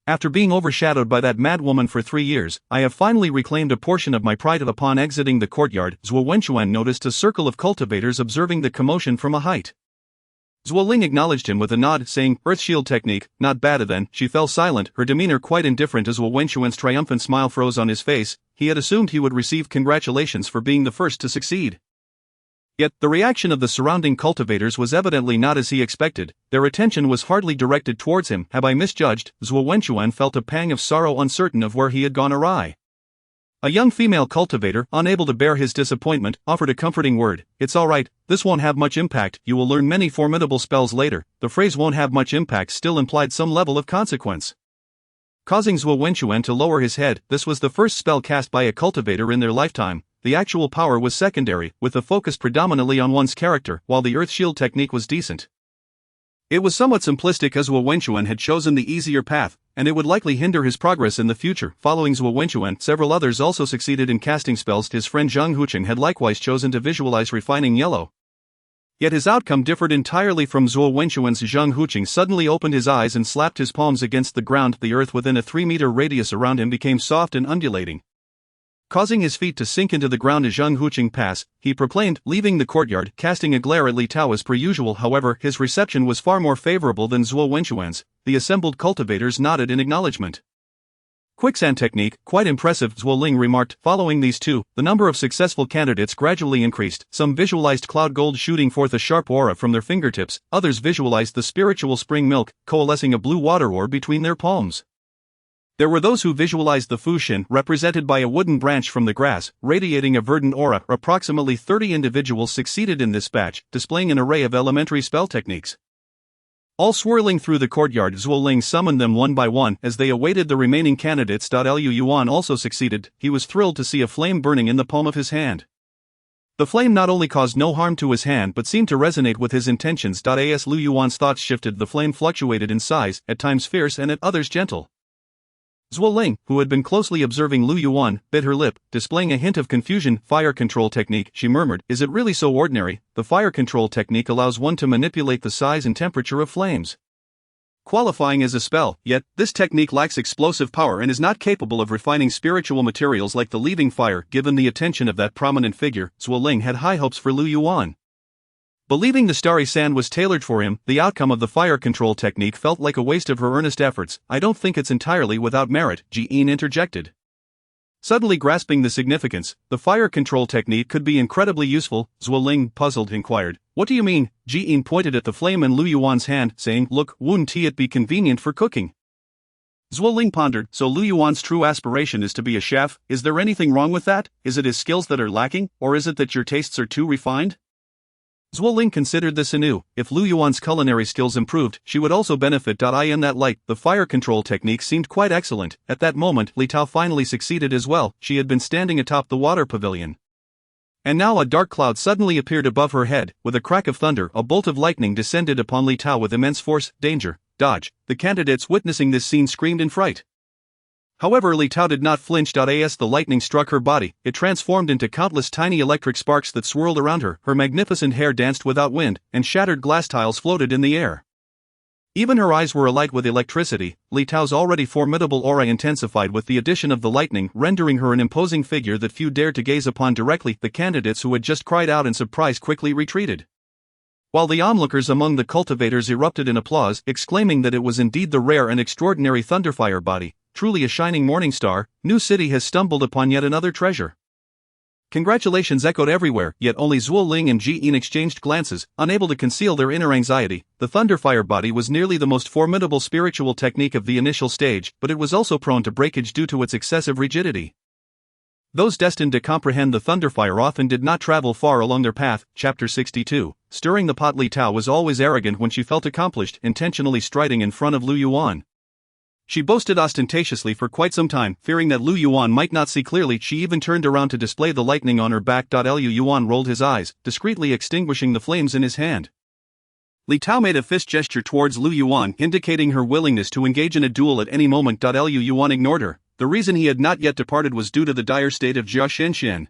After being overshadowed by that madwoman for 3 years, I have finally reclaimed a portion of my pride." Upon exiting the courtyard, Zhuo Wenchuan noticed a circle of cultivators observing the commotion from a height. Zhuo Ling acknowledged him with a nod, saying, "Earth shield technique, not bad." Then, she fell silent, her demeanor quite indifferent as Zhuo Wenchuan's triumphant smile froze on his face. He had assumed he would receive congratulations for being the first to succeed. Yet, the reaction of the surrounding cultivators was evidently not as he expected. Their attention was hardly directed towards him. Have I misjudged? Zhuo Wenchuan felt a pang of sorrow, uncertain of where he had gone awry. A young female cultivator, unable to bear his disappointment, offered a comforting word. "It's all right, this won't have much impact, you will learn many formidable spells later." The phrase "won't have much impact" still implied some level of consequence, causing Zhuo Wenchuan to lower his head. This was the first spell cast by a cultivator in their lifetime. The actual power was secondary, with the focus predominantly on one's character, while the earth shield technique was decent. It was somewhat simplistic as Zhuo Wenchuan had chosen the easier path, and it would likely hinder his progress in the future. Following Zhuo Wenchuan, several others also succeeded in casting spells. His friend Zhang Huqing had likewise chosen to visualize refining yellow. Yet his outcome differed entirely from Zhuo Wenchuan's. Zhang Huqing suddenly opened his eyes and slapped his palms against the ground. The earth within a 3-meter radius around him became soft and undulating, causing his feet to sink into the ground. As Zhang Huqing passed, he proclaimed, leaving the courtyard, casting a glare at Li Tao as per usual. However, his reception was far more favorable than Zhuo Wenchuan's. The assembled cultivators nodded in acknowledgement. "Quicksand technique, quite impressive," Zhuo Ling remarked. Following these two, the number of successful candidates gradually increased. Some visualized cloud gold shooting forth a sharp aura from their fingertips, others visualized the spiritual spring milk, coalescing a blue water ore between their palms. There were those who visualized the Fushin, represented by a wooden branch from the grass, radiating a verdant aura. Approximately 30 individuals succeeded in this batch, displaying an array of elementary spell techniques. All swirling through the courtyard, Zhuo Ling summoned them one by one as they awaited the remaining candidates. Lu Yuan also succeeded. He was thrilled to see a flame burning in the palm of his hand. The flame not only caused no harm to his hand but seemed to resonate with his intentions. As Lu Yuan's thoughts shifted, the flame fluctuated in size, at times fierce and at others gentle. Zhuo Ling, who had been closely observing Lu Yuan, bit her lip, displaying a hint of confusion. "Fire control technique," she murmured. "Is it really so ordinary?" The fire control technique allows one to manipulate the size and temperature of flames, qualifying as a spell, yet, this technique lacks explosive power and is not capable of refining spiritual materials like the leaving fire. Given the attention of that prominent figure, Zhuo Ling had high hopes for Lu Yuan. Believing the starry sand was tailored for him, the outcome of the fire control technique felt like a waste of her earnest efforts. "I don't think it's entirely without merit," Ji-in interjected. Suddenly grasping the significance, the fire control technique could be incredibly useful. Zhuo Ling, puzzled, inquired, "What do you mean?" Ji-in pointed at the flame in Lu Yuan's hand, saying, "Look, wouldn't it be convenient for cooking?" Zhuo Ling pondered, "So Lu Yuan's true aspiration is to be a chef? Is there anything wrong with that? Is it his skills that are lacking, or is it that your tastes are too refined?" Zhuo Ling considered this anew. If Lu Yuan's culinary skills improved, she would also benefit. In that light, the fire control technique seemed quite excellent. At that moment, Li Tao finally succeeded as well. She had been standing atop the water pavilion, and now a dark cloud suddenly appeared above her head. With a crack of thunder, a bolt of lightning descended upon Li Tao with immense force. "Danger! Dodge!" The candidates witnessing this scene screamed in fright. However, Li Tao did not flinch. As the lightning struck her body, it transformed into countless tiny electric sparks that swirled around her, her magnificent hair danced without wind, and shattered glass tiles floated in the air. Even her eyes were alight with electricity. Li Tao's already formidable aura intensified with the addition of the lightning, rendering her an imposing figure that few dared to gaze upon directly. The candidates who had just cried out in surprise quickly retreated, while the onlookers among the cultivators erupted in applause, exclaiming that it was indeed the rare and extraordinary Thunderfire body, truly a shining morning star. New City has stumbled upon yet another treasure. Congratulations echoed everywhere, yet only Zhuo Ling and Ji Yin exchanged glances, unable to conceal their inner anxiety. The Thunderfire body was nearly the most formidable spiritual technique of the initial stage, but it was also prone to breakage due to its excessive rigidity. Those destined to comprehend the Thunderfire often did not travel far along their path. Chapter 62. Stirring the pot. Li Tao was always arrogant when she felt accomplished, intentionally striding in front of Lu Yuan. She boasted ostentatiously for quite some time, fearing that Lu Yuan might not see clearly. She even turned around to display the lightning on her back. Lu Yuan rolled his eyes, discreetly extinguishing the flames in his hand. Li Tao made a fist gesture towards Lu Yuan, indicating her willingness to engage in a duel at any moment. Lu Yuan ignored her. The reason he had not yet departed was due to the dire state of Jia Shenxian.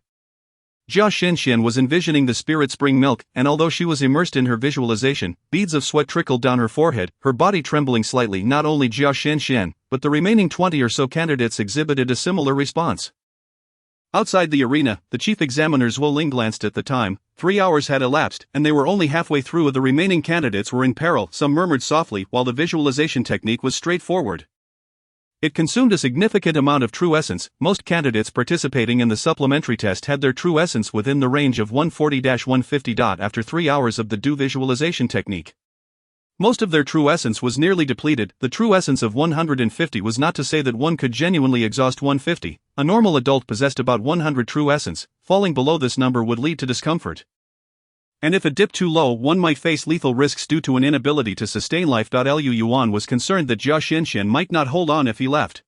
Jia Shenxian was envisioning the spirit spring milk, and although she was immersed in her visualization, beads of sweat trickled down her forehead, her body trembling slightly. Not only Jia Shenxian, but the remaining 20 or so candidates exhibited a similar response. Outside the arena, the chief examiner Zhuo Ling glanced at the time. 3 hours had elapsed, and they were only halfway through. The remaining candidates were in peril, some murmured softly, while the visualization technique was straightforward. It consumed a significant amount of true essence. Most candidates participating in the supplementary test had their true essence within the range of 140-150. After 3 hours of the due visualization technique, most of their true essence was nearly depleted. The true essence of 150 was not to say that one could genuinely exhaust 150. A normal adult possessed about 100 true essence. Falling below this number would lead to discomfort, and if it dipped too low, one might face lethal risks due to an inability to sustain life. Lu Yuan was concerned that Jia Shenxian might not hold on if he left.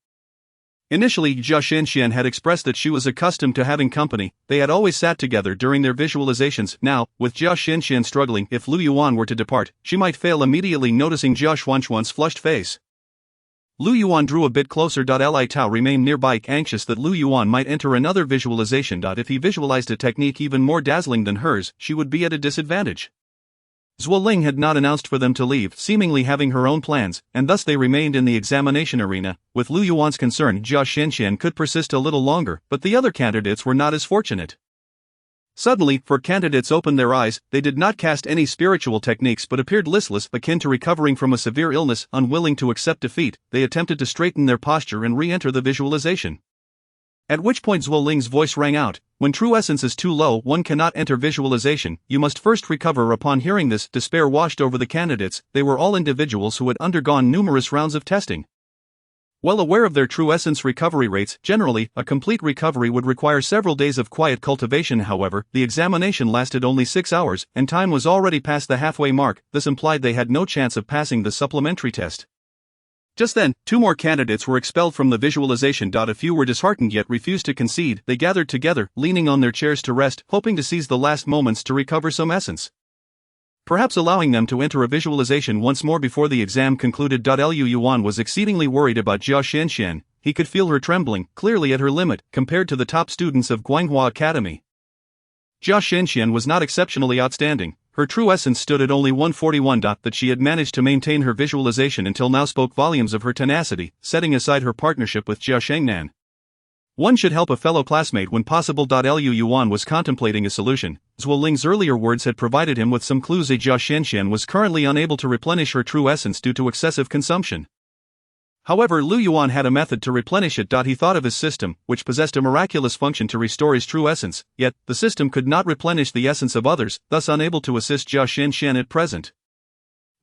Initially, Jia Shenxian had expressed that she was accustomed to having company. They had always sat together during their visualizations. Now, with Jia Shenxian struggling, if Lu Yuan were to depart, she might fail. Immediately noticing Jia Xuanxuan's flushed face, Lu Yuan drew a bit closer. Li Tao remained nearby, anxious that Lu Yuan might enter another visualization. If he visualized a technique even more dazzling than hers, she would be at a disadvantage. Zhuo Ling had not announced for them to leave, seemingly having her own plans, and thus they remained in the examination arena. With Lu Yuan's concern, Jia Shenxian could persist a little longer, but the other candidates were not as fortunate. Suddenly, 4 candidates opened their eyes. They did not cast any spiritual techniques but appeared listless, akin to recovering from a severe illness. Unwilling to accept defeat, they attempted to straighten their posture and re-enter the visualization. At which point Zhuo Ling's voice rang out, "When true essence is too low, one cannot enter visualization. You must first recover." Upon hearing this, despair washed over the candidates. They were all individuals who had undergone numerous rounds of testing. Well aware of their true essence recovery rates, generally, a complete recovery would require several days of quiet cultivation. However, the examination lasted only 6 hours, and time was already past the halfway mark. This implied they had no chance of passing the supplementary test. Just then, 2 more candidates were expelled from the visualization. A few were disheartened yet refused to concede. They gathered together, leaning on their chairs to rest, hoping to seize the last moments to recover some essence, perhaps allowing them to enter a visualization once more before the exam concluded. Lu Yuan was exceedingly worried about Jia Shenxian. He could feel her trembling, clearly at her limit, compared to the top students of Guanghua Academy. Jia Shenxian was not exceptionally outstanding. Her true essence stood at only 141. That she had managed to maintain her visualization until now spoke volumes of her tenacity, setting aside her partnership with Jia Shengnan. One should help a fellow classmate when possible. Lu Yuan was contemplating a solution. Zhuo Ling's earlier words had provided him with some clues. Jia Shenxian was currently unable to replenish her true essence due to excessive consumption. However, Lu Yuan had a method to replenish it. He thought of his system, which possessed a miraculous function to restore his true essence, yet, the system could not replenish the essence of others, thus unable to assist Jia Shenxian at present.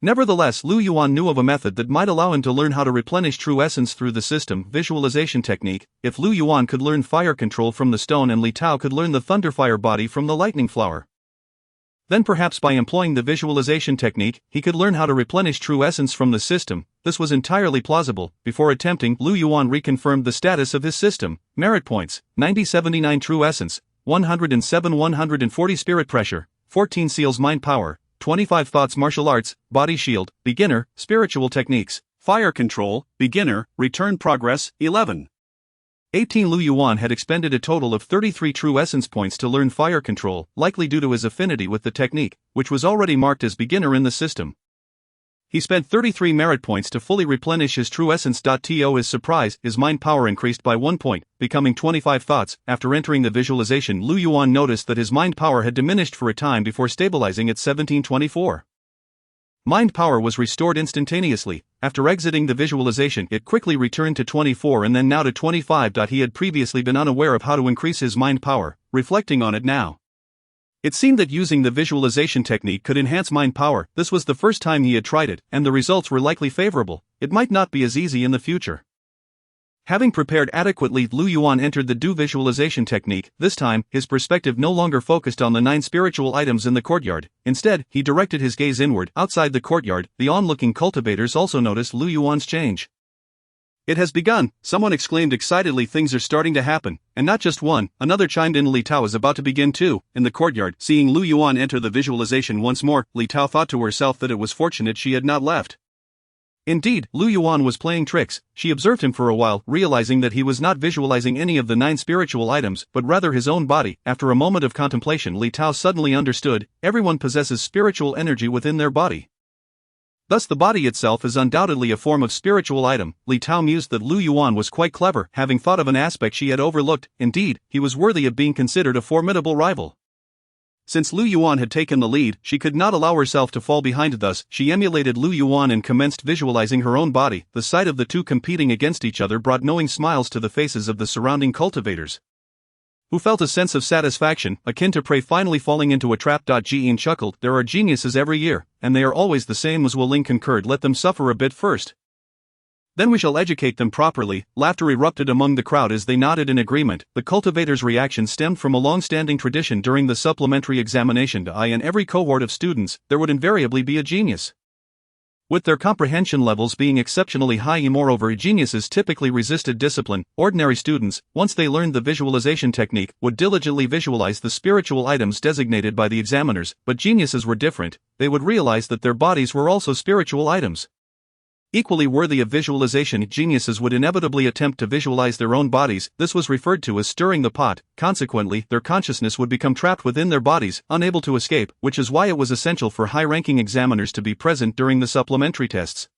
Nevertheless, Lu Yuan knew of a method that might allow him to learn how to replenish true essence through the system visualization technique. If Lu Yuan could learn fire control from the stone and Li Tao could learn the thunderfire body from the lightning flower, then perhaps by employing the visualization technique, he could learn how to replenish true essence from the system. This was entirely plausible. Before attempting, Lu Yuan reconfirmed the status of his system. Merit points: 90-79 true essence, 107-140 spirit pressure, 14 seals mind power, 25 thoughts martial arts, body shield, beginner, spiritual techniques, fire control, beginner, return progress, 11. 18 Lu Yuan had expended a total of 33 true essence points to learn fire control, likely due to his affinity with the technique, which was already marked as beginner in the system. He spent 33 merit points to fully replenish his true essence. To his surprise, his mind power increased by 1 point, becoming 25 thoughts. After entering the visualization, Lu Yuan noticed that his mind power had diminished for a time before stabilizing at 1724. Mind power was restored instantaneously. After exiting the visualization, it quickly returned to 24 and then now to 25. He had previously been unaware of how to increase his mind power, reflecting on it now. It seemed that using the visualization technique could enhance mind power. This was the first time he had tried it, and the results were likely favorable. It might not be as easy in the future. Having prepared adequately, Lu Yuan entered the do visualization technique. This time, his perspective no longer focused on the 9 spiritual items in the courtyard. Instead, he directed his gaze inward. Outside the courtyard, the onlooking cultivators also noticed Lu Yuan's change. "It has begun," someone exclaimed excitedly. "Things are starting to happen." And not just one, another chimed in. "Li Tao is about to begin too." In the courtyard, seeing Lu Yuan enter the visualization once more, Li Tao thought to herself that it was fortunate she had not left. Indeed, Lu Yuan was playing tricks. She observed him for a while, realizing that he was not visualizing any of the 9 spiritual items, but rather his own body. After a moment of contemplation, Li Tao suddenly understood: everyone possesses spiritual energy within their body. Thus the body itself is undoubtedly a form of spiritual item. Li Tao mused that Lu Yuan was quite clever, having thought of an aspect she had overlooked. Indeed, he was worthy of being considered a formidable rival. Since Lu Yuan had taken the lead, she could not allow herself to fall behind. Thus, she emulated Lu Yuan and commenced visualizing her own body. The sight of the two competing against each other brought knowing smiles to the faces of the surrounding cultivators, who felt a sense of satisfaction, akin to prey finally falling into a trap. Jian chuckled. "There are geniuses every year, and they are always the same." As Wu Ling concurred. "Let them suffer a bit first. Then we shall educate them properly." Laughter erupted among the crowd as they nodded in agreement. The cultivators' reaction stemmed from a long-standing tradition. During the supplementary examination, in every cohort of students, there would invariably be a genius. With their comprehension levels being exceptionally high, moreover, geniuses typically resisted discipline. Ordinary students, once they learned the visualization technique, would diligently visualize the spiritual items designated by the examiners, but geniuses were different. They would realize that their bodies were also spiritual items. Equally worthy of visualization, geniuses would inevitably attempt to visualize their own bodies. This was referred to as stirring the pot. Consequently, their consciousness would become trapped within their bodies, unable to escape, which is why it was essential for high-ranking examiners to be present during the supplementary tests.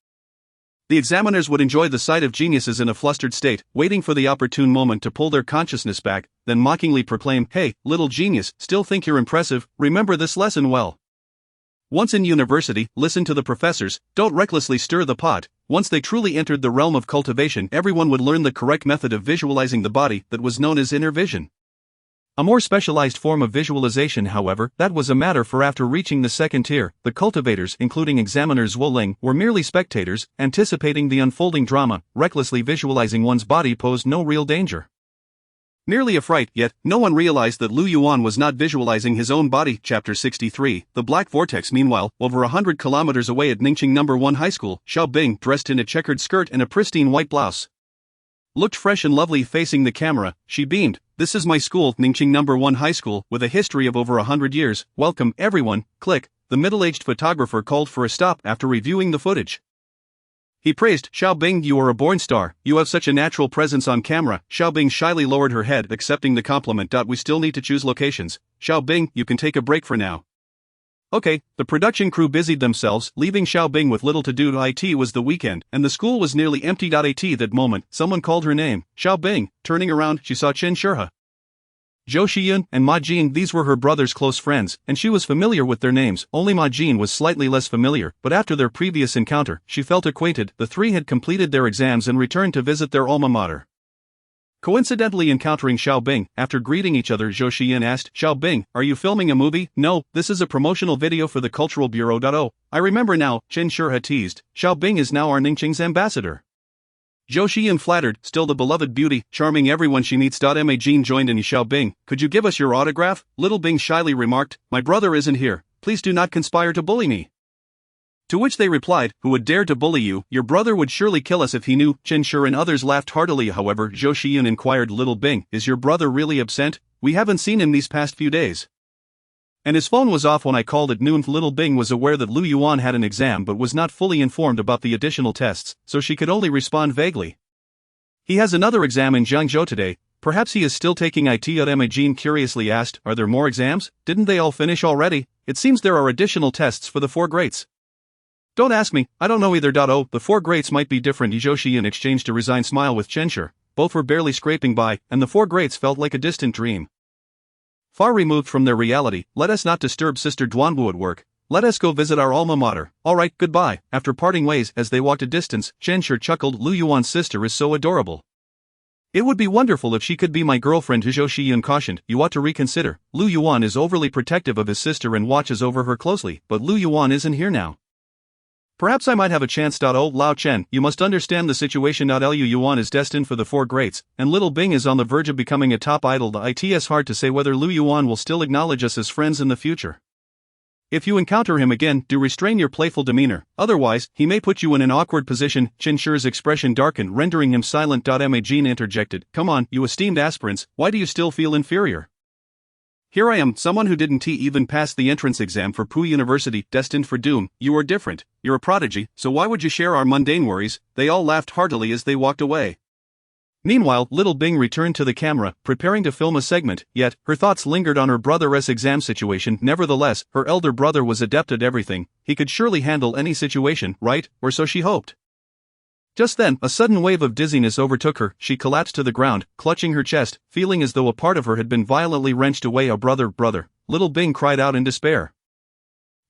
The examiners would enjoy the sight of geniuses in a flustered state, waiting for the opportune moment to pull their consciousness back, then mockingly proclaim, "Hey, little genius, still think you're impressive? Remember this lesson well. Once in university, listen to the professors, don't recklessly stir the pot." Once they truly entered the realm of cultivation, everyone would learn the correct method of visualizing the body, that was known as inner vision. A more specialized form of visualization, however, that was a matter for after reaching the second tier. The cultivators, including examiners Wu Ling, were merely spectators, anticipating the unfolding drama. Recklessly visualizing one's body posed no real danger. Merely a fright, yet, no one realized that Lu Yuan was not visualizing his own body. Chapter 63. The Black Vortex. Meanwhile, over 100 kilometers away at Ningqing No. 1 High School, Xiao Bing, dressed in a checkered skirt and a pristine white blouse, looked fresh and lovely. Facing the camera, she beamed. "This is my school, Ningqing No. 1 High School, with a history of over 100 years. Welcome, everyone." Click. The middle-aged photographer called for a stop after reviewing the footage. He praised, "Xiao Bing, you are a born star. You have such a natural presence on camera." Xiao Bing shyly lowered her head, accepting the compliment. "We still need to choose locations. Xiao Bing, you can take a break for now." Okay, the production crew busied themselves, leaving Xiao Bing with little to do. It was the weekend, and the school was nearly empty. At that moment, someone called her name. Xiao Bing, turning around, she saw Chen Shurha, Zhou Xiyun, and Ma Jing. These were her brother's close friends, and she was familiar with their names. Only Ma Jing was slightly less familiar, but after their previous encounter, she felt acquainted. The three had completed their exams and returned to visit their alma mater. Coincidentally encountering Xiao Bing, after greeting each other, Zhou Xiyun asked, "Xiao Bing, are you filming a movie?" "No, this is a promotional video for the Cultural Bureau. Oh, I remember now," Chen Shurha teased. "Xiao Bing is now our Ningqing's ambassador." Zhou Xiyan flattered, still the beloved beauty, charming everyone she meets. Ma Jing joined in. "Xiao Bing, could you give us your autograph?" Little Bing shyly remarked, "My brother isn't here, please do not conspire to bully me." To which they replied, "Who would dare to bully you? Your brother would surely kill us if he knew." Chen Shur and others laughed heartily. However, Zhou Xiyan inquired, "Little Bing, is your brother really absent? We haven't seen him these past few days. And his phone was off when I called at noon." Little Bing was aware that Lu Yuan had an exam but was not fully informed about the additional tests, so she could only respond vaguely. He has another exam in Zhengzhou today. Perhaps he is still taking it. Jean curiously asked, are there more exams? Didn't they all finish already? It seems there are additional tests for the 4 greats. Don't ask me, I don't know either. Oh, the 4 greats might be different. Zhou exchanged a resigned smile with Chen. Both were barely scraping by, and the 4 greats felt like a distant dream. Far removed from their reality, let us not disturb Sister Duanwu at work. Let us go visit our alma mater. Alright, goodbye. After parting ways as they walked a distance, Chen chuckled. Lu Yuan's sister is so adorable. It would be wonderful if she could be my girlfriend. Zhou cautioned. You ought to reconsider. Lu Yuan is overly protective of his sister and watches over her closely, but Lu Yuan isn't here now. Perhaps I might have a chance. Oh, Lao Chen, you must understand the situation. Lu Yuan is destined for the 4 greats, and little Bing is on the verge of becoming a top idol. It's hard to say whether Lu Yuan will still acknowledge us as friends in the future. If you encounter him again, do restrain your playful demeanor, otherwise, he may put you in an awkward position. Chen Shi's expression darkened, rendering him silent. Jean interjected, come on, you esteemed aspirants, why do you still feel inferior? Here I am, someone who didn't even pass the entrance exam for Pu University, destined for doom. You are different, you're a prodigy, so why would you share our mundane worries? They all laughed heartily as they walked away. Meanwhile, little Bing returned to the camera, preparing to film a segment, yet, her thoughts lingered on her brother's exam situation. Nevertheless, her elder brother was adept at everything, he could surely handle any situation, right, or so she hoped. Just then, a sudden wave of dizziness overtook her, she collapsed to the ground, clutching her chest, feeling as though a part of her had been violently wrenched away. Oh brother, little Bing cried out in despair.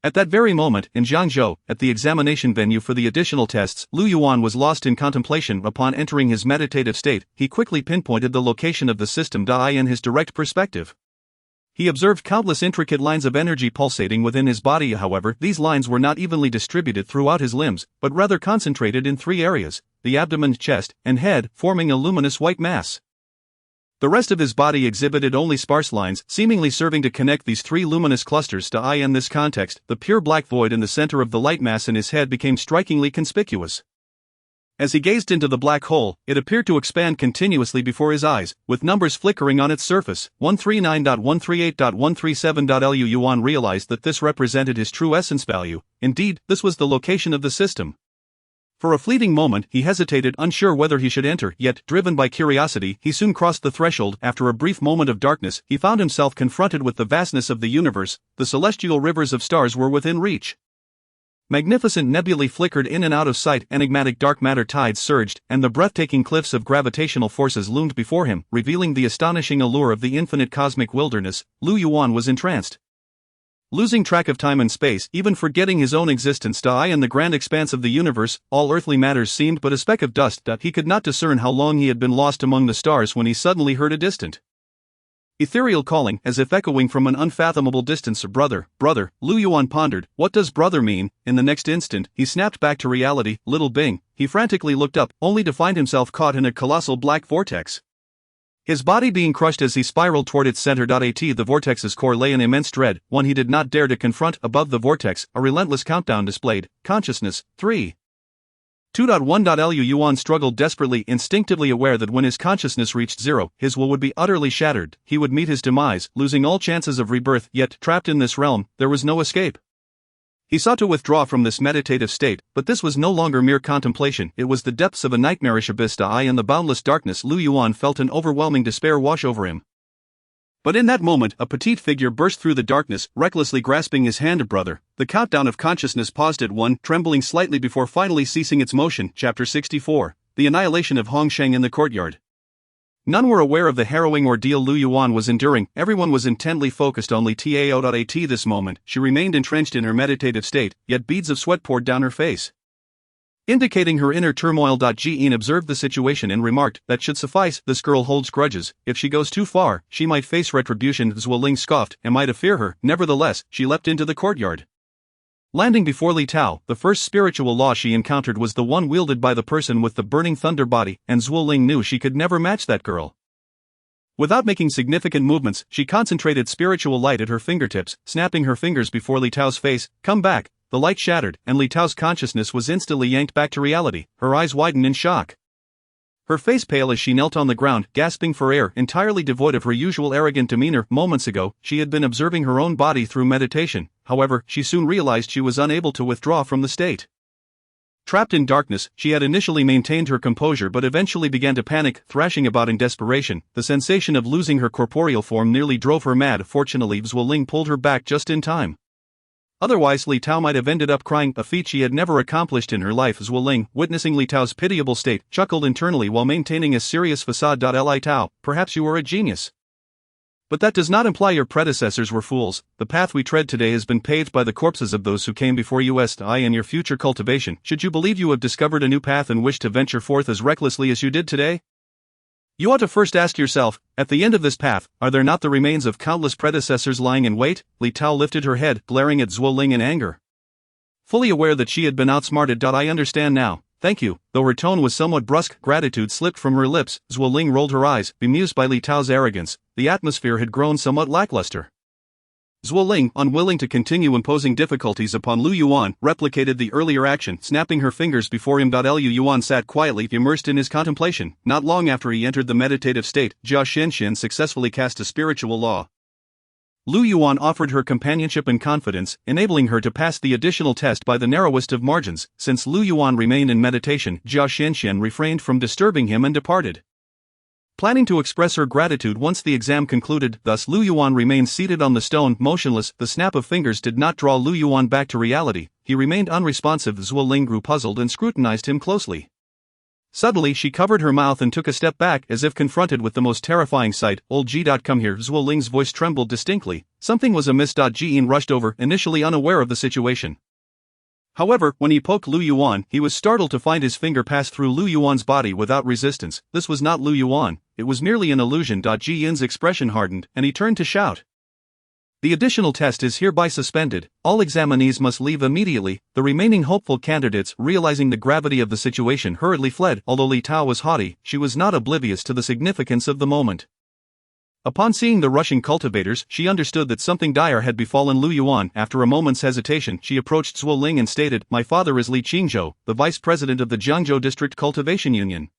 At that very moment, in Zhengzhou, at the examination venue for the additional tests, Lu Yuan was lost in contemplation. Upon entering his meditative state, he quickly pinpointed the location of the system in his direct perspective. He observed countless intricate lines of energy pulsating within his body. However, these lines were not evenly distributed throughout his limbs, but rather concentrated in 3 areas, the abdomen, chest, and head, forming a luminous white mass. The rest of his body exhibited only sparse lines, seemingly serving to connect these 3 luminous clusters. In this context, the pure black void in the center of the light mass in his head became strikingly conspicuous. As he gazed into the black hole, it appeared to expand continuously before his eyes, with numbers flickering on its surface, 139.138.137. Lu Yuan realized that this represented his true essence value. Indeed, this was the location of the system. For a fleeting moment, he hesitated, unsure whether he should enter, yet, driven by curiosity, he soon crossed the threshold. After a brief moment of darkness, he found himself confronted with the vastness of the universe. The celestial rivers of stars were within reach. Magnificent nebulae flickered in and out of sight, enigmatic dark matter tides surged, and the breathtaking cliffs of gravitational forces loomed before him, revealing the astonishing allure of the infinite cosmic wilderness. Lu Yuan was entranced. Losing track of time and space, even forgetting his own existence, in the grand expanse of the universe, all earthly matters seemed but a speck of dust. He could not discern how long he had been lost among the stars when he suddenly heard a distant, ethereal calling, as if echoing from an unfathomable distance. Brother, Lu Yuan pondered, what does brother mean? In the next instant, he snapped back to reality. Little Bing, he frantically looked up, only to find himself caught in a colossal black vortex. His body being crushed as he spiraled toward its center. The vortex's core lay in immense dread, one he did not dare to confront. Above the vortex, a relentless countdown displayed, consciousness, 3. 2.1. Lu Yuan struggled desperately, instinctively aware that when his consciousness reached 0, his will would be utterly shattered, he would meet his demise, losing all chances of rebirth. Yet, trapped in this realm, there was no escape. He sought to withdraw from this meditative state, but this was no longer mere contemplation, it was the depths of a nightmarish abyss. In the boundless darkness, Lu Yuan felt an overwhelming despair wash over him. But in that moment, a petite figure burst through the darkness, recklessly grasping his hand. Brother, the countdown of consciousness paused at 1, trembling slightly before finally ceasing its motion. Chapter 64, The Annihilation of Hongsheng in the Courtyard. None were aware of the harrowing ordeal Lu Yuan was enduring, everyone was intently focused on Li Tao. At this moment, she remained entrenched in her meditative state, yet beads of sweat poured down her face, indicating her inner turmoil. Jean observed the situation and remarked, that should suffice, this girl holds grudges, if she goes too far, she might face retribution. Zhuoling scoffed, am I to fear her? Nevertheless, she leapt into the courtyard. Landing before Li Tao, the first spiritual law she encountered was the one wielded by the person with the burning thunder body, and Zhuoling knew she could never match that girl. Without making significant movements, she concentrated spiritual light at her fingertips, snapping her fingers before Li Tao's face. Come back. The light shattered, and Li Tao's consciousness was instantly yanked back to reality, her eyes widened in shock. Her face pale as she knelt on the ground, gasping for air, entirely devoid of her usual arrogant demeanor. Moments ago, she had been observing her own body through meditation, however, she soon realized she was unable to withdraw from the state. Trapped in darkness, she had initially maintained her composure but eventually began to panic, thrashing about in desperation. The sensation of losing her corporeal form nearly drove her mad. Fortunately, Zhuoling pulled her back just in time. Otherwise, Li Tao might have ended up crying, a feat she had never accomplished in her life. Zhuoling, witnessing Li Tao's pitiable state, chuckled internally while maintaining a serious facade. Li Tao, perhaps you are a genius. But that does not imply your predecessors were fools. The path we tread today has been paved by the corpses of those who came before you. I in your future cultivation, should you believe you have discovered a new path and wish to venture forth as recklessly as you did today? You ought to first ask yourself, at the end of this path, are there not the remains of countless predecessors lying in wait? Li Tao lifted her head, glaring at Zhuoling in anger. Fully aware that she had been outsmarted. I understand now, thank you. Though her tone was somewhat brusque, gratitude slipped from her lips. Zhuoling rolled her eyes, bemused by Li Tao's arrogance. The atmosphere had grown somewhat lackluster. Zhuoling, unwilling to continue imposing difficulties upon Lu Yuan, replicated the earlier action, snapping her fingers before him. Lu Yuan sat quietly, immersed in his contemplation. Not long after he entered the meditative state, Jia Xianxian successfully cast a spiritual law. Lu Yuan offered her companionship and confidence, enabling her to pass the additional test by the narrowest of margins. Since Lu Yuan remained in meditation, Jia Xianxian refrained from disturbing him and departed, planning to express her gratitude once the exam concluded. Thus Lu Yuan remained seated on the stone, motionless. The snap of fingers did not draw Lu Yuan back to reality. He remained unresponsive. Zhuoling grew puzzled and scrutinized him closely. Suddenly she covered her mouth and took a step back as if confronted with the most terrifying sight. Old Ji. Come here. Zhuoling's voice trembled distinctly. Something was amiss. Jian rushed over, initially unaware of the situation. However, when he poked Lu Yuan, he was startled to find his finger pass through Lu Yuan's body without resistance. This was not Lu Yuan, it was merely an illusion. Ji Yin's expression hardened, and he turned to shout. The additional test is hereby suspended. All examinees must leave immediately. The remaining hopeful candidates, realizing the gravity of the situation, hurriedly fled. Although Li Tao was haughty, she was not oblivious to the significance of the moment. Upon seeing the rushing cultivators, she understood that something dire had befallen Lu Yuan. After a moment's hesitation, she approached Zhuoling and stated, "My father is Li Qingzhou, the vice president of the Jiangzhou District Cultivation Union.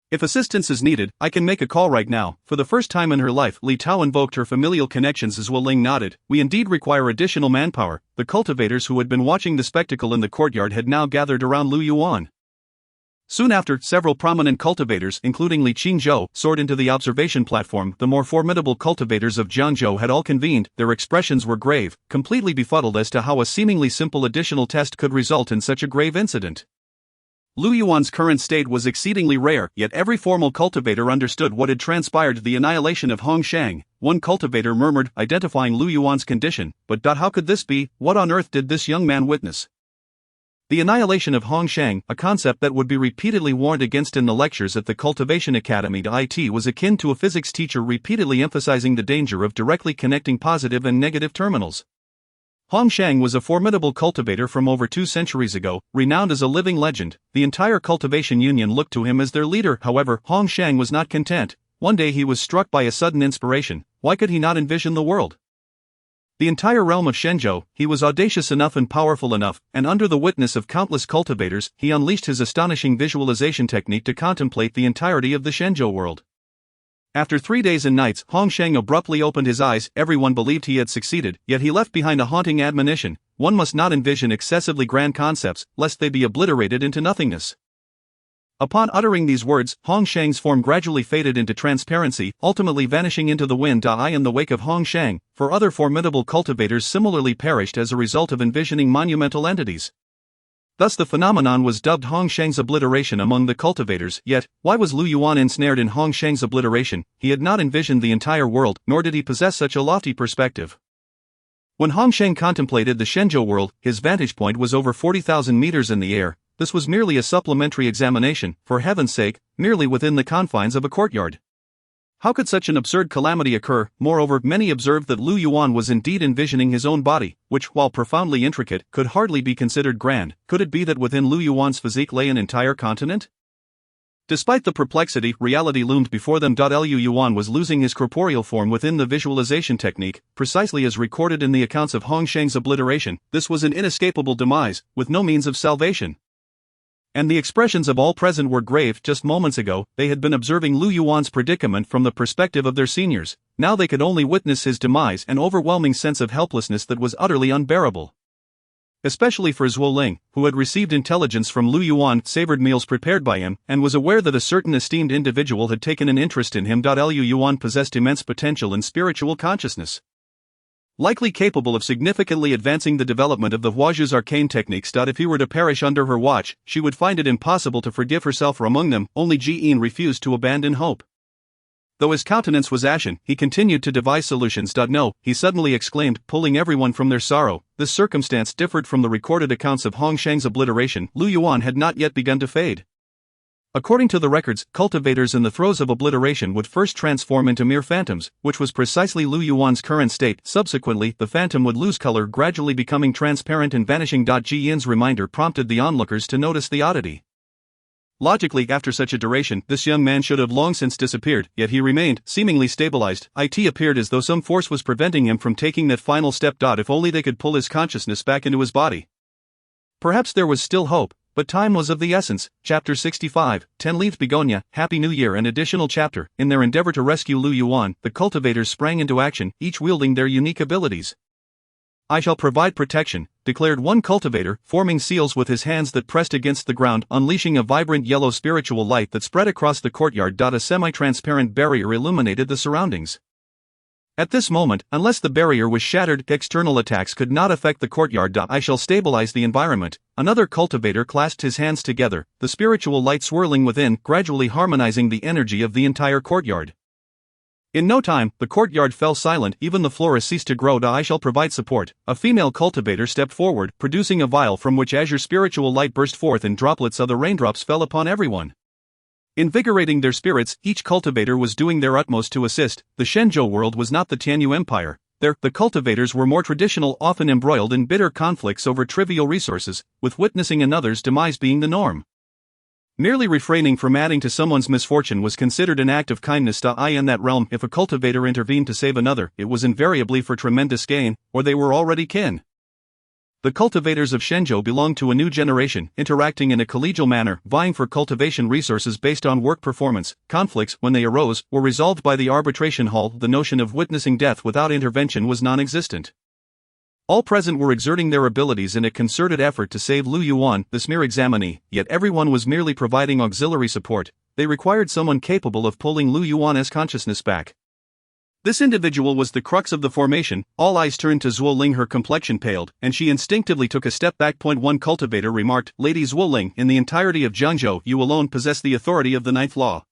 If assistance is needed, I can make a call right now." For the first time in her life, Li Tao invoked her familial connections. Zhuoling nodded. "We indeed require additional manpower." The cultivators who had been watching the spectacle in the courtyard had now gathered around Lu Yuan. Soon after, several prominent cultivators, including Li Qingzhou, soared into the observation platform. The more formidable cultivators of Jiangzhou had all convened. Their expressions were grave, completely befuddled as to how a seemingly simple additional test could result in such a grave incident. Lu Yuan's current state was exceedingly rare, yet every formal cultivator understood what had transpired: the annihilation of Hong Shang. One cultivator murmured, identifying Lu Yuan's condition, "But how could this be? What on earth did this young man witness?" The annihilation of Hong Shang, a concept that would be repeatedly warned against in the lectures at the Cultivation Academy. It was akin to a physics teacher repeatedly emphasizing the danger of directly connecting positive and negative terminals. Hong Shang was a formidable cultivator from over 2 centuries ago, renowned as a living legend. The entire Cultivation Union looked to him as their leader. However, Hong Shang was not content. One day he was struck by a sudden inspiration. Why could he not envision the world? The entire realm of Shenzhou. He was audacious enough and powerful enough, and under the witness of countless cultivators, he unleashed his astonishing visualization technique to contemplate the entirety of the Shenzhou world. After 3 days and nights, Hong Shang abruptly opened his eyes. Everyone believed he had succeeded, yet he left behind a haunting admonition: one must not envision excessively grand concepts, lest they be obliterated into nothingness. Upon uttering these words, Hong Shang's form gradually faded into transparency, ultimately vanishing into the wind. In the wake of Hong Shang, 4 other formidable cultivators similarly perished as a result of envisioning monumental entities. Thus the phenomenon was dubbed Hong Shang's obliteration among the cultivators. Yet, why was Lu Yuan ensnared in Hong Shang's obliteration? He had not envisioned the entire world, nor did he possess such a lofty perspective. When Hong Shang contemplated the Shenzhou world, his vantage point was over 40,000 meters in the air. This was merely a supplementary examination, for heaven's sake, merely within the confines of a courtyard. How could such an absurd calamity occur? Moreover, many observed that Lu Yuan was indeed envisioning his own body, which, while profoundly intricate, could hardly be considered grand. Could it be that within Lu Yuan's physique lay an entire continent? Despite the perplexity, reality loomed before them. Lu Yuan was losing his corporeal form within the visualization technique, precisely as recorded in the accounts of Hong Shang's obliteration. This was an inescapable demise, with no means of salvation. And the expressions of all present were grave. Just moments ago, they had been observing Lu Yuan's predicament from the perspective of their seniors. Now they could only witness his demise, an overwhelming sense of helplessness that was utterly unbearable. especially for Zhuo Ling, who had received intelligence from Lu Yuan savored meals prepared by him and was aware that a certain esteemed individual had taken an interest in him. Lu Yuan possessed immense potential in spiritual consciousness, likely capable of significantly advancing the development of the Huazhu's arcane techniques. If he were to perish under her watch, she would find it impossible to forgive herself for among them. Only Jian refused to abandon hope. Though his countenance was ashen, he continued to devise solutions. No, he suddenly exclaimed, pulling everyone from their sorrow. This circumstance differed from the recorded accounts of Hong Sheng's obliteration. Lu Yuan had not yet begun to fade. According to the records, cultivators in the throes of obliteration would first transform into mere phantoms, which was precisely Lu Yuan's current state. Subsequently, the phantom would lose color, gradually becoming transparent and vanishing. Ji Yin's reminder prompted the onlookers to notice the oddity. Logically, after such a duration, this young man should have long since disappeared, yet he remained, seemingly stabilized. It appeared as though some force was preventing him from taking that final step. If only they could pull his consciousness back into his body. Perhaps there was still hope, but time was of the essence. Chapter 65, 10 Leaves Begonia, Happy New Year. An additional chapter. In their endeavor to rescue Lu Yuan, the cultivators sprang into action, each wielding their unique abilities. I shall provide protection, declared one cultivator, forming seals with his hands that pressed against the ground, unleashing a vibrant yellow spiritual light that spread across the courtyard. A semi-transparent barrier illuminated the surroundings. At this moment, unless the barrier was shattered, external attacks could not affect the courtyard. I shall stabilize the environment. Another cultivator clasped his hands together, the spiritual light swirling within, gradually harmonizing the energy of the entire courtyard. In no time, the courtyard fell silent, even the flora ceased to grow. I shall provide support. A female cultivator stepped forward, producing a vial from which azure spiritual light burst forth and droplets of the raindrops fell upon everyone. Invigorating their spirits, each cultivator was doing their utmost to assist. The Shenzhou world was not the Tianyu Empire. There, the cultivators were more traditional, often embroiled in bitter conflicts over trivial resources, with witnessing another's demise being the norm. Merely refraining from adding to someone's misfortune was considered an act of kindness. In that realm, if a cultivator intervened to save another, it was invariably for tremendous gain, or they were already kin. The cultivators of Shenzhou belonged to a new generation, interacting in a collegial manner, vying for cultivation resources based on work performance. Conflicts, when they arose, were resolved by the arbitration hall. The notion of witnessing death without intervention was non-existent. All present were exerting their abilities in a concerted effort to save Lu Yuan, the mere examinee, yet everyone was merely providing auxiliary support. They required someone capable of pulling Lu Yuan's consciousness back. This individual was the crux of the formation. All eyes turned to Zhuo Ling. Her complexion paled, and she instinctively took a step back. One cultivator remarked, Lady Zhuo Ling, in the entirety of Jiangzhou, you alone possess the authority of the ninth law.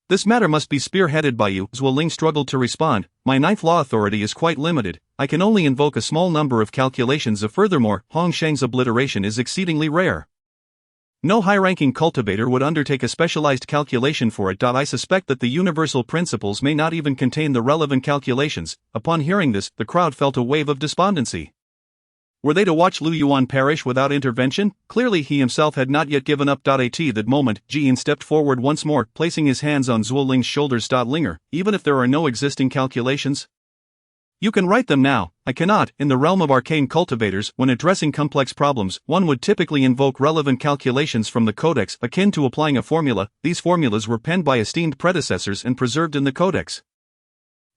This matter must be spearheaded by you. Zhuo Ling struggled to respond. My ninth law authority is quite limited. I can only invoke a small number of calculations. Furthermore, Hong Sheng's obliteration is exceedingly rare. No high-ranking cultivator would undertake a specialized calculation for it. I suspect that the universal principles may not even contain the relevant calculations. Upon hearing this, the crowd felt a wave of despondency. Were they to watch Lu Yuan perish without intervention? Clearly he himself had not yet given up. At that moment, Jian stepped forward once more, placing his hands on Zhuo Ling's shoulders. Linger, even if there are no existing calculations? You can write them now. I cannot. In the realm of arcane cultivators, when addressing complex problems, one would typically invoke relevant calculations from the codex, akin to applying a formula. These formulas were penned by esteemed predecessors and preserved in the codex.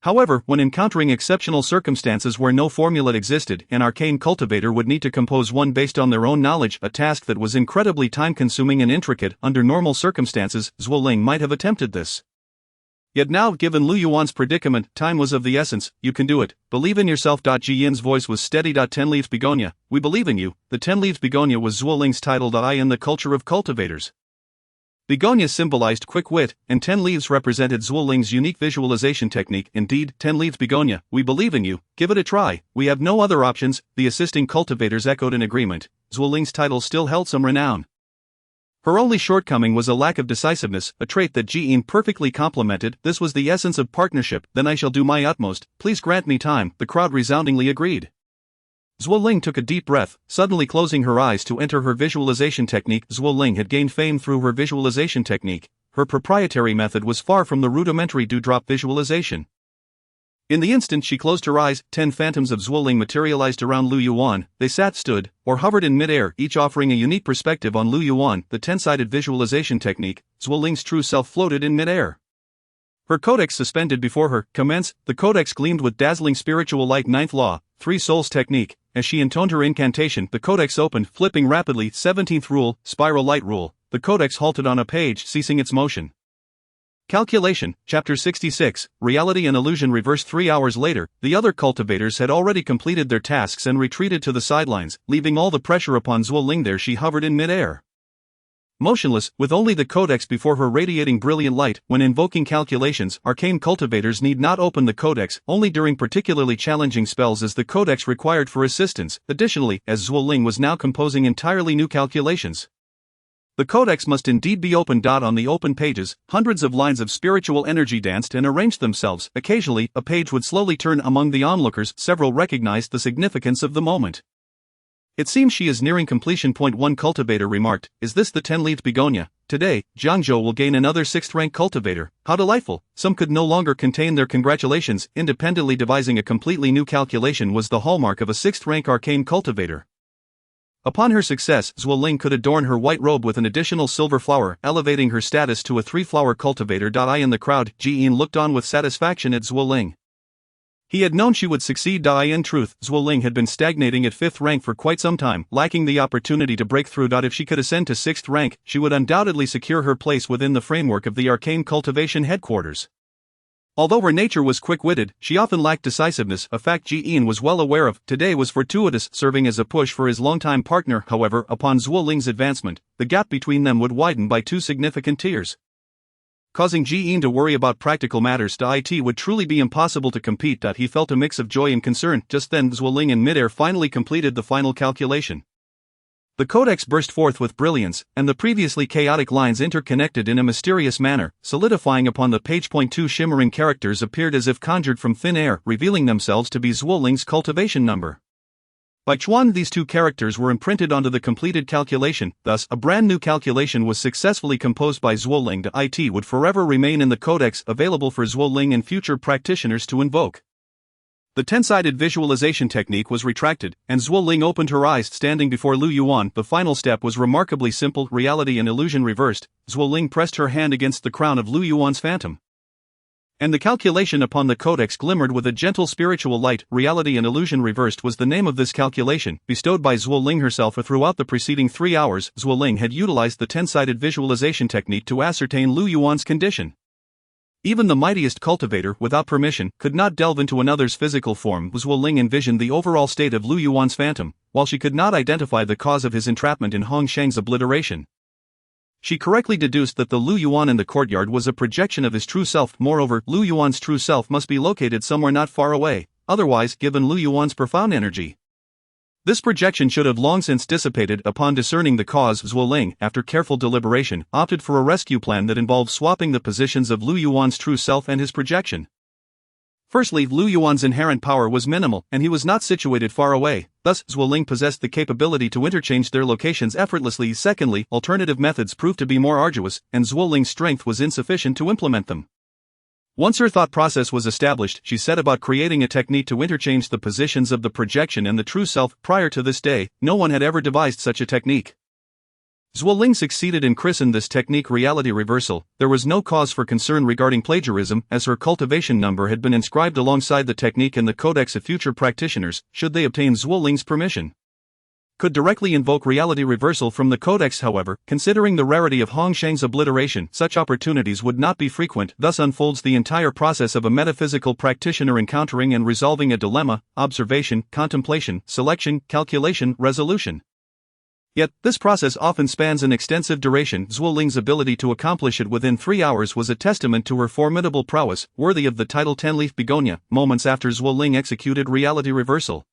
However, when encountering exceptional circumstances where no formula existed, an arcane cultivator would need to compose one based on their own knowledge, a task that was incredibly time-consuming and intricate. Under normal circumstances, Zhuo Ling might have attempted this. Yet now, given Lu Yuan's predicament, time was of the essence. You can do it. Believe in yourself. Ji Yin's voice was steady. 10 Leaves Begonia, we believe in you. The 10 Leaves Begonia was Zhuo Ling's title. I in the culture of cultivators. Begonia symbolized quick wit, and 10 leaves represented Zhuo Ling's unique visualization technique. Indeed, 10 Leaves Begonia, we believe in you. Give it a try. We have no other options. The assisting cultivators echoed in agreement. Zhuo Ling's title still held some renown. Her only shortcoming was a lack of decisiveness, a trait that Jian perfectly complemented. This was the essence of partnership. Then I shall do my utmost. Please grant me time. The crowd resoundingly agreed. Zhuo Ling took a deep breath, suddenly closing her eyes to enter her visualization technique. Zhuo Ling had gained fame through her visualization technique. Her proprietary method was far from the rudimentary dewdrop visualization. In the instant she closed her eyes, 10 phantoms of Zhuo Ling materialized around Lu Yuan. They sat, stood, or hovered in mid-air, each offering a unique perspective on Lu Yuan. The 10-sided visualization technique, Zhuo Ling's true self floated in mid-air. Her codex suspended before her. Commence. The codex gleamed with dazzling spiritual light. Ninth law, Three Souls technique. As she intoned her incantation, the codex opened, flipping rapidly. 17th rule, Spiral light rule. The codex halted on a page, ceasing its motion. Calculation, Chapter 66, Reality and Illusion Reverse. 3 hours later, the other cultivators had already completed their tasks and retreated to the sidelines, leaving all the pressure upon Zhuo Ling. There she hovered in mid-air, motionless, with only the codex before her radiating brilliant light. When invoking calculations, arcane cultivators need not open the codex, only during particularly challenging spells is the codex required for assistance. Additionally, as Zhuo Ling was now composing entirely new calculations, the codex must indeed be opened. On the open pages, hundreds of lines of spiritual energy danced and arranged themselves. Occasionally, a page would slowly turn among the onlookers. Several recognized the significance of the moment. It seems she is nearing completion. One cultivator remarked, "Is this the 10-leaved begonia? Today, Jiangzhou will gain another 6th-rank cultivator. How delightful." Some could no longer contain their congratulations. Independently devising a completely new calculation was the hallmark of a 6th-rank arcane cultivator. Upon her success, Zhuo Ling could adorn her white robe with an additional silver flower, elevating her status to a 3-flower cultivator. I in the crowd, Jian looked on with satisfaction at Zhuo Ling. He had known she would succeed. In truth, Zhuo Ling had been stagnating at 5th rank for quite some time, lacking the opportunity to break through. If she could ascend to 6th rank, she would undoubtedly secure her place within the framework of the arcane cultivation headquarters. Although her nature was quick-witted, she often lacked decisiveness, a fact Jian was well aware of. Today was fortuitous, serving as a push for his longtime partner. However, upon Zhuo Ling's advancement, the gap between them would widen by 2 significant tiers, causing Jian to worry about practical matters. It would truly be impossible to compete. He felt a mix of joy and concern. Just then, Zhuo Ling in midair finally completed the final calculation. The codex burst forth with brilliance, and the previously chaotic lines interconnected in a mysterious manner, solidifying upon the page. 2 shimmering characters appeared as if conjured from thin air, revealing themselves to be Zhuo Ling's cultivation number. By Chuan, these 2 characters were imprinted onto the completed calculation. Thus, a brand new calculation was successfully composed by Zhuo Ling. It would forever remain in the codex, available for Zhuo Ling and future practitioners to invoke. The 10-sided visualization technique was retracted, and Zhuo Ling opened her eyes, standing before Lu Yuan. The final step was remarkably simple: reality and illusion reversed. Zhuo Ling pressed her hand against the crown of Lu Yuan's phantom, and the calculation upon the codex glimmered with a gentle spiritual light. Reality and illusion reversed was the name of this calculation, bestowed by Zhuo Ling herself. Throughout the preceding 3 hours, Zhuo Ling had utilized the 10-sided visualization technique to ascertain Lu Yuan's condition. Even the mightiest cultivator, without permission, could not delve into another's physical form. Zhuo Ling envisioned the overall state of Lu Yuan's phantom, while she could not identify the cause of his entrapment in Hong Sheng's obliteration. She correctly deduced that the Lu Yuan in the courtyard was a projection of his true self. Moreover, Lu Yuan's true self must be located somewhere not far away, otherwise, given Lu Yuan's profound energy, this projection should have long since dissipated. Upon discerning the cause, Zhuo Ling, after careful deliberation, opted for a rescue plan that involved swapping the positions of Lu Yuan's true self and his projection. Firstly, Lu Yuan's inherent power was minimal, and he was not situated far away, thus Zhuo Ling possessed the capability to interchange their locations effortlessly. Secondly, alternative methods proved to be more arduous, and Zhuo Ling's strength was insufficient to implement them. Once her thought process was established, she set about creating a technique to interchange the positions of the projection and the true self. Prior to this day, no one had ever devised such a technique. Zhuo Ling succeeded and christened this technique reality reversal. There was no cause for concern regarding plagiarism, as her cultivation number had been inscribed alongside the technique in the codex of future practitioners, should they obtain Zhuo Ling's permission, could directly invoke reality reversal from the codex. However, considering the rarity of Hong Sheng's obliteration, such opportunities would not be frequent. Thus unfolds the entire process of a metaphysical practitioner encountering and resolving a dilemma: observation, contemplation, selection, calculation, resolution. Yet, this process often spans an extensive duration. Zhuo Ling's ability to accomplish it within 3 hours was a testament to her formidable prowess, worthy of the title 10-leaf begonia. Moments after Zhuo Ling executed reality reversal,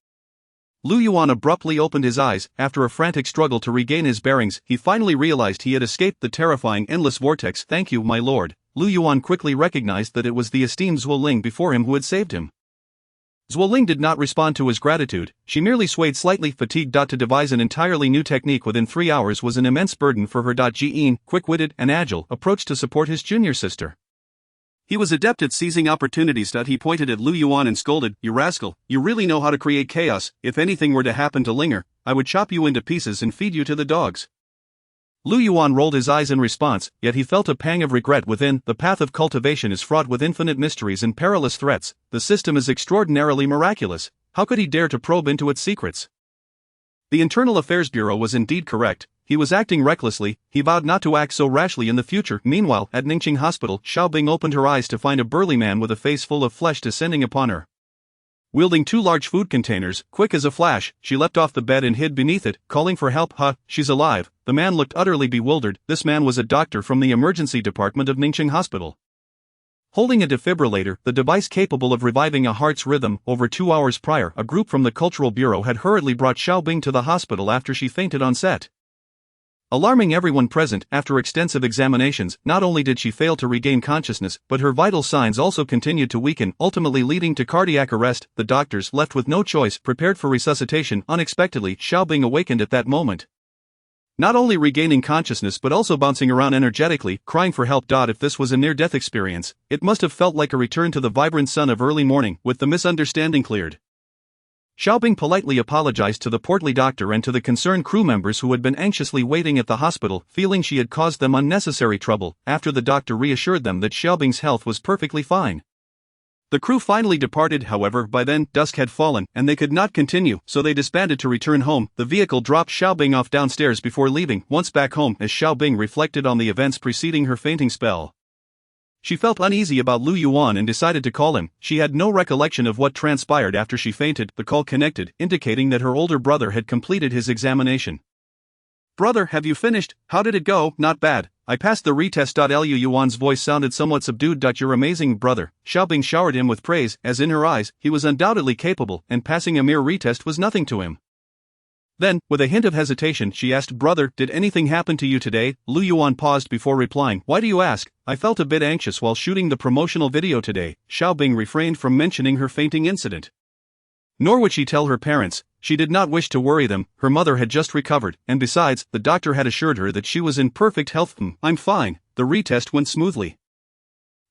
Lu Yuan abruptly opened his eyes. After a frantic struggle to regain his bearings, he finally realized he had escaped the terrifying endless vortex. "Thank you, my lord." Lu Yuan quickly recognized that it was the esteemed Zhuo Ling before him who had saved him. Zhuo Ling did not respond to his gratitude, she merely swayed slightly, fatigued. To devise an entirely new technique within 3 hours was an immense burden for her. Jian, quick-witted and agile, approached to support his junior sister. He was adept at seizing opportunities. He pointed at Lu Yuan and scolded, "You rascal, you really know how to create chaos. If anything were to happen to Linger, I would chop you into pieces and feed you to the dogs." Lu Yuan rolled his eyes in response, yet he felt a pang of regret within. The path of cultivation is fraught with infinite mysteries and perilous threats. The system is extraordinarily miraculous. How could he dare to probe into its secrets? The Internal Affairs Bureau was indeed correct. He was acting recklessly. He vowed not to act so rashly in the future. Meanwhile, at Ningqing Hospital, Xiaobing opened her eyes to find a burly man with a face full of flesh descending upon her. Wielding two large food containers, quick as a flash, she leapt off the bed and hid beneath it, calling for help. She's alive. The man looked utterly bewildered. This man was a doctor from the emergency department of Ningqing Hospital. Holding a defibrillator, the device capable of reviving a heart's rhythm. Over 2 hours prior, a group from the Cultural Bureau had hurriedly brought Xiaobing to the hospital after she fainted on set. Alarming everyone present, after extensive examinations, not only did she fail to regain consciousness, but her vital signs also continued to weaken, ultimately leading to cardiac arrest. The doctors, left with no choice, prepared for resuscitation. Unexpectedly, Xiaobing awakened at that moment. Not only regaining consciousness but also bouncing around energetically, crying for help. If this was a near-death experience, it must have felt like a return to the vibrant sun of early morning. With the misunderstanding cleared, Xiaobing politely apologized to the portly doctor and to the concerned crew members who had been anxiously waiting at the hospital, feeling she had caused them unnecessary trouble. After the doctor reassured them that Xiaobing's health was perfectly fine. The crew finally departed. However, by then, dusk had fallen, and they could not continue, so they disbanded to return home. The vehicle dropped Xiaobing off downstairs before leaving. Once back home, as Xiaobing reflected on the events preceding her fainting spell, she felt uneasy about Lu Yuan and decided to call him. She had no recollection of what transpired after she fainted. The call connected, indicating that her older brother had completed his examination. "Brother, have you finished? How did it go?" "Not bad. I passed the retest." Lu Yuan's voice sounded somewhat subdued. "You're amazing, brother." Xiaobing showered him with praise, as in her eyes, he was undoubtedly capable, and passing a mere retest was nothing to him. Then, with a hint of hesitation, she asked, "Brother, did anything happen to you today?" Lu Yuan paused before replying, "Why do you ask?" "I felt a bit anxious while shooting the promotional video today." Xiaobing refrained from mentioning her fainting incident. Nor would she tell her parents. She did not wish to worry them. Her mother had just recovered, and besides, the doctor had assured her that she was in perfect health. "I'm fine." The retest went smoothly.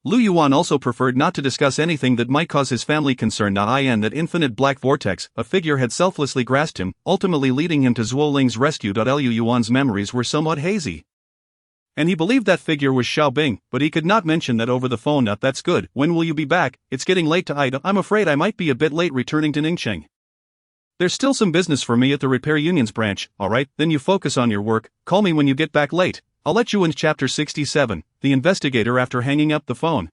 Lu Yuan also preferred not to discuss anything that might cause his family concern. In that infinite black vortex, a figure had selflessly grasped him, ultimately leading him to Zuoling's rescue. Lu Yuan's memories were somewhat hazy, and he believed that figure was Xiaobing, but he could not mention that over the phone. "That's good. When will you be back? It's getting late." "I'm afraid I might be a bit late returning to Ningqing. There's still some business for me at the Repair Union's branch." "Alright, then you focus on your work. Call me when you get back late. I'll let you in." Chapter 67, The Investigator. After hanging up the phone,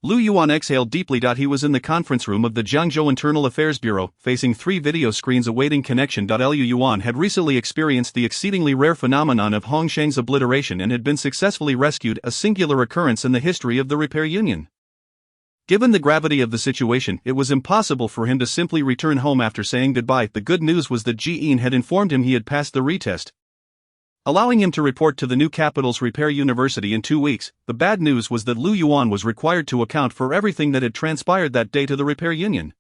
Lu Yuan exhaled deeply. He was in the conference room of the Jiangzhou Internal Affairs Bureau, facing 3 video screens awaiting connection. Lu Yuan had recently experienced the exceedingly rare phenomenon of Hongsheng's obliteration and had been successfully rescued, a singular occurrence in the history of the Repair Union. Given the gravity of the situation, it was impossible for him to simply return home after saying goodbye. The good news was that Jian had informed him he had passed the retest, allowing him to report to the new capital's Repair University in 2 weeks. The bad news was that Lu Yuan was required to account for everything that had transpired that day to the Repair Union,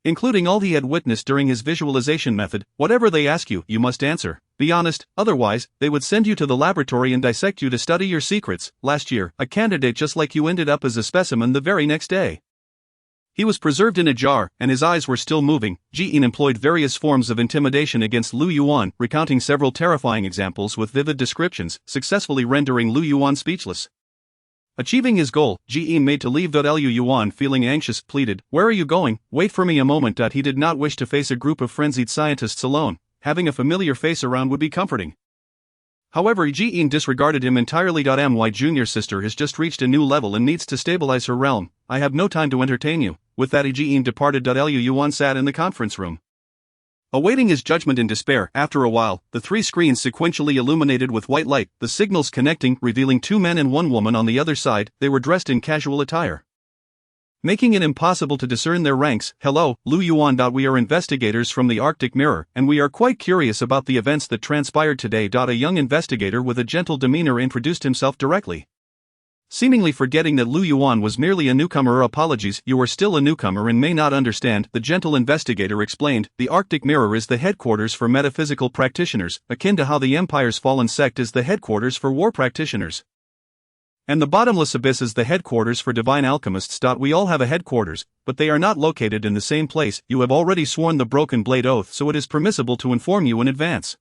including all he had witnessed during his visualization method. "Whatever they ask you, you must answer. Be honest, otherwise, they would send you to the laboratory and dissect you to study your secrets." Last year, a candidate just like you ended up as a specimen the very next day. He was preserved in a jar, and his eyes were still moving. Jian employed various forms of intimidation against Lu Yuan, recounting several terrifying examples with vivid descriptions, successfully rendering Lu Yuan speechless. Achieving his goal, Jian made to leave. Lu Yuan, feeling anxious, pleaded, "Where are you going? Wait for me a moment." He did not wish to face a group of frenzied scientists alone. Having a familiar face around would be comforting. However, Jian disregarded him entirely. My junior sister has just reached a new level and needs to stabilize her realm. I have no time to entertain you. With that, Jian departed. Lu Yuan sat in the conference room, awaiting his judgment in despair. After a while, the 3 screens sequentially illuminated with white light, the signals connecting, revealing 2 men and 1 woman on the other side. They were dressed in casual attire, making it impossible to discern their ranks. "Hello, Lu Yuan. We are investigators from the Arctic Mirror, and we are quite curious about the events that transpired today." A young investigator with a gentle demeanor introduced himself directly, seemingly forgetting that Lu Yuan was merely a newcomer. "Apologies, you are still a newcomer and may not understand," the gentle investigator explained. "The Arctic Mirror is the headquarters for metaphysical practitioners, akin to how the Empire's fallen sect is the headquarters for war practitioners, and the bottomless abyss is the headquarters for divine alchemists. We all have a headquarters, but they are not located in the same place. You have already sworn the Broken Blade Oath, so it is permissible to inform you in advance."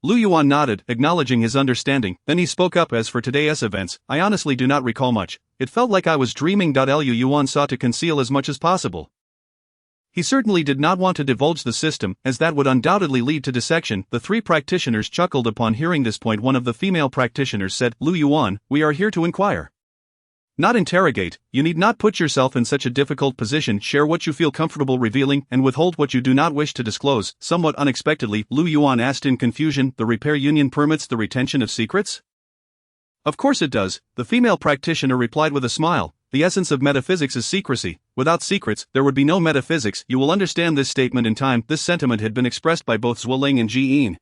Lu Yuan nodded, acknowledging his understanding, then he spoke up. As for today's events, I honestly do not recall much. It felt like I was dreaming. Lu Yuan sought to conceal as much as possible. He certainly did not want to divulge the system, as that would undoubtedly lead to dissection. The three practitioners chuckled upon hearing this point. One of the female practitioners said, Lu Yuan, we are here to inquire. Not interrogate. You need not put yourself in such a difficult position. Share what you feel comfortable revealing and withhold what you do not wish to disclose. Somewhat unexpectedly, Lu Yuan asked in confusion, the repair union permits the retention of secrets? Of course it does, the female practitioner replied with a smile. The essence of metaphysics is secrecy. Without secrets, there would be no metaphysics. You will understand this statement in time. This sentiment had been expressed by both Zuoling and Jiyin,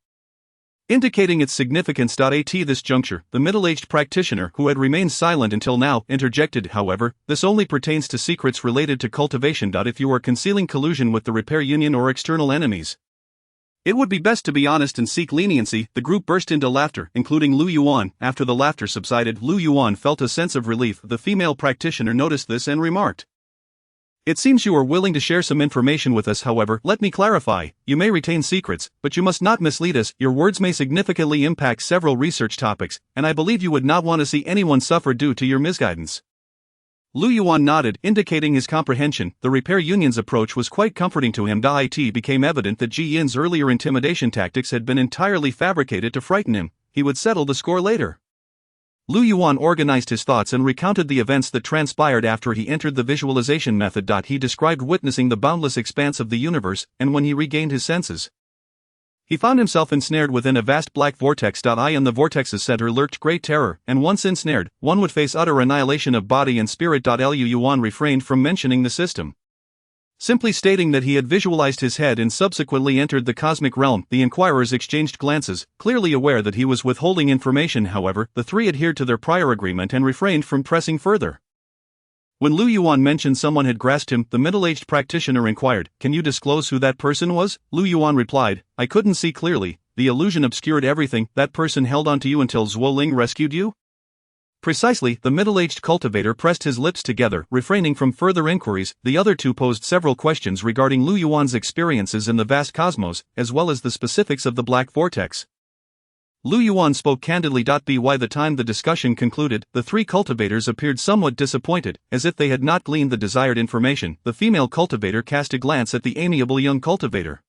indicating its significance. At this juncture, the middle-aged practitioner, who had remained silent until now, interjected, however, this only pertains to secrets related to cultivation. If you are concealing collusion with the repair union or external enemies, it would be best to be honest and seek leniency. The group burst into laughter, including Lu Yuan. After the laughter subsided, Lu Yuan felt a sense of relief. The female practitioner noticed this and remarked, it seems you are willing to share some information with us. However, let me clarify, you may retain secrets, but you must not mislead us. Your words may significantly impact several research topics, and I believe you would not want to see anyone suffer due to your misguidance. Lu Yuan nodded, indicating his comprehension. The repair union's approach was quite comforting to him. It became evident that Ji Yin's earlier intimidation tactics had been entirely fabricated to frighten him. He would settle the score later. Lu Yuan organized his thoughts and recounted the events that transpired after he entered the visualization method. He described witnessing the boundless expanse of the universe, and when he regained his senses, he found himself ensnared within a vast black vortex. In the vortex's center lurked great terror, and once ensnared, one would face utter annihilation of body and spirit. Lu Yuan refrained from mentioning the system, simply stating that he had visualized his head and subsequently entered the cosmic realm. The inquirers exchanged glances, clearly aware that he was withholding information. However, the three adhered to their prior agreement and refrained from pressing further. When Lu Yuan mentioned someone had grasped him, the middle-aged practitioner inquired, can you disclose who that person was? Lu Yuan replied, I couldn't see clearly, the illusion obscured everything. That person held on to you until Zuoling rescued you? Precisely, the middle-aged cultivator pressed his lips together, refraining from further inquiries. The other two posed several questions regarding Lu Yuan's experiences in the vast cosmos, as well as the specifics of the black vortex. Lu Yuan spoke candidly. By the time the discussion concluded, the three cultivators appeared somewhat disappointed, as if they had not gleaned the desired information. The female cultivator cast a glance at the amiable young cultivator,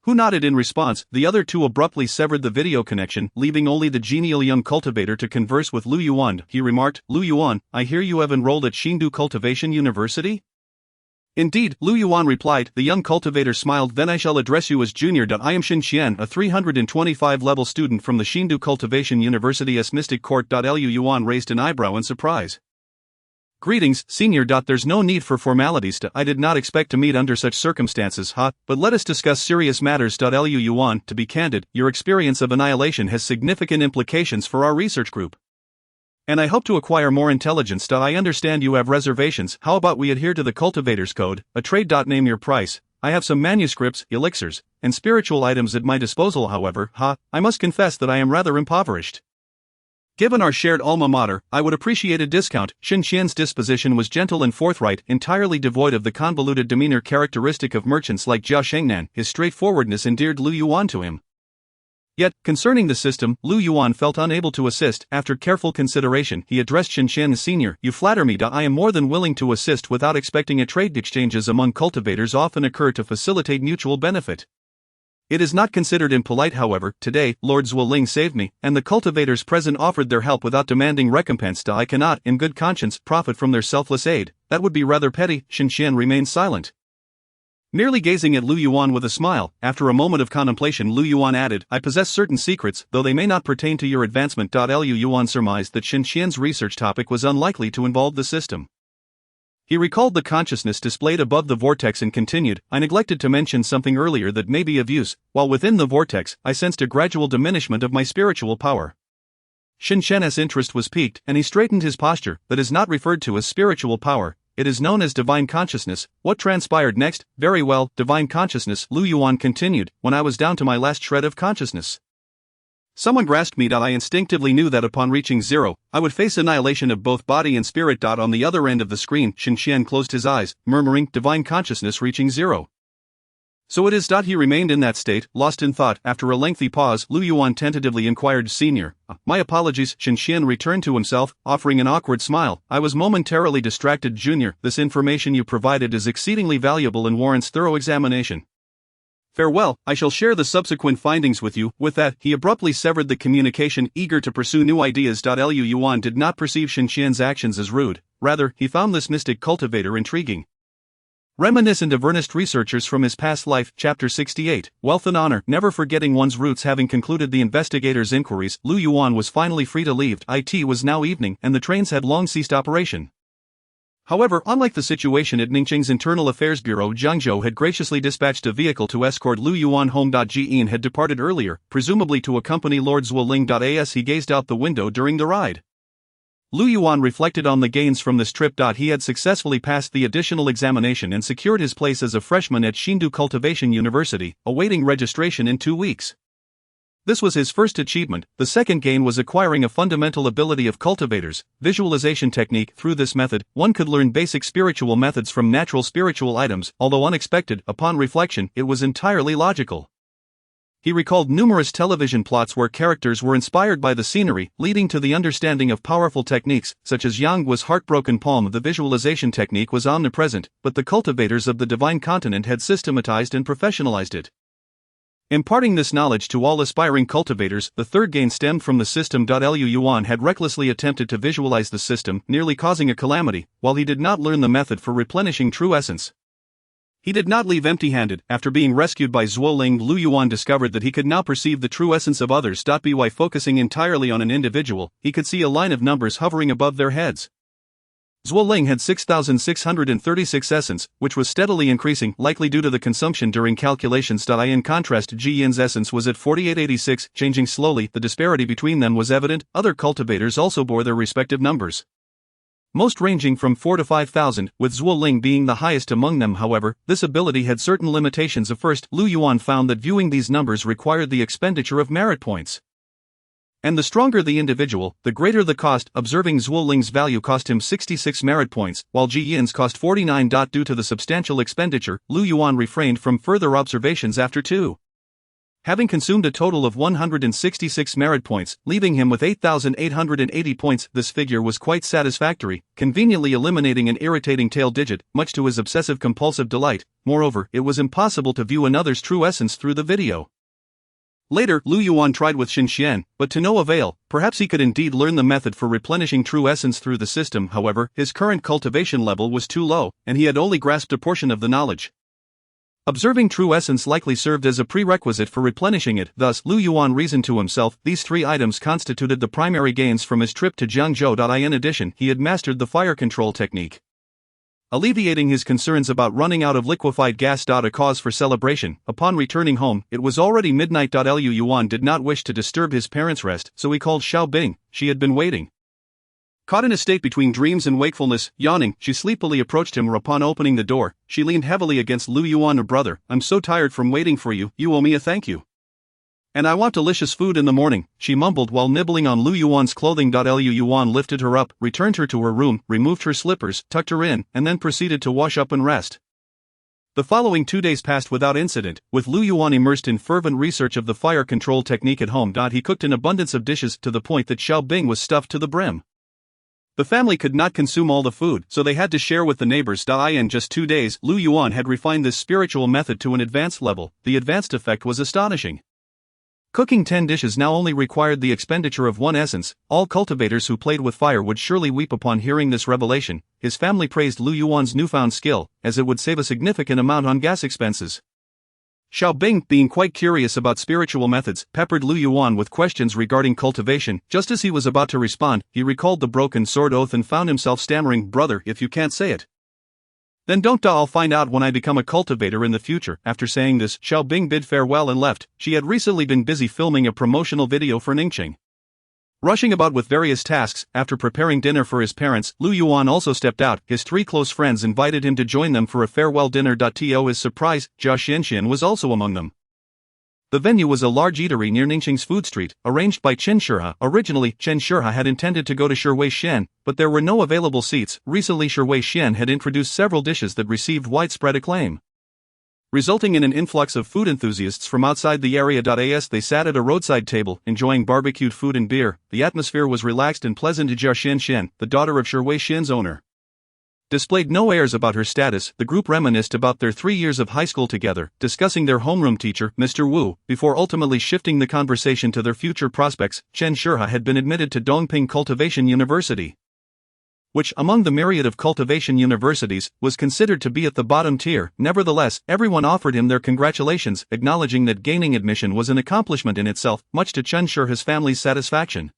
who nodded in response. The other two abruptly severed the video connection, leaving only the genial young cultivator to converse with Lu Yuan. He remarked, Lu Yuan, I hear you have enrolled at Shenzhou Cultivation University? Indeed, Lu Yuan replied. The young cultivator smiled. Then I shall address you as junior. I am Xin Qian, a 325-level student from the Shenzhou Cultivation University's Mystic Court. Lu Yuan raised an eyebrow in surprise. Greetings, senior. There's no need for formalities. I did not expect to meet under such circumstances, but let us discuss serious matters. Lu Yuan, to be candid, your experience of annihilation has significant implications for our research group, and I hope to acquire more intelligence. I understand you have reservations. How about we adhere to the Cultivator's Code, a trade. Name your price. I have some manuscripts, elixirs, and spiritual items at my disposal. However, I must confess that I am rather impoverished. Given our shared alma mater, I would appreciate a discount. Xin Qian's disposition was gentle and forthright, entirely devoid of the convoluted demeanor characteristic of merchants like Jia Shengnan. His straightforwardness endeared Lu Yuan to him. Yet, concerning the system, Lu Yuan felt unable to assist. After careful consideration, he addressed Xin Qian as senior. You flatter me. I am more than willing to assist without expecting a trade. Exchanges among cultivators often occur to facilitate mutual benefit. It is not considered impolite. However, today, Lord Zuoling saved me, and the cultivators present offered their help without demanding recompense. I cannot, in good conscience, profit from their selfless aid. That would be rather petty. Xin Qian remained silent, merely gazing at Lu Yuan with a smile. After a moment of contemplation, Lu Yuan added, I possess certain secrets, though they may not pertain to your advancement. Lu Yuan surmised that Xin Qian's research topic was unlikely to involve the system. He recalled the consciousness displayed above the vortex and continued, I neglected to mention something earlier that may be of use. While within the vortex, I sensed a gradual diminishment of my spiritual power. Xin Qian's interest was piqued, and he straightened his posture. That is not referred to as spiritual power. It is known as divine consciousness. What transpired next? Very well, divine consciousness, Lu Yuan continued, when I was down to my last shred of consciousness, someone grasped me. I instinctively knew that upon reaching zero, I would face annihilation of both body and spirit. On the other end of the screen, Xin Qian closed his eyes, murmuring, divine consciousness reaching zero. So it is. He remained in that state, lost in thought. After a lengthy pause, Lu Yuan tentatively inquired, Senior. My apologies. Shen returned to himself, offering an awkward smile. I was momentarily distracted. Junior, this information you provided is exceedingly valuable and warrants thorough examination. Farewell, I shall share the subsequent findings with you. With that, he abruptly severed the communication, eager to pursue new ideas. Lu Yuan did not perceive Shen actions as rude, rather, he found this mystic cultivator intriguing. Reminiscent of earnest researchers from his past life. Chapter 68, Wealth and Honor. Never forgetting one's roots. Having concluded the investigator's inquiries, Lu Yuan was finally free to leave. It was now evening, and the trains had long ceased operation. However, unlike the situation at Ningxing's Internal Affairs Bureau, Zhangzhou had graciously dispatched a vehicle to escort Lu Yuan home. Jian had departed earlier, presumably to accompany Lord Zuoling. As he gazed out the window during the ride, Lu Yuan reflected on the gains from this trip. He had successfully passed the additional examination and secured his place as a freshman at Shenzhou Cultivation University, awaiting registration in 2 weeks. This was his first achievement. The second gain was acquiring a fundamental ability of cultivators, visualization technique. Through this method, one could learn basic spiritual methods from natural spiritual items. Although unexpected, upon reflection, it was entirely logical. He recalled numerous television plots where characters were inspired by the scenery, leading to the understanding of powerful techniques, such as Yang was heartbroken palm. The visualization technique was omnipresent, but the cultivators of the divine continent had systematized and professionalized it. Imparting this knowledge to all aspiring cultivators, the third gain stemmed from the system. Lu Yuan had recklessly attempted to visualize the system, nearly causing a calamity, while he did not learn the method for replenishing true essence. He did not leave empty-handed. After being rescued by Zuoling, Lu Yuan discovered that he could now perceive the true essence of others. By focusing entirely on an individual, he could see a line of numbers hovering above their heads. Zuoling had 6,636 essence, which was steadily increasing, likely due to the consumption during calculations. In contrast, Jian's essence was at 4886, changing slowly. The disparity between them was evident. Other cultivators also bore their respective numbers, most ranging from 4 to 5,000, with Zuoling being the highest among them. However, this ability had certain limitations. First, Lu Yuan found that viewing these numbers required the expenditure of merit points. And the stronger the individual, the greater the cost. Observing Zuoling's value cost him 66 merit points, while Jian's cost 49. Due to the substantial expenditure, Lu Yuan refrained from further observations after 2. Having consumed a total of 166 merit points, leaving him with 8,880 points. This figure was quite satisfactory, conveniently eliminating an irritating tail digit, much to his obsessive-compulsive delight. Moreover, it was impossible to view another's true essence through the video. Later, Lu Yuan tried with Shen, but to no avail. Perhaps he could indeed learn the method for replenishing true essence through the system. However, his current cultivation level was too low, and he had only grasped a portion of the knowledge. Observing true essence likely served as a prerequisite for replenishing it. Thus, Lu Yuan reasoned to himself, these 3 items constituted the primary gains from his trip to Jiangzhou. In addition, he had mastered the fire control technique, alleviating his concerns about running out of liquefied gas. A cause for celebration. Upon returning home, it was already midnight. Lu Yuan did not wish to disturb his parents' rest, so he called Xiaobing. She had been waiting. Caught in a state between dreams and wakefulness, yawning, she sleepily approached him. Upon opening the door, she leaned heavily against Lu Yuan. Brother, I'm so tired from waiting for you, you owe me a thank you. And I want delicious food in the morning, she mumbled while nibbling on Lu Yuan's clothing. Lu Yuan lifted her up, returned her to her room, removed her slippers, tucked her in, and then proceeded to wash up and rest. The following 2 days passed without incident, with Lu Yuan immersed in fervent research of the fire control technique at home. He cooked an abundance of dishes to the point that Xiaobing was stuffed to the brim. The family could not consume all the food, so they had to share with the neighbors. In just 2 days, Lu Yuan had refined this spiritual method to an advanced level. The advanced effect was astonishing. Cooking 10 dishes now only required the expenditure of 1 essence. All cultivators who played with fire would surely weep upon hearing this revelation. His family praised Lu Yuan's newfound skill, as it would save a significant amount on gas expenses. Xiaobing, being quite curious about spiritual methods, peppered Lu Yuan with questions regarding cultivation. Just as he was about to respond, he recalled the broken sword oath and found himself stammering, brother, if you can't say it, then don't. I'll find out when I become a cultivator in the future. After saying this, Xiaobing bid farewell and left. She had recently been busy filming a promotional video for Ningxing. Rushing about with various tasks, after preparing dinner for his parents, Lu Yuan also stepped out. His 3 close friends invited him to join them for a farewell dinner. To his surprise, Jia Xianxian was also among them. The venue was a large eatery near Ningxing's food street, arranged by Chen Shihua. Originally, Chen Shihua had intended to go to Shiwei Shen, but there were no available seats. Recently, Shiwei Shen had introduced several dishes that received widespread acclaim. resulting in an influx of food enthusiasts from outside the area. As they sat at a roadside table, enjoying barbecued food and beer, the atmosphere was relaxed and pleasant. Jia Xian, the daughter of Shui Xian's owner, displayed no airs about her status. The group reminisced about their 3 years of high school together, discussing their homeroom teacher, Mr. Wu, before ultimately shifting the conversation to their future prospects. Chen Shihua had been admitted to Dongping Cultivation University, which, among the myriad of cultivation universities, was considered to be at the bottom tier. Nevertheless, everyone offered him their congratulations, acknowledging that gaining admission was an accomplishment in itself, much to Chen Shihua's family's satisfaction.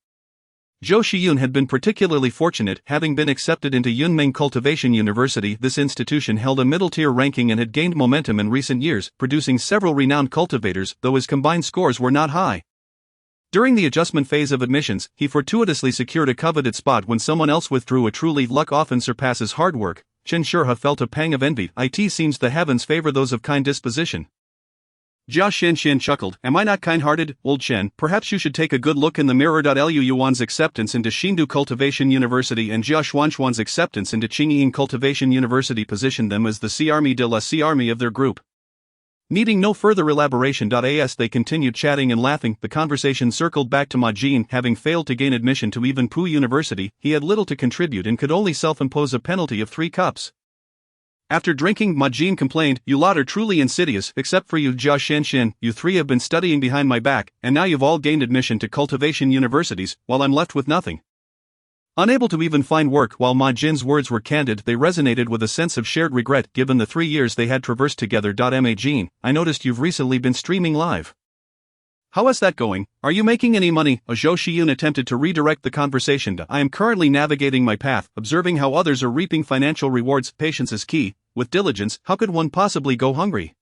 Zhou Xiyun had been particularly fortunate, having been accepted into Yunmeng Cultivation University. This institution held a middle-tier ranking and had gained momentum in recent years, producing several renowned cultivators, though his combined scores were not high. During the adjustment phase of admissions, he fortuitously secured a coveted spot when someone else withdrew. Luck often surpasses hard work. Chen Shihua felt a pang of envy. It seems the heavens favor those of kind disposition. Jia Xian chuckled. Am I not kind-hearted, old Chen? Perhaps you should take a good look in the mirror. Lu Yuan's acceptance into Xindu Cultivation University and Jia Xuanxuan's acceptance into Qingying Cultivation University positioned them as the C-Army de la C-Army of their group. Needing no further elaboration. As they continued chatting and laughing, the conversation circled back to Ma Jin. Having failed to gain admission to even Pu University, he had little to contribute and could only self-impose a penalty of 3 cups. After drinking, Ma Jin complained, "You lot are truly insidious, except for you, Jia Xian. You 3 have been studying behind my back, and now you've all gained admission to cultivation universities, while I'm left with nothing." Unable to even find work. While Ma Jin's words were candid, they resonated with a sense of shared regret given the 3 years they had traversed together. Ma Jin, I noticed you've recently been streaming live. How is that going? Are you making any money? Zhou Xiyun attempted to redirect the conversation. I am currently navigating my path, observing how others are reaping financial rewards. Patience is key. With diligence, how could one possibly go hungry?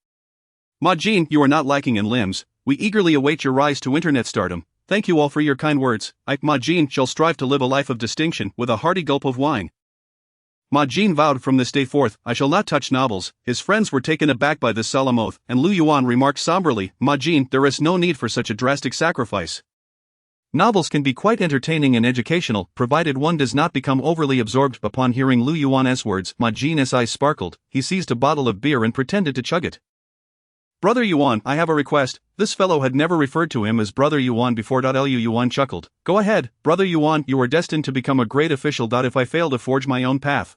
Ma Jin, you are not lacking in limbs. We eagerly await your rise to internet stardom. Thank you all for your kind words. Ma Jin, shall strive to live a life of distinction. With a hearty gulp of wine, Ma Jin vowed, from this day forth, I shall not touch novels. His friends were taken aback by this solemn oath, and Lu Yuan remarked somberly, Ma Jin, there is no need for such a drastic sacrifice. Novels can be quite entertaining and educational, provided one does not become overly absorbed. Upon hearing Lu Yuan's words, Ma Jin's eyes sparkled. He seized a bottle of beer and pretended to chug it. Brother Yuan, I have a request. This fellow had never referred to him as Brother Yuan before. Lu Yuan chuckled. Go ahead, Brother Yuan, you are destined to become a great official. If I fail to forge my own path,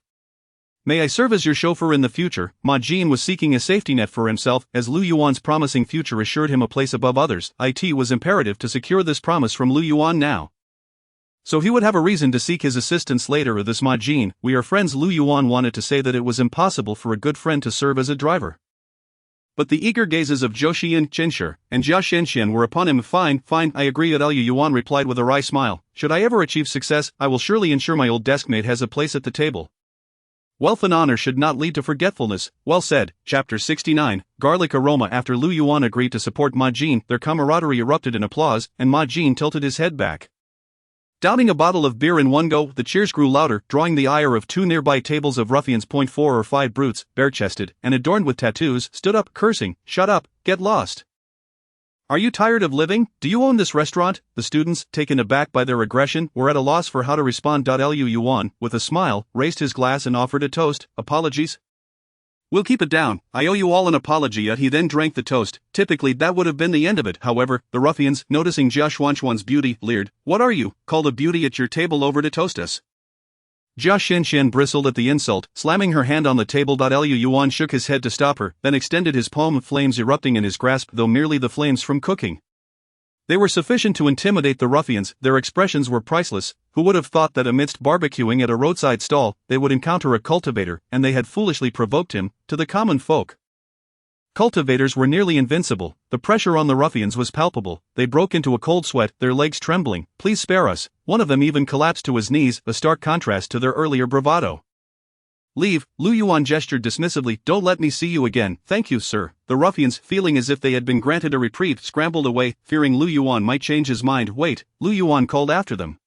may I serve as your chauffeur in the future? Ma Jin was seeking a safety net for himself, as Lu Yuan's promising future assured him a place above others. It was imperative to secure this promise from Lu Yuan now, so he would have a reason to seek his assistance later. This Ma Jin, we are friends. Lu Yuan wanted to say that it was impossible for a good friend to serve as a driver, but the eager gazes of Zhou Xiyun, Chen Shi, and Jia Xian were upon him. Fine, I agree. Lu Yuan replied with a wry smile. Should I ever achieve success, I will surely ensure my old deskmate has a place at the table. Wealth and honor should not lead to forgetfulness. Well said. Chapter 69, Garlic Aroma. After Lu Yuan agreed to support Ma Jin, their camaraderie erupted in applause, and Ma Jin tilted his head back. Downing a bottle of beer in one go, the cheers grew louder, drawing the ire of 2 nearby tables of ruffians. 4 or 5 brutes, bare-chested, and adorned with tattoos, stood up, cursing, shut up, get lost. Are you tired of living? Do you own this restaurant? The students, taken aback by their aggression, were at a loss for how to respond. Lu Yuan, with a smile, raised his glass and offered a toast. Apologies? We'll keep it down. I owe you all an apology. He then drank the toast. Typically that would have been the end of it. However, the ruffians, noticing Jia Xuanxuan's beauty, leered. What are you, called a beauty at your table over to toast us? Jia Xian bristled at the insult, slamming her hand on the table. Lu Yuan shook his head to stop her, then extended his palm, flames erupting in his grasp, though merely the flames from cooking. They were sufficient to intimidate the ruffians. Their expressions were priceless. Who would have thought that amidst barbecuing at a roadside stall, they would encounter a cultivator, and they had foolishly provoked him? To the common folk, cultivators were nearly invincible. The pressure on the ruffians was palpable. They broke into a cold sweat, their legs trembling. Please spare us. One of them even collapsed to his knees, a stark contrast to their earlier bravado. Leave, Lu Yuan gestured dismissively. Don't let me see you again. Thank you, sir. The ruffians, feeling as if they had been granted a reprieve, scrambled away, fearing Lu Yuan might change his mind. Wait, Lu Yuan called after them.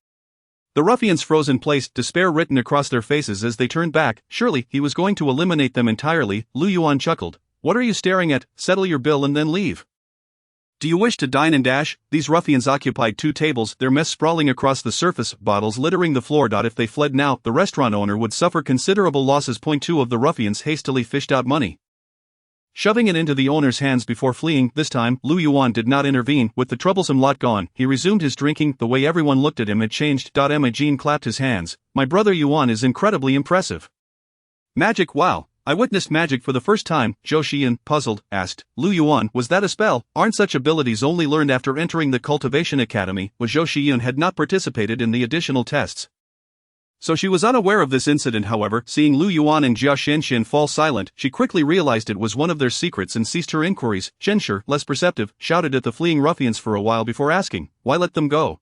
The ruffians froze in place, despair written across their faces as they turned back. Surely, he was going to eliminate them entirely. Lu Yuan chuckled. What are you staring at? Settle your bill and then leave. Do you wish to dine and dash? These ruffians occupied 2 tables, their mess sprawling across the surface, bottles littering the floor. If they fled now, the restaurant owner would suffer considerable losses. 2 of the ruffians hastily fished out money. shoving it into the owner's hands before fleeing. This time, Lu Yuan did not intervene. With the troublesome lot gone, he resumed his drinking. The way everyone looked at him had changed. Emma Jean clapped his hands. My brother Yuan is incredibly impressive. Magic, wow. I witnessed magic for the first time, Zhou Xian, puzzled, asked. Lu Yuan, was that a spell? Aren't such abilities only learned after entering the Cultivation Academy? Was Zhou Xian had not participated in the additional tests. So she was unaware of this incident. However, seeing Lu Yuan and Jia Xianxian fall silent, she quickly realized it was one of their secrets and ceased her inquiries. Zhenshi, less perceptive, shouted at the fleeing ruffians for a while before asking, why let them go?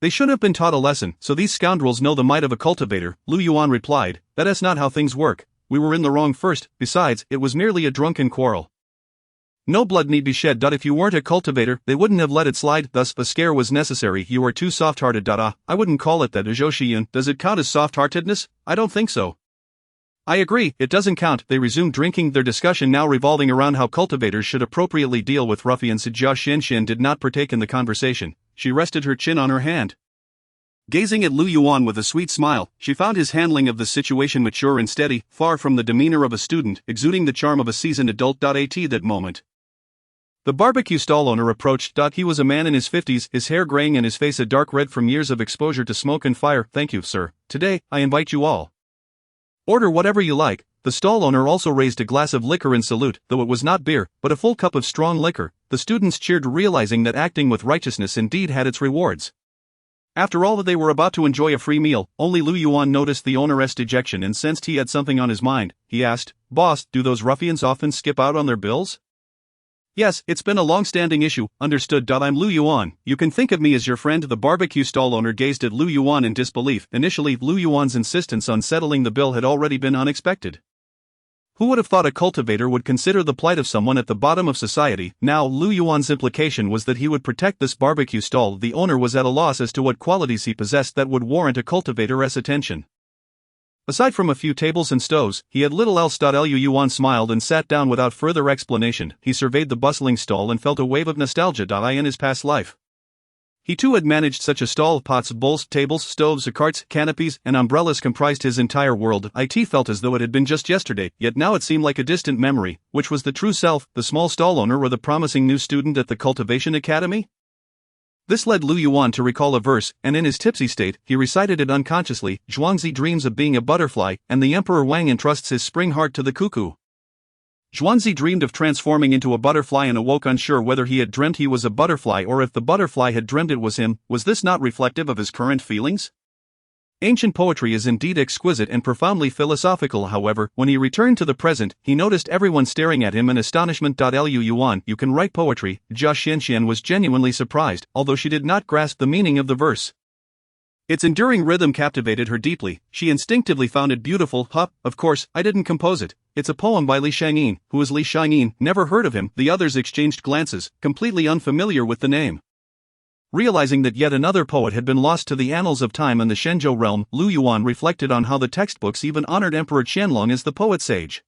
They should have been taught a lesson, so these scoundrels know the might of a cultivator. Lu Yuan replied, that is not how things work. We were in the wrong first, besides, it was merely a drunken quarrel. No blood need be shed. If you weren't a cultivator, they wouldn't have let it slide, thus the scare was necessary. You are too soft-hearted. I wouldn't call it that. Zhou Xian, does it count as soft-heartedness? I don't think so. I agree, it doesn't count. They resumed drinking, their discussion now revolving around how cultivators should appropriately deal with ruffians. Jia Xianxian did not partake in the conversation. She rested her chin on her hand. Gazing at Lu Yuan with a sweet smile, she found his handling of the situation mature and steady, far from the demeanor of a student, exuding the charm of a seasoned adult. At that moment, the barbecue stall owner approached. He was a man in his 50s, his hair graying and his face a dark red from years of exposure to smoke and fire. Thank you, sir. Today, I invite you all. Order whatever you like. The stall owner also raised a glass of liquor in salute, though it was not beer, but a full cup of strong liquor. The students cheered, realizing that acting with righteousness indeed had its rewards. After all, that they were about to enjoy a free meal. Only Lu Yuan noticed the owner's dejection and sensed he had something on his mind. He asked, Boss, do those ruffians often skip out on their bills? Yes, it's been a long-standing issue. Understood. I'm Lu Yuan. You can think of me as your friend. The barbecue stall owner gazed at Lu Yuan in disbelief. Initially, Lu Yuan's insistence on settling the bill had already been unexpected. Who would have thought a cultivator would consider the plight of someone at the bottom of society? Now, Lu Yuan's implication was that he would protect this barbecue stall. The owner was at a loss as to what qualities he possessed that would warrant a cultivator's attention. Aside from a few tables and stoves, he had little else. Lu Yuan smiled and sat down without further explanation. He surveyed the bustling stall and felt a wave of nostalgia. In his past life, he too had managed such a stall. Pots, bowls, tables, stoves, carts, canopies, and umbrellas comprised his entire world. It felt as though it had been just yesterday, yet now it seemed like a distant memory. Which was the true self, the small stall owner or the promising new student at the Cultivation Academy? This led Lu Yuan to recall a verse, and in his tipsy state, he recited it unconsciously. Zhuangzi dreams of being a butterfly, and the Emperor Wang entrusts his spring heart to the cuckoo. Zhuangzi dreamed of transforming into a butterfly and awoke unsure whether he had dreamt he was a butterfly or if the butterfly had dreamt it was him. Was this not reflective of his current feelings? Ancient poetry is indeed exquisite and profoundly philosophical. However, when he returned to the present, he noticed everyone staring at him in astonishment. Lu Yuan, you can write poetry. Jia Xianxian was genuinely surprised, although she did not grasp the meaning of the verse. Its enduring rhythm captivated her deeply. She instinctively found it beautiful. Of course, I didn't compose it. It's a poem by Li Shangyin. Who is Li Shangyin? Never heard of him. The others exchanged glances, completely unfamiliar with the name. Realizing that yet another poet had been lost to the annals of time in the Shenzhou realm, Lu Yuan reflected on how the textbooks even honored Emperor Qianlong as the poet sage.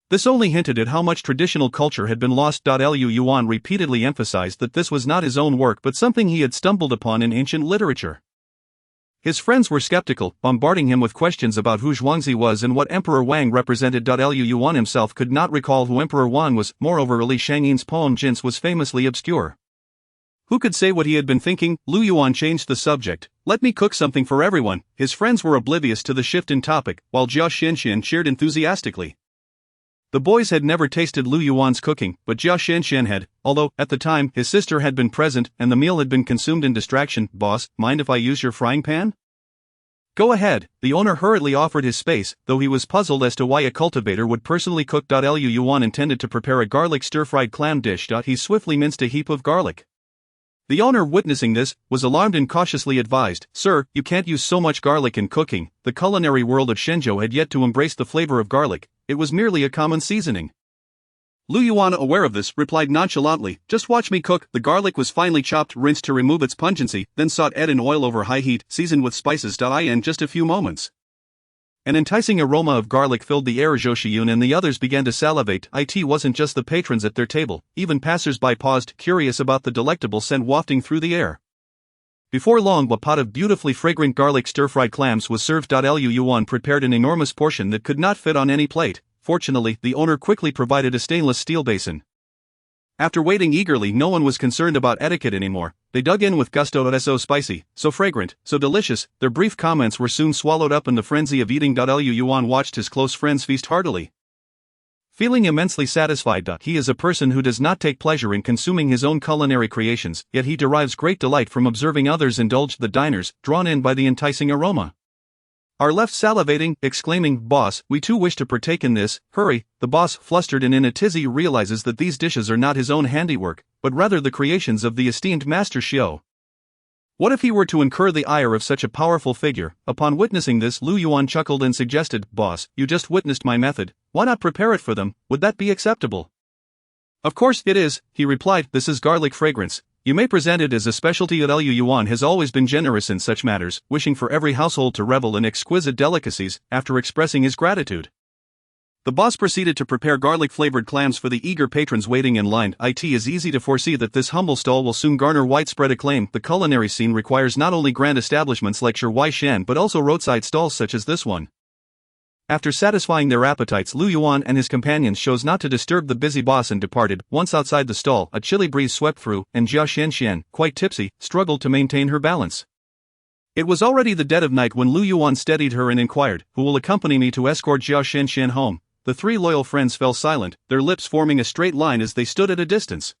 This only hinted at how much traditional culture had been lost. Lu Yuan repeatedly emphasized that this was not his own work but something he had stumbled upon in ancient literature. His friends were skeptical, bombarding him with questions about who Zhuangzi was and what Emperor Wang represented. Lu Yuan himself could not recall who Emperor Wang was. Moreover, Li Shangyin's poem Jin's was famously obscure. Who could say what he had been thinking? Lu Yuan changed the subject. Let me cook something for everyone. His friends were oblivious to the shift in topic, while Jia Xianxian cheered enthusiastically. The boys had never tasted Lu Yuan's cooking, but Jia Xianxian had, although, at the time, his sister had been present and the meal had been consumed in distraction. Boss, mind if I use your frying pan? Go ahead, the owner hurriedly offered his space, though he was puzzled as to why a cultivator would personally cook. Lu Yuan intended to prepare a garlic stir-fried clam dish. He swiftly minced a heap of garlic. The owner, witnessing this, was alarmed and cautiously advised, Sir, you can't use so much garlic in cooking. The culinary world of Shenzhou had yet to embrace the flavor of garlic. It was merely a common seasoning. Lu Yuan, aware of this, replied nonchalantly, just watch me cook. The garlic was finely chopped, rinsed to remove its pungency, then sautéed in oil over high heat, seasoned with spices. In just a few moments, an enticing aroma of garlic filled the air. Zhou Xian and the others began to salivate. It wasn't just the patrons at their table, even passers-by paused, curious about the delectable scent wafting through the air. Before long, a pot of beautifully fragrant garlic stir-fried clams was served. Lu Yuan prepared an enormous portion that could not fit on any plate. Fortunately, the owner quickly provided a stainless steel basin. After waiting eagerly, no one was concerned about etiquette anymore. They dug in with gusto. So spicy, so fragrant, so delicious. Their brief comments were soon swallowed up in the frenzy of eating. Yuan watched his close friends feast heartily, feeling immensely satisfied. He is a person who does not take pleasure in consuming his own culinary creations, yet he derives great delight from observing others indulge. The diners, drawn in by the enticing aroma, are left salivating, exclaiming, "Boss, we too wish to partake in this, hurry." The boss, flustered and in a tizzy, realizes that these dishes are not his own handiwork, but rather the creations of the esteemed Master Xiao. What if he were to incur the ire of such a powerful figure? Upon witnessing this, Lu Yuan chuckled and suggested, "Boss, you just witnessed my method, why not prepare it for them? Would that be acceptable?" "Of course it is," he replied. "This is garlic fragrance. You may present it as a specialty." Lu Yuan has always been generous in such matters, wishing for every household to revel in exquisite delicacies. After expressing his gratitude, the boss proceeded to prepare garlic-flavored clams for the eager patrons waiting in line. It is easy to foresee that this humble stall will soon garner widespread acclaim. The culinary scene requires not only grand establishments like Wai Shan but also roadside stalls such as this one. After satisfying their appetites, Lu Yuan and his companions chose not to disturb the busy boss and departed. Once outside the stall, a chilly breeze swept through, and Jia Xianxian, quite tipsy, struggled to maintain her balance. It was already the dead of night when Lu Yuan steadied her and inquired, "Who will accompany me to escort Jia Xianxian home?" The three loyal friends fell silent, their lips forming a straight line as they stood at a distance,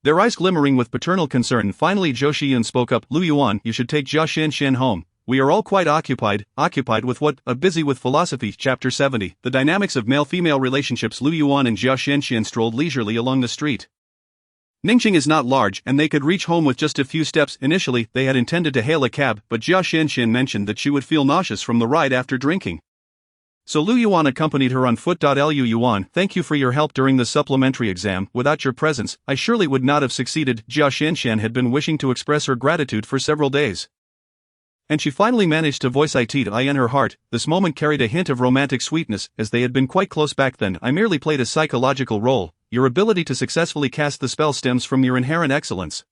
their eyes glimmering with paternal concern. Finally Zhou Xiyun spoke up, "Lu Yuan, you should take Jia Xianxian home. We are all quite occupied with what? Busy with philosophy." Chapter 70, The Dynamics of Male-Female Relationships. Lu Yuan and Jia Xianxian strolled leisurely along the street. Ningxing is not large, and they could reach home with just a few steps. Initially, they had intended to hail a cab, but Jia Xianxian mentioned that she would feel nauseous from the ride after drinking. So Lu Yuan accompanied her on foot. Lu Yuan, thank you for your help during the supplementary exam. Without your presence, I surely would not have succeeded. Jia Xianxian had been wishing to express her gratitude for several days, and she finally managed to voice it in her heart. This moment carried a hint of romantic sweetness, as they had been quite close back then. "I merely played a psychological role. Your ability to successfully cast the spell stems from your inherent excellence."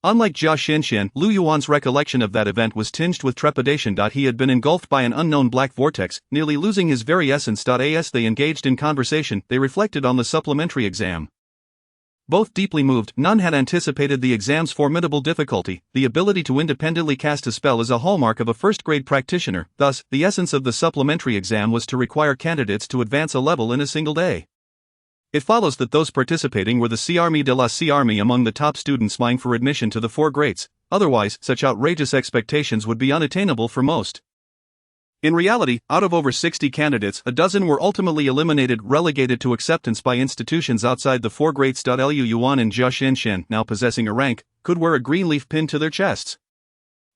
Unlike Jia Xianxian, Lu Yuan's recollection of that event was tinged with trepidation. He had been engulfed by an unknown black vortex, nearly losing his very essence. As they engaged in conversation, they reflected on the supplementary exam. Both deeply moved, none had anticipated the exam's formidable difficulty. The ability to independently cast a spell is a hallmark of a first-grade practitioner, thus, the essence of the supplementary exam was to require candidates to advance a level in a single day. It follows that those participating were the C'Armée de la C'Armée among the top students vying for admission to the four grades. Otherwise, such outrageous expectations would be unattainable for most. In reality, out of over 60 candidates, a dozen were ultimately eliminated, relegated to acceptance by institutions outside the four grades. Lu Yuan and Jia Xianxian, now possessing a rank, could wear a green leaf pin to their chests.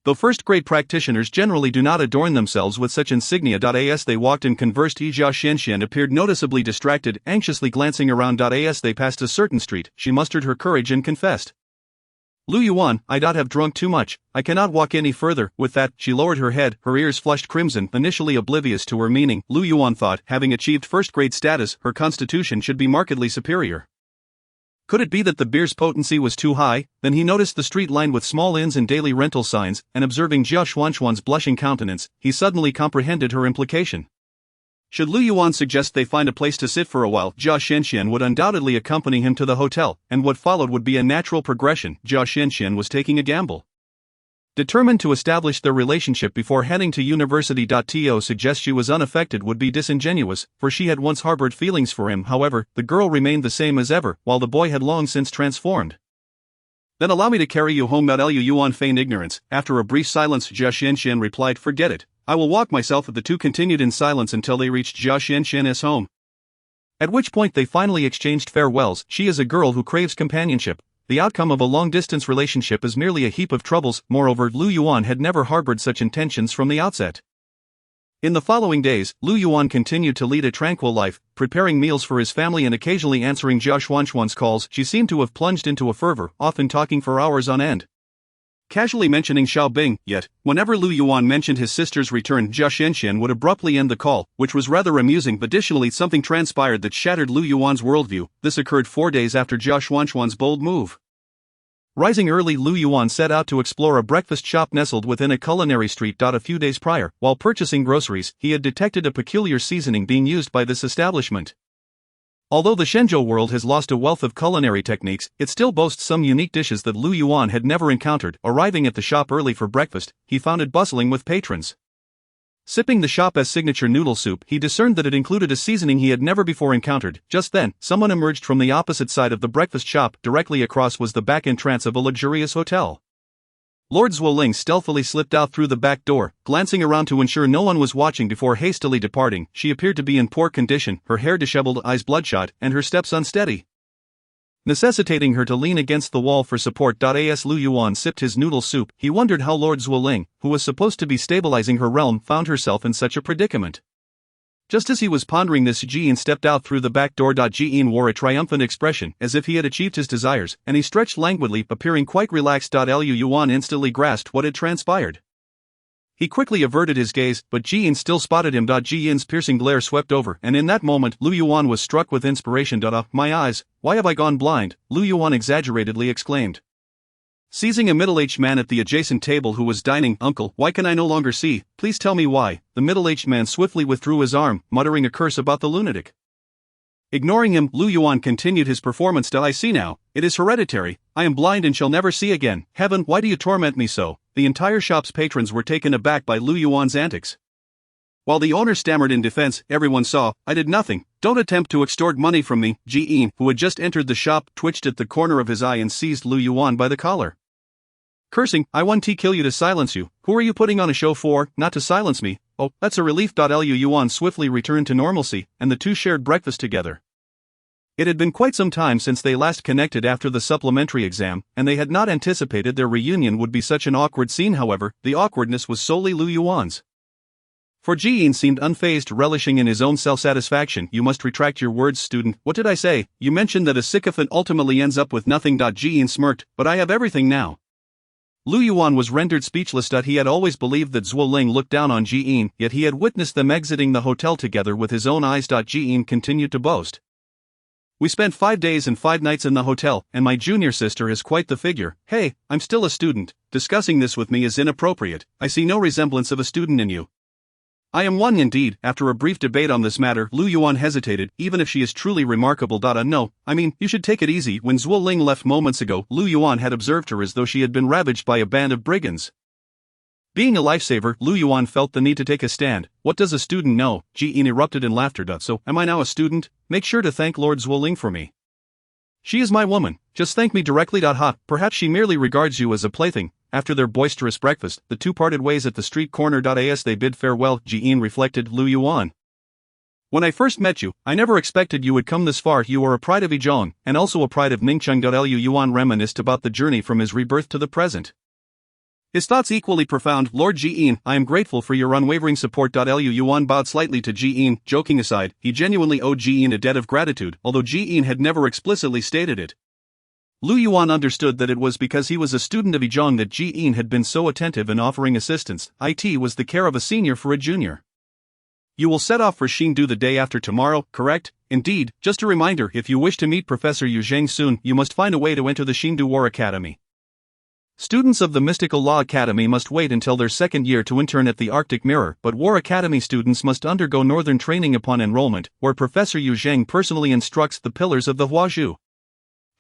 Though first-grade practitioners generally do not adorn themselves with such insignia. As they walked and conversed, Jia Xianxian appeared noticeably distracted, anxiously glancing around. As they passed a certain street, she mustered her courage and confessed, "Lu Yuan, I have drunk too much, I cannot walk any further." With that, she lowered her head, her ears flushed crimson, initially oblivious to her meaning. Lu Yuan thought, having achieved first-grade status, her constitution should be markedly superior. Could it be that the beer's potency was too high? Then he noticed the street lined with small inns and daily rental signs, and observing Jia Xuanxuan's blushing countenance, he suddenly comprehended her implication. Should Lu Yuan suggest they find a place to sit for a while, Jia Xianxian would undoubtedly accompany him to the hotel, and what followed would be a natural progression. Jia Xianxian was taking a gamble, determined to establish their relationship before heading to university. To suggest she was unaffected would be disingenuous, for she had once harbored feelings for him. However, the girl remained the same as ever, while the boy had long since transformed. "Then allow me to carry you home." Lu Yuan feigned ignorance. After a brief silence, Jia Xianxian replied, "Forget it. I will walk myself." The two continued in silence until they reached Jia Xianxian's home, at which point they finally exchanged farewells. She is a girl who craves companionship. The outcome of a long-distance relationship is merely a heap of troubles. Moreover, Lu Yuan had never harbored such intentions from the outset. In the following days, Lu Yuan continued to lead a tranquil life, preparing meals for his family and occasionally answering Jia Xuanxuan's calls. She seemed to have plunged into a fervor, often talking for hours on end, casually mentioning Xiaobing. Yet, whenever Lu Yuan mentioned his sister's return, Jia Xianxian would abruptly end the call, which was rather amusing. Additionally, something transpired that shattered Lu Yuan's worldview. This occurred 4 days after Jia Xuanxuan's bold move. Rising early, Lu Yuan set out to explore a breakfast shop nestled within a culinary street. A few days prior, while purchasing groceries, he had detected a peculiar seasoning being used by this establishment. Although the Shenzhou world has lost a wealth of culinary techniques, it still boasts some unique dishes that Lu Yuan had never encountered. Arriving at the shop early for breakfast, he found it bustling with patrons. Sipping the shop's signature noodle soup, he discerned that it included a seasoning he had never before encountered. Just then, someone emerged from the opposite side of the breakfast shop. Directly across was the back entrance of a luxurious hotel. Lord Zuoling stealthily slipped out through the back door, glancing around to ensure no one was watching before hastily departing. She appeared to be in poor condition, her hair disheveled, eyes bloodshot, and her steps unsteady, necessitating her to lean against the wall for support. As Lu Yuan sipped his noodle soup, he wondered how Lord Zuoling, who was supposed to be stabilizing her realm, found herself in such a predicament. Just as he was pondering this, Jian stepped out through the back door. Jian wore a triumphant expression, as if he had achieved his desires, and he stretched languidly, appearing quite relaxed. Lu Yuan instantly grasped what had transpired. He quickly averted his gaze, but Jian still spotted him. Jian's piercing glare swept over, and in that moment, Lu Yuan was struck with inspiration. My eyes, why have I gone blind? Lu Yuan exaggeratedly exclaimed. Seizing a middle-aged man at the adjacent table who was dining, "Uncle, why can I no longer see? Please tell me why." The middle-aged man swiftly withdrew his arm, muttering a curse about the lunatic. Ignoring him, Lu Yuan continued his performance. "I see now. It is hereditary. I am blind and shall never see again. Heaven, why do you torment me so?" The entire shop's patrons were taken aback by Lu Yuan's antics. While the owner stammered in defense, everyone saw, "I did nothing. Don't attempt to extort money from me." Jian, who had just entered the shop, twitched at the corner of his eye and seized Lu Yuan by the collar. Cursing, "I want to kill you to silence you. Who are you putting on a show for? Not to silence me. Oh, that's a relief." Lu Yuan swiftly returned to normalcy, and the two shared breakfast together. It had been quite some time since they last connected after the supplementary exam, and they had not anticipated their reunion would be such an awkward scene. However, the awkwardness was solely Lu Yuan's. For Jian seemed unfazed, relishing in his own self-satisfaction. "You must retract your words, student." "What did I say? You mentioned that a sycophant ultimately ends up with nothing." Jian smirked. "But I have everything now." Lu Yuan was rendered speechless. He had always believed that Zuoling looked down on Jian, yet he had witnessed them exiting the hotel together with his own eyes. Jian continued to boast. "We spent 5 days and 5 nights in the hotel, and my junior sister is quite the figure. Hey, I'm still a student. Discussing this with me is inappropriate. I see no resemblance of a student in you." "I am one indeed." After a brief debate on this matter, Lu Yuan hesitated. "Even if she is truly remarkable. No, I mean, you should take it easy." When Zuoling left moments ago, Lu Yuan had observed her as though she had been ravaged by a band of brigands. Being a lifesaver, Lu Yuan felt the need to take a stand. "What does a student know?" Jian erupted in laughter. "So, am I now a student? Make sure to thank Lord Zuoling for me. She is my woman. Just thank me directly. Perhaps she merely regards you as a plaything." After their boisterous breakfast, the two parted ways at the street corner. As they bid farewell, Jian reflected. "Lu Yuan, when I first met you, I never expected you would come this far. You are a pride of Yizhong, and also a pride of Ningcheng." Lu Yuan reminisced about the journey from his rebirth to the present. His thoughts equally profound. "Lord Jian, I am grateful for your unwavering support." Lu Yuan bowed slightly to Jian. Joking aside, he genuinely owed Jian a debt of gratitude, although Jian had never explicitly stated it. Lu Yuan understood that it was because he was a student of Yizhong that Jian had been so attentive in offering assistance. It was the care of a senior for a junior. "You will set off for Chengdu the day after tomorrow, correct?" "Indeed. Just a reminder, if you wish to meet Professor Yu Zheng soon, you must find a way to enter the Chengdu War Academy. Students of the Mystical Law Academy must wait until their second year to intern at the Arctic Mirror, but War Academy students must undergo northern training upon enrollment, where Professor Yu Zheng personally instructs the pillars of the Huazhu."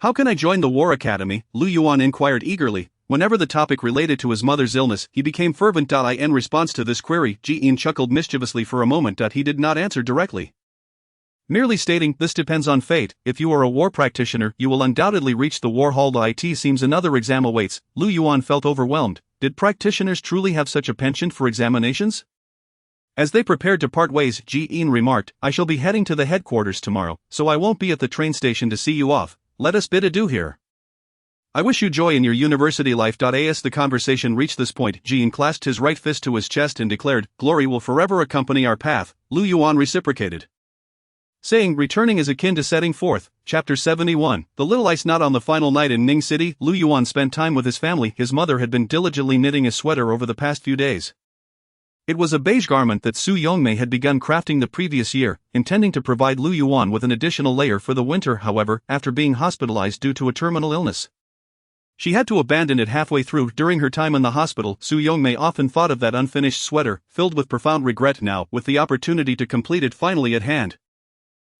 "How can I join the War Academy?" Lu Yuan inquired eagerly. Whenever the topic related to his mother's illness, he became fervent. In response to this query, Jian chuckled mischievously for a moment. He did not answer directly, merely stating, "This depends on fate. If you are a war practitioner, you will undoubtedly reach the war hall. It seems another exam awaits." Lu Yuan felt overwhelmed. Did practitioners truly have such a penchant for examinations? As they prepared to part ways, Jian remarked, "I shall be heading to the headquarters tomorrow, so I won't be at the train station to see you off. Let us bid adieu here. I wish you joy in your university life." As the conversation reached this point, Jian clasped his right fist to his chest and declared, "Glory will forever accompany our path." Lu Yuan reciprocated, saying, "Returning is akin to setting forth." Chapter 71. The little ice knot. On the final night in Ning City, Lu Yuan spent time with his family. His mother had been diligently knitting a sweater over the past few days. It was a beige garment that Su Yongmei had begun crafting the previous year, intending to provide Lu Yuan with an additional layer for the winter. However, after being hospitalized due to a terminal illness, She had to abandon it halfway through. During her time in the hospital, Su Yongmei often thought of that unfinished sweater, filled with profound regret now, with the opportunity to complete it finally at hand.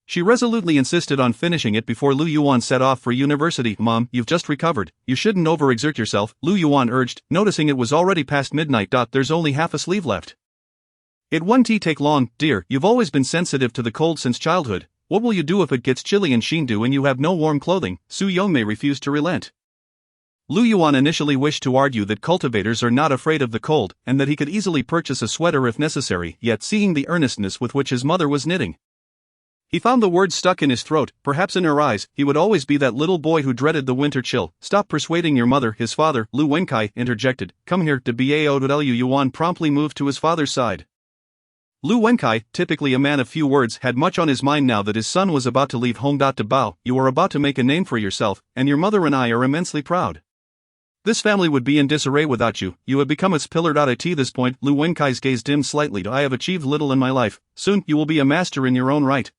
She resolutely insisted on finishing it before Lu Yuan set off for university. Mom, you've just recovered, you shouldn't overexert yourself, Lu Yuan urged, noticing it was already past midnight. There's only half a sleeve left. It won't take long, dear, you've always been sensitive to the cold since childhood. What will you do if it gets chilly in Shenzhou and you have no warm clothing? Su Yongmei refused to relent. Lu Yuan initially wished to argue that cultivators are not afraid of the cold, and that he could easily purchase a sweater if necessary, yet seeing the earnestness with which his mother was knitting, he found the words stuck in his throat. Perhaps in her eyes, he would always be that little boy who dreaded the winter chill. Stop persuading your mother, his father, Lu Wenkai, interjected. Come here, to Bao. Yuan promptly moved to his father's side. Lu Wenkai, typically a man of few words, had much on his mind now that his son was about to leave home. To Bao, you are about to make a name for yourself, and your mother and I are immensely proud. This family would be in disarray without you. You have become its pillar. At this point, Lu Wenkai's gaze dimmed slightly. I have achieved little in my life. Soon, you will be a master in your own right.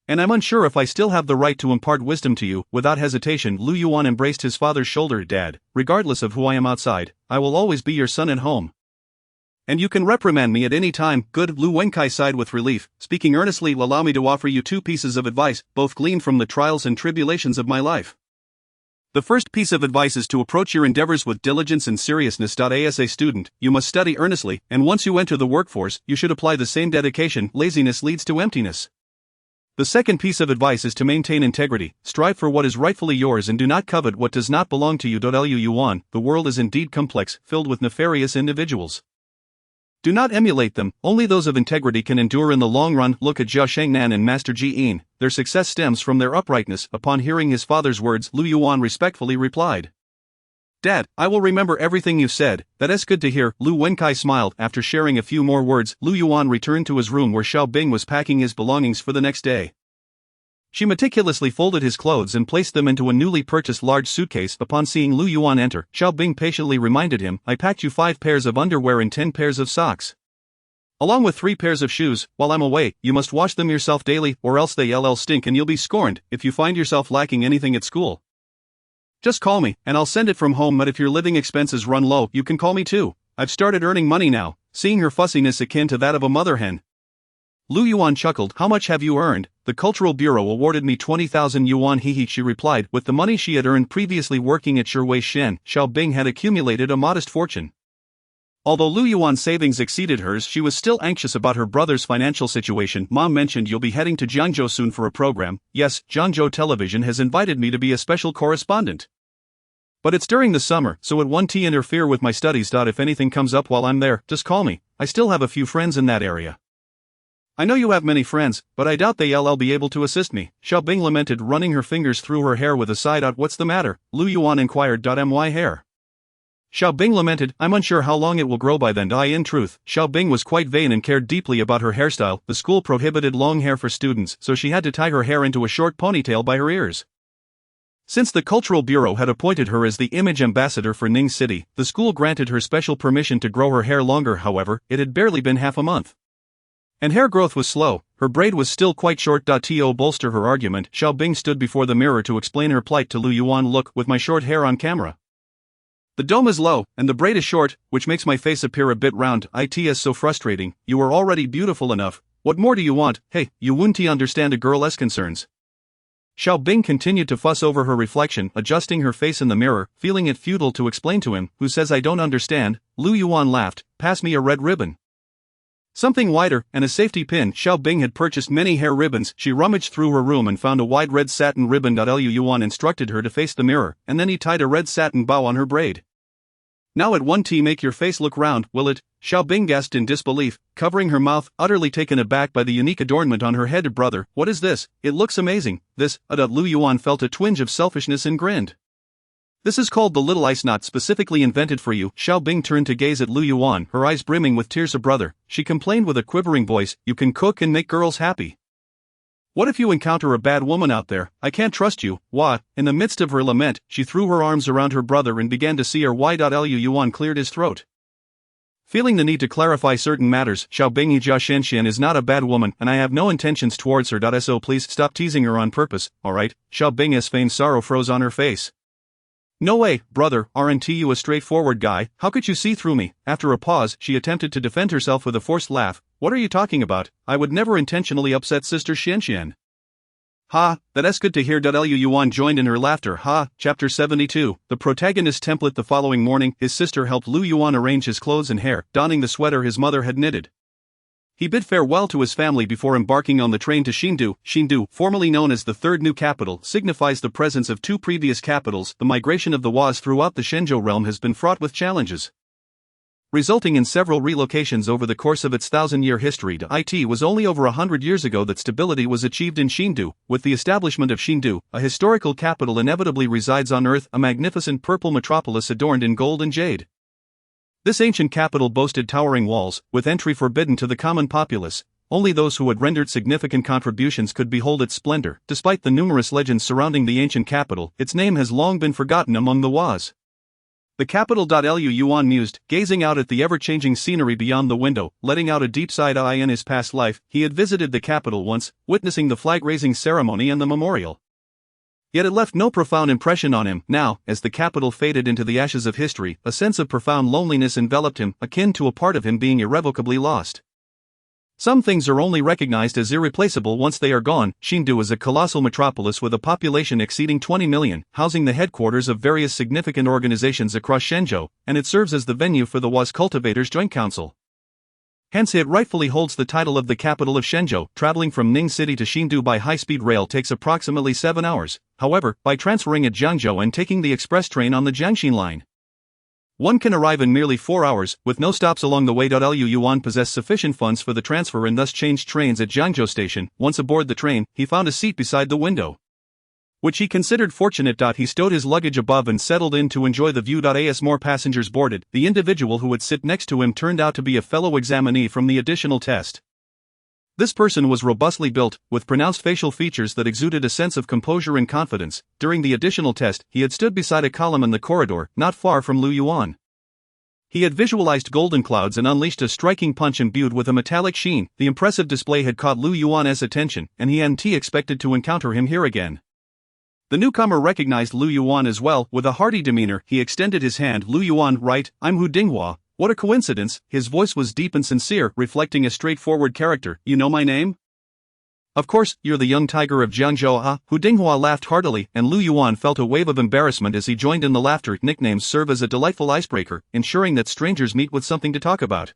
And I'm unsure if I still have the right to impart wisdom to you. Without hesitation, Lu Yuan embraced his father's shoulder. Dad, regardless of who I am outside, I will always be your son at home. And you can reprimand me at any time. Good, Lu Wenkai sighed with relief, speaking earnestly. Allow me to offer you 2 pieces of advice, both gleaned from the trials and tribulations of my life. The first piece of advice is to approach your endeavors with diligence and seriousness. As a student, you must study earnestly, and once you enter the workforce, you should apply the same dedication. Laziness leads to emptiness. The second piece of advice is to maintain integrity, strive for what is rightfully yours and do not covet what does not belong to you. Lu Yuan, the world is indeed complex, filled with nefarious individuals. Do not emulate them, only those of integrity can endure in the long run. Look at Jia Shengnan and Master Ji Yin, their success stems from their uprightness. Upon hearing his father's words, Lu Yuan respectfully replied, Dad, I will remember everything you said. That is good to hear. Lu Wenkai smiled. After sharing a few more words, Lu Yuan returned to his room where Xiao Bing was packing his belongings for the next day. She meticulously folded his clothes and placed them into a newly purchased large suitcase. Upon seeing Lu Yuan enter, Xiao Bing patiently reminded him, I packed you 5 pairs of underwear and 10 pairs of socks, along with 3 pairs of shoes. While I'm away, you must wash them yourself daily, or else they stink and you'll be scorned if you find yourself lacking anything at school. Just call me, and I'll send it from home. But if your living expenses run low, you can call me too. I've started earning money now. Seeing her fussiness akin to that of a mother hen, Lu Yuan chuckled. How much have you earned? The Cultural Bureau awarded me 20,000 yuan. He, she replied. With the money she had earned previously working at Shiwei Shen, Xiao Bing had accumulated a modest fortune. Although Lu Yuan's savings exceeded hers, she was still anxious about her brother's financial situation. Mom mentioned you'll be heading to Jiangzhou soon for a program. Yes, Jiangzhou Television has invited me to be a special correspondent. But it's during the summer, so it won't interfere with my studies. If anything comes up while I'm there, just call me. I still have a few friends in that area. I know you have many friends, but I doubt they'll be able to assist me. Xiao Bing lamented, running her fingers through her hair with a sigh. What's the matter? Lu Yuan inquired. My hair. Xiao Bing lamented, I'm unsure how long it will grow by then. In truth, Xiao Bing was quite vain and cared deeply about her hairstyle. The school prohibited long hair for students, so she had to tie her hair into a short ponytail by her ears. Since the Cultural Bureau had appointed her as the image ambassador for Ning City, the school granted her special permission to grow her hair longer. However, it had barely been half a month, and hair growth was slow. Her braid was still quite short. To bolster her argument, Xiao Bing stood before the mirror to explain her plight to Lu Yuan. Look, with my short hair on camera, the dome is low, and the braid is short, which makes my face appear a bit round. It is so frustrating. You are already beautiful enough. What more do you want? Hey, you wouldn't understand a girl's concerns. Xiao Bing continued to fuss over her reflection, adjusting her face in the mirror, feeling it futile to explain to him. Who says I don't understand? Lu Yuan laughed. Pass me a red ribbon, something wider, and a safety pin. Xiao Bing had purchased many hair ribbons. She rummaged through her room and found a wide red satin ribbon. Lu Yuan instructed her to face the mirror, and then he tied a red satin bow on her braid. Now it won't make your face look round, will it? Xiao Bing gasped in disbelief, covering her mouth, utterly taken aback by the unique adornment on her head. Brother, what is this? It looks amazing. This, Lu Yuan felt a twinge of selfishness and grinned. This is called the little ice knot, specifically invented for you. Xiao Bing turned to gaze at Lu Yuan, her eyes brimming with tears. Brother, she complained with a quivering voice, you can cook and make girls happy. What if you encounter a bad woman out there? I can't trust you. What? In the midst of her lament, she threw her arms around her brother and began to see her. Why? Lu Yuan cleared his throat, feeling the need to clarify certain matters. Xiao Bing, Jia Shenshan is not a bad woman, and I have no intentions towards her. So please stop teasing her on purpose, alright? Xiao Bing's feigned sorrow froze on her face. No way, brother, aren't you a straightforward guy? How could you see through me? After a pause, she attempted to defend herself with a forced laugh. What are you talking about? I would never intentionally upset Sister Xianxian. Ha, that's good to hear. Yuan joined in her laughter. Ha, chapter 72. The protagonist template. The following morning, his sister helped Lu Yuan arrange his clothes and hair, donning the sweater his mother had knitted. He bid farewell to his family before embarking on the train to Chengdu. Chengdu, formerly known as the third new capital, signifies the presence of two previous capitals. The migration of the Was throughout the Shenzhou realm has been fraught with challenges, resulting in several relocations over the course of its 1,000-year history. It was only over 100 years ago that stability was achieved in Chengdu. With the establishment of Chengdu, a historical capital inevitably resides on Earth, a magnificent purple metropolis adorned in gold and jade. This ancient capital boasted towering walls, with entry forbidden to the common populace. Only those who had rendered significant contributions could behold its splendor. Despite the numerous legends surrounding the ancient capital, its name has long been forgotten among the Was. The capital. Yuan mused, gazing out at the ever-changing scenery beyond the window, letting out a deep sigh. In his past life, he had visited the capital once, witnessing the flag-raising ceremony and the memorial. Yet it left no profound impression on him. Now, as the capital faded into the ashes of history, a sense of profound loneliness enveloped him, akin to a part of him being irrevocably lost. Some things are only recognized as irreplaceable once they are gone. Chengdu is a colossal metropolis with a population exceeding 20 million, housing the headquarters of various significant organizations across Shenzhou, and it serves as the venue for the Was Cultivators Joint Council. Hence it rightfully holds the title of the capital of Shenzhou. Traveling from Ning City to Chengdu by high-speed rail takes approximately 7 hours. However, by transferring at Jiangzhou and taking the express train on the Jiangxin line, one can arrive in merely 4 hours, with no stops along the way. Yuan possessed sufficient funds for the transfer and thus changed trains at Jiangzhou station. Once aboard the train, he found a seat beside the window, which he considered fortunate. He stowed his luggage above and settled in to enjoy the view. As more passengers boarded, the individual who would sit next to him turned out to be a fellow examinee from the additional test. This person was robustly built, with pronounced facial features that exuded a sense of composure and confidence. During the additional test, he had stood beside a column in the corridor, not far from Lu Yuan. He had visualized golden clouds and unleashed a striking punch imbued with a metallic sheen. The impressive display had caught Lu Yuan's attention, and he hadn't expected to encounter him here again. The newcomer recognized Lu Yuan as well. With a hearty demeanor, he extended his hand. Lu Yuan, right, I'm Hu Dinghua. What a coincidence. His voice was deep and sincere, reflecting a straightforward character. You know my name? Of course, you're the young tiger of Jiangzhou. Hu Dinghua laughed heartily, and Lu Yuan felt a wave of embarrassment as he joined in the laughter. Nicknames serve as a delightful icebreaker, ensuring that strangers meet with something to talk about.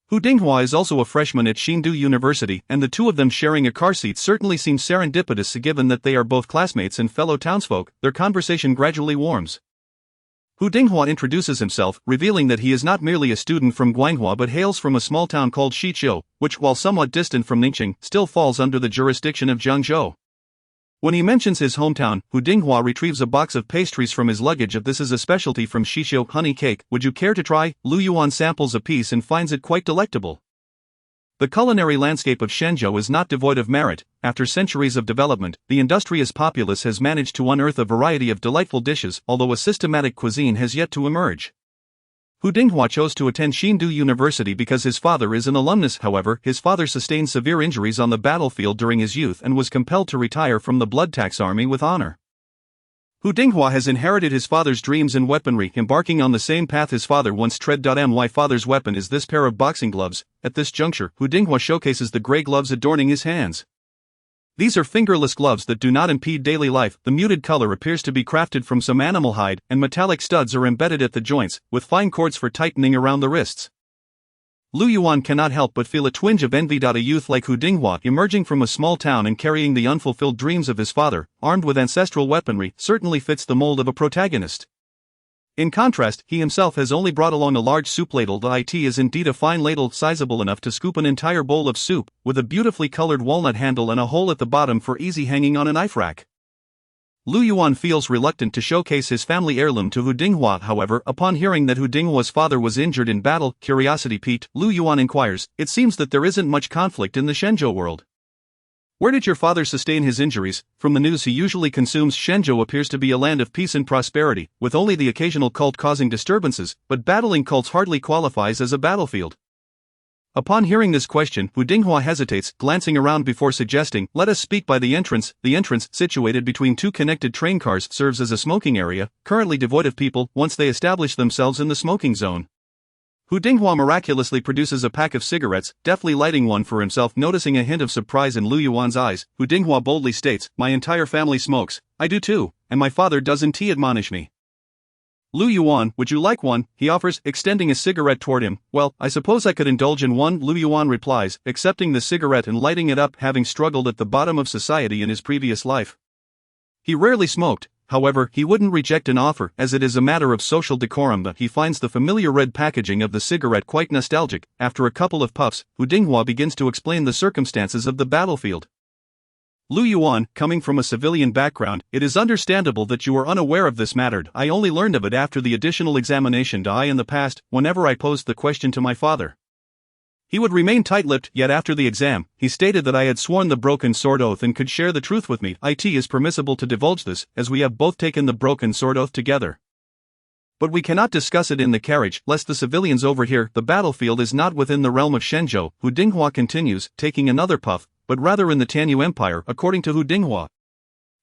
Hu Dinghua is also a freshman at Chengdu University, and the two of them sharing a car seat certainly seems serendipitous given that they are both classmates and fellow townsfolk. Their conversation gradually warms. Hu Dinghua introduces himself, revealing that he is not merely a student from Guanghua but hails from a small town called Shiqiu, which, while somewhat distant from Ningxing, still falls under the jurisdiction of Jiangzhou. When he mentions his hometown, Hu Dinghua retrieves a box of pastries from his luggage. If this is a specialty from Shiqiu, honey cake, would you care to try? Lu Yuan samples a piece and finds it quite delectable. The culinary landscape of Shenzhou is not devoid of merit. After centuries of development, the industrious populace has managed to unearth a variety of delightful dishes, although a systematic cuisine has yet to emerge. Hu Dinghua chose to attend Chengdu University because his father is an alumnus. However, his father sustained severe injuries on the battlefield during his youth and was compelled to retire from the blood tax army with honor. Hu Dinghua has inherited his father's dreams and weaponry, embarking on the same path his father once tread. My father's weapon is this pair of boxing gloves. At this juncture, Hu Dinghua showcases the gray gloves adorning his hands. These are fingerless gloves that do not impede daily life. The muted color appears to be crafted from some animal hide, and metallic studs are embedded at the joints, with fine cords for tightening around the wrists. Lu Yuan cannot help but feel a twinge of envy. A youth like Hu Dinghua, emerging from a small town and carrying the unfulfilled dreams of his father, armed with ancestral weaponry, certainly fits the mold of a protagonist. In contrast, he himself has only brought along a large soup ladle. It is indeed a fine ladle, sizable enough to scoop an entire bowl of soup, with a beautifully colored walnut handle and a hole at the bottom for easy hanging on an knife rack. Lu Yuan feels reluctant to showcase his family heirloom to Hu Dinghua. However, upon hearing that Hu Dinghua's father was injured in battle, curiosity piqued, Lu Yuan inquires, it seems that there isn't much conflict in the Shenzhou world. Where did your father sustain his injuries? From the news he usually consumes, Shenzhou appears to be a land of peace and prosperity, with only the occasional cult causing disturbances, but battling cults hardly qualifies as a battlefield. Upon hearing this question, Hu Dinghua hesitates, glancing around before suggesting, "Let us speak by the entrance." The entrance, situated between two connected train cars, serves as a smoking area, currently devoid of people once they establish themselves in the smoking zone. Hu Dinghua miraculously produces a pack of cigarettes, deftly lighting one for himself. Noticing a hint of surprise in Lu Yuan's eyes, Hu Dinghua boldly states, "My entire family smokes." "I do too, and my father doesn't admonish me." "Lu Yuan, would you like one?" he offers, extending a cigarette toward him. "Well, I suppose I could indulge in one," Lu Yuan replies, accepting the cigarette and lighting it up. Having struggled at the bottom of society in his previous life, he rarely smoked. However, he wouldn't reject an offer, as it is a matter of social decorum. But he finds the familiar red packaging of the cigarette quite nostalgic. After a couple of puffs, Hu Dinghua begins to explain the circumstances of the battlefield. "Lu Yuan, coming from a civilian background, it is understandable that you are unaware of this matter. I only learned of it after the additional examination. In the past, whenever I posed the question to my father, he would remain tight-lipped, yet after the exam, he stated that I had sworn the broken sword oath and could share the truth with me. It is permissible to divulge this, as we have both taken the broken sword oath together. But we cannot discuss it in the carriage, lest the civilians overhear. The battlefield is not within the realm of Shenzhou," Hu Dinghua continues, taking another puff, "but rather in the Tanyu Empire." According to Hu Dinghua,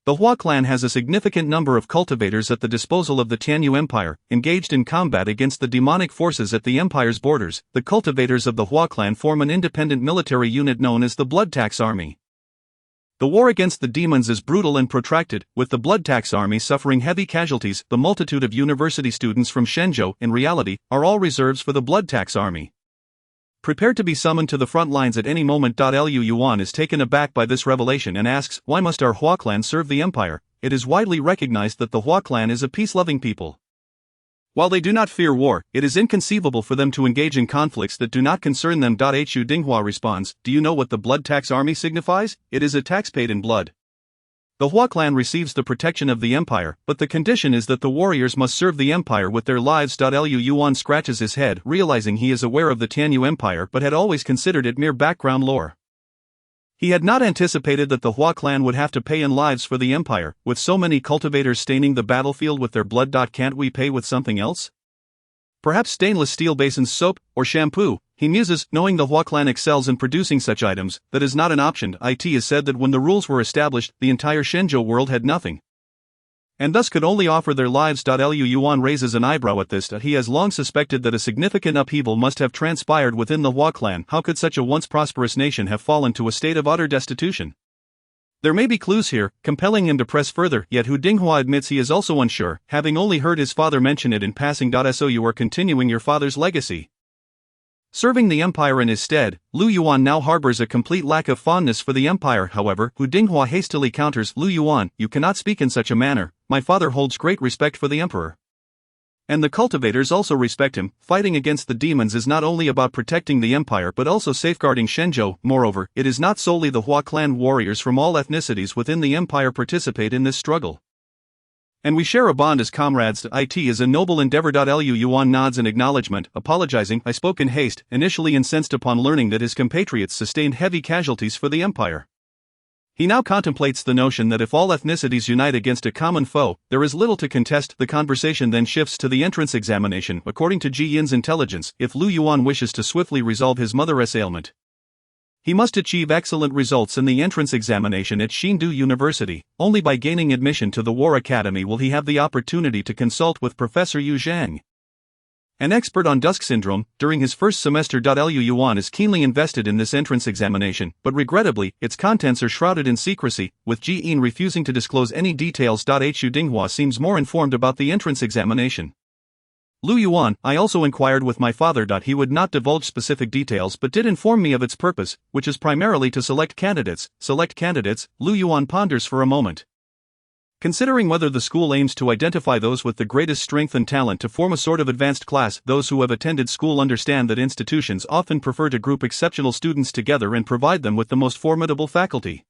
the Hua clan has a significant number of cultivators at the disposal of the Tanyu Empire, engaged in combat against the demonic forces at the empire's borders. The cultivators of the Hua clan form an independent military unit known as the Blood Tax Army. The war against the demons is brutal and protracted, with the Blood Tax Army suffering heavy casualties. The multitude of university students from Shenzhou, in reality, are all reserves for the Blood Tax Army, prepared to be summoned to the front lines at any moment. Lu Yuan is taken aback by this revelation and asks, "Why must our Hua clan serve the empire? It is widely recognized that the Hua clan is a peace-loving people. While they do not fear war, it is inconceivable for them to engage in conflicts that do not concern them." Hu Dinghua responds, "Do you know what the Blood Tax Army signifies? It is a tax paid in blood. The Hua clan receives the protection of the empire, but the condition is that the warriors must serve the empire with their lives." Lu Yuan scratches his head, realizing he is aware of the Tanyu Empire but had always considered it mere background lore. He had not anticipated that the Hua clan would have to pay in lives for the empire, with so many cultivators staining the battlefield with their blood. Can't we pay with something else? Perhaps stainless steel basins, soap, or shampoo, he muses, knowing the Hua clan excels in producing such items. That is not an option. It is said that when the rules were established, the entire Shenzhou world had nothing, and thus could only offer their lives. Lu Yuan raises an eyebrow at this. He has long suspected that a significant upheaval must have transpired within the Hua clan. How could such a once prosperous nation have fallen to a state of utter destitution? There may be clues here, compelling him to press further, yet Hu Dinghua admits he is also unsure, having only heard his father mention it in passing. So you are continuing your father's legacy, serving the empire in his stead. Lu Yuan now harbors a complete lack of fondness for the empire. However, Hu Dinghua hastily counters, "Lu Yuan, you cannot speak in such a manner. My father holds great respect for the emperor, and the cultivators also respect him. Fighting against the demons is not only about protecting the empire but also safeguarding Shenzhou. Moreover, it is not solely the Hua clan. Warriors from all ethnicities within the empire participate in this struggle, and we share a bond as comrades. It is a noble endeavor." Lu Yuan nods in acknowledgement, apologizing, "I spoke in haste," initially incensed upon learning that his compatriots sustained heavy casualties for the empire. He now contemplates the notion that if all ethnicities unite against a common foe, there is little to contest. The conversation then shifts to the entrance examination. According to Yin's intelligence, if Lu Yuan wishes to swiftly resolve his mother's ailment, he must achieve excellent results in the entrance examination at Shenzhou University. Only by gaining admission to the War Academy will he have the opportunity to consult with Professor Yu Zhang, an expert on dusk syndrome. During his first semester, Lu Yuan is keenly invested in this entrance examination, but regrettably, its contents are shrouded in secrecy, with Yin refusing to disclose any details. Hu Dinghua seems more informed about the entrance examination. "Lu Yuan, I also inquired with my father. He would not divulge specific details but did inform me of its purpose, which is primarily to select candidates." Select candidates? Lu Yuan ponders for a moment, considering whether the school aims to identify those with the greatest strength and talent to form a sort of advanced class. Those who have attended school understand that institutions often prefer to group exceptional students together and provide them with the most formidable faculty.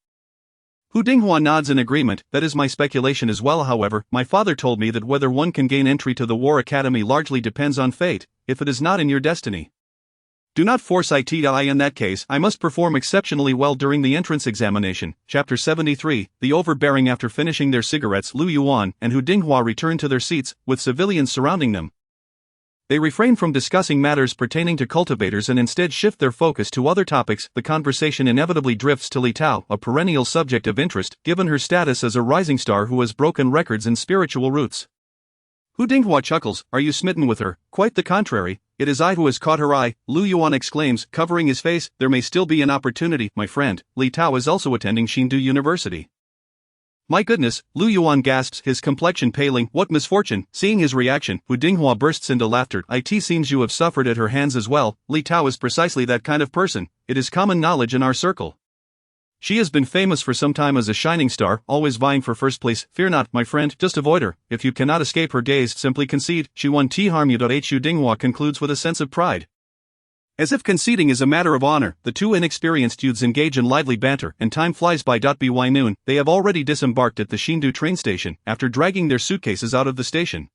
Hu Dinghua nods in agreement. "That is my speculation as well. However, my father told me that whether one can gain entry to the War Academy largely depends on fate. If it is not in your destiny, do not force it. In that case, I must perform exceptionally well during the entrance examination." Chapter 73, The Overbearing. After finishing their cigarettes, Lu Yuan and Hu Dinghua return to their seats, with civilians surrounding them. They refrain from discussing matters pertaining to cultivators and instead shift their focus to other topics. The conversation inevitably drifts to Li Tao, a perennial subject of interest, given her status as a rising star who has broken records in spiritual roots. Hu Dinghua chuckles, "Are you smitten with her?" "Quite the contrary, it is I who has caught her eye," Lu Yuan exclaims, covering his face. "There may still be an opportunity, my friend." Li Tao is also attending Shenzhou University. "My goodness," Lu Yuan gasps, his complexion paling. "What misfortune!" Seeing his reaction, Hu Dinghua bursts into laughter. "It seems you have suffered at her hands as well." Li Tao is precisely that kind of person. It is common knowledge in our circle. She has been famous for some time as a shining star, always vying for first place. "Fear not, my friend, just avoid her. If you cannot escape her gaze, simply concede. She won't harm you." Hu Dinghua concludes with a sense of pride. As if conceding is a matter of honor, the two inexperienced youths engage in lively banter, and time flies by. By noon, they have already disembarked at the Shenzhou train station, after dragging their suitcases out of the station.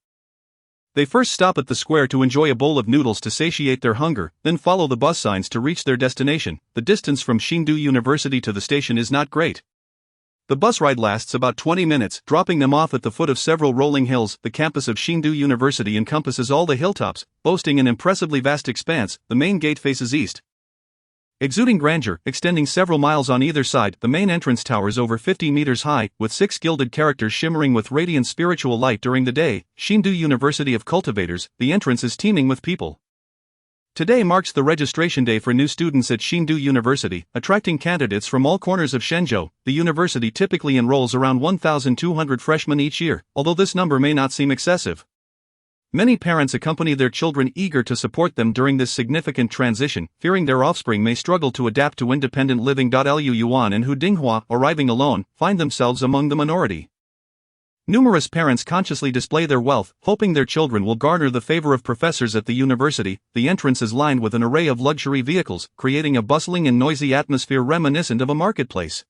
They first stop at the square to enjoy a bowl of noodles to satiate their hunger, then follow the bus signs to reach their destination. The distance from Shenzhou University to the station is not great. The bus ride lasts about 20 minutes, dropping them off at the foot of several rolling hills. The campus of Shenzhou University encompasses all the hilltops, boasting an impressively vast expanse. The main gate faces east, exuding grandeur, extending several miles on either side. The main entrance towers over 50 meters high, with 6 gilded characters shimmering with radiant spiritual light during the day. Shenzhou University of Cultivators. The entrance is teeming with people. Today marks the registration day for new students at Shenzhou University, attracting candidates from all corners of Shenzhou. The university typically enrolls around 1,200 freshmen each year, although this number may not seem excessive. Many parents accompany their children, eager to support them during this significant transition, fearing their offspring may struggle to adapt to independent living. Lu Yuan and Hu Dinghua, arriving alone, find themselves among the minority. Numerous parents consciously display their wealth, hoping their children will garner the favor of professors at the university. The entrance is lined with an array of luxury vehicles, creating a bustling and noisy atmosphere reminiscent of a marketplace.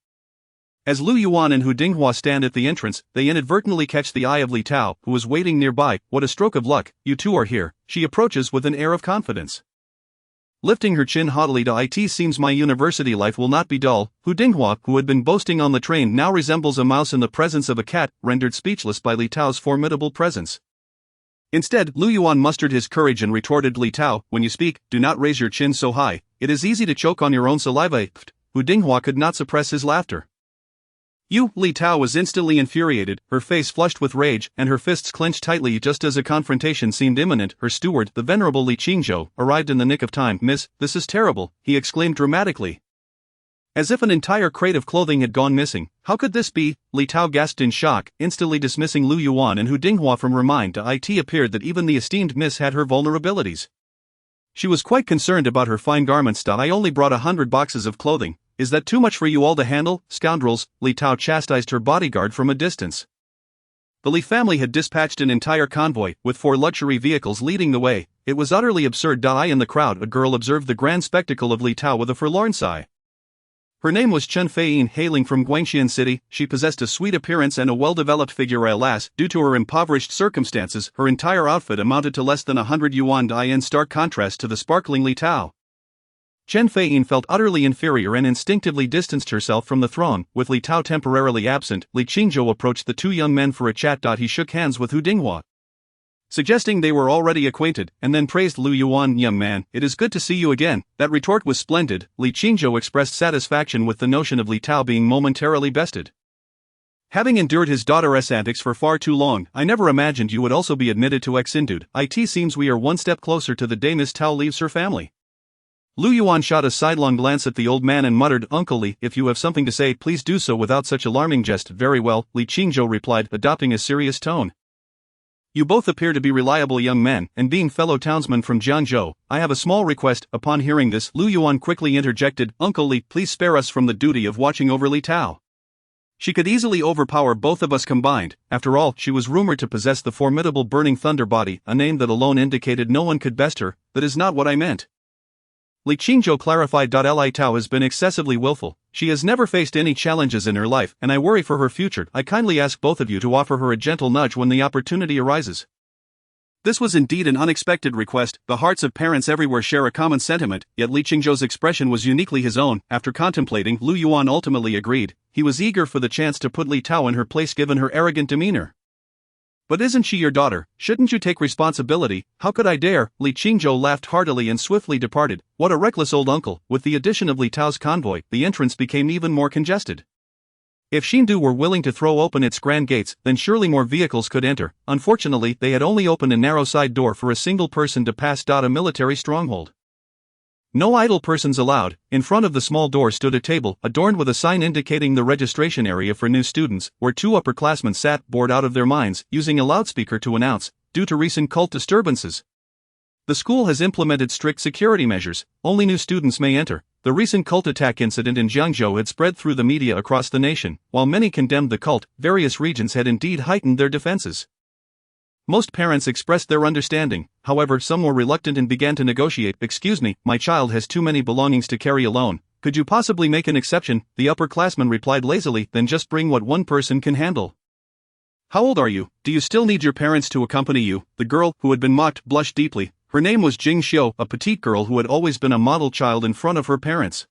As Lu Yuan and Hu Dinghua stand at the entrance, they inadvertently catch the eye of Li Tao, who is waiting nearby. "What a stroke of luck, you two are here," she approaches with an air of confidence. Lifting her chin haughtily, "It seems my university life will not be dull." Hu Dinghua, who had been boasting on the train, now resembles a mouse in the presence of a cat, rendered speechless by Li Tao's formidable presence. Instead, Lu Yuan mustered his courage and retorted, "Li Tao, when you speak, do not raise your chin so high. It is easy to choke on your own saliva." Hu Dinghua could not suppress his laughter. Li Tao was instantly infuriated, her face flushed with rage, and her fists clenched tightly. Just as a confrontation seemed imminent, her steward, the venerable Li Qingzhou, arrived in the nick of time. "Miss, this is terrible," he exclaimed dramatically. As if an entire crate of clothing had gone missing. "How could this be?" Li Tao gasped in shock, instantly dismissing Lu Yuan and Hu Dinghua from her mind. It appeared that even the esteemed Miss had her vulnerabilities. She was quite concerned about her fine garments. "I only brought 100 boxes of clothing. Is that too much for you all to handle, scoundrels?" Li Tao chastised her bodyguard from a distance. The Li family had dispatched an entire convoy, with 4 luxury vehicles leading the way. It was utterly absurd. In the crowd, a girl observed the grand spectacle of Li Tao with a forlorn sigh. Her name was Chen Feiyin, hailing from Guangxian City. She possessed a sweet appearance and a well-developed figure. Alas, due to her impoverished circumstances, her entire outfit amounted to less than 100 yuan, in stark contrast to the sparkling Li Tao. Chen Feiyin felt utterly inferior and instinctively distanced herself from the throng. With Li Tao temporarily absent, Li Qingzhou approached the 2 young men for a chat. He shook hands with Hu Dinghua, suggesting they were already acquainted, and then praised Lu Yuan. "Young man, it is good to see you again." That retort was splendid. Li Qingzhou expressed satisfaction with the notion of Li Tao being momentarily bested. "Having endured his daughter's antics for far too long, I never imagined you would also be admitted to Exindude. It seems we are one step closer to the day Miss Tao leaves her family." Lu Yuan shot a sidelong glance at the old man and muttered, "Uncle Li, if you have something to say, please do so without such alarming jest." "Very well," Li Qingzhou replied, adopting a serious tone. "You both appear to be reliable young men, and being fellow townsmen from Jiangzhou, I have a small request." Upon hearing this, Lu Yuan quickly interjected, "Uncle Li, please spare us from the duty of watching over Li Tao. She could easily overpower both of us combined. After all, she was rumored to possess the formidable Burning Thunder body, a name that alone indicated no one could best her." "That is not what I meant," Li Qingzhou clarified. Li Tao has been excessively willful. She has never faced any challenges in her life, and I worry for her future. I kindly ask both of you to offer her a gentle nudge when the opportunity arises." This was indeed an unexpected request. The hearts of parents everywhere share a common sentiment, yet Li Qingzhou's expression was uniquely his own. After contemplating, Lu Yuan ultimately agreed. He was eager for the chance to put Li Tao in her place given her arrogant demeanor. But isn't she your daughter? Shouldn't you take responsibility? How could I dare? Li Qingzhou laughed heartily and swiftly departed. What a reckless old uncle. With the addition of Li Tao's convoy, the entrance became even more congested. If Shenzhou were willing to throw open its grand gates, then surely more vehicles could enter. Unfortunately, they had only opened a narrow side door for a single person to pass. A military stronghold. No idle persons allowed. In front of the small door stood a table, adorned with a sign indicating the registration area for new students, where two upperclassmen sat, bored out of their minds, using a loudspeaker to announce, due to recent cult disturbances, the school has implemented strict security measures. Only new students may enter. The recent cult attack incident in Shenzhou had spread through the media across the nation. While many condemned the cult, various regions had indeed heightened their defenses. Most parents expressed their understanding, however some were reluctant and began to negotiate. Excuse me, my child has too many belongings to carry alone. Could you possibly make an exception? The upperclassman replied lazily, then just bring what one person can handle. How old are you? Do you still need your parents to accompany you? The girl, who had been mocked, blushed deeply. Her name was Jing Xiu, a petite girl who had always been a model child in front of her parents.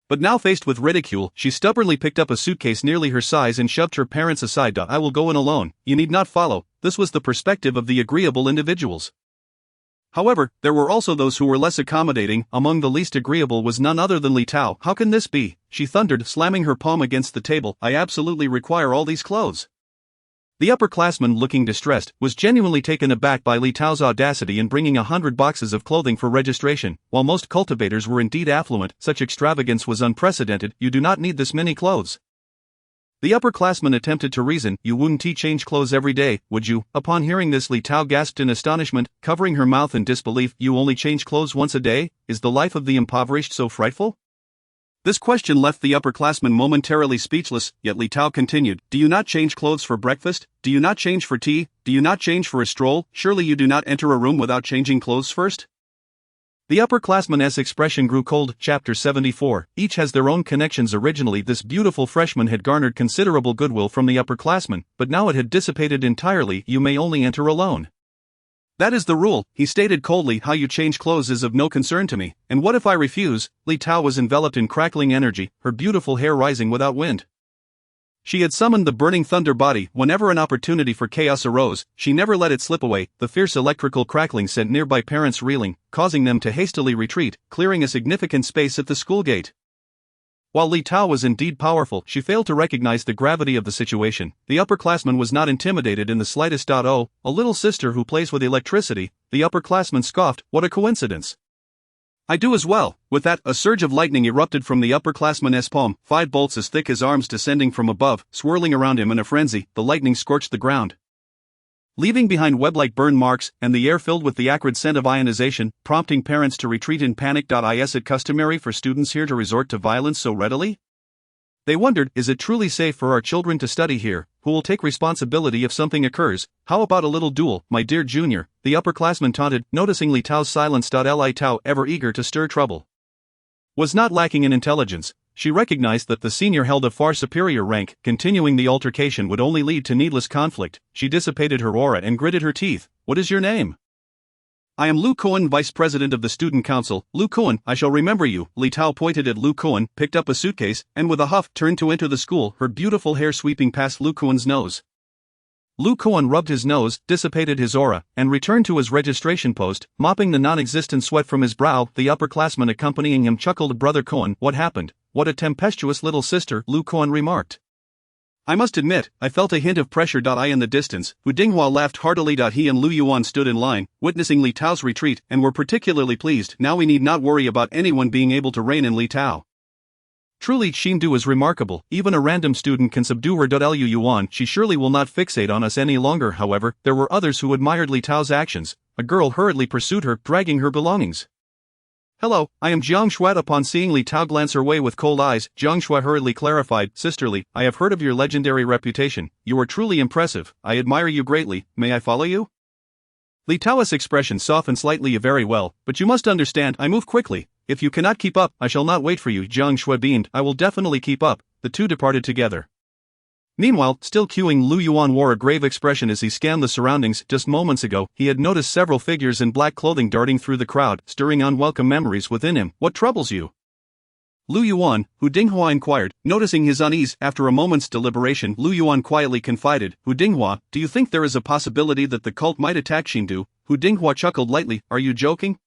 But now faced with ridicule, she stubbornly picked up a suitcase nearly her size and shoved her parents aside. I will go in alone, you need not follow. This was the perspective of the agreeable individuals. However, there were also those who were less accommodating. Among the least agreeable was none other than Li Tao. How can this be? She thundered, slamming her palm against the table. I absolutely require all these clothes. The upperclassman, looking distressed, was genuinely taken aback by Li Tao's audacity in bringing 100 boxes of clothing for registration. While most cultivators were indeed affluent, such extravagance was unprecedented. You do not need this many clothes. The upperclassman attempted to reason. You wouldn't change clothes every day, would you? Upon hearing this, Li Tao gasped in astonishment, covering her mouth in disbelief. You only change clothes once a day? Is the life of the impoverished so frightful? This question left the upperclassman momentarily speechless, yet Li Tao continued, do you not change clothes for breakfast? Do you not change for tea? Do you not change for a stroll? Surely you do not enter a room without changing clothes first? The upperclassman's expression grew cold. Chapter 74. Each has their own connections. Originally this beautiful freshman had garnered considerable goodwill from the upperclassmen, but now it had dissipated entirely. You may only enter alone. That is the rule, he stated coldly. How you change clothes is of no concern to me, and what if I refuse? Li Tao was enveloped in crackling energy, her beautiful hair rising without wind. She had summoned the burning thunder body. Whenever an opportunity for chaos arose, she never let it slip away. The fierce electrical crackling sent nearby parents reeling, causing them to hastily retreat, clearing a significant space at the school gate. While Li Tao was indeed powerful, she failed to recognize the gravity of the situation. The upperclassman was not intimidated in the slightest. Oh, a little sister who plays with electricity, the upperclassman scoffed. What a coincidence. I do as well. With that, a surge of lightning erupted from the upperclassman's palm, 5 bolts as thick as arms descending from above, swirling around him in a frenzy. The lightning scorched the ground, leaving behind web-like burn marks, and the air filled with the acrid scent of ionization, prompting parents to retreat in panic. Is it customary for students here to resort to violence so readily? They wondered, is it truly safe for our children to study here? Who will take responsibility if something occurs? How about a little duel, my dear junior? The upperclassman taunted, noticing Li Tao's silence. Li Tao, ever eager to stir trouble, was not lacking in intelligence. She recognized that the senior held a far superior rank. Continuing the altercation would only lead to needless conflict. She dissipated her aura and gritted her teeth. What is your name? I am Lu Kuan, vice president of the student council. Lu Kuan, I shall remember you. Li Tao pointed at Lu Kuan, picked up a suitcase, and with a huff turned to enter the school, her beautiful hair sweeping past Lu Kuan's nose. Lu Kuan rubbed his nose, dissipated his aura, and returned to his registration post, mopping the non-existent sweat from his brow. The upperclassman accompanying him chuckled. Brother Kuan, what happened? What a tempestuous little sister, Lu Kuan remarked. I must admit, I felt a hint of pressure. In the distance, Hu Dinghua laughed heartily. He and Lu Yuan stood in line, witnessing Li Tao's retreat, and were particularly pleased. Now we need not worry about anyone being able to rein in Li Tao. Truly, Shenzhou is remarkable. Even a random student can subdue her. Lu Yuan, she surely will not fixate on us any longer. However, there were others who admired Li Tao's actions. A girl hurriedly pursued her, dragging her belongings. Hello, I am Jiang Shuai. Upon seeing Li Tao glance her way with cold eyes, Jiang Shuai hurriedly clarified, Sisterly, I have heard of your legendary reputation. You are truly impressive. I admire you greatly. May I follow you? Li Tao's expression softened slightly. Very well, but you must understand, I move quickly. If you cannot keep up, I shall not wait for you. Jiang Shuai beamed, I will definitely keep up. The two departed together. Meanwhile, still queuing, Lu Yuan wore a grave expression as he scanned the surroundings. Just moments ago, he had noticed several figures in black clothing darting through the crowd, stirring unwelcome memories within him. What troubles you? Lu Yuan, Hu Dinghua inquired, noticing his unease. After a moment's deliberation, Lu Yuan quietly confided, Hu Dinghua, do you think there is a possibility that the cult might attack Shenzhou? Hu Dinghua chuckled lightly, are you joking?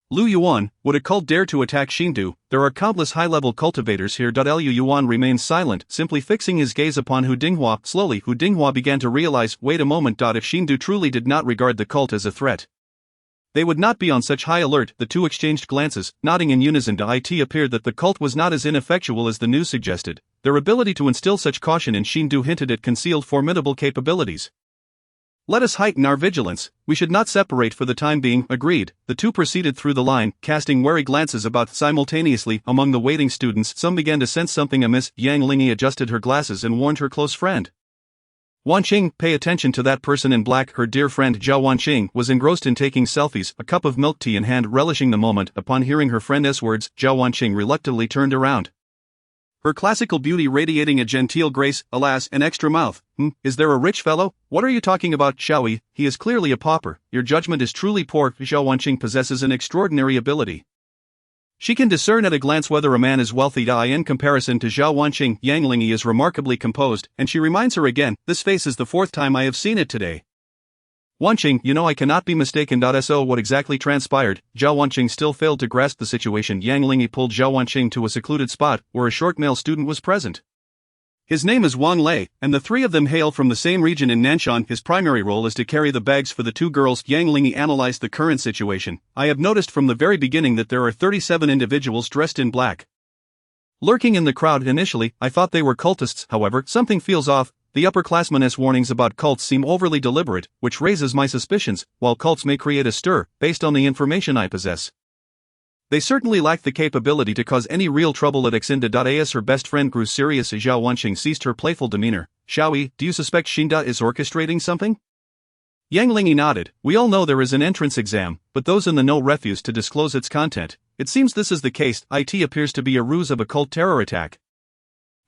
Lu Yuan, would a cult dare to attack Shenzhou? There are countless high-level cultivators here. Lu Yuan remained silent, simply fixing his gaze upon Hu Dinghua. Slowly, Hu Dinghua began to realize, wait a moment. If Shenzhou truly did not regard the cult as a threat, they would not be on such high alert. The two exchanged glances, nodding in unison. It appeared that the cult was not as ineffectual as the news suggested. Their ability to instill such caution in Shenzhou hinted at concealed formidable capabilities. Let us heighten our vigilance. We should not separate for the time being. Agreed. The two proceeded through the line, casting wary glances about simultaneously. Among the waiting students, some began to sense something amiss. Yang Lingi adjusted her glasses and warned her close friend. Wanqing, pay attention to that person in black. Her dear friend Zhao Wanqing was engrossed in taking selfies, a cup of milk tea in hand, relishing the moment. Upon hearing her friend's words, Zhao Wanqing reluctantly turned around. Her classical beauty radiating a genteel grace. Alas, an extra mouth. Is there a rich fellow? What are you talking about, Xiaoyi? He is clearly a pauper. Your judgment is truly poor. Zhao Wanqing possesses an extraordinary ability. She can discern at a glance whether a man is wealthy. In comparison to Zhao Wanqing, Yang Lingi is remarkably composed, and she reminds her again, this face is the fourth time I have seen it today. Wanqing, you know I cannot be mistaken. So what exactly transpired? Zhao Wanqing still failed to grasp the situation. Yang Lingi pulled Zhao Wanqing to a secluded spot, where a short male student was present. His name is Wang Lei, and the three of them hail from the same region in Nanshan. His primary role is to carry the bags for the two girls. Yang Lingi analyzed the current situation. I have noticed from the very beginning that there are 37 individuals dressed in black lurking in the crowd. Initially, I thought they were cultists. However, something feels off. The upperclassmen's warnings about cults seem overly deliberate, which raises my suspicions. While cults may create a stir, based on the information I possess, they certainly lack the capability to cause any real trouble at Xinda. As her best friend grew serious, Zhao Wanqing ceased her playful demeanor. Xiaoyi, do you suspect Xinda is orchestrating something? Yang Lingi nodded. We all know there is an entrance exam, but those in the know refuse to disclose its content. It seems this is the case. It appears to be a ruse of a cult terror attack.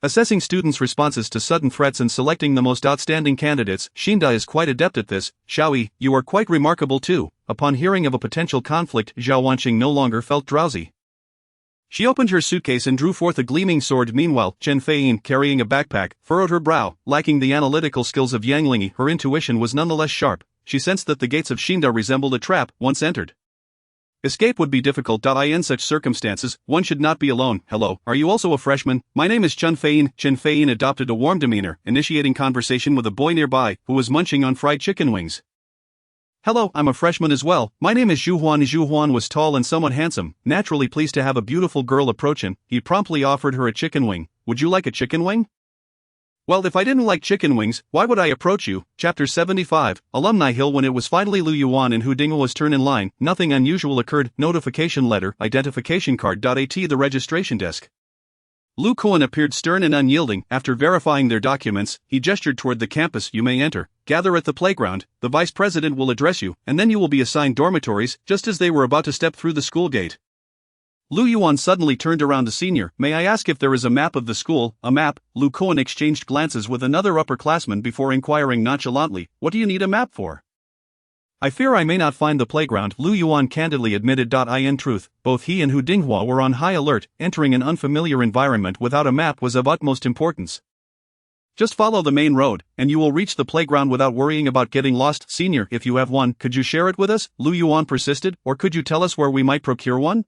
Assessing students' responses to sudden threats and selecting the most outstanding candidates, Xinda is quite adept at this. Xiaoyi, you are quite remarkable too. Upon hearing of a potential conflict, Zhao Wanqing no longer felt drowsy. She opened her suitcase and drew forth a gleaming sword. Meanwhile, Chen Feiyin, carrying a backpack, furrowed her brow. Lacking the analytical skills of Yang Lingi, her intuition was nonetheless sharp. She sensed that the gates of Xinda resembled a trap. Once entered, escape would be difficult. In such circumstances, one should not be alone. Hello, are you also a freshman? My name is Chen Feiyin. Chen Feiyin adopted a warm demeanor, initiating conversation with a boy nearby, who was munching on fried chicken wings. Hello, I'm a freshman as well. My name is Zhu Huan. Zhu Huan was tall and somewhat handsome, naturally pleased to have a beautiful girl approach him. He promptly offered her a chicken wing. Would you like a chicken wing? Well, if I didn't like chicken wings, why would I approach you? Chapter 75, Alumni Hill. When it was finally Lu Yuan and Hu Dinghua's turn in line, nothing unusual occurred. Notification letter, identification card. At the registration desk, Lu Kuan appeared stern and unyielding. After verifying their documents, he gestured toward the campus. You may enter. Gather at the playground, the vice president will address you, and then you will be assigned dormitories. Just as they were about to step through the school gate, Lu Yuan suddenly turned around to Senior. May I ask if there is a map of the school? A map? Lu Kuan exchanged glances with another upperclassman before inquiring nonchalantly, what do you need a map for? I fear I may not find the playground, Lu Yuan candidly admitted. In truth, both he and Hu Dinghua were on high alert. Entering an unfamiliar environment without a map was of utmost importance. Just follow the main road, and you will reach the playground without worrying about getting lost. Senior, if you have one, could you share it with us? Lu Yuan persisted, or could you tell us where we might procure one?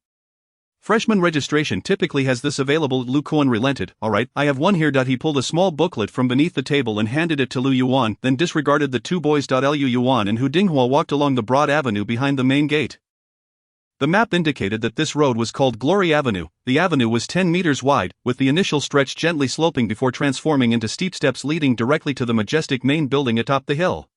Freshman registration typically has this available. Lu Kuan relented. Alright, I have one here. He pulled a small booklet from beneath the table and handed it to Lu Yuan, then disregarded the two boys. Lu Yuan and Hu Dinghua walked along the broad avenue behind the main gate. The map indicated that this road was called Glory Avenue. The avenue was 10 meters wide, with the initial stretch gently sloping before transforming into steep steps leading directly to the majestic main building atop the hill.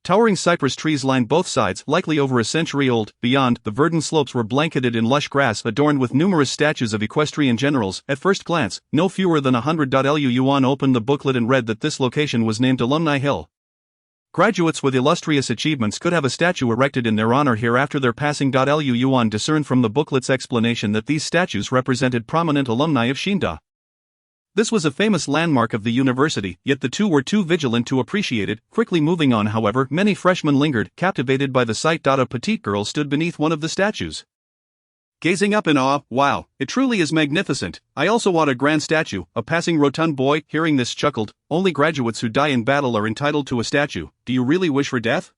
Towering cypress trees lined both sides, likely over a century old. Beyond, the verdant slopes were blanketed in lush grass adorned with numerous statues of equestrian generals. At first glance, no fewer than 100. Lu Yuan opened the booklet and read that this location was named Alumni Hill. Graduates with illustrious achievements could have a statue erected in their honor here after their passing. Lu Yuan discerned from the booklet's explanation that these statues represented prominent alumni of Xinda. This was a famous landmark of the university, yet the two were too vigilant to appreciate it. Quickly moving on, however, many freshmen lingered, captivated by the sight. A petite girl stood beneath one of the statues. Gazing up in awe, wow, it truly is magnificent. I also want a grand statue. A passing rotund boy, hearing this, chuckled. Only graduates who die in battle are entitled to a statue. Do you really wish for death?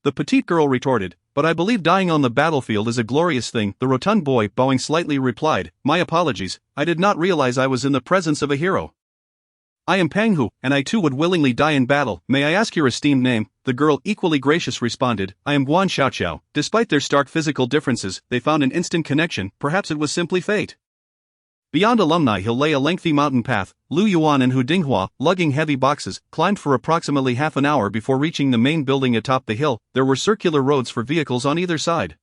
The petite girl retorted, but I believe dying on the battlefield is a glorious thing. The rotund boy, bowing slightly, replied, my apologies, I did not realize I was in the presence of a hero. I am Panghu, and I too would willingly die in battle. May I ask your esteemed name? The girl, equally gracious, responded, I am Guan Xiaoqiao. Despite their stark physical differences, they found an instant connection. Perhaps it was simply fate. Beyond Alumni Hill lay a lengthy mountain path. Lu Yuan and Hu Dinghua, lugging heavy boxes, climbed for approximately half an hour before reaching the main building atop the hill. There were circular roads for vehicles on either side.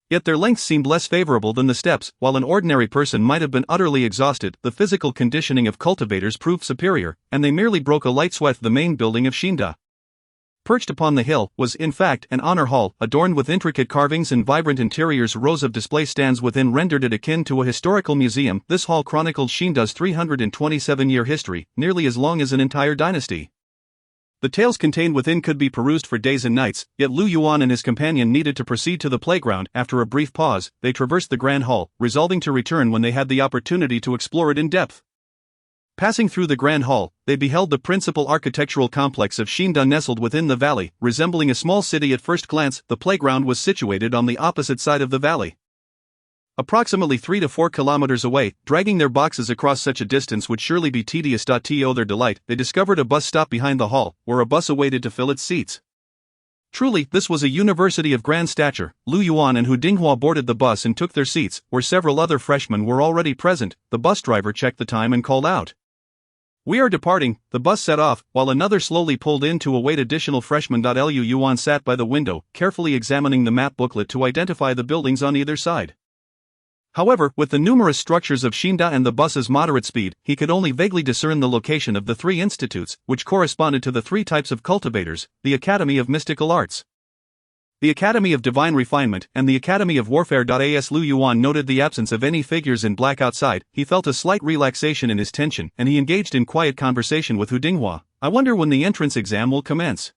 Yet their length seemed less favorable than the steps. While an ordinary person might have been utterly exhausted, the physical conditioning of cultivators proved superior, and they merely broke a light sweat. The main building of Xinda, perched upon the hill, was in fact an honor hall, adorned with intricate carvings and vibrant interiors. Rows of display stands within rendered it akin to a historical museum. This hall chronicled Xinda's 327-year history, nearly as long as an entire dynasty. The tales contained within could be perused for days and nights, yet Lu Yuan and his companion needed to proceed to the playground. After a brief pause, they traversed the grand hall, resolving to return when they had the opportunity to explore it in depth. Passing through the Grand Hall, they beheld the principal architectural complex of Xinda nestled within the valley, resembling a small city at first glance. The playground was situated on the opposite side of the valley, approximately 3 to 4 kilometers away. Dragging their boxes across such a distance would surely be tedious. To their delight, they discovered a bus stop behind the hall, where a bus awaited to fill its seats. Truly, this was a university of grand stature. Lu Yuan and Hu Dinghua boarded the bus and took their seats, where several other freshmen were already present. The bus driver checked the time and called out, we are departing. The bus set off, while another slowly pulled in to await additional freshmen. Lu Yuan sat by the window, carefully examining the map booklet to identify the buildings on either side. However, with the numerous structures of Xinda and the bus's moderate speed, he could only vaguely discern the location of the 3 institutes, which corresponded to the 3 types of cultivators: the Academy of Mystical Arts, the Academy of Divine Refinement, and the Academy of Warfare. As Lu Yuan noted the absence of any figures in black outside, he felt a slight relaxation in his tension, and he engaged in quiet conversation with Hu Dinghua. I wonder when the entrance exam will commence.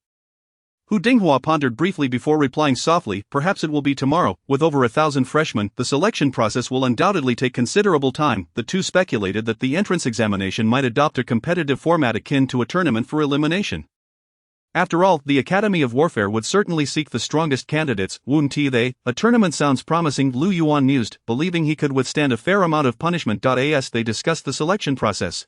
Hu Dinghua pondered briefly before replying softly, perhaps it will be tomorrow. With over 1,000 freshmen, the selection process will undoubtedly take considerable time. The two speculated that the entrance examination might adopt a competitive format akin to a tournament for elimination. After all, the Academy of Warfare would certainly seek the strongest candidates. Wouldn't they? A tournament sounds promising, Lu Yuan mused, believing he could withstand a fair amount of punishment. As they discussed the selection process,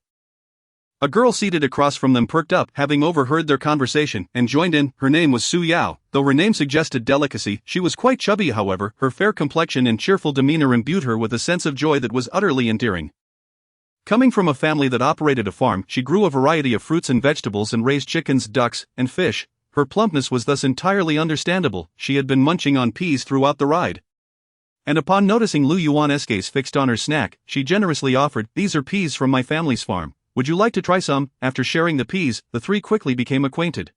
a girl seated across from them perked up, having overheard their conversation, and joined in. Her name was Su Yao. Though her name suggested delicacy, she was quite chubby. However, her fair complexion and cheerful demeanor imbued her with a sense of joy that was utterly endearing. Coming from a family that operated a farm, she grew a variety of fruits and vegetables and raised chickens, ducks, and fish. Her plumpness was thus entirely understandable. She had been munching on peas throughout the ride, and upon noticing Lu Yuan's gaze fixed on her snack, she generously offered, these are peas from my family's farm. Would you like to try some? After sharing the peas, the 3 quickly became acquainted.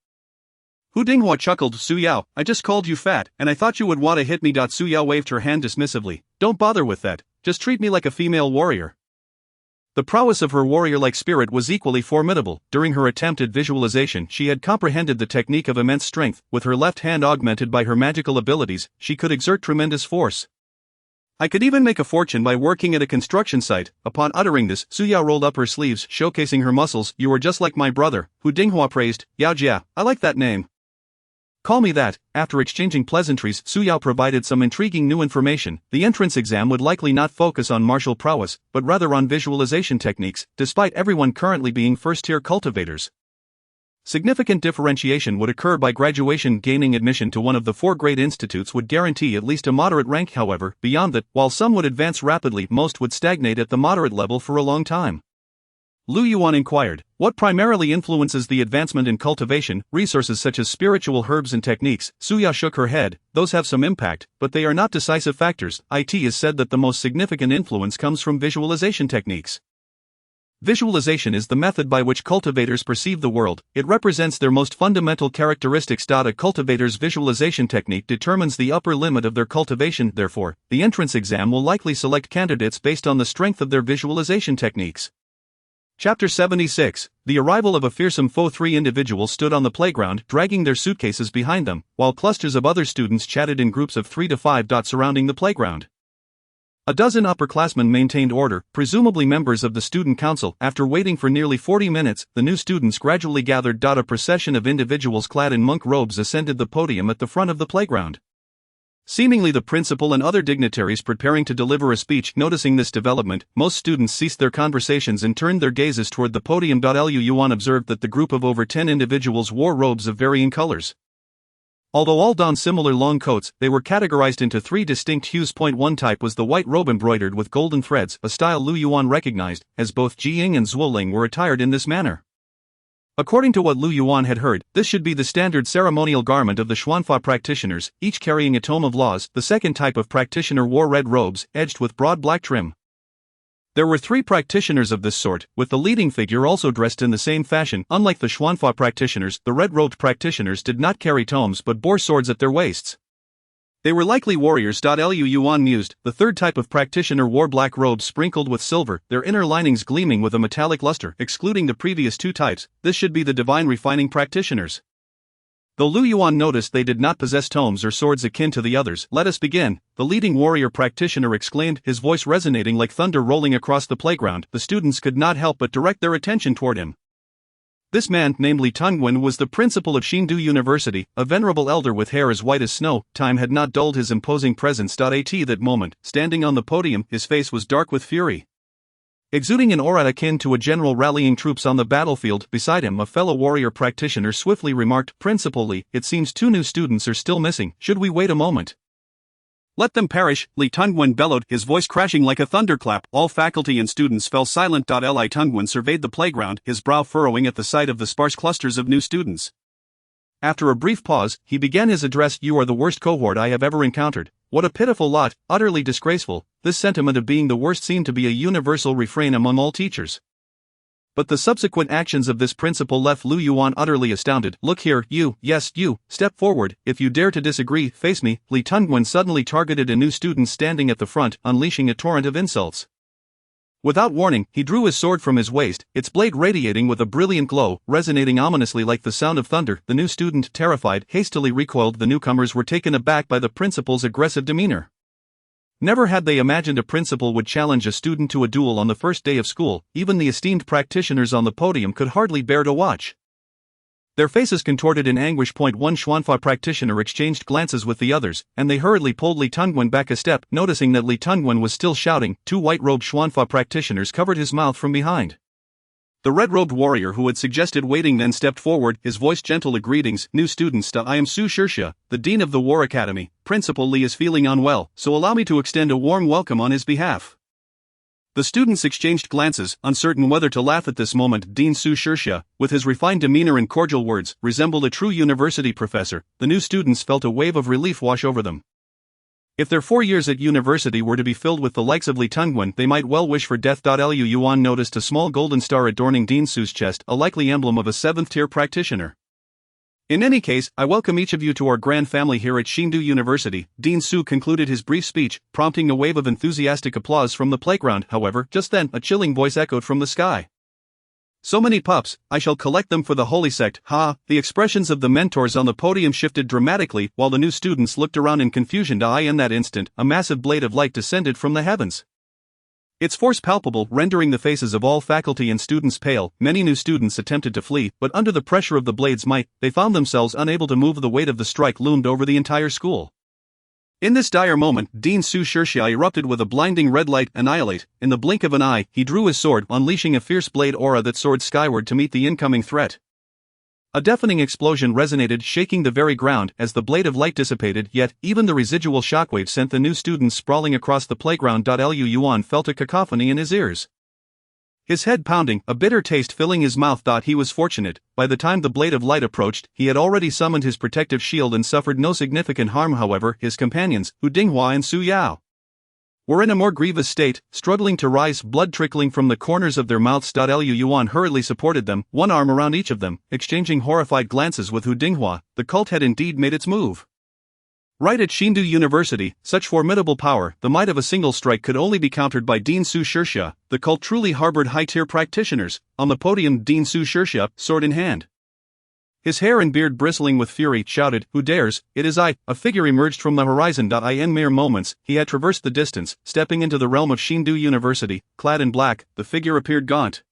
Hu Dinghua chuckled, Su Yao, I just called you fat, and I thought you would want to hit me. Su Yao waved her hand dismissively. Don't bother with that, just treat me like a female warrior. The prowess of her warrior-like spirit was equally formidable. During her attempted visualization, she had comprehended the technique of immense strength. With her left hand augmented by her magical abilities, she could exert tremendous force. I could even make a fortune by working at a construction site. Upon uttering this, Su Yao rolled up her sleeves, showcasing her muscles. You are just like my brother, Hu Dinghua praised. Yao Jia, I like that name. Call me that. After exchanging pleasantries, Su Yao provided some intriguing new information. The entrance exam would likely not focus on martial prowess, but rather on visualization techniques, despite everyone currently being first-tier cultivators. Significant differentiation would occur by graduation. Gaining admission to one of the 4 great institutes would guarantee at least a moderate rank. However, beyond that, while some would advance rapidly, most would stagnate at the moderate level for a long time. Lu Yuan inquired, what primarily influences the advancement in cultivation? Resources such as spiritual herbs and techniques. Su Yao shook her head. Those have some impact, but they are not decisive factors. It is said that the most significant influence comes from visualization techniques. Visualization is the method by which cultivators perceive the world. It represents their most fundamental characteristics. A cultivator's visualization technique determines the upper limit of their cultivation. Therefore, the entrance exam will likely select candidates based on the strength of their visualization techniques. Chapter 76. The arrival of a fearsome foe. 3 individuals stood on the playground, dragging their suitcases behind them, while clusters of other students chatted in groups of 3 to 5. Surrounding the playground, A dozen upperclassmen maintained order, presumably members of the student council. After waiting for nearly 40 minutes, the new students gradually gathered. A procession of individuals clad in monk robes ascended the podium at the front of the playground. Seemingly the principal and other dignitaries preparing to deliver a speech. Noticing this development, most students ceased their conversations and turned their gazes toward the podium. Yuan observed that the group of over 10 individuals wore robes of varying colors. Although all donned similar long coats, they were categorized into three distinct hues. One type was the white robe embroidered with golden threads, a style Yuan recognized, as both Jiying and Zuoling were attired in this manner. According to what Yuan had heard, this should be the standard ceremonial garment of the Xuanfa practitioners, each carrying a tome of laws. The second type of practitioner wore red robes, edged with broad black trim. There were three practitioners of this sort, with the leading figure also dressed in the same fashion. Unlike the Xuanfa practitioners, the red-robed practitioners did not carry tomes but bore swords at their waists. They were likely warriors. Yuan mused. The third type of practitioner wore black robes sprinkled with silver, their inner linings gleaming with a metallic luster. Excluding the previous two types, this should be the divine refining practitioners. Though Yuan noticed they did not possess tomes or swords akin to the others. "Let us begin," the leading warrior practitioner exclaimed, his voice resonating like thunder rolling across the playground. The students could not help but direct their attention toward him. This man, named Li Tongwen, was the principal of Shenzhou University, a venerable elder with hair as white as snow. Time had not dulled his imposing presence. At that moment, standing on the podium, his face was dark with fury. Exuding an aura akin to a general rallying troops on the battlefield, beside him a fellow warrior practitioner swiftly remarked, "Principal Li, it seems 2 new students are still missing. Should we wait a moment?" "Let them perish," Li Tongwen bellowed, his voice crashing like a thunderclap. All faculty and students fell silent. Li Tongwen surveyed the playground, his brow furrowing at the sight of the sparse clusters of new students. After a brief pause, he began his address. "You are the worst cohort I have ever encountered. What a pitiful lot, utterly disgraceful." This sentiment of being the worst seemed to be a universal refrain among all teachers. But the subsequent actions of this principal left Yuan utterly astounded. "Look here, you, yes, you, step forward. If you dare to disagree, face me." Li Tongwen suddenly targeted a new student standing at the front, unleashing a torrent of insults. Without warning, he drew his sword from his waist, its blade radiating with a brilliant glow, resonating ominously like the sound of thunder. The new student, terrified, hastily recoiled. The newcomers were taken aback by the principal's aggressive demeanor. Never had they imagined a principal would challenge a student to a duel on the first day of school. Even the esteemed practitioners on the podium could hardly bear to watch. Their faces contorted in anguish. One Xuanfa practitioner exchanged glances with the others, and they hurriedly pulled Li Tongwen back a step. Noticing that Li Tongwen was still shouting, 2 white-robed Xuanfa practitioners covered his mouth from behind. The red-robed warrior who had suggested waiting then stepped forward, his voice gentle. "Greetings, new students. I am Su Shirsha, the Dean of the War Academy. Principal Li is feeling unwell, so allow me to extend a warm welcome on his behalf." The students exchanged glances, uncertain whether to laugh at this moment. Dean Su Shirsha, with his refined demeanor and cordial words, resembled a true university professor. The new students felt a wave of relief wash over them. If their 4 years at university were to be filled with the likes of Li Tongwen, they might well wish for death. Yuan noticed a small golden star adorning Dean Su's chest, a likely emblem of a 7th-tier practitioner. "In any case, I welcome each of you to our grand family here at Shenzhou University." Dean Su concluded his brief speech, prompting a wave of enthusiastic applause from the playground. However, just then, a chilling voice echoed from the sky. "So many pups, I shall collect them for the holy sect." Ha! The expressions of the mentors on the podium shifted dramatically, while the new students looked around in confusion. In that instant, a massive blade of light descended from the heavens. Its force palpable, rendering the faces of all faculty and students pale. Many new students attempted to flee, but under the pressure of the blade's might, they found themselves unable to move. The weight of the strike loomed over the entire school. In this dire moment, Dean Su Shirsha erupted with a blinding red light. "Annihilate." In the blink of an eye, he drew his sword, unleashing a fierce blade aura that soared skyward to meet the incoming threat. A deafening explosion resonated, shaking the very ground as the blade of light dissipated, yet, even the residual shockwave sent the new students sprawling across the playground. Yuan felt a cacophony in his ears. His head pounding, a bitter taste filling his mouth. He was fortunate. By the time the blade of light approached, he had already summoned his protective shield and suffered no significant harm. However, his companions, Hu Dinghua and Su Yao, were in a more grievous state, struggling to rise, blood trickling from the corners of their mouths. Yuan hurriedly supported them, one arm around each of them, exchanging horrified glances with Hu Dinghua. The cult had indeed made its move. Right at Shenzhou University, such formidable power, the might of a single strike could only be countered by Dean Su Shirsha. The cult truly harbored high-tier practitioners. On the podium, Dean Su Shirsha, sword in hand, His hair and beard bristling with fury, shouted, "Who dares? It is I!" A figure emerged from the horizon. In mere moments, he had traversed the distance, stepping into the realm of Shenzhou University. Clad in black, the figure appeared gaunt,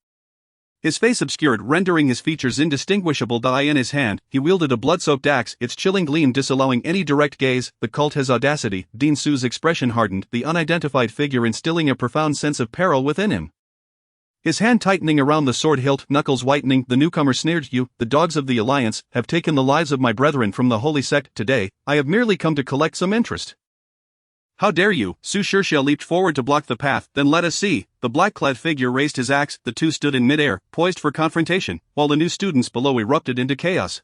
his face obscured, rendering his features indistinguishable. In his hand, he wielded a blood-soaked axe, its chilling gleam disallowing any direct gaze. "The cult has audacity." Dean Su's expression hardened, the unidentified figure instilling a profound sense of peril within him. His hand tightening around the sword hilt, knuckles whitening, the newcomer sneered, "You, the dogs of the Alliance, have taken the lives of my brethren from the holy sect. Today, I have merely come to collect some interest." "How dare you?" Su Shirxia leaped forward to block the path. "Then let us see." The black-clad figure raised his axe, the two stood in midair, poised for confrontation, while the new students below erupted into chaos.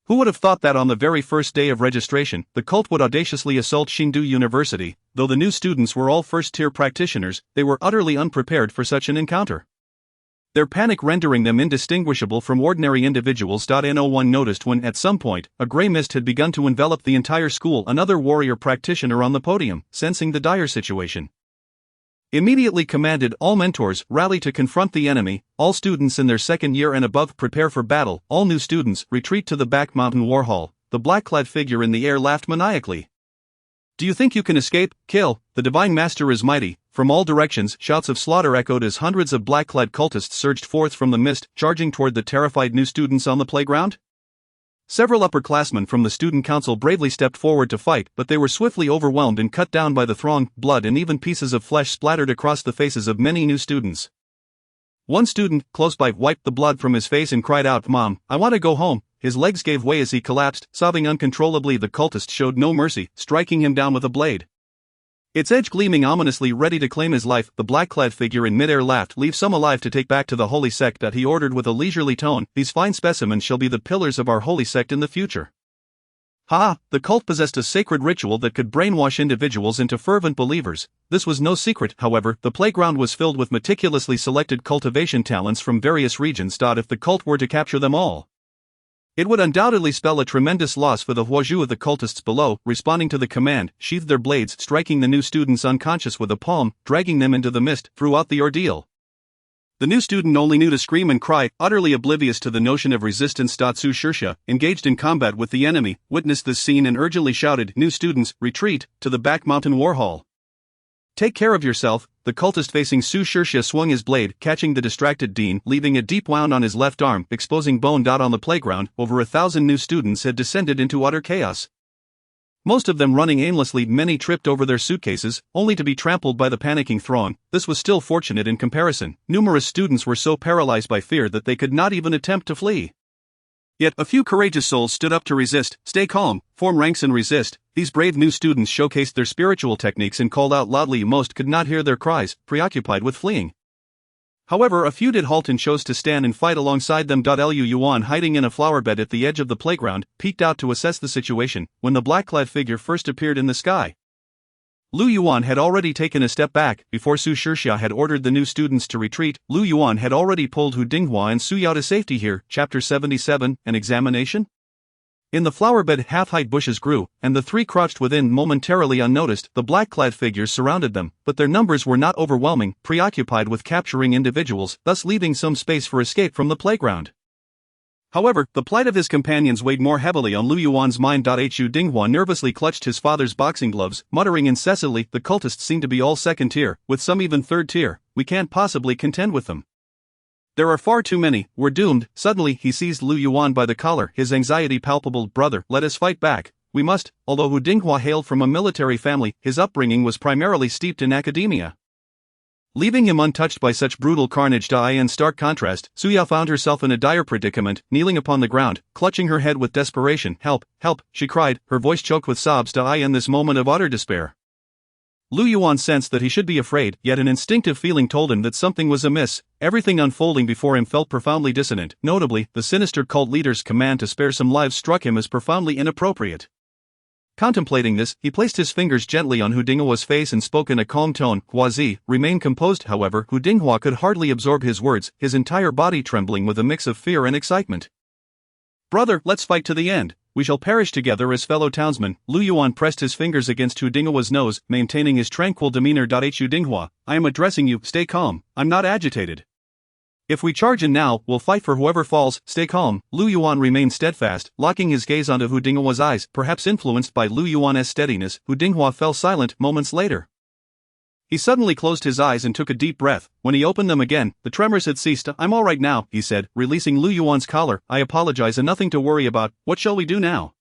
Who would have thought that on the very first day of registration, the cult would audaciously assault Shenzhou University? Though the new students were all first-tier practitioners, they were utterly unprepared for such an encounter, their panic rendering them indistinguishable from ordinary individuals. No one noticed when, at some point, a grey mist had begun to envelop the entire school. Another warrior practitioner on the podium, sensing the dire situation, immediately commanded, "All mentors, rally to confront the enemy. All students in their second year and above, prepare for battle. All new students, retreat to the back mountain war hall." The black-clad figure in the air laughed maniacally. "Do you think you can escape? Kill! The Divine Master is mighty." From all directions, shouts of slaughter echoed as hundreds of black-clad cultists surged forth from the mist, charging toward the terrified new students on the playground. Several upperclassmen from the student council bravely stepped forward to fight, but they were swiftly overwhelmed and cut down by the throng. Blood and even pieces of flesh splattered across the faces of many new students. One student, close by, wiped the blood from his face and cried out, "Mom, I want to go home." His legs gave way as he collapsed, sobbing uncontrollably. The cultist showed no mercy, striking him down with a blade, its edge gleaming ominously, ready to claim his life. The black-clad figure in midair laughed, "Leave some alive to take back to the holy sect." He ordered with a leisurely tone, "These fine specimens shall be the pillars of our holy sect in the future." The cult possessed a sacred ritual that could brainwash individuals into fervent believers. This was no secret, however. The playground was filled with meticulously selected cultivation talents from various regions. If the cult were to capture them all, it would undoubtedly spell a tremendous loss for the Huozhu. The cultists below, responding to the command, sheathed their blades, striking the new students unconscious with a palm, dragging them into the mist. Throughout the ordeal, the new student only knew to scream and cry, utterly oblivious to the notion of resistance. Su Shirxia, engaged in combat with the enemy, witnessed this scene and urgently shouted, "New students, retreat to the back mountain war hall. Take care of yourself." The cultist facing Su Shirxia swung his blade, catching the distracted Dean, leaving a deep wound on his left arm, exposing bone. On the playground, over 1,000 new students had descended into utter chaos, most of them running aimlessly. Many tripped over their suitcases, only to be trampled by the panicking throng. This was still fortunate in comparison. Numerous students were so paralyzed by fear that they could not even attempt to flee. Yet, a few courageous souls stood up to resist. "Stay calm, form ranks and resist." These brave new students showcased their spiritual techniques and called out loudly. Most could not hear their cries, preoccupied with fleeing. However, a few did halt and chose to stand and fight alongside them. Yuan, hiding in a flower bed at the edge of the playground, peeked out to assess the situation. When the black-clad figure first appeared in the sky, Yuan had already taken a step back. Before Su Shirxia had ordered the new students to retreat, Yuan had already pulled Hu Dinghua and Su Yao to safety. Here, Chapter 77, An Examination? In the flowerbed, half-height bushes grew, and the three crouched within momentarily unnoticed. The black-clad figures surrounded them, but their numbers were not overwhelming, preoccupied with capturing individuals, thus leaving some space for escape from the playground. However, the plight of his companions weighed more heavily on Yuan's mind. Hu Dinghua nervously clutched his father's boxing gloves, muttering incessantly, "The cultists seem to be all second tier, with some even third tier. We can't possibly contend with them. There are far too many, we're doomed." Suddenly, he seized Yuan by the collar, his anxiety palpable. "Brother, let us fight back. We must." Although Hu Dinghua hailed from a military family, his upbringing was primarily steeped in academia, leaving him untouched by such brutal carnage. In stark contrast, Su Yao found herself in a dire predicament, kneeling upon the ground, clutching her head with desperation. "Help, help," she cried, her voice choked with sobs. In this moment of utter despair, Yuan sensed that he should be afraid, yet an instinctive feeling told him that something was amiss. Everything unfolding before him felt profoundly dissonant. Notably, the sinister cult leader's command to spare some lives struck him as profoundly inappropriate. Contemplating this, he placed his fingers gently on Hu Dinghua's face and spoke in a calm tone. "Huazi, remain composed." However, Hu Dinghua could hardly absorb his words, his entire body trembling with a mix of fear and excitement. "Brother, let's fight to the end. We shall perish together as fellow townsmen." Yuan pressed his fingers against Hu Dinghua's nose, maintaining his tranquil demeanor. Hu Dinghua, I am addressing you, stay calm, I'm not agitated. If we charge in now, we'll fight for whoever falls. Stay calm. Lu Yuan remained steadfast, locking his gaze onto Hu Dinghua's eyes. Perhaps influenced by Lu Yuan's steadiness, Hu Dinghua fell silent moments later. He suddenly closed his eyes and took a deep breath. When he opened them again, the tremors had ceased. I'm all right now, he said, releasing Lu Yuan's collar. I apologize and nothing to worry about. What shall we do now?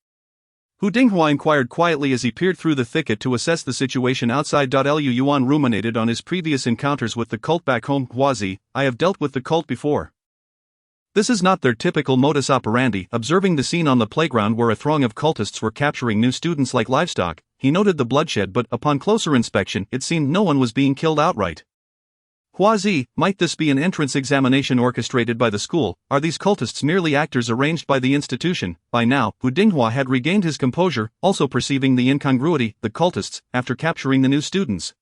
Hu Dinghua inquired quietly as he peered through the thicket to assess the situation outside. Lu Yuan ruminated on his previous encounters with the cult back home. Huazi, I have dealt with the cult before. This is not their typical modus operandi. Observing the scene on the playground where a throng of cultists were capturing new students like livestock, he noted the bloodshed, but upon closer inspection it seemed no one was being killed outright. Huazi, might this be an entrance examination orchestrated by the school? Are these cultists merely actors arranged by the institution? By now, Hu Dinghua had regained his composure, also perceiving the incongruity. The cultists, after capturing the new students,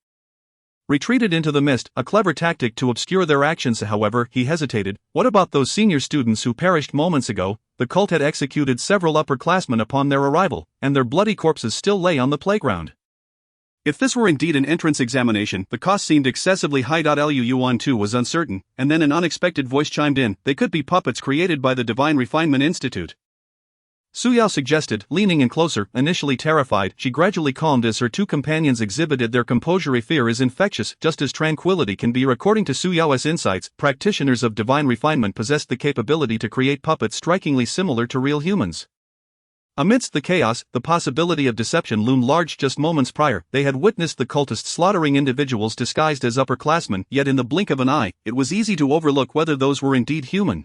retreated into the mist, a clever tactic to obscure their actions. However, he hesitated. What about those senior students who perished moments ago? The cult had executed several upperclassmen upon their arrival, and their bloody corpses still lay on the playground. If this were indeed an entrance examination, the cost seemed excessively high. Lu Yuan too was uncertain, and then an unexpected voice chimed in. They could be puppets created by the Divine Refinement Institute. Su Yao suggested, leaning in closer. Initially terrified, she gradually calmed as her two companions exhibited their composure. Fear is infectious, just as tranquility can be. According to Su Yao's insights, practitioners of divine refinement possessed the capability to create puppets strikingly similar to real humans. Amidst the chaos, the possibility of deception loomed large. Just moments prior, they had witnessed the cultists slaughtering individuals disguised as upperclassmen, yet in the blink of an eye, it was easy to overlook whether those were indeed human.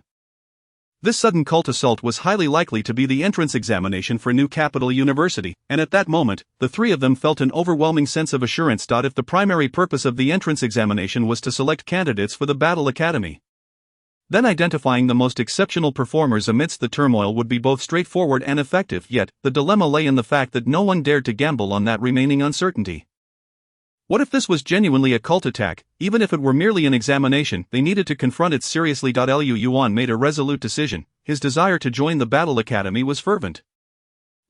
This sudden cult assault was highly likely to be the entrance examination for New Capital University, and at that moment, the three of them felt an overwhelming sense of assurance. If the primary purpose of the entrance examination was to select candidates for the Battle Academy, then identifying the most exceptional performers amidst the turmoil would be both straightforward and effective. Yet, the dilemma lay in the fact that no one dared to gamble on that remaining uncertainty. What if this was genuinely a cult attack? Even if it were merely an examination, they needed to confront it seriously. Lu Yuan made a resolute decision. His desire to join the Battle Academy was fervent.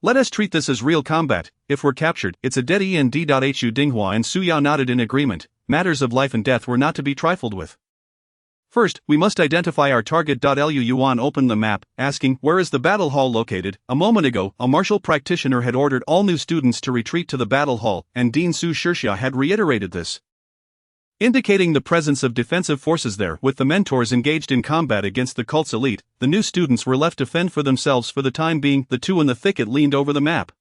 Let us treat this as real combat. If we're captured, it's a dead end. Hu Dinghua and Su Yao nodded in agreement. Matters of life and death were not to be trifled with. First, we must identify our target. Lu Yuan opened the map, asking, where is the battle hall located? A moment ago, a martial practitioner had ordered all new students to retreat to the battle hall, and Dean Su Shixia had reiterated this, indicating the presence of defensive forces there. With the mentors engaged in combat against the cult's elite, the new students were left to fend for themselves for the time being. The two in the thicket leaned over the map,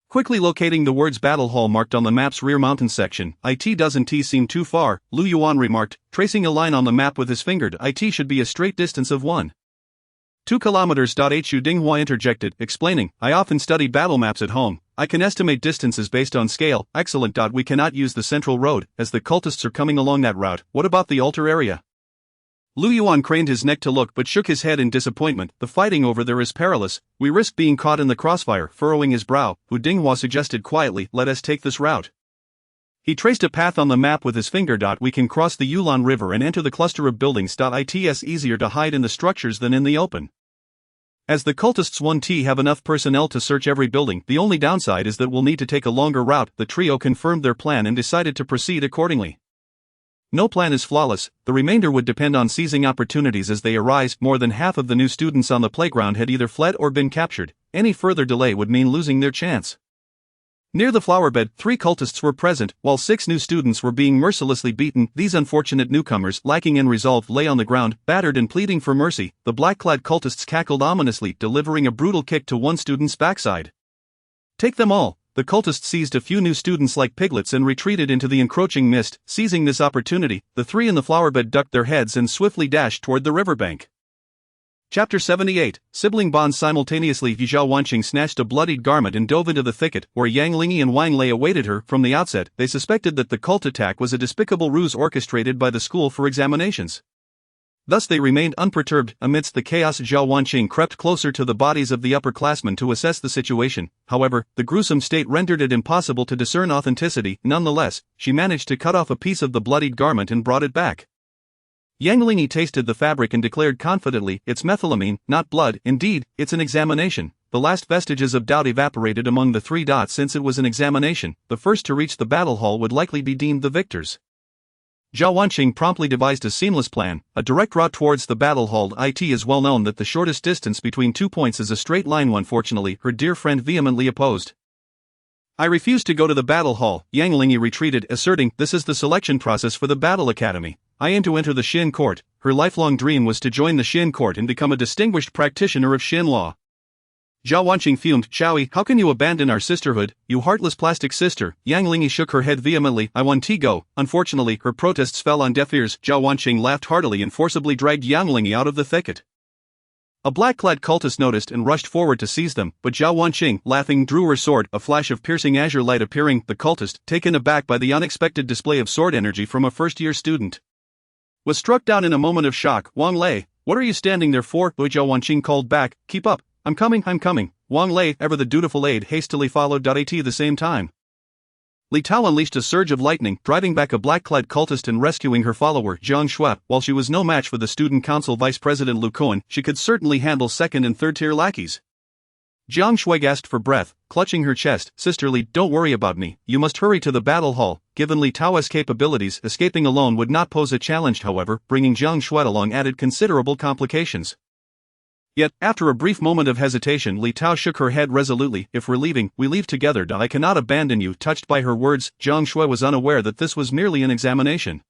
quickly locating the words battle hall marked on the map's rear mountain section. It doesn't seem too far, Lu Yuan remarked, tracing a line on the map with his finger. It should be a straight distance of 1.2 kilometers. Hu Dinghua interjected, explaining, I often study battle maps at home. I can estimate distances based on scale. Excellent. We cannot use the central road, as the cultists are coming along that route. What about the altar area? Lu Yuan craned his neck to look but shook his head in disappointment. The fighting over there is perilous. We risk being caught in the crossfire. Furrowing his brow, Hu Dinghua suggested quietly, let us take this route. He traced a path on the map with his finger. We can cross the Yuan River and enter the cluster of buildings. It's easier to hide in the structures than in the open, as the cultists 1T have enough personnel to search every building. The only downside is that we'll need to take a longer route. The trio confirmed their plan and decided to proceed accordingly. No plan is flawless, the remainder would depend on seizing opportunities as they arise. More than half of the new students on the playground had either fled or been captured. Any further delay would mean losing their chance. Near the flowerbed, 3 cultists were present, while 6 new students were being mercilessly beaten. These unfortunate newcomers, lacking in resolve, lay on the ground, battered and pleading for mercy. The black-clad cultists cackled ominously, delivering a brutal kick to one student's backside. Take them all. The cultists seized a few new students like piglets and retreated into the encroaching mist. Seizing this opportunity, the 3 in the flowerbed ducked their heads and swiftly dashed toward the riverbank. Chapter 78, Sibling Bonds. Simultaneously, Zhao Wanqing snatched a bloodied garment and dove into the thicket, where Yang Lingyi and Wang Lei awaited her. From the outset, they suspected that the cult attack was a despicable ruse orchestrated by the school for examinations. Thus they remained unperturbed. Amidst the chaos, Zhao Wanqing crept closer to the bodies of the upperclassmen to assess the situation. However, the gruesome state rendered it impossible to discern authenticity. Nonetheless, she managed to cut off a piece of the bloodied garment and brought it back. Yang Lingyi tasted the fabric and declared confidently, it's methylamine, not blood. Indeed, it's an examination. The last vestiges of doubt evaporated among the 3 dots. Since it was an examination, the first to reach the battle hall would likely be deemed the victors. Zhao Wanqing promptly devised a seamless plan, a direct route towards the battle hall. It is well known that the shortest distance between 2 points is a straight line. Unfortunately, her dear friend vehemently opposed. I refuse to go to the battle hall, Yang Lingyi retreated, asserting, this is the selection process for the battle academy. I aim to enter the Xin court. Her lifelong dream was to join the Xin court and become a distinguished practitioner of Xin law. Zhao Wanqing fumed, Xiaoyi, how can you abandon our sisterhood, you heartless plastic sister? Yang Lingyi shook her head vehemently, I want to go. Unfortunately, her protests fell on deaf ears. Zhao Wanqing laughed heartily and forcibly dragged Yang Lingyi out of the thicket. A black-clad cultist noticed and rushed forward to seize them, but Zhao Wanqing, laughing, drew her sword, a flash of piercing azure light appearing. The cultist, taken aback by the unexpected display of sword energy from a first-year student, was struck down in a moment of shock. Wang Lei, what are you standing there for? Zhao Wanqing called back, keep up. I'm coming. Wang Lei, ever the dutiful aide, hastily followed. At the same time, Li Tao unleashed a surge of lightning, driving back a black-clad cultist and rescuing her follower, Jiang Shui. While she was no match for the student council vice president Lu Kuan, she could certainly handle second and third-tier lackeys. Jiang Shui gasped for breath, clutching her chest. Sister Li, don't worry about me, you must hurry to the battle hall. Given Li Tao's capabilities, escaping alone would not pose a challenge. However, bringing Jiang Shui along added considerable complications. Yet, after a brief moment of hesitation, Li Tao shook her head resolutely. If we're leaving, we leave together. I cannot abandon you. Touched by her words, Jiang Shui was unaware that this was merely an examination.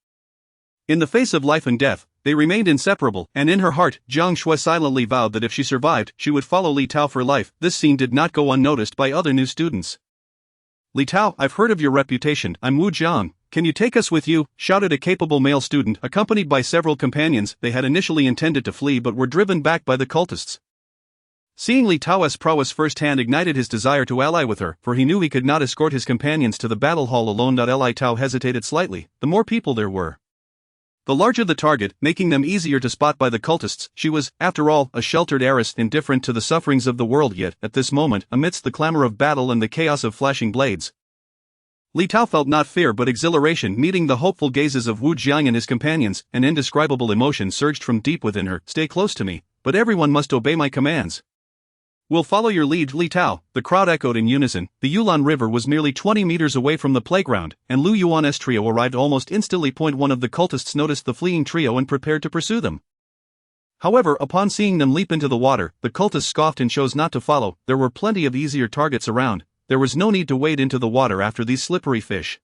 In the face of life and death, they remained inseparable, and in her heart, Jiang Shui silently vowed that if she survived, she would follow Li Tao for life. This scene did not go unnoticed by other new students. Li Tao, I've heard of your reputation. I'm Wu Jiang. Can you take us with you? Shouted a capable male student, accompanied by several companions. They had initially intended to flee but were driven back by the cultists. Seeing Li Tao's prowess firsthand ignited his desire to ally with her, for he knew he could not escort his companions to the battle hall alone. Li Tao hesitated slightly. The more people there were, the larger the target, making them easier to spot by the cultists. She was, after all, a sheltered heiress, indifferent to the sufferings of the world. Yet, at this moment, amidst the clamor of battle and the chaos of flashing blades, Li Tao felt not fear but exhilaration. Meeting the hopeful gazes of Wu Jiang and his companions, an indescribable emotion surged from deep within her. Stay close to me, but everyone must obey my commands. We'll follow your lead, Li Tao. The crowd echoed in unison. The Yuan River was merely 20 meters away from the playground, and Lu Yuan's trio arrived almost instantly. One of the cultists noticed the fleeing trio and prepared to pursue them. However, upon seeing them leap into the water, the cultists scoffed and chose not to follow. There were plenty of easier targets around. There was no need to wade into the water after these slippery fish.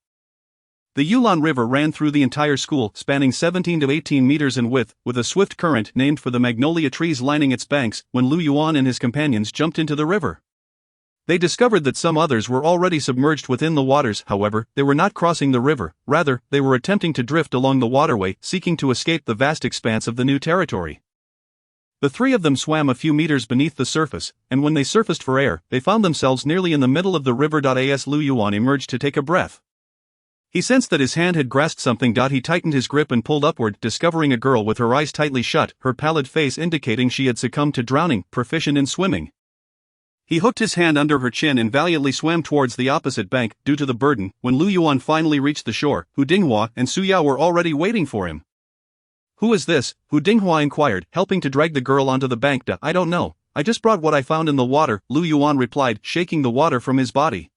The Yuan River ran through the entire school, spanning 17 to 18 meters in width, with a swift current named for the magnolia trees lining its banks. When Lu Yuan and his companions jumped into the river, they discovered that some others were already submerged within the waters. However, they were not crossing the river, rather, they were attempting to drift along the waterway, seeking to escape the vast expanse of the new territory. The three of them swam a few meters beneath the surface, and when they surfaced for air, they found themselves nearly in the middle of the river. As Lu Yuan emerged to take a breath, he sensed that his hand had grasped something. He tightened his grip and pulled upward, discovering a girl with her eyes tightly shut, her pallid face indicating she had succumbed to drowning, proficient in swimming. He hooked his hand under her chin and valiantly swam towards the opposite bank, due to the burden. When Lu Yuan finally reached the shore, Hu Dinghua and Su Yao were already waiting for him. Who is this? Hu Dinghua inquired, helping to drag the girl onto the bank. I don't know. I just brought what I found in the water, Lu Yuan replied, shaking the water from his body.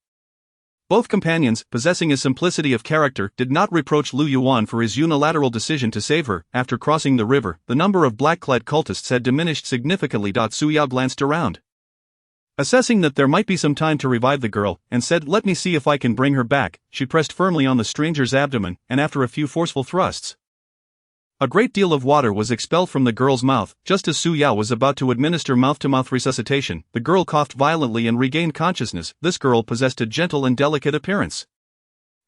Both companions, possessing a simplicity of character, did not reproach Lu Yuan for his unilateral decision to save her. After crossing the river, the number of black-clad cultists had diminished significantly. Su Yao glanced around, assessing that there might be some time to revive the girl, and said, let me see if I can bring her back. She pressed firmly on the stranger's abdomen, and after a few forceful thrusts, a great deal of water was expelled from the girl's mouth. Just as Su Yao was about to administer mouth-to-mouth resuscitation, the girl coughed violently and regained consciousness. This girl possessed a gentle and delicate appearance,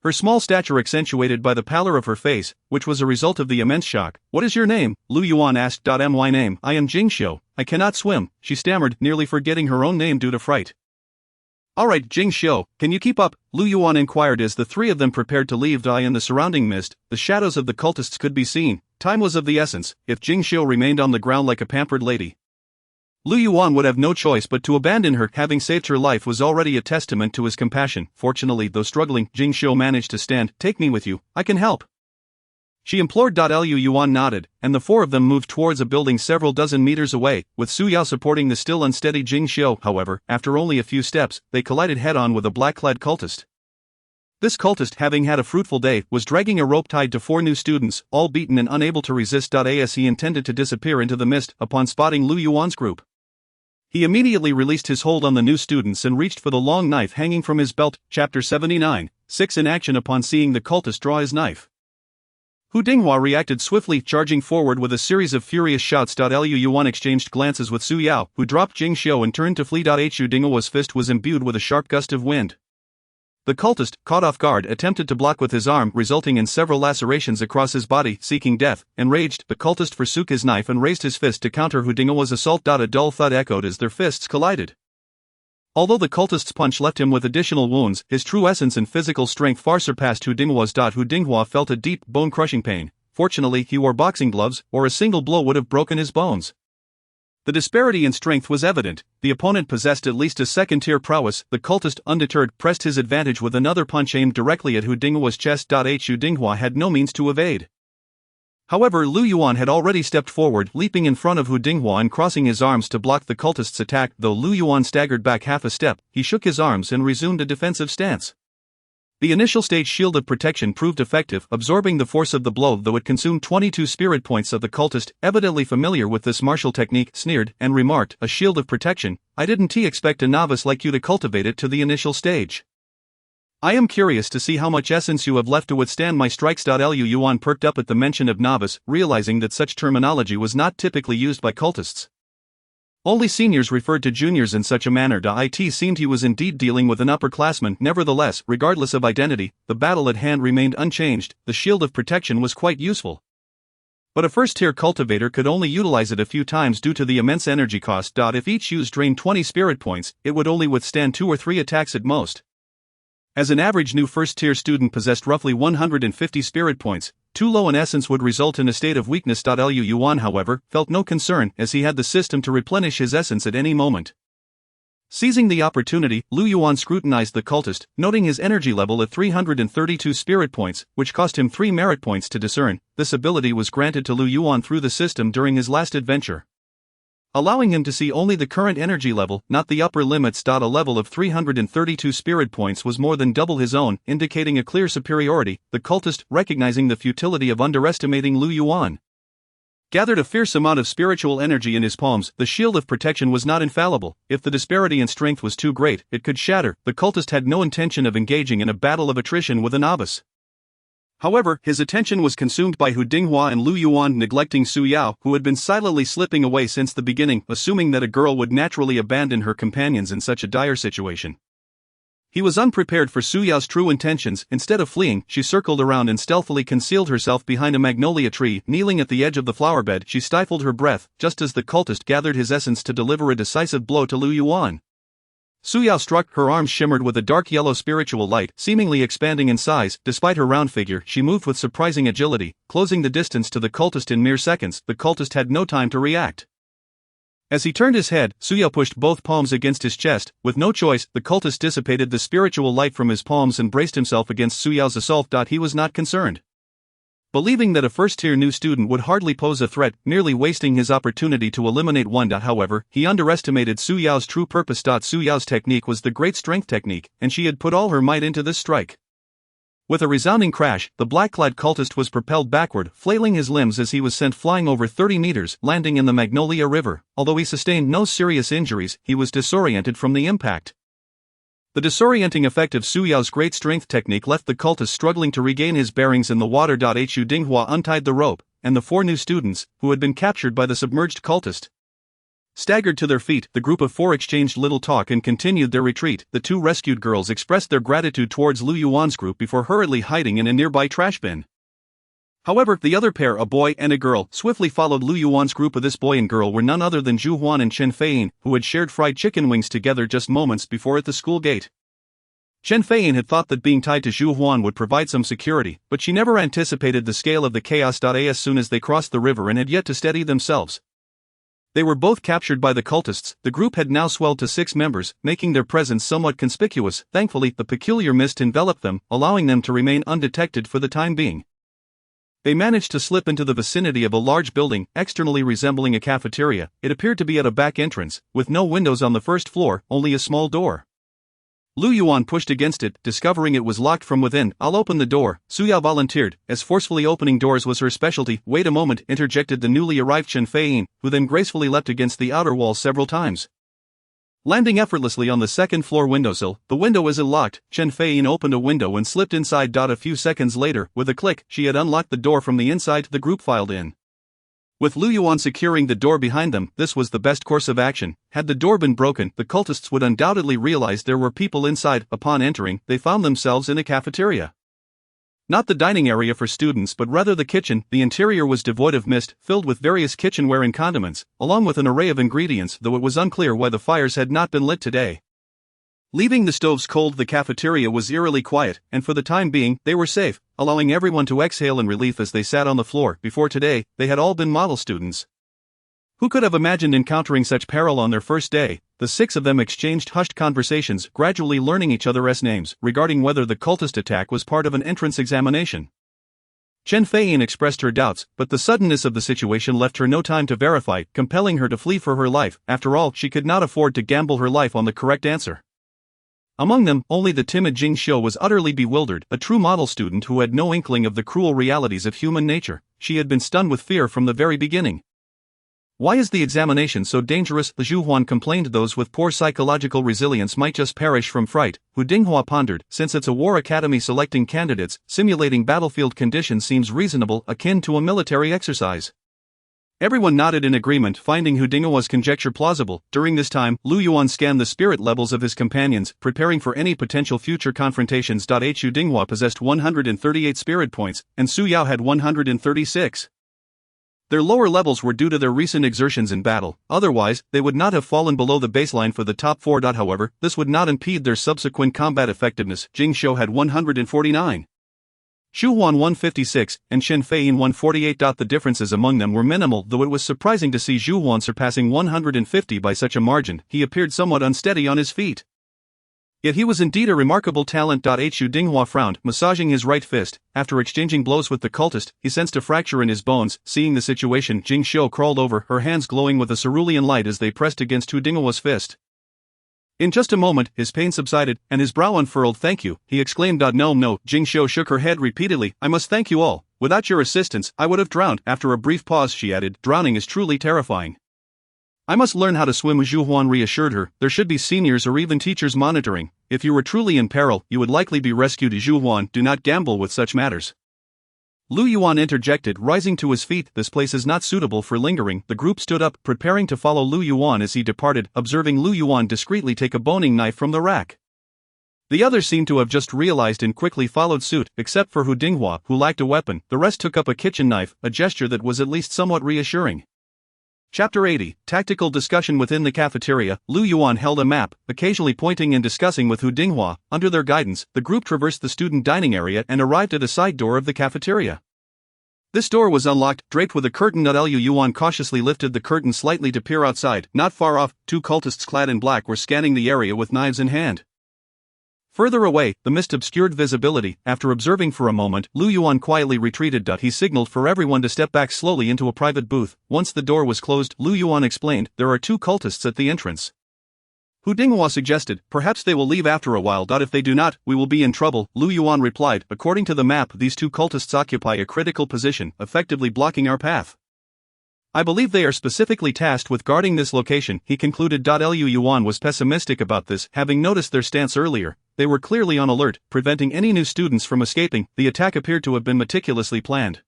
her small stature accentuated by the pallor of her face, which was a result of the immense shock. What is your name? Lu Yuan asked. My name, I am Jingxiu. I cannot swim, she stammered, nearly forgetting her own name due to fright. Alright, Jingxiu, can you keep up? Lu Yuan inquired as the three of them prepared to leave. In the surrounding mist, the shadows of the cultists could be seen. Time was of the essence. If Jingxiu remained on the ground like a pampered lady, Lu Yuan would have no choice but to abandon her. Having saved her life was already a testament to his compassion. Fortunately, though struggling, Jingxiu managed to stand. Take me with you, I can help, she implored. Lu Yuan nodded, and the four of them moved towards a building several dozen meters away, with Su Yao supporting the still unsteady Jingxiu. However, after only a few steps, they collided head-on with a black-clad cultist. This cultist, having had a fruitful day, was dragging a rope tied to 4 new students, all beaten and unable to resist. As he intended to disappear into the mist upon spotting Lu Yuan's group. He immediately released his hold on the new students and reached for the long knife hanging from his belt. Chapter 79, 6 in action upon seeing the cultist draw his knife. Hu Dinghua reacted swiftly, charging forward with a series of furious shouts. Lu Yuan exchanged glances with Su Yao, who dropped Jing Xiu and turned to flee. Hu Dinghua's fist was imbued with a sharp gust of wind. The cultist, caught off guard, attempted to block with his arm, resulting in several lacerations across his body. Seeking death, enraged, the cultist forsook his knife and raised his fist to counter Hu Dinghua's assault. A dull thud echoed as their fists collided. Although the cultist's punch left him with additional wounds, his true essence and physical strength far surpassed Hu Dinghua's. Hu Dinghua felt a deep, bone-crushing pain. Fortunately, he wore boxing gloves, or a single blow would have broken his bones. The disparity in strength was evident. The opponent possessed at least a second-tier prowess. The cultist, undeterred, pressed his advantage with another punch aimed directly at Hu Dinghua's chest. Hu Dinghua had no means to evade. However, Lu Yuan had already stepped forward, leaping in front of Hu Dinghua and crossing his arms to block the cultist's attack. Though Lu Yuan staggered back half a step, he shook his arms and resumed a defensive stance. The initial stage shield of protection proved effective, absorbing the force of the blow, though it consumed 22 spirit points of the cultist. Evidently familiar with this martial technique, sneered and remarked, "A shield of protection? I didn't expect a novice like you to cultivate it to the initial stage. I am curious to see how much essence you have left to withstand my strikes." Lu Yuan perked up at the mention of novice, realizing that such terminology was not typically used by cultists. Only seniors referred to juniors in such a manner. It seemed he was indeed dealing with an upperclassman. Nevertheless, regardless of identity, the battle at hand remained unchanged. The shield of protection was quite useful. But a first-tier cultivator could only utilize it a few times due to the immense energy cost. If each use drained 20 spirit points, it would only withstand 2 or 3 attacks at most. As an average new first-tier student possessed roughly 150 spirit points, too low an essence would result in a state of weakness. Lu Yuan, however, felt no concern, as he had the system to replenish his essence at any moment. Seizing the opportunity, Lu Yuan scrutinized the cultist, noting his energy level at 332 spirit points, which cost him 3 merit points to discern. This ability was granted to Lu Yuan through the system during his last adventure, allowing him to see only the current energy level, not the upper limits. A level of 332 spirit points was more than double his own, indicating a clear superiority. The cultist, recognizing the futility of underestimating Lu Yuan, gathered a fierce amount of spiritual energy in his palms. The shield of protection was not infallible. If the disparity in strength was too great, it could shatter. The cultist had no intention of engaging in a battle of attrition with a novice. However, his attention was consumed by Hu Dinghua and Lu Yuan, neglecting Su Yao, who had been silently slipping away since the beginning, assuming that a girl would naturally abandon her companions in such a dire situation. He was unprepared for Su Yao's true intentions. Instead of fleeing, she circled around and stealthily concealed herself behind a magnolia tree. Kneeling at the edge of the flower bed, she stifled her breath, just as the cultist gathered his essence to deliver a decisive blow to Lu Yuan. Su Yao struck. Her arms shimmered with a dark yellow spiritual light, seemingly expanding in size. Despite her round figure, she moved with surprising agility, closing the distance to the cultist in mere seconds. The cultist had no time to react. As he turned his head, Su Yao pushed both palms against his chest. With no choice, the cultist dissipated the spiritual light from his palms and braced himself against Su Yao's assault. He was not concerned. Believing that a first-tier new student would hardly pose a threat, merely wasting his opportunity to eliminate one. However, he underestimated Su Yao's true purpose. Su Yao's technique was the great strength technique, and she had put all her might into this strike. With a resounding crash, the black-clad cultist was propelled backward, flailing his limbs as he was sent flying over 30 meters, landing in the Magnolia River. Although he sustained no serious injuries, he was disoriented from the impact. The disorienting effect of Su Yao's great strength technique left the cultist struggling to regain his bearings in the water. Hu Dinghua untied the rope, and the 4 new students, who had been captured by the submerged cultist, staggered to their feet. The group of 4 exchanged little talk and continued their retreat. The 2 rescued girls expressed their gratitude towards Lu Yuan's group before hurriedly hiding in a nearby trash bin. However, the other pair, a boy and a girl, swiftly followed Lu Yuan's group. This boy and girl were none other than Zhu Huan and Chen Feiyin, who had shared fried chicken wings together just moments before at the school gate. Chen Feiyin had thought that being tied to Zhu Huan would provide some security, but she never anticipated the scale of the chaos. As soon as they crossed the river and had yet to steady themselves, they were both captured by the cultists. The group had now swelled to 6 members, making their presence somewhat conspicuous. Thankfully, the peculiar mist enveloped them, allowing them to remain undetected for the time being. They managed to slip into the vicinity of a large building, externally resembling a cafeteria. It appeared to be at a back entrance, with no windows on the first floor, only a small door. Lu Yuan pushed against it, discovering it was locked from within. I'll open the door, Su Yao volunteered, as forcefully opening doors was her specialty. Wait a moment, interjected the newly arrived Chen Feiyin, who then gracefully leapt against the outer wall several times. Landing effortlessly on the second-floor windowsill, the window isn't locked. Chen Feiyin opened a window and slipped inside. A few seconds later, with a click, she had unlocked the door from the inside. The group filed in. With Lu Yuan securing the door behind them, this was the best course of action. Had the door been broken, the cultists would undoubtedly realize there were people inside. Upon entering, they found themselves in a cafeteria. Not the dining area for students but rather the kitchen. The interior was devoid of mist, filled with various kitchenware and condiments, along with an array of ingredients, though it was unclear why the fires had not been lit today. Leaving the stoves cold, the cafeteria was eerily quiet, and for the time being, they were safe, allowing everyone to exhale in relief as they sat on the floor. Before today, they had all been model students. Who could have imagined encountering such peril on their first day? The six of them exchanged hushed conversations, gradually learning each other's names, regarding whether the cultist attack was part of an entrance examination. Chen Feiyin expressed her doubts, but the suddenness of the situation left her no time to verify, compelling her to flee for her life. After all, she could not afford to gamble her life on the correct answer. Among them, only the timid Jing Xiu was utterly bewildered, a true model student who had no inkling of the cruel realities of human nature. She had been stunned with fear from the very beginning. Why is the examination so dangerous? The Zhu complained. Those with poor psychological resilience might just perish from fright. Hu Dinghua pondered, since it's a war academy selecting candidates, simulating battlefield conditions seems reasonable, akin to a military exercise. Everyone nodded in agreement, finding Hu Dinghua's conjecture plausible. During this time, Lu Yuan scanned the spirit levels of his companions, preparing for any potential future confrontations. Hu Dinghua possessed 138 spirit points, and Su Yao had 136. Their lower levels were due to their recent exertions in battle, otherwise, they would not have fallen below the baseline for the top four. However, this would not impede their subsequent combat effectiveness. Jing Xiu had 149. Xu Huan 156, and Chen Feiyin 148. The differences among them were minimal, though it was surprising to see Zhu Huan surpassing 150 by such a margin. He appeared somewhat unsteady on his feet. Yet he was indeed a remarkable talent. Hu Dinghua frowned, massaging his right fist. After exchanging blows with the cultist, he sensed a fracture in his bones. Seeing the situation, Jing Xiu crawled over, her hands glowing with a cerulean light as they pressed against Hu Dinghua's fist. In just a moment, his pain subsided, and his brow unfurled. Thank you, he exclaimed. No, Jing Xiu shook her head repeatedly. I must thank you all. Without your assistance, I would have drowned. After a brief pause, she added, drowning is truly terrifying. I must learn how to swim. Zhu Huan reassured her. There should be seniors or even teachers monitoring. If you were truly in peril, you would likely be rescued. Zhu Huan, do not gamble with such matters. Lu Yuan interjected, rising to his feet. This place is not suitable for lingering. The group stood up, preparing to follow Lu Yuan as he departed, observing Lu Yuan discreetly take a boning knife from the rack. The others seemed to have just realized and quickly followed suit, except for Hu Dinghua, who lacked a weapon. The rest took up a kitchen knife, a gesture that was at least somewhat reassuring. Chapter 80, Tactical Discussion. Within the cafeteria, Lu Yuan held a map, occasionally pointing and discussing with Hu Dinghua. Under their guidance, the group traversed the student dining area and arrived at a side door of the cafeteria. This door was unlocked, draped with a curtain. Lu Yuan cautiously lifted the curtain slightly to peer outside. Not far off, two cultists clad in black were scanning the area with knives in hand. Further away, the mist obscured visibility. After observing for a moment, Lu Yuan quietly retreated. He signaled for everyone to step back slowly into a private booth. Once the door was closed, Lu Yuan explained, there are two cultists at the entrance. Hu Dinghua suggested, perhaps they will leave after a while. If they do not, we will be in trouble. Lu Yuan replied, according to the map, these two cultists occupy a critical position, effectively blocking our path. I believe they are specifically tasked with guarding this location, he concluded. Lu Yuan was pessimistic about this, having noticed their stance earlier. They were clearly on alert, preventing any new students from escaping. The attack appeared to have been meticulously planned.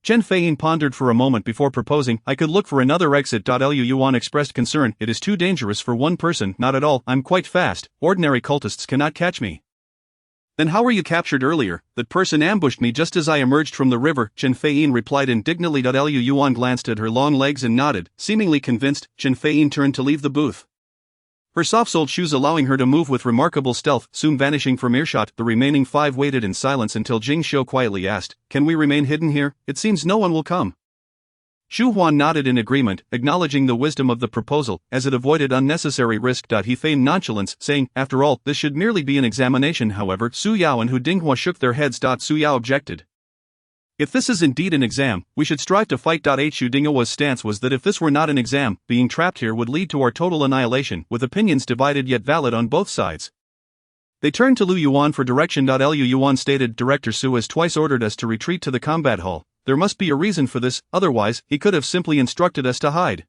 Chen Feiyin pondered for a moment before proposing, I could look for another exit. Lu Yuan expressed concern, it is too dangerous for one person. Not at all, I'm quite fast, ordinary cultists cannot catch me. Then how were you captured earlier? That person ambushed me just as I emerged from the river, Chen Feiyin replied indignantly. Lu Yuan glanced at her long legs and nodded, seemingly convinced. Chen Feiyin turned to leave the booth. Her soft-soled shoes allowing her to move with remarkable stealth, soon vanishing from earshot. The remaining five waited in silence until Jing Xiu quietly asked, can we remain hidden here? It seems no one will come. Xu Huan nodded in agreement, acknowledging the wisdom of the proposal, as it avoided unnecessary risk. He feigned nonchalance, saying, after all, this should merely be an examination. However, Su Yao and Hu Dinghua shook their heads. Su Yao objected. If this is indeed an exam, we should strive to fight. Hu Dinghua's stance was that if this were not an exam, being trapped here would lead to our total annihilation, with opinions divided yet valid on both sides. They turned to Lu Yuan for direction. Lu Yuan stated, Director Su has twice ordered us to retreat to the combat hall. There must be a reason for this, otherwise, he could have simply instructed us to hide.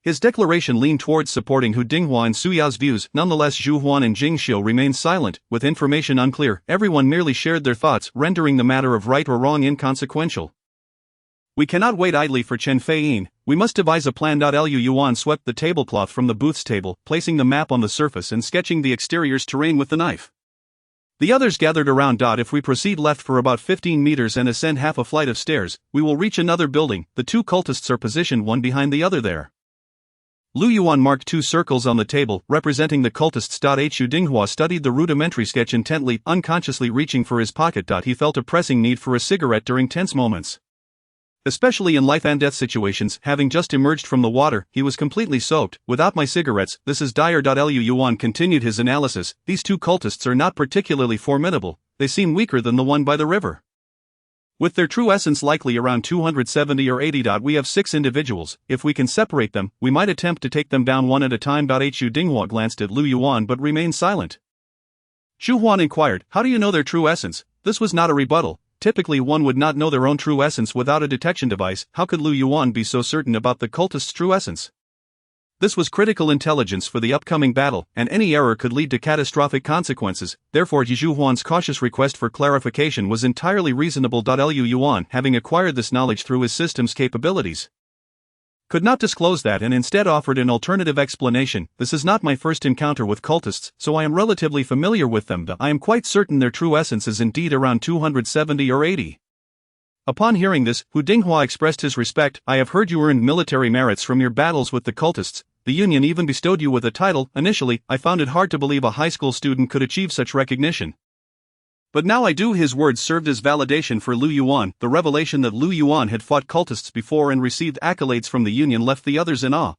His declaration leaned towards supporting Hu Dinghua and Su Yao's views. Nonetheless, Zhu Huan and Jing Xiu remained silent, with information unclear. Everyone merely shared their thoughts, rendering the matter of right or wrong inconsequential. We cannot wait idly for Chen Feiyin. We must devise a plan. Lu Yuan swept the tablecloth from the booth's table, placing the map on the surface and sketching the exterior's terrain with the knife. The others gathered around. If we proceed left for about 15 meters and ascend half a flight of stairs, we will reach another building. The two cultists are positioned one behind the other there. Lu Yuan marked 2 circles on the table, representing the cultists. Hu Dinghua studied the rudimentary sketch intently, unconsciously reaching for his pocket. He felt a pressing need for a cigarette during tense moments. Especially in life and death situations, having just emerged from the water, he was completely soaked. Without my cigarettes, this is dire. Lu Yuan continued his analysis. These two cultists are not particularly formidable, they seem weaker than the one by the river. With their true essence likely around 270 or 80. We have 6 individuals. If we can separate them, we might attempt to take them down one at a time. Hu Dinghua glanced at Lu Yuan but remained silent. Zhu Huan inquired, how do you know their true essence? This was not a rebuttal. Typically one would not know their own true essence without a detection device. How could Lu Yuan be so certain about the cultist's true essence? This was critical intelligence for the upcoming battle, and any error could lead to catastrophic consequences. Therefore Zhu Huan's cautious request for clarification was entirely reasonable. Lu Yuan, having acquired this knowledge through his system's capabilities, could not disclose that and instead offered an alternative explanation. This is not my first encounter with cultists, so I am relatively familiar with them. I am quite certain their true essence is indeed around 270 or 80. Upon hearing this, Hu Dinghua expressed his respect. I have heard you earned military merits from your battles with the cultists. The Union even bestowed you with a title. Initially, I found it hard to believe a high school student could achieve such recognition. But now I do. His words served as validation for Lu Yuan. The revelation that Lu Yuan had fought cultists before and received accolades from the Union left the others in awe.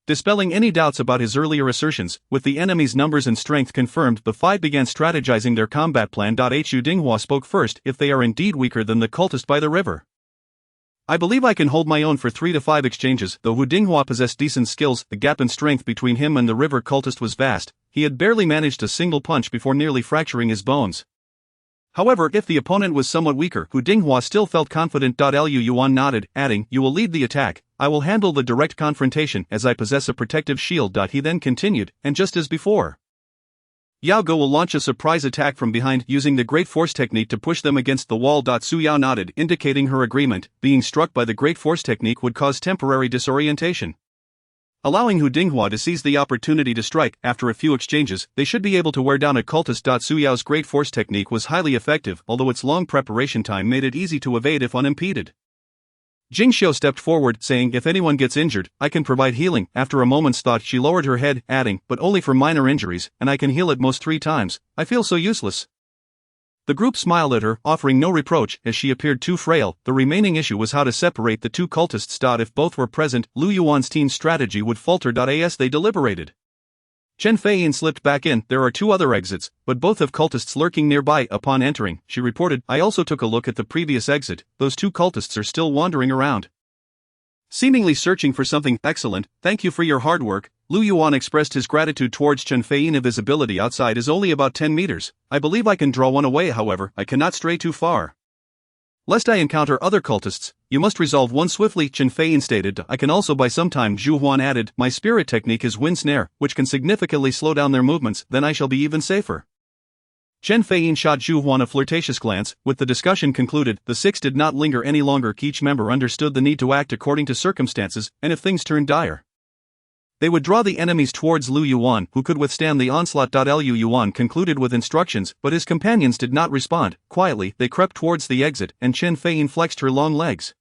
Dispelling any doubts about his earlier assertions, with the enemy's numbers and strength confirmed, the 5 began strategizing their combat plan. Hu Dinghua spoke first. If they are indeed weaker than the cultist by the river, I believe I can hold my own for 3 to 5 exchanges. Though Hu Dinghua possessed decent skills, the gap in strength between him and the river cultist was vast. He had barely managed a single punch before nearly fracturing his bones. However, if the opponent was somewhat weaker, Hu Dinghua still felt confident. Lu Yuan nodded, adding, you will lead the attack. I will handle the direct confrontation as I possess a protective shield. He then continued, and just as before, Yao Go will launch a surprise attack from behind using the Great Force technique to push them against the wall. Su Yao nodded, indicating her agreement. Being struck by the Great Force technique would cause temporary disorientation, allowing Hu Dinghua to seize the opportunity to strike. After a few exchanges, they should be able to wear down a cultist. Su Yao's Great Force technique was highly effective, although its long preparation time made it easy to evade if unimpeded. Jing Xiu stepped forward, saying, if anyone gets injured, I can provide healing. After a moment's thought, she lowered her head, adding, but only for minor injuries, and I can heal at most 3 times. I feel so useless. The group smiled at her, offering no reproach, as she appeared too frail. The remaining issue was how to separate the two cultists. If both were present, Lu Yuan's team's strategy would falter. As they deliberated, Chen Feiyin slipped back in. There are 2 other exits, but both have cultists lurking nearby. Upon entering, she reported, I also took a look at the previous exit. Those 2 cultists are still wandering around, seemingly searching for something. Excellent, thank you for your hard work. Lu Yuan expressed his gratitude towards Chen Feiyin. Visibility outside is only about 10 meters. I believe I can draw one away, however, I cannot stray too far, lest I encounter other cultists. You must resolve one swiftly, Chen Feiyin stated. I can also buy some time, Zhu Huan added. My spirit technique is wind snare, which can significantly slow down their movements, then I shall be even safer. Chen Feiyin shot Zhu Huan a flirtatious glance. With the discussion concluded, the 6 did not linger any longer. Each member understood the need to act according to circumstances, and if things turned dire, they would draw the enemies towards Lu Yuan, who could withstand the onslaught. Lu Yuan concluded with instructions, but his companions did not respond. Quietly, they crept towards the exit, and Chen Feiyin flexed her long legs.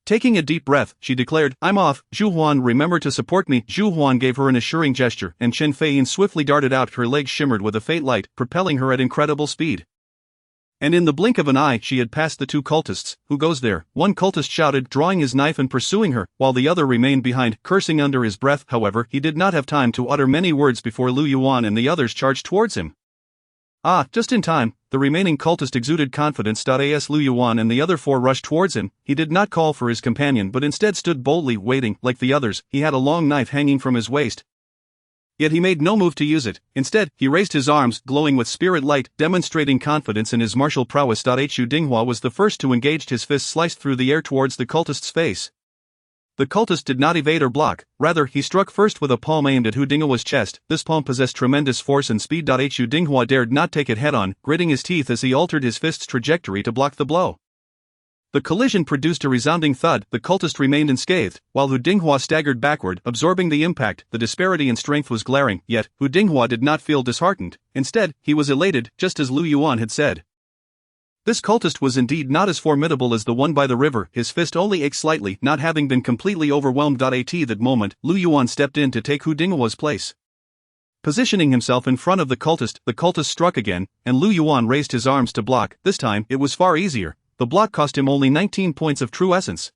Taking a deep breath, she declared, I'm off. Zhu Huan, remember to support me. Zhu Huan gave her an assuring gesture, and Chen Feiyin swiftly darted out. Her legs shimmered with a faint light, propelling her at incredible speed. And in the blink of an eye, she had passed the 2 cultists. Who goes there? One cultist shouted, drawing his knife and pursuing her, while the other remained behind, cursing under his breath. However, he did not have time to utter many words before Lu Yuan and the others charged towards him. Ah, just in time. The remaining cultist exuded confidence. As Lu Yuan and the other 4 rushed towards him, he did not call for his companion but instead stood boldly, waiting. Like the others, he had a long knife hanging from his waist. Yet he made no move to use it. Instead, he raised his arms, glowing with spirit light, demonstrating confidence in his martial prowess. Hu Dinghua was the first to engage. His fist sliced through the air towards the cultist's face. The cultist did not evade or block, rather he struck first with a palm aimed at Hu Dinghua's chest. This palm possessed tremendous force and speed. Hu Dinghua dared not take it head-on, gritting his teeth as he altered his fist's trajectory to block the blow. The collision produced a resounding thud. The cultist remained unscathed, while Hu Dinghua staggered backward, absorbing the impact. The disparity in strength was glaring, yet Hu Dinghua did not feel disheartened. Instead, he was elated, just as Lu Yuan had said. This cultist was indeed not as formidable as the one by the river. His fist only ached slightly, not having been completely overwhelmed. At that moment, Lu Yuan stepped in to take Hu Dinghua's place. Positioning himself in front of the cultist struck again, and Lu Yuan raised his arms to block. This time, it was far easier. The block cost him only 19 points of true essence.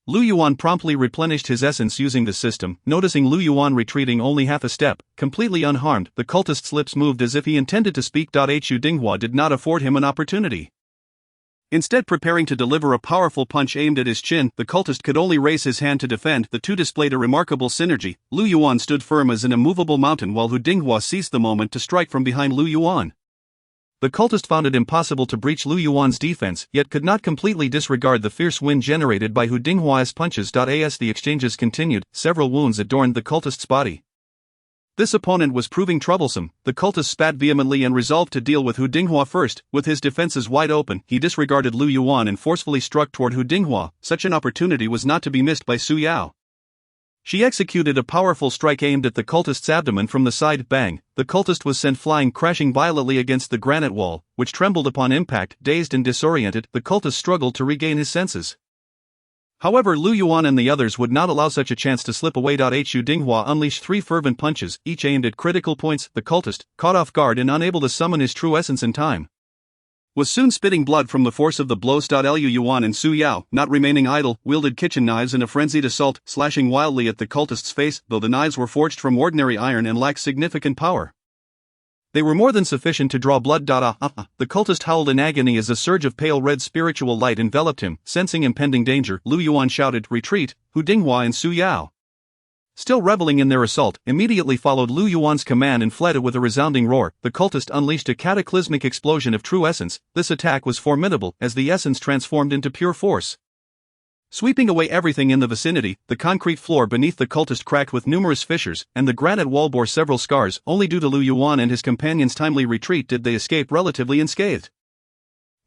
Lu Yuan promptly replenished his essence using the system. Noticing Lu Yuan retreating only half a step, completely unharmed, the cultist's lips moved as if he intended to speak. Hu Dinghua did not afford him an opportunity. Instead, preparing to deliver a powerful punch aimed at his chin, the cultist could only raise his hand to defend. The two displayed a remarkable synergy. Lu Yuan stood firm as an immovable mountain while Hu Dinghua seized the moment to strike from behind Lu Yuan. The cultist found it impossible to breach Lu Yuan's defense, yet could not completely disregard the fierce wind generated by Hu Dinghua's punches. As the exchanges continued, several wounds adorned the cultist's body. This opponent was proving troublesome. The cultist spat vehemently and resolved to deal with Hu Dinghua first. With his defenses wide open, he disregarded Lu Yuan and forcefully struck toward Hu Dinghua. Such an opportunity was not to be missed by Su Yao. She executed a powerful strike aimed at the cultist's abdomen from the side. Bang! The cultist was sent flying, crashing violently against the granite wall, which trembled upon impact. Dazed and disoriented, the cultist struggled to regain his senses. However, Lu Yuan and the others would not allow such a chance to slip away. Hu Dinghua unleashed 3 fervent punches, each aimed at critical points. The cultist, caught off guard and unable to summon his true essence in time, was soon spitting blood from the force of the blows. Lu Yuan and Su Yao, not remaining idle, wielded kitchen knives in a frenzied assault, slashing wildly at the cultist's face. Though the knives were forged from ordinary iron and lacked significant power, they were more than sufficient to draw blood. The cultist howled in agony as a surge of pale red spiritual light enveloped him. Sensing impending danger, Lu Yuan shouted, "Retreat!" Hu Dinghua and Su Yao, still reveling in their assault, immediately followed Lu Yuan's command and fled with a resounding roar. The cultist unleashed a cataclysmic explosion of true essence. This attack was formidable, as the essence transformed into pure force, sweeping away everything in the vicinity. The concrete floor beneath the cultist cracked with numerous fissures, and the granite wall bore several scars. Only due to Lu Yuan and his companions' timely retreat did they escape relatively unscathed.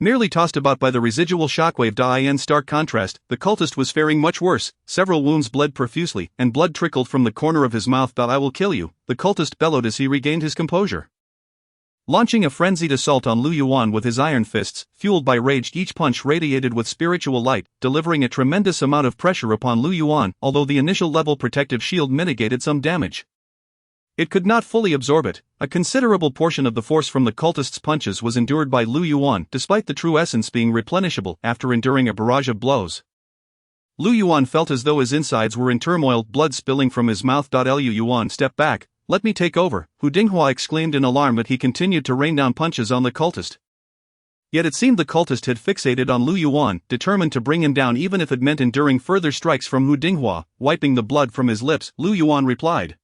Merely tossed about by the residual shockwave. In stark contrast, the cultist was faring much worse. Several wounds bled profusely, and blood trickled from the corner of his mouth. "I will kill you," the cultist bellowed as he regained his composure. Launching a frenzied assault on Lu Yuan with his iron fists, fueled by rage, each punch radiated with spiritual light, delivering a tremendous amount of pressure upon Lu Yuan. Although the initial level protective shield mitigated some damage, it could not fully absorb it. A considerable portion of the force from the cultist's punches was endured by Lu Yuan, despite the true essence being replenishable. After enduring a barrage of blows, Lu Yuan felt as though his insides were in turmoil, blood spilling from his mouth. Lu Yuan stepped back. "Let me take over," Hu Dinghua exclaimed in alarm, but he continued to rain down punches on the cultist. Yet it seemed the cultist had fixated on Lu Yuan, determined to bring him down even if it meant enduring further strikes from Hu Dinghua. Wiping the blood from his lips, Lu Yuan replied,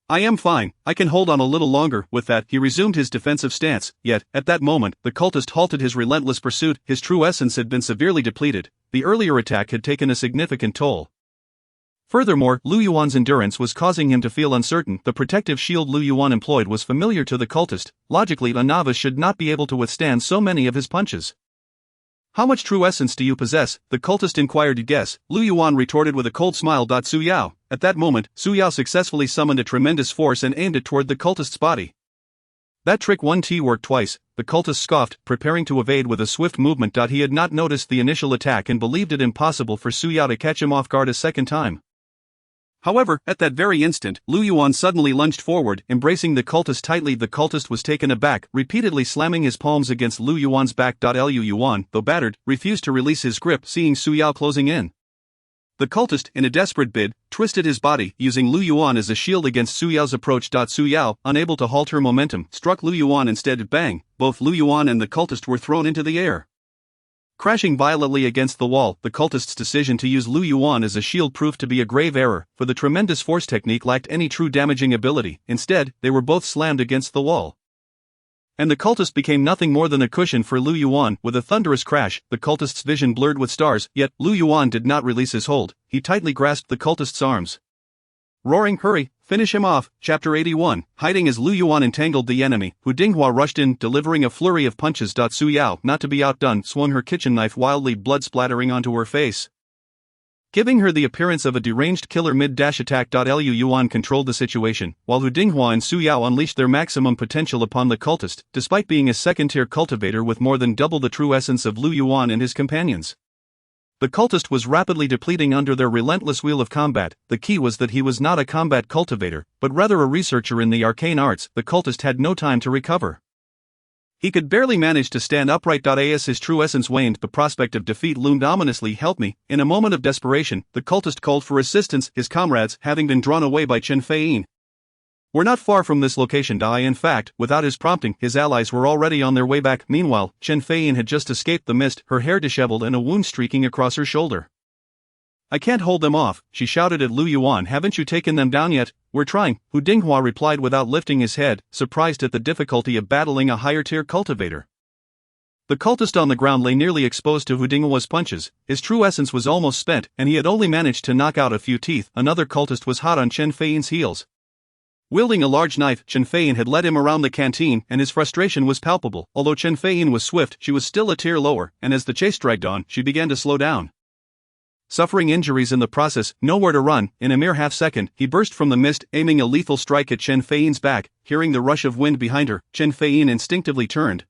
"I am fine, I can hold on a little longer." With that, he resumed his defensive stance. Yet, at that moment, the cultist halted his relentless pursuit. His true essence had been severely depleted. The earlier attack had taken a significant toll. Furthermore, Lu Yuan's endurance was causing him to feel uncertain. The protective shield Lu Yuan employed was familiar to the cultist. Logically, a novice should not be able to withstand so many of his punches. "How much true essence do you possess?" the cultist inquired. "Guess," Lu Yuan retorted with a cold smile. Su Yao. At that moment, Su Yao successfully summoned a tremendous force and aimed it toward the cultist's body. "That trick 1T worked twice," the cultist scoffed, preparing to evade with a swift movement. He had not noticed the initial attack and believed it impossible for Su Yao to catch him off guard a second time. However, at that very instant, Lu Yuan suddenly lunged forward, embracing the cultist tightly. The cultist was taken aback, repeatedly slamming his palms against Lu Yuan's back. Lu Yuan, though battered, refused to release his grip, seeing Su Yao closing in. The cultist, in a desperate bid, twisted his body, using Lu Yuan as a shield against Su Yao's approach. Su Yao, unable to halt her momentum, struck Lu Yuan instead. Bang! Both Lu Yuan and the cultist were thrown into the air. Crashing violently against the wall, the cultist's decision to use Lu Yuan as a shield proved to be a grave error, for the tremendous force technique lacked any true damaging ability. Instead, they were both slammed against the wall. And the cultist became nothing more than a cushion for Lu Yuan. With a thunderous crash, the cultist's vision blurred with stars, yet Lu Yuan did not release his hold. He tightly grasped the cultist's arms. Roaring, "Hurry, finish him off!" Chapter 81. Hiding as Lu Yuan entangled the enemy, Hu Dinghua rushed in, delivering a flurry of punches. Su Yao, not to be outdone, swung her kitchen knife wildly, blood splattering onto her face, giving her the appearance of a deranged killer mid-attack. Lu Yuan controlled the situation, while Hu Dinghua and Su Yao unleashed their maximum potential upon the cultist, despite being a second-tier cultivator with more than double the true essence of Lu Yuan and his companions. The cultist was rapidly depleting under their relentless wheel of combat. The key was that he was not a combat cultivator, but rather a researcher in the arcane arts. The cultist had no time to recover. He could barely manage to stand upright. As his true essence waned, the prospect of defeat loomed ominously. "Help me!" In a moment of desperation, the cultist called for assistance, his comrades having been drawn away by Chen Feiyin. "We're not far from this location." In fact, without his prompting, his allies were already on their way back. Meanwhile, Chen Feiyin had just escaped the mist, her hair disheveled and a wound streaking across her shoulder. "I can't hold them off," she shouted at Lu Yuan. "Haven't you taken them down yet?" "We're trying," Hu Dinghua replied without lifting his head, surprised at the difficulty of battling a higher-tier cultivator. The cultist on the ground lay nearly exposed to Hu Dinghua's punches. His true essence was almost spent, and he had only managed to knock out a few teeth. Another cultist was hot on Chen Feiyin's heels. Wielding a large knife, Chen Feiyin had led him around the canteen, and his frustration was palpable. Although Chen Feiyin was swift, she was still a tier lower, and as the chase dragged on, she began to slow down. Suffering injuries in the process, nowhere to run, in a mere half-second, he burst from the mist, aiming a lethal strike at Chen Feiyin's back. Hearing the rush of wind behind her, Chen Feiyin instinctively turned.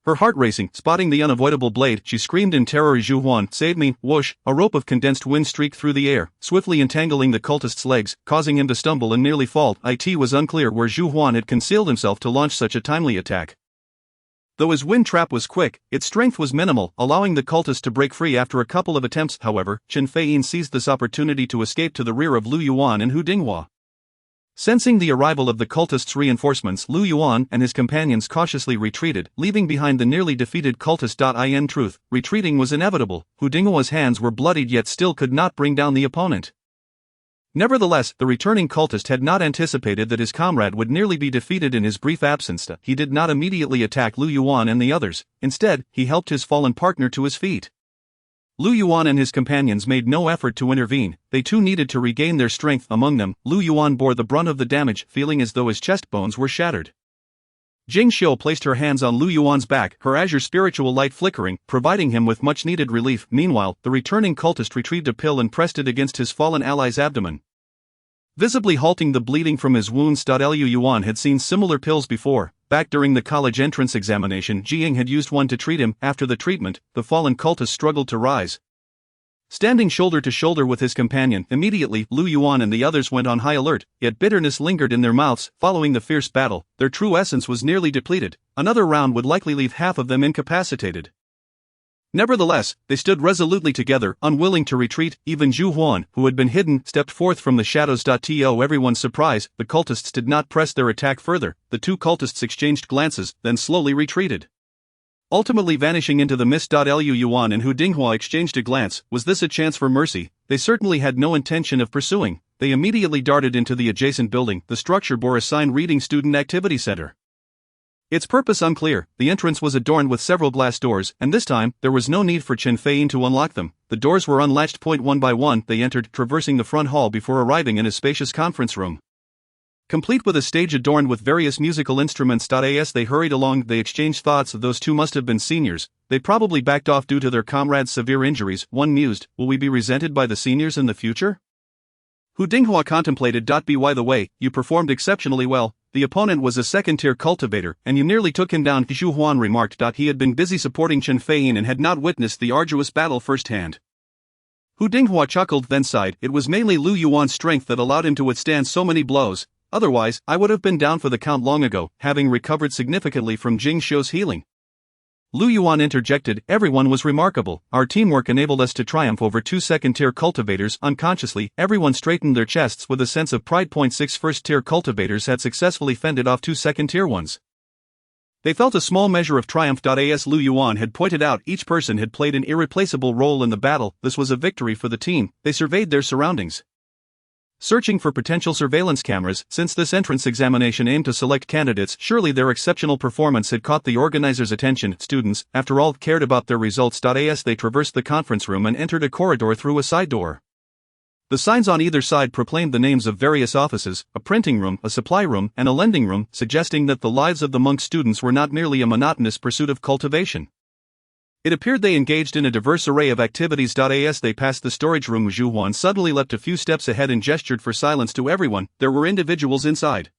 Her heart racing, spotting the unavoidable blade, she screamed in terror. "Zhu Huan, save me!" Whoosh! A rope of condensed wind streaked through the air, swiftly entangling the cultist's legs, causing him to stumble and nearly fall. It was unclear where Zhu Huan had concealed himself to launch such a timely attack. Though his wind trap was quick, its strength was minimal, allowing the cultist to break free after a couple of attempts. However, Chen Feiyin seized this opportunity to escape to the rear of Lu Yuan and Hu Dinghua. Sensing the arrival of the cultist's reinforcements, Lu Yuan and his companions cautiously retreated, leaving behind the nearly defeated cultist. In truth, retreating was inevitable. Hu Dinghua's hands were bloodied yet still could not bring down the opponent. Nevertheless, the returning cultist had not anticipated that his comrade would nearly be defeated in his brief absence. He did not immediately attack Lu Yuan and the others. Instead, he helped his fallen partner to his feet. Lu Yuan and his companions made no effort to intervene. They too needed to regain their strength. Among them, Lu Yuan bore the brunt of the damage, feeling as though his chest bones were shattered. Jing Xiu placed her hands on Lu Yuan's back, her azure spiritual light flickering, providing him with much-needed relief. Meanwhile, the returning cultist retrieved a pill and pressed it against his fallen ally's abdomen, visibly halting the bleeding from his wounds. Lu Yuan had seen similar pills before. Back during the college entrance examination, Jiying had used one to treat him. After the treatment, the fallen cultist struggled to rise. Standing shoulder to shoulder with his companion, immediately, Lu Yuan and the others went on high alert, yet bitterness lingered in their mouths. Following the fierce battle, their true essence was nearly depleted. Another round would likely leave half of them incapacitated. Nevertheless, they stood resolutely together, unwilling to retreat. Even Zhu Huan, who had been hidden, stepped forth from the shadows. To everyone's surprise, the cultists did not press their attack further. The two cultists exchanged glances, then slowly retreated, ultimately vanishing into the mist. Lu Yuan and Hu Dinghua exchanged a glance. Was this a chance for mercy? They certainly had no intention of pursuing. They immediately darted into the adjacent building. The structure bore a sign reading Student Activity Center. Its purpose unclear. The entrance was adorned with several glass doors, and this time, there was no need for Chen Feiyin to unlock them. The doors were unlatched. One by one, they entered, traversing the front hall before arriving in a spacious conference room, complete with a stage adorned with various musical instruments. As they hurried along, they exchanged thoughts. Those two must have been seniors. They probably backed off due to their comrades' severe injuries. One mused, will we be resented by the seniors in the future? Hu Dinghua contemplated. By the way, you performed exceptionally well. The opponent was a second-tier cultivator, and you nearly took him down. Zhu Huan remarked. He had been busy supporting Chen Feiyin and had not witnessed the arduous battle firsthand. Hu Dinghua chuckled, then sighed. It was mainly Lu Yuan's strength that allowed him to withstand so many blows. Otherwise, I would have been down for the count long ago, having recovered significantly from Jing Xiu's healing. Lu Yuan interjected, everyone was remarkable. Our teamwork enabled us to triumph over two second-tier cultivators. Unconsciously, everyone straightened their chests with a sense of pride. 6 first-tier cultivators had successfully fended off two second-tier ones. They felt a small measure of triumph. As Lu Yuan had pointed out, each person had played an irreplaceable role in the battle. This was a victory for the team. They surveyed their surroundings, searching for potential surveillance cameras. Since this entrance examination aimed to select candidates, surely their exceptional performance had caught the organizers' attention. Students, after all, cared about their results. As they traversed the conference room and entered a corridor through a side door, the signs on either side proclaimed the names of various offices, a printing room, a supply room, and a lending room, suggesting that the lives of the monk students were not merely a monotonous pursuit of cultivation. It appeared they engaged in a diverse array of activities. As they passed the storage room, Yuan suddenly leapt a few steps ahead and gestured for silence to everyone. There were individuals inside.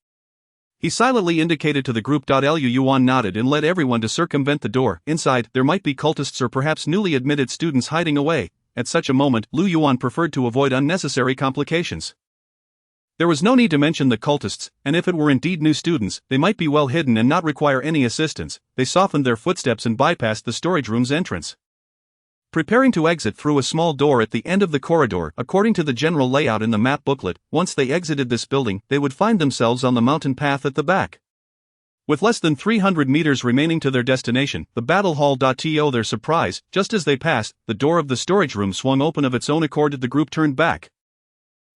He silently indicated to the group. Yuan nodded and led everyone to circumvent the door. Inside, there might be cultists or perhaps newly admitted students hiding away. At such a moment, Lu Yuan preferred to avoid unnecessary complications. There was no need to mention the cultists, and if it were indeed new students, they might be well hidden and not require any assistance. They softened their footsteps and bypassed the storage room's entrance, preparing to exit through a small door at the end of the corridor. According to the general layout in the map booklet, once they exited this building, they would find themselves on the mountain path at the back, with less than 300 meters remaining to their destination, the battle hall. To their surprise, just as they passed, the door of the storage room swung open of its own accord. The group turned back,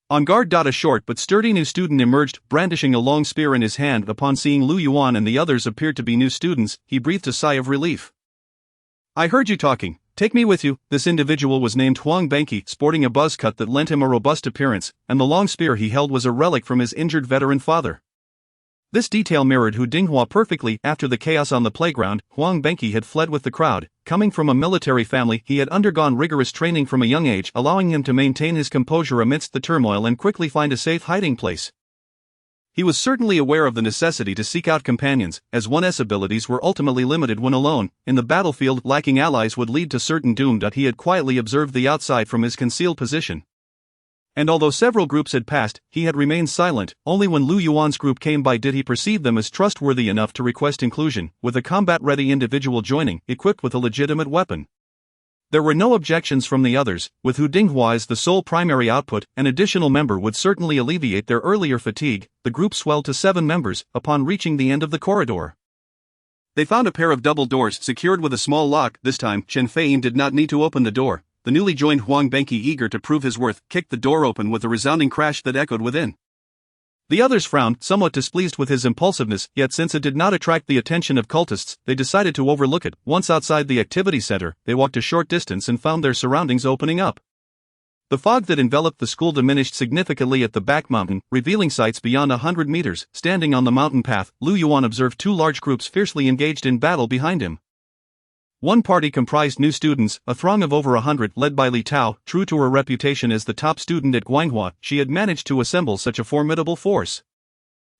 on guard. A short but sturdy new student emerged, brandishing a long spear in his hand. Upon seeing Lu Yuan and the others appeared to be new students, he breathed a sigh of relief. "I heard you talking. Take me with you." This individual was named Huang Benqi, sporting a buzz cut that lent him a robust appearance, and the long spear he held was a relic from his injured veteran father. This detail mirrored Hu Dinghua perfectly. After the chaos on the playground, Huang Benqi had fled with the crowd. Coming from a military family, he had undergone rigorous training from a young age, allowing him to maintain his composure amidst the turmoil and quickly find a safe hiding place. He was certainly aware of the necessity to seek out companions, as one's abilities were ultimately limited when alone. In the battlefield, lacking allies would lead to certain doom. He had quietly observed the outside from his concealed position, and although several groups had passed, he had remained silent. Only when Lu Yuan's group came by did he perceive them as trustworthy enough to request inclusion, with a combat-ready individual joining, equipped with a legitimate weapon. There were no objections from the others. With Hu Dinghua as the sole primary output, an additional member would certainly alleviate their earlier fatigue. The group swelled to 7 members. Upon reaching the end of the corridor, they found a pair of double doors secured with a small lock. This time, Chen Feiyin did not need to open the door. The newly joined Huang Benqi, eager to prove his worth, kicked the door open with a resounding crash that echoed within. The others frowned, somewhat displeased with his impulsiveness, yet since it did not attract the attention of cultists, they decided to overlook it. Once outside the activity center, they walked a short distance and found their surroundings opening up. The fog that enveloped the school diminished significantly at the back mountain, revealing sights beyond 100 meters. Standing on the mountain path, Lu Yuan observed 2 large groups fiercely engaged in battle behind him. One party comprised new students, a throng of over 100, led by Li Tao. True to her reputation as the top student at Guanghua, she had managed to assemble such a formidable force.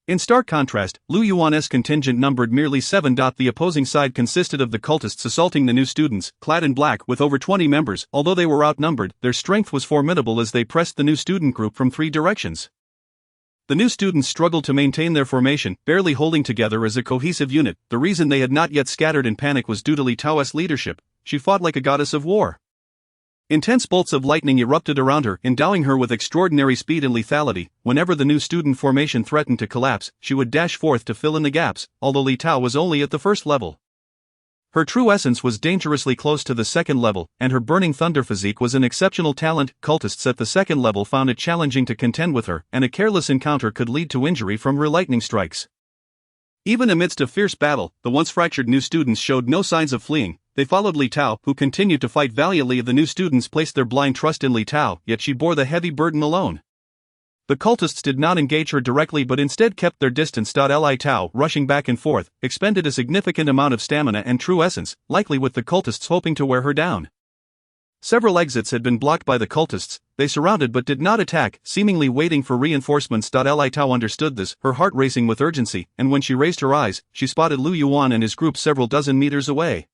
In stark contrast, Lu Yuan's contingent numbered merely 7. The opposing side consisted of the cultists assaulting the new students, clad in black, with over 20 members. Although they were outnumbered, their strength was formidable as they pressed the new student group from 3 directions. The new students struggled to maintain their formation, barely holding together as a cohesive unit. The reason they had not yet scattered in panic was due to Li Tao's leadership. She fought like a goddess of war. Intense bolts of lightning erupted around her, endowing her with extraordinary speed and lethality. Whenever the new student formation threatened to collapse, she would dash forth to fill in the gaps, although Li Tao was only at the first level. Her true essence was dangerously close to the second level, and her burning thunder physique was an exceptional talent. Cultists at the second level found it challenging to contend with her, and a careless encounter could lead to injury from her lightning strikes. Even amidst a fierce battle, the once fractured new students showed no signs of fleeing. They followed Li Tao, who continued to fight valiantly. The new students placed their blind trust in Li Tao, yet she bore the heavy burden alone. The cultists did not engage her directly but instead kept their distance. Li Tao, rushing back and forth, expended a significant amount of stamina and true essence, likely with the cultists hoping to wear her down. Several exits had been blocked by the cultists. They surrounded but did not attack, seemingly waiting for reinforcements. Li Tao understood this, her heart racing with urgency, and when she raised her eyes, she spotted Lu Yuan and his group several dozen meters away.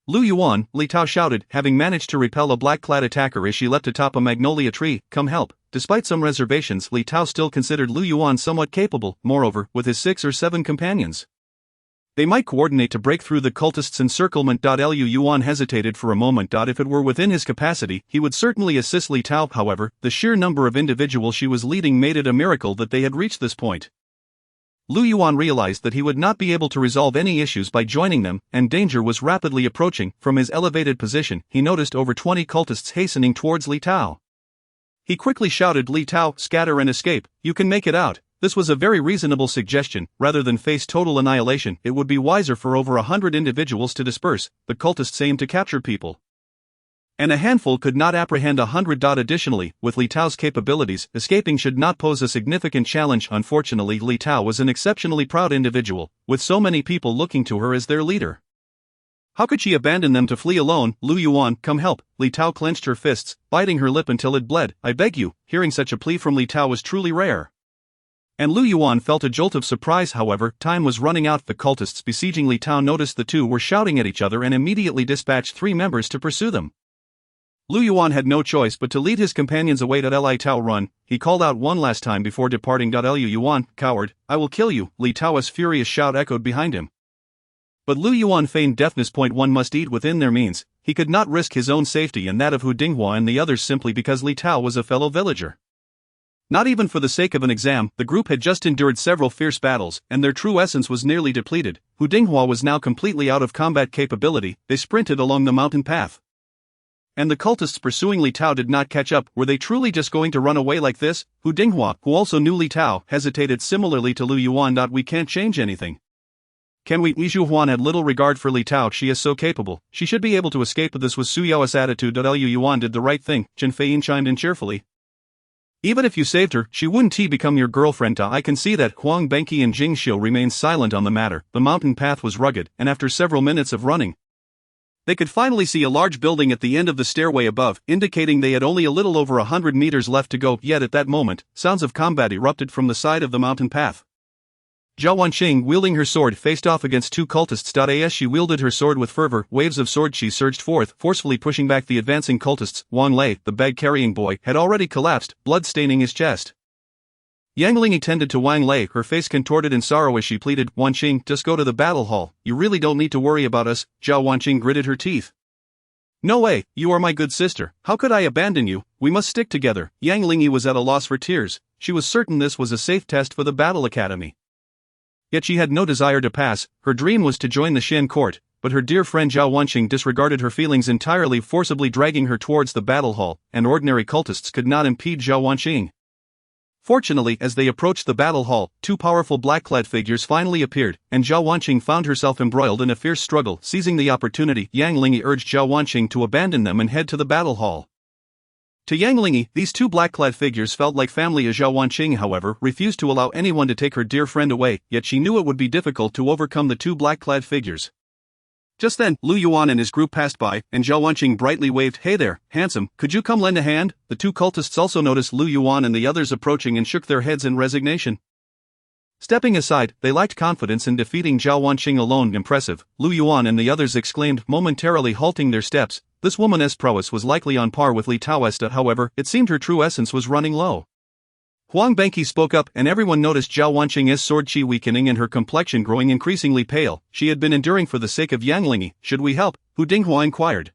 "Lu Yuan," Li Tao shouted, having managed to repel a black-clad attacker as she leapt atop a magnolia tree, "come help." Despite some reservations, Li Tao still considered Lu Yuan somewhat capable. Moreover, with his 6 or 7 companions, they might coordinate to break through the cultists' encirclement. Lu Yuan hesitated for a moment. If it were within his capacity, he would certainly assist Li Tao. However, the sheer number of individuals she was leading made it a miracle that they had reached this point. Lu Yuan realized that he would not be able to resolve any issues by joining them, and danger was rapidly approaching. From his elevated position, he noticed over 20 cultists hastening towards Li Tao. He quickly shouted, "Li Tao, scatter and escape, you can make it out." This was a very reasonable suggestion. Rather than face total annihilation, it would be wiser for over 100 individuals to disperse. The cultists aimed to capture people, and a handful could not apprehend 100. Additionally, with Li Tao's capabilities, escaping should not pose a significant challenge. Unfortunately, Li Tao was an exceptionally proud individual, with so many people looking to her as their leader. How could she abandon them to flee alone? "Lu Yuan, come help." Li Tao clenched her fists, biting her lip until it bled. "I beg you." Hearing such a plea from Li Tao was truly rare, and Lu Yuan felt a jolt of surprise. However, time was running out. The cultists besieging Li Tao noticed the two were shouting at each other and immediately dispatched 3 members to pursue them. Lu Yuan had no choice but to lead his companions away. Li Tao, run, he called out one last time before departing. Lu Yuan, coward, I will kill you. Li Tao's furious shout echoed behind him, but Lu Yuan feigned deafness. One must eat within their means. He could not risk his own safety and that of Hu Dinghua and the others simply because Li Tao was a fellow villager. Not even for the sake of an exam. The group had just endured several fierce battles, and their true essence was nearly depleted. Hu Dinghua was now completely out of combat capability. They sprinted along the mountain path, and the cultists pursuing Li Tao did not catch up. Were they truly just going to run away like this? Hu Dinghua, who also knew Li Tao, hesitated similarly to Lu Yuan. "We can't change anything. Can we?" Li Zhuhuan had little regard for Li Tao. "She is so capable. She should be able to escape." This was Su Yao's attitude. Lu Yuan did the right thing. Chen Feiyin chimed in cheerfully. "Even if you saved her, she wouldn't become your girlfriend." I can see that. Huang Benqi and Jing Xiu remained silent on the matter. The mountain path was rugged, and after several minutes of running, they could finally see a large building at the end of the stairway above, indicating they had only a little over 100 meters left to go. Yet at that moment, sounds of combat erupted from the side of the mountain path. Zhao Wanqing, wielding her sword, faced off against 2 cultists. As she wielded her sword with fervor, waves of sword chi surged forth, forcefully pushing back the advancing cultists. Wang Lei, the bag-carrying boy, had already collapsed, blood staining his chest. Yang Ling tended to Wang Lei, her face contorted in sorrow as she pleaded, "Wanqing, just go to the battle hall. You really don't need to worry about us." Zhao Wanqing gritted her teeth. "No way, you are my good sister. How could I abandon you? We must stick together." Yang Ling was at a loss for tears. She was certain this was a safe test for the battle academy, yet she had no desire to pass. Her dream was to join the Shen court, but her dear friend Zhao Wanqing disregarded her feelings entirely, forcibly dragging her towards the battle hall, and ordinary cultists could not impede Zhao Wanqing. Fortunately, as they approached the battle hall, 2 powerful black-clad figures finally appeared, and Zhao Wanqing found herself embroiled in a fierce struggle. Seizing the opportunity, Yang Ling urged Zhao Wanqing to abandon them and head to the battle hall. To Yang Ling, these 2 black-clad figures felt like family. Zhao Wanqing, however, refused to allow anyone to take her dear friend away, yet she knew it would be difficult to overcome the 2 black-clad figures. Just then, Lu Yuan and his group passed by, and Zhao Wanqing brightly waved, "Hey there, handsome, could you come lend a hand?" The 2 cultists also noticed Lu Yuan and the others approaching and shook their heads in resignation. Stepping aside, they lacked confidence in defeating Zhao Wanqing alone. "Impressive," Lu Yuan and the others exclaimed, momentarily halting their steps. This woman's prowess was likely on par with Li Tao's. However, it seemed her true essence was running low. Huang Benqi spoke up, and everyone noticed Zhao Wanqing's sword chi weakening and her complexion growing increasingly pale. She had been enduring for the sake of Yang Ling. "Should we help?" Hu Dinghua inquired,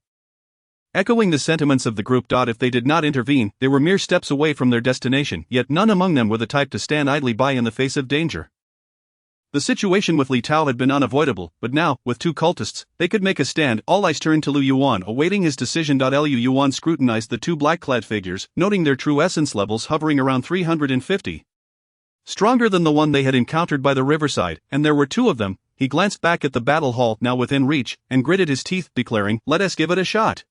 echoing the sentiments of the group. If they did not intervene, they were mere steps away from their destination, yet none among them were the type to stand idly by in the face of danger. The situation with Li Tao had been unavoidable, but now, with 2 cultists, they could make a stand. All eyes turned to Lu Yuan, awaiting his decision. Lu Yuan scrutinized the 2 black-clad figures, noting their true essence levels hovering around 350. Stronger than the one they had encountered by the riverside, and there were 2 of them. He glanced back at the battle hall, now within reach, and gritted his teeth, declaring, "Let us give it a shot.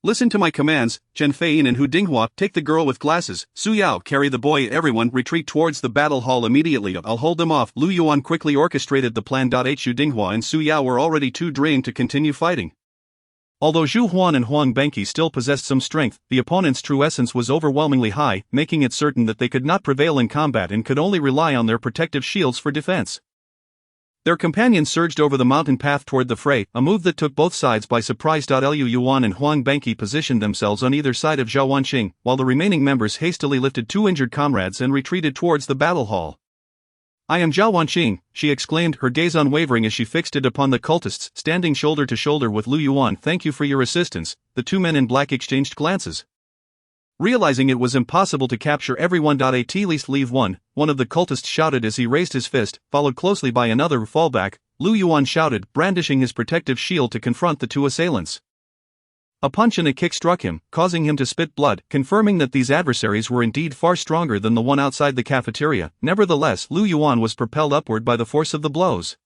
Listen to my commands, Chen Feiyin and Hu Dinghua, take the girl with glasses. Su Yao, carry the boy. Everyone retreat towards the battle hall immediately. I'll hold them off." Lu Yuan quickly orchestrated the plan. Hu Dinghua and Su Yao were already too drained to continue fighting. Although Zhu Huan and Huang Benqi still possessed some strength, the opponent's true essence was overwhelmingly high, making it certain that they could not prevail in combat and could only rely on their protective shields for defense. Their companions surged over the mountain path toward the fray, a move that took both sides by surprise. Lu Yuan and Huang Benqi positioned themselves on either side of Zhao Wanqing, while the remaining members hastily lifted 2 injured comrades and retreated towards the battle hall. "I am Zhao Wanqing," she exclaimed, her gaze unwavering as she fixed it upon the cultists, standing shoulder to shoulder with Lu Yuan. "Thank you for your assistance." The 2 men in black exchanged glances. Realizing it was impossible to capture everyone. At least leave one of the cultists shouted as he raised his fist, followed closely by another who fall back. Lu Yuan shouted, brandishing his protective shield to confront the two assailants. A punch and a kick struck him, causing him to spit blood, confirming that these adversaries were indeed far stronger than the one outside the cafeteria. Nevertheless, Lu Yuan was propelled upward by the force of the blows.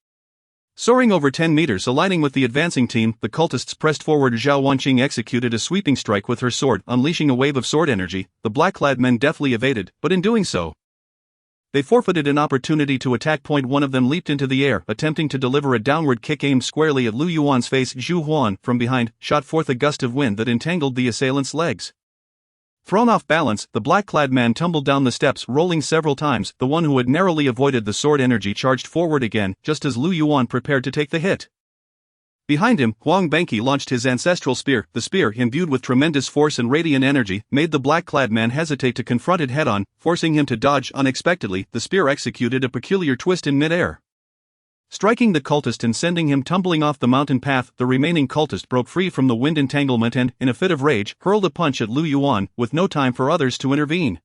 Soaring over 10 meters, aligning with the advancing team, the cultists pressed forward. Zhao Wanqing executed a sweeping strike with her sword, unleashing a wave of sword energy. The black-clad men deftly evaded, but in doing so, they forfeited an opportunity to attack. One of them leaped into the air, attempting to deliver a downward kick aimed squarely at Lu Yuan's face. Zhu Huan, from behind, shot forth a gust of wind that entangled the assailant's legs. Thrown off balance, the black-clad man tumbled down the steps, rolling several times. The one who had narrowly avoided the sword energy charged forward again, just as Lu Yuan prepared to take the hit. Behind him, Huang Benqi launched his ancestral spear. The spear, imbued with tremendous force and radiant energy, made the black-clad man hesitate to confront it head-on, forcing him to dodge unexpectedly. The spear executed a peculiar twist in mid-air, striking the cultist and sending him tumbling off the mountain path. The remaining cultist broke free from the wind entanglement and, in a fit of rage, hurled a punch at Lu Yuan, with no time for others to intervene.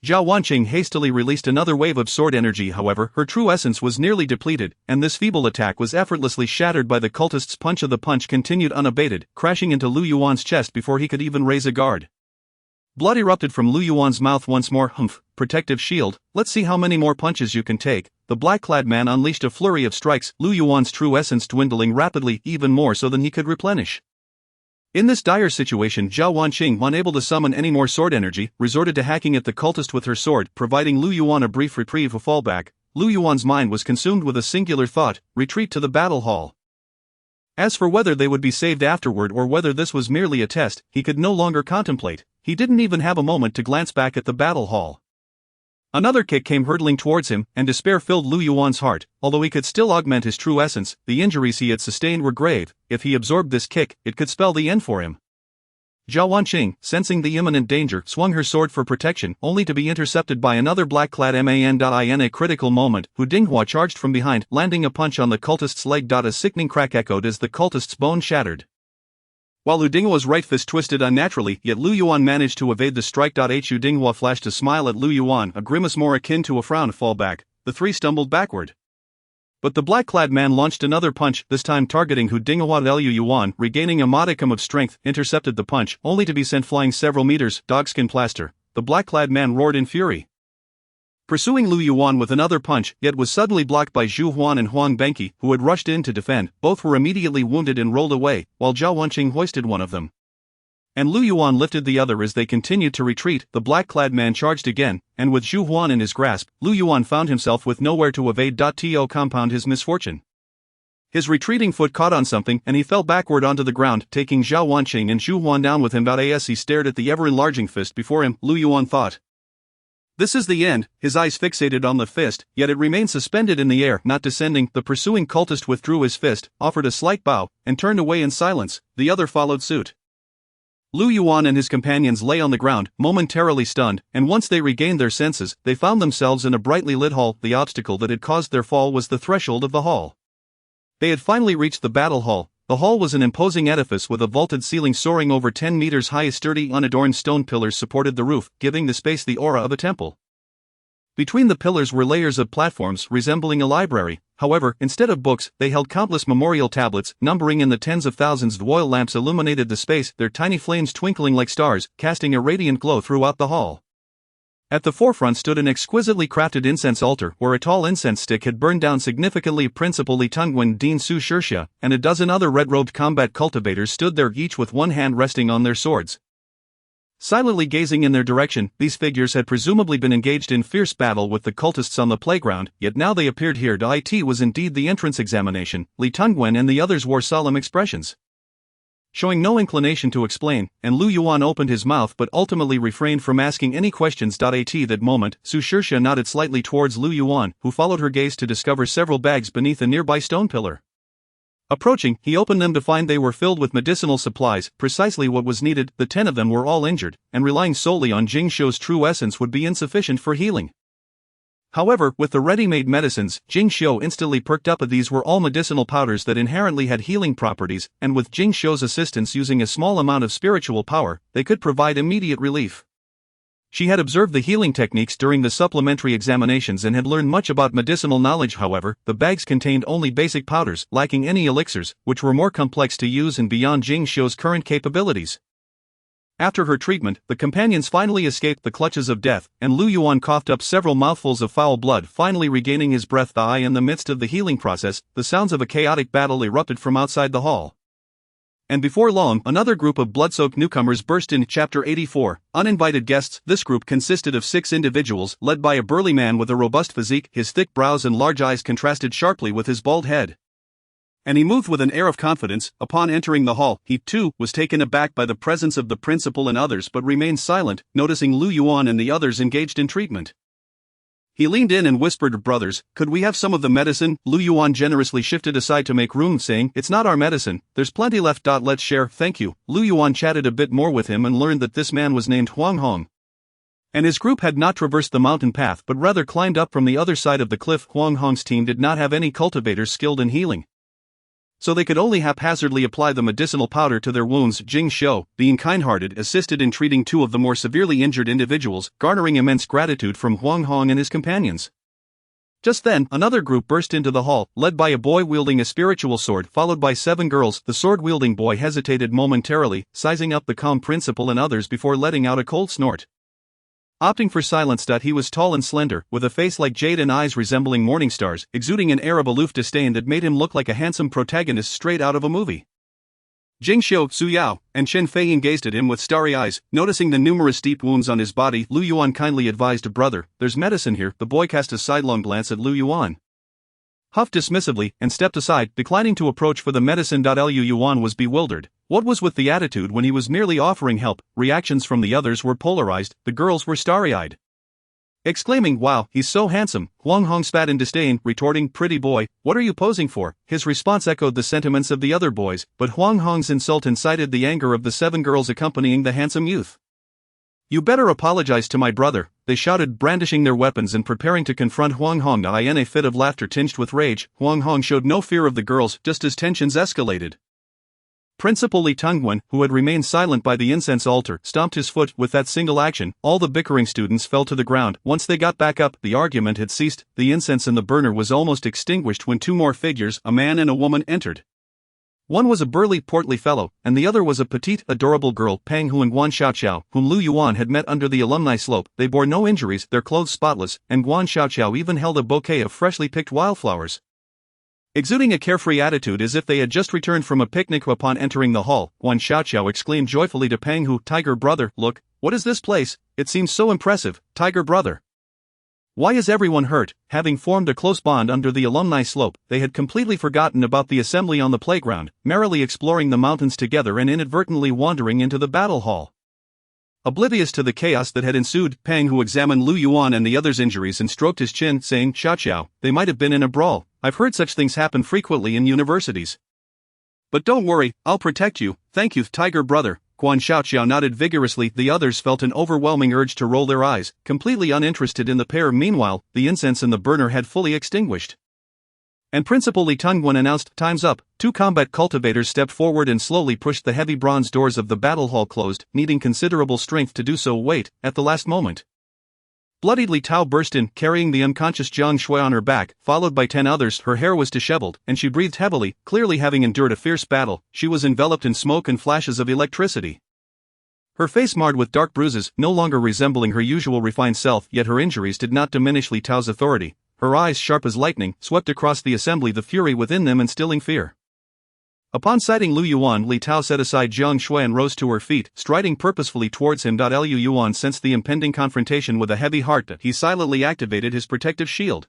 Zhao Wanqing hastily released another wave of sword energy. However, her true essence was nearly depleted, and this feeble attack was effortlessly shattered by the cultist's punch. The punch continued unabated, crashing into Lu Yuan's chest before he could even raise a guard. Blood erupted from Lu Yuan's mouth once more. Humph, protective shield, let's see how many more punches you can take. The black-clad man unleashed a flurry of strikes, Lu Yuan's true essence dwindling rapidly, even more so than he could replenish. In this dire situation, Zhao Wanqing, unable to summon any more sword energy, resorted to hacking at the cultist with her sword, providing Lu Yuan a brief reprieve. A fallback. Lu Yuan's mind was consumed with a singular thought: retreat to the battle hall. As for whether they would be saved afterward or whether this was merely a test, he could no longer contemplate. He didn't even have a moment to glance back at the battle hall. Another kick came hurtling towards him, and despair filled Lu Yuan's heart. Although he could still augment his true essence, the injuries he had sustained were grave. If he absorbed this kick, it could spell the end for him. Zhao Wanqing, sensing the imminent danger, swung her sword for protection, only to be intercepted by another black-clad man. In a critical moment, Hu Dinghua charged from behind, landing a punch on the cultist's leg. A sickening crack echoed as the cultist's bone shattered. While Hu Dinghua's right fist twisted unnaturally, yet Lu Yuan managed to evade the strike. Hu Dinghua flashed a smile at Lu Yuan, a grimace more akin to a frown. Fallback. The three stumbled backward. But the black-clad man launched another punch, this time targeting Hu Dinghua. Lu Yuan, regaining a modicum of strength, intercepted the punch, only to be sent flying several meters. Dogskin plaster. The black-clad man roared in fury, pursuing Lu Yuan with another punch, yet was suddenly blocked by Zhu Huan and Huang Benqi, who had rushed in to defend. Both were immediately wounded and rolled away, while Zhao Wanqing hoisted one of them, and Lu Yuan lifted the other. As they continued to retreat, the black-clad man charged again, and with Zhu Huan in his grasp, Lu Yuan found himself with nowhere to evade. To compound his misfortune, his retreating foot caught on something, and he fell backward onto the ground, taking Zhao Wanqing and Zhu Huan down with him. As he stared at the ever-enlarging fist before him, Lu Yuan thought, "This is the end." His eyes fixated on the fist, yet it remained suspended in the air, not descending. The pursuing cultist withdrew his fist, offered a slight bow, and turned away in silence. The other followed suit. Lu Yuan and his companions lay on the ground, momentarily stunned, and once they regained their senses, they found themselves in a brightly lit hall. The obstacle that had caused their fall was the threshold of the hall. They had finally reached the battle hall. The hall was an imposing edifice with a vaulted ceiling soaring over 10 meters high. Sturdy, unadorned stone pillars supported the roof, giving the space the aura of a temple. Between the pillars were layers of platforms resembling a library. However, instead of books, they held countless memorial tablets, numbering in the tens of thousands. Oil lamps illuminated the space, their tiny flames twinkling like stars, casting a radiant glow throughout the hall. At the forefront stood an exquisitely crafted incense altar, where a tall incense stick had burned down significantly. Principal Li Tungwen, Dean Su Shirxia, and a dozen other red-robed combat cultivators stood there, each with one hand resting on their swords. Silently gazing in their direction, these figures had presumably been engaged in fierce battle with the cultists on the playground, yet now they appeared here. It was indeed the entrance examination. Li Tungwen and the others wore solemn expressions, showing no inclination to explain, and Lu Yuan opened his mouth but ultimately refrained from asking any questions. At that moment, Su Shirxia nodded slightly towards Lu Yuan, who followed her gaze to discover several bags beneath a nearby stone pillar. Approaching, he opened them to find they were filled with medicinal supplies, precisely what was needed. The 10 of them were all injured, and relying solely on Jing Shou's true essence would be insufficient for healing. However, with the ready-made medicines, Jing Xiu instantly perked up. These were all medicinal powders that inherently had healing properties, and with Jing Xiu's assistance using a small amount of spiritual power, they could provide immediate relief. She had observed the healing techniques during the supplementary examinations and had learned much about medicinal knowledge. However, the bags contained only basic powders, lacking any elixirs, which were more complex to use and beyond Jing Xiu's current capabilities. After her treatment, the companions finally escaped the clutches of death, and Lu Yuan coughed up several mouthfuls of foul blood, finally regaining his breath. In the midst of the healing process, the sounds of a chaotic battle erupted from outside the hall. And before long, another group of blood-soaked newcomers burst in. Chapter 84, Uninvited Guests. This group consisted of 6 individuals, led by a burly man with a robust physique. His thick brows and large eyes contrasted sharply with his bald head, and he moved with an air of confidence. Upon entering the hall, he, too, was taken aback by the presence of the principal and others but remained silent, noticing Lu Yuan and the others engaged in treatment. He leaned in and whispered, "Brothers, could we have some of the medicine?" Lu Yuan generously shifted aside to make room, saying, "It's not our medicine, there's plenty left. Let's share." "Thank you." Lu Yuan chatted a bit more with him and learned that this man was named Huang Hong, and his group had not traversed the mountain path but rather climbed up from the other side of the cliff. Huang Hong's team did not have any cultivators skilled in healing, so they could only haphazardly apply the medicinal powder to their wounds. Jing Xiu, being kind-hearted, assisted in treating 2 of the more severely injured individuals, garnering immense gratitude from Huang Hong and his companions. Just then, another group burst into the hall, led by a boy wielding a spiritual sword, followed by 7 girls. The sword-wielding boy hesitated momentarily, sizing up the calm principal and others before letting out a cold snort, opting for silence. He was tall and slender, with a face like jade and eyes resembling morning stars, exuding an air of aloof disdain that made him look like a handsome protagonist straight out of a movie. Jing Xiu, Su Yao, and Chen Fei gazed at him with starry eyes, noticing the numerous deep wounds on his body. Lu Yuan kindly advised, "Brother, there's medicine here." The boy cast a sidelong glance at Lu Yuan, huffed dismissively, and stepped aside, declining to approach for the medicine. Lu Yuan was bewildered. What was with the attitude when he was merely offering help? Reactions from the others were polarized. The girls were starry-eyed, exclaiming, "Wow, he's so handsome." Huang Hong spat in disdain, retorting, "Pretty boy, what are you posing for?" His response echoed the sentiments of the other boys, but Huang Hong's insult incited the anger of the 7 girls accompanying the handsome youth. "You better apologize to my brother," they shouted, brandishing their weapons and preparing to confront Huang Hong. In a fit of laughter tinged with rage, Huang Hong showed no fear of the girls, just as tensions escalated. Principal Li Tongwen, who had remained silent by the incense altar, stomped his foot. With that single action, all the bickering students fell to the ground. Once they got back up, the argument had ceased. The incense in the burner was almost extinguished when 2 more figures, a man and a woman, entered. One was a burly, portly fellow, and the other was a petite, adorable girl, Pang Hu and Guan Xiaoqiao, whom Lu Yuan had met under the alumni slope. They bore no injuries, their clothes spotless, and Guan Xiaoqiao even held a bouquet of freshly picked wildflowers, exuding a carefree attitude as if they had just returned from a picnic. Upon entering the hall, Guan Xiaoqiao exclaimed joyfully to Pang Hu, "Tiger brother, look, what is this place? It seems so impressive, Tiger brother. Why is everyone hurt?" Having formed a close bond under the alumni slope, they had completely forgotten about the assembly on the playground, merrily exploring the mountains together and inadvertently wandering into the battle hall. Oblivious to the chaos that had ensued, Pang Hu examined Lu Yuan and the others' injuries and stroked his chin, saying, "Xiaoqiao, they might have been in a brawl. I've heard such things happen frequently in universities. But don't worry, I'll protect you." "Thank you, Tiger brother." Guan Xiaoqiao nodded vigorously. The others felt an overwhelming urge to roll their eyes, completely uninterested in the pair. Meanwhile, the incense in the burner had fully extinguished, and Principal Li Tongwen announced, "Time's up." 2 combat cultivators stepped forward and slowly pushed the heavy bronze doors of the battle hall closed, needing considerable strength to do so. Wait, at the last moment, bloodied Li Tao burst in, carrying the unconscious Jiang Shui on her back, followed by 10 others. Her hair was disheveled, and she breathed heavily, clearly having endured a fierce battle. She was enveloped in smoke and flashes of electricity, her face marred with dark bruises, no longer resembling her usual refined self. Yet her injuries did not diminish Li Tao's authority. Her eyes, sharp as lightning, swept across the assembly, the fury within them instilling fear. Upon sighting Lu Yuan, Li Tao set aside Jiang Shui and rose to her feet, striding purposefully towards him. Lu Yuan sensed the impending confrontation with a heavy heart. He silently activated his protective shield,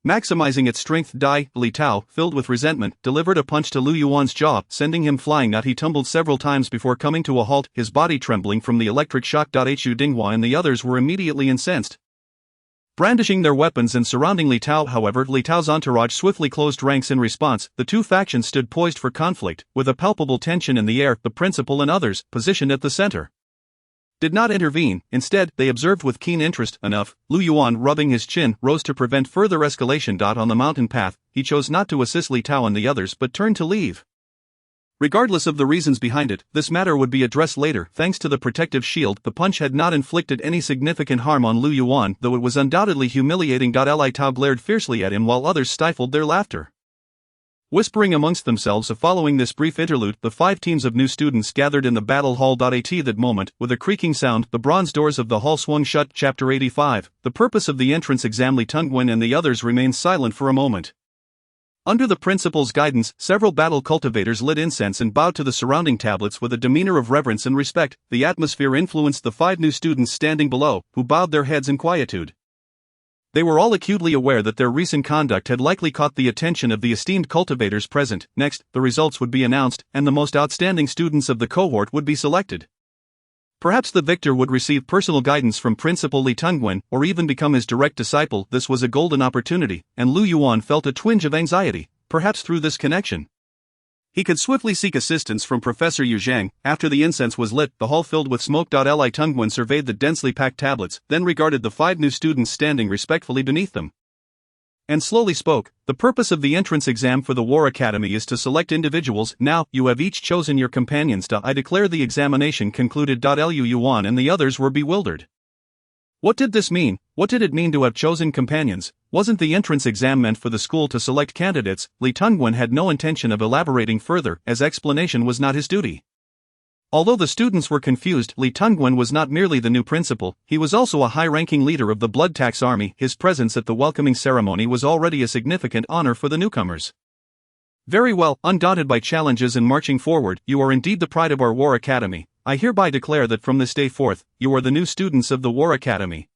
maximizing its strength. Li Tao, filled with resentment, delivered a punch to Lu Yuan's jaw, sending him flying. He tumbled several times before coming to a halt, his body trembling from the electric shock. Hu Dinghua and the others were immediately incensed, brandishing their weapons and surrounding Li Tao. However, Li Tao's entourage swiftly closed ranks in response. The 2 factions stood poised for conflict, with a palpable tension in the air. The principal and others, positioned at the center, did not intervene. Instead, they observed with keen interest. Enough. Lu Yuan, rubbing his chin, rose to prevent further escalation. On the mountain path, he chose not to assist Li Tao and the others but turned to leave. Regardless of the reasons behind it, this matter would be addressed later. Thanks to the protective shield, the punch had not inflicted any significant harm on Lu Yuan, though it was undoubtedly humiliating. Li Tao glared fiercely at him while others stifled their laughter. Whispering amongst themselves following this brief interlude, the 5 teams of new students gathered in the battle hall. At that moment, with a creaking sound, the bronze doors of the hall swung shut. Chapter 85. The purpose of the entrance exam. Li Tengwen and the others remained silent for a moment. Under the principal's guidance, several battle cultivators lit incense and bowed to the surrounding tablets with a demeanor of reverence and respect. The atmosphere influenced the 5 new students standing below, who bowed their heads in quietude. They were all acutely aware that their recent conduct had likely caught the attention of the esteemed cultivators present. Next, the results would be announced, and the most outstanding students of the cohort would be selected. Perhaps the victor would receive personal guidance from Principal Li Tengwen, or even become his direct disciple. This was a golden opportunity, and Lu Yuan felt a twinge of anxiety, perhaps through this connection. He could swiftly seek assistance from Professor Yu Zhang. After the incense was lit, the hall filled with smoke. Li Tengwen surveyed the densely packed tablets, then regarded the 5 new students standing respectfully beneath them, and slowly spoke. The purpose of the entrance exam for the War Academy is to select individuals. Now, you have each chosen your companions. I declare the examination concluded. Lu Yuan and the others were bewildered. What did this mean? What did it mean to have chosen companions? Wasn't the entrance exam meant for the school to select candidates? Li Tengwen had no intention of elaborating further, as explanation was not his duty. Although the students were confused, Li Tengwen was not merely the new principal, he was also a high-ranking leader of the Blood Tax Army. His presence at the welcoming ceremony was already a significant honor for the newcomers. Very well, undaunted by challenges and marching forward, you are indeed the pride of our War Academy. I hereby declare that from this day forth, you are the new students of the War Academy.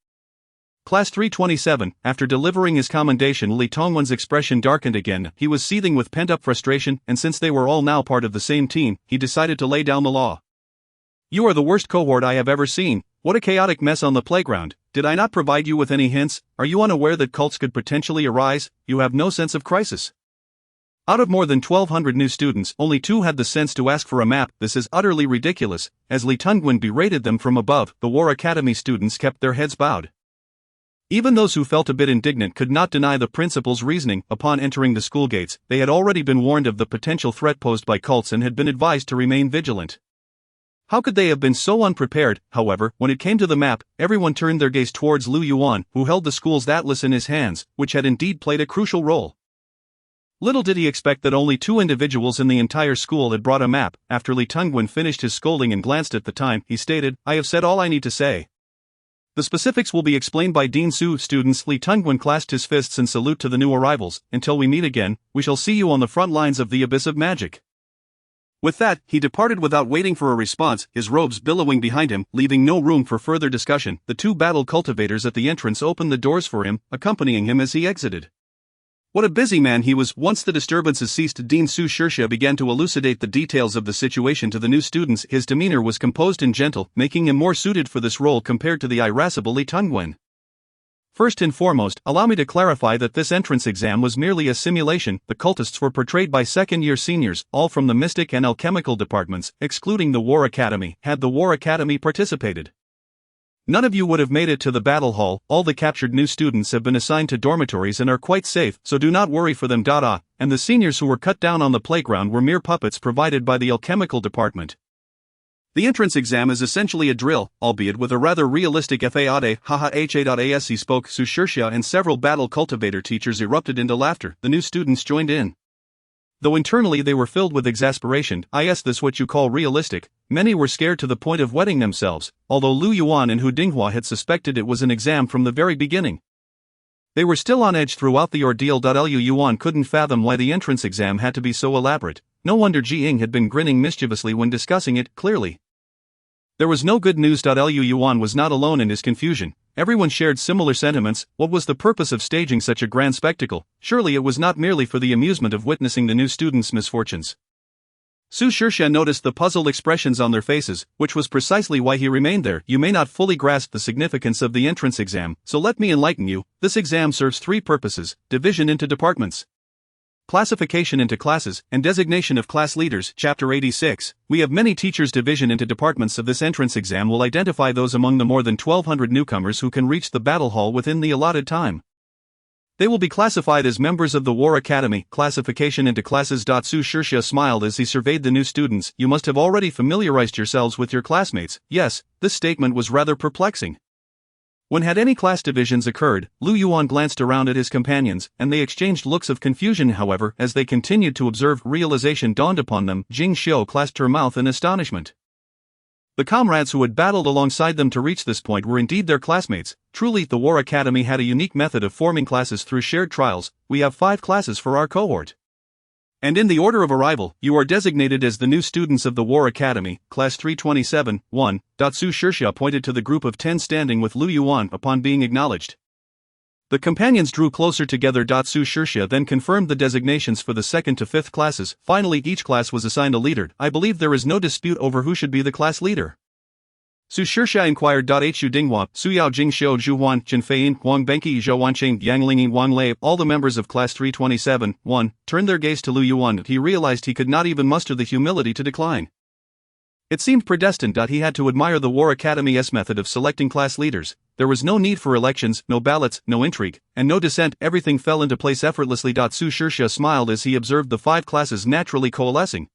Class 327, after delivering his commendation, Li Tengwen's expression darkened again. He was seething with pent-up frustration, and since they were all now part of the same team, he decided to lay down the law. You are the worst cohort I have ever seen. What a chaotic mess on the playground. Did I not provide you with any hints? Are you unaware that cults could potentially arise? You have no sense of crisis. Out of more than 1,200 new students, only 2 had the sense to ask for a map. This is utterly ridiculous. As Li Tengwen berated them from above, the War Academy students kept their heads bowed. Even those who felt a bit indignant could not deny the principal's reasoning. Upon entering the school gates, they had already been warned of the potential threat posed by cults and had been advised to remain vigilant. How could they have been so unprepared? However, when it came to the map, everyone turned their gaze towards Lu Yuan, who held the school's atlas in his hands, which had indeed played a crucial role. Little did he expect that only 2 individuals in the entire school had brought a map. After Li Tengwen finished his scolding and glanced at the time, he stated, I have said all I need to say. The specifics will be explained by Dean Su. Students, Li Tengwen clasped his fists in salute to the new arrivals. Until we meet again, we shall see you on the front lines of the abyss of magic. With that, he departed without waiting for a response, his robes billowing behind him, leaving no room for further discussion. The 2 battle cultivators at the entrance opened the doors for him, accompanying him as he exited. What a busy man he was. Once the disturbances ceased, Dean Su Shirsha began to elucidate the details of the situation to the new students. His demeanor was composed and gentle, making him more suited for this role compared to the irascible Li Tengwen. First and foremost, allow me to clarify that this entrance exam was merely a simulation. The cultists were portrayed by second-year seniors, all from the mystic and alchemical departments, excluding the War Academy. Had the War Academy participated, none of you would have made it to the battle hall. All the captured new students have been assigned to dormitories and are quite safe, so do not worry for them. And the seniors who were cut down on the playground were mere puppets provided by the alchemical department. The entrance exam is essentially a drill, albeit with a rather realistic faade. Asc spoke. Su Shirsha and several battle cultivator teachers erupted into laughter. The new students joined in, though internally they were filled with exasperation. Is this what you call realistic? Many were scared to the point of wetting themselves, although Lu Yuan and Hu Dinghua had suspected it was an exam from the very beginning. They were still on edge throughout the ordeal. Lu Yuan couldn't fathom why the entrance exam had to be so elaborate. No wonder Ji Ying had been grinning mischievously when discussing it. Clearly, there was no good news. Lu Yuan was not alone in his confusion. Everyone shared similar sentiments. What was the purpose of staging such a grand spectacle? Surely it was not merely for the amusement of witnessing the new students' misfortunes. Su Shirsha noticed the puzzled expressions on their faces, which was precisely why he remained there. You may not fully grasp the significance of the entrance exam, so let me enlighten you. This exam serves 3 purposes: division into departments, Classification into classes and designation of class leaders. Chapter 86. We have many teachers' division into departments of this entrance exam will identify those among the more than 1,200 newcomers who can reach the battle hall within the allotted time. They will be classified as members of the War Academy. Classification into classes. Su Shirsha smiled as he surveyed the new students. You must have already familiarized yourselves with your classmates. Yes, this statement was rather perplexing. When had any class divisions occurred, Lu Yuan glanced around at his companions, and they exchanged looks of confusion. However, as they continued to observe, realization dawned upon them. Jing Xiu clasped her mouth in astonishment. The comrades who had battled alongside them to reach this point were indeed their classmates. Truly, the War Academy had a unique method of forming classes through shared trials. We have 5 classes for our cohort. And in the order of arrival, you are designated as the new students of the War Academy, Class 327, 1. Su Shirsha pointed to the group of 10 standing with Lu Yuan upon being acknowledged. The companions drew closer together. Su Shirsha then confirmed the designations for the 2nd to 5th classes. Finally, each class was assigned a leader. I believe there is no dispute over who should be the class leader. Su Shirsha inquired. Hu Dinghua, Su Yao Jing Xiu Zhuhuan, Chen Feiyin, Wang Benqi Zhou Wanqing, Yang Lingyi Wang Lei. All the members of Class 327, 1, turned their gaze to Lu Yuan. He realized he could not even muster the humility to decline. It seemed predestined. He had to admire the War Academy's method of selecting class leaders. There was no need for elections, no ballots, no intrigue, and no dissent. Everything fell into place effortlessly. Su Shirsha smiled as he observed the 5 classes naturally coalescing.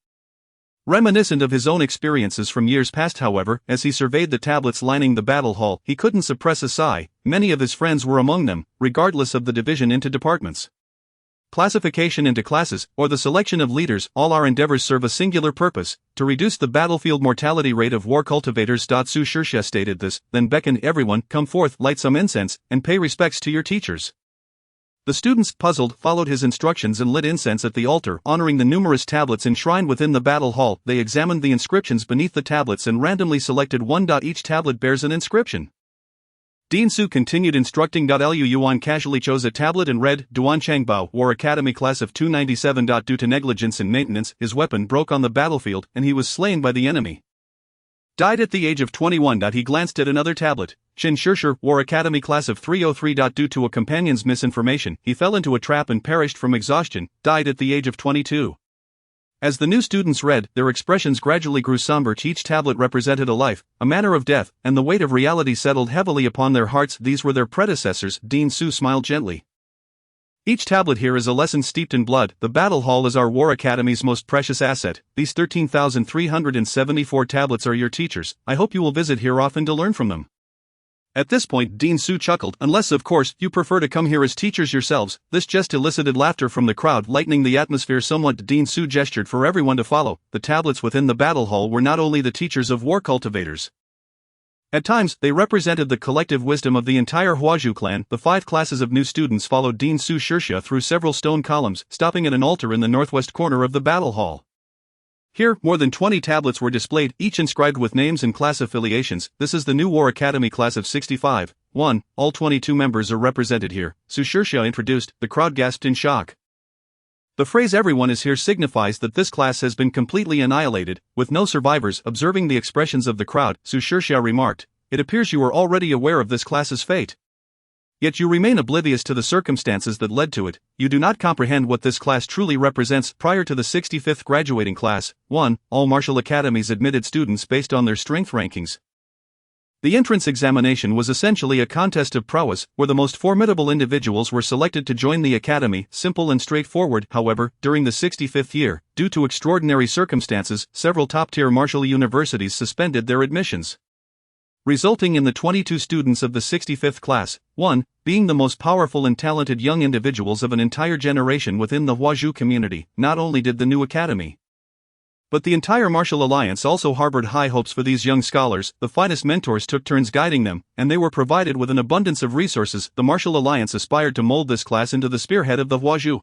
Reminiscent of his own experiences from years past, however, as he surveyed the tablets lining the battle hall, he couldn't suppress a sigh. Many of his friends were among them, regardless of the division into departments. Classification into classes, or the selection of leaders, all our endeavors serve a singular purpose: to reduce the battlefield mortality rate of war cultivators. Su Shirsha stated this, then beckoned everyone, come forth, light some incense, and pay respects to your teachers. The students, puzzled, followed his instructions and lit incense at the altar, honoring the numerous tablets enshrined within the battle hall. They examined the inscriptions beneath the tablets and randomly selected one. Each tablet bears an inscription. Dean Su continued instructing. Lu Yuan casually chose a tablet and read, Duan Changbao, War Academy class of 297. Due to negligence in maintenance, his weapon broke on the battlefield, and he was slain by the enemy. Died at the age of 21. He glanced at another tablet. Chen Shirsha, War Academy class of 303. Due to a companion's misinformation, he fell into a trap and perished from exhaustion, died at the age of 22. As the new students read, their expressions gradually grew somber. Each tablet represented a life, a manner of death, and the weight of reality settled heavily upon their hearts. These were their predecessors. Dean Su smiled gently. Each tablet here is a lesson steeped in blood. The battle hall is our War Academy's most precious asset. These 13,374 tablets are your teachers. I hope you will visit here often to learn from them. At this point, Dean Su chuckled, unless of course, you prefer to come here as teachers yourselves. This just elicited laughter from the crowd, lightening the atmosphere somewhat. Dean Su gestured for everyone to follow. The tablets within the battle hall were not only the teachers of war cultivators. At times, they represented the collective wisdom of the entire Huazhu clan. The 5 classes of new students followed Dean Su Shirsha through several stone columns, stopping at an altar in the northwest corner of the battle hall. Here, more than 20 tablets were displayed, each inscribed with names and class affiliations. This is the new War Academy class of 65, 1. All 22 members are represented here, Su Shirsha introduced. The crowd gasped in shock. The phrase everyone is here signifies that this class has been completely annihilated, with no survivors. Observing the expressions of the crowd, Su Shirsha remarked, it appears you are already aware of this class's fate. Yet you remain oblivious to the circumstances that led to it. You do not comprehend what this class truly represents. Prior to the 65th graduating class, 1, all martial academies admitted students based on their strength rankings. The entrance examination was essentially a contest of prowess, where the most formidable individuals were selected to join the academy. Simple and straightforward. However, during the 65th year, due to extraordinary circumstances, several top-tier martial universities suspended their admissions, resulting in the 22 students of the 65th class, 1, being the most powerful and talented young individuals of an entire generation within the Huazhu community. Not only did the new academy, but the entire martial alliance also harbored high hopes for these young scholars. The finest mentors took turns guiding them, and they were provided with an abundance of resources. The martial alliance aspired to mold this class into the spearhead of the Huazhu.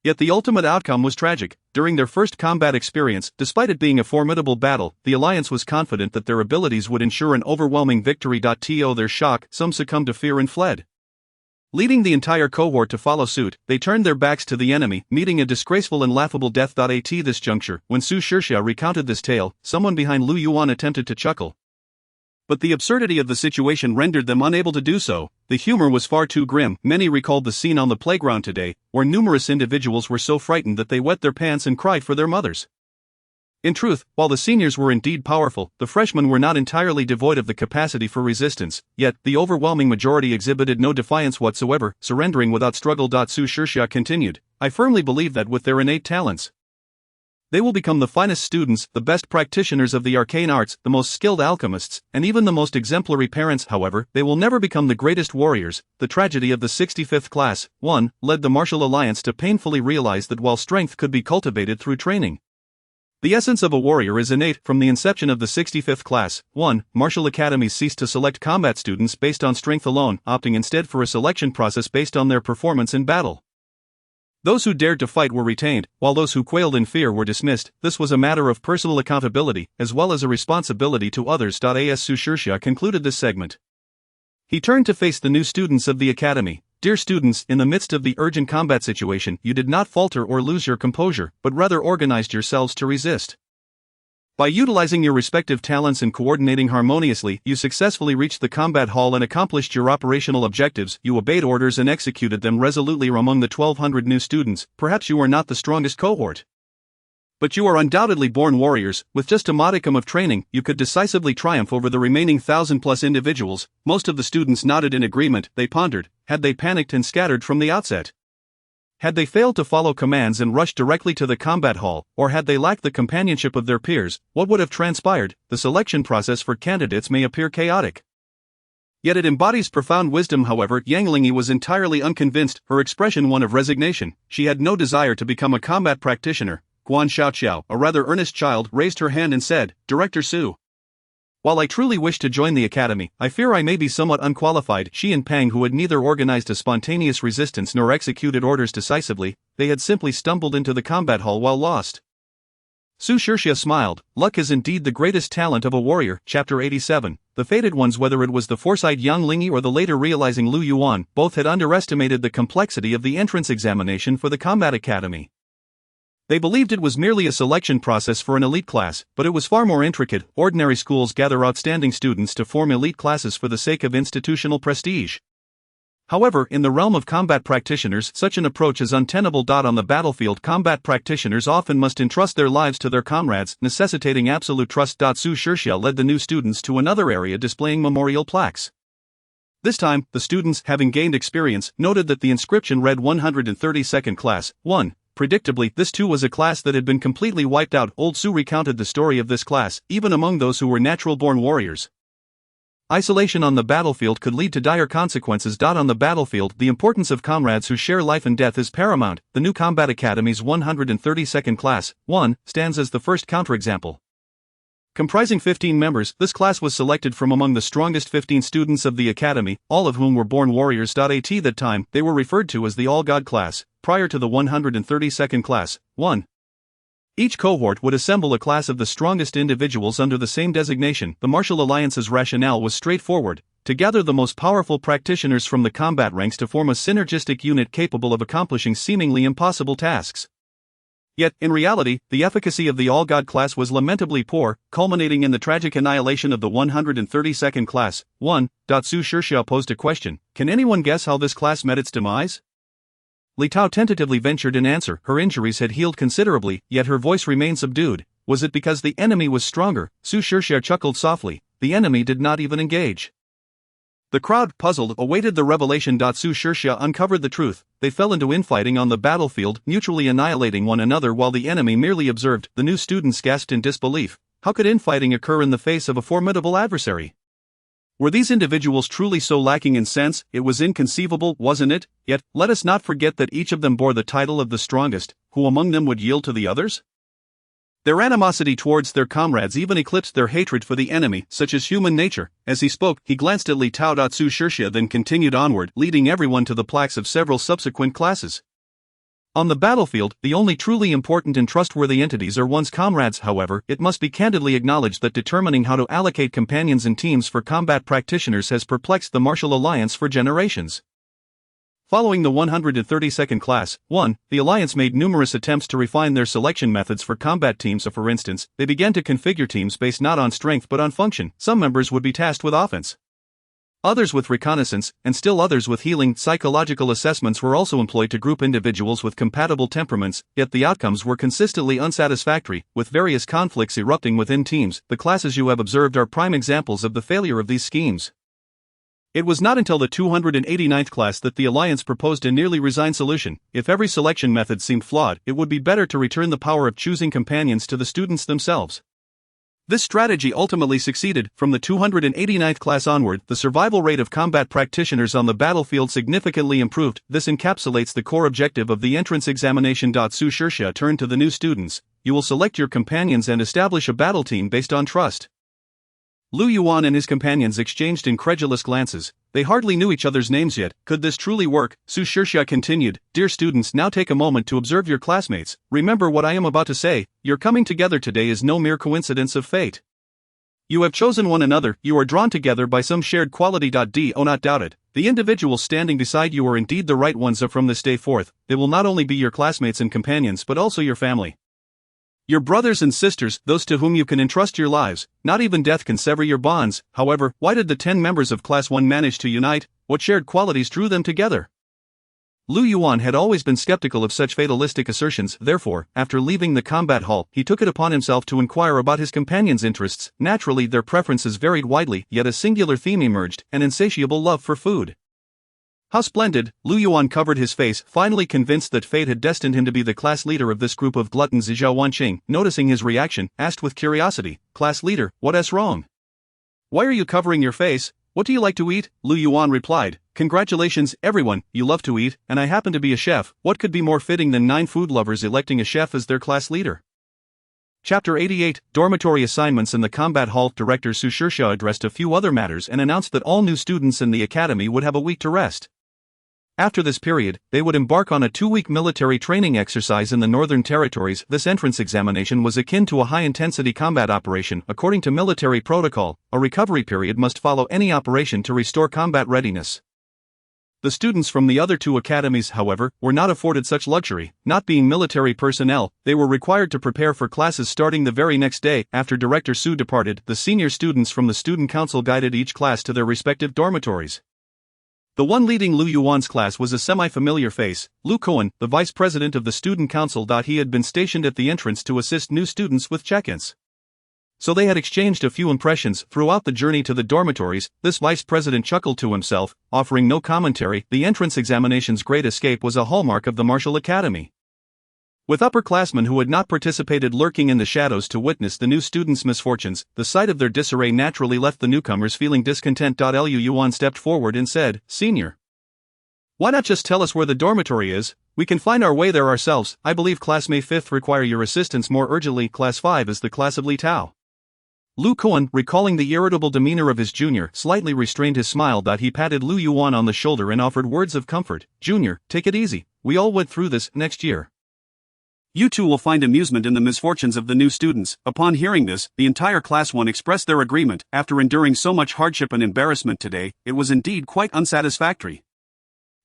Yet the ultimate outcome was tragic. During their first combat experience, despite it being a formidable battle, the alliance was confident that their abilities would ensure an overwhelming victory. To their shock, some succumbed to fear and fled, leading the entire cohort to follow suit. They turned their backs to the enemy, meeting a disgraceful and laughable death. At this juncture, when Su Shirsha recounted this tale, someone behind Lu Yuan attempted to chuckle. But the absurdity of the situation rendered them unable to do so. The humor was far too grim. Many recalled the scene on the playground today, where numerous individuals were so frightened that they wet their pants and cried for their mothers. In truth, while the seniors were indeed powerful, the freshmen were not entirely devoid of the capacity for resistance, yet the overwhelming majority exhibited no defiance whatsoever, surrendering without struggle. Su Shixia continued, I firmly believe that with their innate talents, they will become the finest students, the best practitioners of the arcane arts, the most skilled alchemists, and even the most exemplary parents. However, they will never become the greatest warriors. The tragedy of the 65th class, 1, led the martial alliance to painfully realize that while strength could be cultivated through training, the essence of a warrior is innate. From the inception of the 65th class, 1, martial academies ceased to select combat students based on strength alone, opting instead for a selection process based on their performance in battle. Those who dared to fight were retained, while those who quailed in fear were dismissed. This was a matter of personal accountability, as well as a responsibility to others. As Su Shixia concluded this segment, he turned to face the new students of the academy. Dear students, in the midst of the urgent combat situation, you did not falter or lose your composure, but rather organized yourselves to resist. By utilizing your respective talents and coordinating harmoniously, you successfully reached the combat hall and accomplished your operational objectives. You obeyed orders and executed them resolutely. Among the 1,200 new students, perhaps you are not the strongest cohort, but you are undoubtedly born warriors. With just a modicum of training, you could decisively triumph over the remaining 1,000+ individuals. Most of the students nodded in agreement. They pondered, had they panicked and scattered from the outset? Had they failed to follow commands and rushed directly to the combat hall, or had they lacked the companionship of their peers, what would have transpired? The selection process for candidates may appear chaotic, yet it embodies profound wisdom. However, Yang Lingyi was entirely unconvinced, her expression one of resignation. She had no desire to become a combat practitioner. Guan Xiaoqiao, a rather earnest child, raised her hand and said, Director Su, while I truly wish to join the academy, I fear I may be somewhat unqualified. Shi and Pang, who had neither organized a spontaneous resistance nor executed orders decisively, they had simply stumbled into the combat hall while lost. Su Shixia smiled. Luck is indeed the greatest talent of a warrior. Chapter 87. The fated ones. Whether it was the foresight Yang Lingyi or the later realizing Lu Yuan, both had underestimated the complexity of the entrance examination for the combat academy. They believed it was merely a selection process for an elite class, but it was far more intricate. Ordinary schools gather outstanding students to form elite classes for the sake of institutional prestige. However, in the realm of combat practitioners, such an approach is untenable. On the battlefield, combat practitioners often must entrust their lives to their comrades, necessitating absolute trust. Su Shixia led the new students to another area displaying memorial plaques. This time, the students, having gained experience, noted that the inscription read 132nd class, 1. Predictably, this too was a class that had been completely wiped out. Old Su recounted the story of this class, even among those who were natural-born warriors. Isolation on the battlefield could lead to dire consequences. On the battlefield, the importance of comrades who share life and death is paramount. The new Combat Academy's 132nd class, 1, stands as the first counterexample. Comprising 15 members, this class was selected from among the strongest 15 students of the academy, all of whom were born warriors. At that time, they were referred to as the All-God class, prior to the 132nd class, 1. Each cohort would assemble a class of the strongest individuals under the same designation. The martial alliance's rationale was straightforward: to gather the most powerful practitioners from the combat ranks to form a synergistic unit capable of accomplishing seemingly impossible tasks. Yet, in reality, the efficacy of the All-God class was lamentably poor, culminating in the tragic annihilation of the 132nd class, 1. Su Shixia posed a question: can anyone guess how this class met its demise? Li Tao tentatively ventured an answer. Her injuries had healed considerably, yet her voice remained subdued. Was it because the enemy was stronger? Su Shixia chuckled softly. The enemy did not even engage. The crowd, puzzled, awaited the revelation. Su Shixia uncovered the truth. They fell into infighting on the battlefield, mutually annihilating one another while the enemy merely observed. The new students gasped in disbelief. How could infighting occur in the face of a formidable adversary? Were these individuals truly so lacking in sense? It was inconceivable, wasn't it? Yet, let us not forget that each of them bore the title of the strongest. Who among them would yield to the others? Their animosity towards their comrades even eclipsed their hatred for the enemy, such as human nature. As he spoke, he glanced at Li Tao. Su Shixia then continued onward, leading everyone to the plaques of several subsequent classes. On the battlefield, the only truly important and trustworthy entities are one's comrades. However, it must be candidly acknowledged that determining how to allocate companions and teams for combat practitioners has perplexed the martial alliance for generations. Following the 132nd class, 1, the Alliance made numerous attempts to refine their selection methods for combat teams. For instance, they began to configure teams based not on strength but on function. Some members would be tasked with offense, others with reconnaissance, and still others with healing. Psychological assessments were also employed to group individuals with compatible temperaments, yet the outcomes were consistently unsatisfactory, with various conflicts erupting within teams. The classes you have observed are prime examples of the failure of these schemes. It was not until the 289th class that the Alliance proposed a nearly resigned solution. If every selection method seemed flawed, it would be better to return the power of choosing companions to the students themselves. This strategy ultimately succeeded. From the 289th class onward, the survival rate of combat practitioners on the battlefield significantly improved. This encapsulates the core objective of the entrance examination. Su Shirsha turned to the new students. You will select your companions and establish a battle team based on trust. Lu Yuan and his companions exchanged incredulous glances. They hardly knew each other's names yet. Could this truly work? Su Shirsha continued. Dear students, now take a moment to observe your classmates. Remember what I am about to say. Your coming together today is no mere coincidence of fate. You have chosen one another. You are drawn together by some shared quality. Do not doubt it. The individuals standing beside you are indeed the right ones. From this day forth, they will not only be your classmates and companions but also your family. Your brothers and sisters, those to whom you can entrust your lives. Not even death can sever your bonds. However, why did the 10 members of Class 1 manage to unite? What shared qualities drew them together? Lu Yuan had always been skeptical of such fatalistic assertions. Therefore, after leaving the combat hall, he took it upon himself to inquire about his companions' interests. Naturally, their preferences varied widely, yet a singular theme emerged: an insatiable love for food. How splendid! Lu Yuan covered his face, finally convinced that fate had destined him to be the class leader of this group of gluttons. Zhao Wanqing, noticing his reaction, asked with curiosity, Class leader, what's wrong? Why are you covering your face? What do you like to eat? Lu Yuan replied, Congratulations, everyone, you love to eat, and I happen to be a chef. What could be more fitting than 9 food lovers electing a chef as their class leader? Chapter 88, Dormitory Assignments. In the combat hall, Director Su Shirsha addressed a few other matters and announced that all new students in the academy would have a week to rest. After this period, they would embark on a 2-week military training exercise in the Northern Territories. This entrance examination was akin to a high-intensity combat operation. According to military protocol, a recovery period must follow any operation to restore combat readiness. The students from the other 2 academies, however, were not afforded such luxury. Not being military personnel, they were required to prepare for classes starting the very next day. After Director Su departed, the senior students from the student council guided each class to their respective dormitories. The one leading Lu Yuan's class was a semi-familiar face, Lu Koan, the vice president of the student council. He had been stationed at the entrance to assist new students with check-ins. So they had exchanged a few impressions throughout the journey to the dormitories. This vice president chuckled to himself, offering no commentary. The entrance examination's great escape was a hallmark of the martial academy. With upperclassmen who had not participated lurking in the shadows to witness the new students' misfortunes, the sight of their disarray naturally left the newcomers feeling discontent. Lu Yuan stepped forward and said, Senior, why not just tell us where the dormitory is? We can find our way there ourselves. I believe classmate 5th require your assistance more urgently. Class 5 is the class of Li Tao. Lu Koan, recalling the irritable demeanor of his junior, slightly restrained his smile. He patted Lu Yuan on the shoulder and offered words of comfort. Junior, take it easy. We all went through this. Next year, you too will find amusement in the misfortunes of the new students. Upon hearing this, the entire Class 1 expressed their agreement. After enduring so much hardship and embarrassment today, it was indeed quite unsatisfactory.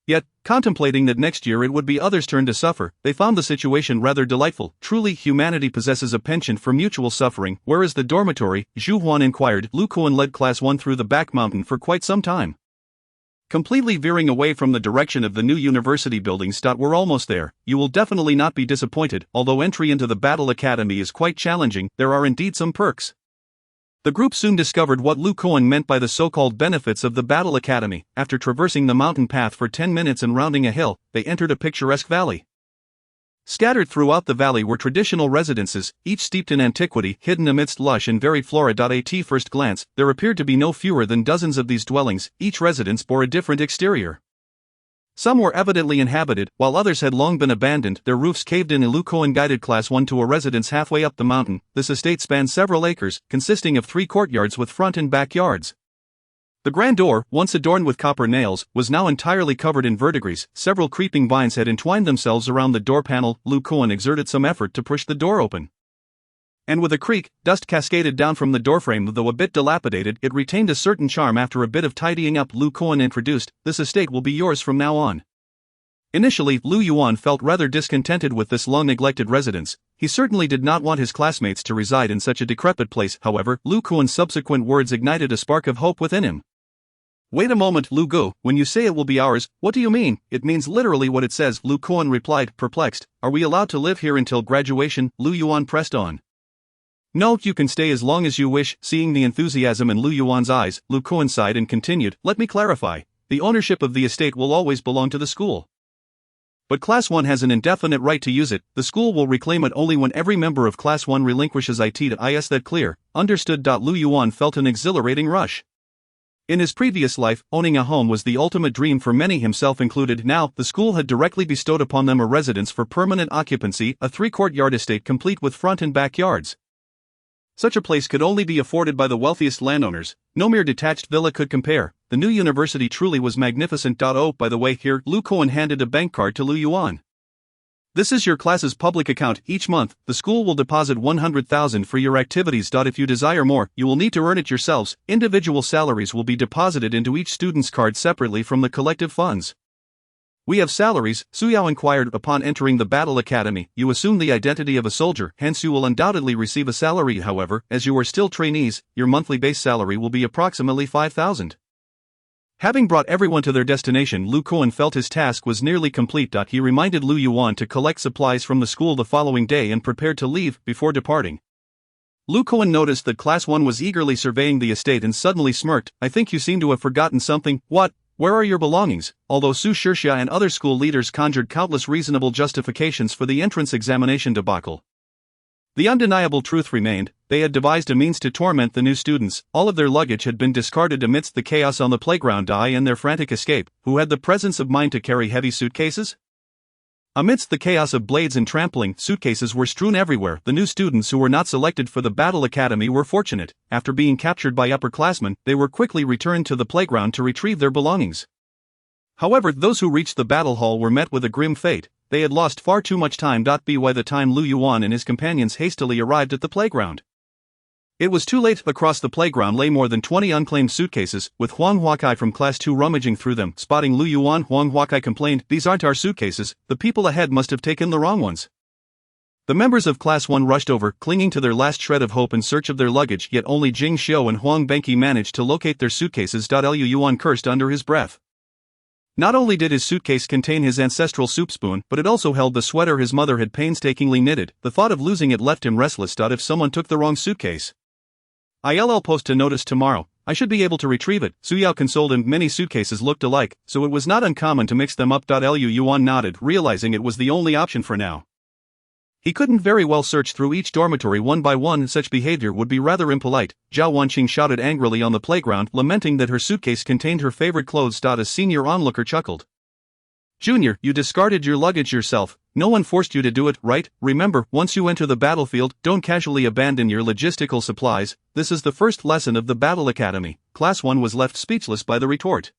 Yet, contemplating that next year it would be others' turn to suffer, they found the situation rather delightful. Truly, humanity possesses a penchant for mutual suffering. Where is the dormitory? Zhu Huan inquired. Lu Kuan led Class 1 through the back mountain for quite some time, completely veering away from the direction of the new university buildings. We're almost there. You will definitely not be disappointed. Although entry into the Battle Academy is quite challenging, there are indeed some perks. The group soon discovered what Lu Koan meant by the so-called benefits of the Battle Academy. After traversing the mountain path for 10 minutes and rounding a hill, they entered a picturesque valley. Scattered throughout the valley were traditional residences, each steeped in antiquity, hidden amidst lush and varied flora. At first glance, there appeared to be no fewer than dozens of these dwellings. Each residence bore a different exterior. Some were evidently inhabited, while others had long been abandoned, their roofs caved in. Lu Koan guided Class 1 to a residence halfway up the mountain. This estate spanned several acres, consisting of 3 courtyards with front and back yards. The grand door, once adorned with copper nails, was now entirely covered in verdigris. Several creeping vines had entwined themselves around the door panel. Lu Koan exerted some effort to push the door open, and with a creak, dust cascaded down from the doorframe. Though a bit dilapidated, it retained a certain charm. After a bit of tidying up, Lu Koan introduced, "This estate will be yours from now on. Initially, Lu Yuan felt rather discontented with this long-neglected residence. He certainly did not want his classmates to reside in such a decrepit place. However, Lu Kuan's subsequent words ignited a spark of hope within him. "Wait a moment, Lu Gu, when you say it will be ours, what do you mean?" "It means literally what it says," Lu Kuan replied, perplexed. "Are we allowed to live here until graduation?" Lu Yuan pressed on. "No, you can stay as long as you wish." Seeing the enthusiasm in Lu Yuan's eyes, Lu Kuan sighed and continued, "Let me clarify. The ownership of the estate will always belong to the school. But Class 1 has an indefinite right to use it. The school will reclaim it only when every member of Class 1 relinquishes it. Is that clear?" "Understood." Lu Yuan felt an exhilarating rush. In his previous life, owning a home was the ultimate dream for many, himself included. Now, the school had directly bestowed upon them a residence for permanent occupancy, a 3-courtyard estate complete with front and backyards. Such a place could only be afforded by the wealthiest landowners. No mere detached villa could compare. The new university truly was magnificent. Oh, by the way, here, Lu Kuan handed a bank card to Lu Yuan. "This is your class's public account. Each month, the school will deposit 100,000 for your activities. If you desire more, you will need to earn it yourselves. Individual salaries will be deposited into each student's card separately from the collective funds." "We have salaries," Su Yao inquired. "Upon entering the battle academy, you assume the identity of a soldier, hence you will undoubtedly receive a salary. However, as you are still trainees, your monthly base salary will be approximately 5,000. Having brought everyone to their destination, Lu Kuan felt his task was nearly complete. He reminded Lu Yuan to collect supplies from the school the following day and prepared to leave. Before departing, Lu Kuan noticed that Class 1 was eagerly surveying the estate and suddenly smirked. "I think you seem to have forgotten something." "What? Where are your belongings?" Although Su Shixia and other school leaders conjured countless reasonable justifications for the entrance examination debacle, the undeniable truth remained: they had devised a means to torment the new students. All of their luggage had been discarded amidst the chaos on the playground. In their frantic escape, who had the presence of mind to carry heavy suitcases? Amidst the chaos of blades and trampling, suitcases were strewn everywhere. The new students who were not selected for the battle academy were fortunate. After being captured by upperclassmen, they were quickly returned to the playground to retrieve their belongings. However, those who reached the battle hall were met with a grim fate. They had lost far too much time. By the time Lu Yuan and his companions hastily arrived at the playground, it was too late. Across the playground lay more than 20 unclaimed suitcases, with Huang Huakai from Class 2 rummaging through them. Spotting Lu Yuan, Huang Huakai complained, "These aren't our suitcases. The people ahead must have taken the wrong ones." The members of Class 1 rushed over, clinging to their last shred of hope in search of their luggage, yet only Jing Xiu and Huang Benqi managed to locate their suitcases. Lu Yuan cursed under his breath. Not only did his suitcase contain his ancestral soup spoon, but it also held the sweater his mother had painstakingly knitted. The thought of losing it left him restless. If someone took the wrong suitcase, I'll post a notice tomorrow. I should be able to retrieve it. Su Yao consoled him. Many suitcases looked alike, so it was not uncommon to mix them up. Lu Yuan nodded, realizing it was the only option for now. He couldn't very well search through each dormitory one by one. Such behavior would be rather impolite. Zhao Wanqing shouted angrily on the playground, lamenting that her suitcase contained her favorite clothes. A senior onlooker chuckled. "Junior, you discarded your luggage yourself. No one forced you to do it, right? Remember, once you enter the battlefield, don't casually abandon your logistical supplies. This is the first lesson of the Battle Academy." Class 1 was left speechless by the retort.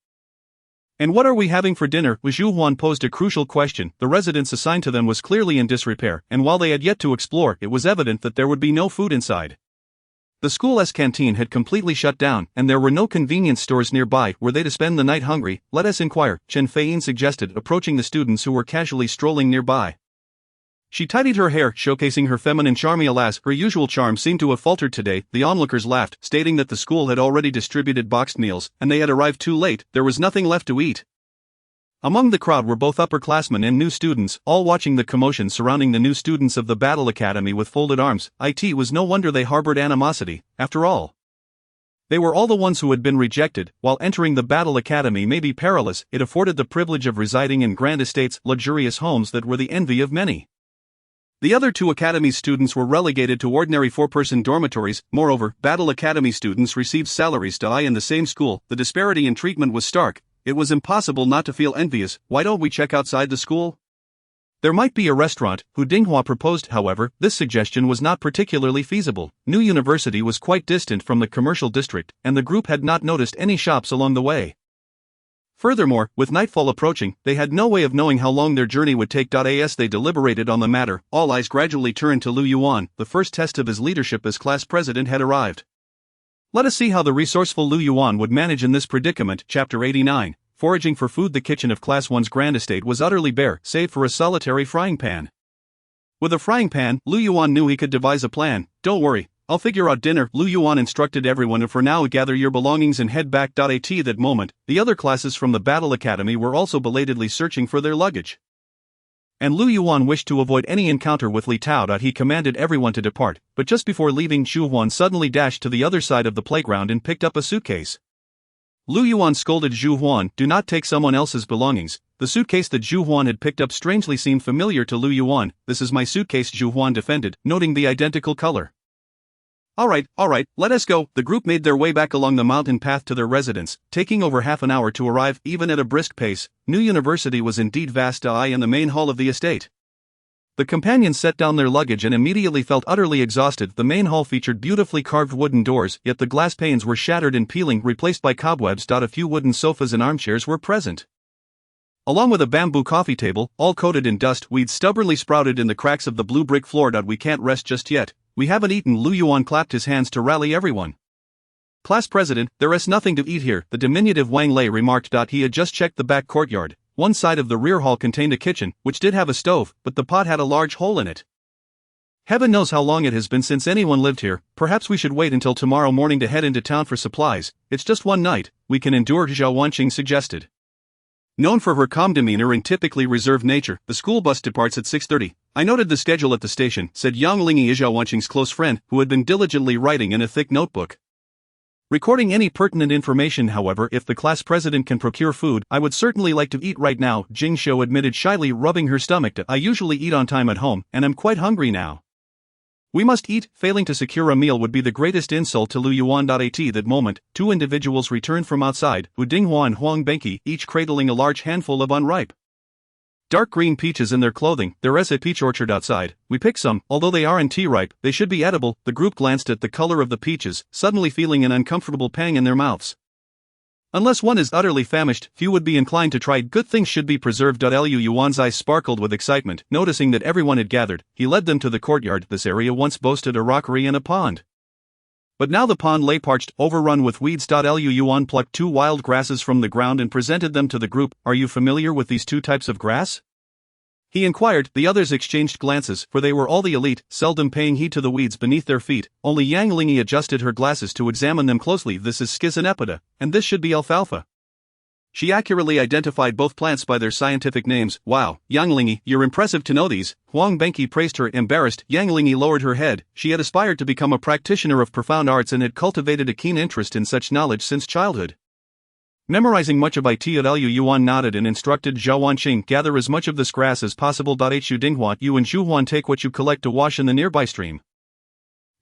"And what are we having for dinner?" Zhu Huan posed a crucial question. The residence assigned to them was clearly in disrepair, and while they had yet to explore, it was evident that there would be no food inside. The school's canteen had completely shut down, and there were no convenience stores nearby. Were they to spend the night hungry? "Let us inquire," Chen Feiyin suggested, approaching the students who were casually strolling nearby. She tidied her hair, showcasing her feminine charm. Alas, her usual charm seemed to have faltered today. The onlookers laughed, stating that the school had already distributed boxed meals, and they had arrived too late. There was nothing left to eat. Among the crowd were both upperclassmen and new students, all watching the commotion surrounding the new students of the Battle Academy with folded arms. It was no wonder they harbored animosity. After all, they were all the ones who had been rejected. While entering the Battle Academy may be perilous, it afforded the privilege of residing in grand estates, luxurious homes that were the envy of many. The other two Academy students were relegated to ordinary 4-person dormitories. Moreover, Battle Academy students received salaries in the same school. The disparity in treatment was stark. It was impossible not to feel envious. "Why don't we check outside the school? There might be a restaurant," Hu Dinghua proposed. However, this suggestion was not particularly feasible. New University was quite distant from the commercial district, and the group had not noticed any shops along the way. Furthermore, with nightfall approaching, they had no way of knowing how long their journey would take. As they deliberated on the matter, all eyes gradually turned to Lu Yuan. The first test of his leadership as class president had arrived. Let us see how the resourceful Lu Yuan would manage in this predicament. Chapter 89. foraging for food. The kitchen of Class 1's grand estate was utterly bare, save for a solitary frying pan. With a frying pan, Lu Yuan knew he could devise a plan. "Don't worry, I'll figure out dinner," Lu Yuan instructed everyone, "and for now gather your belongings and head back." At that moment, the other classes from the Battle Academy were also belatedly searching for their luggage. And Lu Yuan wished to avoid any encounter with Li Tao. He commanded everyone to depart, but just before leaving, Zhu Huan suddenly dashed to the other side of the playground and picked up a suitcase. Lu Yuan scolded Zhu Huan, "Do not take someone else's belongings." The suitcase that Zhu Huan had picked up strangely seemed familiar to Lu Yuan. "This is my suitcase," Zhu Huan defended, noting the identical color. All right, let us go." The group made their way back along the mountain path to their residence, taking over half an hour to arrive. Even at a brisk pace, New University was indeed vast in the main hall of the estate. The companions set down their luggage and immediately felt utterly exhausted. The main hall featured beautifully carved wooden doors, yet the glass panes were shattered and peeling, replaced by cobwebs. A few wooden sofas and armchairs were present, along with a bamboo coffee table, all coated in dust. Weeds stubbornly sprouted in the cracks of the blue brick floor. "We can't rest just yet. We haven't eaten." Lu Yuan clapped his hands to rally everyone. "Class president, there is nothing to eat here," the diminutive Wang Lei remarked. He had just checked the back courtyard. One side of the rear hall contained a kitchen, which did have a stove, but the pot had a large hole in it. "Heaven knows how long it has been since anyone lived here. Perhaps we should wait until tomorrow morning to head into town for supplies. It's just one night, we can endure," Zhao Wanqing suggested. Known for her calm demeanor and typically reserved nature, the school bus departs at 6:30. "I noted the schedule at the station," said Yang Lingyi, Zhao Wanqing's close friend, who had been diligently writing in a thick notebook, recording any pertinent information. "However, if the class president can procure food, I would certainly like to eat right now," Jing Shou admitted shyly, rubbing her stomach. "I usually eat on time at home, and I'm quite hungry now." "We must eat." Failing to secure a meal would be the greatest insult to Lu Yuan. At that moment, two individuals returned from outside, Wu Dinghua and Huang Benqi, each cradling a large handful of unripe, dark green peaches in their clothing. "There is a peach orchard outside. We picked some, although they aren't tea ripe, they should be edible." The group glanced at the color of the peaches, suddenly feeling an uncomfortable pang in their mouths. Unless one is utterly famished, few would be inclined to try. "Good things should be preserved." Lu Yuan's eyes sparkled with excitement. Noticing that everyone had gathered, he led them to the courtyard. This area once boasted a rockery and a pond, but now the pond lay parched, overrun with weeds. Lu Yuan plucked two wild grasses from the ground and presented them to the group. "Are you familiar with these two types of grass?" he inquired. The others exchanged glances, for they were all the elite, seldom paying heed to the weeds beneath their feet. Only Yang Lingyi adjusted her glasses to examine them closely. "This is Schizonepida, and this should be alfalfa." She accurately identified both plants by their scientific names. "Wow, Yang Lingyi, you're impressive to know these." Huang Benqi praised her. Embarrassed, Yang Lingyi lowered her head. She had aspired to become a practitioner of profound arts and had cultivated a keen interest in such knowledge since childhood, memorizing much of it. Lu Yuan nodded and instructed Zhao Wanqing, "Gather as much of this grass as possible." Hu Dinghua, you and Zhu Huan take what you collect to wash in the nearby stream.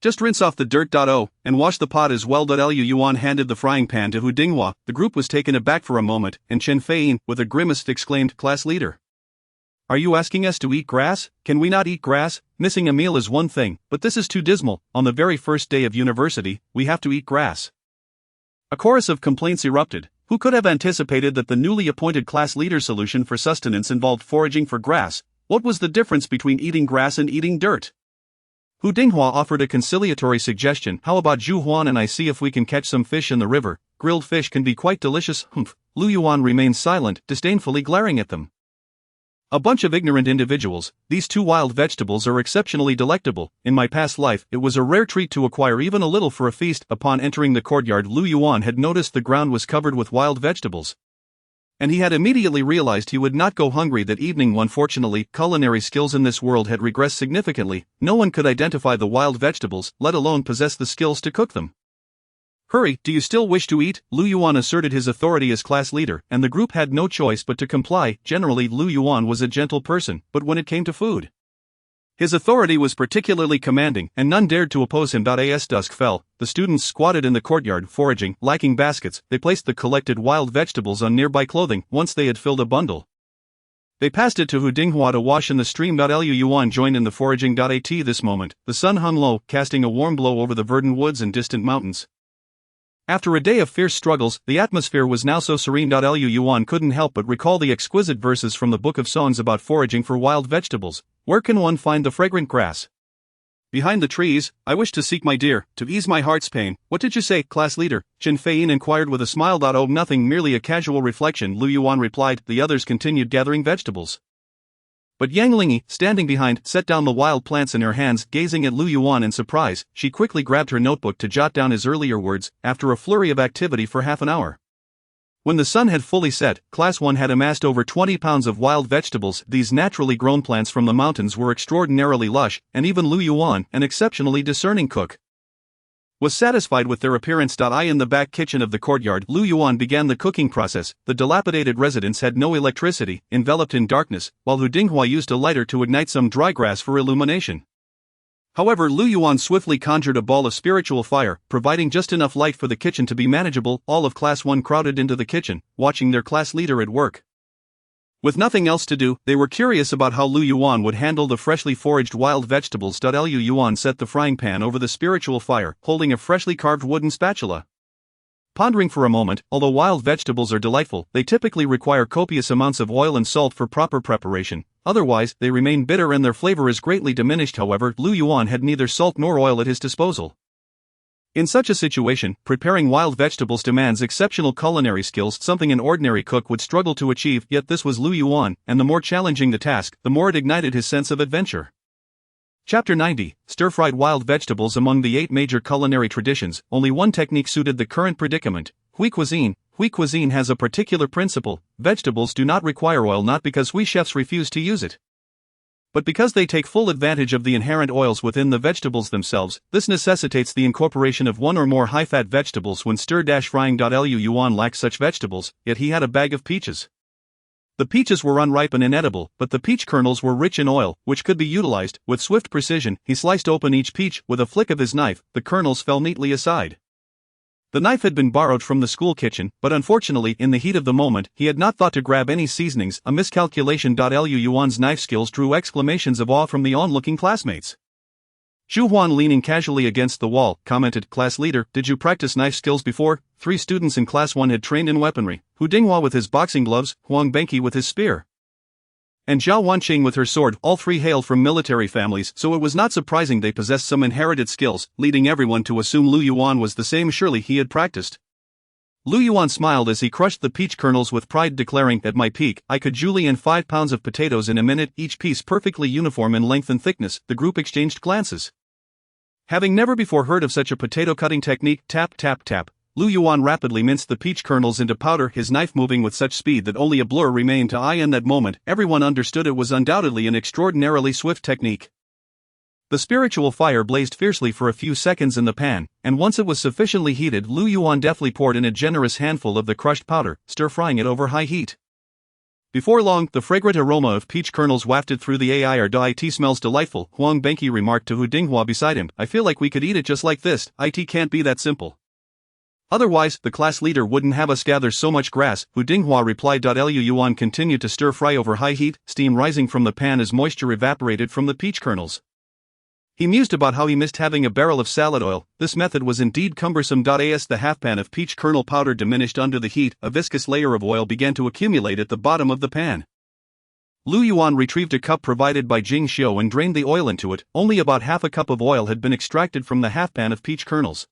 Just rinse off the dirt. And wash the pot as well. Lu Yuan handed the frying pan to Hu Dinghua. The group was taken aback for a moment, and Chen Feiyin, with a grimace, exclaimed, "Class leader, are you asking us to eat grass? Can we not eat grass? Missing a meal is one thing, but this is too dismal. On the very first day of university, we have to eat grass." A chorus of complaints erupted. Who could have anticipated that the newly appointed class leader's solution for sustenance involved foraging for grass? What was the difference between eating grass and eating dirt? Hu Dinghua offered a conciliatory suggestion. "How about Zhu Huan and I see if we can catch some fish in the river? Grilled fish can be quite delicious." "Humph." Lu Yuan remained silent, disdainfully glaring at them. "A bunch of ignorant individuals. These two wild vegetables are exceptionally delectable. In my past life, it was a rare treat to acquire even a little for a feast." Upon entering the courtyard, Lu Yuan had noticed the ground was covered with wild vegetables, and he had immediately realized he would not go hungry that evening. Unfortunately, culinary skills in this world had regressed significantly. No one could identify the wild vegetables, let alone possess the skills to cook them. "Hurry, do you still wish to eat?" Lu Yuan asserted his authority as class leader, and the group had no choice but to comply. Generally, Lu Yuan was a gentle person, but when it came to food, his authority was particularly commanding, and none dared to oppose him. As dusk fell, the students squatted in the courtyard, foraging. Lacking baskets, they placed the collected wild vegetables on nearby clothing. Once they had filled a bundle, they passed it to Hu Dinghua to wash in the stream. Lu Yuan joined in the foraging. At this moment, the sun hung low, casting a warm glow over the verdant woods and distant mountains. After a day of fierce struggles, the atmosphere was now so serene. Lu Yuan couldn't help but recall the exquisite verses from the Book of Songs about foraging for wild vegetables. "Where can one find the fragrant grass? Behind the trees, I wish to seek my dear, to ease my heart's pain. What did you say, class leader? Jin Feiyin inquired with a smile. Oh, nothing, merely a casual reflection, Lu Yuan replied. The others continued gathering vegetables. But Yang Lingyi, standing behind, set down the wild plants in her hands, gazing at Lu Yuan in surprise. She quickly grabbed her notebook to jot down his earlier words, after a flurry of activity for half an hour. When the sun had fully set, Class 1 had amassed over 20 pounds of wild vegetables. These naturally grown plants from the mountains were extraordinarily lush, and even Lu Yuan, an exceptionally discerning cook, was satisfied with their appearance. In the back kitchen of the courtyard, Lu Yuan began the cooking process. The dilapidated residence had no electricity, enveloped in darkness, while Hu Dinghua used a lighter to ignite some dry grass for illumination. However, Lu Yuan swiftly conjured a ball of spiritual fire, providing just enough light for the kitchen to be manageable. All of Class 1 crowded into the kitchen, watching their class leader at work. With nothing else to do, they were curious about how Lu Yuan would handle the freshly foraged wild vegetables. Lu Yuan set the frying pan over the spiritual fire, holding a freshly carved wooden spatula. Pondering for a moment, although wild vegetables are delightful, they typically require copious amounts of oil and salt for proper preparation. Otherwise, they remain bitter and their flavor is greatly diminished. However, Lu Yuan had neither salt nor oil at his disposal. In such a situation, preparing wild vegetables demands exceptional culinary skills, something an ordinary cook would struggle to achieve. Yet this was Lu Yuan, and the more challenging the task, the more it ignited his sense of adventure. Chapter 90, Stir-fried wild vegetables. Among the 8 major culinary traditions, only one technique suited the current predicament: Hui cuisine. Hui cuisine has a particular principle: vegetables do not require oil, not because Hui chefs refuse to use it, but because they take full advantage of the inherent oils within the vegetables themselves. This necessitates the incorporation of one or more high-fat vegetables when stir-frying. Lu Yuan lacked such vegetables, yet he had a bag of peaches. The peaches were unripe and inedible, but the peach kernels were rich in oil, which could be utilized. With swift precision, he sliced open each peach. With a flick of his knife, the kernels fell neatly aside. The knife had been borrowed from the school kitchen, but unfortunately, in the heat of the moment, he had not thought to grab any seasonings, a miscalculation. Lu Yuan's knife skills drew exclamations of awe from the onlooking classmates. Zhu Huan, leaning casually against the wall, commented, "Class leader, did you practice knife skills before?" 3 students in Class 1 had trained in weaponry: Hu Dinghua with his boxing gloves, Huang Benqi with his spear, and Zhao Wanqing with her sword. All 3 hailed from military families, so it was not surprising they possessed some inherited skills, leading everyone to assume Lu Yuan was the same. Surely he had practiced. Lu Yuan smiled as he crushed the peach kernels with pride, declaring, "At my peak, I could julienne 5 pounds of potatoes in a minute, each piece perfectly uniform in length and thickness." The group exchanged glances. Having never before heard of such a potato cutting technique, tap tap tap, Lu Yuan rapidly minced the peach kernels into powder, his knife moving with such speed that only a blur remained to eye. In that moment, everyone understood it was undoubtedly an extraordinarily swift technique. The spiritual fire blazed fiercely for a few seconds in the pan, and once it was sufficiently heated, Lu Yuan deftly poured in a generous handful of the crushed powder, stir-frying it over high heat. Before long, the fragrant aroma of peach kernels wafted through the air. "It smells delightful," Huang Benqi remarked to Hu Dinghua beside him. "I feel like we could eat it just like this." "It can't be that simple. Otherwise, the class leader wouldn't have us gather so much grass," Hu Dinghua replied. Lu Yuan continued to stir-fry over high heat, steam rising from the pan as moisture evaporated from the peach kernels. He mused about how he missed having a barrel of salad oil. This method was indeed cumbersome. As the half pan of peach kernel powder diminished under the heat, a viscous layer of oil began to accumulate at the bottom of the pan. Lu Yuan retrieved a cup provided by Jing Xiu and drained the oil into it. Only about half a cup of oil had been extracted from the half pan of peach kernels,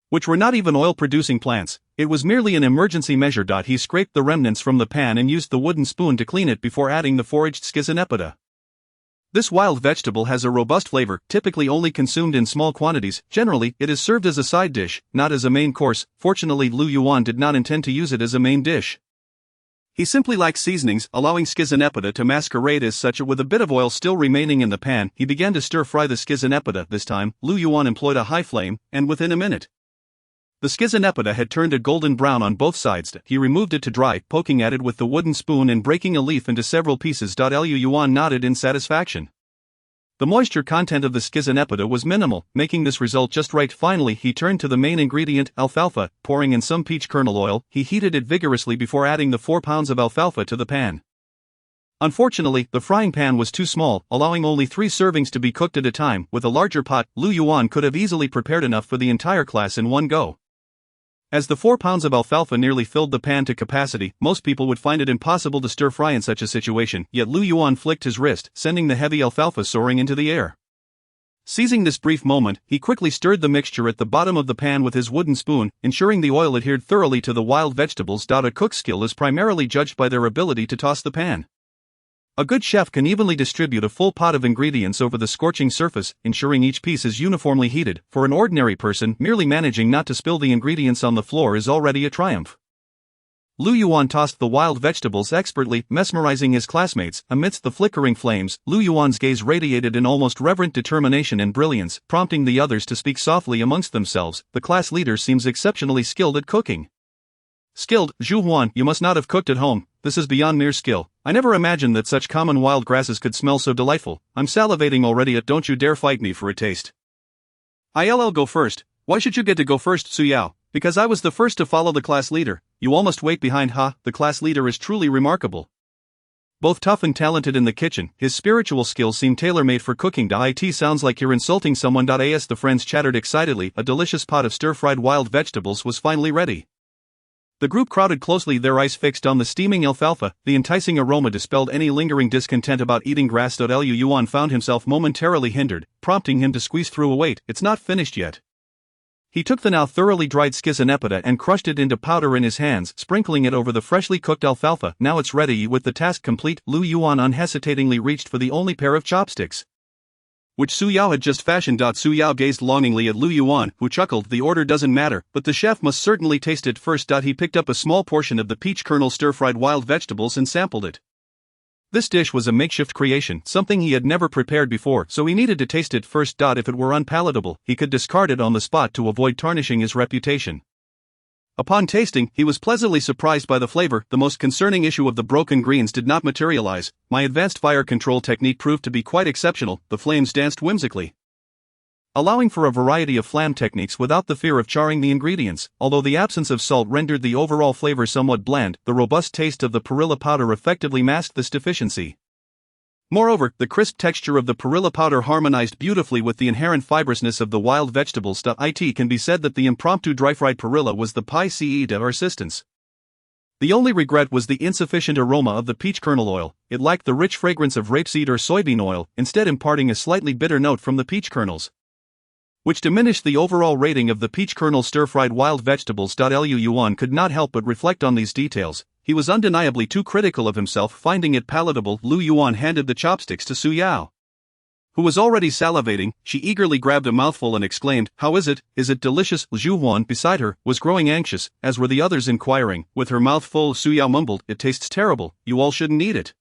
which were not even oil-producing plants. It was merely an emergency measure. He scraped the remnants from the pan and used the wooden spoon to clean it before adding the foraged schizonepoda. This wild vegetable has a robust flavor, typically only consumed in small quantities. Generally, it is served as a side dish, not as a main course. Fortunately, Lu Yuan did not intend to use it as a main dish. He simply liked seasonings, allowing schizonepoda to masquerade as such. With a bit of oil still remaining in the pan, he began to stir-fry the schizonepoda. This time, Lu Yuan employed a high flame, and within a minute, the schizonepoda had turned a golden brown on both sides. He removed it to dry, poking at it with the wooden spoon and breaking a leaf into several pieces. Lu Yuan nodded in satisfaction. The moisture content of the schizonepoda was minimal, making this result just right. Finally, he turned to the main ingredient, alfalfa. Pouring in some peach kernel oil, he heated it vigorously before adding the 4 pounds of alfalfa to the pan. Unfortunately, the frying pan was too small, allowing only 3 servings to be cooked at a time. With a larger pot, Lu Yuan could have easily prepared enough for the entire class in one go. As the 4 pounds of alfalfa nearly filled the pan to capacity, most people would find it impossible to stir-fry in such a situation, yet Lu Yuan flicked his wrist, sending the heavy alfalfa soaring into the air. Seizing this brief moment, he quickly stirred the mixture at the bottom of the pan with his wooden spoon, ensuring the oil adhered thoroughly to the wild vegetables. A cook's skill is primarily judged by their ability to toss the pan. A good chef can evenly distribute a full pot of ingredients over the scorching surface, ensuring each piece is uniformly heated. For an ordinary person, merely managing not to spill the ingredients on the floor is already a triumph. Lu Yuan tossed the wild vegetables expertly, mesmerizing his classmates. Amidst the flickering flames, Lu Yuan's gaze radiated an almost reverent determination and brilliance, prompting the others to speak softly amongst themselves. The class leader seems exceptionally skilled at cooking. Skilled? Zhu Huan, you must not have cooked at home. This is beyond mere skill. I never imagined that such common wild grasses could smell so delightful. I'm salivating already. Don't you dare fight me for a taste. I'll go first. Why should you get to go first, Su Yao? Because I was the first to follow the class leader. You all must wait behind. The class leader is truly remarkable. Both tough and talented in the kitchen, his spiritual skills seem tailor-made for cooking. It sounds like you're insulting someone. As the friends chattered excitedly, a delicious pot of stir-fried wild vegetables was finally ready. The group crowded closely, their eyes fixed on the steaming alfalfa. The enticing aroma dispelled any lingering discontent about eating grass. Lu Yuan found himself momentarily hindered, prompting him to squeeze through a wait. It's not finished yet. He took the now thoroughly dried schizonepiда and crushed it into powder in his hands, sprinkling it over the freshly cooked alfalfa. Now it's ready. With the task complete, Lu Yuan unhesitatingly reached for the only pair of chopsticks, which Su Yao had just fashioned. Su Yao gazed longingly at Lu Yuan, who chuckled. The order doesn't matter, but the chef must certainly taste it first. He picked up a small portion of the peach kernel stir-fried wild vegetables and sampled it. This dish was a makeshift creation, something he had never prepared before, so he needed to taste it first. If it were unpalatable, he could discard it on the spot to avoid tarnishing his reputation. Upon tasting, he was pleasantly surprised by the flavor. The most concerning issue of the broken greens did not materialize. My advanced fire control technique proved to be quite exceptional. The flames danced whimsically, allowing for a variety of flam techniques without the fear of charring the ingredients. Although the absence of salt rendered the overall flavor somewhat bland, the robust taste of the perilla powder effectively masked this deficiency. Moreover, the crisp texture of the perilla powder harmonized beautifully with the inherent fibrousness of the wild vegetables. It can be said that the impromptu dry-fried perilla was the piece de resistance. The only regret was the insufficient aroma of the peach kernel oil. It lacked the rich fragrance of rapeseed or soybean oil, instead imparting a slightly bitter note from the peach kernels, which diminished the overall rating of the peach kernel stir-fried wild vegetables. Lu Yuan could not help but reflect on these details. He was undeniably too critical of himself. Finding it palatable, Lu Yuan handed the chopsticks to Su Yao, who was already salivating. She eagerly grabbed a mouthful and exclaimed, "How is it? Is it delicious?" Zhu Huan, beside her, was growing anxious, as were the others inquiring. With her mouth full, Su Yao mumbled, "It tastes terrible. You all shouldn't eat it.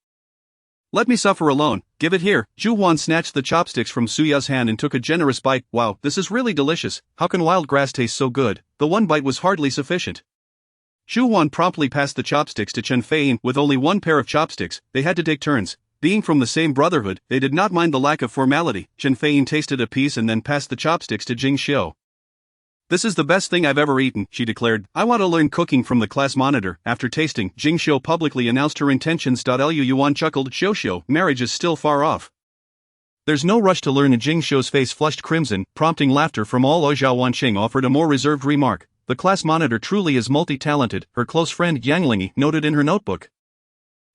Let me suffer alone. Give it here." Zhu Huan snatched the chopsticks from Su Yao's hand and took a generous bite. "Wow, this is really delicious. How can wild grass taste so good?" The one bite was hardly sufficient. Zhu Huan promptly passed the chopsticks to Chen Feiyin. With only one pair of chopsticks, they had to take turns. Being from the same brotherhood, they did not mind the lack of formality. Chen Feiyin tasted a piece and then passed the chopsticks to Jing Xiu. "This is the best thing I've ever eaten," she declared. "I want to learn cooking from the class monitor." After tasting, Jing Xiu publicly announced her intentions. Lu Yuan chuckled, "Xiu, marriage is still far off." "There's no rush to learn." Jing Xiu's face flushed crimson, prompting laughter from all. Zhao Wanqing offered a more reserved remark. "The class monitor truly is multi-talented," her close friend Yang Lingyi noted in her notebook.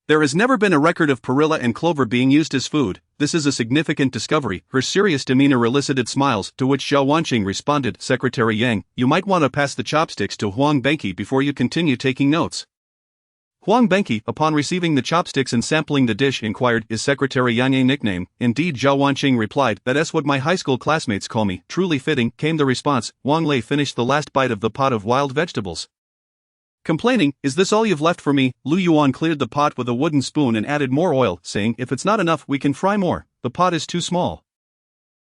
"There has never been a record of perilla and clover being used as food. This is a significant discovery." Her serious demeanor elicited smiles, to which Zhao Wanqing responded, "Secretary Yang, you might want to pass the chopsticks to Huang Benqi before you continue taking notes." Huang Benqi, upon receiving the chopsticks and sampling the dish, inquired, "Is Secretary Yang a nickname?" "Indeed," Zhao Wanqing replied, "that's what my high school classmates call me." "Truly fitting," came the response. Wang Lei finished the last bite of the pot of wild vegetables, complaining, "Is this all you've left for me?" Lu Yuan cleared the pot with a wooden spoon and added more oil, saying, "If it's not enough, we can fry more. The pot is too small."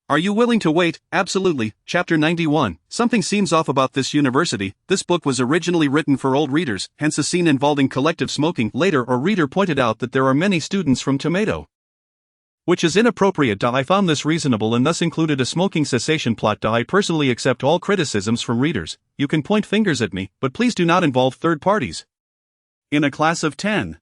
"Are you willing to wait?" "Absolutely." Chapter 91. Something seems off about this university. This book was originally written for old readers, hence a scene involving collective smoking. Later, a reader pointed out that there are many students from Tomato, which is inappropriate. I found this reasonable and thus included a smoking cessation plot. I personally accept all criticisms from readers. You can point fingers at me, but please do not involve third parties. In a class of 10.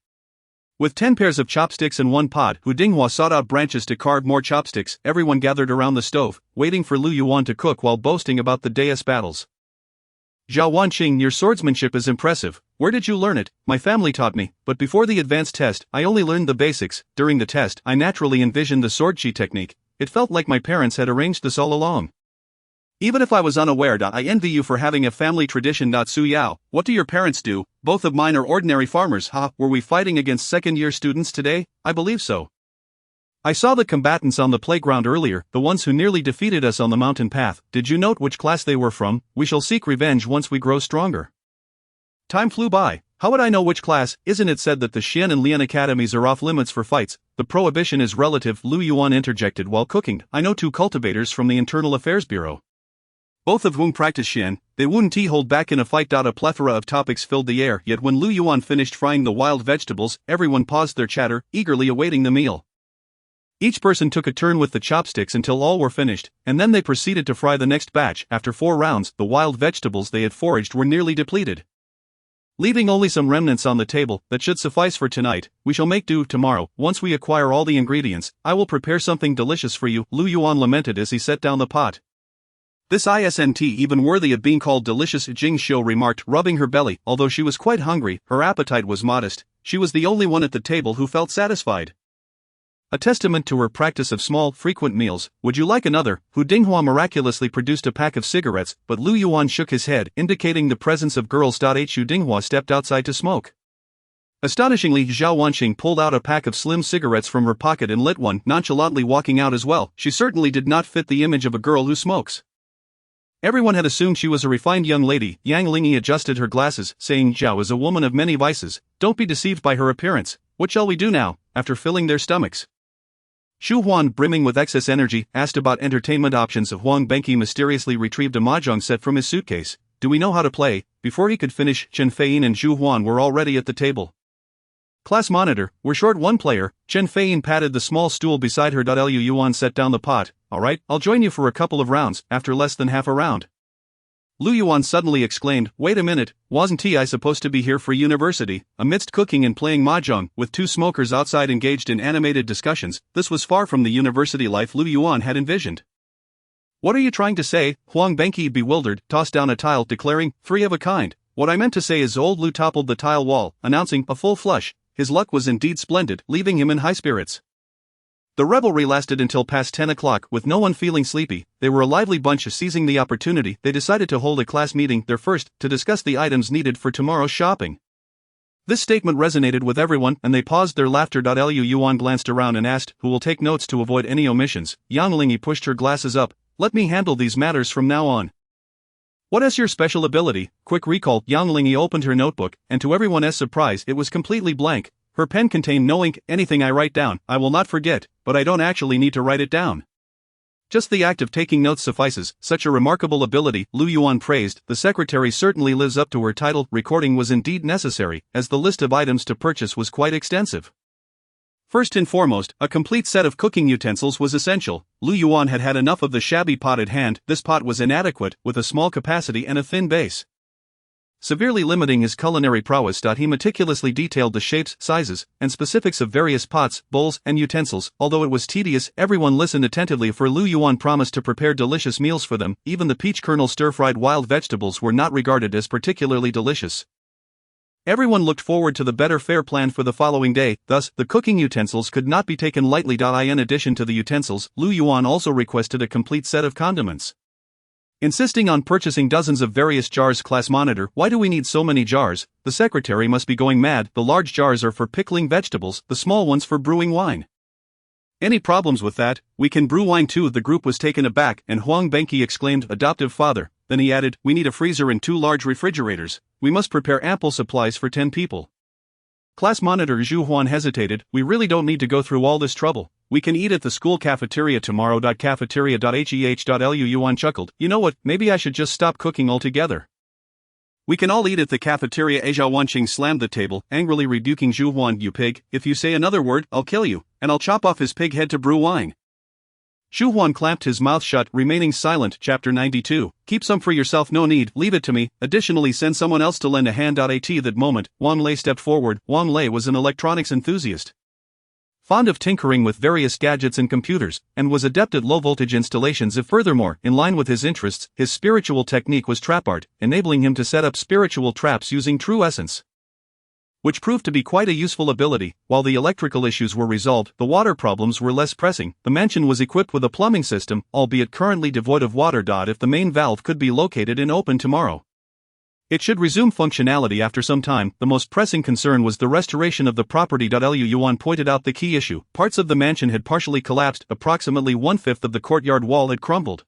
With 10 pairs of chopsticks and one pot, Hu Dinghua sought out branches to carve more chopsticks. Everyone gathered around the stove, waiting for Lu Yuan to cook while boasting about the day's battles. "Zhao Wanqing, your swordsmanship is impressive. Where did you learn it?" "My family taught me, but before the advanced test, I only learned the basics. During the test, I naturally envisioned the swordchi technique. it felt like my parents had arranged this all along. Even if I was unaware, I envy you for having a family tradition. Su Yao, what do your parents do? Both of mine are ordinary farmers. Were we fighting against second-year students today? I believe so. I saw the combatants on the playground earlier, the ones who nearly defeated us on the mountain path. Did you note which class they were from? We shall seek revenge once we grow stronger. Time flew by. How would I know which class? Isn't it said that the Xian and Lian academies are off limits for fights? The prohibition is relative. Lu Yuan interjected while cooking. I know 2 cultivators from the Internal Affairs Bureau, both of whom practice Xian. They wouldn't hold back in a fight. A plethora of topics filled the air, yet when Lu Yuan finished frying the wild vegetables, everyone paused their chatter, eagerly awaiting the meal. Each person took a turn with the chopsticks until all were finished, and then they proceeded to fry the next batch. After 4 rounds, the wild vegetables they had foraged were nearly depleted, leaving only some remnants on the table. That should suffice for tonight. We shall make do tomorrow. Once we acquire all the ingredients, I will prepare something delicious for you, Lu Yuan lamented as he set down the pot. This isn't even worthy of being called delicious, Jing Xiu remarked, rubbing her belly. Although she was quite hungry, her appetite was modest. She was the only one at the table who felt satisfied, a testament to her practice of small, frequent meals. Would you like another? Hu Dinghua miraculously produced a pack of cigarettes, but Lu Yuan shook his head, indicating the presence of girls. Hu Dinghua stepped outside to smoke. Astonishingly, Zhao Wanqing pulled out a pack of slim cigarettes from her pocket and lit one, nonchalantly walking out as well. She certainly did not fit the image of a girl who smokes. Everyone had assumed she was a refined young lady. Yang Lingyi adjusted her glasses, saying Zhao is a woman of many vices. Don't be deceived by her appearance. What shall we do now, after filling their stomachs? Xu Huan, brimming with excess energy, asked about entertainment options. Huang Benqi mysteriously retrieved a mahjong set from his suitcase. Do we know how to play? Before he could finish, Chen Feiyin and Xu Huan were already at the table. Class monitor, we're short 1 player. Chen Feiyin patted the small stool beside her. Lu Yuan set down the pot. Alright, I'll join you for a couple of rounds. After less than half a round, Lu Yuan suddenly exclaimed, wait a minute, wasn't I supposed to be here for university? Amidst cooking and playing mahjong, with 2 smokers outside engaged in animated discussions, this was far from the university life Lu Yuan had envisioned. What are you trying to say? Huang Benqi, bewildered, tossed down a tile, declaring, 3 of a kind. What I meant to say is old Lu toppled the tile wall, announcing a full flush. His luck was indeed splendid, leaving him in high spirits. The revelry lasted until past 10 o'clock, with no one feeling sleepy. They were a lively bunch. Seizing the opportunity, they decided to hold a class meeting, their first, to discuss the items needed for tomorrow's shopping. This statement resonated with everyone, and they paused their laughter. Lu Yuan glanced around and asked, who will take notes to avoid any omissions? Yang Lingyi pushed her glasses up. Let me handle these matters from now on. What is your special ability? Quick recall. Yang Lingyi opened her notebook, and to everyone's surprise, it was completely blank. Her pen contained no ink. Anything I write down, I will not forget, but I don't actually need to write it down. Just the act of taking notes suffices. Such a remarkable ability, Lu Yuan praised. The secretary certainly lives up to her title. Recording was indeed necessary, as the list of items to purchase was quite extensive. First and foremost, a complete set of cooking utensils was essential. Lu Yuan had had enough of the shabby pot at hand. This pot was inadequate, with a small capacity and a thin base, severely limiting his culinary prowess. He meticulously detailed the shapes, sizes, and specifics of various pots, bowls, and utensils. Although it was tedious, everyone listened attentively, for Lu Yuan promised to prepare delicious meals for them. Even the peach kernel stir-fried wild vegetables were not regarded as particularly delicious. Everyone looked forward to the better fare planned for the following day. Thus, the cooking utensils could not be taken lightly. In addition to the utensils, Lu Yuan also requested a complete set of condiments, insisting on purchasing dozens of various jars. Class monitor, why do we need so many jars? The secretary must be going mad. The large jars are for pickling vegetables, the small ones for brewing wine. Any problems with that? We can brew wine too. The group was taken aback, and Huang Benqi exclaimed, adoptive father. Then he added, we need a freezer and 2 large refrigerators. We must prepare ample supplies for 10 people. Class monitor Zhu Huan hesitated. We really don't need to go through all this trouble. We can eat at the school cafeteria tomorrow. Cafeteria.heh. Lu Yuan chuckled. You know what, maybe I should just stop cooking altogether. We can all eat at the cafeteria. Zhao Wanqing slammed the table, angrily rebuking Zhu Huan. You pig, if you say another word, I'll kill you, and I'll chop off his pig head to brew wine. Xu Huan clamped his mouth shut, remaining silent. Chapter 92. Keep some for yourself, no need, leave it to me. Additionally, send someone else to lend a hand. At that moment, Wang Lei stepped forward. Wang Lei was an electronics enthusiast, fond of tinkering with various gadgets and computers, and was adept at low-voltage installations. Furthermore, in line with his interests, his spiritual technique was trap art, enabling him to set up spiritual traps using true essence. which proved to be quite a useful ability. While the electrical issues were resolved, the water problems were less pressing. The mansion was equipped with a plumbing system, albeit currently devoid of water. If the main valve could be located and opened tomorrow, it should resume functionality after some time. The most pressing concern was the restoration of the property. Yuan pointed out the key issue. Parts of the mansion had partially collapsed, approximately 1/5 of the courtyard wall had crumbled.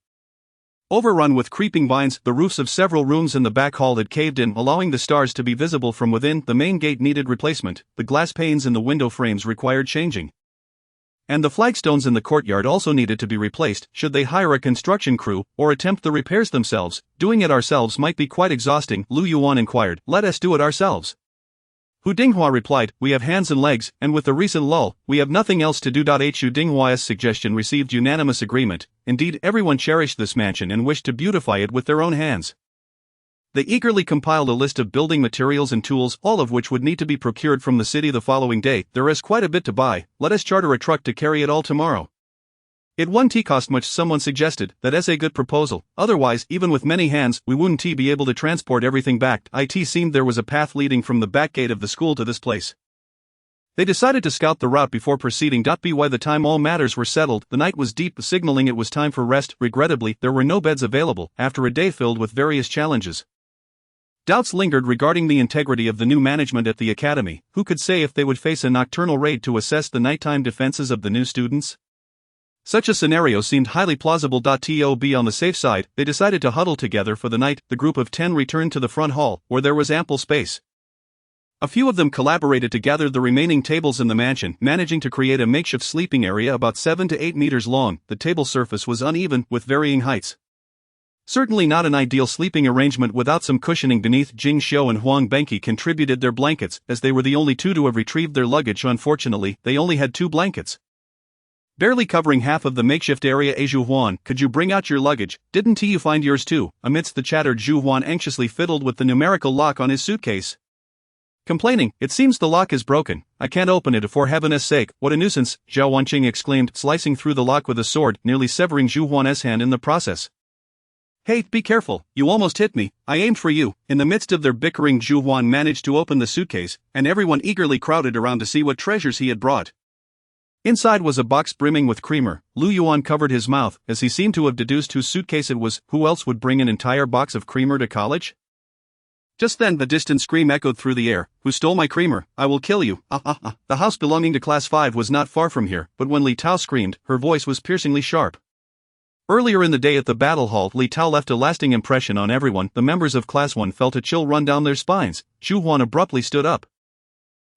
Overrun with creeping vines, the roofs of several rooms in the back hall had caved in, allowing the stars to be visible from within. The main gate needed replacement, the glass panes in the window frames required changing, and the flagstones in the courtyard also needed to be replaced. Should they hire a construction crew, or attempt the repairs themselves? Doing it ourselves might be quite exhausting, Lu Yuan inquired. Let us do it ourselves. Hu Dinghua replied, we have hands and legs, and with the recent lull, we have nothing else to do. Hu Dinghua's suggestion received unanimous agreement. Indeed, everyone cherished this mansion and wished to beautify it with their own hands. They eagerly compiled a list of building materials and tools, all of which would need to be procured from the city the following day. There is quite a bit to buy, let us charter a truck to carry it all tomorrow. It won't cost much, someone suggested. That is a good proposal, otherwise, even with many hands, we wouldn't be able to transport everything back. It seemed there was a path leading from the back gate of the school to this place. They decided to scout the route before proceeding. By the time all matters were settled, the night was deep, signaling it was time for rest. Regrettably, there were no beds available, after a day filled with various challenges. Doubts lingered regarding the integrity of the new management at the academy. Who could say if they would face a nocturnal raid to assess the nighttime defenses of the new students? Such a scenario seemed highly plausible. To be on the safe side, they decided to huddle together for the night. The group of 10 returned to the front hall, where there was ample space. A few of them collaborated to gather the remaining tables in the mansion, managing to create a makeshift sleeping area about 7 to 8 meters long. The table surface was uneven, with varying heights. Certainly not an ideal sleeping arrangement without some cushioning beneath. Jing Xiu and Huang Benqi contributed their blankets, as they were the only two to have retrieved their luggage. Unfortunately, they only had 2 blankets, barely covering half of the makeshift area. Zhu Huan, could you bring out your luggage? Didn't you find yours too? Amidst the chatter, Zhu Huan anxiously fiddled with the numerical lock on his suitcase, complaining, it seems the lock is broken. I can't open it for heaven's sake. What a nuisance, Zhao Wanqing exclaimed, slicing through the lock with a sword, nearly severing Zhu Huan's hand in the process. Hey, be careful, you almost hit me, I aimed for you. In the midst of their bickering, Zhu Huan managed to open the suitcase, and everyone eagerly crowded around to see what treasures he had brought. Inside was a box brimming with creamer. Lu Yuan covered his mouth, as he seemed to have deduced whose suitcase it was. Who else would bring an entire box of creamer to college? Just then, the distant scream echoed through the air. Who stole my creamer? I will kill you. The house belonging to Class 5 was not far from here, but when Li Tao screamed, her voice was piercingly sharp. Earlier in the day at the battle hall, Li Tao left a lasting impression on everyone. The members of Class 1 felt a chill run down their spines. Zhu Huan abruptly stood up,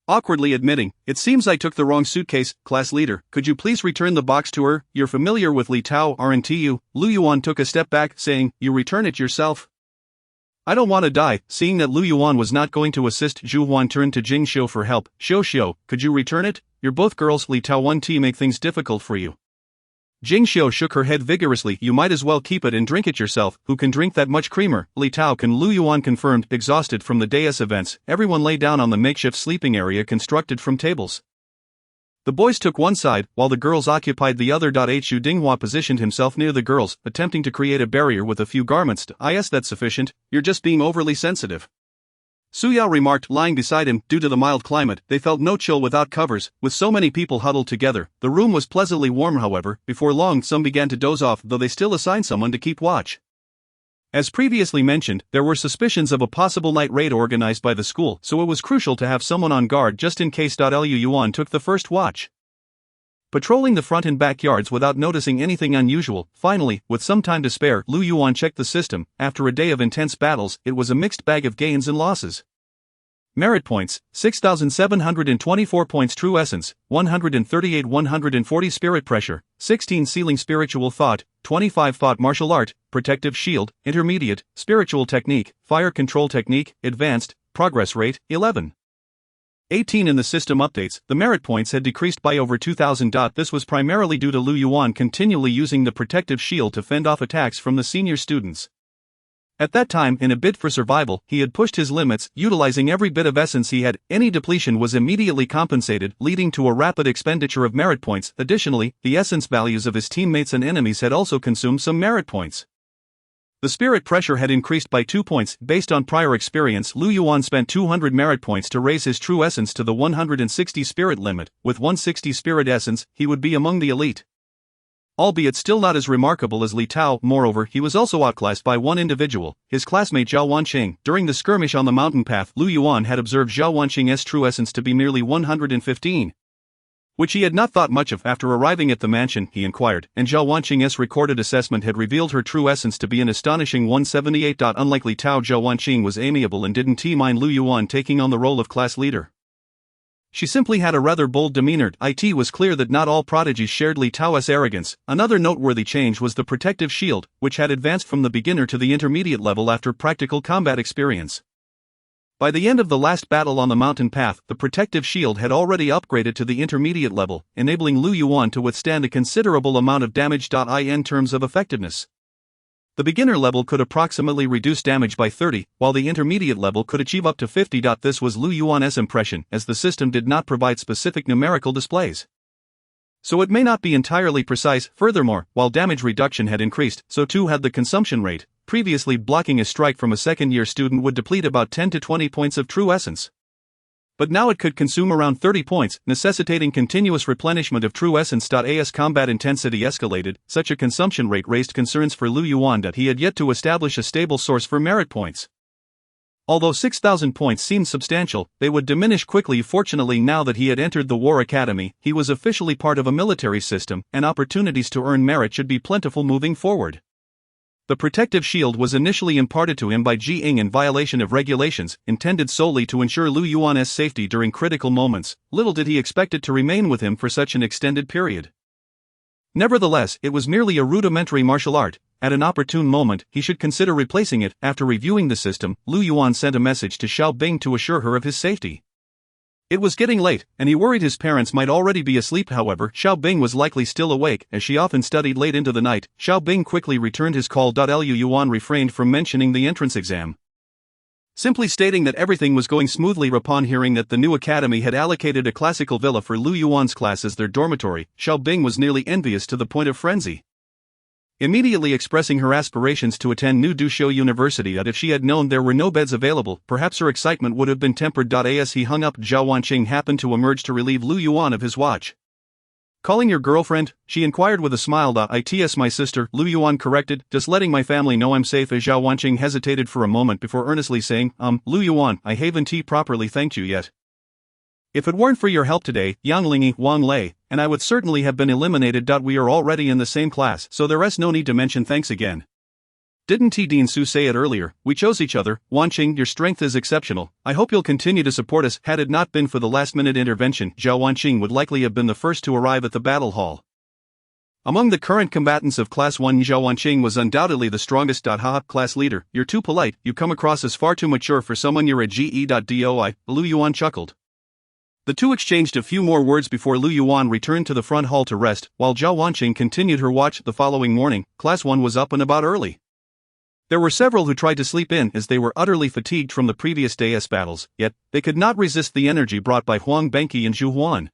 awkwardly admitting, it seems I took the wrong suitcase. Class leader, could you please return the box to her? You're familiar with Li Tao, aren't you? Lu Yuan took a step back, saying, you return it yourself? I don't want to die. Seeing that Lu Yuan was not going to assist, Zhu Huan turned to Jing Xiu for help. Xiu, could you return it? You're both girls. Li Tao won't make things difficult for you. Jing Xiu shook her head vigorously. You might as well keep it and drink it yourself. Who can drink that much creamer? Li Tao can. Lu Yuan confirmed. Exhausted from the day's events, everyone lay down on the makeshift sleeping area constructed from tables. The boys took one side, while the girls occupied the other. Hu Dinghua positioned himself near the girls, attempting to create a barrier with a few garments. That's sufficient, you're just being overly sensitive, Su Yao remarked, lying beside him. Due to the mild climate, they felt no chill without covers. With so many people huddled together, the room was pleasantly warm. However, before long some began to doze off, though they still assigned someone to keep watch. As previously mentioned, there were suspicions of a possible night raid organized by the school, so it was crucial to have someone on guard just in case. Lu Yuan took the first watch, patrolling the front and backyards without noticing anything unusual. Finally, with some time to spare, Lu Yuan checked the system. After a day of intense battles, it was a mixed bag of gains and losses. Merit points, 6,724 points. True essence, 138. 140 spirit pressure, 16 sealing. Spiritual thought, 25 thought. Martial art, protective shield, intermediate, spiritual technique, fire control technique, advanced, progress rate, 11. 18 in the system updates, the merit points had decreased by over 2,000. This was primarily due to Lu Yuan continually using the protective shield to fend off attacks from the senior students. At that time, in a bid for survival, he had pushed his limits, utilizing every bit of essence he had. Any depletion was immediately compensated, leading to a rapid expenditure of merit points. Additionally, the essence values of his teammates and enemies had also consumed some merit points. The spirit pressure had increased by 2 points. Based on prior experience, Lu Yuan spent 200 merit points to raise his true essence to the 160 spirit limit. With 160 spirit essence, he would be among the elite. Albeit still not as remarkable as Li Tao. Moreover, he was also outclassed by one individual, his classmate Zhao Wanqing. During the skirmish on the mountain path, Lu Yuan had observed Zhao Wanqing's true essence to be merely 115. Which he had not thought much of. After arriving at the mansion, he inquired, and Zhao Wanqing's recorded assessment had revealed her true essence to be an astonishing 178. Unlike Li Tao, Zhao Wanqing was amiable and didn't mind Lu Yuan taking on the role of class leader. She simply had a rather bold demeanor. It was clear that not all prodigies shared Li Tao's arrogance. Another noteworthy change was the protective shield, which had advanced from the beginner to the intermediate level after practical combat experience. By the end of the last battle on the mountain path, the protective shield had already upgraded to the intermediate level, enabling Lu Yuan to withstand a considerable amount of damage. In terms of effectiveness, the beginner level could approximately reduce damage by 30, while the intermediate level could achieve up to 50. This was Lu Yuan's impression, as the system did not provide specific numerical displays. So it may not be entirely precise. Furthermore, while damage reduction had increased, so too had the consumption rate. Previously, blocking a strike from a second-year student would deplete about 10 to 20 points of true essence. But now it could consume around 30 points, necessitating continuous replenishment of true essence. As combat intensity escalated, such a consumption rate raised concerns for Lu Yuan that he had yet to establish a stable source for merit points. Although 6,000 points seemed substantial, they would diminish quickly. Fortunately, now that he had entered the War Academy, he was officially part of a military system, and opportunities to earn merit should be plentiful moving forward. The protective shield was initially imparted to him by Ji Ying in violation of regulations, intended solely to ensure Lu Yuan's safety during critical moments. Little did he expect it to remain with him for such an extended period. Nevertheless, it was merely a rudimentary martial art. At an opportune moment, he should consider replacing it. After reviewing the system, Lu Yuan sent a message to Xiao Bing to assure her of his safety. It was getting late, and he worried his parents might already be asleep. However, Xiao Bing was likely still awake, as she often studied late into the night. Xiao Bing quickly returned his call. Lu Yuan refrained from mentioning the entrance exam, simply stating that everything was going smoothly. Upon hearing that the new academy had allocated a classical villa for Lu Yuan's class as their dormitory, Xiao Bing was nearly envious to the point of frenzy. Immediately expressing her aspirations to attend New Dushou University, that if she had known there were no beds available, perhaps her excitement would have been tempered. As he hung up, Zhao Wanqing happened to emerge to relieve Lu Yuan of his watch. "Calling your girlfriend?" she inquired with a smile. "It's my sister," Lu Yuan corrected, "just letting my family know I'm safe." As Zhao Wanqing hesitated for a moment before earnestly saying, Lu Yuan, I haven't properly thanked you yet. If it weren't for your help today, Yang Lingi, Wang Lei, and I would certainly have been eliminated. We are already in the same class, so there's no need to mention thanks again. Didn't Dean Su say it earlier? We chose each other. Wanqing, your strength is exceptional. I hope you'll continue to support us. Had it not been for the last-minute intervention, Zhao Wanqing would likely have been the first to arrive at the battle hall. Among the current combatants of Class 1, Zhao Wanqing was undoubtedly the strongest. Class leader, you're too polite, you come across as far too mature for someone your age. Doi, Lu Yuan chuckled. The two exchanged a few more words before Lu Yuan returned to the front hall to rest, while Zhao Wanqing continued her watch. The following morning, Class 1 was up and about early. There were several who tried to sleep in as they were utterly fatigued from the previous day's battles, yet they could not resist the energy brought by Huang Benqi and Zhu Huan.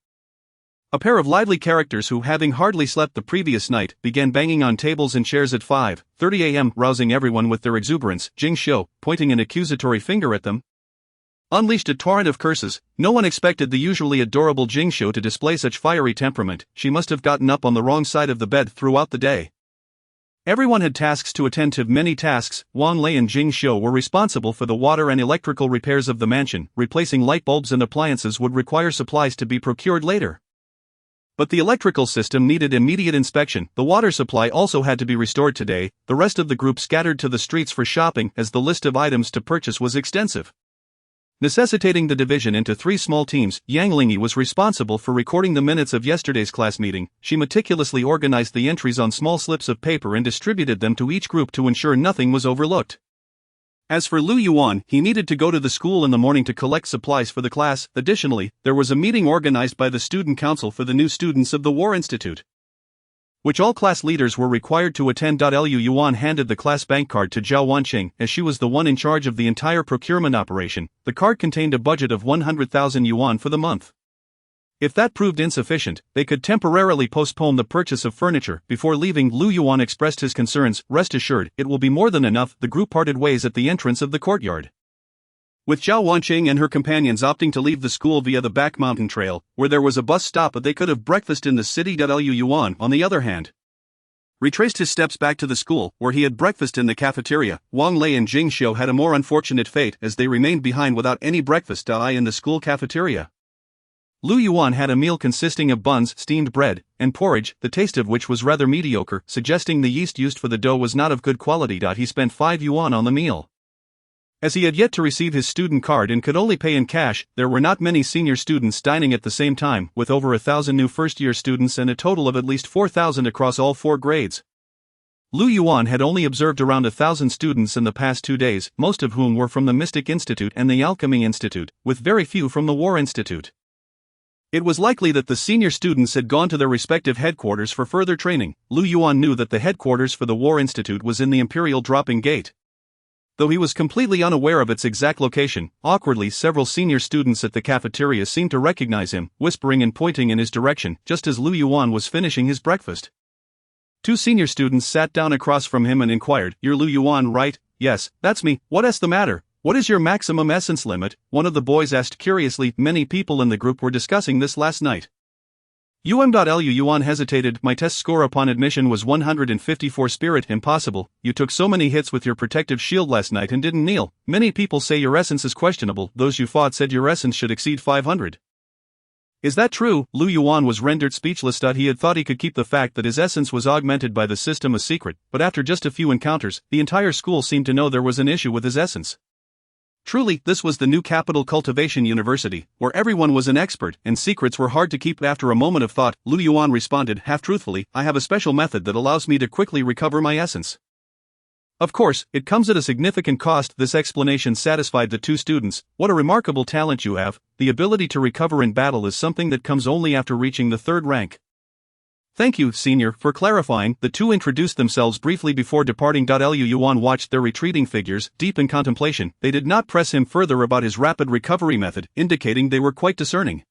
A pair of lively characters who, having hardly slept the previous night, began banging on tables and chairs at 5:30 a.m., rousing everyone with their exuberance. Jing Xiu, pointing an accusatory finger at them, unleashed a torrent of curses. No one expected the usually adorable Jing Xiu to display such fiery temperament. She must have gotten up on the wrong side of the bed throughout the day. Everyone had tasks to attend to. Many tasks. Wang Lei and Jing Xiu were responsible for the water and electrical repairs of the mansion. Replacing light bulbs and appliances would require supplies to be procured later. But the electrical system needed immediate inspection. The water supply also had to be restored today. The rest of the group scattered to the streets for shopping, as the list of items to purchase was extensive. Necessitating the division into 3 small teams, Yang Lingi was responsible for recording the minutes of yesterday's class meeting. She meticulously organized the entries on small slips of paper and distributed them to each group to ensure nothing was overlooked. As for Lu Yuan, he needed to go to the school in the morning to collect supplies for the class. Additionally, there was a meeting organized by the Student Council for the new students of the War Institute, which all class leaders were required to attend. Lu Yuan handed the class bank card to Zhao Wanqing, as she was the one in charge of the entire procurement operation. The card contained a budget of 100,000 yuan for the month. If that proved insufficient, they could temporarily postpone the purchase of furniture. Before leaving, Lu Yuan expressed his concerns. Rest assured, it will be more than enough. The group parted ways at the entrance of the courtyard, with Zhao Wanqing and her companions opting to leave the school via the back mountain trail, where there was a bus stop but they could have breakfast in the city. Lu Yuan, on the other hand, retraced his steps back to the school, where he had breakfast in the cafeteria. Wang Lei and Jing Xiu had a more unfortunate fate as they remained behind without any breakfast in the school cafeteria. Lu Yuan had a meal consisting of buns, steamed bread, and porridge, the taste of which was rather mediocre, suggesting the yeast used for the dough was not of good quality. He spent 5 yuan on the meal. As he had yet to receive his student card and could only pay in cash, there were not many senior students dining at the same time, with over 1,000 new first-year students and a total of at least 4,000 across all 4 grades. Lu Yuan had only observed around 1,000 students in the past 2 days, most of whom were from the Mystic Institute and the Alchemy Institute, with very few from the War Institute. It was likely that the senior students had gone to their respective headquarters for further training. Lu Yuan knew that the headquarters for the War Institute was in the Imperial Dropping Gate. Though he was completely unaware of its exact location, awkwardly several senior students at the cafeteria seemed to recognize him, whispering and pointing in his direction, just as Lu Yuan was finishing his breakfast. 2 senior students sat down across from him and inquired, "You're Lu Yuan, right?" "Yes, that's me. What's the matter? What is your maximum essence limit?" one of the boys asked curiously. Many people in the group were discussing this last night. Lu Yuan hesitated. "My test score upon admission was 154 spirit." "Impossible, you took so many hits with your protective shield last night and didn't kneel. Many people say your essence is questionable. Those you fought said your essence should exceed 500. Is that true?" Lu Yuan was rendered speechless. He had thought he could keep the fact that his essence was augmented by the system a secret, but after just a few encounters, the entire school seemed to know there was an issue with his essence. Truly, this was the new capital Cultivation University, where everyone was an expert, and secrets were hard to keep. After a moment of thought, Lu Yuan responded half-truthfully, "I have a special method that allows me to quickly recover my essence. Of course, it comes at a significant cost." This explanation satisfied the 2 students. "What a remarkable talent you have. The ability to recover in battle is something that comes only after reaching the 3rd rank." "Thank you, senior, for clarifying." The 2 introduced themselves briefly before departing. Lu Yuan watched their retreating figures, deep in contemplation. They did not press him further about his rapid recovery method, indicating they were quite discerning.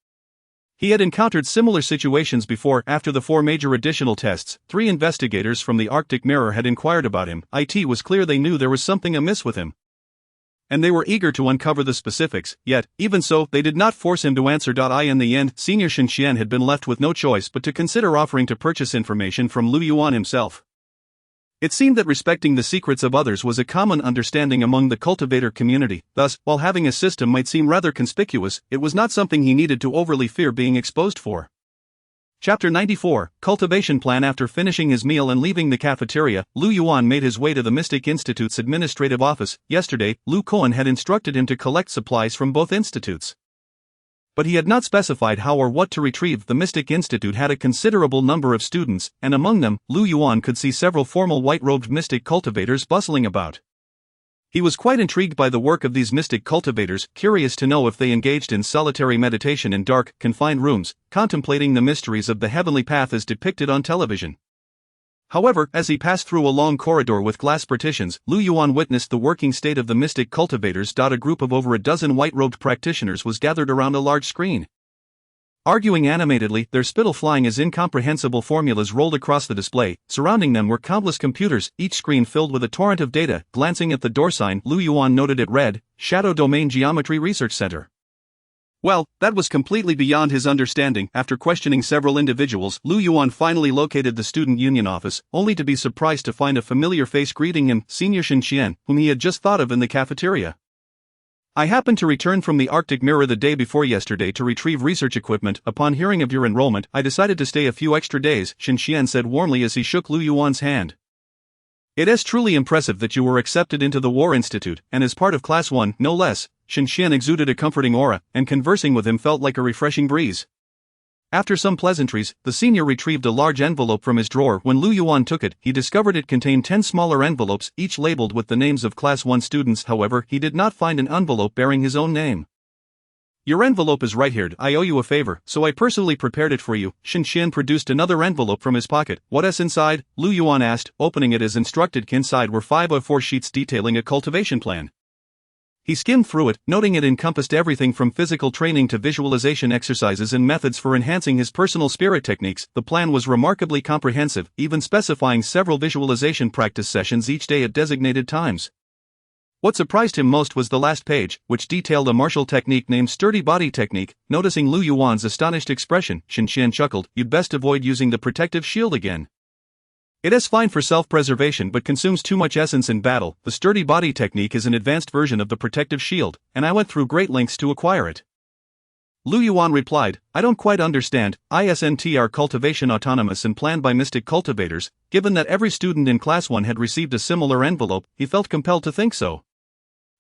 He had encountered similar situations before. After the 4 major additional tests, 3 investigators from the Arctic Mirror had inquired about him. It was clear they knew there was something amiss with him, and they were eager to uncover the specifics, yet, even so, they did not force him to answer. In the end, Senior Shenxian had been left with no choice but to consider offering to purchase information from Lu Yuan himself. It seemed that respecting the secrets of others was a common understanding among the cultivator community. Thus, while having a system might seem rather conspicuous, it was not something he needed to overly fear being exposed for. Chapter 94, Cultivation Plan. After finishing his meal and leaving the cafeteria, Lu Yuan made his way to the Mystic Institute's administrative office. Yesterday, Lu Koan had instructed him to collect supplies from both institutes, but he had not specified how or what to retrieve. The Mystic Institute had a considerable number of students, and among them, Lu Yuan could see several formal white-robed mystic cultivators bustling about. He was quite intrigued by the work of these mystic cultivators, curious to know if they engaged in solitary meditation in dark, confined rooms, contemplating the mysteries of the heavenly path as depicted on television. However, as he passed through a long corridor with glass partitions, Lu Yuan witnessed the working state of the mystic cultivators. A group of over a dozen white-robed practitioners was gathered around a large screen, arguing animatedly, their spittle flying as incomprehensible formulas rolled across the display. Surrounding them were countless computers, each screen filled with a torrent of data. Glancing at the door sign, Lu Yuan noted it read, Shadow Domain Geometry Research Center. Well, that was completely beyond his understanding. After questioning several individuals, Lu Yuan finally located the student union office, only to be surprised to find a familiar face greeting him, Senior Shenxian, whom he had just thought of in the cafeteria. "I happened to return from the Arctic Mirror the day before yesterday to retrieve research equipment. Upon hearing of your enrollment, I decided to stay a few extra days," Shenxian said warmly as he shook Lu Yuan's hand. "It is truly impressive that you were accepted into the War Institute, and as part of Class 1, no less." Shenxian exuded a comforting aura, and conversing with him felt like a refreshing breeze. After some pleasantries, the senior retrieved a large envelope from his drawer. When Lu Yuan took it, he discovered it contained 10 smaller envelopes, each labeled with the names of Class 1 students. However, he did not find an envelope bearing his own name. "Your envelope is right here. I owe you a favor, so I personally prepared it for you." Shenxian produced another envelope from his pocket. "What's inside?" Lu Yuan asked, opening it as instructed. Inside were 5 A4 sheets detailing a cultivation plan. He skimmed through it, noting it encompassed everything from physical training to visualization exercises and methods for enhancing his personal spirit techniques. The plan was remarkably comprehensive, even specifying several visualization practice sessions each day at designated times. What surprised him most was the last page, which detailed a martial technique named Sturdy Body Technique. Noticing Lu Yuan's astonished expression, Shen chuckled, "You'd best avoid using the protective shield again. It is fine for self-preservation but consumes too much essence in battle. The Sturdy Body Technique is an advanced version of the protective shield, and I went through great lengths to acquire it." Lu Yuan replied, "I don't quite understand. Isn't our cultivation autonomous and planned by mystic cultivators?" Given that every student in Class 1 had received a similar envelope, he felt compelled to think so.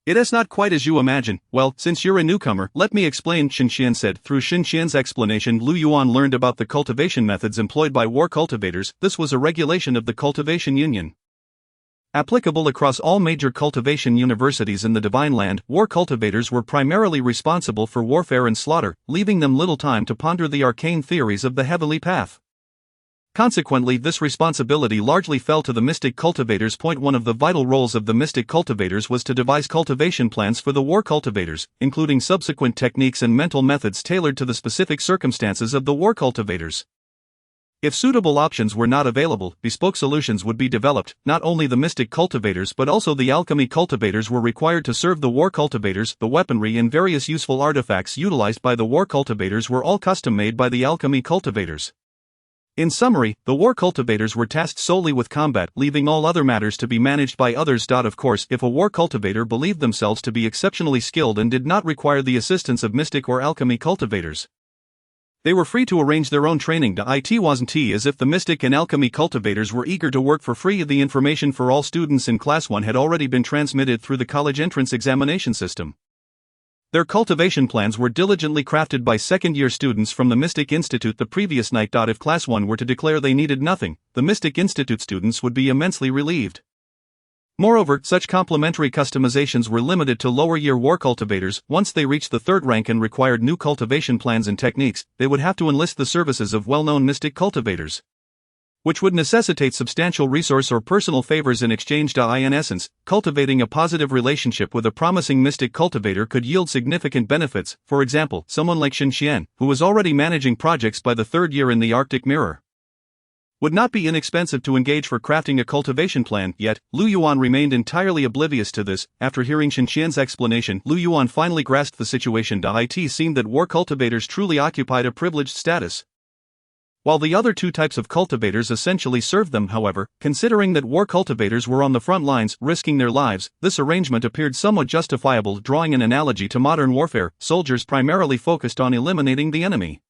"It is not quite as you imagine. Well, since you're a newcomer, let me explain," Shen said. Through Shen's explanation, Lu Yuan learned about the cultivation methods employed by war cultivators. This was a regulation of the Cultivation Union. Applicable across all major cultivation universities in the Divine Land, war cultivators were primarily responsible for warfare and slaughter, leaving them little time to ponder the arcane theories of the heavenly path. Consequently, this responsibility largely fell to the mystic cultivators. One of the vital roles of the mystic cultivators was to devise cultivation plans for the war cultivators, including subsequent techniques and mental methods tailored to the specific circumstances of the war cultivators. If suitable options were not available, bespoke solutions would be developed. Not only the mystic cultivators but also the alchemy cultivators were required to serve the war cultivators. The weaponry and various useful artifacts utilized by the war cultivators were all custom made by the alchemy cultivators. In summary, the war cultivators were tasked solely with combat, leaving all other matters to be managed by others. Of course, if a war cultivator believed themselves to be exceptionally skilled and did not require the assistance of mystic or alchemy cultivators, they were free to arrange their own training. It wasn't as if the mystic and alchemy cultivators were eager to work for free. The information for all students in Class 1 had already been transmitted through the college entrance examination system. Their cultivation plans were diligently crafted by second-year students from the Mystic Institute the previous night. If Class 1 were to declare they needed nothing, the Mystic Institute students would be immensely relieved. Moreover, such complementary customizations were limited to lower-year war cultivators. Once they reached the third rank and required new cultivation plans and techniques, they would have to enlist the services of well-known mystic cultivators, which would necessitate substantial resource or personal favors in exchange. In essence, cultivating a positive relationship with a promising mystic cultivator could yield significant benefits. For example, someone like Shen, who was already managing projects by the third year in the Arctic Mirror, would not be inexpensive to engage for crafting a cultivation plan. Yet, Lu Yuan remained entirely oblivious to this. After hearing Shen's explanation, Lu Yuan finally grasped the situation. It seemed that war cultivators truly occupied a privileged status, while the other two types of cultivators essentially served them. However, considering that war cultivators were on the front lines, risking their lives, this arrangement appeared somewhat justifiable. Drawing an analogy to modern warfare, soldiers primarily focused on eliminating the enemy,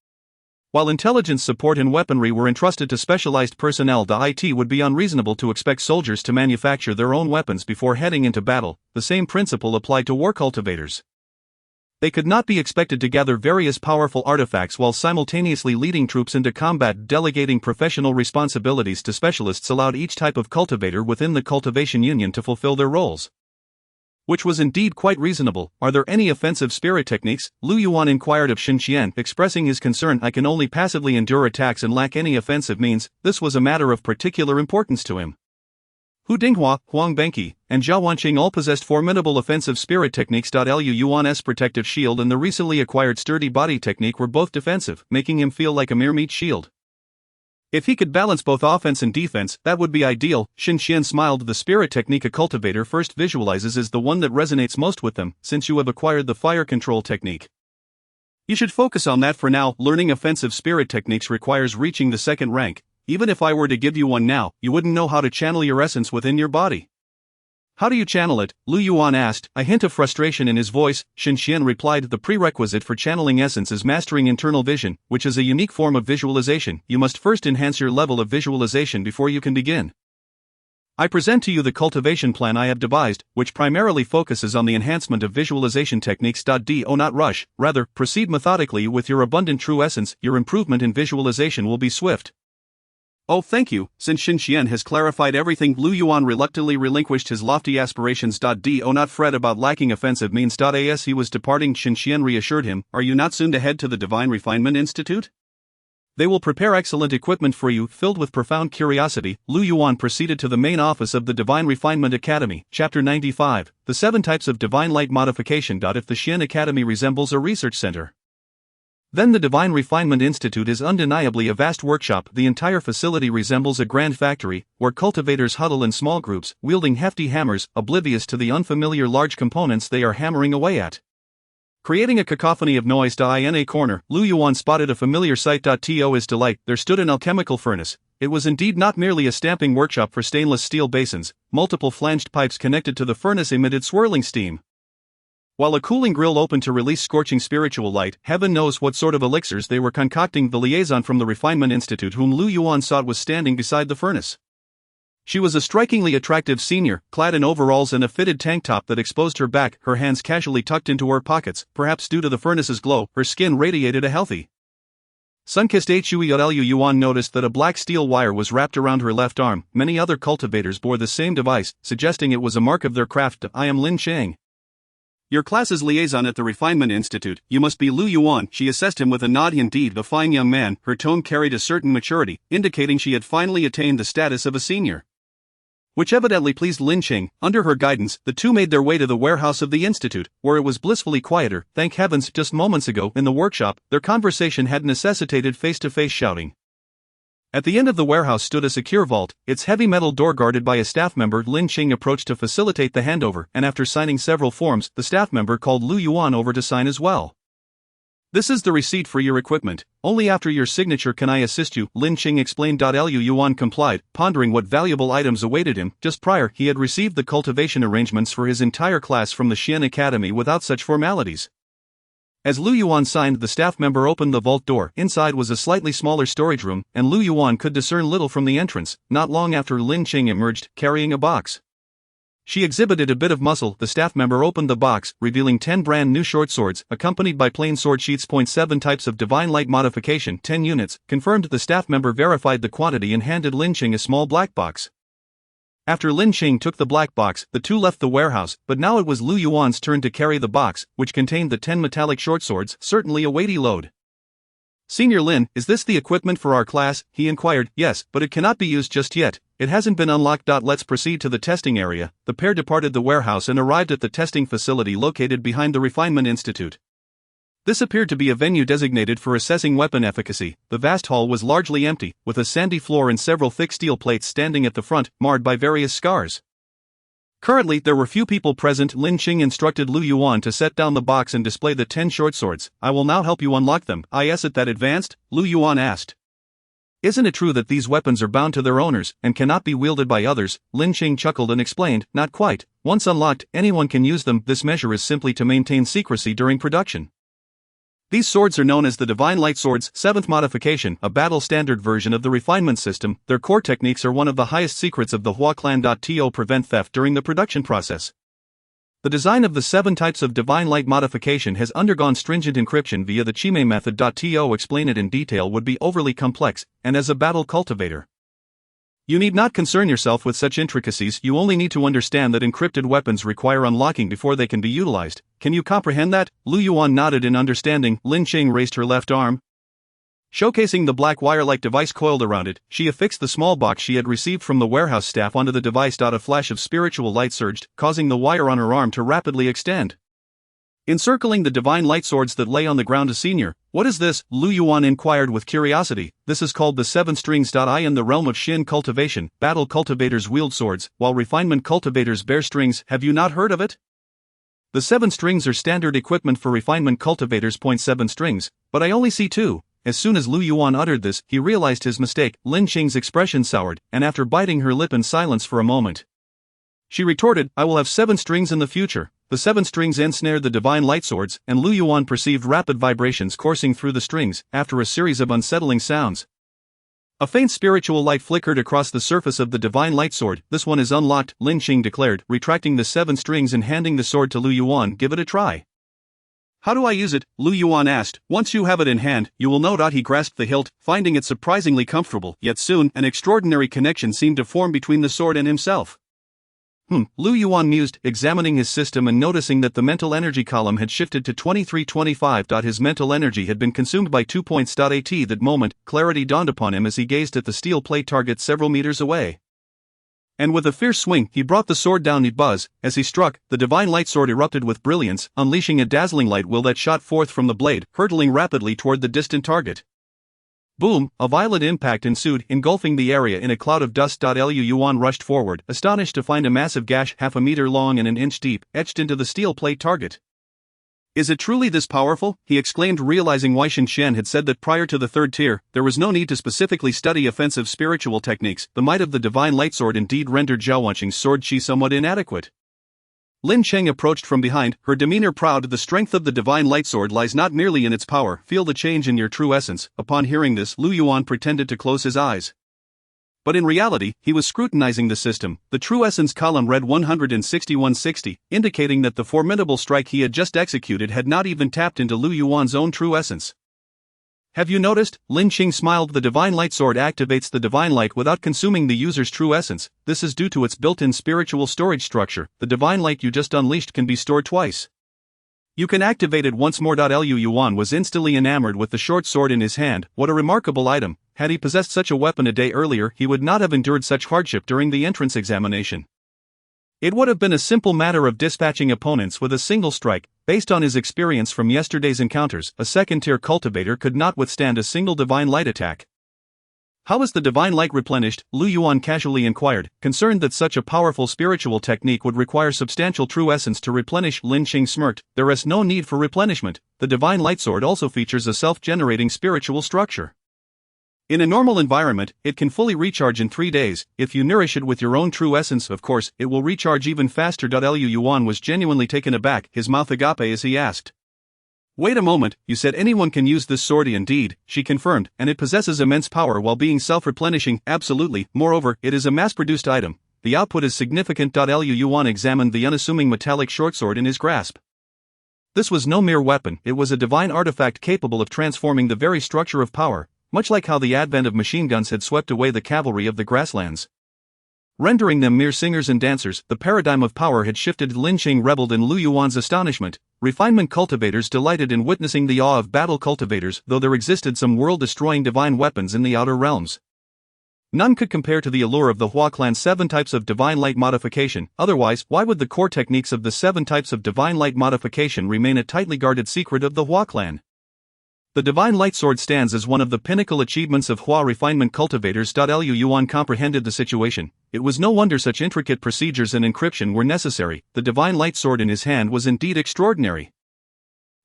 while intelligence support and weaponry were entrusted to specialized personnel. It would be unreasonable to expect soldiers to manufacture their own weapons before heading into battle. The same principle applied to war cultivators. They could not be expected to gather various powerful artifacts while simultaneously leading troops into combat. Delegating professional responsibilities to specialists allowed each type of cultivator within the Cultivation Union to fulfill their roles, which was indeed quite reasonable. "Are there any offensive spirit techniques?" Lu Yuan inquired of Shen, expressing his concern. "I can only passively endure attacks and lack any offensive means." This was a matter of particular importance to him. Hu Dinghua, Huang Benqi, and Zhao Wanqing all possessed formidable offensive spirit techniques. Lu Yuan's protective shield and the recently acquired sturdy body technique were both defensive, making him feel like a mere meat shield. If he could balance both offense and defense, that would be ideal. Shen smiled. "The spirit technique a cultivator first visualizes is the one that resonates most with them. Since you have acquired the fire control technique, you should focus on that for now. Learning offensive spirit techniques requires reaching the second rank. Even if I were to give you one now, you wouldn't know how to channel your essence within your body." "How do you channel it?" Lu Yuan asked, a hint of frustration in his voice. Shen replied, "The prerequisite for channeling essence is mastering internal vision, which is a unique form of visualization. You must first enhance your level of visualization before you can begin. I present to you the cultivation plan I have devised, which primarily focuses on the enhancement of visualization techniques. Do not rush, rather, proceed methodically with your abundant true essence. Your improvement in visualization will be swift." "Oh, thank you." Since Shen has clarified everything, Lu Yuan reluctantly relinquished his lofty aspirations. Do not fret about lacking offensive means. As he was departing, Shen reassured him, "Are you not soon to head to the Divine Refinement Institute?" They will prepare excellent equipment for you. Filled with profound curiosity, Lu Yuan proceeded to the main office of the Divine Refinement Academy. Chapter 95, The 7 Types of Divine Light Modification. If the Xian Academy resembles a research center, then the Divine Refinement Institute is undeniably a vast workshop. The entire facility resembles a grand factory, where cultivators huddle in small groups, wielding hefty hammers, oblivious to the unfamiliar large components they are hammering away at. Creating a cacophony of noise. In a corner, Lu Yuan spotted a familiar sight. To his delight, there stood an alchemical furnace. It was indeed not merely a stamping workshop for stainless steel basins. Multiple flanged pipes connected to the furnace emitted swirling steam, while a cooling grill opened to release scorching spiritual light. Heaven knows what sort of elixirs they were concocting. The liaison from the Refinement Institute whom Lu Yuan sought was standing beside the furnace. She was a strikingly attractive senior, clad in overalls and a fitted tank top that exposed her back, her hands casually tucked into her pockets. Perhaps due to the furnace's glow, her skin radiated a healthy, sun-kissed hue. Yuan noticed that a black steel wire was wrapped around her left arm. Many other cultivators bore the same device, suggesting it was a mark of their craft. I am Lin Chang, your class's liaison at the Refinement Institute. You must be Lu Yuan. She assessed him with a nod. Indeed, the fine young man. Her tone carried a certain maturity, indicating she had finally attained the status of a senior, which evidently pleased Lin Chang. Under her guidance, the two made their way to the warehouse of the institute, where it was blissfully quieter. Thank heavens, just moments ago, in the workshop, their conversation had necessitated face-to-face shouting. At the end of the warehouse stood a secure vault, its heavy metal door guarded by a staff member. Lin Chang approached to facilitate the handover, and after signing several forms, the staff member called Lu Yuan over to sign as well. This is the receipt for your equipment. Only after your signature can I assist you, Lin Chang explained. Lu Yuan complied, pondering what valuable items awaited him. Just prior, he had received the cultivation arrangements for his entire class from the Xian Academy without such formalities. As Lu Yuan signed, the staff member opened the vault door. Inside was a slightly smaller storage room, and Lu Yuan could discern little from the entrance. Not long after, Lin Chang emerged, carrying a box. She exhibited a bit of muscle. The staff member opened the box, revealing 10 brand new short swords, accompanied by plain sword sheets. 7 types of divine light modification, 10 units, confirmed. The staff member verified the quantity and handed Lin Chang a small black box. After Lin Chang took the black box, the two left the warehouse, but now it was Lu Yuan's turn to carry the box, which contained the 10 metallic short swords, certainly a weighty load. Senior Lin, is this the equipment for our class? He inquired. Yes, but it cannot be used just yet. It hasn't been unlocked. Let's proceed to the testing area. The pair departed the warehouse and arrived at the testing facility located behind the Refinement Institute. This appeared to be a venue designated for assessing weapon efficacy. The vast hall was largely empty, with a sandy floor and several thick steel plates standing at the front, marred by various scars. Currently, there were few people present. Lin Chang instructed Lu Yuan to set down the box and display the 10 short swords. I will now help you unlock them. Is it that advanced? Lu Yuan asked. Isn't it true that these weapons are bound to their owners, and cannot be wielded by others? Lin Chang chuckled and explained, not quite. Once unlocked, anyone can use them. This measure is simply to maintain secrecy during production. These swords are known as the Divine Light Swords, 7th modification, a battle-standard version of the refinement system. Their core techniques are one of the highest secrets of the Hua clan. To prevent theft during the production process. The design of the 7 types of divine light modification has undergone stringent encryption via the Chime method. To explain it in detail would be overly complex, and as a battle cultivator, you need not concern yourself with such intricacies. You only need to understand that encrypted weapons require unlocking before they can be utilized. Can you comprehend that? Lu Yuan nodded in understanding. Lin Chang raised her left arm, showcasing the black wire-like device coiled around it. She affixed the small box she had received from the warehouse staff onto the device. A flash of spiritual light surged, causing the wire on her arm to rapidly extend, encircling the divine light swords that lay on the ground. A senior, what is this? Lu Yuan inquired with curiosity. This is called the 7 strings. In the realm of Xin cultivation, battle cultivators wield swords, while refinement cultivators bear strings. Have you not heard of it? The 7 strings are standard equipment for refinement cultivators. 7 strings, but I only see 2. As soon as Lu Yuan uttered this, he realized his mistake. Lin Chang's expression soured, and after biting her lip in silence for a moment, she retorted, I will have 7 strings in the future. The 7 strings ensnared the divine light swords, and Lu Yuan perceived rapid vibrations coursing through the strings. After a series of unsettling sounds, a faint spiritual light flickered across the surface of the divine light sword. This one is unlocked, Lin Chang declared, retracting the 7 strings and handing the sword to Lu Yuan. Give it a try. How do I use it? Lu Yuan asked. Once you have it in hand, you will know. He grasped the hilt, finding it surprisingly comfortable, yet soon, an extraordinary connection seemed to form between the sword and himself. Lu Yuan mused, examining his system and noticing that the mental energy column had shifted to 2325. His mental energy had been consumed by 2 points. At that moment, clarity dawned upon him as he gazed at the steel plate target several meters away. And with a fierce swing, he brought the sword down. Buzz, as he struck, the divine light sword erupted with brilliance, unleashing a dazzling light will that shot forth from the blade, hurtling rapidly toward the distant target. Boom, a violent impact ensued, engulfing the area in a cloud of dust. Lu Yuan rushed forward, astonished to find a massive gash half a meter long and an inch deep, etched into the steel plate target. Is it truly this powerful? He exclaimed, realizing why Shen had said that prior to the third tier, there was no need to specifically study offensive spiritual techniques. The might of the divine light sword indeed rendered Zhao Wanqing's sword chi somewhat inadequate. Lin Cheng approached from behind, her demeanor proud. The strength of the divine light sword lies not merely in its power, feel the change in your true essence. Upon hearing this, Lu Yuan pretended to close his eyes. But in reality, he was scrutinizing the system. The true essence column read 16160, indicating that the formidable strike he had just executed had not even tapped into Lu Yuan's own true essence. Have you noticed? Lin Qing smiled. The divine light sword activates the divine light without consuming the user's true essence. This is due to its built-in spiritual storage structure. The divine light you just unleashed can be stored twice. You can activate it once more. Lu Yuan was instantly enamored with the short sword in his hand. What a remarkable item. Had he possessed such a weapon a day earlier, he would not have endured such hardship during the entrance examination. It would have been a simple matter of dispatching opponents with a single strike. Based on his experience from yesterday's encounters, a second-tier cultivator could not withstand a single divine light attack. How is the divine light replenished? Lu Yuan casually inquired, concerned that such a powerful spiritual technique would require substantial true essence to replenish. Lin Qing smirked. There is no need for replenishment. The divine light sword also features a self-generating spiritual structure. In a normal environment, it can fully recharge in 3 days. If you nourish it with your own true essence, of course, it will recharge even faster. Lu Yuan was genuinely taken aback, his mouth agape as he asked. Wait a moment, you said anyone can use this sword? Indeed, she confirmed, and it possesses immense power while being self-replenishing. Absolutely, moreover, it is a mass-produced item. The output is significant. Lu Yuan examined the unassuming metallic short sword in his grasp. This was no mere weapon, it was a divine artifact capable of transforming the very structure of power, much like how the advent of machine guns had swept away the cavalry of the grasslands, rendering them mere singers and dancers. The paradigm of power had shifted. Lin Qing reveled in Lu Yuan's astonishment. Refinement cultivators delighted in witnessing the awe of battle cultivators, though there existed some world-destroying divine weapons in the outer realms. None could compare to the allure of the Hua clan's 7 types of divine light modification. Otherwise, why would the core techniques of the 7 types of divine light modification remain a tightly guarded secret of the Hua clan? The divine light sword stands as one of the pinnacle achievements of Hua refinement cultivators. Lu Yuan comprehended the situation. It was no wonder such intricate procedures and encryption were necessary. The divine light sword in his hand was indeed extraordinary.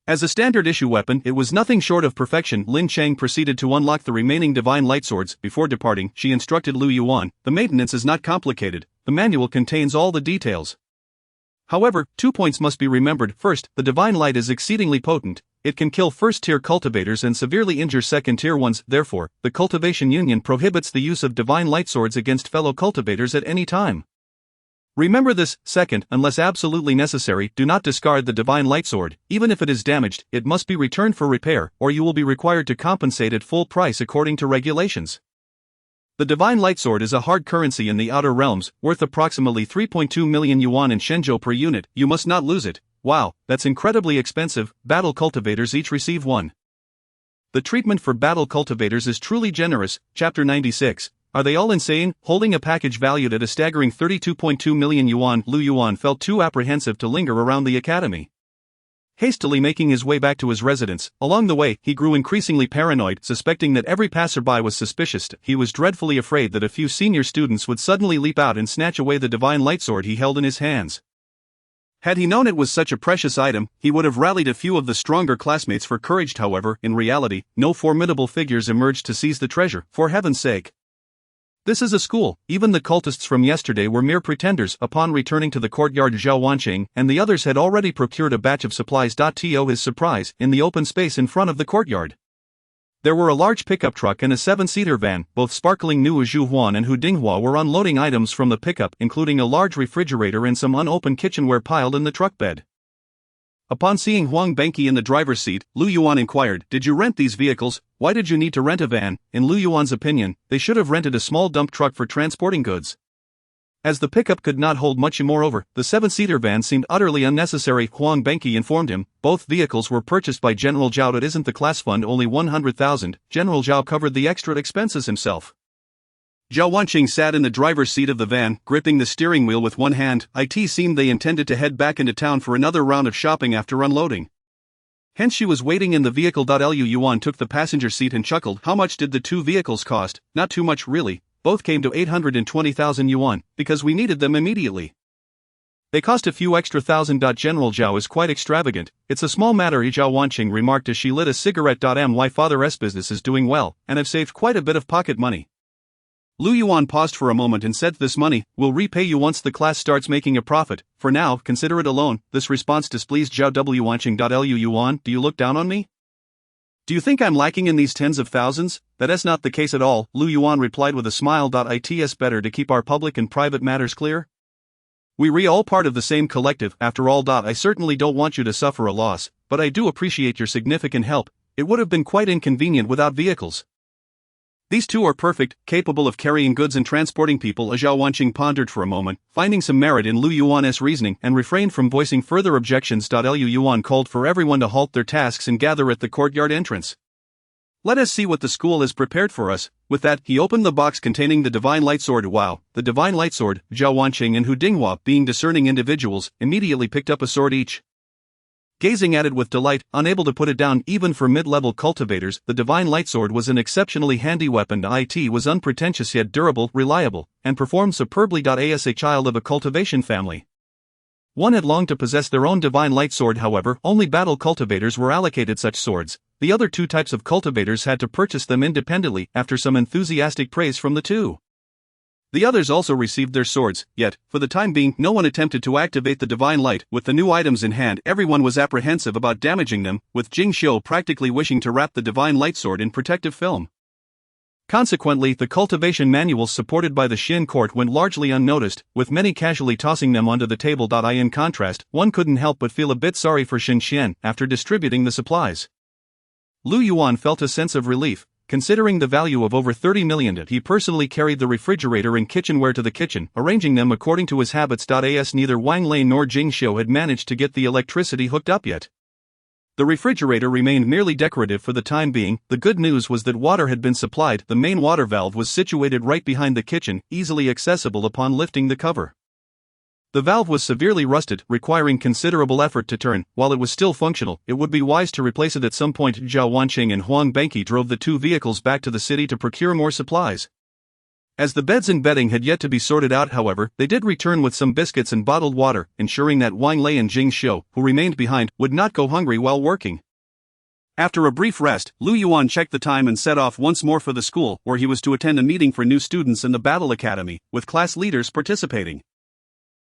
As a standard issue weapon, it was nothing short of perfection. Lin Cheng proceeded to unlock the remaining divine light swords. Before departing, she instructed Lu Yuan, the maintenance is not complicated. The manual contains all the details. However, 2 points must be remembered. First, the divine light is exceedingly potent. It can kill first-tier cultivators and severely injure second-tier ones. Therefore, the Cultivation Union prohibits the use of divine light swords against fellow cultivators at any time. Remember this. Second, unless absolutely necessary, do not discard the divine light sword. Even if it is damaged, it must be returned for repair, or you will be required to compensate at full price according to regulations. The divine light sword is a hard currency in the outer realms, worth approximately 3.2 million yuan in Shenzhou per unit. You must not lose it. Wow, that's incredibly expensive. Battle cultivators each receive one. The treatment for battle cultivators is truly generous. Chapter 96. Are they all insane? Holding a package valued at a staggering 32.2 million yuan, Lu Yuan felt too apprehensive to linger around the academy. Hastily making his way back to his residence, along the way, he grew increasingly paranoid, suspecting that every passerby was suspicious. He was dreadfully afraid that a few senior students would suddenly leap out and snatch away the divine light sword he held in his hands. Had he known it was such a precious item, he would have rallied a few of the stronger classmates for courage. However, in reality, no formidable figures emerged to seize the treasure. For heaven's sake! This is a school. Even the cultists from yesterday were mere pretenders. Upon returning to the courtyard, Zhao Wanqing and the others had already procured a batch of supplies. To his surprise, in the open space in front of the courtyard, there were a large pickup truck and a 7-seater van. Both sparkling new Zhu Huan and Hu Dinghua were unloading items from the pickup, including a large refrigerator and some unopened kitchenware piled in the truck bed. Upon seeing Huang Benqi in the driver's seat, Lu Yuan inquired, "Did you rent these vehicles? Why did you need to rent a van?" In Lu Yuan's opinion, they should have rented a small dump truck for transporting goods. As the pickup could not hold much, moreover, the 7-seater van seemed utterly unnecessary, Huang Benqi informed him. Both vehicles were purchased by General Zhao. It isn't the class fund, only 100,000. General Zhao covered the extra expenses himself. Zhao Wanqing sat in the driver's seat of the van, gripping the steering wheel with one hand. It seemed they intended to head back into town for another round of shopping after unloading. Hence she was waiting in the vehicle. Yuan took the passenger seat and chuckled. How much did the two vehicles cost? Not too much really. Both came to 820,000 yuan, because we needed them immediately. They cost a few extra thousand. General Zhao is quite extravagant. It's a small matter, Zhao Wanqing remarked as she lit a cigarette. My father's business is doing well, and I've saved quite a bit of pocket money. Lu Yuan paused for a moment and said, this money will repay you once the class starts making a profit. For now, consider it a loan. This response displeased Zhao Wanqing. Lu Yuan, do you look down on me? Do you think I'm lacking in these tens of thousands? That is not the case at all, Lu Yuan replied with a smile. It's better to keep our public and private matters clear. We all part of the same collective, after all. I certainly don't want you to suffer a loss, but I do appreciate your significant help. It would have been quite inconvenient without vehicles. These two are perfect, capable of carrying goods and transporting people. Zhao Wanqing pondered for a moment, finding some merit in Lu Yuan's reasoning, and refrained from voicing further objections. Lu Yuan called for everyone to halt their tasks and gather at the courtyard entrance. Let us see what the school has prepared for us. With that, he opened the box containing the divine light sword. Wow, the divine light sword. Zhao Wanqing and Hu Dinghua, being discerning individuals, immediately picked up a sword each. Gazing at it with delight, unable to put it down even for mid-level cultivators, the divine light sword was an exceptionally handy weapon. It was unpretentious yet durable, reliable, and performed superbly. As a child of a cultivation family, one had longed to possess their own divine light sword. However, only battle cultivators were allocated such swords. The other two types of cultivators had to purchase them independently after some enthusiastic praise from the two. The others also received their swords, yet, for the time being, no one attempted to activate the divine light. With the new items in hand, everyone was apprehensive about damaging them, with Jing Xiu practically wishing to wrap the divine light sword in protective film. Consequently, the cultivation manuals supported by the Xin court went largely unnoticed, with many casually tossing them onto the table. In contrast, one couldn't help but feel a bit sorry for Xin Xian after distributing the supplies. Lu Yuan felt a sense of relief. Considering the value of over 30 million, he personally carried the refrigerator and kitchenware to the kitchen, arranging them according to his habits. As neither Wang Lei nor Jing Xiu had managed to get the electricity hooked up yet, the refrigerator remained merely decorative for the time being. The good news was that water had been supplied. The main water valve was situated right behind the kitchen, easily accessible upon lifting the cover. The valve was severely rusted, requiring considerable effort to turn. While it was still functional, it would be wise to replace it at some point. Zhao Wanqing and Huang Benqi drove the two vehicles back to the city to procure more supplies. As the beds and bedding had yet to be sorted out, however, they did return with some biscuits and bottled water, ensuring that Wang Lei and Jing Xiu, who remained behind, would not go hungry while working. After a brief rest, Lu Yuan checked the time and set off once more for the school, where he was to attend a meeting for new students in the Battle Academy, with class leaders participating.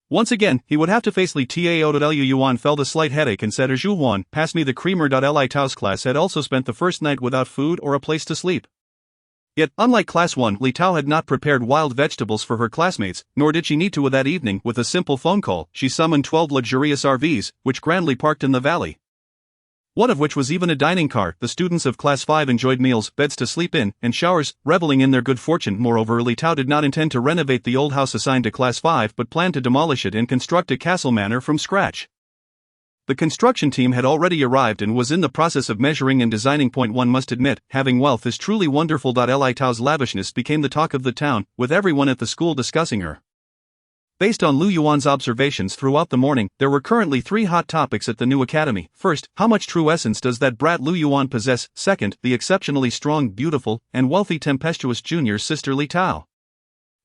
Once again, he would have to face Li Tao. Lu Yuan felt a slight headache and said, Zhu Wan, pass me the creamer. Li Tao's class had also spent the first night without food or a place to sleep. Yet, unlike Class 1, Li Tao had not prepared wild vegetables for her classmates, nor did she need to. That evening. With a simple phone call, she summoned 12 luxurious RVs, which grandly parked in the valley. One of which was even a dining car. The students of Class 5 enjoyed meals, beds to sleep in, and showers, reveling in their good fortune. Moreover, Li Tao did not intend to renovate the old house assigned to Class 5 but planned to demolish it and construct a castle manor from scratch. The construction team had already arrived and was in the process of measuring and designing. One must admit, having wealth is truly wonderful. Li Tao's lavishness became the talk of the town, with everyone at the school discussing her. Based on Lu Yuan's observations throughout the morning, there were currently 3 hot topics at the new academy. First, how much true essence does that brat Lu Yuan possess? Second, the exceptionally strong, beautiful, and wealthy tempestuous junior sister Li Tao.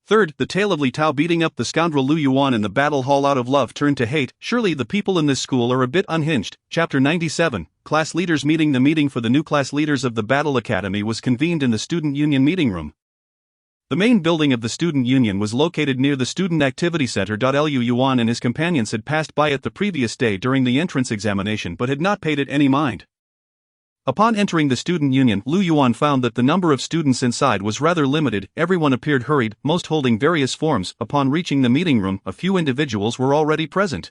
Third, the tale of Li Tao beating up the scoundrel Lu Yuan in the battle hall out of love turned to hate. Surely the people in this school are a bit unhinged. Chapter 97, Class Leaders Meeting. The meeting for the new class leaders of the Battle Academy was convened in the Student Union meeting room. The main building of the Student Union was located near the Student Activity Center. Lu Yuan and his companions had passed by it the previous day during the entrance examination but had not paid it any mind. Upon entering the Student Union, Lu Yuan found that the number of students inside was rather limited. Everyone appeared hurried, most holding various forms. Upon reaching the meeting room, a few individuals were already present.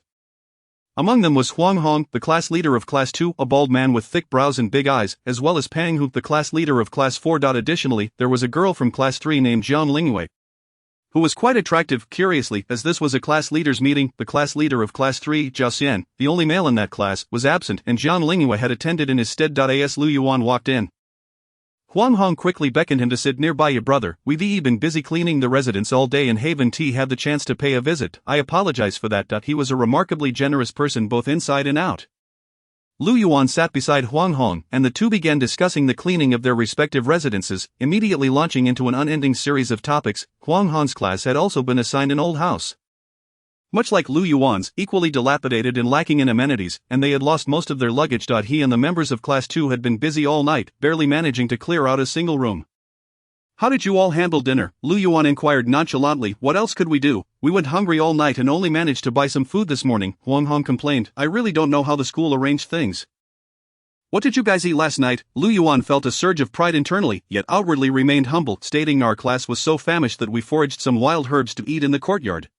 Among them was Huang Hong, the class leader of Class 2, a bald man with thick brows and big eyes, as well as Pang Hu, the class leader of Class 4. Additionally, there was a girl from Class 3 named Jiang Lingwei. who was quite attractive. Curiously, as this was a class leaders meeting, the class leader of class 3, Zhao Xian, the only male in that class, was absent and Jiang Lingyue had attended in his stead. As Lu Yuan walked in, Huang Hong quickly beckoned him to sit nearby. "Your brother, we've been busy cleaning the residence all day and haven't had the chance to pay a visit. I apologize for that. He was a remarkably generous person both inside and out." Lu Yuan sat beside Huang Hong, and the two began discussing the cleaning of their respective residences, immediately launching into an unending series of topics. Huang Hong's class had also been assigned an old house, much like Lu Yuan's, equally dilapidated and lacking in amenities, and they had lost most of their luggage. He and the members of Class 2 had been busy all night, barely managing to clear out a single room. "How did you all handle dinner?" Lu Yuan inquired nonchalantly. "What else could we do? We went hungry all night and only managed to buy some food this morning," Huang Hong complained. "I really don't know how the school arranged things." "What did you guys eat last night?" Lu Yuan felt a surge of pride internally, yet outwardly remained humble, stating, "Our class was so famished that we foraged some wild herbs to eat in the courtyard."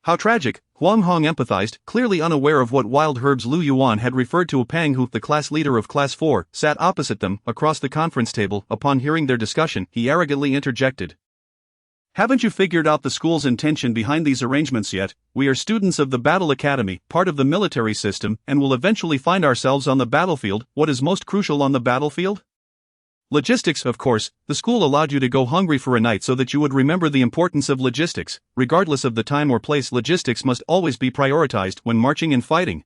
"How tragic," Huang Hong empathized, clearly unaware of what wild herbs Lu Yuan had referred to. Pang Hu, the class leader of Class 4, sat opposite them, across the conference table. Upon hearing their discussion, he arrogantly interjected, "Haven't you figured out the school's intention behind these arrangements yet? We are students of the Battle Academy, part of the military system, and will eventually find ourselves on the battlefield. What is most crucial on the battlefield? Logistics, of course. The school allowed you to go hungry for a night so that you would remember the importance of logistics. Regardless of the time or place, logistics must always be prioritized when marching and fighting.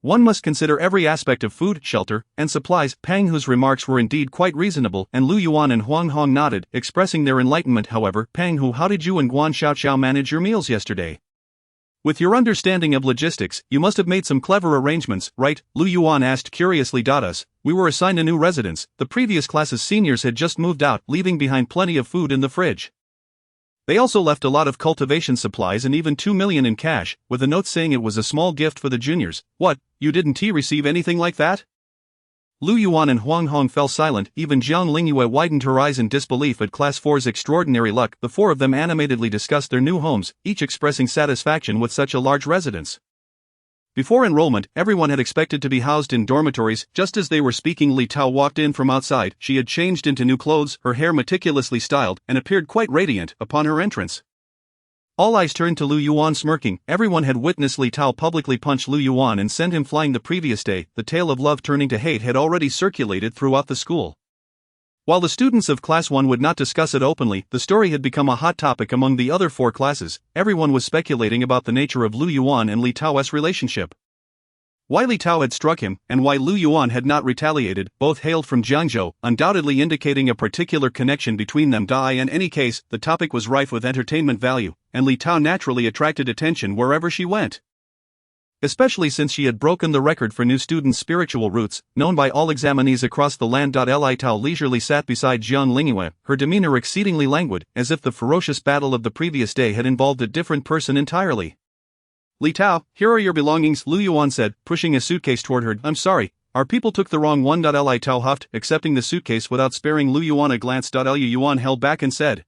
One must consider every aspect of food, shelter, and supplies." Pang Hu's remarks were indeed quite reasonable, and Lu Yuan and Huang Hong nodded, expressing their enlightenment. "However, Pang Hu, how did you and Guan Xiaoxiao manage your meals yesterday? With your understanding of logistics, you must have made some clever arrangements, right?" Lu Yuan asked curiously. "Us, we were assigned a new residence. The previous class's seniors had just moved out, leaving behind plenty of food in the fridge. They also left a lot of cultivation supplies and even 2 million in cash, with a note saying it was a small gift for the juniors." "What, you didn't receive anything like that?" Lu Yuan and Huang Hong fell silent. Even Jiang Lingyue widened her eyes in disbelief at Class 4's extraordinary luck. The four of them animatedly discussed their new homes, each expressing satisfaction with such a large residence. Before enrollment, everyone had expected to be housed in dormitories. Just as they were speaking, Li Tao walked in from outside. She had changed into new clothes, her hair meticulously styled, and appeared quite radiant. Upon her entrance, all eyes turned to Lu Yuan smirking. Everyone had witnessed Li Tao publicly punch Lu Yuan and send him flying the previous day. The tale of love turning to hate had already circulated throughout the school. While the students of Class 1 would not discuss it openly, the story had become a hot topic among the other four classes. Everyone was speculating about the nature of Lu Yuan and Li Tao's relationship. Why Li Tao had struck him, and why Lu Yuan had not retaliated. Both hailed from Jiangzhou, undoubtedly indicating a particular connection between them. In any case, the topic was rife with entertainment value, and Li Tao naturally attracted attention wherever she went, especially since she had broken the record for new students' spiritual roots, known by all examinees across the land. Li Tao leisurely sat beside Jiang Lingyue, her demeanor exceedingly languid, as if the ferocious battle of the previous day had involved a different person entirely. "Li Tao, here are your belongings," Lu Yuan said, pushing a suitcase toward her. "I'm sorry, our people took the wrong one." Li Tao huffed, accepting the suitcase without sparing Lu Yuan a glance. Lu Yuan held back and said,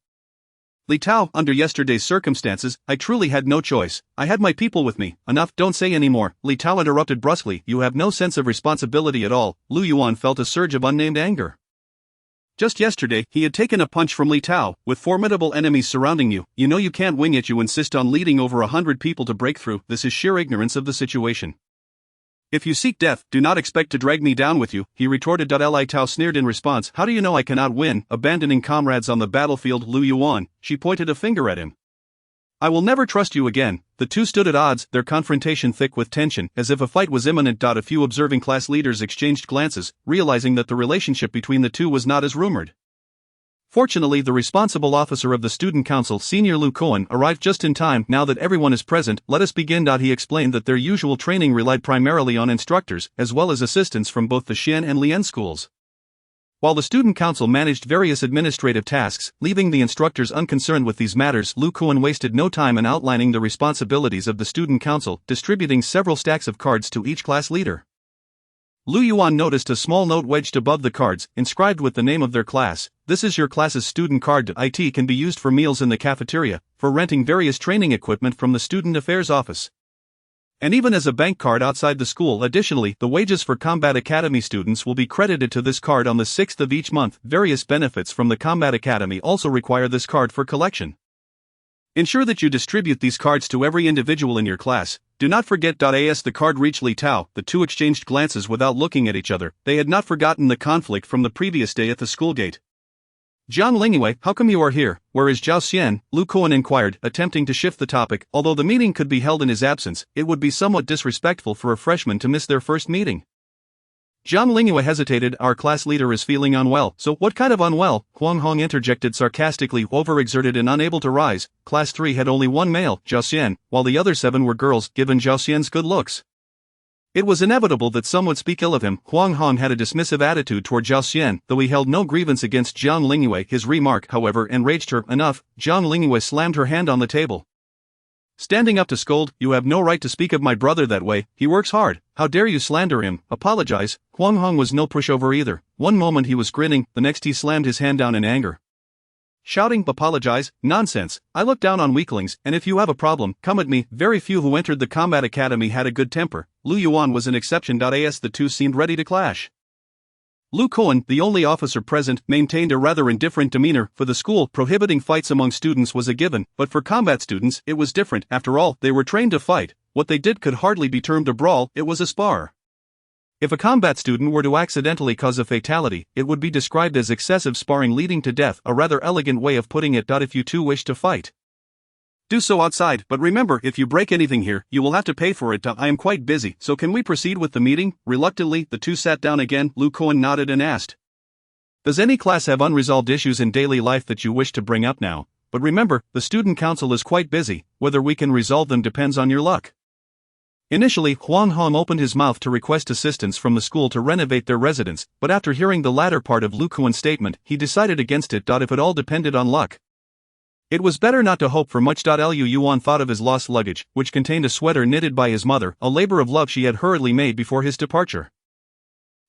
"Li Tao, under yesterday's circumstances, I truly had no choice. I had my people with me." "Enough, don't say any more," Li Tao interrupted brusquely. "You have no sense of responsibility at all." Lu Yuan felt a surge of unnamed anger. Just yesterday, he had taken a punch from Li Tao. "With formidable enemies surrounding you, you know you can't wing it. You insist on leading over 100 people to break through. This is sheer ignorance of the situation. If you seek death, do not expect to drag me down with you," he retorted. Li Tao sneered in response. "How do you know I cannot win?" Abandoning comrades on the battlefield, Lu Yuan, she pointed a finger at him. "I will never trust you again." The two stood at odds, their confrontation thick with tension, as if a fight was imminent. A few observing class leaders exchanged glances, realizing that the relationship between the two was not as rumored. Fortunately, the responsible officer of the student council, Senior Lu Koan, arrived just in time. "Now that everyone is present, let us begin." He explained that their usual training relied primarily on instructors, as well as assistants from both the Xian and Lian schools, while the student council managed various administrative tasks, leaving the instructors unconcerned with these matters. Lu Kuan wasted no time in outlining the responsibilities of the student council, distributing several stacks of cards to each class leader. Lu Yuan noticed a small note wedged above the cards, inscribed with the name of their class. "This is your class's student card. It can be used for meals in the cafeteria, for renting various training equipment from the student affairs office, and even as a bank card outside the school. Additionally, the wages for Combat Academy students will be credited to this card on the 6th of each month. Various benefits from the Combat Academy also require this card for collection. Ensure that you distribute these cards to every individual in your class. Do not forget. As the card reached Li Tao, the two exchanged glances without looking at each other. They had not forgotten the conflict from the previous day at the school gate. Jiang Lingyue, how come you are here? Where is Zhao Xian? Lu Kuan inquired, attempting to shift the topic. Although the meeting could be held in his absence, it would be somewhat disrespectful for a freshman to miss their first meeting. Jiang Lingyue hesitated. Our class leader is feeling unwell. So what kind of unwell? Huang Hong interjected sarcastically. Overexerted and unable to rise. Class 3 had only one male, Zhao Xian, while the other 7 were girls, given Zhao Xian's good looks. It was inevitable that some would speak ill of him. Huang Hong had a dismissive attitude toward Zhao Xian, though he held no grievance against Jiang Lingyue. His remark, however, enraged her. Enough. Jiang Lingyue slammed her hand on the table. Standing up to scold, you have no right to speak of my brother that way. He works hard. How dare you slander him? Apologize. Huang Hong was no pushover either. One moment he was grinning, the next he slammed his hand down in anger. Shouting, apologize? Nonsense. I look down on weaklings, and if you have a problem, come at me. Very few who entered the combat academy had a good temper. Lu Yuan was an exception. As the two seemed ready to clash. Lu Kuan, the only officer present, maintained a rather indifferent demeanor. For the school, prohibiting fights among students was a given, but for combat students, it was different. After all, they were trained to fight. What they did could hardly be termed a brawl, it was a spar. If a combat student were to accidentally cause a fatality, it would be described as excessive sparring leading to death, a rather elegant way of putting it. If you two wish to fight, do so outside, but remember, if you break anything here, you will have to pay for it. I am quite busy, so can we proceed with the meeting? Reluctantly, the two sat down again. Lu Kuan nodded and asked, does any class have unresolved issues in daily life that you wish to bring up now? But remember, the student council is quite busy. Whether we can resolve them depends on your luck. Initially, Huang Hong opened his mouth to request assistance from the school to renovate their residence, but after hearing the latter part of Lu Kuan's statement, he decided against it. If it all depended on luck, it was better not to hope for much. Lu Yuan thought of his lost luggage, which contained a sweater knitted by his mother, a labor of love she had hurriedly made before his departure.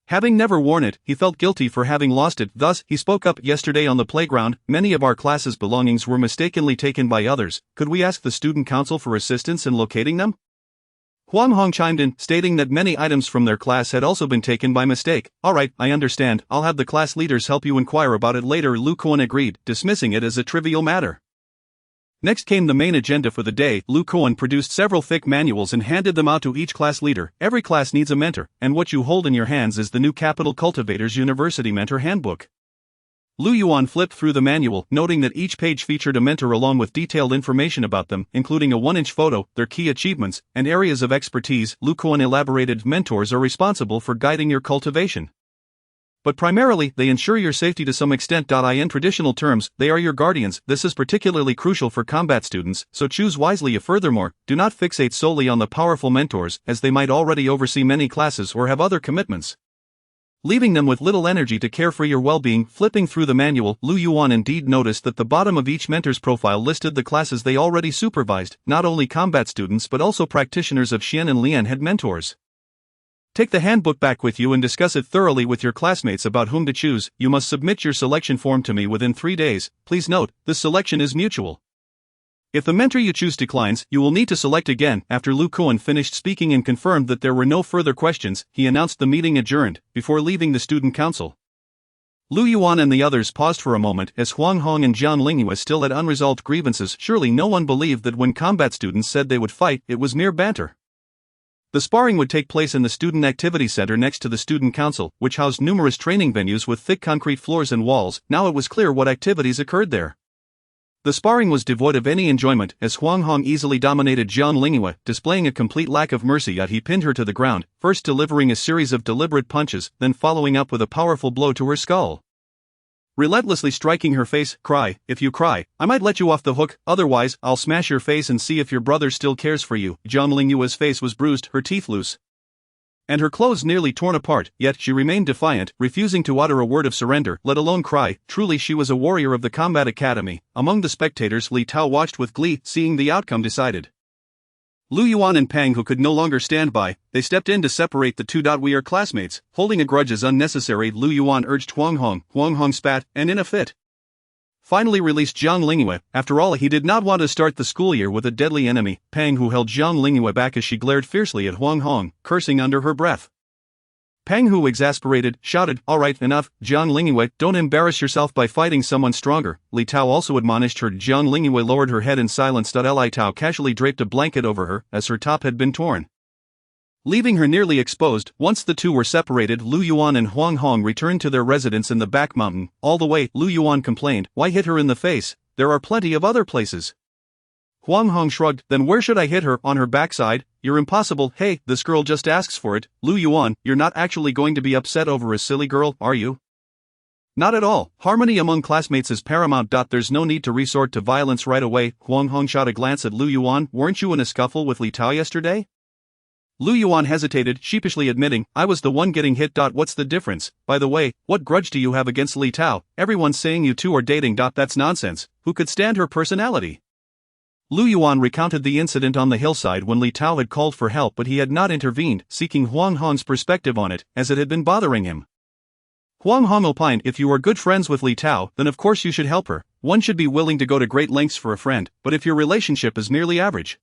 Having never worn it, he felt guilty for having lost it. Thus, he spoke up. Yesterday on the playground, many of our class's belongings were mistakenly taken by others. Could we ask the student council for assistance in locating them? Huang Hong chimed in, stating that many items from their class had also been taken by mistake. Alright, I understand. I'll have the class leaders help you inquire about it later. Lu Kuan agreed, dismissing it as a trivial matter. Next came the main agenda for the day. Lu Kuan produced several thick manuals and handed them out to each class leader. Every class needs a mentor, and what you hold in your hands is the new Capital Cultivators University Mentor Handbook. Lu Yuan flipped through the manual, noting that each page featured a mentor along with detailed information about them, including a 1-inch photo, their key achievements, and areas of expertise. Lu Kuan elaborated, mentors are responsible for guiding your cultivation. But primarily, they ensure your safety to some extent. In traditional terms, they are your guardians. This is particularly crucial for combat students, so choose wisely. Furthermore, do not fixate solely on the powerful mentors, as they might already oversee many classes or have other commitments, leaving them with little energy to care for your well-being. Flipping through the manual, Lu Yuan indeed noticed that the bottom of each mentor's profile listed the classes they already supervised. Not only combat students but also practitioners of Xian and Lian had mentors. Take the handbook back with you and discuss it thoroughly with your classmates about whom to choose. You must submit your selection form to me within 3 days. Please note, this selection is mutual. If the mentor you choose declines, you will need to select again. After Lu Kuan finished speaking and confirmed that there were no further questions, he announced the meeting adjourned, before leaving the student council. Lu Yuan and the others paused for a moment, as Huang Hong and Jiang Lingyue still had unresolved grievances. Surely no one believed that when combat students said they would fight, it was mere banter. The sparring would take place in the Student Activity Center next to the Student Council, which housed numerous training venues with thick concrete floors and walls. Now it was clear what activities occurred there. The sparring was devoid of any enjoyment, as Huang Hong easily dominated Jiang Lingyue, displaying a complete lack of mercy. Yet he pinned her to the ground, first delivering a series of deliberate punches, then following up with a powerful blow to her skull, relentlessly striking her face. Cry, if you cry, I might let you off the hook, otherwise, I'll smash your face and see if your brother still cares for you. Jiang Lingyue's face was bruised, her teeth loose, and her clothes nearly torn apart, yet she remained defiant, refusing to utter a word of surrender, let alone cry. Truly she was a warrior of the combat academy. Among the spectators, Li Tao watched with glee, seeing the outcome decided. Lu Yuan and Pang, who could no longer stand by, they stepped in to separate the two. We are classmates. Holding a grudge is unnecessary, Lu Yuan urged Huang Hong. Huang Hong spat, and in a fit, finally released Jiang Lingyue. After all, he did not want to start the school year with a deadly enemy. Pang, who held Jiang Lingyue back as she glared fiercely at Huang Hong, cursing under her breath. Pang Hu, exasperated, shouted, "Alright, enough, Jiang Lingyue, don't embarrass yourself by fighting someone stronger." Li Tao also admonished her. Jiang Lingyue lowered her head in silence. Li Tao casually draped a blanket over her, as her top had been torn, leaving her nearly exposed. Once the two were separated, Lu Yuan and Huang Hong returned to their residence in the back mountain. All the way, Lu Yuan complained, "Why hit her in the face? There are plenty of other places." Huang Hong shrugged, "Then where should I hit her? On her backside? You're impossible. Hey, this girl just asks for it." Lu Yuan, "You're not actually going to be upset over a silly girl, are you?" "Not at all. Harmony among classmates is paramount. There's no need to resort to violence right away." Huang Hong shot a glance at Lu Yuan. "Weren't you in a scuffle with Li Tao yesterday?" Lu Yuan hesitated, sheepishly admitting, "I was the one getting hit. What's the difference? By the way, what grudge do you have against Li Tao? Everyone's saying you two are dating. That's nonsense. Who could stand her personality?" Lu Yuan recounted the incident on the hillside when Li Tao had called for help, but he had not intervened, seeking Huang Hong's perspective on it, as it had been bothering him. Huang Hong opined, "If you are good friends with Li Tao, then of course you should help her. One should be willing to go to great lengths for a friend, but if your relationship is merely average,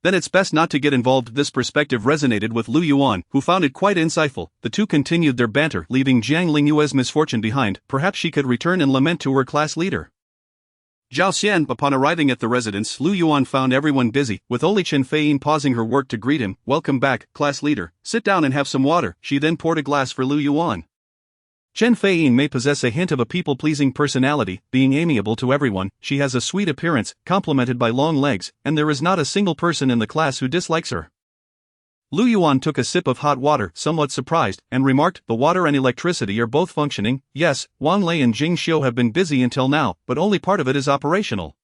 then it's best not to get involved." This perspective resonated with Lu Yuan, who found it quite insightful. The two continued their banter, leaving Jiang Lingyue's misfortune behind. Perhaps she could return and lament to her class leader. Zhao Xian. Upon arriving at the residence, Lu Yuan found everyone busy, with only Chen Feiyin pausing her work to greet him. "Welcome back, class leader. Sit down and have some water." She then poured a glass for Lu Yuan. Chen Feiyin may possess a hint of a people-pleasing personality, being amiable to everyone. She has a sweet appearance, complemented by long legs, and there is not a single person in the class who dislikes her. Lu Yuan took a sip of hot water, somewhat surprised, and remarked, "The water and electricity are both functioning." "Yes, Wang Lei and Jing Xiu have been busy until now, but only part of it is operational."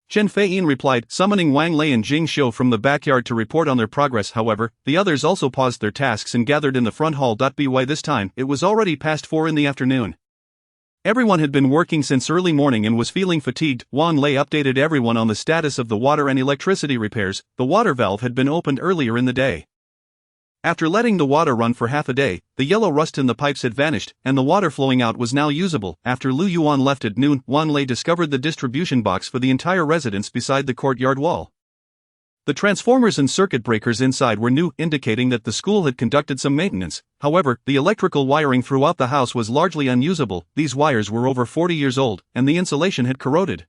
Chen Feiyin replied, summoning Wang Lei and Jing Xiu from the backyard to report on their progress. However, the others also paused their tasks and gathered in the front hall. By this time, it was already past 4 in the afternoon. Everyone had been working since early morning and was feeling fatigued. Wang Lei updated everyone on the status of the water and electricity repairs. The water valve had been opened earlier in the day. After letting the water run for half a day, the yellow rust in the pipes had vanished, and the water flowing out was now usable. After Lu Yuan left at noon, Wang Lei discovered the distribution box for the entire residence beside the courtyard wall. The transformers and circuit breakers inside were new, indicating that the school had conducted some maintenance. However, the electrical wiring throughout the house was largely unusable. These wires were over 40 years old, and the insulation had corroded,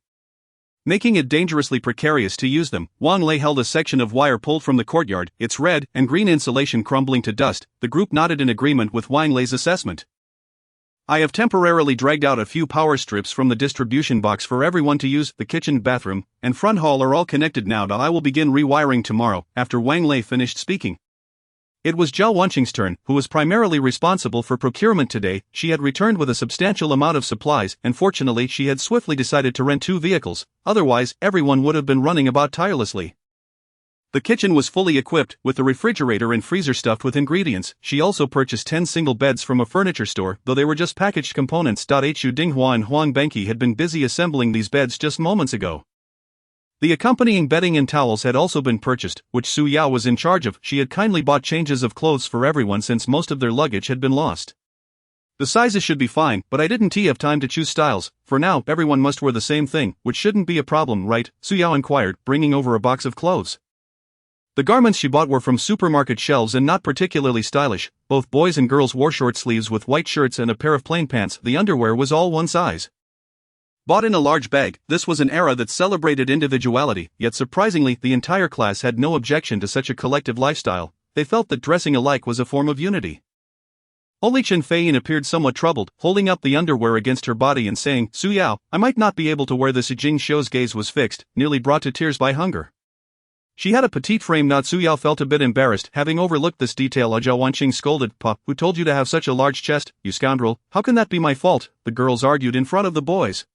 making it dangerously precarious to use them. Wang Lei held a section of wire pulled from the courtyard, its red and green insulation crumbling to dust. The group nodded in agreement with Wang Lei's assessment. "I have temporarily dragged out a few power strips from the distribution box for everyone to use. The kitchen, bathroom, and front hall are all connected now. I will begin rewiring tomorrow." After Wang Lei finished speaking, it was Zhao Wenqing's turn, who was primarily responsible for procurement today. She had returned with a substantial amount of supplies, and fortunately she had swiftly decided to rent 2 vehicles, otherwise everyone would have been running about tirelessly. The kitchen was fully equipped, with the refrigerator and freezer stuffed with ingredients. She also purchased 10 single beds from a furniture store, though they were just packaged components. Hu Dinghua and Huang Benqi had been busy assembling these beds just moments ago. The accompanying bedding and towels had also been purchased, which Su Yao was in charge of. She had kindly bought changes of clothes for everyone since most of their luggage had been lost. "The sizes should be fine, but I didn't have time to choose styles. For now, everyone must wear the same thing, which shouldn't be a problem, right?" Su Yao inquired, bringing over a box of clothes. The garments she bought were from supermarket shelves and not particularly stylish. Both boys and girls wore short sleeves with white shirts and a pair of plain pants. The underwear was all one size, bought in a large bag. This was an era that celebrated individuality, yet surprisingly, the entire class had no objection to such a collective lifestyle. They felt that dressing alike was a form of unity. Only Chen Feiyin appeared somewhat troubled, holding up the underwear against her body and saying, "Su Yao, I might not be able to wear this." Jing Xiu's gaze was fixed, nearly brought to tears by hunger. She had a petite frame. Su Yao felt a bit embarrassed, having overlooked this detail. Zhao Wenqing scolded, "Pa, who told you to have such a large chest, you scoundrel? How can that be my fault?" The girls argued in front of the boys,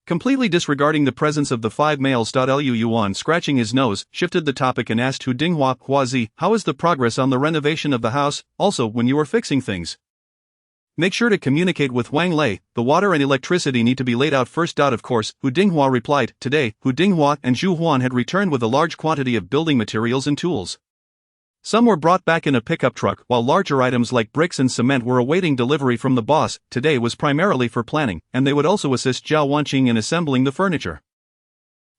completely disregarding the presence of the 5 males. Lu Yuan, scratching his nose, shifted the topic and asked Hu Dinghua, "Huazi, how is the progress on the renovation of the house? Also, when you are fixing things, make sure to communicate with Wang Lei. The water and electricity need to be laid out first." Of course, Hu Dinghua replied. Today, Hu Dinghua and Zhu Huan had returned with a large quantity of building materials and tools. Some were brought back in a pickup truck, while larger items like bricks and cement were awaiting delivery from the boss. Today was primarily for planning, and they would also assist Zhao Wenqing in assembling the furniture.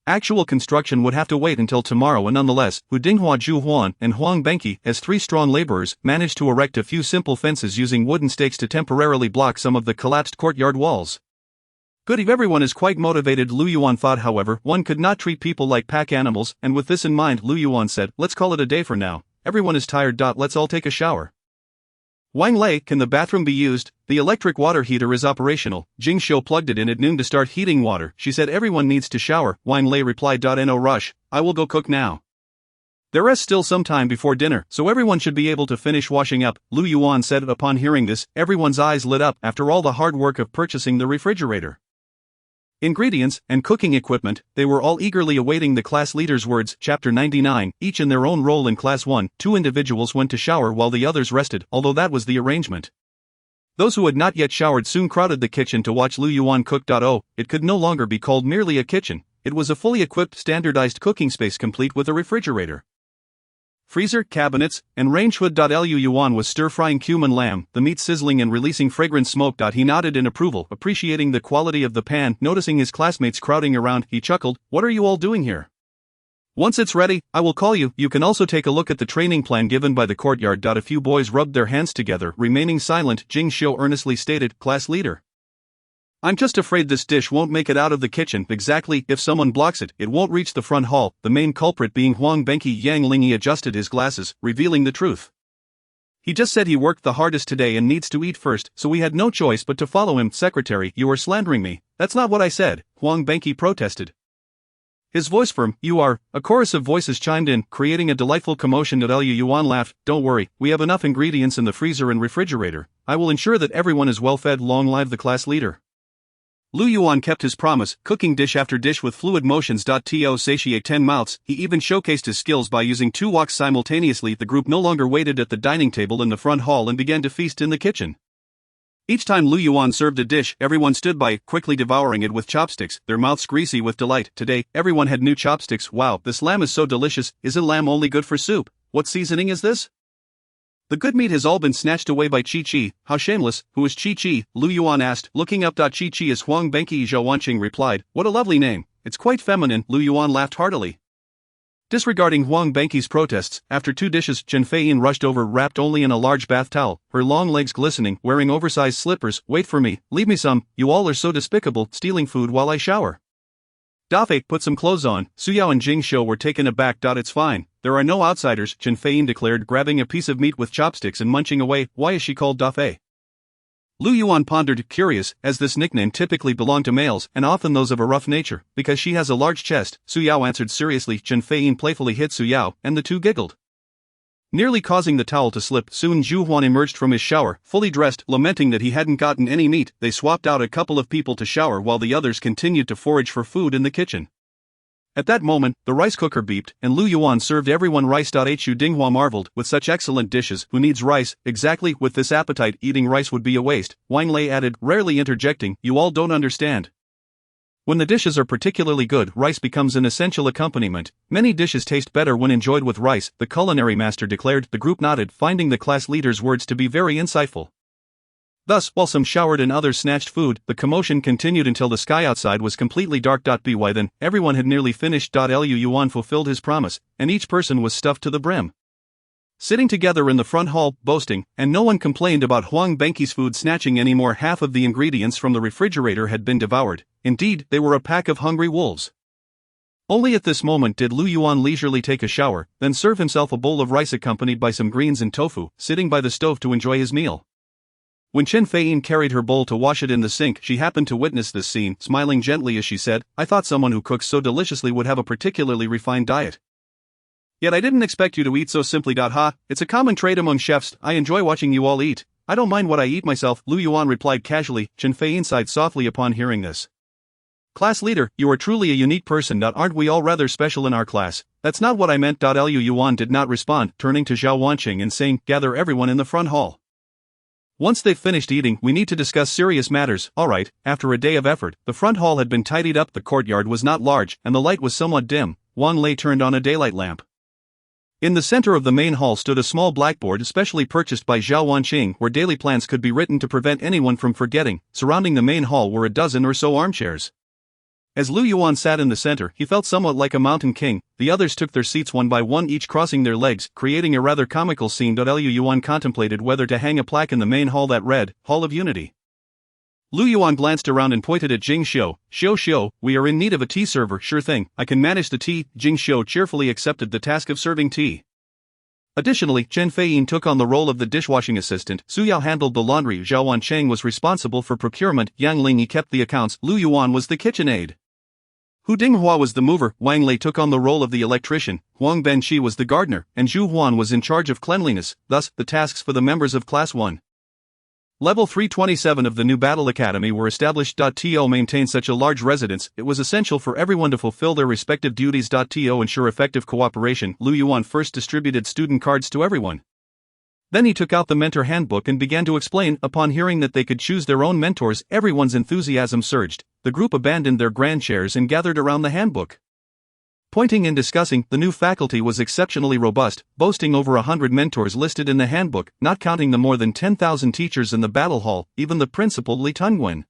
Actual construction would have to wait until tomorrow, and nonetheless, Hu Dinghua Zhu Huan and Huang Benqi, as 3 strong laborers, managed to erect a few simple fences using wooden stakes to temporarily block some of the collapsed courtyard walls. Good if everyone is quite motivated, Lu Yuan thought. However, one could not treat people like pack animals, and with this in mind, Lu Yuan said, let's call it a day for now. Everyone is tired. Let's all take a shower. Wang Lei, can the bathroom be used? The electric water heater is operational. Jing Shou plugged it in at noon to start heating water. She said everyone needs to shower. Wang Lei replied, no rush, I will go cook now. There is still some time before dinner, so everyone should be able to finish washing up, Lu Yuan said. Upon hearing this, everyone's eyes lit up after all the hard work of purchasing the refrigerator, ingredients, and cooking equipment. They were all eagerly awaiting the class leader's words. Chapter 99, each in their own role. In Class 1, 2 individuals went to shower while the others rested, although that was the arrangement. Those who had not yet showered soon crowded the kitchen to watch Lu Yuan cook. It could no longer be called merely a kitchen, it was a fully equipped standardized cooking space complete with a refrigerator, freezer, cabinets, and range hood. Lu Yuan was stir-frying cumin lamb, the meat sizzling and releasing fragrant smoke. He nodded in approval, appreciating the quality of the pan. Noticing his classmates crowding around, he chuckled, what are you all doing here? Once it's ready, I will call you. You can also take a look at the training plan given by the courtyard. A few boys rubbed their hands together, remaining silent. Jing Shou earnestly stated, class leader, I'm just afraid this dish won't make it out of the kitchen. Exactly, if someone blocks it, it won't reach the front hall, the main culprit being Huang Benqi. Yang Lingyi adjusted his glasses, revealing the truth. He just said he worked the hardest today and needs to eat first, so we had no choice but to follow him. Secretary, you are slandering me. That's not what I said, Huang Benqi protested, his voice firm. You are. A chorus of voices chimed in, creating a delightful commotion. Lu Yuan laughed, don't worry, we have enough ingredients in the freezer and refrigerator. I will ensure that everyone is well fed. Long live the class leader. Lu Yuan kept his promise, cooking dish after dish with fluid motions. To satiate 10 mouths, he even showcased his skills by using 2 woks simultaneously. The group no longer waited at the dining table in the front hall and began to feast in the kitchen. Each time Lu Yuan served a dish, everyone stood by, quickly devouring it with chopsticks, their mouths greasy with delight. Today, everyone had new chopsticks. Wow, this lamb is so delicious. Isn't lamb only good for soup? What seasoning is this? The good meat has all been snatched away by Chi-Chi. How shameless. Who is Chi-Chi? Lu Yuan asked, looking up. Chi-Chi is Huang Benqi. Zhou Wanqing replied, what a lovely name. It's quite feminine. Lu Yuan laughed heartily. Disregarding Huang Benqi's protests, after 2 dishes, Chen Feiyin rushed over, wrapped only in a large bath towel, her long legs glistening, wearing oversized slippers. Wait for me, leave me some, you all are so despicable, stealing food while I shower. Dafei, put some clothes on. Su Yao and Jing Shou were taken aback. It's fine, there are no outsiders, Chen Feiyin declared, grabbing a piece of meat with chopsticks and munching away. Why is she called Dafei? Lu Yuan pondered, curious, as this nickname typically belonged to males, and often those of a rough nature, because she has a large chest. Su Yao answered seriously. Chen Feiyin playfully hit Su Yao, and the two giggled, nearly causing the towel to slip. Soon Zhu Huan emerged from his shower, fully dressed, lamenting that he hadn't gotten any meat. They swapped out a couple of people to shower while the others continued to forage for food in the kitchen. At that moment, the rice cooker beeped, and Lu Yuan served everyone rice. Hu Dinghua marveled, with such excellent dishes, who needs rice? Exactly, with this appetite, eating rice would be a waste. Wang Lei added, rarely interjecting, you all don't understand. When the dishes are particularly good, rice becomes an essential accompaniment. Many dishes taste better when enjoyed with rice, the culinary master declared. The group nodded, finding the class leader's words to be very insightful. Thus, while some showered and others snatched food, the commotion continued until the sky outside was completely dark. By then, everyone had nearly finished. Lu Yuan fulfilled his promise, and each person was stuffed to the brim, sitting together in the front hall, boasting, and no one complained about Huang Benqi's food snatching anymore. Half of the ingredients from the refrigerator had been devoured. Indeed, they were a pack of hungry wolves. Only at this moment did Lu Yuan leisurely take a shower, then serve himself a bowl of rice accompanied by some greens and tofu, sitting by the stove to enjoy his meal. When Chen Feiyin carried her bowl to wash it in the sink, she happened to witness this scene, smiling gently as she said, I thought someone who cooks so deliciously would have a particularly refined diet. Yet I didn't expect you to eat so simply. Ha, it's a common trait among chefs. I enjoy watching you all eat. I don't mind what I eat myself, Lu Yuan replied casually. Chen Feiyin sighed softly upon hearing this. Class leader, you are truly a unique person. Aren't we all rather special in our class? That's not what I meant. Lu Yuan did not respond, turning to Zhao Wanqing and saying, gather everyone in the front hall. Once they've finished eating, we need to discuss serious matters. Alright. After a day of effort, the front hall had been tidied up. The courtyard was not large, and the light was somewhat dim. Wang Lei turned on a daylight lamp. In the center of the main hall stood a small blackboard specially purchased by Zhao Wanqing, where daily plans could be written to prevent anyone from forgetting. Surrounding the main hall were a dozen or so armchairs. As Lu Yuan sat in the center, he felt somewhat like a mountain king. The others took their seats one by one, each crossing their legs, creating a rather comical scene. Lu Yuan contemplated whether to hang a plaque in the main hall that read, Hall of Unity. Lu Yuan glanced around and pointed at Jing Xiu. Xiu, we are in need of a tea server. Sure thing, I can manage the tea. Jing Xiu cheerfully accepted the task of serving tea. Additionally, Chen Feiyin took on the role of the dishwashing assistant, Su Yao handled the laundry, Zhao Wancheng was responsible for procurement, Yang Lingyi kept the accounts, Lu Yuan was the kitchen aide. Hu Dinghua was the mover, Wang Lei took on the role of the electrician, Huang Benqi was the gardener, and Zhu Huan was in charge of cleanliness. Thus, the tasks for the members of Class 1. Level 327 of the new Battle Academy were established. To maintain such a large residence, it was essential for everyone to fulfill their respective duties. To ensure effective cooperation, Lu Yuan first distributed student cards to everyone. Then he took out the mentor handbook and began to explain. Upon hearing that they could choose their own mentors, everyone's enthusiasm surged. The group abandoned their grand chairs and gathered around the handbook. Pointing and discussing, the new faculty was exceptionally robust, boasting over 100 mentors listed in the handbook, not counting the more than 10,000 teachers in the battle hall. Even the principal Li Tungwen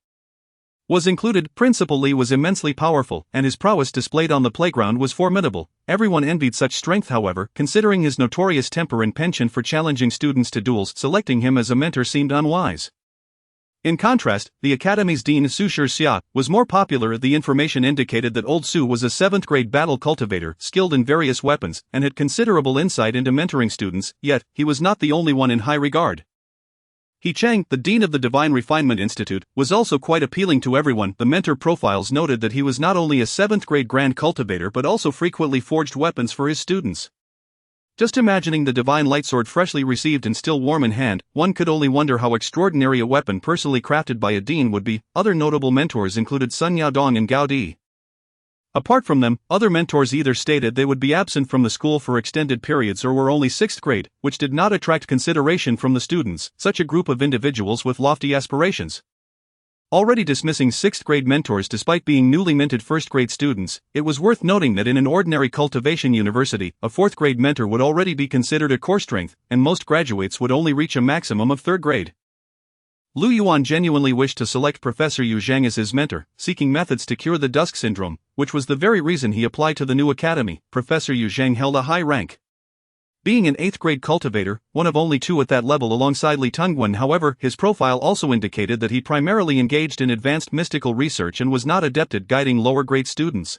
was included. Principal Li was immensely powerful, and his prowess displayed on the playground was formidable. Everyone envied such strength. However, considering his notorious temper and penchant for challenging students to duels, selecting him as a mentor seemed unwise. In contrast, the Academy's Dean Su Shixia was more popular. The information indicated that old Su was a 7th grade battle cultivator, skilled in various weapons, and had considerable insight into mentoring students, yet, he was not the only one in high regard. He Chang, the dean of the Divine Refinement Institute, was also quite appealing to everyone. The mentor profiles noted that he was not only a 7th grade grand cultivator but also frequently forged weapons for his students. Just imagining the divine lightsword freshly received and still warm in hand, one could only wonder how extraordinary a weapon personally crafted by a dean would be. Other notable mentors included Sun Yaodong and Gao Di. Apart from them, other mentors either stated they would be absent from the school for extended periods or were only 6th grade, which did not attract consideration from the students, such a group of individuals with lofty aspirations. Already dismissing 6th grade mentors despite being newly minted 1st grade students, it was worth noting that in an ordinary cultivation university, a 4th grade mentor would already be considered a core strength, and most graduates would only reach a maximum of 3rd grade. Lu Yuan genuinely wished to select Professor Yu Zhang as his mentor, seeking methods to cure the Dusk Syndrome, which was the very reason he applied to the new academy. Professor Yu Zhang held a high rank. Being an 8th grade cultivator, one of only 2 at that level alongside Li Tungwen. However, his profile also indicated that he primarily engaged in advanced mystical research and was not adept at guiding lower grade students.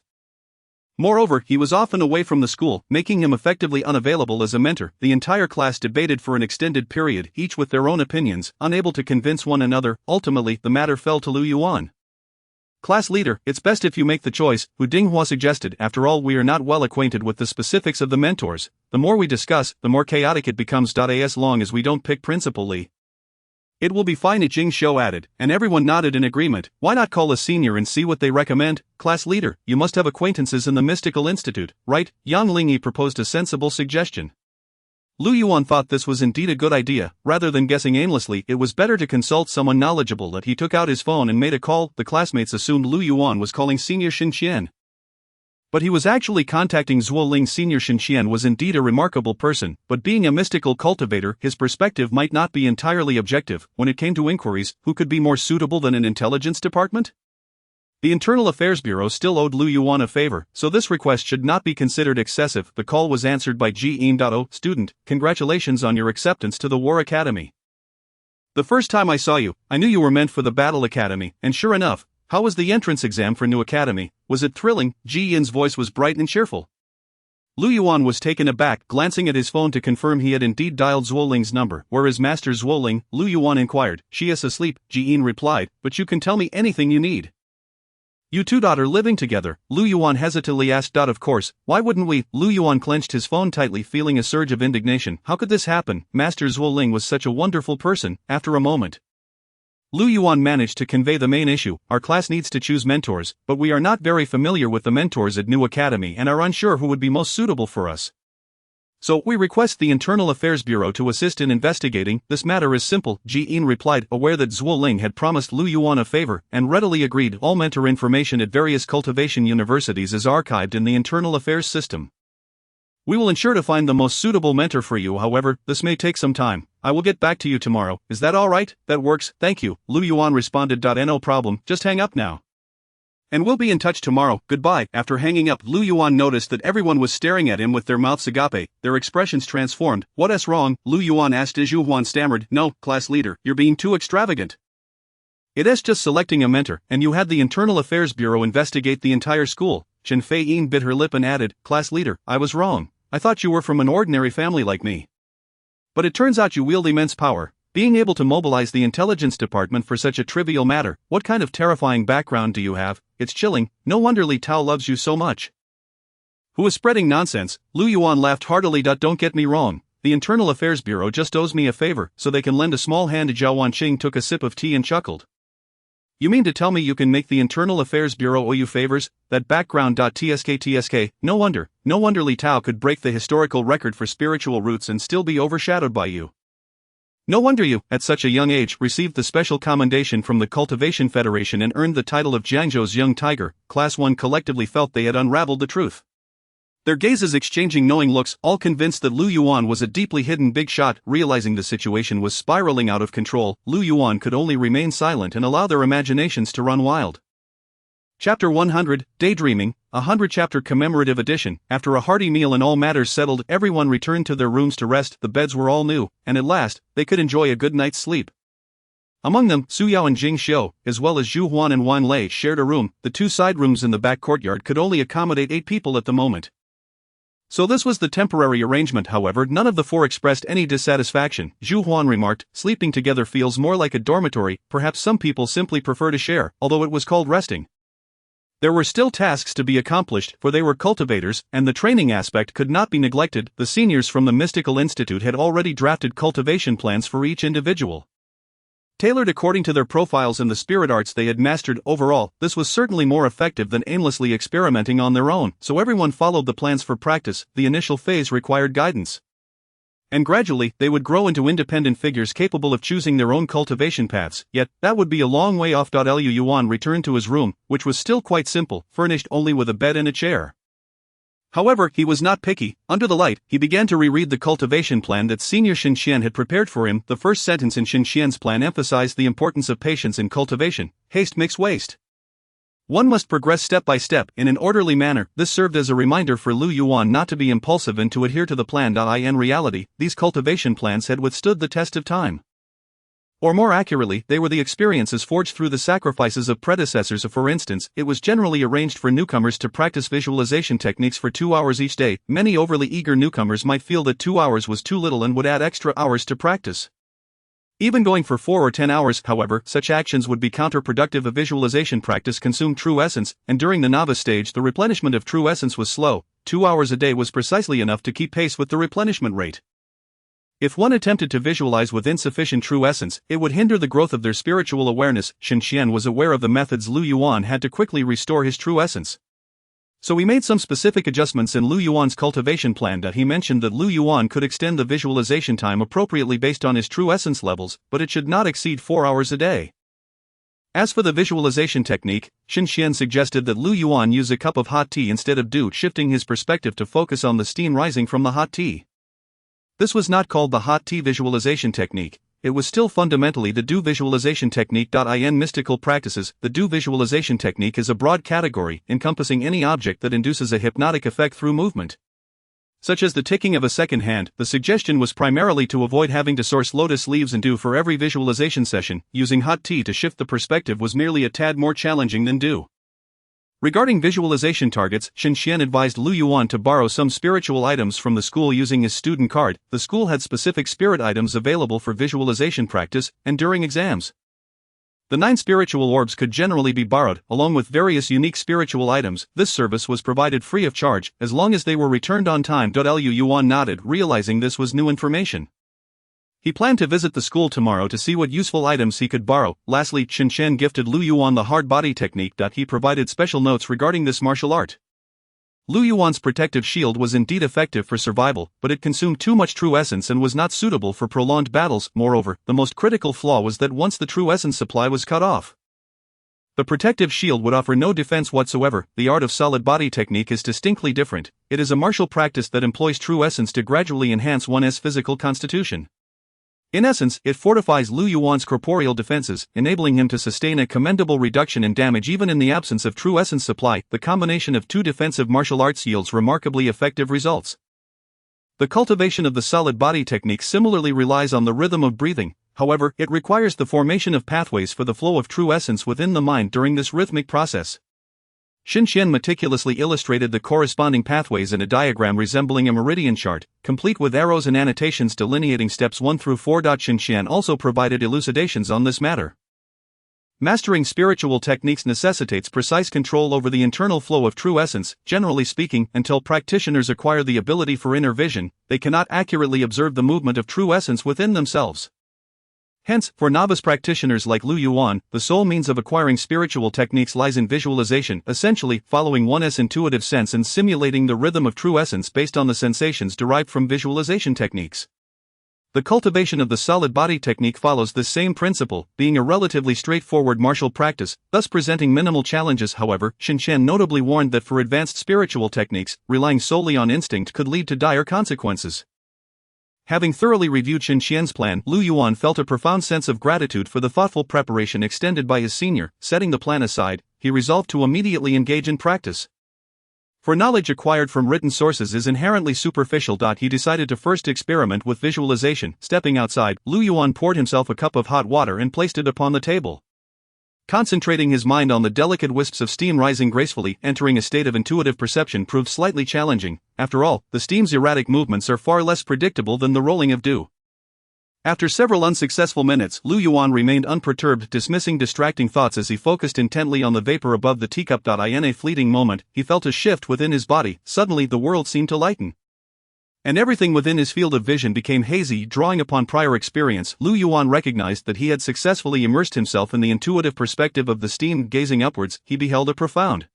Moreover, he was often away from the school, making him effectively unavailable as a mentor. The entire class debated for an extended period, each with their own opinions, unable to convince one another. Ultimately, the matter fell to Lu Yuan. Class leader, it's best if you make the choice, Hu Dinghua suggested. After all, we are not well acquainted with the specifics of the mentors. The more we discuss, the more chaotic it becomes. As long as we don't pick Principal Li, it will be fine, Jing Xiu added, and everyone nodded in agreement. Why not call a senior and see what they recommend? Class leader, you must have acquaintances in the Mystical Institute, right? Yang Lingyi proposed a sensible suggestion. Lu Yuan thought this was indeed a good idea. Rather than guessing aimlessly, it was better to consult someone knowledgeable. That he took out his phone and made a call. The classmates assumed Lu Yuan was calling Senior Shinqian, but he was actually contacting Zhuo Ling. Senior Shinqian was indeed a remarkable person, but being a mystical cultivator, his perspective might not be entirely objective. When it came to inquiries, who could be more suitable than an intelligence department? The Internal Affairs Bureau still owed Lu Yuan a favor, so this request should not be considered excessive. The call was answered by Ji Yin. Student, congratulations on your acceptance to the War Academy. The first time I saw you, I knew you were meant for the Battle Academy, and sure enough, how was the entrance exam for New Academy? Was it thrilling? Ji Yin's voice was bright and cheerful. Lu Yuan was taken aback, glancing at his phone to confirm he had indeed dialed Zhuo Ling's number. Where is Master Zhuo Ling? Lu Yuan inquired. She is asleep, Ji Yin replied, but you can tell me anything you need. You two are living together? Lu Yuan hesitantly asked. Of course, why wouldn't we? Lu Yuan clenched his phone tightly, feeling a surge of indignation. How could this happen? Master Zhuo Ling was such a wonderful person. After a moment, Lu Yuan managed to convey the main issue. Our class needs to choose mentors, but we are not very familiar with the mentors at New Academy and are unsure who would be most suitable for us. So, we request the Internal Affairs Bureau to assist in investigating. This matter is simple, Ji Yin replied, aware that Zhuo Ling had promised Lu Yuan a favor, and readily agreed. All mentor information at various cultivation universities is archived in the Internal Affairs system. We will ensure to find the most suitable mentor for you. However, this may take some time. I will get back to you tomorrow. Is that alright? That works, thank you, Lu Yuan responded. No problem, just hang up now. And we'll be in touch tomorrow, goodbye. After hanging up, Lu Yuan noticed that everyone was staring at him with their mouths agape, their expressions transformed. What's wrong? Lu Yuan asked as Zhu Huan stammered. No, class leader, you're being too extravagant. It's just selecting a mentor, and you had the Internal Affairs Bureau investigate the entire school. Chen Fei-yin bit her lip and added, class leader, I was wrong. I thought you were from an ordinary family like me. But it turns out you wield immense power, being able to mobilize the intelligence department for such a trivial matter. What kind of terrifying background do you have? It's chilling, no wonder Li Tao loves you so much. Who is spreading nonsense? Lu Yuan laughed heartily. Don't get me wrong, the Internal Affairs Bureau just owes me a favor, so they can lend a small hand. Zhao Wanqing took a sip of tea and chuckled. You mean to tell me you can make the Internal Affairs Bureau owe you favors? That background. Tsk. No wonder Li Tao could break the historical record for spiritual roots and still be overshadowed by you. No wonder you, at such a young age, received the special commendation from the Cultivation Federation and earned the title of Jiangzhou's Young Tiger. Class 1 collectively felt they had unraveled the truth. Their gazes exchanging knowing looks, all convinced that Lu Yuan was a deeply hidden big shot. Realizing the situation was spiraling out of control, Lu Yuan could only remain silent and allow their imaginations to run wild. Chapter 100, Daydreaming, a 100-chapter commemorative edition. After a hearty meal and all matters settled, everyone returned to their rooms to rest. The beds were all new, and at last, they could enjoy a good night's sleep. Among them, Su Yao and Jing Xiu, as well as Zhu Huan and Wan Lei, shared a room. The two side rooms in the back courtyard could only accommodate 8 people at the moment. So this was the temporary arrangement. However, none of the 4 expressed any dissatisfaction. Zhu Huan remarked, sleeping together feels more like a dormitory. Perhaps some people simply prefer to share, although it was called resting. There were still tasks to be accomplished, for they were cultivators, and the training aspect could not be neglected. The seniors from the Mystical Institute had already drafted cultivation plans for each individual, tailored according to their profiles and the spirit arts they had mastered. Overall, this was certainly more effective than aimlessly experimenting on their own, so everyone followed the plans for practice. The initial phase required guidance, and gradually, they would grow into independent figures capable of choosing their own cultivation paths. Yet, that would be a long way off. Lu Yuan returned to his room, which was still quite simple, furnished only with a bed and a chair. However, he was not picky. Under the light, he began to reread the cultivation plan that Senior Shenxian had prepared for him. The first sentence in Shenxian's plan emphasized the importance of patience in cultivation. Haste makes waste. One must progress step by step, in an orderly manner. This served as a reminder for Lu Yuan not to be impulsive and to adhere to the plan. In reality, these cultivation plans had withstood the test of time. Or more accurately, they were the experiences forged through the sacrifices of predecessors. For instance, it was generally arranged for newcomers to practice visualization techniques for 2 hours each day. Many overly eager newcomers might feel that 2 hours was too little and would add extra hours to practice. Even going for 4 or 10 hours, however, such actions would be counterproductive. A visualization practice consumed true essence, and during the novice stage the replenishment of true essence was slow. 2 hours a day was precisely enough to keep pace with the replenishment rate. If one attempted to visualize with insufficient true essence, it would hinder the growth of their spiritual awareness. Shenxian was aware of the methods Lu Yuan had to quickly restore his true essence, so he made some specific adjustments in Lu Yuan's cultivation plan. He mentioned that Lu Yuan could extend the visualization time appropriately based on his true essence levels, but it should not exceed 4 hours a day. As for the visualization technique, Shenxian suggested that Lu Yuan use a cup of hot tea instead of dew, shifting his perspective to focus on the steam rising from the hot tea. This was not called the hot tea visualization technique. It was still fundamentally the dew visualization technique. In mystical practices, the dew visualization technique is a broad category encompassing any object that induces a hypnotic effect through movement, such as the ticking of a second hand. The suggestion was primarily to avoid having to source lotus leaves and dew for every visualization session. Using hot tea to shift the perspective was merely a tad more challenging than dew. Regarding visualization targets, Shenxian advised Lu Yuan to borrow some spiritual items from the school using his student card. The school had specific spirit items available for visualization practice, and during exams, the 9 spiritual orbs could generally be borrowed, along with various unique spiritual items. This service was provided free of charge, as long as they were returned on time. Lu Yuan nodded, realizing this was new information. He planned to visit the school tomorrow to see what useful items he could borrow. Lastly, Shenxian gifted Lu Yuan the hard body technique. He provided special notes regarding this martial art. Lu Yuan's protective shield was indeed effective for survival, but it consumed too much true essence and was not suitable for prolonged battles. Moreover, the most critical flaw was that once the true essence supply was cut off, the protective shield would offer no defense whatsoever. The art of solid body technique is distinctly different. It is a martial practice that employs true essence to gradually enhance one's physical constitution. In essence, it fortifies Lu Yuan's corporeal defenses, enabling him to sustain a commendable reduction in damage even in the absence of true essence supply. The combination of two defensive martial arts yields remarkably effective results. The cultivation of the solid body technique similarly relies on the rhythm of breathing. However, it requires the formation of pathways for the flow of true essence within the mind during this rhythmic process. Xinxian meticulously illustrated the corresponding pathways in a diagram resembling a meridian chart, complete with arrows and annotations delineating steps 1 through 4. Xinxian also provided elucidations on this matter. Mastering spiritual techniques necessitates precise control over the internal flow of true essence. Generally speaking, until practitioners acquire the ability for inner vision, they cannot accurately observe the movement of true essence within themselves. Hence, for novice practitioners like Lu Yuan, the sole means of acquiring spiritual techniques lies in visualization, essentially following one's intuitive sense and simulating the rhythm of true essence based on the sensations derived from visualization techniques. The cultivation of the solid body technique follows this same principle, being a relatively straightforward martial practice, thus presenting minimal challenges. However, Xinxian notably warned that for advanced spiritual techniques, relying solely on instinct could lead to dire consequences. Having thoroughly reviewed Xinxian's plan, Lu Yuan felt a profound sense of gratitude for the thoughtful preparation extended by his senior. Setting the plan aside, he resolved to immediately engage in practice. For knowledge acquired from written sources is inherently superficial. He decided to first experiment with visualization. Stepping outside, Lu Yuan poured himself a cup of hot water and placed it upon the table. Concentrating his mind on the delicate wisps of steam rising gracefully, entering a state of intuitive perception proved slightly challenging. After all, the steam's erratic movements are far less predictable than the rolling of dew. After several unsuccessful minutes, Lu Yuan remained unperturbed, dismissing distracting thoughts as he focused intently on the vapor above the teacup. In a fleeting moment, he felt a shift within his body. Suddenly the world seemed to lighten, and everything within his field of vision became hazy. Drawing upon prior experience, Lu Yuan recognized that he had successfully immersed himself in the intuitive perspective of the steam. Gazing upwards, he beheld a profound,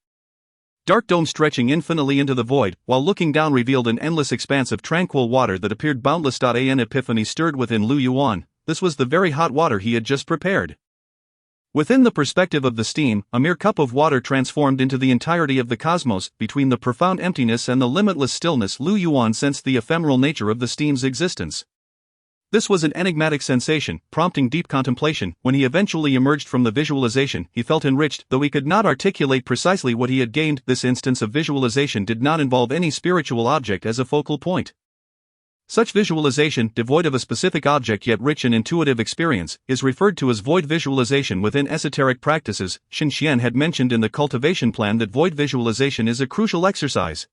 dark dome stretching infinitely into the void, while looking down revealed an endless expanse of tranquil water that appeared boundless. An epiphany stirred within Lu Yuan. This was the very hot water he had just prepared. Within the perspective of the steam, a mere cup of water transformed into the entirety of the cosmos. Between the profound emptiness and the limitless stillness, Lu Yuan sensed the ephemeral nature of the steam's existence. This was an enigmatic sensation, prompting deep contemplation. When he eventually emerged from the visualization, he felt enriched, though he could not articulate precisely what he had gained. This instance of visualization did not involve any spiritual object as a focal point. Such visualization, devoid of a specific object yet rich in intuitive experience, is referred to as void visualization within esoteric practices. Xinxian had mentioned in the cultivation plan that void visualization is a crucial exercise,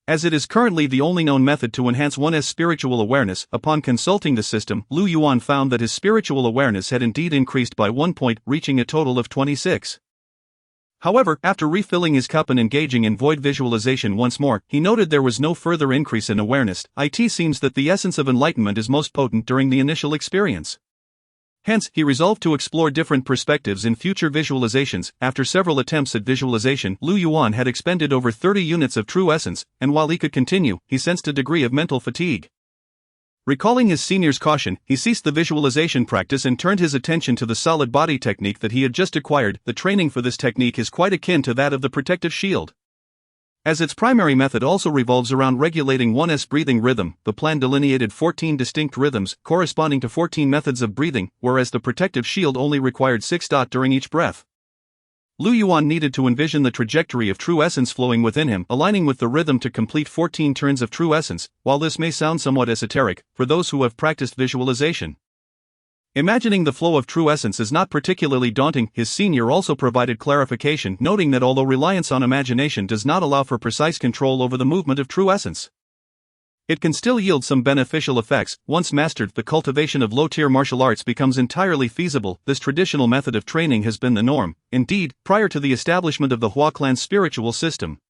as it is currently the only known method to enhance one's spiritual awareness. Upon consulting the system, Lu Yuan found that his spiritual awareness had indeed increased by 1 point, reaching a total of 26. However, after refilling his cup and engaging in void visualization once more, he noted there was no further increase in awareness. It seems that the essence of enlightenment is most potent during the initial experience. Hence, he resolved to explore different perspectives in future visualizations. After several attempts at visualization, Lu Yuan had expended over 30 units of true essence, and while he could continue, he sensed a degree of mental fatigue. Recalling his senior's caution, he ceased the visualization practice and turned his attention to the solid body technique that he had just acquired. The training for this technique is quite akin to that of the protective shield, as its primary method also revolves around regulating one's breathing rhythm. The plan delineated 14 distinct rhythms, corresponding to 14 methods of breathing, whereas the protective shield only required 6. During each breath, Lu Yuan needed to envision the trajectory of true essence flowing within him, aligning with the rhythm to complete 14 turns of true essence. While this may sound somewhat esoteric, for those who have practiced visualization, imagining the flow of true essence is not particularly daunting. His senior also provided clarification, noting that although reliance on imagination does not allow for precise control over the movement of true essence, it can still yield some beneficial effects. Once mastered, the cultivation of low-tier martial arts becomes entirely feasible. This traditional method of training has been the norm, indeed, prior to the establishment of the Hua clan's spiritual system.